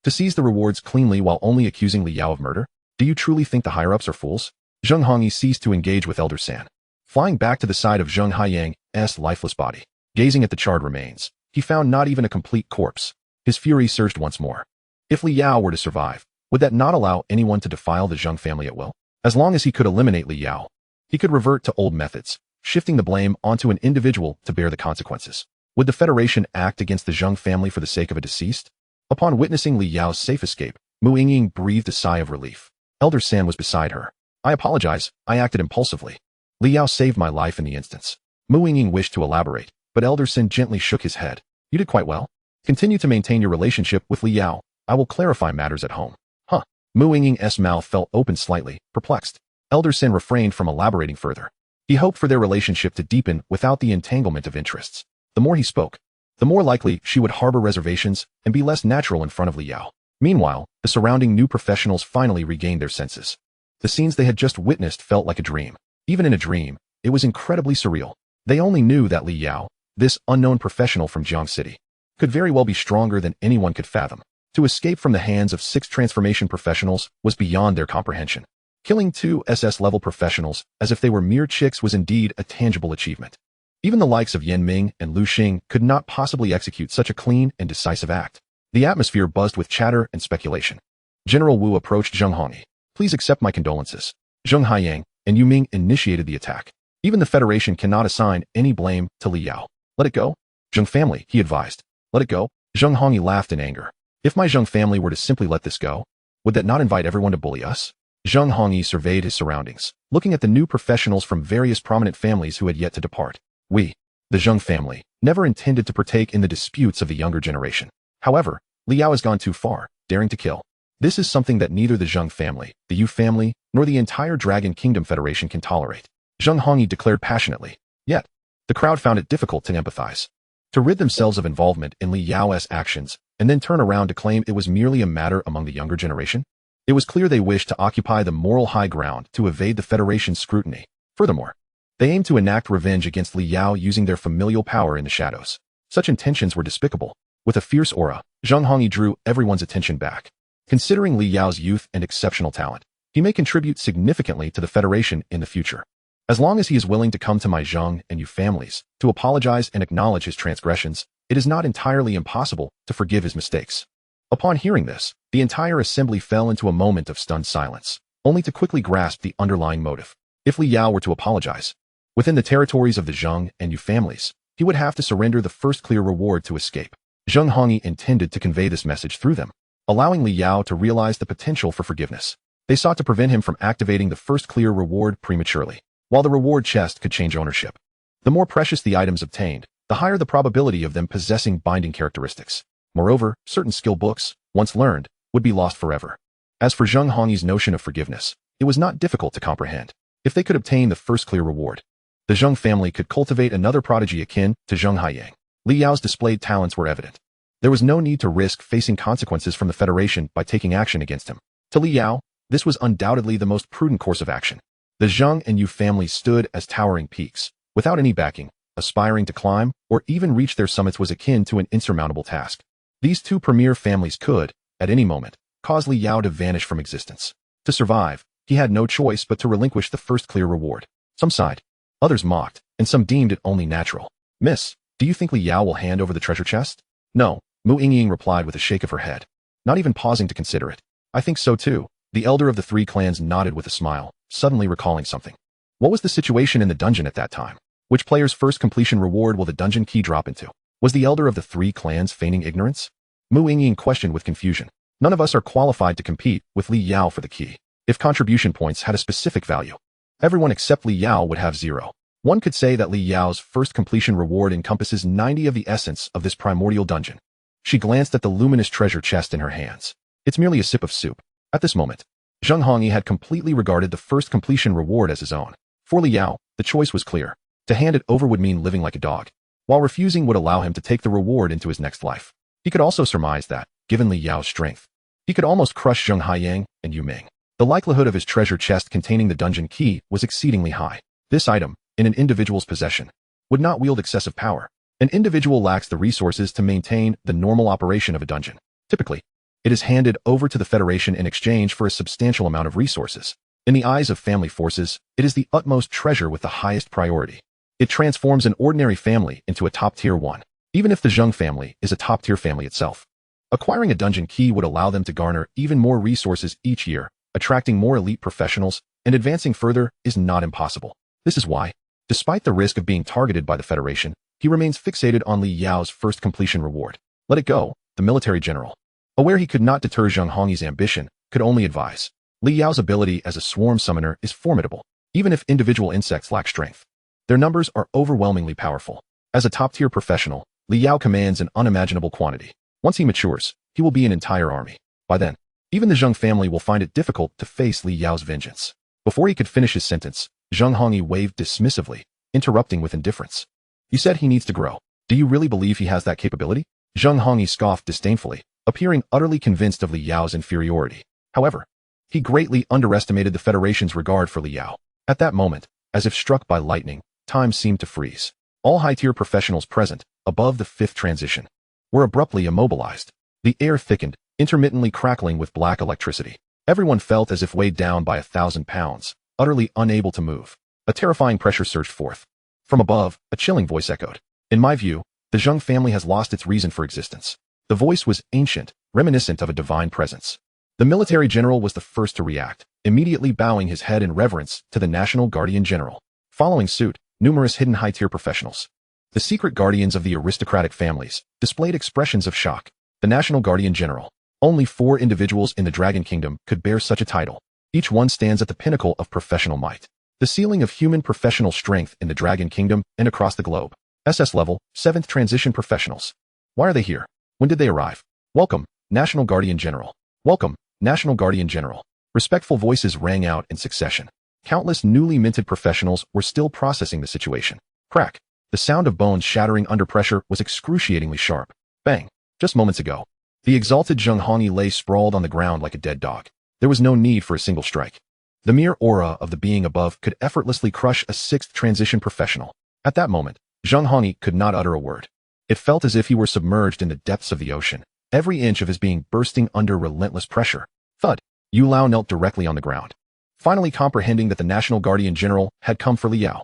To seize the rewards cleanly while only accusing Li Yao of murder? Do you truly think the higher-ups are fools? Zheng Hongyi ceased to engage with Elder San. Flying back to the side of Zheng Haiyang's lifeless body, gazing at the charred remains, he found not even a complete corpse. His fury surged once more. If Li Yao were to survive, would that not allow anyone to defile the Zheng family at will? As long as he could eliminate Li Yao, he could revert to old methods, shifting the blame onto an individual to bear the consequences. Would the Federation act against the Zheng family for the sake of a deceased? Upon witnessing Li Yao's safe escape, Mu Yingying breathed a sigh of relief. Elder San was beside her. I apologize, I acted impulsively. Li Yao saved my life in the instance. Mu Yingying wished to elaborate, but Elder San gently shook his head. You did quite well. Continue to maintain your relationship with Li Yao. I will clarify matters at home. Huh. Mu Yingying's mouth fell open slightly, perplexed. Elder Sin refrained from elaborating further. He hoped for their relationship to deepen without the entanglement of interests. The more he spoke, the more likely she would harbor reservations and be less natural in front of Li Yao. Meanwhile, the surrounding new professionals finally regained their senses. The scenes they had just witnessed felt like a dream. Even in a dream, it was incredibly surreal. They only knew that Li Yao, this unknown professional from Jiang City, could very well be stronger than anyone could fathom. To escape from the hands of 6 transformation professionals was beyond their comprehension. Killing 2 SS-level professionals as if they were mere chicks was indeed a tangible achievement. Even the likes of Yan Ming and Lu Xing could not possibly execute such a clean and decisive act. The atmosphere buzzed with chatter and speculation. General Wu approached Zheng Hongyi. Please accept my condolences. Zheng Haiyang and Yu Ming initiated the attack. Even the Federation cannot assign any blame to Li Yao. Let it go. Zheng family, he advised. Let it go. Zheng Hongyi laughed in anger. If my Zheng family were to simply let this go, would that not invite everyone to bully us? Zheng Hongyi surveyed his surroundings, looking at the new professionals from various prominent families who had yet to depart. We, the Zheng family, never intended to partake in the disputes of the younger generation. However, Li Yao has gone too far, daring to kill. This is something that neither the Zheng family, the Yu family, nor the entire Dragon Kingdom Federation can tolerate. Zheng Hongyi declared passionately. Yet, the crowd found it difficult to empathize. To rid themselves of involvement in Li Yao's actions, and then turn around to claim it was merely a matter among the younger generation? It was clear they wished to occupy the moral high ground to evade the Federation's scrutiny. Furthermore, they aimed to enact revenge against Li Yao using their familial power in the shadows. Such intentions were despicable. With a fierce aura, Zheng Hongyi drew everyone's attention back. Considering Li Yao's youth and exceptional talent, he may contribute significantly to the Federation in the future. As long as he is willing to come to my Zheng and Yu families to apologize and acknowledge his transgressions, it is not entirely impossible to forgive his mistakes. Upon hearing this, the entire assembly fell into a moment of stunned silence, only to quickly grasp the underlying motive. If Li Yao were to apologize, within the territories of the Zheng and Yu families, he would have to surrender the first clear reward to escape. Zheng Hongyi intended to convey this message through them, allowing Li Yao to realize the potential for forgiveness. They sought to prevent him from activating the first clear reward prematurely, while the reward chest could change ownership. The more precious the items obtained, the higher the probability of them possessing binding characteristics. Moreover, certain skill books, once learned, would be lost forever. As for Zheng Hongyi's notion of forgiveness, it was not difficult to comprehend. If they could obtain the first clear reward, the Zheng family could cultivate another prodigy akin to Zheng Haiyang. Li Yao's displayed talents were evident. There was no need to risk facing consequences from the Federation by taking action against him. To Li Yao, this was undoubtedly the most prudent course of action. The Zheng and Yu families stood as towering peaks. Without any backing, aspiring to climb or even reach their summits was akin to an insurmountable task. These two premier families could, at any moment, cause Li Yao to vanish from existence. To survive, he had no choice but to relinquish the first clear reward. Some sighed, others mocked, and some deemed it only natural. Miss, do you think Li Yao will hand over the treasure chest? No, Mu Yingying replied with a shake of her head, not even pausing to consider it. I think so too. The elder of the three clans nodded with a smile, suddenly recalling something. What was the situation in the dungeon at that time? Which player's first completion reward will the dungeon key drop into? Was the elder of the three clans feigning ignorance? Mu Yingying questioned with confusion. None of us are qualified to compete with Li Yao for the key. If contribution points had a specific value, everyone except Li Yao would have 0. One could say that Li Yao's first completion reward encompasses 90 of the essence of this primordial dungeon. She glanced at the luminous treasure chest in her hands. It's merely a sip of soup. At this moment, Zheng Hongyi had completely regarded the first completion reward as his own. For Li Yao, the choice was clear. To hand it over would mean living like a dog, while refusing would allow him to take the reward into his next life. He could also surmise that, given Li Yao's strength, he could almost crush Zheng Haiyang and Yu Ming. The likelihood of his treasure chest containing the dungeon key was exceedingly high. This item, in an individual's possession, would not wield excessive power. An individual lacks the resources to maintain the normal operation of a dungeon. Typically, it is handed over to the Federation in exchange for a substantial amount of resources. In the eyes of family forces, it is the utmost treasure with the highest priority. It transforms an ordinary family into a top-tier one, even if the Zheng family is a top-tier family itself. Acquiring a dungeon key would allow them to garner even more resources each year, attracting more elite professionals, and advancing further is not impossible. This is why, despite the risk of being targeted by the Federation, he remains fixated on Li Yao's first completion reward. Let it go, the military general. Aware he could not deter Zheng Hongyi's ambition, could only advise. Li Yao's ability as a swarm summoner is formidable, even if individual insects lack strength. Their numbers are overwhelmingly powerful. As a top-tier professional, Li Yao commands an unimaginable quantity. Once he matures, he will be an entire army. By then, even the Zheng family will find it difficult to face Li Yao's vengeance. Before he could finish his sentence, Zheng Hongyi waved dismissively, interrupting with indifference. You said he needs to grow. Do you really believe he has that capability? Zheng Hongyi scoffed disdainfully, appearing utterly convinced of Li Yao's inferiority. However, he greatly underestimated the Federation's regard for Li Yao. At that moment, as if struck by lightning, time seemed to freeze. All high-tier professionals present, above the 5th transition, were abruptly immobilized. The air thickened, intermittently crackling with black electricity. Everyone felt as if weighed down by 1,000 pounds, utterly unable to move. A terrifying pressure surged forth. From above, a chilling voice echoed. In my view, the Zheng family has lost its reason for existence. The voice was ancient, reminiscent of a divine presence. The military general was the first to react, immediately bowing his head in reverence to the National Guardian General. Following suit, numerous hidden high-tier professionals, the secret guardians of the aristocratic families, displayed expressions of shock. The National Guardian General. Only 4 individuals in the Dragon Kingdom could bear such a title. Each one stands at the pinnacle of professional might. The ceiling of human professional strength in the Dragon Kingdom and across the globe. SS level, 7th transition professionals. Why are they here? When did they arrive? Welcome, National Guardian General. Welcome, National Guardian General. Respectful voices rang out in succession. Countless newly minted professionals were still processing the situation. Crack. The sound of bones shattering under pressure was excruciatingly sharp. Bang. Just moments ago, the exalted Zheng Hongyi lay sprawled on the ground like a dead dog. There was no need for a single strike. The mere aura of the being above could effortlessly crush a 6th transition professional. At that moment, Zheng Hongyi could not utter a word. It felt as if he were submerged in the depths of the ocean, every inch of his being bursting under relentless pressure. Thud. Yu Lao knelt directly on the ground, finally comprehending that the National Guardian General had come for Li Yao.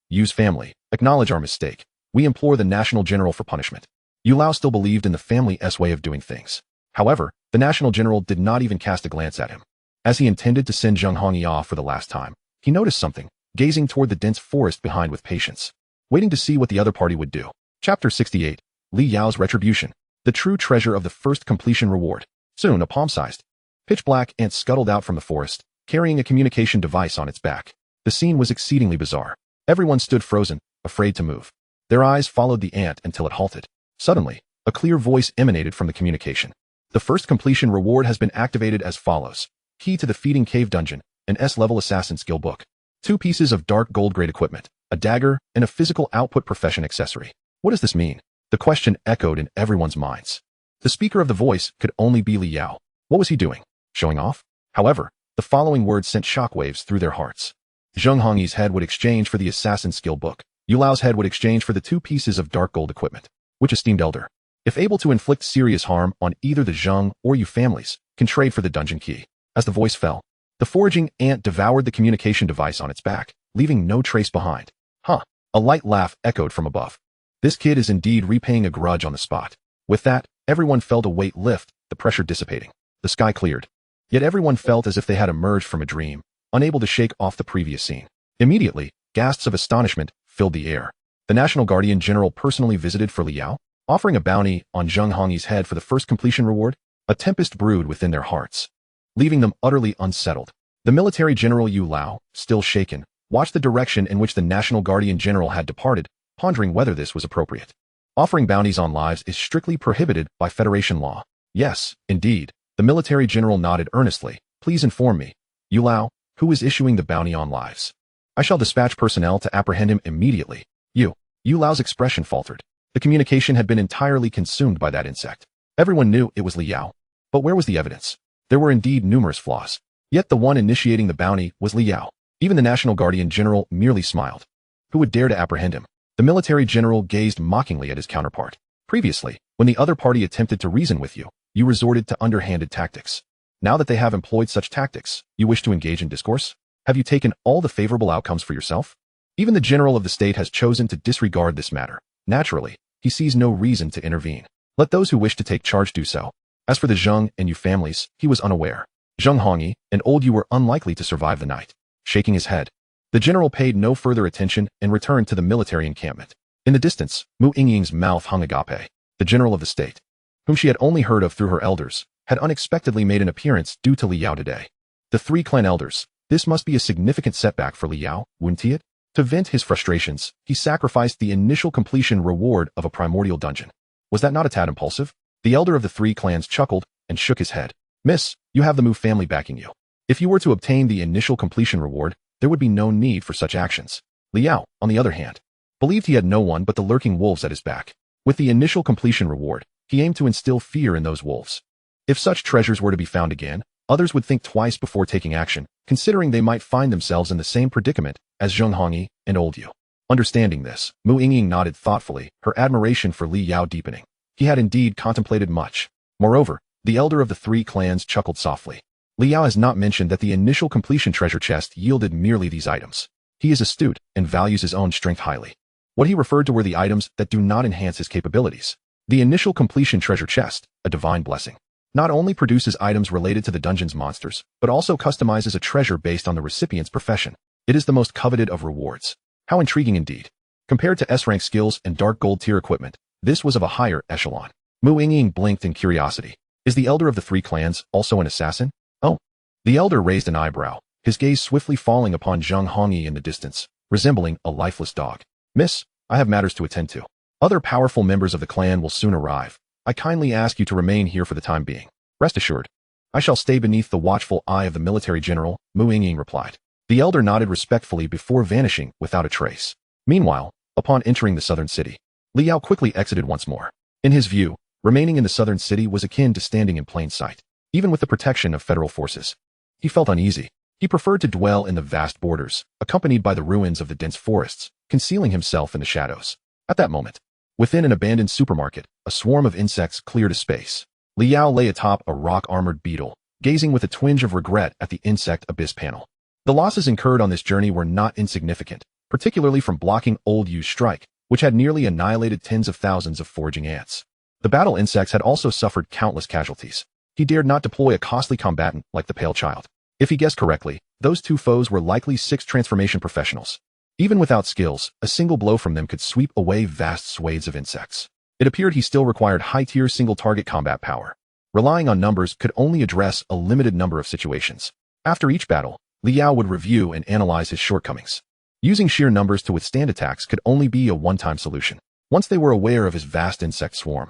Yu's family, acknowledge our mistake. We implore the National General for punishment. Yu Lao still believed in the family's way of doing things. However, the National General did not even cast a glance at him. As he intended to send Zheng Hongyi off for the last time, he noticed something, gazing toward the dense forest behind with patience, waiting to see what the other party would do. Chapter 68. Li Yao's Retribution. The true treasure of the first completion reward. Soon a palm-sized Pitch black ant scuttled out from the forest, carrying a communication device on its back. The scene was exceedingly bizarre. Everyone stood frozen, afraid to move. Their eyes followed the ant until it halted. Suddenly, a clear voice emanated from the communication. The first completion reward has been activated as follows. Key to the Feeding Cave Dungeon, an S-level assassin skill book. 2 pieces of dark gold grade equipment, a dagger, and a physical output profession accessory. What does this mean? The question echoed in everyone's minds. The speaker of the voice could only be Li Yao. What was he doing? Showing off? However, the following words sent shockwaves through their hearts. Zheng Hongyi's head would exchange for the assassin skill book. Yu Lao's head would exchange for the 2 pieces of dark gold equipment. Which esteemed elder, if able to inflict serious harm on either the Zheng or Yu families, can trade for the dungeon key? As the voice fell, the foraging ant devoured the communication device on its back, leaving no trace behind. Huh. A light laugh echoed from above. This kid is indeed repaying a grudge on the spot. With that, everyone felt a weight lift, the pressure dissipating. The sky cleared. Yet everyone felt as if they had emerged from a dream, unable to shake off the previous scene. Immediately, gasps of astonishment filled the air. The National Guardian General personally visited for Li Yao, offering a bounty on Zheng Hongyi's head for the first completion reward. A tempest brewed within their hearts, leaving them utterly unsettled. The military general Yu Lao, still shaken, watched the direction in which the National Guardian General had departed, pondering whether this was appropriate. Offering bounties on lives is strictly prohibited by Federation law. Yes, indeed. The military general nodded earnestly. Please inform me, Yu Lao, who is issuing the bounty on lives? I shall dispatch personnel to apprehend him immediately. Yu Lao's expression faltered. The communication had been entirely consumed by that insect. Everyone knew it was Li Yao. But where was the evidence? There were indeed numerous flaws. Yet the one initiating the bounty was Li Yao. Even the National Guardian General merely smiled. Who would dare to apprehend him? The military general gazed mockingly at his counterpart. Previously, when the other party attempted to reason with you, you resorted to underhanded tactics. Now that they have employed such tactics, you wish to engage in discourse? Have you taken all the favorable outcomes for yourself? Even the general of the state has chosen to disregard this matter. Naturally, he sees no reason to intervene. Let those who wish to take charge do so. As for the Zheng and Yu families, he was unaware. Zheng Hongyi and old Yu were unlikely to survive the night. Shaking his head, the general paid no further attention and returned to the military encampment. In the distance, Mu Yingying's mouth hung agape. The general of the state, whom she had only heard of through her elders, had unexpectedly made an appearance due to Li Yao today. The 3 clan elders. This must be a significant setback for Li Yao, wouldn't it? To vent his frustrations, he sacrificed the initial completion reward of a primordial dungeon. Was that not a tad impulsive? The elder of the 3 clans chuckled and shook his head. Miss, you have the Mu family backing you. If you were to obtain the initial completion reward, there would be no need for such actions. Li Yao, on the other hand, believed he had no one but the lurking wolves at his back. With the initial completion reward, he aimed to instill fear in those wolves. If such treasures were to be found again, others would think twice before taking action, considering they might find themselves in the same predicament as Zheng Hongyi and old Yu. Understanding this, Mu Yingying nodded thoughtfully, her admiration for Li Yao deepening. He had indeed contemplated much. Moreover, the elder of the 3 clans chuckled softly. Li Yao has not mentioned that the initial completion treasure chest yielded merely these items. He is astute and values his own strength highly. What he referred to were the items that do not enhance his capabilities. The initial completion treasure chest, a divine blessing, not only produces items related to the dungeon's monsters, but also customizes a treasure based on the recipient's profession. It is the most coveted of rewards. How intriguing indeed. Compared to S-rank skills and dark gold tier equipment, this was of a higher echelon. Mu Yingying blinked in curiosity. Is the elder of the 3 clans also an assassin? Oh. The elder raised an eyebrow, his gaze swiftly falling upon Zheng Hongyi in the distance, resembling a lifeless dog. Miss, I have matters to attend to. Other powerful members of the clan will soon arrive. I kindly ask you to remain here for the time being. Rest assured, I shall stay beneath the watchful eye of the military general, Mu Yingying replied. The elder nodded respectfully before vanishing without a trace. Meanwhile, upon entering the southern city, Li Yao quickly exited once more. In his view, remaining in the southern city was akin to standing in plain sight. Even with the protection of federal forces, he felt uneasy. He preferred to dwell in the vast borders, accompanied by the ruins of the dense forests, concealing himself in the shadows. At that moment, within an abandoned supermarket, a swarm of insects cleared a space. Li Yao lay atop a rock-armored beetle, gazing with a twinge of regret at the insect abyss panel. The losses incurred on this journey were not insignificant, particularly from blocking old Yu's strike, which had nearly annihilated tens of thousands of foraging ants. The battle insects had also suffered countless casualties. He dared not deploy a costly combatant like the Pale Child. If he guessed correctly, those 2 foes were likely 6 transformation professionals. Even without skills, a single blow from them could sweep away vast swathes of insects. It appeared he still required high-tier single-target combat power. Relying on numbers could only address a limited number of situations. After each battle, Liao would review and analyze his shortcomings. Using sheer numbers to withstand attacks could only be a one-time solution. Once they were aware of his vast insect swarm,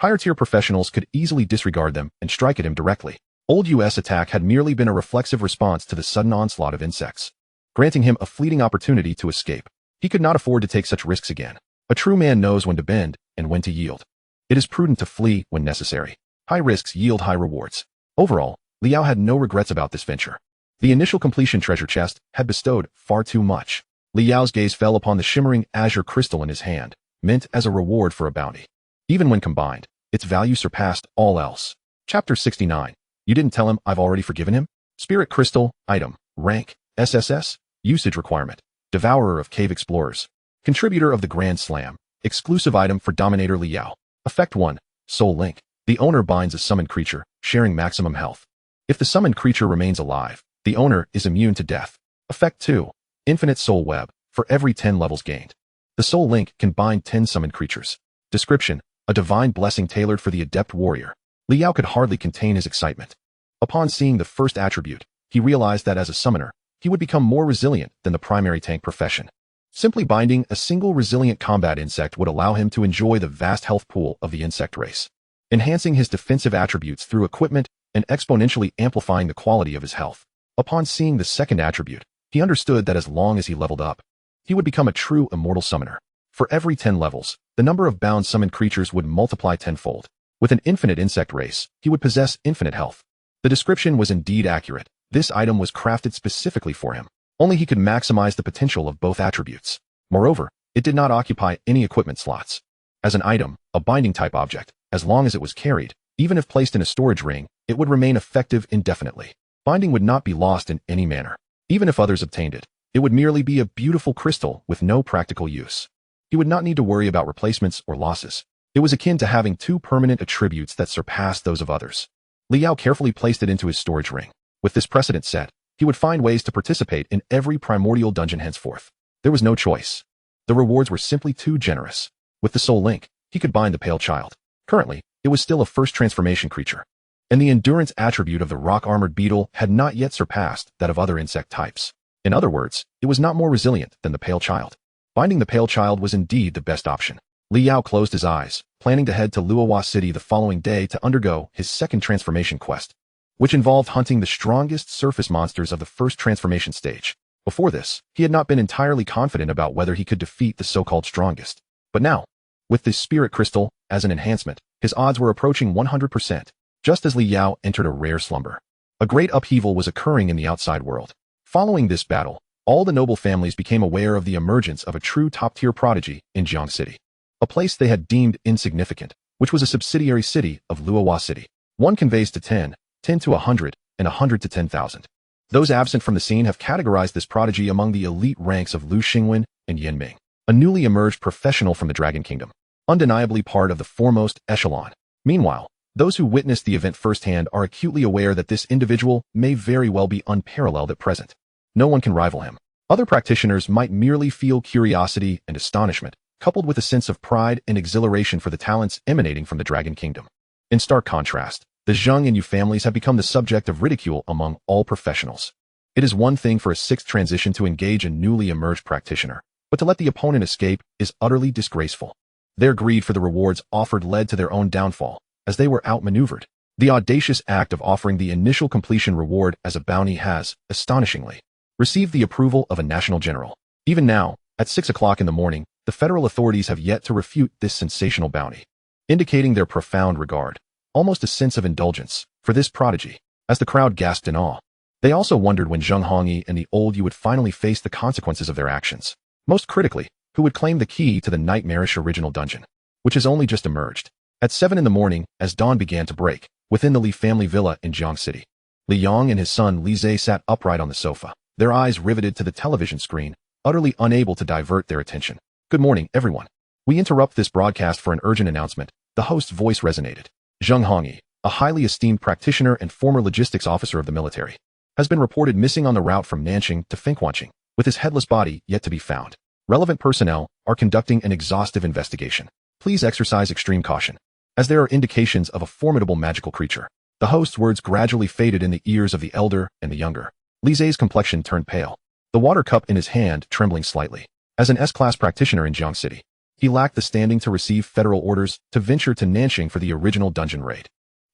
higher-tier professionals could easily disregard them and strike at him directly. Old US attack had merely been a reflexive response to the sudden onslaught of insects, granting him a fleeting opportunity to escape. He could not afford to take such risks again. A true man knows when to bend and when to yield. It is prudent to flee when necessary. High risks yield high rewards. Overall, Liao had no regrets about this venture. The initial completion treasure chest had bestowed far too much. Liao's gaze fell upon the shimmering azure crystal in his hand, meant as a reward for a bounty. Even when combined, its value surpassed all else. Chapter 69. You didn't tell him I've already forgiven him? Spirit Crystal, Item, Rank, SSS, Usage Requirement, Devourer of Cave Explorers, Contributor of the Grand Slam, Exclusive Item for Dominator Liao. Effect 1, Soul Link. The owner binds a summoned creature, sharing maximum health. If the summoned creature remains alive, the owner is immune to death. Effect 2, Infinite Soul Web. For every 10 levels gained, the Soul Link can bind 10 summoned creatures. Description, a divine blessing tailored for the adept warrior. Liao could hardly contain his excitement. Upon seeing the first attribute, he realized that as a summoner, he would become more resilient than the primary tank profession. Simply binding a single resilient combat insect would allow him to enjoy the vast health pool of the insect race, enhancing his defensive attributes through equipment and exponentially amplifying the quality of his health. Upon seeing the second attribute, he understood that as long as he leveled up, he would become a true immortal summoner. For every 10 levels, the number of bound summoned creatures would multiply tenfold. With an infinite insect race, he would possess infinite health. The description was indeed accurate. This item was crafted specifically for him. Only he could maximize the potential of both attributes. Moreover, it did not occupy any equipment slots. As an item, a binding type object, as long as it was carried, even if placed in a storage ring, it would remain effective indefinitely. Binding would not be lost in any manner. Even if others obtained it, it would merely be a beautiful crystal with no practical use. He would not need to worry about replacements or losses. It was akin to having two permanent attributes that surpassed those of others. Liao carefully placed it into his storage ring. With this precedent set, he would find ways to participate in every primordial dungeon henceforth. There was no choice. The rewards were simply too generous. With the Soul Link, he could bind the Pale Child. Currently, it was still a first transformation creature, and the endurance attribute of the rock-armored beetle had not yet surpassed that of other insect types. In other words, it was not more resilient than the Pale Child. Binding the Pale Child was indeed the best option. Liao closed his eyes, planning to head to Luohua City the following day to undergo his second transformation quest, which involved hunting the strongest surface monsters of the first transformation stage. Before this, he had not been entirely confident about whether he could defeat the so-called strongest. But now, with this spirit crystal as an enhancement, his odds were approaching 100%. Just as Liao entered a rare slumber, a great upheaval was occurring in the outside world. Following this battle, all the noble families became aware of the emergence of a true top-tier prodigy in Jiang City, a place they had deemed insignificant, which was a subsidiary city of Luohua City. 1 conveys to 10, 10 to 100, and 100 to 10,000. Those absent from the scene have categorized this prodigy among the elite ranks of Lu Xingwen and Yan Ming, a newly emerged professional from the Dragon Kingdom, undeniably part of the foremost echelon. Meanwhile, those who witnessed the event firsthand are acutely aware that this individual may very well be unparalleled at present. No one can rival him. Other practitioners might merely feel curiosity and astonishment, coupled with a sense of pride and exhilaration for the talents emanating from the Dragon Kingdom. In stark contrast, the Zheng and Yu families have become the subject of ridicule among all professionals. It is one thing for a sixth transition to engage a newly emerged practitioner, but to let the opponent escape is utterly disgraceful. Their greed for the rewards offered led to their own downfall, as they were outmaneuvered. The audacious act of offering the initial completion reward as a bounty has, astonishingly, received the approval of a national general. Even now, at 6 o'clock in the morning, the federal authorities have yet to refute this sensational bounty, indicating their profound regard, almost a sense of indulgence, for this prodigy. As the crowd gasped in awe, they also wondered when Zheng Hongyi and the old Yu would finally face the consequences of their actions. Most critically, who would claim the key to the nightmarish original dungeon, which has only just emerged. At 7 in the morning, as dawn began to break, within the Li family villa in Jiang City, Li Yang and his son Li Zhe sat upright on the sofa, their eyes riveted to the television screen, utterly unable to divert their attention. Good morning, everyone. We interrupt this broadcast for an urgent announcement. The host's voice resonated. Zheng Hongyi, a highly esteemed practitioner and former logistics officer of the military, has been reported missing on the route from Nanqing to Fenghuanqing, with his headless body yet to be found. Relevant personnel are conducting an exhaustive investigation. Please exercise extreme caution. as there are indications of a formidable magical creature. The host's words gradually faded in the ears of the elder and the younger. Li Zai's complexion turned pale, the water cup in his hand trembling slightly. As an S-class practitioner in Jiang City, he lacked the standing to receive federal orders to venture to Nanxing for the original dungeon raid.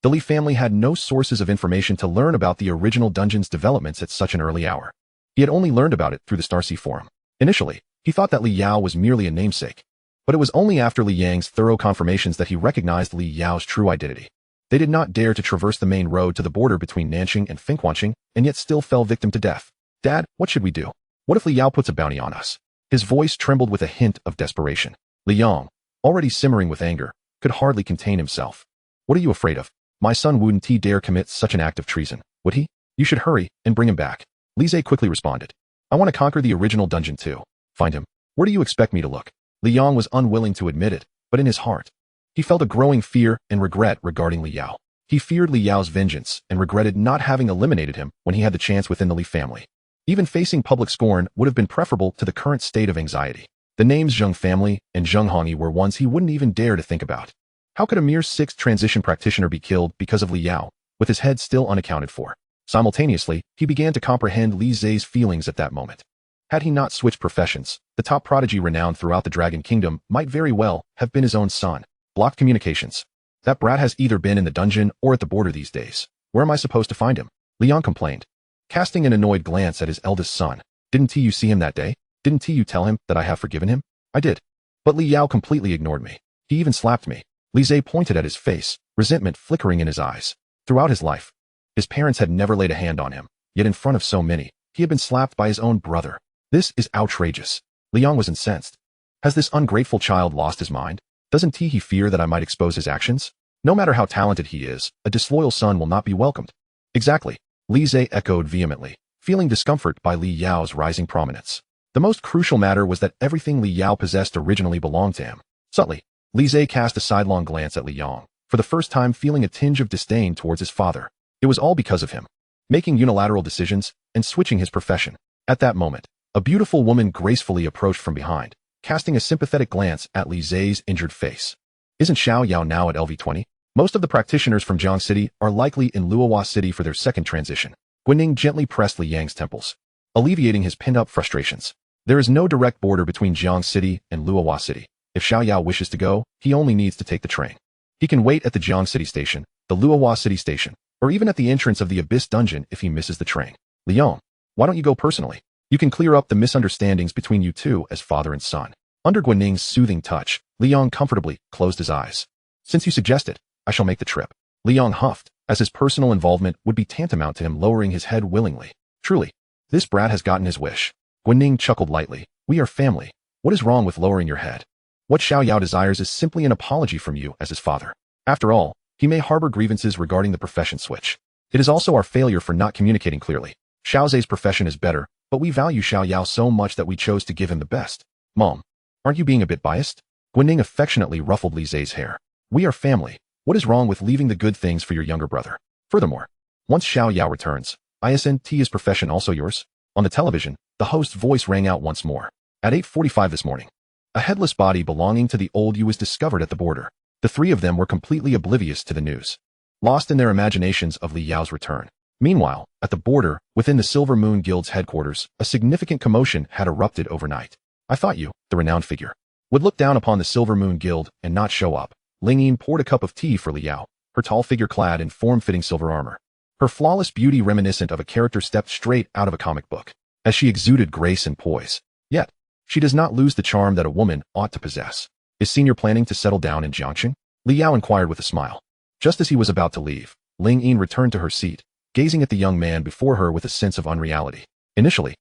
The Li family had no sources of information to learn about the original dungeon's developments at such an early hour. He had only learned about it through the Starsea forum. Initially, he thought that Li Yao was merely a namesake, but it was only after Li Yang's thorough confirmations that he recognized Li Yao's true identity. They did not dare to traverse the main road to the border between Nanxing and Fanfictionaudiobook, and yet still fell victim to death. Dad, what should we do? What if Li Yao puts a bounty on us? His voice trembled with a hint of desperation. Li Yang, already simmering with anger, could hardly contain himself. What are you afraid of? My son wouldn't dare commit such an act of treason, would he? You should hurry and bring him back. Li Zai quickly responded. I want to conquer the original dungeon too. Find him. Where do you expect me to look? Li Yang was unwilling to admit it, but in his heart, he felt a growing fear and regret regarding Li Yao. He feared Li Yao's vengeance and regretted not having eliminated him when he had the chance within the Li family. Even facing public scorn would have been preferable to the current state of anxiety. The names Zheng family and Zheng Hongyi were ones he wouldn't even dare to think about. How could a mere 6th transition practitioner be killed because of Li Yao, with his head still unaccounted for? Simultaneously, he began to comprehend Li Zai's feelings at that moment. Had he not switched professions, the top prodigy renowned throughout the Dragon Kingdom might very well have been his own son. Blocked communications. That brat has either been in the dungeon or at the border these days. Where am I supposed to find him? Leon complained, casting an annoyed glance at his eldest son. Didn't you see him that day? Didn't you tell him that I have forgiven him? I did. But Li Yao completely ignored me. He even slapped me. Li Zai pointed at his face, resentment flickering in his eyes. Throughout his life, his parents had never laid a hand on him, yet in front of so many, he had been slapped by his own brother. This is outrageous. Liang was incensed. Has this ungrateful child lost his mind? Doesn't he fear that I might expose his actions? No matter how talented he is, a disloyal son will not be welcomed. Exactly. Li Zai echoed vehemently, feeling discomfort by Li Yao's rising prominence. The most crucial matter was that everything Li Yao possessed originally belonged to him. Subtly, Li Zai cast a sidelong glance at Li Yang, for the first time feeling a tinge of disdain towards his father. It was all because of him, making unilateral decisions and switching his profession. At that moment, a beautiful woman gracefully approached from behind, casting a sympathetic glance at Li Zai's injured face. Isn't Xiao Yao now at LV20? Most of the practitioners from Jiang City are likely in Luohua City for their second transition. Guining gently pressed Li Yang's temples, alleviating his pinned-up frustrations. There is no direct border between Jiang City and Luohua City. If Xiao Yao wishes to go, he only needs to take the train. He can wait at the Jiang City station, the Luohua City station, or even at the entrance of the Abyss dungeon if he misses the train. Liang, why don't you go personally? You can clear up the misunderstandings between you two as father and son. Under Guaning's soothing touch, Liang comfortably closed his eyes. Since you suggest it, I shall make the trip. Liang huffed, as his personal involvement would be tantamount to him lowering his head willingly. Truly, this brat has gotten his wish. Guaning chuckled lightly. We are family. What is wrong with lowering your head? What Xiao Yao desires is simply an apology from you as his father. After all, he may harbor grievances regarding the profession switch. It is also our failure for not communicating clearly. Xiao Zai's profession is better, but we value Xiao Yao so much that we chose to give him the best. Mom, aren't you being a bit biased? Guaning affectionately ruffled Li Zai's hair. We are family. What is wrong with leaving the good things for your younger brother? Furthermore, once Xiao Yao returns, isn't his profession also yours? On the television, the host's voice rang out once more. At 8:45 this morning, a headless body belonging to the old Yu was discovered at the border. The three of them were completely oblivious to the news, lost in their imaginations of Li Yao's return. Meanwhile, at the border, within the Silver Moon Guild's headquarters, a significant commotion had erupted overnight. I thought you, the renowned figure, would look down upon the Silver Moon Guild and not show up. Ling Yin poured a cup of tea for Li Yao, her tall figure clad in form-fitting silver armor. Her flawless beauty reminiscent of a character stepped straight out of a comic book, as she exuded grace and poise. Yet, she does not lose the charm that a woman ought to possess. Is Senior planning to settle down in Jiangxing? Li Yao inquired with a smile. Just as he was about to leave, Ling Yin returned to her seat, gazing at the young man before her with a sense of unreality. Initially,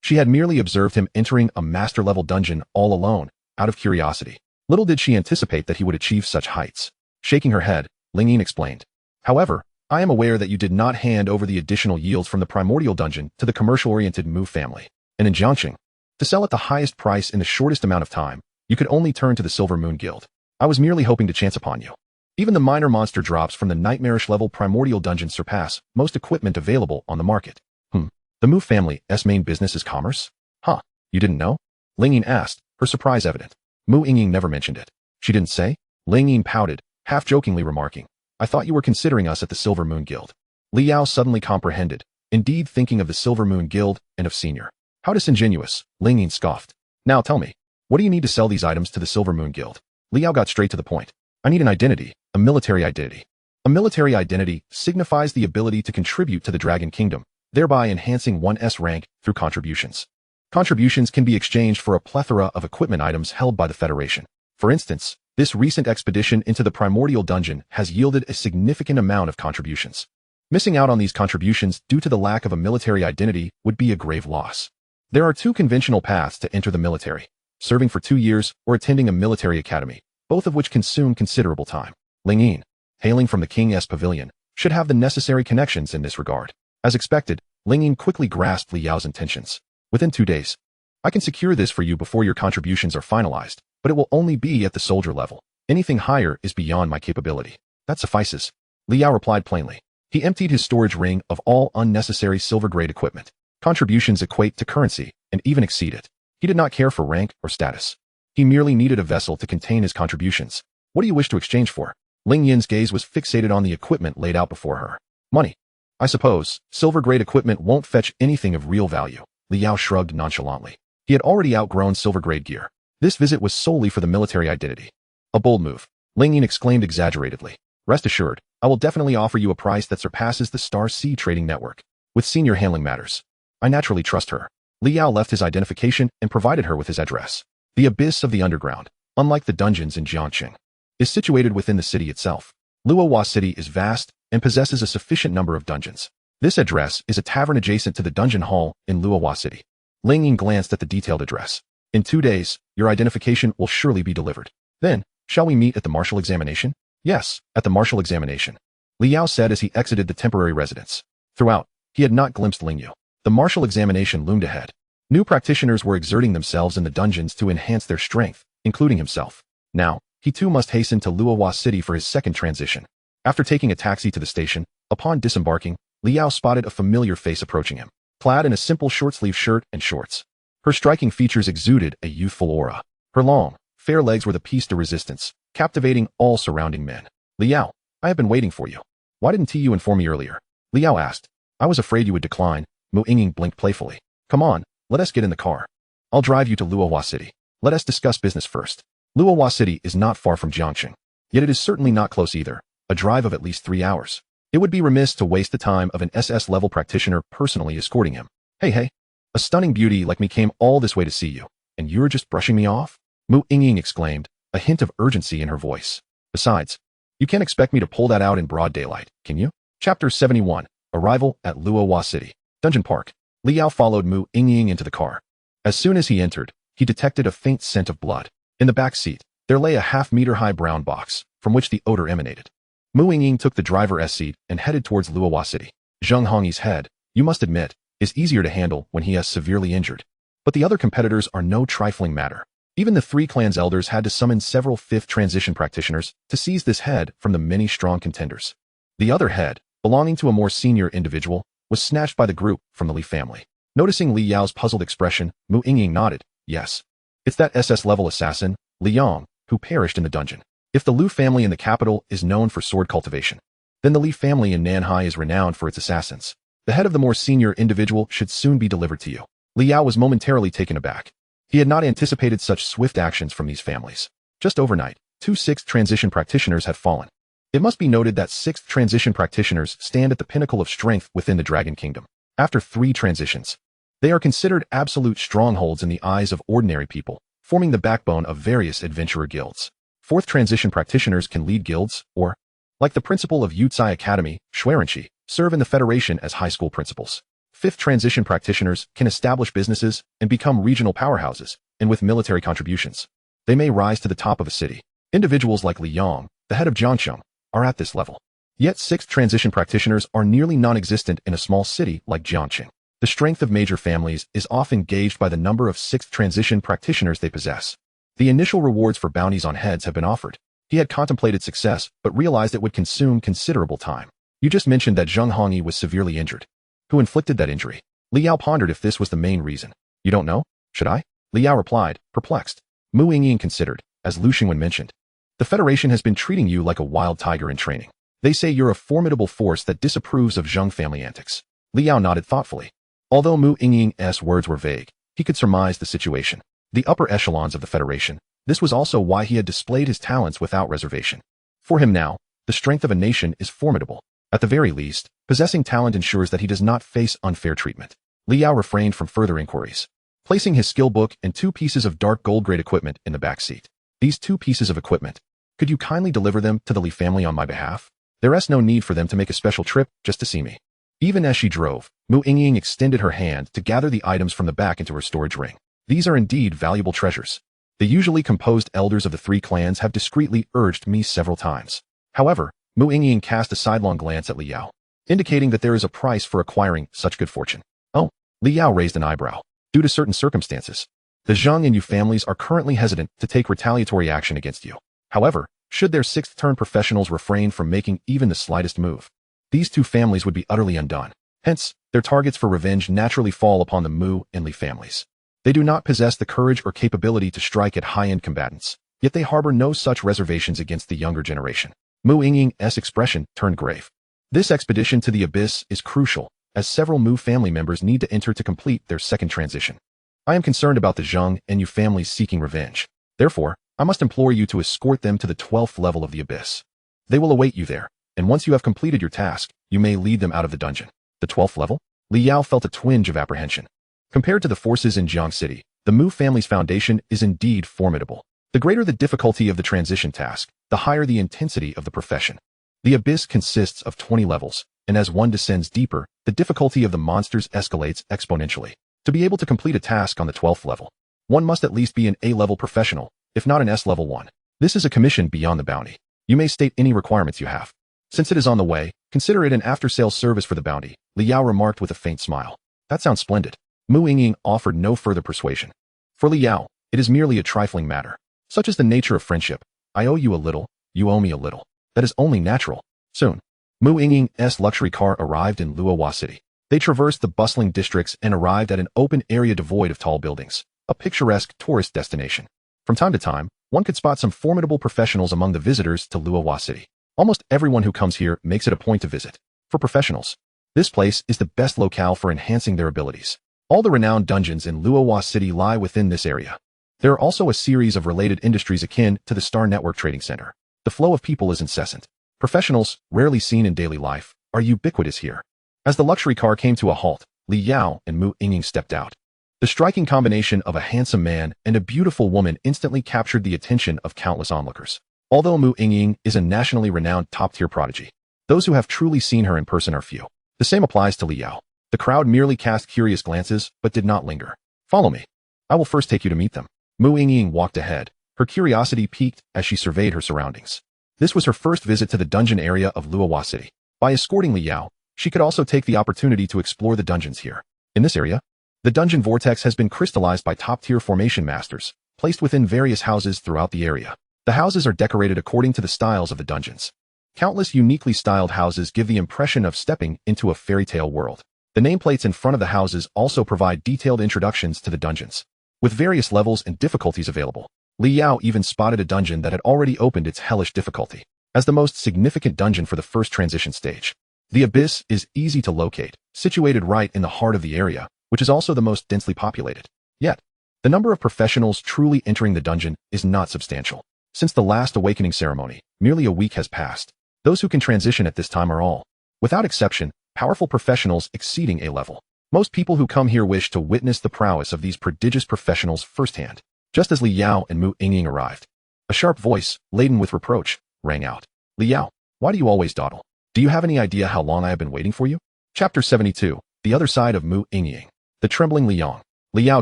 she had merely observed him entering a master-level dungeon all alone, out of curiosity. Little did she anticipate that he would achieve such heights. Shaking her head, Ling Yin explained. However, I am aware that you did not hand over the additional yields from the primordial dungeon to the commercial-oriented Mu family, and in Jiangxing, to sell at the highest price in the shortest amount of time, you could only turn to the Silver Moon Guild. I was merely hoping to chance upon you. Even the minor monster drops from the nightmarish-level primordial dungeon surpass most equipment available on the market. The Mu family's main business is commerce? Huh, you didn't know? Ling Yin asked, her surprise evident. Mu Yingying never mentioned it. She didn't say? Ling Yin pouted, half-jokingly remarking, "I thought you were considering us at the Silver Moon Guild." Liao suddenly comprehended, indeed thinking of the Silver Moon Guild and of Senior. "How disingenuous," Ling Yin scoffed. "Now tell me, what do you need to sell these items to the Silver Moon Guild?" Liao got straight to the point. "I need an identity, a military identity." A military identity signifies the ability to contribute to the Dragon Kingdom, thereby enhancing one's rank through contributions. Contributions can be exchanged for a plethora of equipment items held by the Federation. For instance, this recent expedition into the Primordial Dungeon has yielded a significant amount of contributions. Missing out on these contributions due to the lack of a military identity would be a grave loss. There are two conventional paths to enter the military: serving for 2 years or attending a military academy, both of which consume considerable time. Ling Yin, hailing from the King's Pavilion, should have the necessary connections in this regard. As expected, Ling Yin quickly grasped Liao's intentions. "Within 2 days. I can secure this for you before your contributions are finalized, but it will only be at the soldier level. Anything higher is beyond my capability." "That suffices," Liao replied plainly. He emptied his storage ring of all unnecessary silver-grade equipment. Contributions equate to currency and even exceed it. He did not care for rank or status. He merely needed a vessel to contain his contributions. "What do you wish to exchange for?" Ling Yin's gaze was fixated on the equipment laid out before her. "Money. I suppose silver-grade equipment won't fetch anything of real value." Liao shrugged nonchalantly. He had already outgrown silver-grade gear. This visit was solely for the military identity. "A bold move," Ling Yin exclaimed exaggeratedly. "Rest assured, I will definitely offer you a price that surpasses the Star Sea trading network. With Senior handling matters, I naturally trust her." Liao left his identification and provided her with his address. The Abyss of the Underground, unlike the dungeons in Jiangqing, is situated within the city itself. Luohua City is vast and possesses a sufficient number of dungeons. This address is a tavern adjacent to the dungeon hall in Luohua City. Ling Yin glanced at the detailed address. "In 2 days, your identification will surely be delivered. Then, shall we meet at the martial examination?" "Yes, at the martial examination," Liao said as he exited the temporary residence. Throughout, he had not glimpsed Ling Yu. The martial examination loomed ahead. New practitioners were exerting themselves in the dungeons to enhance their strength, including himself. Now, he too must hasten to Luohua City for his second transition. After taking a taxi to the station, upon disembarking, Liao spotted a familiar face approaching him, clad in a simple short-sleeve shirt and shorts. Her striking features exuded a youthful aura. Her long, fair legs were the piece de resistance, captivating all surrounding men. "Liao, I have been waiting for you. Why didn't you inform me earlier?" Liao asked. "I was afraid you would decline." Mu Yingying blinked playfully. "Come on, let us get in the car. I'll drive you to Luohua City. Let us discuss business first." Luohua City is not far from Jiangqing, yet it is certainly not close either, a drive of at least 3 hours. It would be remiss to waste the time of an SS-level practitioner personally escorting him. Hey, a stunning beauty like me came all this way to see you, and you're just brushing me off?" Mu Yingying exclaimed, a hint of urgency in her voice. "Besides, you can't expect me to pull that out in broad daylight, can you?" Chapter 71, Arrival at Luohua City. Dungeon Park. Liao followed Mu Yingying into the car. As soon as he entered, he detected a faint scent of blood. In the back seat, there lay a half-meter-high brown box, from which the odor emanated. Mu Yingying took the driver's seat and headed towards Luohua City. Zheng Hongyi's head, you must admit, is easier to handle when he is severely injured. But the other competitors are no trifling matter. Even the 3 clans' elders had to summon several 5th transition practitioners to seize this head from the many strong contenders. The other head, belonging to a more senior individual, was snatched by the group from the Li family. Noticing Li Yao's puzzled expression, Mu Yingying nodded. "Yes. It's that SS-level assassin, Li Yang, who perished in the dungeon. If the Lu family in the capital is known for sword cultivation, then the Li family in Nanhai is renowned for its assassins. The head of the more senior individual should soon be delivered to you." Li Yao was momentarily taken aback. He had not anticipated such swift actions from these families. Just overnight, 2 6th transition practitioners had fallen. It must be noted that 6th transition practitioners stand at the pinnacle of strength within the Dragon Kingdom. After 3 transitions, they are considered absolute strongholds in the eyes of ordinary people, forming the backbone of various adventurer guilds. 4th transition practitioners can lead guilds, or, like the principal of Yutsai Academy, Xuerenqi, serve in the Federation as high school principals. 5th transition practitioners can establish businesses and become regional powerhouses, and with military contributions, they may rise to the top of a city. Individuals like Li Yang, the head of Jiangcheng, are at this level. Yet 6th transition practitioners are nearly non-existent in a small city like Jiangqing. The strength of major families is often gauged by the number of 6th transition practitioners they possess. The initial rewards for bounties on heads have been offered. He had contemplated success, but realized it would consume considerable time. "You just mentioned that Zheng Hongyi was severely injured. Who inflicted that injury?" Li Yao pondered if this was the main reason. "You don't know? Should I?" Li Yao replied, perplexed. Mu Yingying considered, as Lu Xingwen mentioned. The Federation has been treating you like a wild tiger in training. They say you're a formidable force that disapproves of Zheng family antics. Liao nodded thoughtfully. Although Mu Yingying's words were vague, he could surmise the situation. The upper echelons of the Federation. This was also why he had displayed his talents without reservation. For him now, the strength of a nation is formidable. At the very least, possessing talent ensures that he does not face unfair treatment. Liao refrained from further inquiries, placing his skill book and 2 pieces of dark gold-grade equipment in the back seat. These 2 pieces of equipment. Could you kindly deliver them to the Li family on my behalf? There is no need for them to make a special trip just to see me. Even as she drove, Mu Yingying extended her hand to gather the items from the back into her storage ring. These are indeed valuable treasures. The usually composed elders of the 3 clans have discreetly urged me several times. However, Mu Yingying cast a sidelong glance at Liao, indicating that there is a price for acquiring such good fortune. Oh, Liao raised an eyebrow. Due to certain circumstances, the Zheng and Yu families are currently hesitant to take retaliatory action against you. However, should their 6th-turn professionals refrain from making even the slightest move, these 2 families would be utterly undone. Hence, their targets for revenge naturally fall upon the Mu and Li families. They do not possess the courage or capability to strike at high-end combatants, yet they harbor no such reservations against the younger generation. Mu Yingying's expression turned grave. This expedition to the Abyss is crucial, as several Mu family members need to enter to complete their 2nd transition. I am concerned about the Zheng and Yu families seeking revenge. Therefore, I must implore you to escort them to the 12th level of the Abyss. They will await you there, and once you have completed your task, you may lead them out of the dungeon. The 12th level? Liao felt a twinge of apprehension. Compared to the forces in Jiang City, the Mu family's foundation is indeed formidable. The greater the difficulty of the transition task, the higher the intensity of the profession. The Abyss consists of 20 levels, and as one descends deeper, the difficulty of the monsters escalates exponentially. To be able to complete a task on the 12th level, one must at least be an A-level professional, if not an S-level one. This is a commission beyond the bounty. You may state any requirements you have. Since it is on the way, consider it an after-sales service for the bounty, Liao remarked with a faint smile. That sounds splendid. Mu Yingying offered no further persuasion. For Liao, it is merely a trifling matter. Such is the nature of friendship. I owe you a little, you owe me a little. That is only natural. Soon, Mu Yingying's luxury car arrived in Luohua City. They traversed the bustling districts and arrived at an open area devoid of tall buildings, a picturesque tourist destination. From time to time, one could spot some formidable professionals among the visitors to Luohua City. Almost everyone who comes here makes it a point to visit. For professionals, this place is the best locale for enhancing their abilities. All the renowned dungeons in Luohua City lie within this area. There are also a series of related industries akin to the Star Network Trading Center. The flow of people is incessant. Professionals, rarely seen in daily life, are ubiquitous here. As the luxury car came to a halt, Liao and Mu Yingying stepped out. The striking combination of a handsome man and a beautiful woman instantly captured the attention of countless onlookers. Although Mu Yingying is a nationally renowned top-tier prodigy, those who have truly seen her in person are few. The same applies to Liao. The crowd merely cast curious glances, but did not linger. Follow me. I will first take you to meet them. Mu Yingying walked ahead, her curiosity piqued as she surveyed her surroundings. This was her first visit to the dungeon area of Luohua City. By escorting Liao, she could also take the opportunity to explore the dungeons here. In this area, the dungeon vortex has been crystallized by top-tier formation masters, placed within various houses throughout the area. The houses are decorated according to the styles of the dungeons. Countless uniquely styled houses give the impression of stepping into a fairy tale world. The nameplates in front of the houses also provide detailed introductions to the dungeons, with various levels and difficulties available. Liao even spotted a dungeon that had already opened its hellish difficulty as the most significant dungeon for the first transition stage. The Abyss is easy to locate, situated right in the heart of the area, which is also the most densely populated. Yet, the number of professionals truly entering the dungeon is not substantial. Since the last awakening ceremony, merely a week has passed. Those who can transition at this time are all, without exception, powerful professionals exceeding A-level. Most people who come here wish to witness the prowess of these prodigious professionals firsthand. Just as Liao and Mu Yingying arrived, a sharp voice, laden with reproach, rang out. Liao, why do you always dawdle? Do you have any idea how long I have been waiting for you? Chapter 72, The Other Side of Mu Yingying. The trembling Liao. Liao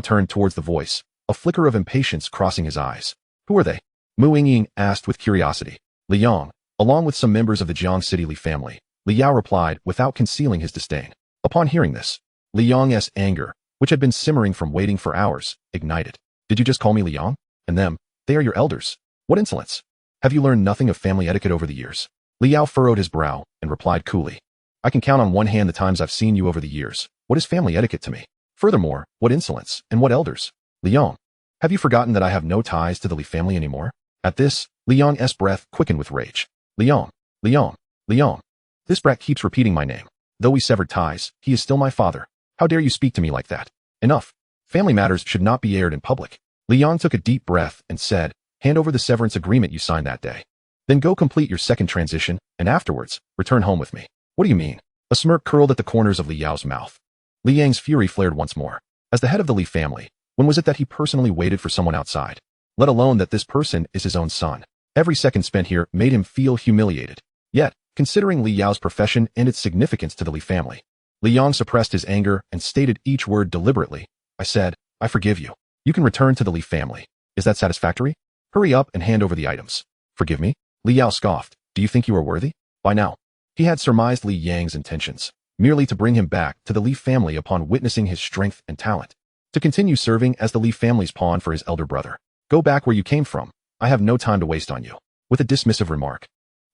turned towards the voice, a flicker of impatience crossing his eyes. Who are they? Mu Yingying asked with curiosity. Liang, along with some members of the Jiang City Li family, Liao replied without concealing his disdain. Upon hearing this, Liang's anger, which had been simmering from waiting for hours, ignited. Did you just call me Liang? And them, they are your elders. What insolence! Have you learned nothing of family etiquette over the years? Liao furrowed his brow and replied coolly. I can count on one hand the times I've seen you over the years. What is family etiquette to me? Furthermore, what insolence, and what elders? Liang, have you forgotten that I have no ties to the Li family anymore? At this, Li Yang's breath quickened with rage. Li Yang, Li Yang, Li Yang. This brat keeps repeating my name. Though we severed ties, he is still my father. How dare you speak to me like that? Enough. Family matters should not be aired in public. Li Yang took a deep breath and said, hand over the severance agreement you signed that day. Then go complete your second transition, and afterwards, return home with me. What do you mean? A smirk curled at the corners of Li Yao's mouth. Li Yang's fury flared once more. As the head of the Li family, when was it that he personally waited for someone outside? Let alone that this person is his own son. Every second spent here made him feel humiliated. Yet, considering Li Yao's profession and its significance to the Li family, Li Yang suppressed his anger and stated each word deliberately. I said, I forgive you. You can return to the Li family. Is that satisfactory? Hurry up and hand over the items. Forgive me? Li Yao scoffed. Do you think you are worthy? By now, he had surmised Li Yang's intentions, merely to bring him back to the Li family upon witnessing his strength and talent, to continue serving as the Li family's pawn for his elder brother. Go back where you came from. I have no time to waste on you. With a dismissive remark,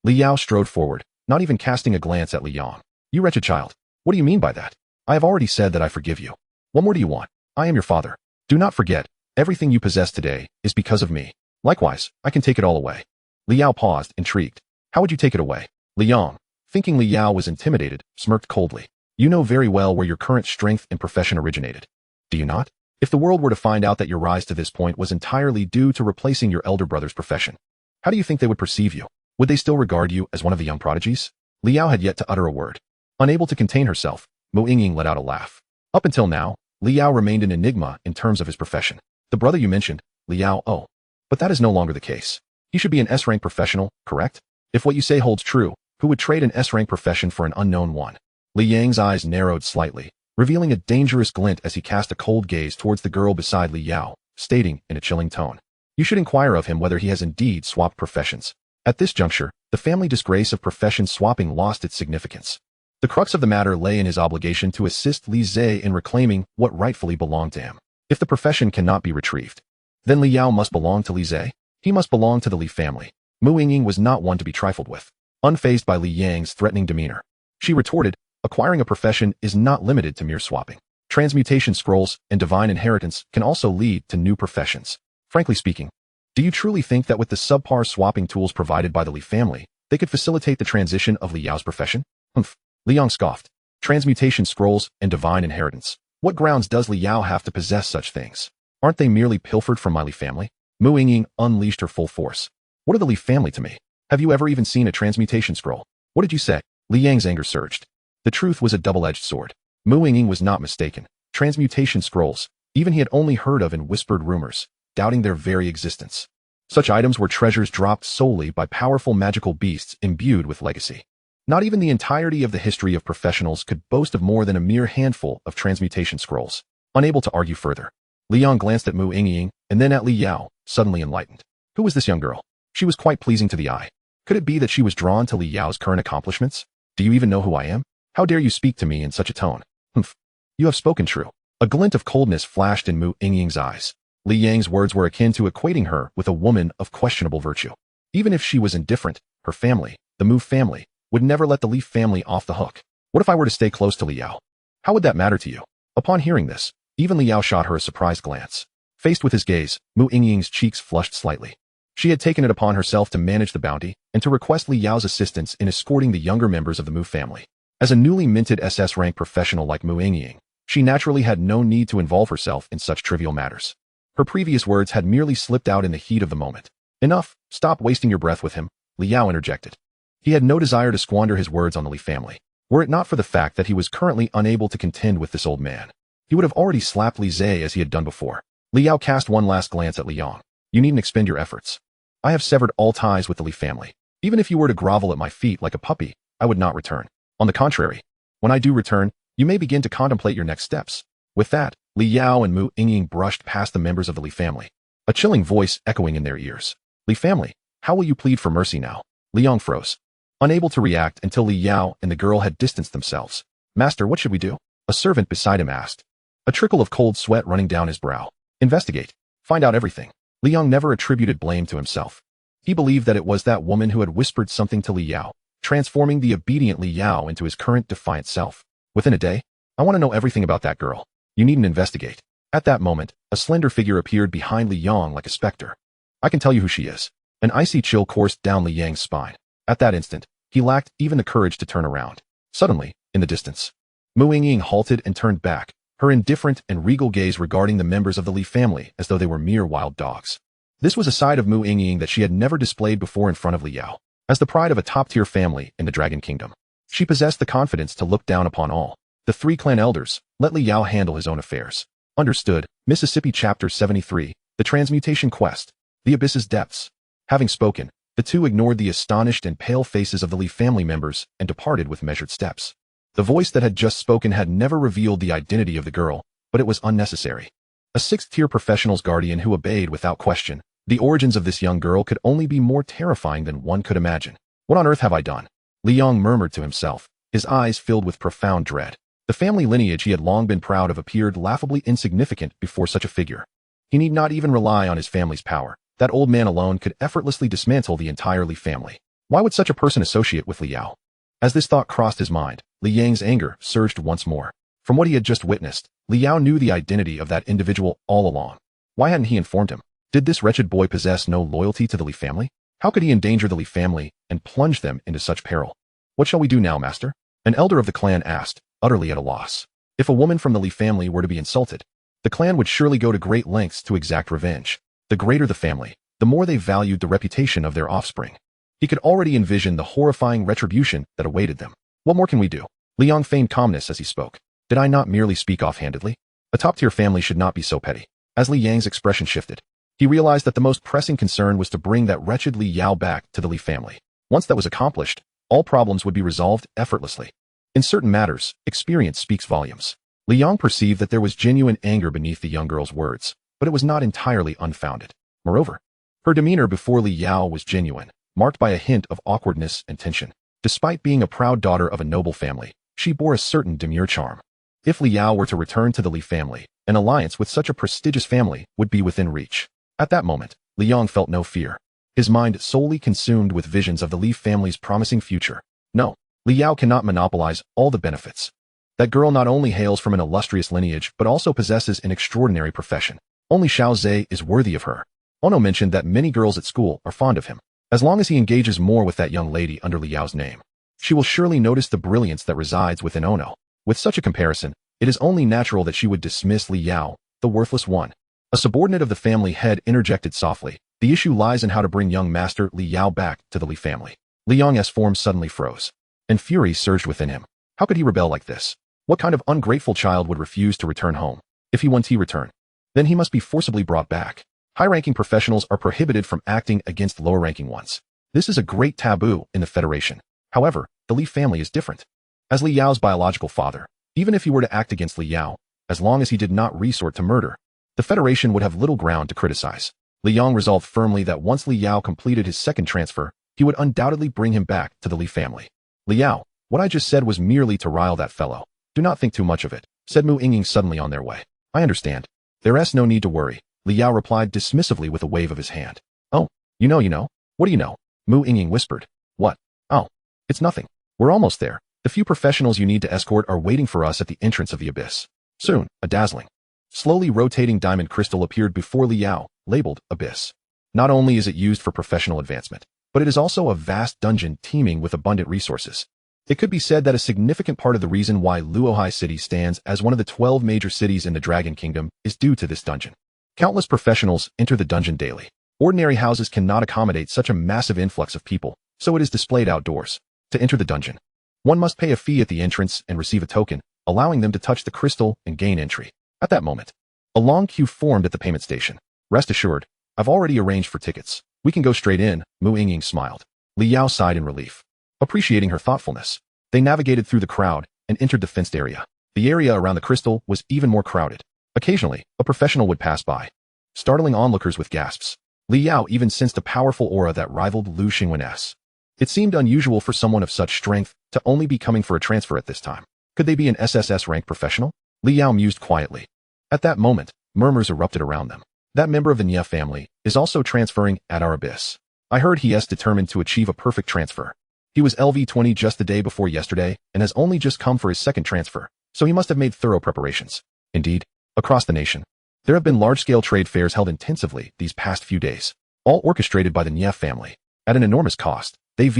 Li Yao strode forward, not even casting a glance at Li Yang. You wretched child. What do you mean by that? I have already said that I forgive you. What more do you want? I am your father. Do not forget, everything you possess today is because of me. Likewise, I can take it all away. Li Yao paused, intrigued. How would you take it away? Li Yang, thinking Li Yao was intimidated, smirked coldly. You know very well where your current strength and profession originated. Do you not? If the world were to find out that your rise to this point was entirely due to replacing your elder brother's profession, how do you think they would perceive you? Would they still regard you as one of the young prodigies? Li Yao had yet to utter a word. Unable to contain herself, Mu Yingying let out a laugh. Up until now, Li Yao remained an enigma in terms of his profession. The brother you mentioned, Li Yao, oh. But that is no longer the case. He should be an S-rank professional, correct? If what you say holds true, who would trade an S-rank profession for an unknown one? Li Yang's eyes narrowed slightly, revealing a dangerous glint as he cast a cold gaze towards the girl beside Li Yao, stating in a chilling tone, you should inquire of him whether he has indeed swapped professions. At this juncture, the family disgrace of profession swapping lost its significance. The crux of the matter lay in his obligation to assist Li Zhe in reclaiming what rightfully belonged to him. If the profession cannot be retrieved, then Li Yao must belong to Li Zhe. He must belong to the Li family. Mu Yingying was not one to be trifled with. Unfazed by Li Yang's threatening demeanor, she retorted, acquiring a profession is not limited to mere swapping. Transmutation scrolls and divine inheritance can also lead to new professions. Frankly speaking, do you truly think that with the subpar swapping tools provided by the Li family, they could facilitate the transition of Li Yao's profession? Humph. Li Yang scoffed. Transmutation scrolls and divine inheritance. What grounds does Li Yao have to possess such things? Aren't they merely pilfered from my Li family? Mu Yingying unleashed her full force. What are the Li family to me? Have you ever even seen a transmutation scroll? What did you say? Li Yang's anger surged. The truth was a double-edged sword. Mu Yingying was not mistaken. Transmutation scrolls, even he had only heard of in whispered rumors, doubting their very existence. Such items were treasures dropped solely by powerful magical beasts imbued with legacy. Not even the entirety of the history of professionals could boast of more than a mere handful of transmutation scrolls. Unable to argue further, Li Yang glanced at Mu Yingying and then at Li Yao, suddenly enlightened. Who was this young girl? She was quite pleasing to the eye. Could it be that she was drawn to Li Yao's current accomplishments? Do you even know who I am? How dare you speak to me in such a tone? Humph. You have spoken true. A glint of coldness flashed in Mu Yingying's eyes. Li Yang's words were akin to equating her with a woman of questionable virtue. Even if she was indifferent, her family, the Mu family, would never let the Li family off the hook. What if I were to stay close to Li Yao? How would that matter to you? Upon hearing this, even Li Yao shot her a surprised glance. Faced with his gaze, Mu Yingying's cheeks flushed slightly. She had taken it upon herself to manage the bounty and to request Li Yao's assistance in escorting the younger members of the Mu family. As a newly minted SS-rank professional like Mu Yingying, she naturally had no need to involve herself in such trivial matters. Her previous words had merely slipped out in the heat of the moment. Enough, stop wasting your breath with him, Li Yao interjected. He had no desire to squander his words on the Li family. Were it not for the fact that he was currently unable to contend with this old man, he would have already slapped Li Zhe as he had done before. Li Yao cast one last glance at Li Yang. You needn't expend your efforts. I have severed all ties with the Li family. Even if you were to grovel at my feet like a puppy, I would not return. On the contrary, when I do return, you may begin to contemplate your next steps. With that, Li Yao and Mu Yingying brushed past the members of the Li family, a chilling voice echoing in their ears. Li family, how will you plead for mercy now? Li Yang froze, unable to react until Li Yao and the girl had distanced themselves. Master, what should we do? A servant beside him asked, a trickle of cold sweat running down his brow. Investigate. Find out everything. Li Yang never attributed blame to himself. He believed that it was that woman who had whispered something to Li Yao, transforming the obedient Li Yao into his current defiant self. Within a day, I want to know everything about that girl. You needn't investigate. At that moment, a slender figure appeared behind Li Yang like a specter. I can tell you who she is. An icy chill coursed down Li Yang's spine. At that instant, he lacked even the courage to turn around. Suddenly, in the distance, Mu Yingying halted and turned back, her indifferent and regal gaze regarding the members of the Li family as though they were mere wild dogs. This was a side of Mu Yingying that she had never displayed before in front of Li Yao. As the pride of a top-tier family in the Dragon Kingdom, she possessed the confidence to look down upon all. The 3 clan elders, let Li Yao handle his own affairs. Understood. Mississippi Chapter 73, The Transmutation Quest, The Abyss's Depths. Having spoken, the two ignored the astonished and pale faces of the Li family members and departed with measured steps. The voice that had just spoken had never revealed the identity of the girl, but it was unnecessary. A 6th-tier professional's guardian who obeyed without question. The origins of this young girl could only be more terrifying than one could imagine. What on earth have I done? Li Yong murmured to himself, his eyes filled with profound dread. The family lineage he had long been proud of appeared laughably insignificant before such a figure. He need not even rely on his family's power. That old man alone could effortlessly dismantle the entire Li family. Why would such a person associate with Li Yao? As this thought crossed his mind, Li Yang's anger surged once more. From what he had just witnessed, Li Yao knew the identity of that individual all along. Why hadn't he informed him? Did this wretched boy possess no loyalty to the Li family? How could he endanger the Li family and plunge them into such peril? What shall we do now, master? An elder of the clan asked, utterly at a loss. If a woman from the Li family were to be insulted, the clan would surely go to great lengths to exact revenge. The greater the family, the more they valued the reputation of their offspring. He could already envision the horrifying retribution that awaited them. What more can we do? Li Yong feigned calmness as he spoke. Did I not merely speak offhandedly? A top-tier family should not be so petty. As Li Yang's expression shifted, he realized that the most pressing concern was to bring that wretched Li Yao back to the Li family. Once that was accomplished, all problems would be resolved effortlessly. In certain matters, experience speaks volumes. Li Yong perceived that there was genuine anger beneath the young girl's words, but it was not entirely unfounded. Moreover, her demeanor before Li Yao was genuine, marked by a hint of awkwardness and tension. Despite being a proud daughter of a noble family, she bore a certain demure charm. If Li Yao were to return to the Li family, an alliance with such a prestigious family would be within reach. At that moment, Li Yong felt no fear, his mind solely consumed with visions of the Li family's promising future. No, Li Yao cannot monopolize all the benefits. That girl not only hails from an illustrious lineage but also possesses an extraordinary profession. Only Xiao Zhe is worthy of her. Ono mentioned that many girls at school are fond of him. As long as he engages more with that young lady under Li Yao's name, she will surely notice the brilliance that resides within Ono. With such a comparison, it is only natural that she would dismiss Li Yao, the worthless one. A subordinate of the family head interjected softly. The issue lies in how to bring young master Li Yao back to the Li family. Li Yong's form suddenly froze, and fury surged within him. How could he rebel like this? What kind of ungrateful child would refuse to return home? If he wants to return, then he must be forcibly brought back. High-ranking professionals are prohibited from acting against lower-ranking ones. This is a great taboo in the Federation. However, the Li family is different. As Li Yao's biological father, even if he were to act against Li Yao, as long as he did not resort to murder, the Federation would have little ground to criticize. Li Yong resolved firmly that once Li Yao completed his second transfer, he would undoubtedly bring him back to the Li family. Li Yao, what I just said was merely to rile that fellow. Do not think too much of it, said Mu Yingying suddenly on their way. I understand. There's no need to worry, Li Yao replied dismissively with a wave of his hand. Oh, you know. What do you know? Mu Yingying whispered. What? Oh, it's nothing. We're almost there. The few professionals you need to escort are waiting for us at the entrance of the abyss. Soon, a dazzling, slowly rotating diamond crystal appeared before Li Yao, labeled Abyss. Not only is it used for professional advancement, but it is also a vast dungeon teeming with abundant resources. It could be said that a significant part of the reason why Luohai City stands as one of the 12 major cities in the Dragon Kingdom is due to this dungeon. Countless professionals enter the dungeon daily. Ordinary houses cannot accommodate such a massive influx of people, so it is displayed outdoors. To enter the dungeon, one must pay a fee at the entrance and receive a token, allowing them to touch the crystal and gain entry. At that moment, a long queue formed at the payment station. Rest assured, I've already arranged for tickets. We can go straight in, Mu Yingying smiled. Li Yao sighed in relief, appreciating her thoughtfulness. They navigated through the crowd and entered the fenced area. The area around the crystal was even more crowded. Occasionally, a professional would pass by, startling onlookers with gasps. Li Yao even sensed a powerful aura that rivaled Lu Xingwen's. It seemed unusual for someone of such strength to only be coming for a transfer at this time. Could they be an SSS-rank professional? Li Yao mused quietly. At that moment, murmurs erupted around them. That member of the Nya family is also transferring at our abyss. I heard he is determined to achieve a perfect transfer. He was LV20 just the day before yesterday and has only just come for his second transfer, so he must have made thorough preparations. Indeed, across the nation, there have been large-scale trade fairs held intensively these past few days. all orchestrated by the Nye family. At an enormous cost, they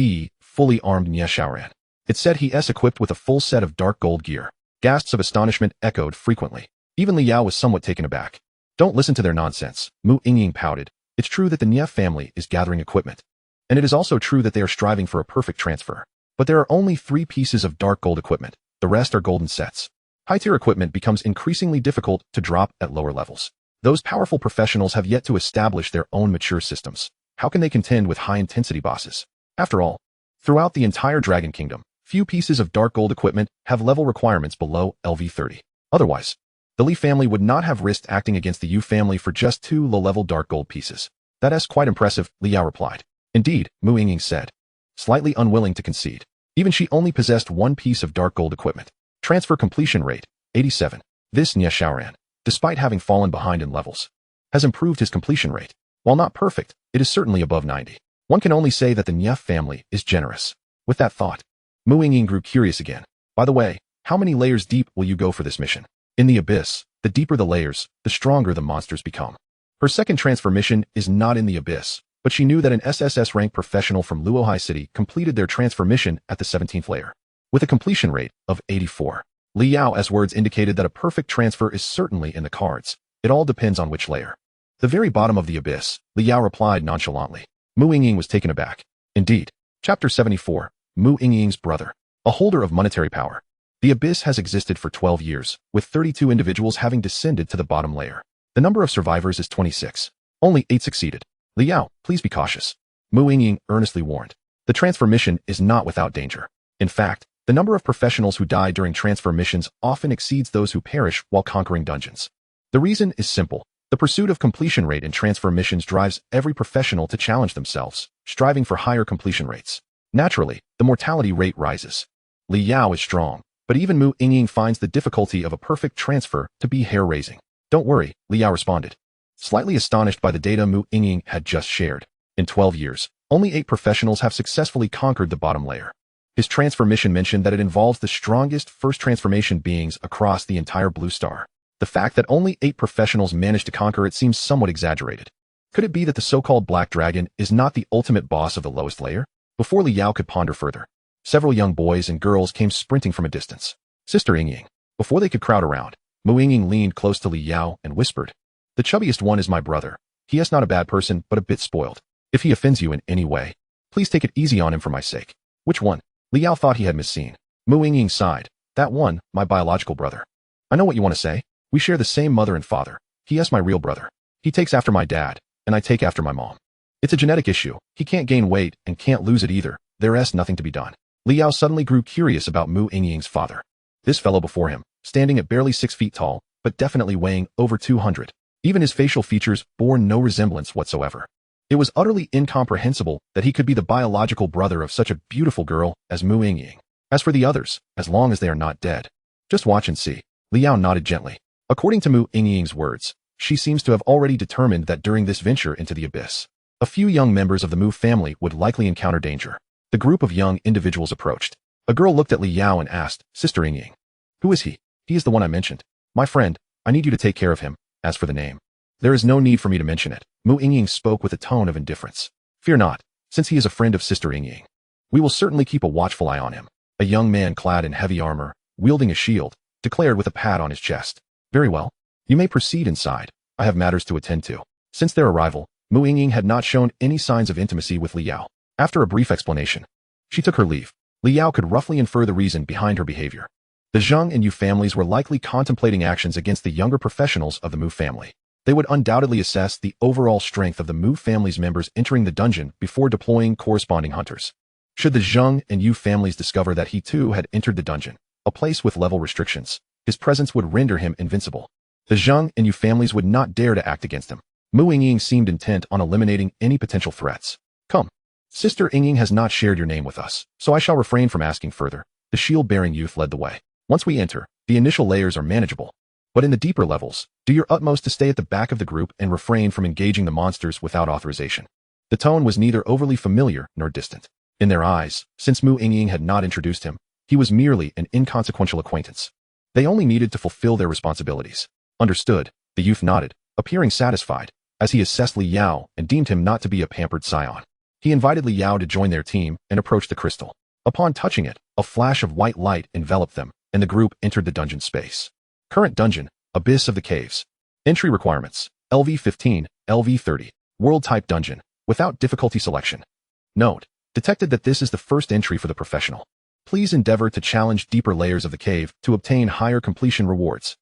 fully armed Nye Xiaoran. It said he's equipped with a full set of dark gold gear. Gasps of astonishment echoed frequently. Even Li Yao was somewhat taken aback. Don't listen to their nonsense, Mu Yingying pouted. It's true that the Nye family is gathering equipment. And it is also true that they are striving for a perfect transfer. But there are only 3 pieces of dark gold equipment. The rest are golden sets. High-tier equipment becomes increasingly difficult to drop at lower levels. Those powerful professionals have yet to establish their own mature systems. How can they contend with high-intensity bosses? After all, throughout the entire Dragon Kingdom, few pieces of dark gold equipment have level requirements below LV30. Otherwise, the Li family would not have risked acting against the Yu family for just 2 low-level dark gold pieces. That's quite impressive, Li Yao replied. Indeed, Mu Yingying said, slightly unwilling to concede. Even she only possessed 1 piece of dark gold equipment. Transfer completion rate, 87. This Nye Xiaoran, despite having fallen behind in levels, has improved his completion rate. While not perfect, it is certainly above 90. One can only say that the Nye family is generous. With that thought, Mu Yingying grew curious again. By the way, how many layers deep will you go for this mission? In the abyss, the deeper the layers, the stronger the monsters become. Her second transfer mission is not in the abyss, but she knew that an SSS-rank professional from Luohai City completed their transfer mission at the 17th layer, with a completion rate of 84. Li Yao's words indicated that a perfect transfer is certainly in the cards. It all depends on which layer. The very bottom of the abyss, Li Yao replied nonchalantly. Mu Yingying was taken aback. Indeed. Chapter 74, Mu Yingying's brother, a holder of monetary power. The abyss has existed for 12 years, with 32 individuals having descended to the bottom layer. The number of survivors is 26. Only 8 succeeded. Li Yao, please be cautious. Mu Yingying earnestly warned. The transfer mission is not without danger. In fact, the number of professionals who die during transfer missions often exceeds those who perish while conquering dungeons. The reason is simple. The pursuit of completion rate in transfer missions drives every professional to challenge themselves, striving for higher completion rates. Naturally, the mortality rate rises. Li Yao is strong, but even Mu Yingying finds the difficulty of a perfect transfer to be hair-raising. Don't worry, Li Yao responded, slightly astonished by the data Mu Yingying had just shared. In 12 years, only 8 professionals have successfully conquered the bottom layer. His transfer mission mentioned that it involves the strongest first transformation beings across the entire Blue Star. The fact that only 8 professionals managed to conquer it seems somewhat exaggerated. Could it be that the so-called Black Dragon is not the ultimate boss of the lowest layer? Before Li Yao could ponder further, several young boys and girls came sprinting from a distance. Sister Yingying. Before they could crowd around, Mu Yingying leaned close to Li Yao and whispered, the chubbiest one is my brother. He is not a bad person, but a bit spoiled. If he offends you in any way, please take it easy on him for my sake. Which one? Li Yao thought he had misseen. Mu Yingying sighed. That one, my biological brother. I know what you want to say. We share the same mother and father. He is my real brother. He takes after my dad, and I take after my mom. It's a genetic issue. He can't gain weight and can't lose it either. There is nothing to be done. Li Yao suddenly grew curious about Mu Yingying's father. This fellow before him, standing at barely 6 feet tall, but definitely weighing over 200. Even his facial features bore no resemblance whatsoever. It was utterly incomprehensible that he could be the biological brother of such a beautiful girl as Mu Yingying. As for the others, as long as they are not dead, just watch and see. Li Yao nodded gently. According to Mu Yingying's words, she seems to have already determined that during this venture into the abyss, a few young members of the Mu family would likely encounter danger. The group of young individuals approached. A girl looked at Li Yao and asked, Sister Yingying, who is he? He is the one I mentioned. My friend, I need you to take care of him. As for the name, there is no need for me to mention it. Mu Yingying spoke with a tone of indifference. Fear not, since he is a friend of Sister Yingying. We will certainly keep a watchful eye on him. A young man clad in heavy armor, wielding a shield, declared with a pat on his chest. Very well. You may proceed inside. I have matters to attend to. Since their arrival, Mu Yingying had not shown any signs of intimacy with Li Yao. After a brief explanation, she took her leave. Li Yao could roughly infer the reason behind her behavior. The Zheng and Yu families were likely contemplating actions against the younger professionals of the Mu family. They would undoubtedly assess the overall strength of the Mu family's members entering the dungeon before deploying corresponding hunters. Should the Zheng and Yu families discover that he too had entered the dungeon, a place with level restrictions, his presence would render him invincible. The Zheng and Yu families would not dare to act against him. Mu Yingying seemed intent on eliminating any potential threats. Come. Sister Yingying has not shared your name with us, so I shall refrain from asking further. The shield-bearing youth led the way. Once we enter, the initial layers are manageable. But in the deeper levels, do your utmost to stay at the back of the group and refrain from engaging the monsters without authorization. The tone was neither overly familiar nor distant. In their eyes, since Mu Yingying had not introduced him, he was merely an inconsequential acquaintance. They only needed to fulfill their responsibilities. Understood, the youth nodded, appearing satisfied. as he assessed Li Yao and deemed him not to be a pampered scion. He invited Li Yao to join their team and approached the crystal. Upon touching it, a flash of white light enveloped them, and the group entered the dungeon space. Current dungeon, Abyss of the Caves. Entry requirements, LV15, LV30. World type dungeon, without difficulty selection. Note, detected that this is the first entry for the professional. Please endeavor to challenge deeper layers of the cave to obtain higher completion rewards.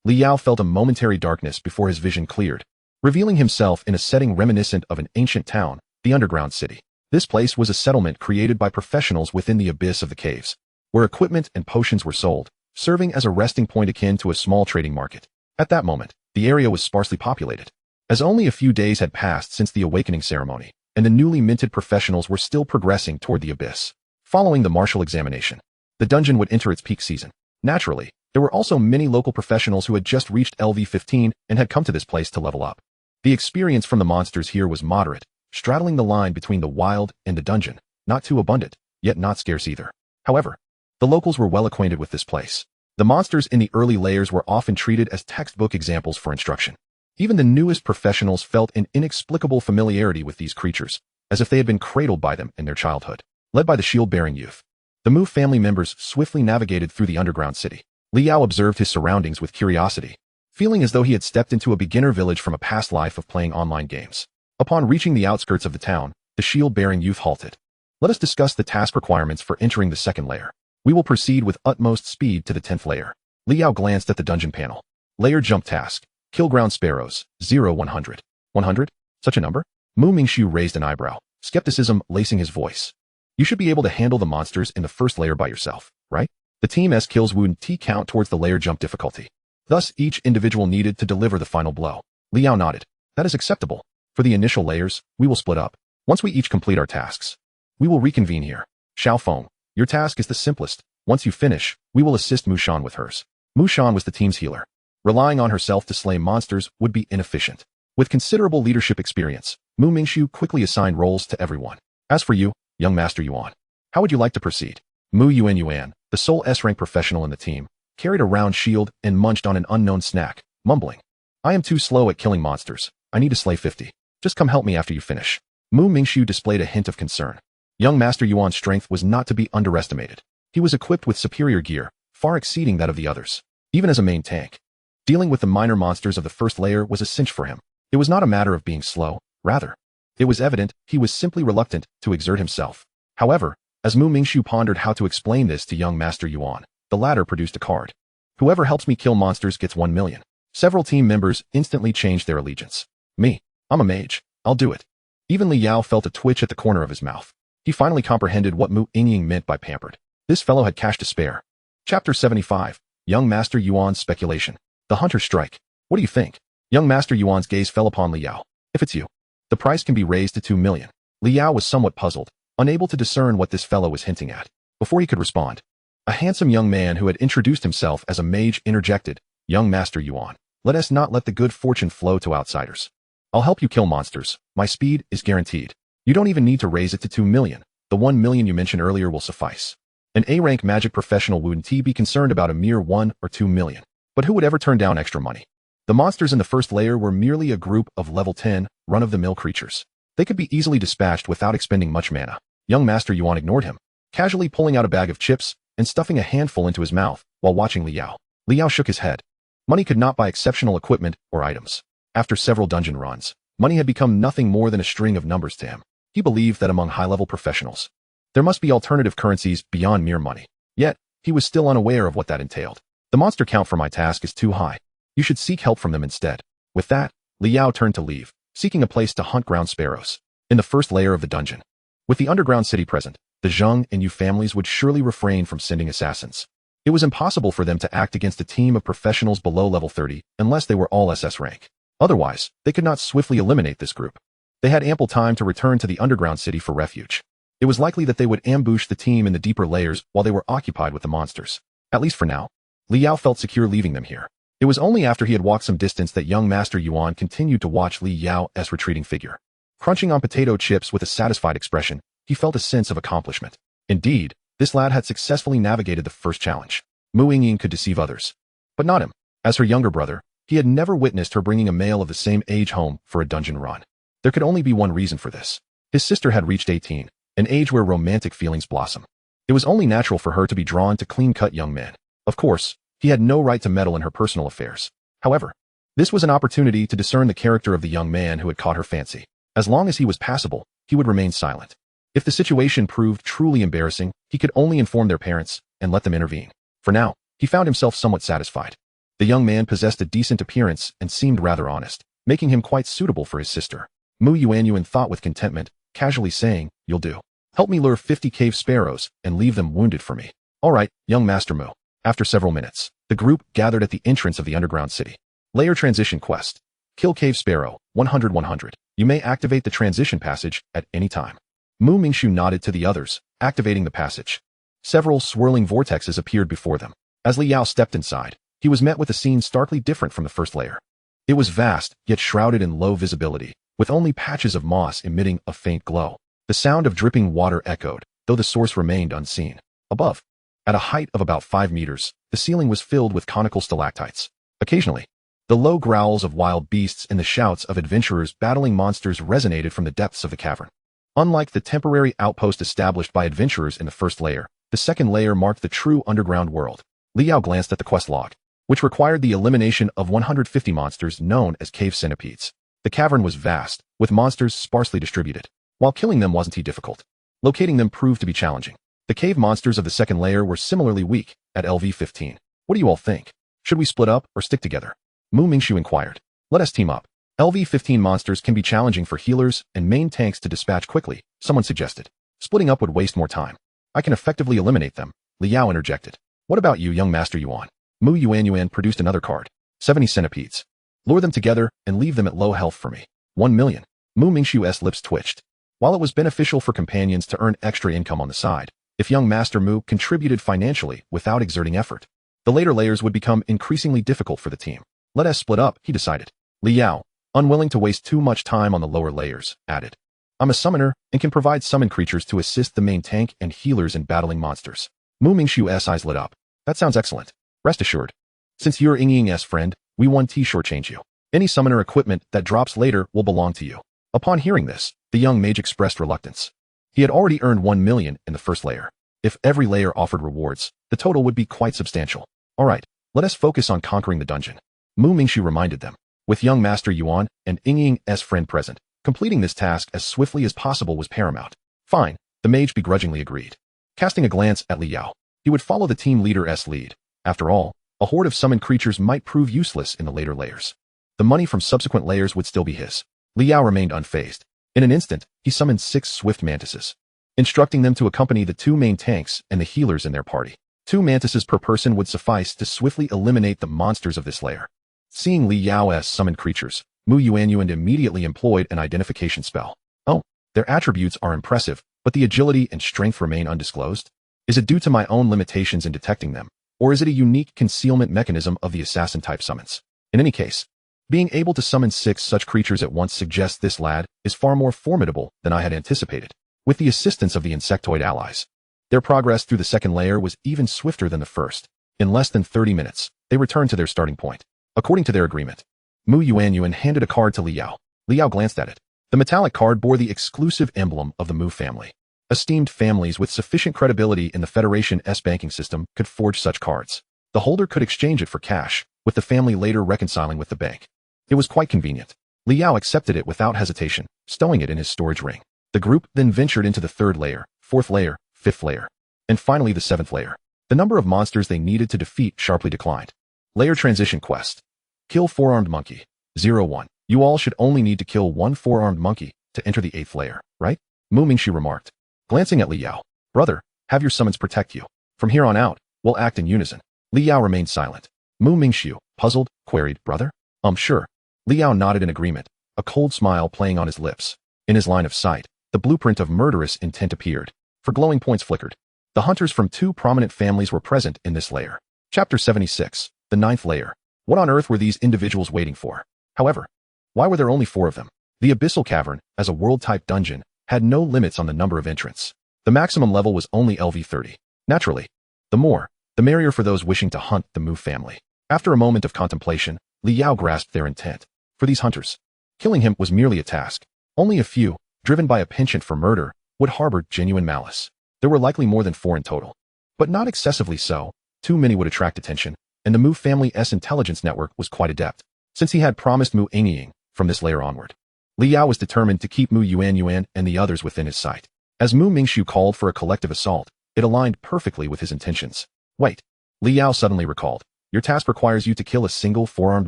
Li Yao felt a momentary darkness before his vision cleared, revealing himself in a setting reminiscent of an ancient town, the underground city. This place was a settlement created by professionals within the abyss of the caves, where equipment and potions were sold, serving as a resting point akin to a small trading market. At that moment, the area was sparsely populated, as only a few days had passed since the awakening ceremony, and the newly minted professionals were still progressing toward the abyss. Following the martial examination, the dungeon would enter its peak season. Naturally, there were also many local professionals who had just reached LV15 and had come to this place to level up. The experience from the monsters here was moderate, straddling the line between the wild and the dungeon, not too abundant, yet not scarce either. However, the locals were well acquainted with this place. The monsters in the early layers were often treated as textbook examples for instruction. Even the newest professionals felt an inexplicable familiarity with these creatures, as if they had been cradled by them in their childhood. Led by the shield-bearing youth, the Mu family members swiftly navigated through the underground city. Li Yao observed his surroundings with curiosity, feeling as though he had stepped into a beginner village from a past life of playing online games. Upon reaching the outskirts of the town, the shield-bearing youth halted. Let us discuss the task requirements for entering the second layer. We will proceed with utmost speed to the 10th layer. Li Yao glanced at the dungeon panel. Layer jump task. Kill ground sparrows. 0-100. 100? Such a number? Mu Mingxiu raised an eyebrow, skepticism lacing his voice. You should be able to handle the monsters in the first layer by yourself, right? The team S kills would T count towards the layer jump difficulty. Thus, each individual needed to deliver the final blow. Li Yao nodded. That is acceptable. For the initial layers, we will split up. Once we each complete our tasks, we will reconvene here. Xiao Feng, your task is the simplest. Once you finish, we will assist Mu Shan with hers. Mu Shan was the team's healer. Relying on herself to slay monsters would be inefficient. With considerable leadership experience, Mu Mingxiu quickly assigned roles to everyone. As for you, young Master Yuan, how would you like to proceed? Mu Yuan, the sole S-rank professional in the team, carried a round shield and munched on an unknown snack, mumbling. I am too slow at killing monsters. I need to slay 50. Just come help me after you finish. Mu Mingxiu displayed a hint of concern. Young Master Yuan's strength was not to be underestimated. He was equipped with superior gear, far exceeding that of the others. Even as a main tank, dealing with the minor monsters of the first layer was a cinch for him. It was not a matter of being slow, rather. It was evident he was simply reluctant to exert himself. However, as Mu Mingxiu pondered how to explain this to young Master Yuan, the latter produced a card. Whoever helps me kill monsters gets 1 million. Several team members instantly changed their allegiance. Me. I'm a mage. I'll do it. Even Li Yao felt a twitch at the corner of his mouth. He finally comprehended what Mu Yingying meant by pampered. This fellow had cash to spare. Chapter 75. Young Master Yuan's Speculation. The Hunter Strike. What do you think? Young Master Yuan's gaze fell upon Li Yao. If it's you, the price can be raised to 2 million. Li Yao was somewhat puzzled, unable to discern what this fellow was hinting at. Before he could respond, a handsome young man who had introduced himself as a mage interjected, Young Master Yuan, let us not let the good fortune flow to outsiders. I'll help you kill monsters. My speed is guaranteed. You don't even need to raise it to 2 million. The 1 million you mentioned earlier will suffice. An A-rank magic professional wouldn't be concerned about a mere 1 or 2 million. But who would ever turn down extra money? The monsters in the first layer were merely a group of level 10, run-of-the-mill creatures. They could be easily dispatched without expending much mana. Young Master Yuan ignored him, casually pulling out a bag of chips and stuffing a handful into his mouth while watching Li Yao. Li Yao shook his head. Money could not buy exceptional equipment or items. After several dungeon runs, money had become nothing more than a string of numbers to him. He believed that among high-level professionals, there must be alternative currencies beyond mere money. Yet, he was still unaware of what that entailed. The monster count for my task is too high. You should seek help from them instead. With that, Li Yao turned to leave, seeking a place to hunt ground sparrows. In the first layer of the dungeon, with the underground city present, the Zheng and Yu families would surely refrain from sending assassins. It was impossible for them to act against a team of professionals below level 30 unless they were all SS rank. Otherwise, they could not swiftly eliminate this group. They had ample time to return to the underground city for refuge. It was likely that they would ambush the team in the deeper layers while they were occupied with the monsters. At least for now, Li Yao felt secure leaving them here. It was only after he had walked some distance that young Master Yuan continued to watch Li Yao's retreating figure. Crunching on potato chips with a satisfied expression, he felt a sense of accomplishment. Indeed, this lad had successfully navigated the first challenge. Mu Yingying could deceive others, but not him. As her younger brother, He had never witnessed her bringing a male of the same age home for a dungeon run. There could only be one reason for this. His sister had reached 18, an age where romantic feelings blossom. It was only natural for her to be drawn to clean-cut young men. Of course, he had no right to meddle in her personal affairs. However, this was an opportunity to discern the character of the young man who had caught her fancy. As long as he was passable, he would remain silent. If the situation proved truly embarrassing, he could only inform their parents and let them intervene. For now, he found himself somewhat satisfied. The young man possessed a decent appearance and seemed rather honest, making him quite suitable for his sister. Mu Yuanyuan thought with contentment, casually saying, "You'll do. Help me lure 50 cave sparrows and leave them wounded for me." "All right, young Master Mu." After several minutes, the group gathered at the entrance of the underground city. Layer Transition Quest. Kill Cave Sparrow, 100-100. You may activate the transition passage at any time. Mu Mingshu nodded to the others, activating the passage. Several swirling vortexes appeared before them. As Li Yao stepped inside, he was met with a scene starkly different from the first layer. It was vast, yet shrouded in low visibility, with only patches of moss emitting a faint glow. The sound of dripping water echoed, though the source remained unseen. Above, at a height of about 5 meters, the ceiling was filled with conical stalactites. Occasionally, the low growls of wild beasts and the shouts of adventurers battling monsters resonated from the depths of the cavern. Unlike the temporary outpost established by adventurers in the first layer, the second layer marked the true underground world. Li Yao glanced at the quest log, which required the elimination of 150 monsters known as cave centipedes. The cavern was vast, with monsters sparsely distributed. While killing them wasn't too difficult, locating them proved to be challenging. The cave monsters of the second layer were similarly weak, at LV-15. "What do you all think? Should we split up or stick together?" Mu Mingshu inquired. "Let us team up. LV-15 monsters can be challenging for healers and main tanks to dispatch quickly," someone suggested. "Splitting up would waste more time. I can effectively eliminate them," Li Yao interjected. "What about you, young Master Yuan?" Mu Yuanyuan produced another card. 70 centipedes. "Lure them together and leave them at low health for me. 1 million. Mu Mingshu's lips twitched. While it was beneficial for companions to earn extra income on the side, if young Master Mu contributed financially without exerting effort, the later layers would become increasingly difficult for the team. "Let us split up," he decided. Li Yao, unwilling to waste too much time on the lower layers, added, "I'm a summoner and can provide summon creatures to assist the main tank and healers in battling monsters." Mu Mingshu's eyes lit up. "That sounds excellent. Rest assured, since you're Ying's friend, we won't shortchange you. Any summoner equipment that drops later will belong to you." Upon hearing this, the young mage expressed reluctance. He had already earned 1 million in the first layer. If every layer offered rewards, the total would be quite substantial. "All right, let us focus on conquering the dungeon," Mu Mingshu reminded them. With young Master Yuan and Ying's friend present, completing this task as swiftly as possible was paramount. "Fine," the mage begrudgingly agreed. Casting a glance at Li Yao, he would follow the team leader's lead. After all, a horde of summoned creatures might prove useless in the later layers. The money from subsequent layers would still be his. Li Yao remained unfazed. In an instant, he summoned 6 swift mantises, instructing them to accompany the 2 main tanks and the healers in their party. 2 mantises per person would suffice to swiftly eliminate the monsters of this layer. Seeing Li Yao's summoned creatures, Mu Yuanyuan immediately employed an identification spell. "Oh, their attributes are impressive, but the agility and strength remain undisclosed. Is it due to my own limitations in detecting them, or is it a unique concealment mechanism of the assassin-type summons? In any case, being able to summon 6 such creatures at once suggests this lad is far more formidable than I had anticipated." With the assistance of the insectoid allies, their progress through the second layer was even swifter than the first. In less than 30 minutes, they returned to their starting point. According to their agreement, Mu Yuanyuan handed a card to Li Yao. Li Yao glanced at it. The metallic card bore the exclusive emblem of the Mu family. Esteemed families with sufficient credibility in the Federation's banking system could forge such cards. The holder could exchange it for cash, with the family later reconciling with the bank. It was quite convenient. Li Yao accepted it without hesitation, stowing it in his storage ring. The group then ventured into the 3rd layer, 4th layer, 5th layer, and finally the 7th layer. The number of monsters they needed to defeat sharply declined. Layer Transition Quest. Kill 4-armed monkey. 01. You all should only need to kill 1 4-armed monkey to enter the 8th layer, right? Mu Mingshu remarked, glancing at Li Yao. "Brother, have your summons protect you. From here on out, we'll act in unison." Li Yao remained silent. Mu Mingshu, puzzled, queried, "Brother?" Sure." Li Yao nodded in agreement, a cold smile playing on his lips. In his line of sight, the blueprint of murderous intent appeared. For glowing points flickered. The hunters from 2 prominent families were present in this layer. Chapter 76, the 9th layer. What on earth were these individuals waiting for? However, why were there only 4 of them? The Abyssal Cavern, as a world-type dungeon, had no limits on the number of entrants. The maximum level was only LV-30. Naturally, the more, the merrier for those wishing to hunt the Mu family. After a moment of contemplation, Li Yao grasped their intent. For these hunters, killing him was merely a task. Only a few, driven by a penchant for murder, would harbor genuine malice. There were likely more than 4 in total. But not excessively so. Too many would attract attention, and the Mu family's intelligence network was quite adept, since he had promised Mu Yingying from this layer onward. Li Yao was determined to keep Mu Yuan and the others within his sight. As Mu Mingshu called for a collective assault, it aligned perfectly with his intentions. Wait, Li Yao suddenly recalled. Your task requires you to kill a single 4-armed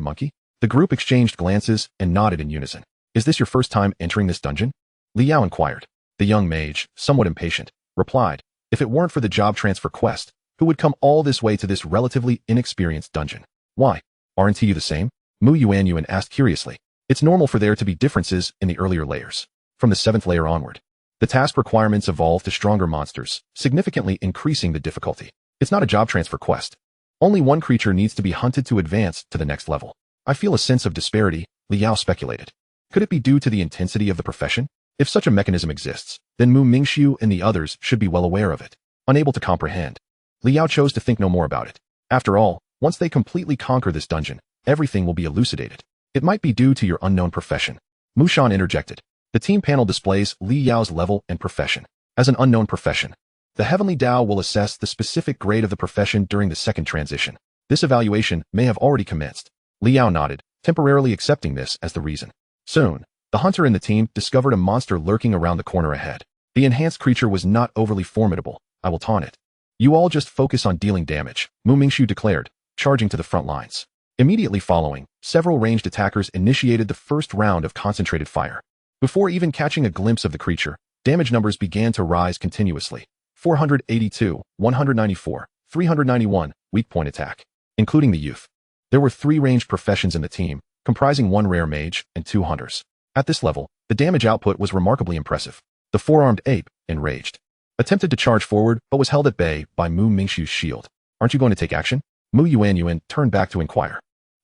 monkey? The group exchanged glances and nodded in unison. Is this your first time entering this dungeon? Li Yao inquired. The young mage, somewhat impatient, replied, if it weren't for the job transfer quest, who would come all this way to this relatively inexperienced dungeon? Why? Aren't you the same? Mu Yuan asked curiously. It's normal for there to be differences in the earlier layers. From the 7th layer onward, the task requirements evolve to stronger monsters, significantly increasing the difficulty. It's not a job transfer quest. Only one creature needs to be hunted to advance to the next level. I feel a sense of disparity, Li Yao speculated. Could it be due to the intensity of the profession? If such a mechanism exists, then Mu Mingshu and the others should be well aware of it. Unable to comprehend, Li Yao chose to think no more about it. After all, once they completely conquer this dungeon, everything will be elucidated. It might be due to your unknown profession. Mu Shan interjected. The team panel displays Li Yao's level and profession. As an unknown profession, the Heavenly Tao will assess the specific grade of the profession during the second transition. This evaluation may have already commenced. Li Yao nodded, temporarily accepting this as the reason. Soon, the hunter and the team discovered a monster lurking around the corner ahead. The enhanced creature was not overly formidable. I will taunt it. You all just focus on dealing damage, Mu Mingshu declared, charging to the front lines. Immediately following, several ranged attackers initiated the first round of concentrated fire. Before even catching a glimpse of the creature, damage numbers began to rise continuously. 482, 194, 391, weak point attack, including the youth. There were 3 ranged professions in the team, comprising 1 rare mage and 2 hunters. At this level, the damage output was remarkably impressive. The 4-armed ape, enraged, attempted to charge forward but was held at bay by Mu Mingshu's shield. Aren't you going to take action? Mu Yuan turned back to inquire.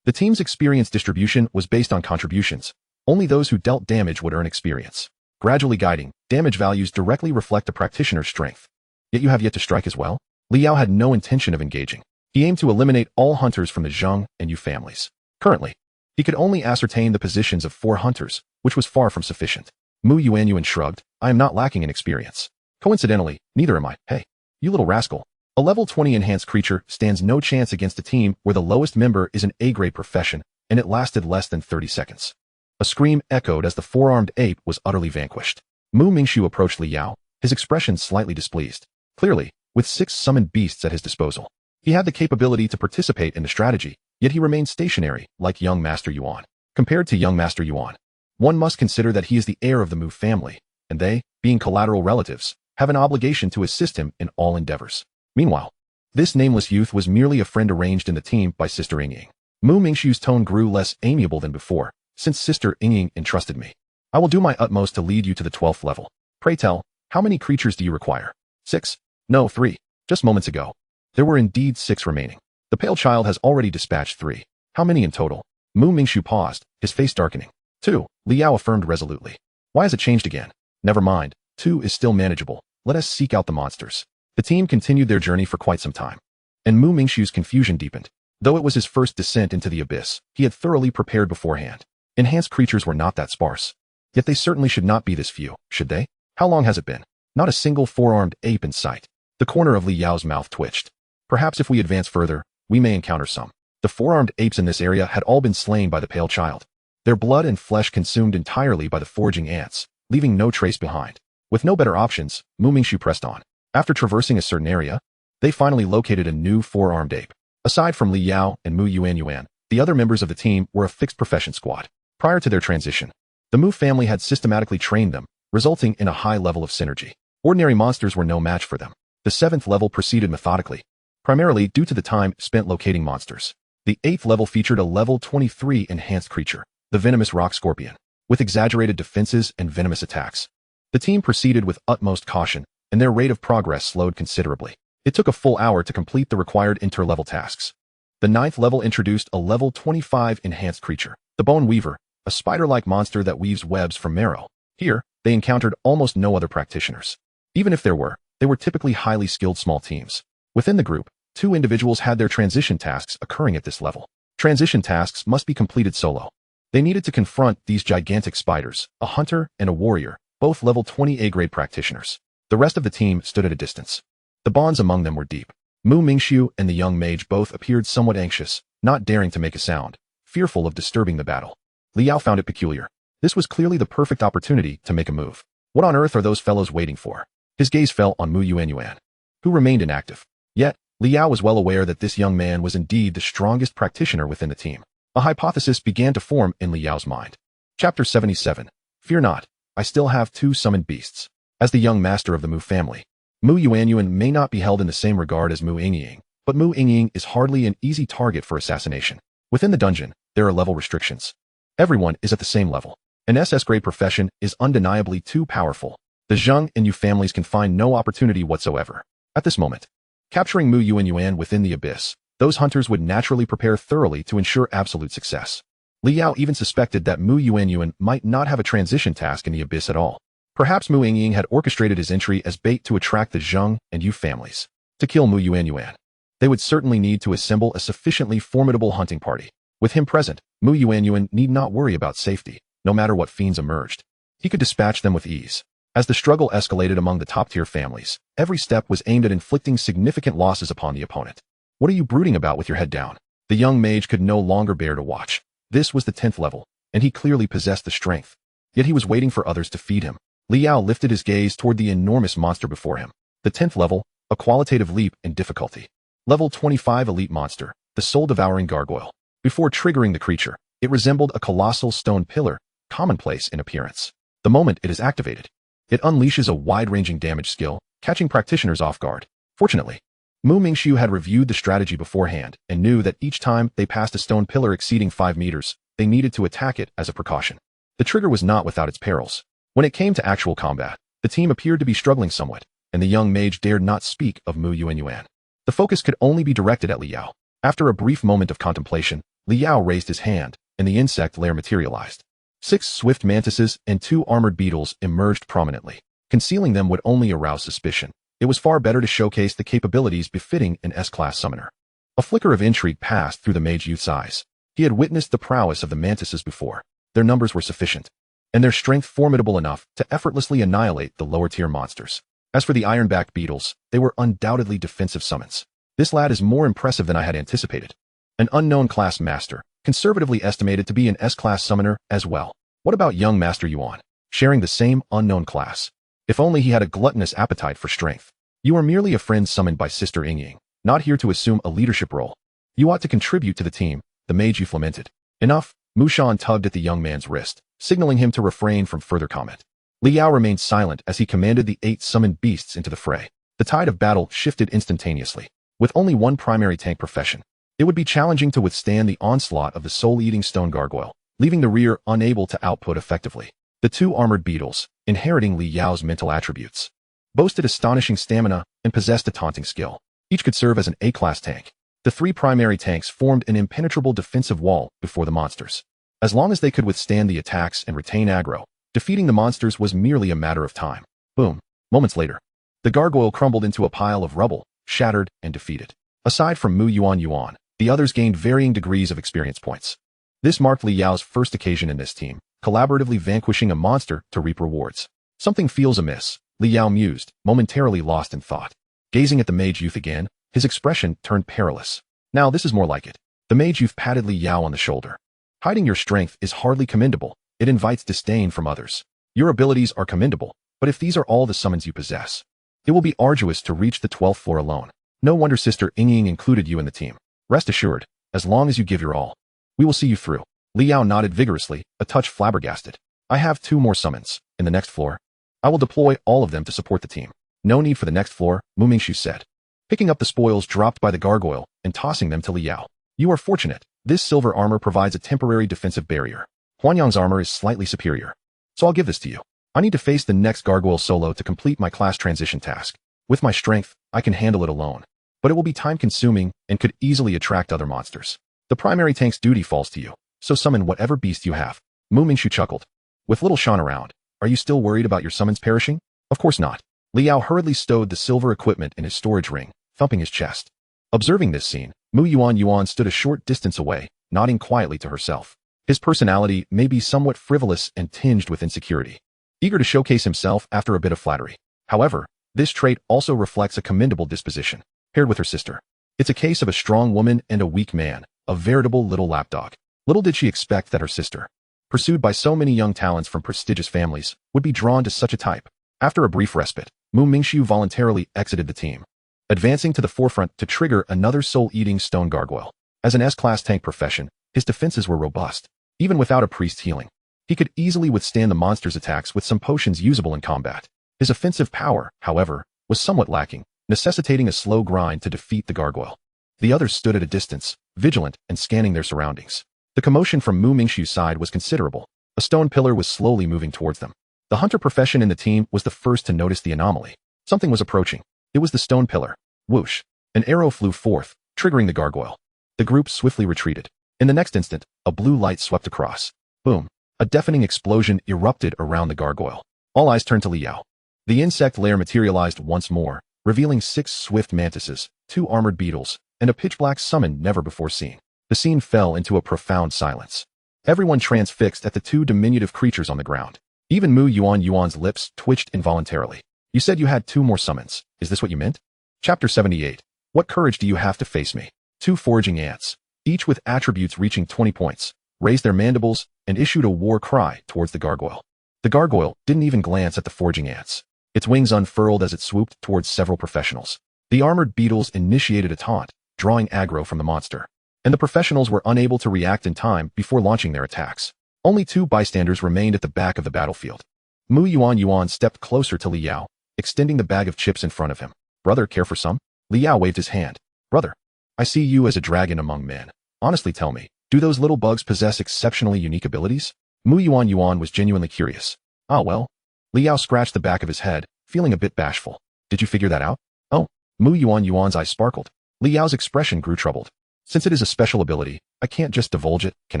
The team's experience distribution was based on contributions. Only those who dealt damage would earn experience. Gradually guiding, damage values directly reflect a practitioner's strength. Yet you have yet to strike as well? Li Yao had no intention of engaging. He aimed to eliminate all hunters from the Zheng and Yu families. Currently, he could only ascertain the positions of 4 hunters, which was far from sufficient. Mu Yuan shrugged. I am not lacking in experience. Coincidentally, neither am I. Hey, you little rascal. A level 20 enhanced creature stands no chance against a team where the lowest member is an A-grade profession, and it lasted less than 30 seconds. A scream echoed as the 4-armed ape was utterly vanquished. Mu Mingshu approached Li Yao, his expression slightly displeased. Clearly, with 6 summoned beasts at his disposal, he had the capability to participate in the strategy, yet he remained stationary, like young Master Yuan. Compared to young Master Yuan, one must consider that he is the heir of the Mu family, and they, being collateral relatives, have an obligation to assist him in all endeavors. Meanwhile, this nameless youth was merely a friend arranged in the team by Sister Yingying. Mu Mingshu's tone grew less amiable than before. Since Sister Yingying entrusted me, I will do my utmost to lead you to the 12th level. Pray tell, how many creatures do you require? 6? No, 3. Just moments ago, there were indeed 6 remaining. The pale child has already dispatched 3. How many in total? Mu Mingshu paused, his face darkening. 2, Li Yao affirmed resolutely. Why has it changed again? Never mind, 2 is still manageable. Let us seek out the monsters. The team continued their journey for quite some time, and Mu Mingshu's confusion deepened. Though it was his first descent into the abyss, he had thoroughly prepared beforehand. Enhanced creatures were not that sparse. Yet they certainly should not be this few, should they? How long has it been? Not a single 4-armed ape in sight. The corner of Li Yao's mouth twitched. Perhaps if we advance further, we may encounter some. The 4-armed apes in this area had all been slain by the pale child. Their blood and flesh consumed entirely by the foraging ants, leaving no trace behind. With no better options, Mu Mingshu pressed on. After traversing a certain area, they finally located a new 4-armed ape. Aside from Li Yao and Mu Yuan, the other members of the team were a fixed profession squad. Prior to their transition, the Mu family had systematically trained them, resulting in a high level of synergy. Ordinary monsters were no match for them. The 7th level proceeded methodically, primarily due to the time spent locating monsters. The 8th level featured a level 23 enhanced creature, the venomous rock scorpion, with exaggerated defenses and venomous attacks. The team proceeded with utmost caution, and their rate of progress slowed considerably. It took a full hour to complete the required inter-level tasks. The 9th level introduced a level 25 enhanced creature, the Bone Weaver, a spider-like monster that weaves webs from marrow. Here, they encountered almost no other practitioners. Even if there were, they were typically highly skilled small teams. Within the group, 2 individuals had their transition tasks occurring at this level. transition tasks must be completed solo. They needed to confront these gigantic spiders, a hunter and a warrior, both level 20 A-grade practitioners. The rest of the team stood at a distance. The bonds among them were deep. Mu Mingxiu and the young mage both appeared somewhat anxious, not daring to make a sound, fearful of disturbing the battle. Liao found it peculiar. This was clearly the perfect opportunity to make a move. What on earth are those fellows waiting for? His gaze fell on Mu Yuanyuan, who remained inactive. Yet, Liao was well aware that this young man was indeed the strongest practitioner within the team. A hypothesis began to form in Liao's mind. Chapter 77. Fear not, I still have 2 summoned beasts. As the young master of the Mu family, Mu Yuanyuan may not be held in the same regard as Mu Yingying, but Mu Yingying is hardly an easy target for assassination. Within the dungeon, there are level restrictions. Everyone is at the same level. An SS-grade profession is undeniably too powerful. The Zheng and Yu families can find no opportunity whatsoever. At this moment, capturing Mu Yuanyuan within the abyss, those hunters would naturally prepare thoroughly to ensure absolute success. Liao even suspected that Mu Yuanyuan might not have a transition task in the abyss at all. Perhaps Mu Yingying had orchestrated his entry as bait to attract the Zheng and Yu families. To kill Mu Yuanyuan, they would certainly need to assemble a sufficiently formidable hunting party. With him present, Mu Yuanyuan need not worry about safety, no matter what fiends emerged. He could dispatch them with ease. As the struggle escalated among the top-tier families, every step was aimed at inflicting significant losses upon the opponent. What are you brooding about with your head down? The young mage could no longer bear to watch. This was the 10th level, and he clearly possessed the strength. Yet he was waiting for others to feed him. Liao lifted his gaze toward the enormous monster before him. The 10th level, a qualitative leap in difficulty. Level 25 elite monster, the soul-devouring gargoyle. Before triggering the creature, it resembled a colossal stone pillar, commonplace in appearance. The moment it is activated, it unleashes a wide-ranging damage skill, catching practitioners off guard. Fortunately, Mu Mingxiu had reviewed the strategy beforehand and knew that each time they passed a stone pillar exceeding 5 meters, they needed to attack it as a precaution. The trigger was not without its perils. When it came to actual combat, the team appeared to be struggling somewhat, and the young mage dared not speak of Mu Yuanyuan. The focus could only be directed at Liao. After a brief moment of contemplation, Liao raised his hand, and the insect lair materialized. 6 swift mantises and 2 armored beetles emerged prominently. Concealing them would only arouse suspicion. It was far better to showcase the capabilities befitting an S-class summoner. A flicker of intrigue passed through the mage youth's eyes. He had witnessed the prowess of the mantises before. Their numbers were sufficient, and their strength formidable enough to effortlessly annihilate the lower-tier monsters. As for the iron-backed beetles, they were undoubtedly defensive summons. This lad is more impressive than I had anticipated. An unknown class master, conservatively estimated to be an S-class summoner as well. What about young Master Yuan, sharing the same unknown class? If only he had a gluttonous appetite for strength. You are merely a friend summoned by Sister Yingying, not here to assume a leadership role. You ought to contribute to the team, the mage youth lamented. Enough, Mu Shan tugged at the young man's wrist, signaling him to refrain from further comment. Liao remained silent as he commanded the 8 summoned beasts into the fray. The tide of battle shifted instantaneously. With only one primary tank profession, it would be challenging to withstand the onslaught of the soul-eating stone gargoyle, leaving the rear unable to output effectively. The 2 armored beetles, inheriting Liao's mental attributes, boasted astonishing stamina and possessed a taunting skill. Each could serve as an A-class tank. The 3 primary tanks formed an impenetrable defensive wall before the monsters. As long as they could withstand the attacks and retain aggro, defeating the monsters was merely a matter of time. Boom. Moments later, the gargoyle crumbled into a pile of rubble, shattered and defeated. Aside from Mu Yuanyuan, the others gained varying degrees of experience points. This marked Liao's first occasion in this team, collaboratively vanquishing a monster to reap rewards. Something feels amiss, Liao mused, momentarily lost in thought. Gazing at the mage youth again, his expression turned perilous. Now this is more like it. The mage youth patted Liao on the shoulder. Hiding your strength is hardly commendable. It invites disdain from others. Your abilities are commendable, but if these are all the summons you possess, it will be arduous to reach the 12th floor alone. No wonder Sister Yingying included you in the team. Rest assured, as long as you give your all, we will see you through. Liao nodded vigorously, a touch flabbergasted. I have 2 more summons, in the next floor. I will deploy all of them to support the team. No need for the next floor, Mu Mingxiu said, picking up the spoils dropped by the gargoyle and tossing them to Liao. You are fortunate. This silver armor provides a temporary defensive barrier. Huanyang's armor is slightly superior, so I'll give this to you. I need to face the next gargoyle solo to complete my class transition task. With my strength, I can handle it alone, but it will be time-consuming and could easily attract other monsters. The primary tank's duty falls to you, so summon whatever beast you have. Mu Mingxiu chuckled. With little Shan around, are you still worried about your summons perishing? Of course not. Liao hurriedly stowed the silver equipment in his storage ring, thumping his chest. Observing this scene, Mu Yuanyuan stood a short distance away, nodding quietly to herself. His personality may be somewhat frivolous and tinged with insecurity, eager to showcase himself after a bit of flattery. However, this trait also reflects a commendable disposition, paired with her sister. It's a case of a strong woman and a weak man, a veritable little lapdog. Little did she expect that her sister, pursued by so many young talents from prestigious families, would be drawn to such a type. After a brief respite, Mu Mingxiu voluntarily exited the team, advancing to the forefront to trigger another soul-eating stone gargoyle. As an S-class tank profession, his defenses were robust. Even without a priest healing, he could easily withstand the monster's attacks with some potions usable in combat. His offensive power, however, was somewhat lacking, necessitating a slow grind to defeat the gargoyle. The others stood at a distance, vigilant and scanning their surroundings. The commotion from Mu Mingxiu's side was considerable. A stone pillar was slowly moving towards them. The hunter profession in the team was the first to notice the anomaly. Something was approaching. It was the stone pillar. Whoosh! An arrow flew forth, triggering the gargoyle. The group swiftly retreated. In the next instant, a blue light swept across. Boom! A deafening explosion erupted around the gargoyle. All eyes turned to Liao. The insect lair materialized once more, revealing 6 swift mantises, 2 armored beetles, and a pitch-black summon never before seen. The scene fell into a profound silence. Everyone transfixed at the 2 diminutive creatures on the ground. Even Mu Yuan's lips twitched involuntarily. You said you had 2 more summons. Is this what you meant? Chapter 78. What courage do you have to face me? 2 foraging ants, each with attributes reaching 20 points, raised their mandibles and issued a war cry towards the gargoyle. The gargoyle didn't even glance at the foraging ants. Its wings unfurled as it swooped towards several professionals. The armored beetles initiated a taunt, drawing aggro from the monster, and the professionals were unable to react in time before launching their attacks. Only 2 bystanders remained at the back of the battlefield. Mu Yuan stepped closer to Liao, extending the bag of chips in front of him. Brother, care for some? Liao waved his hand. Brother, I see you as a dragon among men. Honestly tell me, do those little bugs possess exceptionally unique abilities? Mu Yuan was genuinely curious. Ah well. Liao scratched the back of his head, feeling a bit bashful. Did you figure that out? Oh, Mu Yuan's eyes sparkled. Liao's expression grew troubled. Since it is a special ability, I can't just divulge it, can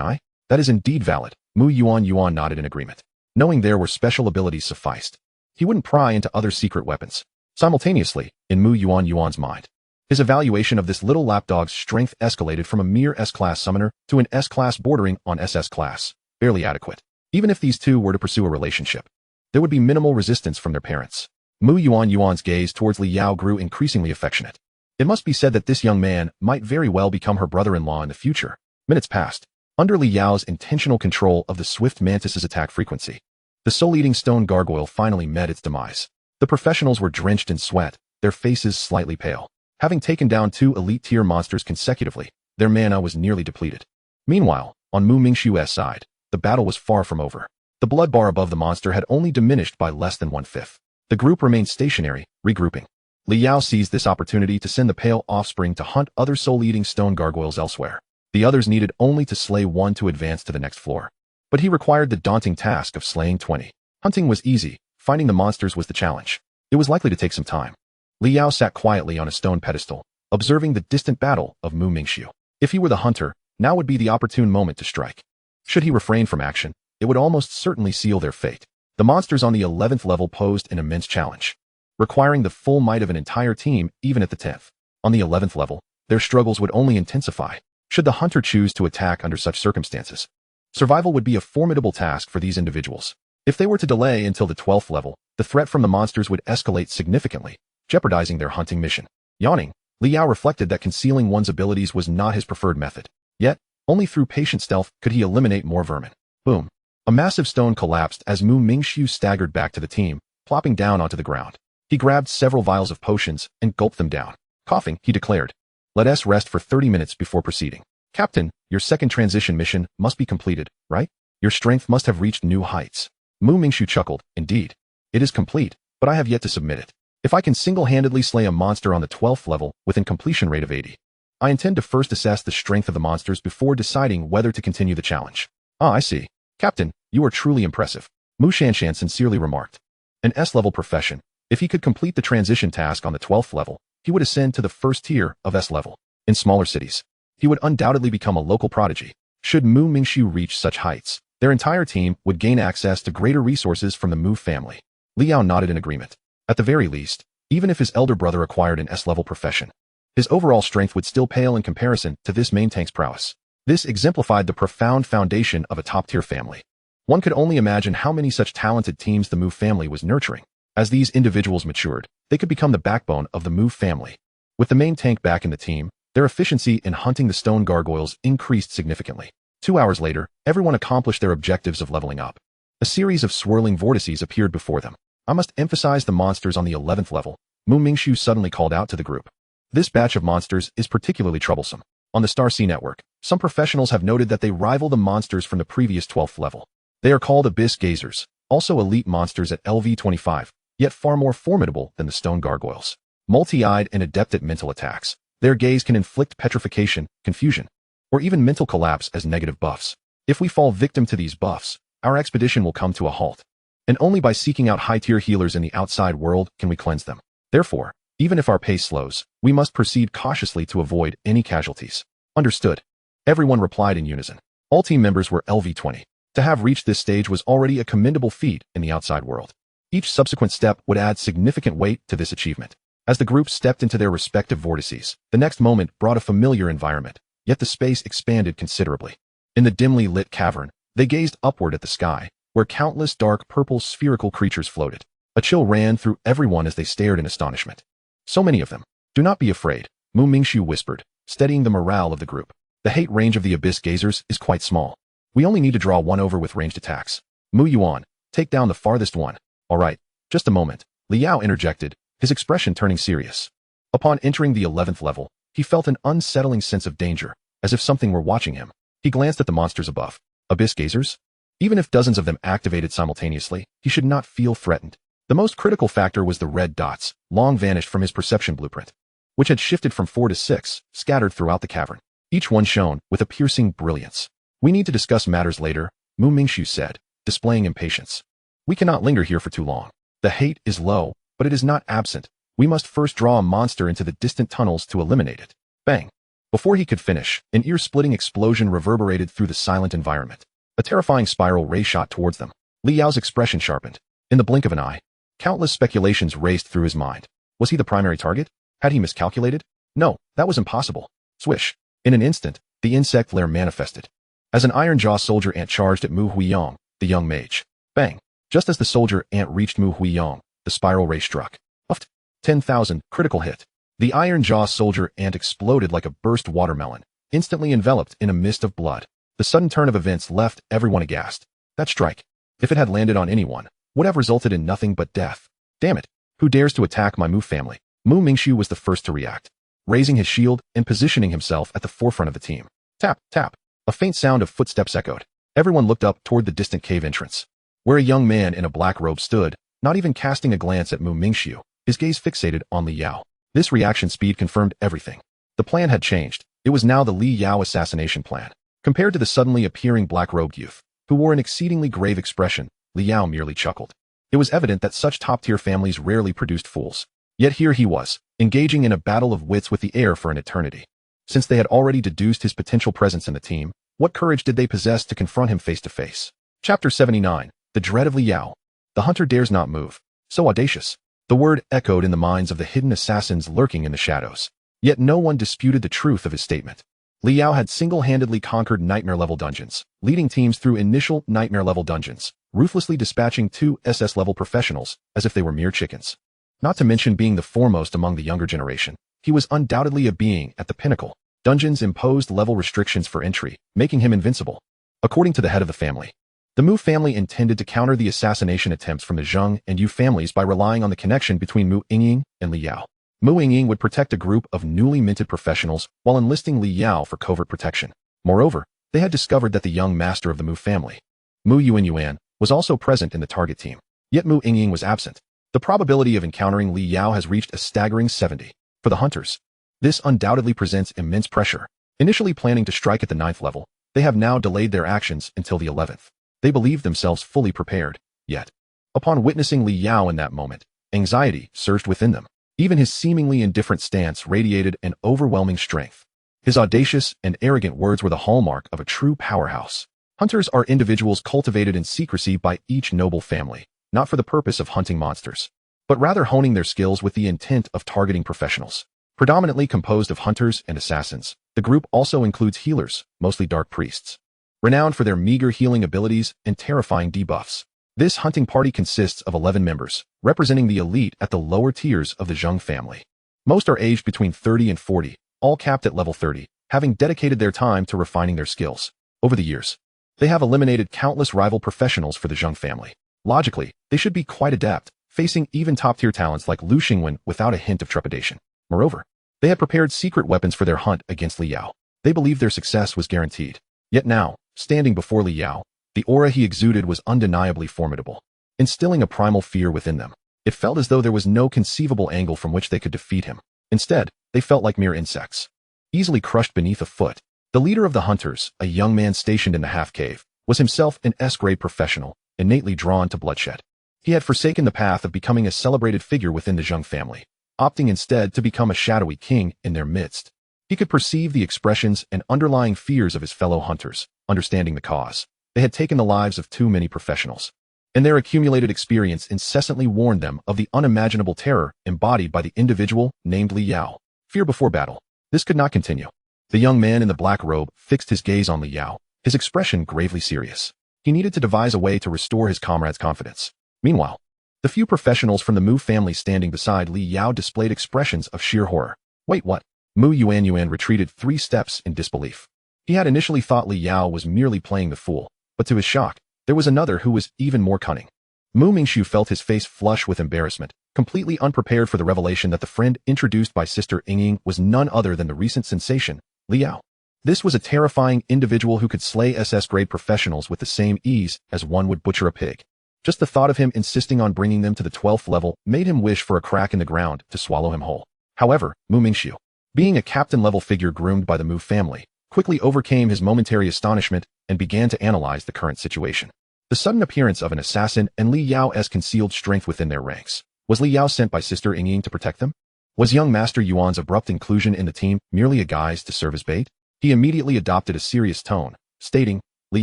I? That is indeed valid. Mu Yuan nodded in agreement. Knowing there were special abilities sufficed. He wouldn't pry into other secret weapons. Simultaneously, in Mu Yuan's mind, his evaluation of this little lapdog's strength escalated from a mere S-class summoner to an S-class bordering on SS class. Barely adequate. Even if these 2 were to pursue a relationship, there would be minimal resistance from their parents. Mu Yuan's gaze towards Liao grew increasingly affectionate. It must be said that this young man might very well become her brother-in-law in the future. Minutes passed. Under Liao's intentional control of the swift mantis's attack frequency, the soul-eating stone gargoyle finally met its demise. The professionals were drenched in sweat, their faces slightly pale. Having taken down 2 elite-tier monsters consecutively, their mana was nearly depleted. Meanwhile, on Mu Mingxiu's side, the battle was far from over. The blood bar above the monster had only diminished by less than 1/5. The group remained stationary, regrouping. Liao seized this opportunity to send the pale offspring to hunt other soul-eating stone gargoyles elsewhere. The others needed only to slay 1 to advance to the next floor. But he required the daunting task of slaying 20. Hunting was easy, finding the monsters was the challenge. It was likely to take some time. Liao sat quietly on a stone pedestal, observing the distant battle of Mu Mingxiu. If he were the hunter, now would be the opportune moment to strike. Should he refrain from action, it would almost certainly seal their fate. The monsters on the 11th level posed an immense challenge, requiring the full might of an entire team even at the 10th. On the 11th level, their struggles would only intensify, should the hunter choose to attack under such circumstances. Survival would be a formidable task for these individuals. If they were to delay until the 12th level, the threat from the monsters would escalate significantly, jeopardizing their hunting mission. Yawning, Liao reflected that concealing one's abilities was not his preferred method. Yet, only through patient stealth could he eliminate more vermin. Boom. A massive stone collapsed as Mu Mingxiu staggered back to the team, plopping down onto the ground. He grabbed several vials of potions and gulped them down. Coughing, he declared, "Let us rest for 30 minutes before proceeding. Captain, your second transition mission must be completed, right? Your strength must have reached new heights." Mu Mingxiu chuckled. "Indeed. It is complete, but I have yet to submit it. If I can single-handedly slay a monster on the 12th level with a completion rate of 80, I intend to first assess the strength of the monsters before deciding whether to continue the challenge." "Ah, I see. Captain, you are truly impressive," Mu Shanshan sincerely remarked. An S-level profession. If he could complete the transition task on the 12th level, he would ascend to the first tier of S-level. In smaller cities, he would undoubtedly become a local prodigy. Should Mu Mingxiu reach such heights, their entire team would gain access to greater resources from the Mu family. Liao nodded in agreement. At the very least, even if his elder brother acquired an S-level profession, his overall strength would still pale in comparison to this main tank's prowess. This exemplified the profound foundation of a top-tier family. One could only imagine how many such talented teams the Mu family was nurturing. As these individuals matured, they could become the backbone of the Mu family. With the main tank back in the team, their efficiency in hunting the stone gargoyles increased significantly. 2 hours later, everyone accomplished their objectives of leveling up. A series of swirling vortices appeared before them. I must emphasize the monsters on the 11th level. Mu Mingxiu suddenly called out to the group. This batch of monsters is particularly troublesome. On the Star Sea network, some professionals have noted that they rival the monsters from the previous 12th level. They are called Abyss Gazers, also elite monsters at LV25, yet far more formidable than the stone gargoyles. Multi-eyed and adept at mental attacks, their gaze can inflict petrification, confusion, or even mental collapse as negative buffs. If we fall victim to these buffs, our expedition will come to a halt. And only by seeking out high-tier healers in the outside world can we cleanse them. Therefore, even if our pace slows, we must proceed cautiously to avoid any casualties. Understood. Everyone replied in unison. All team members were LV20. To have reached this stage was already a commendable feat in the outside world. Each subsequent step would add significant weight to this achievement. As the group stepped into their respective vortices, the next moment brought a familiar environment, yet the space expanded considerably. In the dimly lit cavern, they gazed upward at the sky, where countless dark purple spherical creatures floated. A chill ran through everyone as they stared in astonishment. So many of them. Do not be afraid, Mu Mingxiu whispered, steadying the morale of the group. The hate range of the Abyss Gazers is quite small. We only need to draw one over with ranged attacks. Mu Yuan, take down the farthest one. All right, just a moment, Liao interjected, his expression turning serious. Upon entering the 11th level, he felt an unsettling sense of danger, as if something were watching him. He glanced at the monsters above. Abyss Gazers? Even if dozens of them activated simultaneously, he should not feel threatened. The most critical factor was the red dots, long vanished from his perception blueprint, which had shifted from 4 to 6, scattered throughout the cavern. Each one shone with a piercing brilliance. We need to discuss matters later, Mu Mingxiu said, displaying impatience. We cannot linger here for too long. The hate is low, but it is not absent. We must first draw a monster into the distant tunnels to eliminate it. Bang! Before he could finish, an ear-splitting explosion reverberated through the silent environment. A terrifying spiral ray shot towards them. Li Yao's expression sharpened. In the blink of an eye, countless speculations raced through his mind. Was he the primary target? Had he miscalculated? No, that was impossible. Swish. In an instant, the insect lair manifested. As an iron-jaw soldier ant charged at Mu Huiyong, the young mage. Bang! Just as the soldier ant reached Mu Huiyong, the spiral ray struck. Puffed. 10,000, critical hit. The iron-jaw soldier ant exploded like a burst watermelon, instantly enveloped in a mist of blood. The sudden turn of events left everyone aghast. That strike, if it had landed on anyone, would have resulted in nothing but death. Damn it! Who dares to attack my Mu family? Mu Mingxiu was the first to react, raising his shield and positioning himself at the forefront of the team. Tap, tap. A faint sound of footsteps echoed. Everyone looked up toward the distant cave entrance, where a young man in a black robe stood, not even casting a glance at Mu Mingxiu, his gaze fixated on Li Yao. This reaction speed confirmed everything. The plan had changed. It was now the Li Yao assassination plan. Compared to the suddenly appearing black-robed youth, who wore an exceedingly grave expression, Li Yao merely chuckled. It was evident that such top-tier families rarely produced fools. Yet here he was, engaging in a battle of wits with the heir for an eternity. Since they had already deduced his potential presence in the team, what courage did they possess to confront him face to face? Chapter 79, The Dread of Li Yao. The hunter dares not move. So audacious. The word echoed in the minds of the hidden assassins lurking in the shadows. Yet no one disputed the truth of his statement. Li Yao had single-handedly conquered nightmare-level dungeons, leading teams through initial nightmare-level dungeons, ruthlessly dispatching 2 SS-level professionals as if they were mere chickens. Not to mention being the foremost among the younger generation, he was undoubtedly a being at the pinnacle. Dungeons imposed level restrictions for entry, making him invincible. According to the head of the family, the Mu family intended to counter the assassination attempts from the Zheng and Yu families by relying on the connection between Mu Yingying and Li Yao. Mu Yingying would protect a group of newly minted professionals while enlisting Li Yao for covert protection. Moreover, they had discovered that the young master of the Mu family, Mu Yuan, was also present in the target team. Yet Mu Yingying was absent. The probability of encountering Li Yao has reached a staggering 70. For the hunters, this undoubtedly presents immense pressure. Initially planning to strike at the 9th level, they have now delayed their actions until the 11th. They believe themselves fully prepared, yet, upon witnessing Li Yao in that moment, anxiety surged within them. Even his seemingly indifferent stance radiated an overwhelming strength. His audacious and arrogant words were the hallmark of a true powerhouse. Hunters are individuals cultivated in secrecy by each noble family, not for the purpose of hunting monsters, but rather honing their skills with the intent of targeting professionals. Predominantly composed of hunters and assassins, The group also includes healers, mostly dark priests, renowned for their meager healing abilities and terrifying debuffs. This hunting party consists of 11 members, representing the elite at the lower tiers of the Zheng family. Most are aged between 30 and 40, all capped at level 30, having dedicated their time to refining their skills. Over the years, they have eliminated countless rival professionals for the Zheng family. Logically, they should be quite adept, facing even top-tier talents like Lu Xingwen without a hint of trepidation. Moreover, they had prepared secret weapons for their hunt against Li Yao. They believed their success was guaranteed. Yet now, standing before Li Yao, the aura he exuded was undeniably formidable, instilling a primal fear within them. It felt as though there was no conceivable angle from which they could defeat him. Instead, they felt like mere insects, easily crushed beneath a foot. The leader of the hunters, a young man stationed in the half-cave, was himself an S-grade professional, innately drawn to bloodshed. He had forsaken the path of becoming a celebrated figure within the Zheng family, opting instead to become a shadowy king in their midst. He could perceive the expressions and underlying fears of his fellow hunters, understanding the cause. They had taken the lives of too many professionals, and their accumulated experience incessantly warned them of the unimaginable terror embodied by the individual named Li Yao. Fear before battle. This could not continue. The young man in the black robe fixed his gaze on Li Yao, his expression gravely serious. He needed to devise a way to restore his comrades' confidence. Meanwhile, the few professionals from the Mu family standing beside Li Yao displayed expressions of sheer horror. Wait, what? Mu Yuan retreated 3 steps in disbelief. He had initially thought Li Yao was merely playing the fool, but to his shock, there was another who was even more cunning. Mu Mingxiu felt his face flush with embarrassment, completely unprepared for the revelation that the friend introduced by Sister Yingying was none other than the recent sensation, Li Yao. This was a terrifying individual who could slay SS-grade professionals with the same ease as one would butcher a pig. Just the thought of him insisting on bringing them to the 12th level made him wish for a crack in the ground to swallow him whole. However, Mu Mingxiu, being a captain-level figure groomed by the Mu family, quickly overcame his momentary astonishment and began to analyze the current situation. The sudden appearance of an assassin and Li Yao's concealed strength within their ranks. Was Li Yao sent by Sister Yingying to protect them? Was young Master Yuan's abrupt inclusion in the team merely a guise to serve as bait? He immediately adopted a serious tone, stating, Li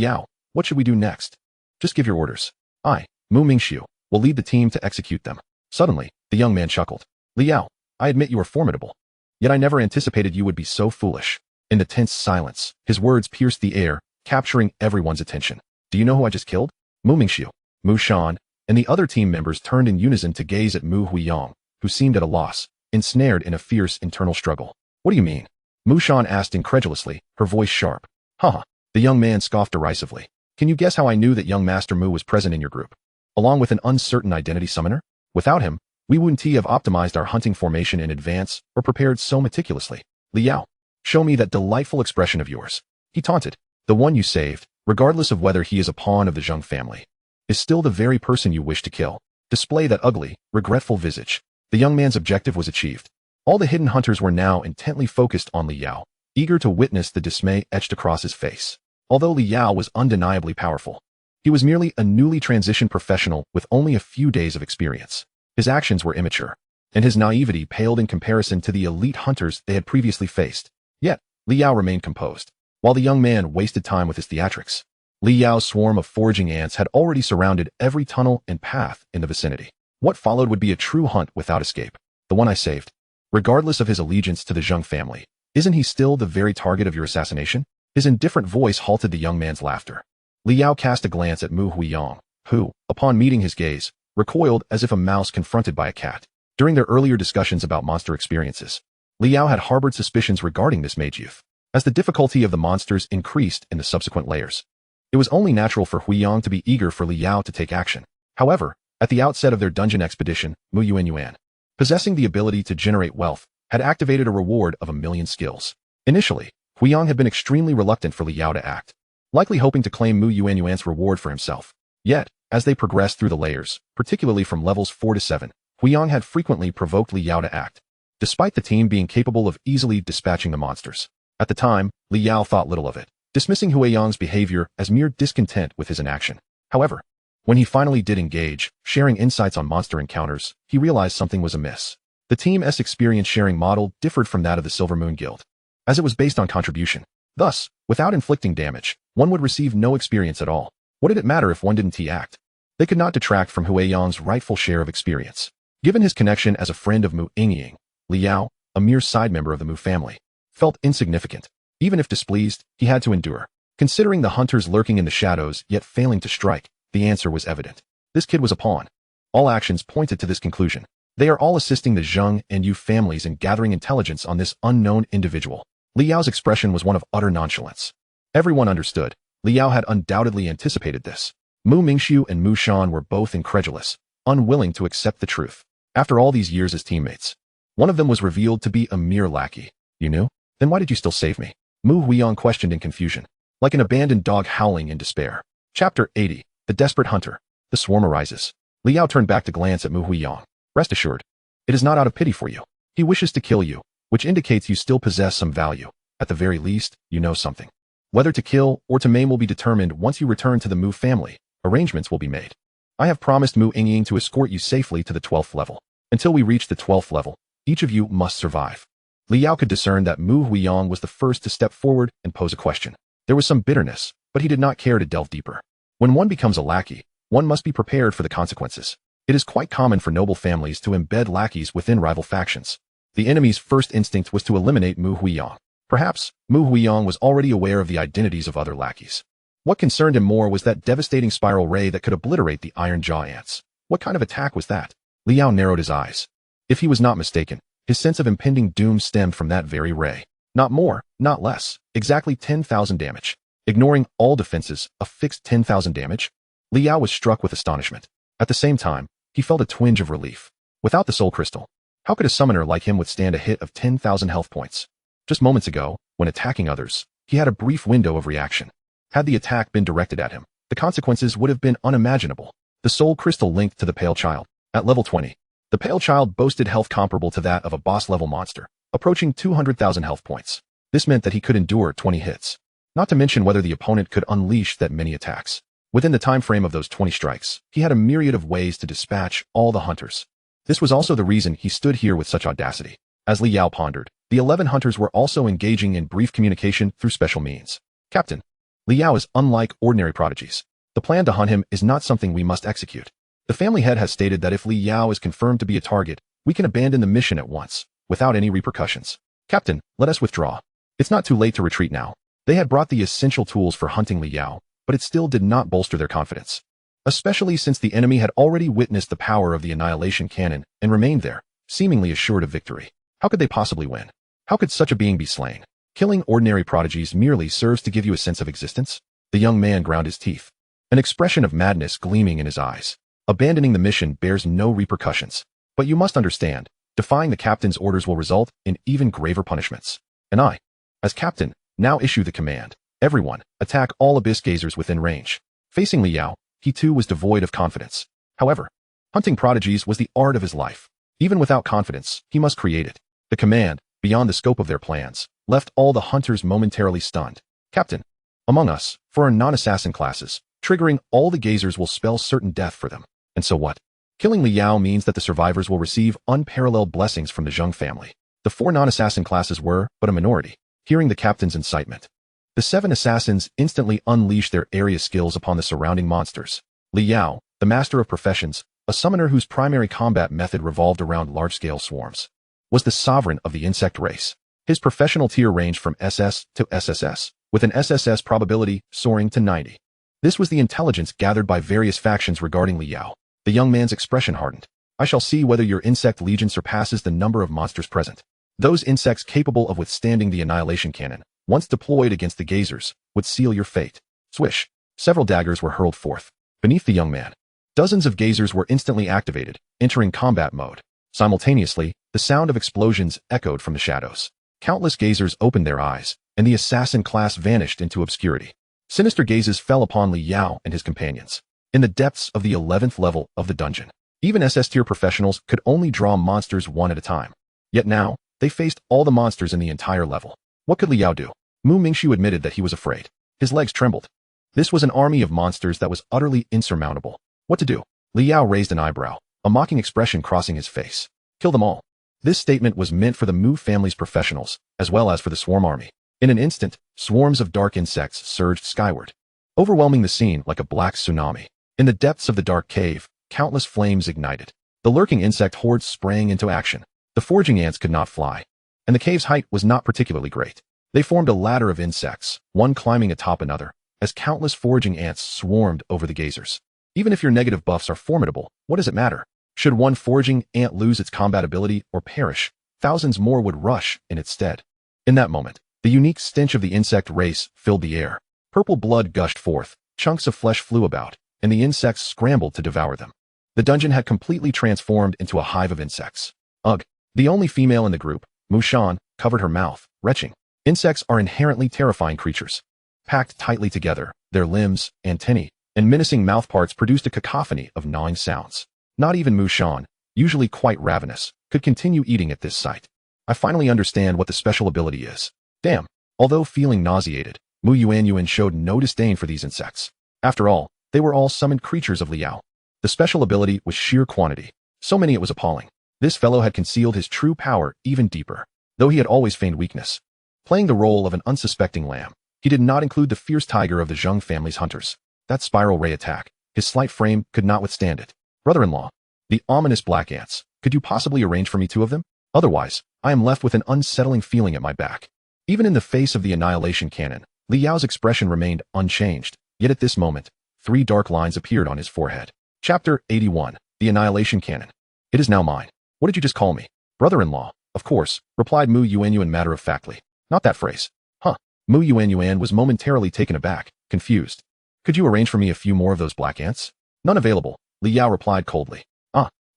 Yao, what should we do next? Just give your orders. I, Mu Mingxiu, will lead the team to execute them. Suddenly, the young man chuckled. Li Yao, I admit you are formidable. Yet I never anticipated you would be so foolish. In the tense silence, his words pierced the air, capturing everyone's attention. Do you know who I just killed? Mu Mingxiu, Mu Shan, and the other team members turned in unison to gaze at Mu Huiyang, who seemed at a loss, ensnared in a fierce internal struggle. What do you mean? Mu Shan asked incredulously, her voice sharp. Haha. The young man scoffed derisively. Can you guess how I knew that young Master Mu was present in your group? Along with an uncertain identity summoner? Without him, we wouldn't have optimized our hunting formation in advance or prepared so meticulously. Li Yao, show me that delightful expression of yours. He taunted. The one you saved, regardless of whether he is a pawn of the Zheng family, is still the very person you wish to kill. Display that ugly, regretful visage. The young man's objective was achieved. All the hidden hunters were now intently focused on Li Yao, eager to witness the dismay etched across his face. Although Li Yao was undeniably powerful, he was merely a newly transitioned professional with only a few days of experience. His actions were immature, and his naivety paled in comparison to the elite hunters they had previously faced. Yet, Li Yao remained composed. While the young man wasted time with his theatrics, Li Yao's swarm of foraging ants had already surrounded every tunnel and path in the vicinity. What followed would be a true hunt without escape. The one I saved. Regardless of his allegiance to the Zheng family, isn't he still the very target of your assassination? His indifferent voice halted the young man's laughter. Li Yao cast a glance at Mu Huiyang, who, upon meeting his gaze, recoiled as if a mouse confronted by a cat. During their earlier discussions about monster experiences, Li Yao had harbored suspicions regarding this mage youth. As the difficulty of the monsters increased in the subsequent layers, it was only natural for Huiyang to be eager for Li Yao to take action. However, at the outset of their dungeon expedition, Mu Yuan, possessing the ability to generate wealth, had activated a reward of 1,000,000 skills. Initially, Huiyang had been extremely reluctant for Li Yao to act, likely hoping to claim Mu Yuan's reward for himself. Yet, as they progressed through the layers, particularly from levels 4 to 7, Huiyang had frequently provoked Li Yao to act, despite the team being capable of easily dispatching the monsters. At the time, Li Yao thought little of it, dismissing Huiyang's behavior as mere discontent with his inaction. However, when he finally did engage, sharing insights on monster encounters, he realized something was amiss. The Team's experience sharing model differed from that of the Silver Moon Guild, as it was based on contribution. Thus, without inflicting damage, one would receive no experience at all. What did it matter if one didn't act? They could not detract from Huiyang's rightful share of experience. Given his connection as a friend of Mu Yingying, Li Yao, a mere side member of the Mu family, felt insignificant. Even if displeased, he had to endure. Considering the hunters lurking in the shadows yet failing to strike, the answer was evident. This kid was a pawn. All actions pointed to this conclusion. They are all assisting the Zheng and Yu families in gathering intelligence on this unknown individual. Li Yao's expression was one of utter nonchalance. Everyone understood. Li Yao had undoubtedly anticipated this. Mu Mingxiu and Mu Shan were both incredulous, unwilling to accept the truth. After all these years as teammates, one of them was revealed to be a mere lackey. You knew? Then why did you still save me? Mu Huiyang questioned in confusion, like an abandoned dog howling in despair. Chapter 80. The Desperate Hunter. The Swarm Arises. Li Yao turned back to glance at Mu Huiyang. Rest assured, it is not out of pity for you. He wishes to kill you, which indicates you still possess some value. At the very least, you know something. Whether to kill or to maim will be determined once you return to the Mu family. Arrangements will be made. I have promised Mu Yingying to escort you safely to the 12th level. Until we reach the 12th level, each of you must survive. Li Yao could discern that Mu Huiyang was the first to step forward and pose a question. There was some bitterness, but he did not care to delve deeper. When one becomes a lackey, one must be prepared for the consequences. It is quite common for noble families to embed lackeys within rival factions. The enemy's first instinct was to eliminate Mu Huiyang. Perhaps, Mu Huiyang was already aware of the identities of other lackeys. What concerned him more was that devastating spiral ray that could obliterate the Iron Jaw ants. What kind of attack was that? Li Yao narrowed his eyes. If he was not mistaken, his sense of impending doom stemmed from that very ray. Not more, not less, exactly 10,000 damage. Ignoring all defenses, a fixed 10,000 damage? Li Yao was struck with astonishment. At the same time, he felt a twinge of relief. Without the soul crystal, how could a summoner like him withstand a hit of 10,000 health points? Just moments ago, when attacking others, he had a brief window of reaction. Had the attack been directed at him, the consequences would have been unimaginable. The soul crystal linked to the Pale Child. At level 20, the Pale Child boasted health comparable to that of a boss-level monster, approaching 200,000 health points. This meant that he could endure 20 hits. Not to mention whether the opponent could unleash that many attacks. Within the time frame of those 20 strikes, he had a myriad of ways to dispatch all the hunters. This was also the reason he stood here with such audacity. As Li Yao pondered, the 11 hunters were also engaging in brief communication through special means. Captain, Li Yao is unlike ordinary prodigies. The plan to hunt him is not something we must execute. The family head has stated that if Li Yao is confirmed to be a target, we can abandon the mission at once, without any repercussions. Captain, let us withdraw. It's not too late to retreat now. They had brought the essential tools for hunting Li Yao, but it still did not bolster their confidence. Especially since the enemy had already witnessed the power of the annihilation cannon and remained there, seemingly assured of victory. How could they possibly win? How could such a being be slain? Killing ordinary prodigies merely serves to give you a sense of existence? The young man ground his teeth, an expression of madness gleaming in his eyes. Abandoning the mission bears no repercussions. But you must understand, defying the captain's orders will result in even graver punishments. And I, as captain, now issue the command. Everyone, attack all abyss gazers within range. Facing Li Yao, he too was devoid of confidence. However, hunting prodigies was the art of his life. Even without confidence, he must create it. The command, beyond the scope of their plans, left all the hunters momentarily stunned. Captain, among us, for our non-assassin classes, triggering all the gazers will spell certain death for them. And so what? Killing Li Yao means that the survivors will receive unparalleled blessings from the Zheng family. The 4 non-assassin classes were but a minority. Hearing the captain's incitement, the 7 assassins instantly unleashed their area skills upon the surrounding monsters. Li Yao, the master of professions, a summoner whose primary combat method revolved around large-scale swarms, was the sovereign of the insect race. His professional tier ranged from SS to SSS, with an SSS probability soaring to 90. This was the intelligence gathered by various factions regarding Li Yao. The young man's expression hardened. I shall see whether your insect legion surpasses the number of monsters present. Those insects capable of withstanding the annihilation cannon, once deployed against the gazers, would seal your fate. Swish. Several daggers were hurled forth. Beneath the young man, dozens of gazers were instantly activated, entering combat mode. Simultaneously, the sound of explosions echoed from the shadows. Countless gazers opened their eyes, and the assassin class vanished into obscurity. Sinister gazes fell upon Li Yao and his companions. In the depths of the 11th level of the dungeon, even SS-tier professionals could only draw monsters one at a time. Yet now, they faced all the monsters in the entire level. What could Li Yao do? Mu Mingxiu admitted that he was afraid. His legs trembled. This was an army of monsters that was utterly insurmountable. What to do? Li Yao raised an eyebrow, a mocking expression crossing his face. Kill them all. This statement was meant for the Mu family's professionals, as well as for the swarm army. In an instant, swarms of dark insects surged skyward, overwhelming the scene like a black tsunami. In the depths of the dark cave, countless flames ignited. The lurking insect hordes sprang into action. The foraging ants could not fly, and the cave's height was not particularly great. They formed a ladder of insects, one climbing atop another, as countless foraging ants swarmed over the gazers. Even if your negative buffs are formidable, what does it matter? Should one foraging ant lose its combat ability or perish, thousands more would rush in its stead. In that moment, the unique stench of the insect race filled the air. Purple blood gushed forth, chunks of flesh flew about, and the insects scrambled to devour them. The dungeon had completely transformed into a hive of insects. Ugh. The only female in the group, Mushan, covered her mouth, retching. Insects are inherently terrifying creatures. Packed tightly together, their limbs, antennae, and menacing mouthparts produced a cacophony of gnawing sounds. Not even Mushan, usually quite ravenous, could continue eating at this sight. I finally understand what the special ability is. Damn. Although feeling nauseated, Mu Yuanyuan showed no disdain for these insects. After all, they were all summoned creatures of Liao. The special ability was sheer quantity. So many it was appalling. This fellow had concealed his true power even deeper, though he had always feigned weakness. Playing the role of an unsuspecting lamb, he did not include the fierce tiger of the Zheng family's hunters. That spiral ray attack, his slight frame could not withstand it. Brother-in-law, the ominous black ants, could you possibly arrange for me 2 of them? Otherwise, I am left with an unsettling feeling at my back. Even in the face of the annihilation cannon, Li Yao's expression remained unchanged, yet at this moment, 3 dark lines appeared on his forehead. Chapter 81, The Annihilation Cannon. It is now mine. What did you just call me? Brother-in-law, of course, replied Mu Yuanyuan matter-of-factly. Not that phrase. Huh. Mu Yuanyuan was momentarily taken aback, confused. Could you arrange for me a few more of those black ants? None available, Li Yao replied coldly.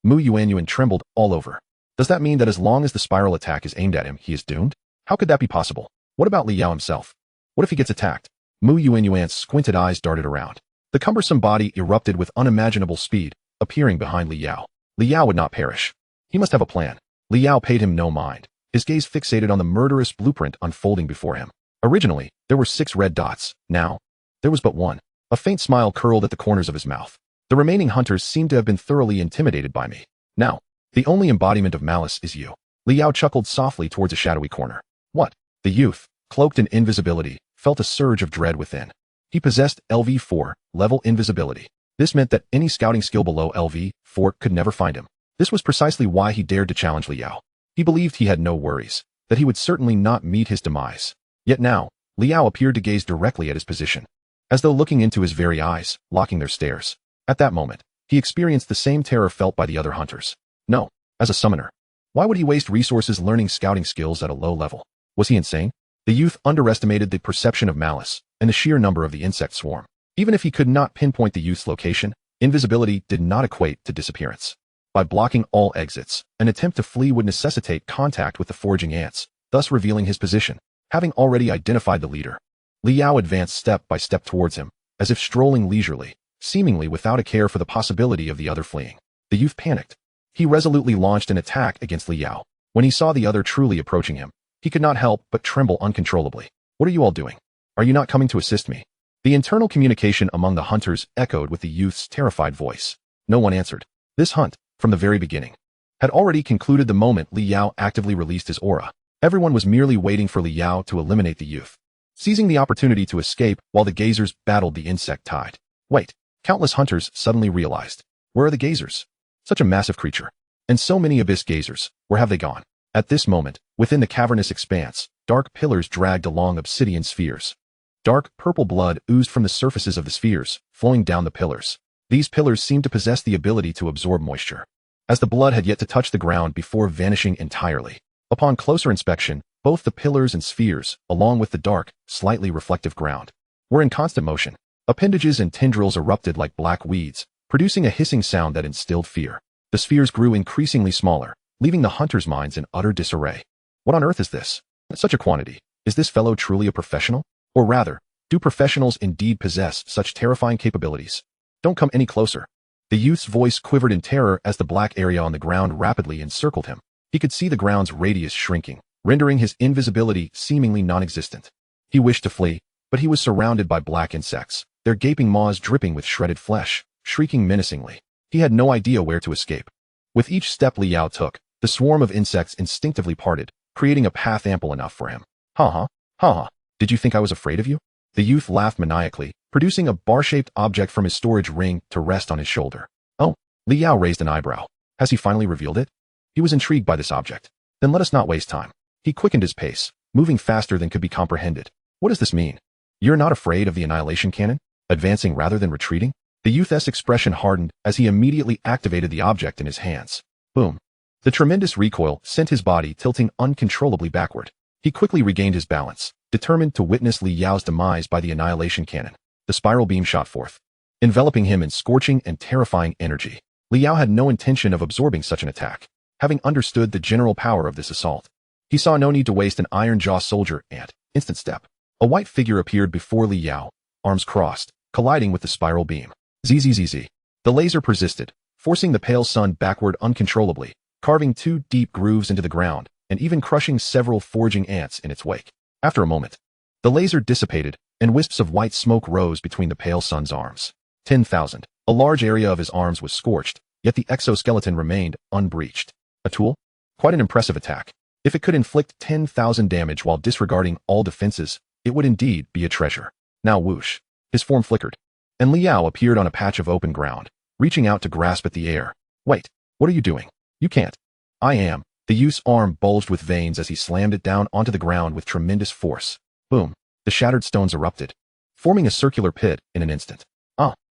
Mu Yuanyuan trembled all over. Does that mean that as long as the spiral attack is aimed at him, he is doomed? How could that be possible? What about Li Yao himself? What if he gets attacked? Mu Yuanyuan's squinted eyes darted around. The cumbersome body erupted with unimaginable speed, appearing behind Li Yao. Li Yao would not perish. He must have a plan. Li Yao paid him no mind, his gaze fixated on the murderous blueprint unfolding before him. Originally, there were 6 red dots. Now, there was but 1. A faint smile curled at the corners of his mouth. The remaining hunters seemed to have been thoroughly intimidated by me. Now, the only embodiment of malice is you. Li Yao chuckled softly towards a shadowy corner. What? The youth, cloaked in invisibility, felt a surge of dread within. He possessed LV4, level invisibility. This meant that any scouting skill below LV4 could never find him. This was precisely why he dared to challenge Li Yao. He believed he had no worries, that he would certainly not meet his demise. Yet now, Li Yao appeared to gaze directly at his position, as though looking into his very eyes, locking their stares. At that moment, he experienced the same terror felt by the other hunters. No, as a summoner. Why would he waste resources learning scouting skills at a low level? Was he insane? The youth underestimated the perception of malice and the sheer number of the insect swarm. Even if he could not pinpoint the youth's location, invisibility did not equate to disappearance. By blocking all exits, an attempt to flee would necessitate contact with the foraging ants, thus revealing his position. Having already identified the leader, Li Yao advanced step by step towards him, as if strolling leisurely, seemingly without a care for the possibility of the other fleeing. The youth panicked. He resolutely launched an attack against Li Yao. When he saw the other truly approaching him, he could not help but tremble uncontrollably. What are you all doing? Are you not coming to assist me? The internal communication among the hunters echoed with the youth's terrified voice. No one answered. This hunt, from the very beginning, had already concluded the moment Li Yao actively released his aura. Everyone was merely waiting for Li Yao to eliminate the youth, seizing the opportunity to escape while the gazers battled the insect tide. Wait, countless hunters suddenly realized. Where are the gazers? Such a massive creature. And so many abyss gazers, where have they gone? At this moment, within the cavernous expanse, dark pillars dragged along obsidian spheres. Dark purple blood oozed from the surfaces of the spheres, flowing down the pillars. These pillars seemed to possess the ability to absorb moisture, as the blood had yet to touch the ground before vanishing entirely. Upon closer inspection, both the pillars and spheres, along with the dark, slightly reflective ground, were in constant motion. Appendages and tendrils erupted like black weeds, producing a hissing sound that instilled fear. The spheres grew increasingly smaller, leaving the hunters' minds in utter disarray. What on earth is this? Such a quantity. Is this fellow truly a professional? Or rather, do professionals indeed possess such terrifying capabilities? Don't come any closer. The youth's voice quivered in terror as the black area on the ground rapidly encircled him. He could see the ground's radius shrinking, rendering his invisibility seemingly non-existent. He wished to flee, but he was surrounded by black insects, their gaping maws dripping with shredded flesh, shrieking menacingly. He had no idea where to escape. With each step Li Yao took, the swarm of insects instinctively parted, creating a path ample enough for him. Ha ha. Did you think I was afraid of you? The youth laughed maniacally, producing a bar-shaped object from his storage ring to rest on his shoulder. Oh, Li Yao raised an eyebrow. Has he finally revealed it? He was intrigued by this object. Then let us not waste time. He quickened his pace, moving faster than could be comprehended. What does this mean? You're not afraid of the annihilation cannon? Advancing rather than retreating? The youth's expression hardened as he immediately activated the object in his hands. Boom. The tremendous recoil sent his body tilting uncontrollably backward. He quickly regained his balance, determined to witness Li Yao's demise by the annihilation cannon. The spiral beam shot forth, enveloping him in scorching and terrifying energy. Li Yao had no intention of absorbing such an attack, having understood the general power of this assault. He saw no need to waste an iron jaw soldier and, instant step, a white figure appeared before Li Yao, arms crossed, colliding with the spiral beam. Zzz. The laser persisted, forcing the pale sun backward uncontrollably, carving 2 deep grooves into the ground, and even crushing several foraging ants in its wake. After a moment, the laser dissipated, and wisps of white smoke rose between the pale sun's arms. 10,000. A large area of his arms was scorched, yet the exoskeleton remained unbreached. A tool? Quite an impressive attack. If it could inflict 10,000 damage while disregarding all defenses, it would indeed be a treasure. Now whoosh. His form flickered, and Li Yao appeared on a patch of open ground, reaching out to grasp at the air. Wait, what are you doing? You can't. I am. The youth's arm bulged with veins as he slammed it down onto the ground with tremendous force. Boom. The shattered stones erupted, forming a circular pit in an instant.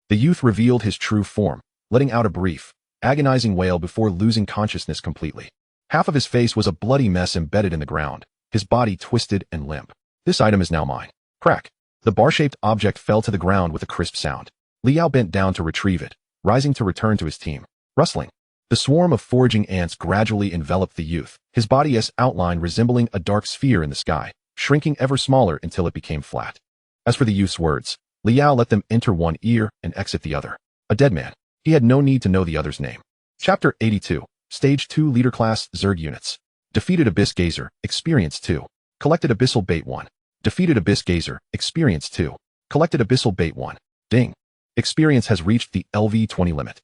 The youth revealed his true form, letting out a brief, agonizing wail before losing consciousness completely. Half of his face was a bloody mess embedded in the ground, his body twisted and limp. This item is now mine. Crack. The bar-shaped object fell to the ground with a crisp sound. Li Yao bent down to retrieve it, rising to return to his team. Rustling. The swarm of foraging ants gradually enveloped the youth, his body's outline resembling a dark sphere in the sky, shrinking ever smaller until it became flat. As for the youth's words, Li Yao let them enter one ear and exit the other. A dead man. He had no need to know the other's name. Chapter 82. Stage 2 Leader Class Zerg Units. Defeated Abyss Gazer, Experience 2. Collected Abyssal Bait 1. Defeated Abyss Gazer, Experience 2. Collected Abyssal Bait 1. Ding. Experience has reached the LV20 limit.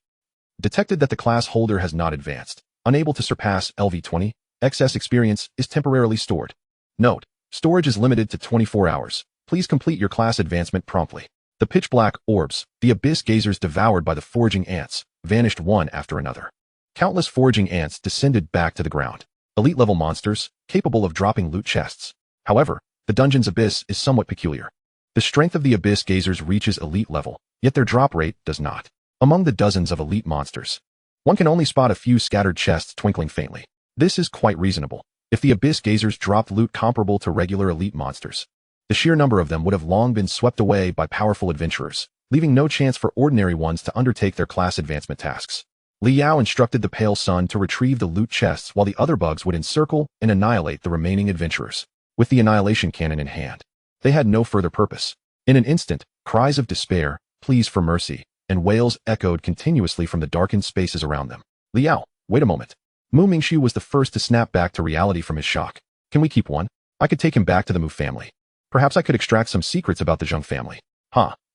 Detected that the class holder has not advanced. Unable to surpass LV20, excess experience is temporarily stored. Note, storage is limited to 24 hours. Please complete your class advancement promptly. The pitch-black orbs, the abyss gazers devoured by the foraging ants, vanished one after another. Countless foraging ants descended back to the ground. Elite-level monsters, capable of dropping loot chests. However, the dungeon's abyss is somewhat peculiar. The strength of the abyss gazers reaches elite level, yet their drop rate does not. Among the dozens of elite monsters, one can only spot a few scattered chests twinkling faintly. This is quite reasonable. If the abyss gazers dropped loot comparable to regular elite monsters, the sheer number of them would have long been swept away by powerful adventurers, leaving no chance for ordinary ones to undertake their class advancement tasks. Li Yao instructed the pale sun to retrieve the loot chests while the other bugs would encircle and annihilate the remaining adventurers. With the annihilation cannon in hand, they had no further purpose. In an instant, cries of despair, pleas for mercy, and wails echoed continuously from the darkened spaces around them. Li Yao, wait a moment. Mu Mingxu was the first to snap back to reality from his shock. Can we keep one? I could take him back to the Mu family. Perhaps I could extract some secrets about the Zheng family.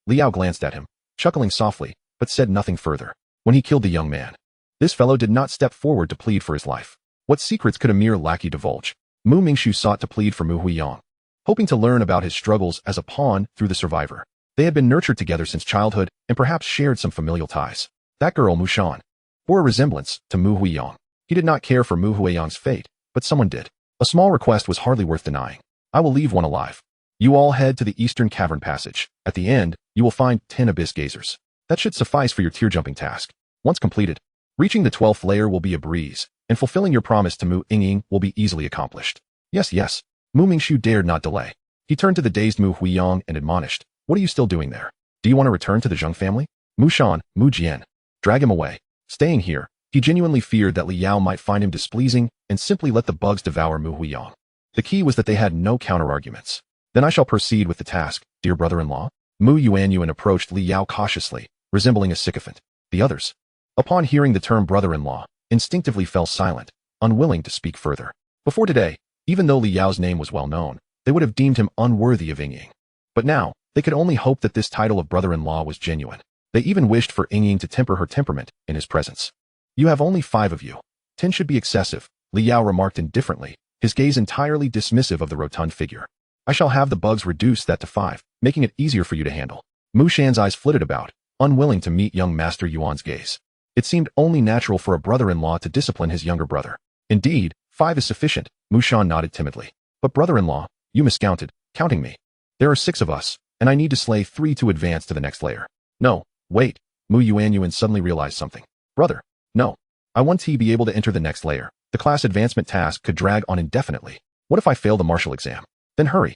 Li Yao glanced at him, chuckling softly, but said nothing further. When he killed the young man, this fellow did not step forward to plead for his life. What secrets could a mere lackey divulge? Mu Mingxu sought to plead for Mu Huiyang, hoping to learn about his struggles as a pawn through the survivor. They had been nurtured together since childhood and perhaps shared some familial ties. That girl, Mu Shan, bore a resemblance to Mu Huiyang. He did not care for Mu Huiyang's fate, but someone did. A small request was hardly worth denying. I will leave one alive. You all head to the Eastern Cavern Passage. At the end, you will find 10 Abyss Gazers. That should suffice for your tear-jumping task. Once completed, reaching the 12th layer will be a breeze, and fulfilling your promise to Mu Yingying will be easily accomplished. Yes. Mu Mingxu dared not delay. He turned to the dazed Mu Huiyang and admonished, what are you still doing there? Do you want to return to the Zheng family? Mu Shan, Mu Jian. Drag him away. Staying here, he genuinely feared that Li Yao might find him displeasing and simply let the bugs devour Mu Huiyang. The key was that they had no counter-arguments. Then I shall proceed with the task, dear brother-in-law. Mu Yuanyuan approached Li Yao cautiously, resembling a sycophant. The others, upon hearing the term brother-in-law, instinctively fell silent, unwilling to speak further. Before today, even though Li Yao's name was well known, they would have deemed him unworthy of Yingying. But now, they could only hope that this title of brother-in-law was genuine. They even wished for Yingying to temper her temperament in his presence. You have only 5 of you. 10 should be excessive, Li Yao remarked indifferently, his gaze entirely dismissive of the rotund figure. I shall have the bugs reduce that to 5, making it easier for you to handle. Mu Shan's eyes flitted about, unwilling to meet young Master Yuan's gaze. It seemed only natural for a brother-in-law to discipline his younger brother. Indeed, 5 is sufficient, Mu Shan nodded timidly. But brother-in-law, You miscounted, counting me. There are 6 of us, and I need to slay 3 to advance to the next layer. No, wait, Manhwaedit suddenly realized something. Brother, no. I want to be able to enter the next layer. The class advancement task could drag on indefinitely. What if I fail the martial exam? Then hurry.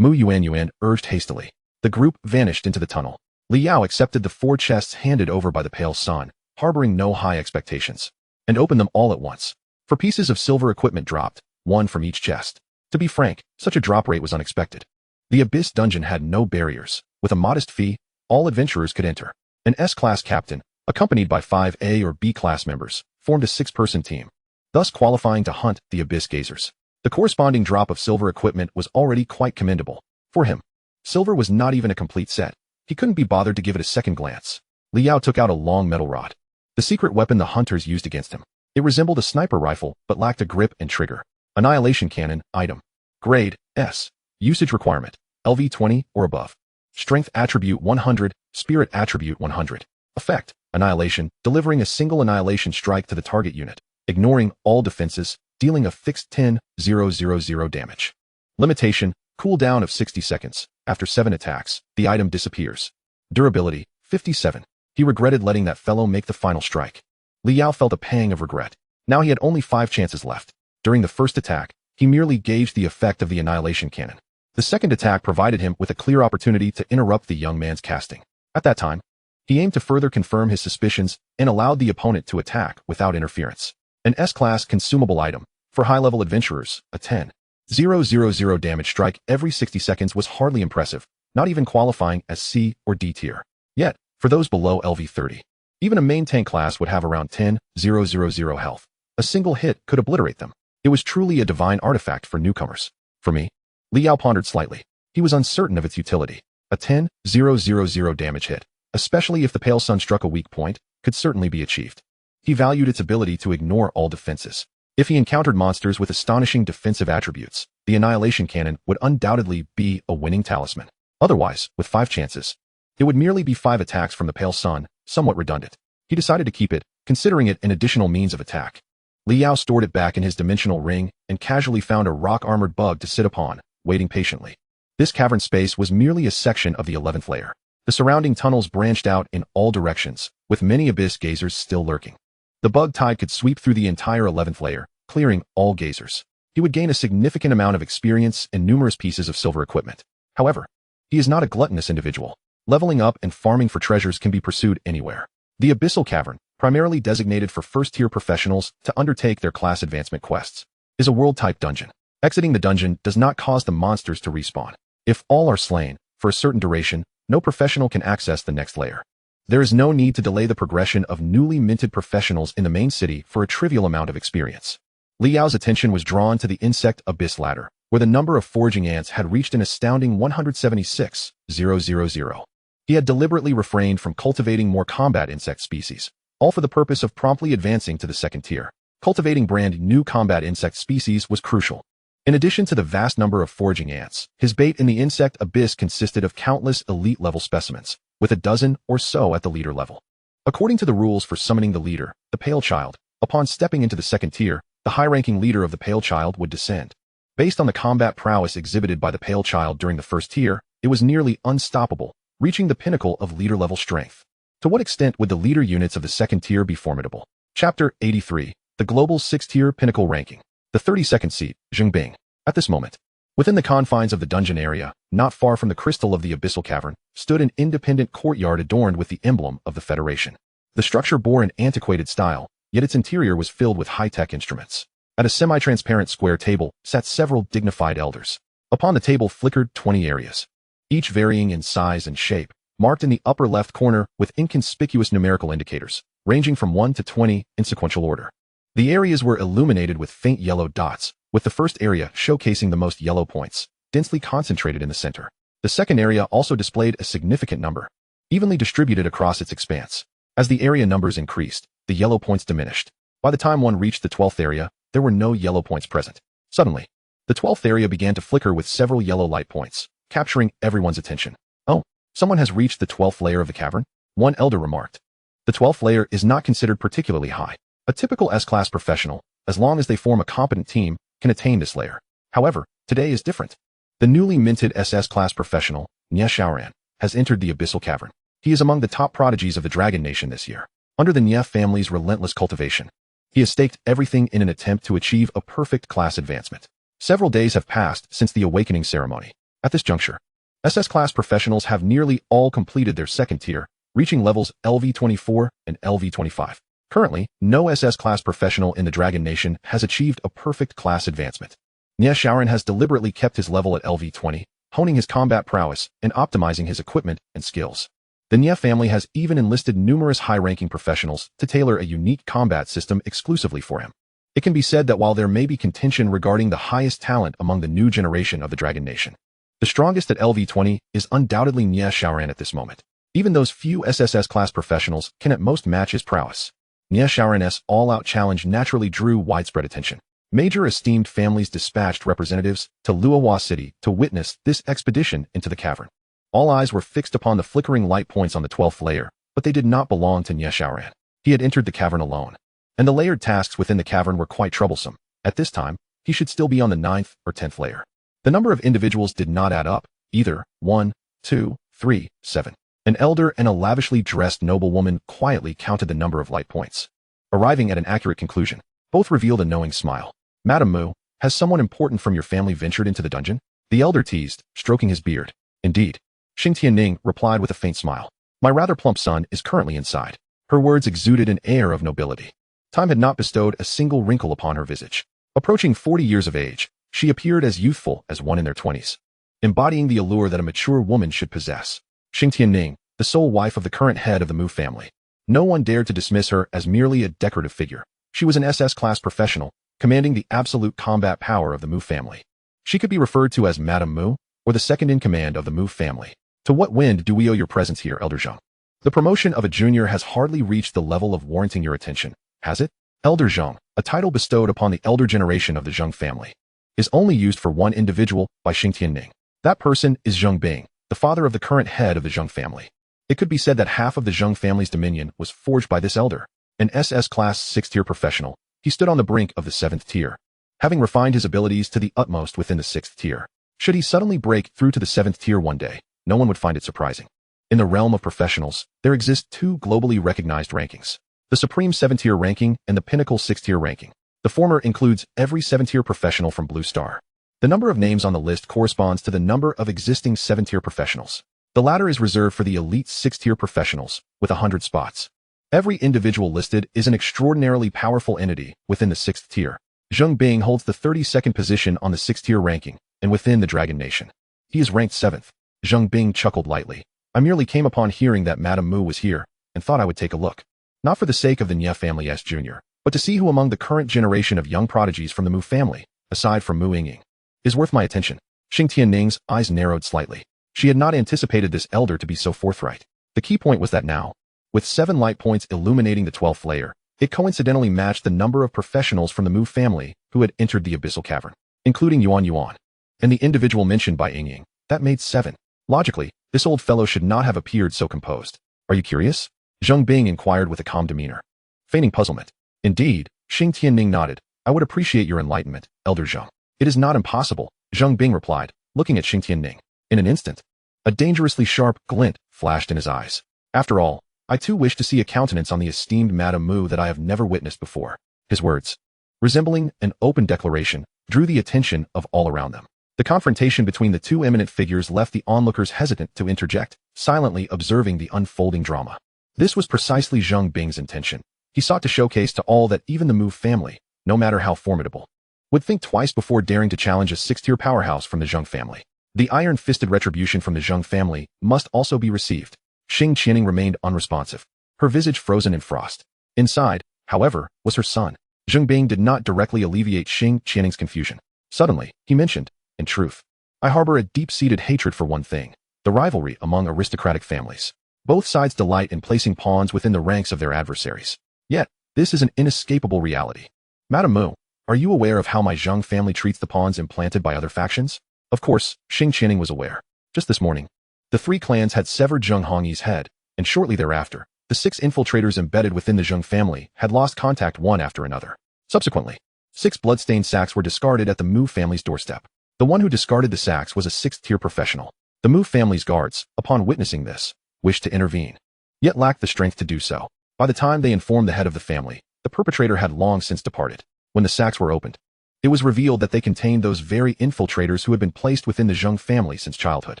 Manhwaedit urged hastily. The group vanished into the tunnel. Liao accepted the 4 chests handed over by the pale sun, harboring no high expectations, and opened them all at once. 4 pieces of silver equipment dropped, 1 from each chest. To be frank, such a drop rate was unexpected. The Abyss dungeon had no barriers. With a modest fee, all adventurers could enter. An S-class captain, accompanied by 5 A or B class members, formed a 6-person team, thus qualifying to hunt the Abyss gazers. The corresponding drop of silver equipment was already quite commendable. For him, silver was not even a complete set. He couldn't be bothered to give it a second glance. Liao took out a long metal rod, the secret weapon the hunters used against him. It resembled a sniper rifle, but lacked a grip and trigger. Annihilation cannon, item. Grade, S. Usage requirement, LV 20 or above. Strength attribute 100, spirit attribute 100. Effect, annihilation, delivering a single annihilation strike to the target unit, ignoring all defenses, dealing a fixed 10,000 damage. Limitation, cooldown of 60 seconds. After 7 attacks, the item disappears. Durability, 57. He regretted letting that fellow make the final strike. Liao felt a pang of regret. Now he had only 5 chances left. During the first attack, he merely gauged the effect of the annihilation cannon. The second attack provided him with a clear opportunity to interrupt the young man's casting. At that time, he aimed to further confirm his suspicions and allowed the opponent to attack without interference. An S-class consumable item. For high-level adventurers, a 10,000 damage strike every 60 seconds was hardly impressive, not even qualifying as C or D tier. Yet, for those below LV 30, even a main tank class would have around 10,000 health. A single hit could obliterate them. It was truly a divine artifact for newcomers. For me, Liao pondered slightly. He was uncertain of its utility. A 10,000 damage hit, especially if the pale sun struck a weak point, could certainly be achieved. He valued its ability to ignore all defenses. If he encountered monsters with astonishing defensive attributes, the annihilation cannon would undoubtedly be a winning talisman. Otherwise, with 5 chances, it would merely be 5 attacks from the pale sun, somewhat redundant. He decided to keep it, considering it an additional means of attack. Liao stored it back in his dimensional ring and casually found a rock-armored bug to sit upon, waiting patiently. This cavern space was merely a section of the 11th layer. The surrounding tunnels branched out in all directions, with many abyss gazers still lurking. The bug tide could sweep through the entire 11th layer, clearing all gazers. He would gain a significant amount of experience and numerous pieces of silver equipment. However, he is not a gluttonous individual. Leveling up and farming for treasures can be pursued anywhere. The Abyssal Cavern, primarily designated for first-tier professionals to undertake their class advancement quests, is a world-type dungeon. Exiting the dungeon does not cause the monsters to respawn. If all are slain, for a certain duration, no professional can access the next layer. There is no need to delay the progression of newly minted professionals in the main city for a trivial amount of experience. Liao's attention was drawn to the Insect Abyss ladder, where the number of foraging ants had reached an astounding 176,000. He had deliberately refrained from cultivating more combat insect species, all for the purpose of promptly advancing to the second tier. Cultivating brand new combat insect species was crucial. In addition to the vast number of foraging ants, his bait in the Insect Abyss consisted of countless elite-level specimens, with a dozen or so at the leader level. According to the rules for summoning the leader, the Pale Child, upon stepping into the second tier, the high-ranking leader of the Pale Child would descend. Based on the combat prowess exhibited by the Pale Child during the first tier, it was nearly unstoppable, reaching the pinnacle of leader-level strength. To what extent would the leader units of the second tier be formidable? Chapter 83, the Global 6th-Tier Pinnacle Ranking. The 32nd seat, Zhengbing. At this moment, within the confines of the dungeon area, not far from the crystal of the Abyssal Cavern, stood an independent courtyard adorned with the emblem of the Federation. The structure bore an antiquated style, yet its interior was filled with high-tech instruments. At a semi-transparent square table sat several dignified elders. Upon the table flickered 20 areas, each varying in size and shape, marked in the upper left corner with inconspicuous numerical indicators, ranging from 1 to 20 in sequential order. The areas were illuminated with faint yellow dots, with the first area showcasing the most yellow points, densely concentrated in the center. The second area also displayed a significant number, evenly distributed across its expanse. As the area numbers increased, the yellow points diminished. By the time one reached the 12th area, there were no yellow points present. Suddenly, the 12th area began to flicker with several yellow light points, capturing everyone's attention. Oh, someone has reached the 12th layer of the cavern, one elder remarked. The 12th layer is not considered particularly high. A typical S-class professional, as long as they form a competent team, can attain this layer. However, today is different. The newly minted SS-class professional, Nya has entered the Abyssal Cavern. He is among the top prodigies of the Dragon Nation this year. Under the Nya family's relentless cultivation, he has staked everything in an attempt to achieve a perfect class advancement. Several days have passed since the awakening ceremony. At this juncture, SS-class professionals have nearly all completed their second tier, reaching levels LV24 and LV25. Currently, no SS-class professional in the Dragon Nation has achieved a perfect class advancement. Nya has deliberately kept his level at LV20, honing his combat prowess and optimizing his equipment and skills. The Nya family has even enlisted numerous high-ranking professionals to tailor a unique combat system exclusively for him. It can be said that while there may be contention regarding the highest talent among the new generation of the Dragon Nation, the strongest at LV20 is undoubtedly Nya at this moment. Even those few SSS-class professionals can at most match his prowess. Nya all-out challenge naturally drew widespread attention. Major esteemed families dispatched representatives to Luowa City to witness this expedition into the cavern. All eyes were fixed upon the flickering light points on the 12th layer, but they did not belong to Nya. He had entered the cavern alone, and the layered tasks within the cavern were quite troublesome. At this time, he should still be on the 9th or 10th layer. The number of individuals did not add up, either 1, 2, 3, 7. An elder and a lavishly dressed noblewoman quietly counted the number of light points. Arriving at an accurate conclusion, both revealed a knowing smile. Madam Mu, has someone important from your family ventured into the dungeon? The elder teased, stroking his beard. Indeed. Xing Tianning replied with a faint smile. My rather plump son is currently inside. Her words exuded an air of nobility. Time had not bestowed a single wrinkle upon her visage. Approaching 40 years of age, she appeared as youthful as one in their 20s, embodying the allure that a mature woman should possess. Xing Tianning, the sole wife of the current head of the Mu family. No one dared to dismiss her as merely a decorative figure. She was an SS-class professional, commanding the absolute combat power of the Mu family. She could be referred to as Madam Mu, or the second in command of the Mu family. To what wind do we owe your presence here, Elder Zhang? The promotion of a junior has hardly reached the level of warranting your attention, has it? Elder Zhang, a title bestowed upon the elder generation of the Zhang family, is only used for one individual by Xing Tianning. That person is Zhang Bing, the father of the current head of the Zhang family. It could be said that half of the Zhang family's dominion was forged by this elder. An SS-class 6th-tier professional, he stood on the brink of the 7th tier, having refined his abilities to the utmost within the 6th tier. Should he suddenly break through to the 7th tier one day, no one would find it surprising. In the realm of professionals, there exist two globally recognized rankings: the Supreme 7th-tier ranking and the Pinnacle 6th-tier ranking. The former includes every 7th-tier professional from Blue Star. The number of names on the list corresponds to the number of existing 7th-tier professionals. The latter is reserved for the elite 6th-tier professionals, with 100 spots. Every individual listed is an extraordinarily powerful entity within the 6th tier. Zhang Bing holds the 32nd position on the 6th-tier ranking, and within the Dragon Nation, he is ranked 7th. Zhang Bing chuckled lightly. I merely came upon hearing that Madame Mu was here, and thought I would take a look. Not for the sake of the Nya family S Jr., but to see who among the current generation of young prodigies from the Mu family, aside from Mu Yingying, is worth my attention. Xing Tianning's eyes narrowed slightly. She had not anticipated this elder to be so forthright. The key point was that now, with 7 light points illuminating the 12th layer, it coincidentally matched the number of professionals from the Mu family who had entered the Abyssal Cavern, including Yuan, and the individual mentioned by Yingying. That made 7. Logically, this old fellow should not have appeared so composed. Are you curious? Zhang Bing inquired with a calm demeanor, feigning puzzlement. Indeed, Xing Tianning nodded. I would appreciate your enlightenment, Elder Zhang. It is not impossible, Zhang Bing replied, looking at Xing Tianning. In an instant, a dangerously sharp glint flashed in his eyes. After all, I too wish to see a countenance on the esteemed Madame Mu that I have never witnessed before. His words, resembling an open declaration, drew the attention of all around them. The confrontation between the two eminent figures left the onlookers hesitant to interject, silently observing the unfolding drama. This was precisely Zhang Bing's intention. He sought to showcase to all that even the Mu family, no matter how formidable, would think twice before daring to challenge a 6th-tier powerhouse from the Zhang family. The iron-fisted retribution from the Zhang family must also be received. Xing Tianning remained unresponsive, her visage frozen in frost. Inside, however, was her son. Zhang Bing did not directly alleviate Xing Tianning's confusion. Suddenly, he mentioned, in truth, I harbor a deep-seated hatred for one thing, the rivalry among aristocratic families. Both sides delight in placing pawns within the ranks of their adversaries. Yet, this is an inescapable reality. Madame Mu, are you aware of how my Zhang family treats the pawns implanted by other factions? Of course, Xing Tianning was aware. Just this morning, the 3 clans had severed Zheng Hongyi's head, and shortly thereafter, the 6 infiltrators embedded within the Zheng family had lost contact one after another. Subsequently, 6 bloodstained sacks were discarded at the Mu family's doorstep. The one who discarded the sacks was a 6th-tier professional. The Mu family's guards, upon witnessing this, wished to intervene, yet lacked the strength to do so. By the time they informed the head of the family, the perpetrator had long since departed. When the sacks were opened, it was revealed that they contained those very infiltrators who had been placed within the Zheng family since childhood.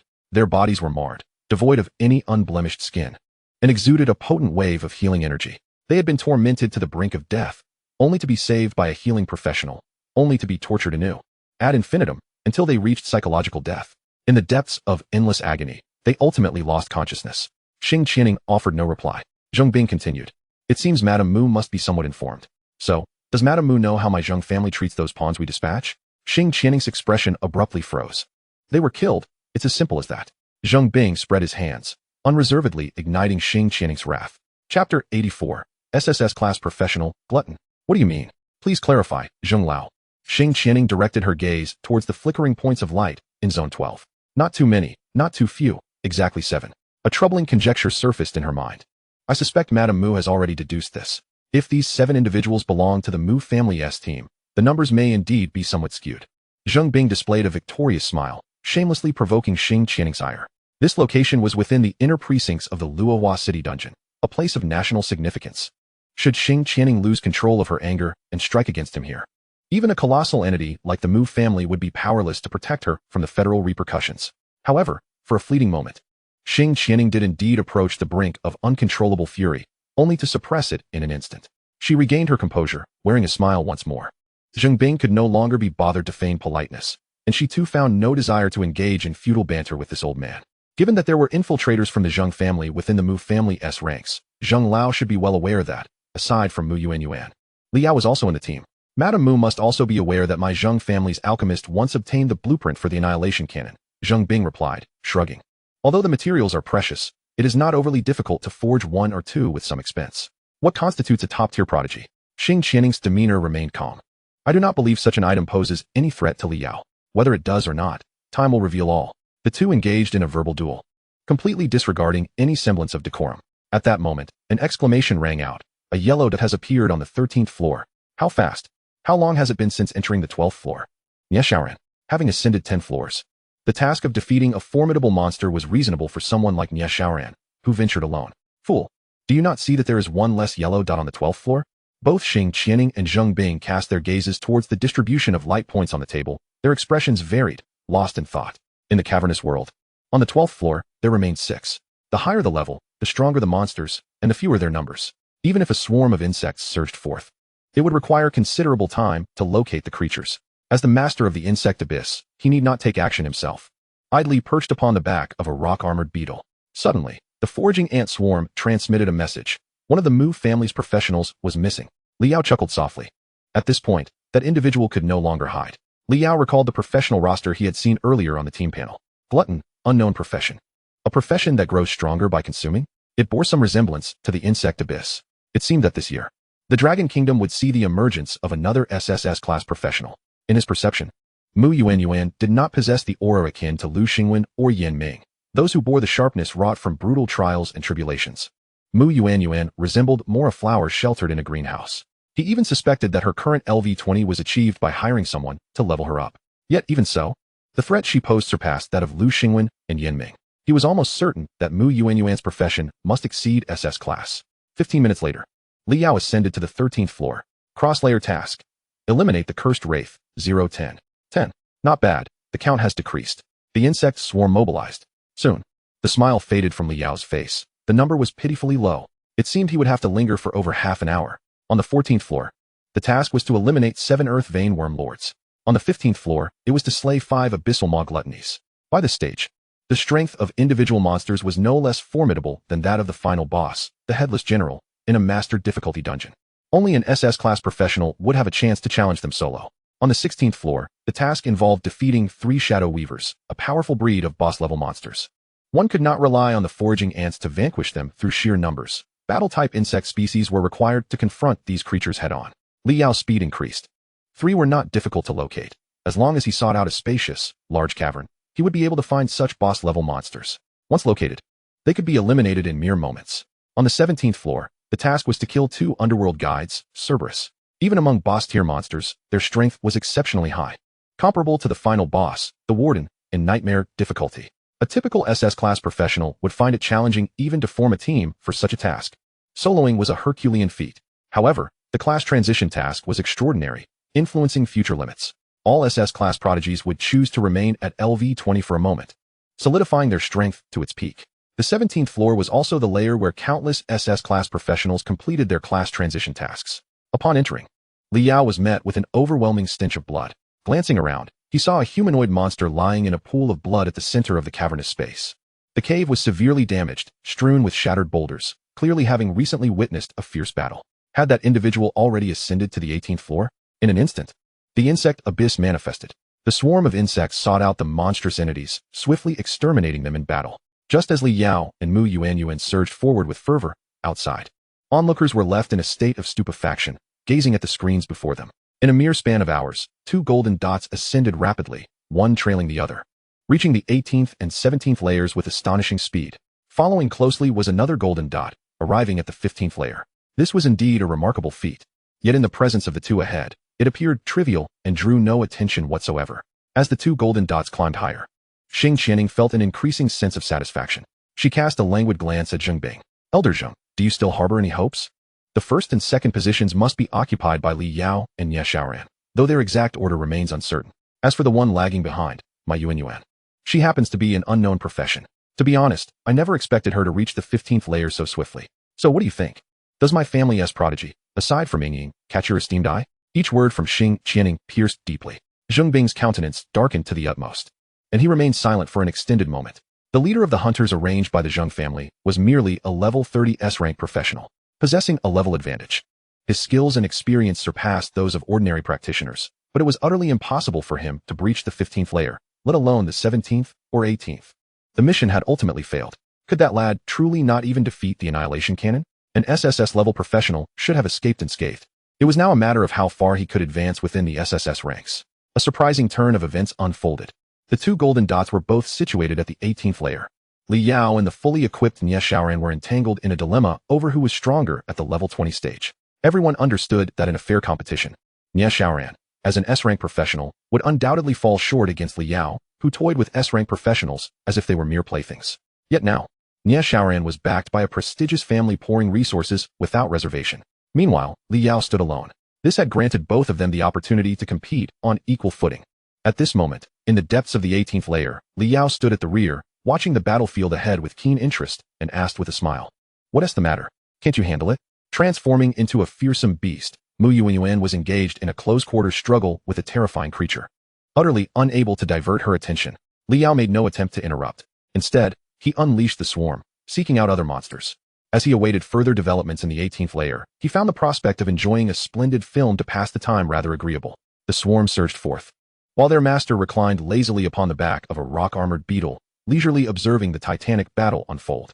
Their bodies were marred, devoid of any unblemished skin, and exuded a potent wave of healing energy. They had been tormented to the brink of death, only to be saved by a healing professional, only to be tortured anew, ad infinitum, until they reached psychological death. In the depths of endless agony, they ultimately lost consciousness. Xing Qianing offered no reply. Zheng Bing continued. It seems Madame Mu must be somewhat informed. So, does Madame Mu know how my Zheng family treats those pawns we dispatch? Xing Qianing's expression abruptly froze. They were killed. It's as simple as that. Zheng Bing spread his hands, unreservedly igniting Xing Qianing's wrath. Chapter 84. SSS Class Professional, Glutton. What do you mean? Please clarify, Zheng Lao. Xing Qianing directed her gaze towards the flickering points of light in Zone 12. Not too many, not too few, exactly 7. A troubling conjecture surfaced in her mind. I suspect Madame Mu has already deduced this. If these 7 individuals belong to the Mu family's team, the numbers may indeed be somewhat skewed. Zheng Bing displayed a victorious smile, shamelessly provoking Xing Qianing's ire. This location was within the inner precincts of the Luohua City Dungeon, a place of national significance. Should Xing Qianing lose control of her anger and strike against him here, even a colossal entity like the Mu family would be powerless to protect her from the federal repercussions. However, for a fleeting moment, Xing Qianing did indeed approach the brink of uncontrollable fury, only to suppress it in an instant. She regained her composure, wearing a smile once more. Zheng Bing could no longer be bothered to feign politeness, and she too found no desire to engage in futile banter with this old man. Given that there were infiltrators from the Zheng family within the Mu family's ranks, Zheng Lao should be well aware that, aside from Mu Yuan, Li Yao was also in the team. Madame Mu must also be aware that my Zheng family's alchemist once obtained the blueprint for the annihilation cannon, Zheng Bing replied, shrugging. Although the materials are precious, it is not overly difficult to forge 1 or 2 with some expense. What constitutes a top-tier prodigy? Xing Qianing's demeanor remained calm. I do not believe such an item poses any threat to Li Yao. Whether it does or not, time will reveal all. The two engaged in a verbal duel, completely disregarding any semblance of decorum. At that moment, an exclamation rang out. A yellow dot has appeared on the 13th floor. How fast? How long has it been since entering the 12th floor? Nieshaoran, having ascended 10 floors. The task of defeating a formidable monster was reasonable for someone like Nieshaoran, who ventured alone. Fool, do you not see that there is 1 less yellow dot on the 12th floor? Both Xing Qianing and Zheng Bing cast their gazes towards the distribution of light points on the table. Their expressions varied, lost in thought. In the cavernous world, on the 12th floor, there remained 6. The higher the level, the stronger the monsters, and the fewer their numbers. Even if a swarm of insects surged forth, it would require considerable time to locate the creatures. As the master of the insect abyss, he need not take action himself. Idly perched upon the back of a rock-armored beetle. Suddenly, the foraging ant swarm transmitted a message. One of the Mu family's professionals was missing. Li Yao chuckled softly. At this point, that individual could no longer hide. Li Yao recalled the professional roster he had seen earlier on the team panel. Glutton, unknown profession. A profession that grows stronger by consuming? It bore some resemblance to the insect abyss. It seemed that this year, the Dragon Kingdom would see the emergence of another SSS class professional. In his perception, Mu Yuan did not possess the aura akin to Lu Xingwen or Yan Ming, those who bore the sharpness wrought from brutal trials and tribulations. Mu Yuan resembled more a flower sheltered in a greenhouse. He even suspected that her current LV-20 was achieved by hiring someone to level her up. Yet even so, the threat she posed surpassed that of Lu Xingwen and Yan Ming. He was almost certain that Mu Yuan's profession must exceed SS class. 15 minutes later, Li Yao ascended to the 13th floor. Cross-layer task. Eliminate the cursed wraith, 0-10. 10. Not bad, the count has decreased. The insect swarm mobilized. Soon, the smile faded from Li Yao's face. The number was pitifully low. It seemed he would have to linger for over half an hour. On the 14th floor, the task was to eliminate 7 earth vein worm lords. On the 15th floor, it was to slay 5 abyssal maw gluttonies. By this stage, the strength of individual monsters was no less formidable than that of the final boss, the Headless General, in a master difficulty dungeon. Only an SS-class professional would have a chance to challenge them solo. On the 16th floor, the task involved defeating 3 Shadow Weavers, a powerful breed of boss-level monsters. One could not rely on the foraging ants to vanquish them through sheer numbers. Battle-type insect species were required to confront these creatures head-on. Li Yao's speed increased. 3 were not difficult to locate. As long as he sought out a spacious, large cavern, he would be able to find such boss-level monsters. Once located, they could be eliminated in mere moments. On the 17th floor, the task was to kill 2 underworld guides, Cerberus. Even among boss-tier monsters, their strength was exceptionally high. comparable to the final boss, the Warden, in Nightmare difficulty. A typical SS-class professional would find it challenging even to form a team for such a task. Soloing was a Herculean feat. However, the class transition task was extraordinary, influencing future limits. All SS-class prodigies would choose to remain at LV-20 for a moment, solidifying their strength to its peak. The 17th floor was also the layer where countless SS-class professionals completed their class transition tasks. Upon entering, Liao was met with an overwhelming stench of blood. Glancing around, he saw a humanoid monster lying in a pool of blood at the center of the cavernous space. The cave was severely damaged, strewn with shattered boulders, clearly having recently witnessed a fierce battle. Had that individual already ascended to the 18th floor? In an instant, the insect abyss manifested. The swarm of insects sought out the monstrous entities, swiftly exterminating them in battle. Just as Li Yao and Mu Yuanyuan surged forward with fervor, outside, onlookers were left in a state of stupefaction, gazing at the screens before them. In a mere span of hours, 2 golden dots ascended rapidly, one trailing the other, reaching the 18th and 17th layers with astonishing speed. Following closely was another golden dot, arriving at the 15th layer. This was indeed a remarkable feat. Yet in the presence of the two ahead, it appeared trivial and drew no attention whatsoever. As the 2 golden dots climbed higher, Xing Qianing felt an increasing sense of satisfaction. She cast a languid glance at Zheng Bing. Elder Zheng, do you still harbor any hopes? The first and second positions must be occupied by Li Yao and Ye Xiaoran, though their exact order remains uncertain. As for the one lagging behind, my Yuanyuan, she happens to be an unknown profession. To be honest, I never expected her to reach the 15th layer so swiftly. So what do you think? Does my family's prodigy, aside from Ying, catch your esteemed eye? Each word from Xing Qianing pierced deeply. Zheng Bing's countenance darkened to the utmost, and he remained silent for an extended moment. The leader of the hunters arranged by the Zheng family was merely a level 30 S-rank professional, possessing a level advantage. His skills and experience surpassed those of ordinary practitioners, but it was utterly impossible for him to breach the 15th layer, let alone the 17th or 18th. The mission had ultimately failed. Could that lad truly not even defeat the Annihilation Cannon? An SSS-level professional should have escaped unscathed. It was now a matter of how far he could advance within the SSS ranks. A surprising turn of events unfolded. The 2 golden dots were both situated at the 18th layer. Li Yao and the fully equipped Nye Xiaoran were entangled in a dilemma over who was stronger at the level 20 stage. Everyone understood that in a fair competition, Nye Xiaoran, as an S-rank professional, would undoubtedly fall short against Li Yao, who toyed with S-rank professionals as if they were mere playthings. Yet now, Nye Xiaoran was backed by a prestigious family pouring resources without reservation. Meanwhile, Li Yao stood alone. This had granted both of them the opportunity to compete on equal footing. At this moment, in the depths of the 18th layer, Li Yao stood at the rear, watching the battlefield ahead with keen interest, and asked with a smile, "What is the matter? Can't you handle it?" Transforming into a fearsome beast, Mu Yuanyuan was engaged in a close-quarters struggle with a terrifying creature. Utterly unable to divert her attention, Li Yao made no attempt to interrupt. Instead, he unleashed the swarm, seeking out other monsters. As he awaited further developments in the 18th layer, he found the prospect of enjoying a splendid film to pass the time rather agreeable. The swarm surged forth, while their master reclined lazily upon the back of a rock-armored beetle, leisurely observing the titanic battle unfold.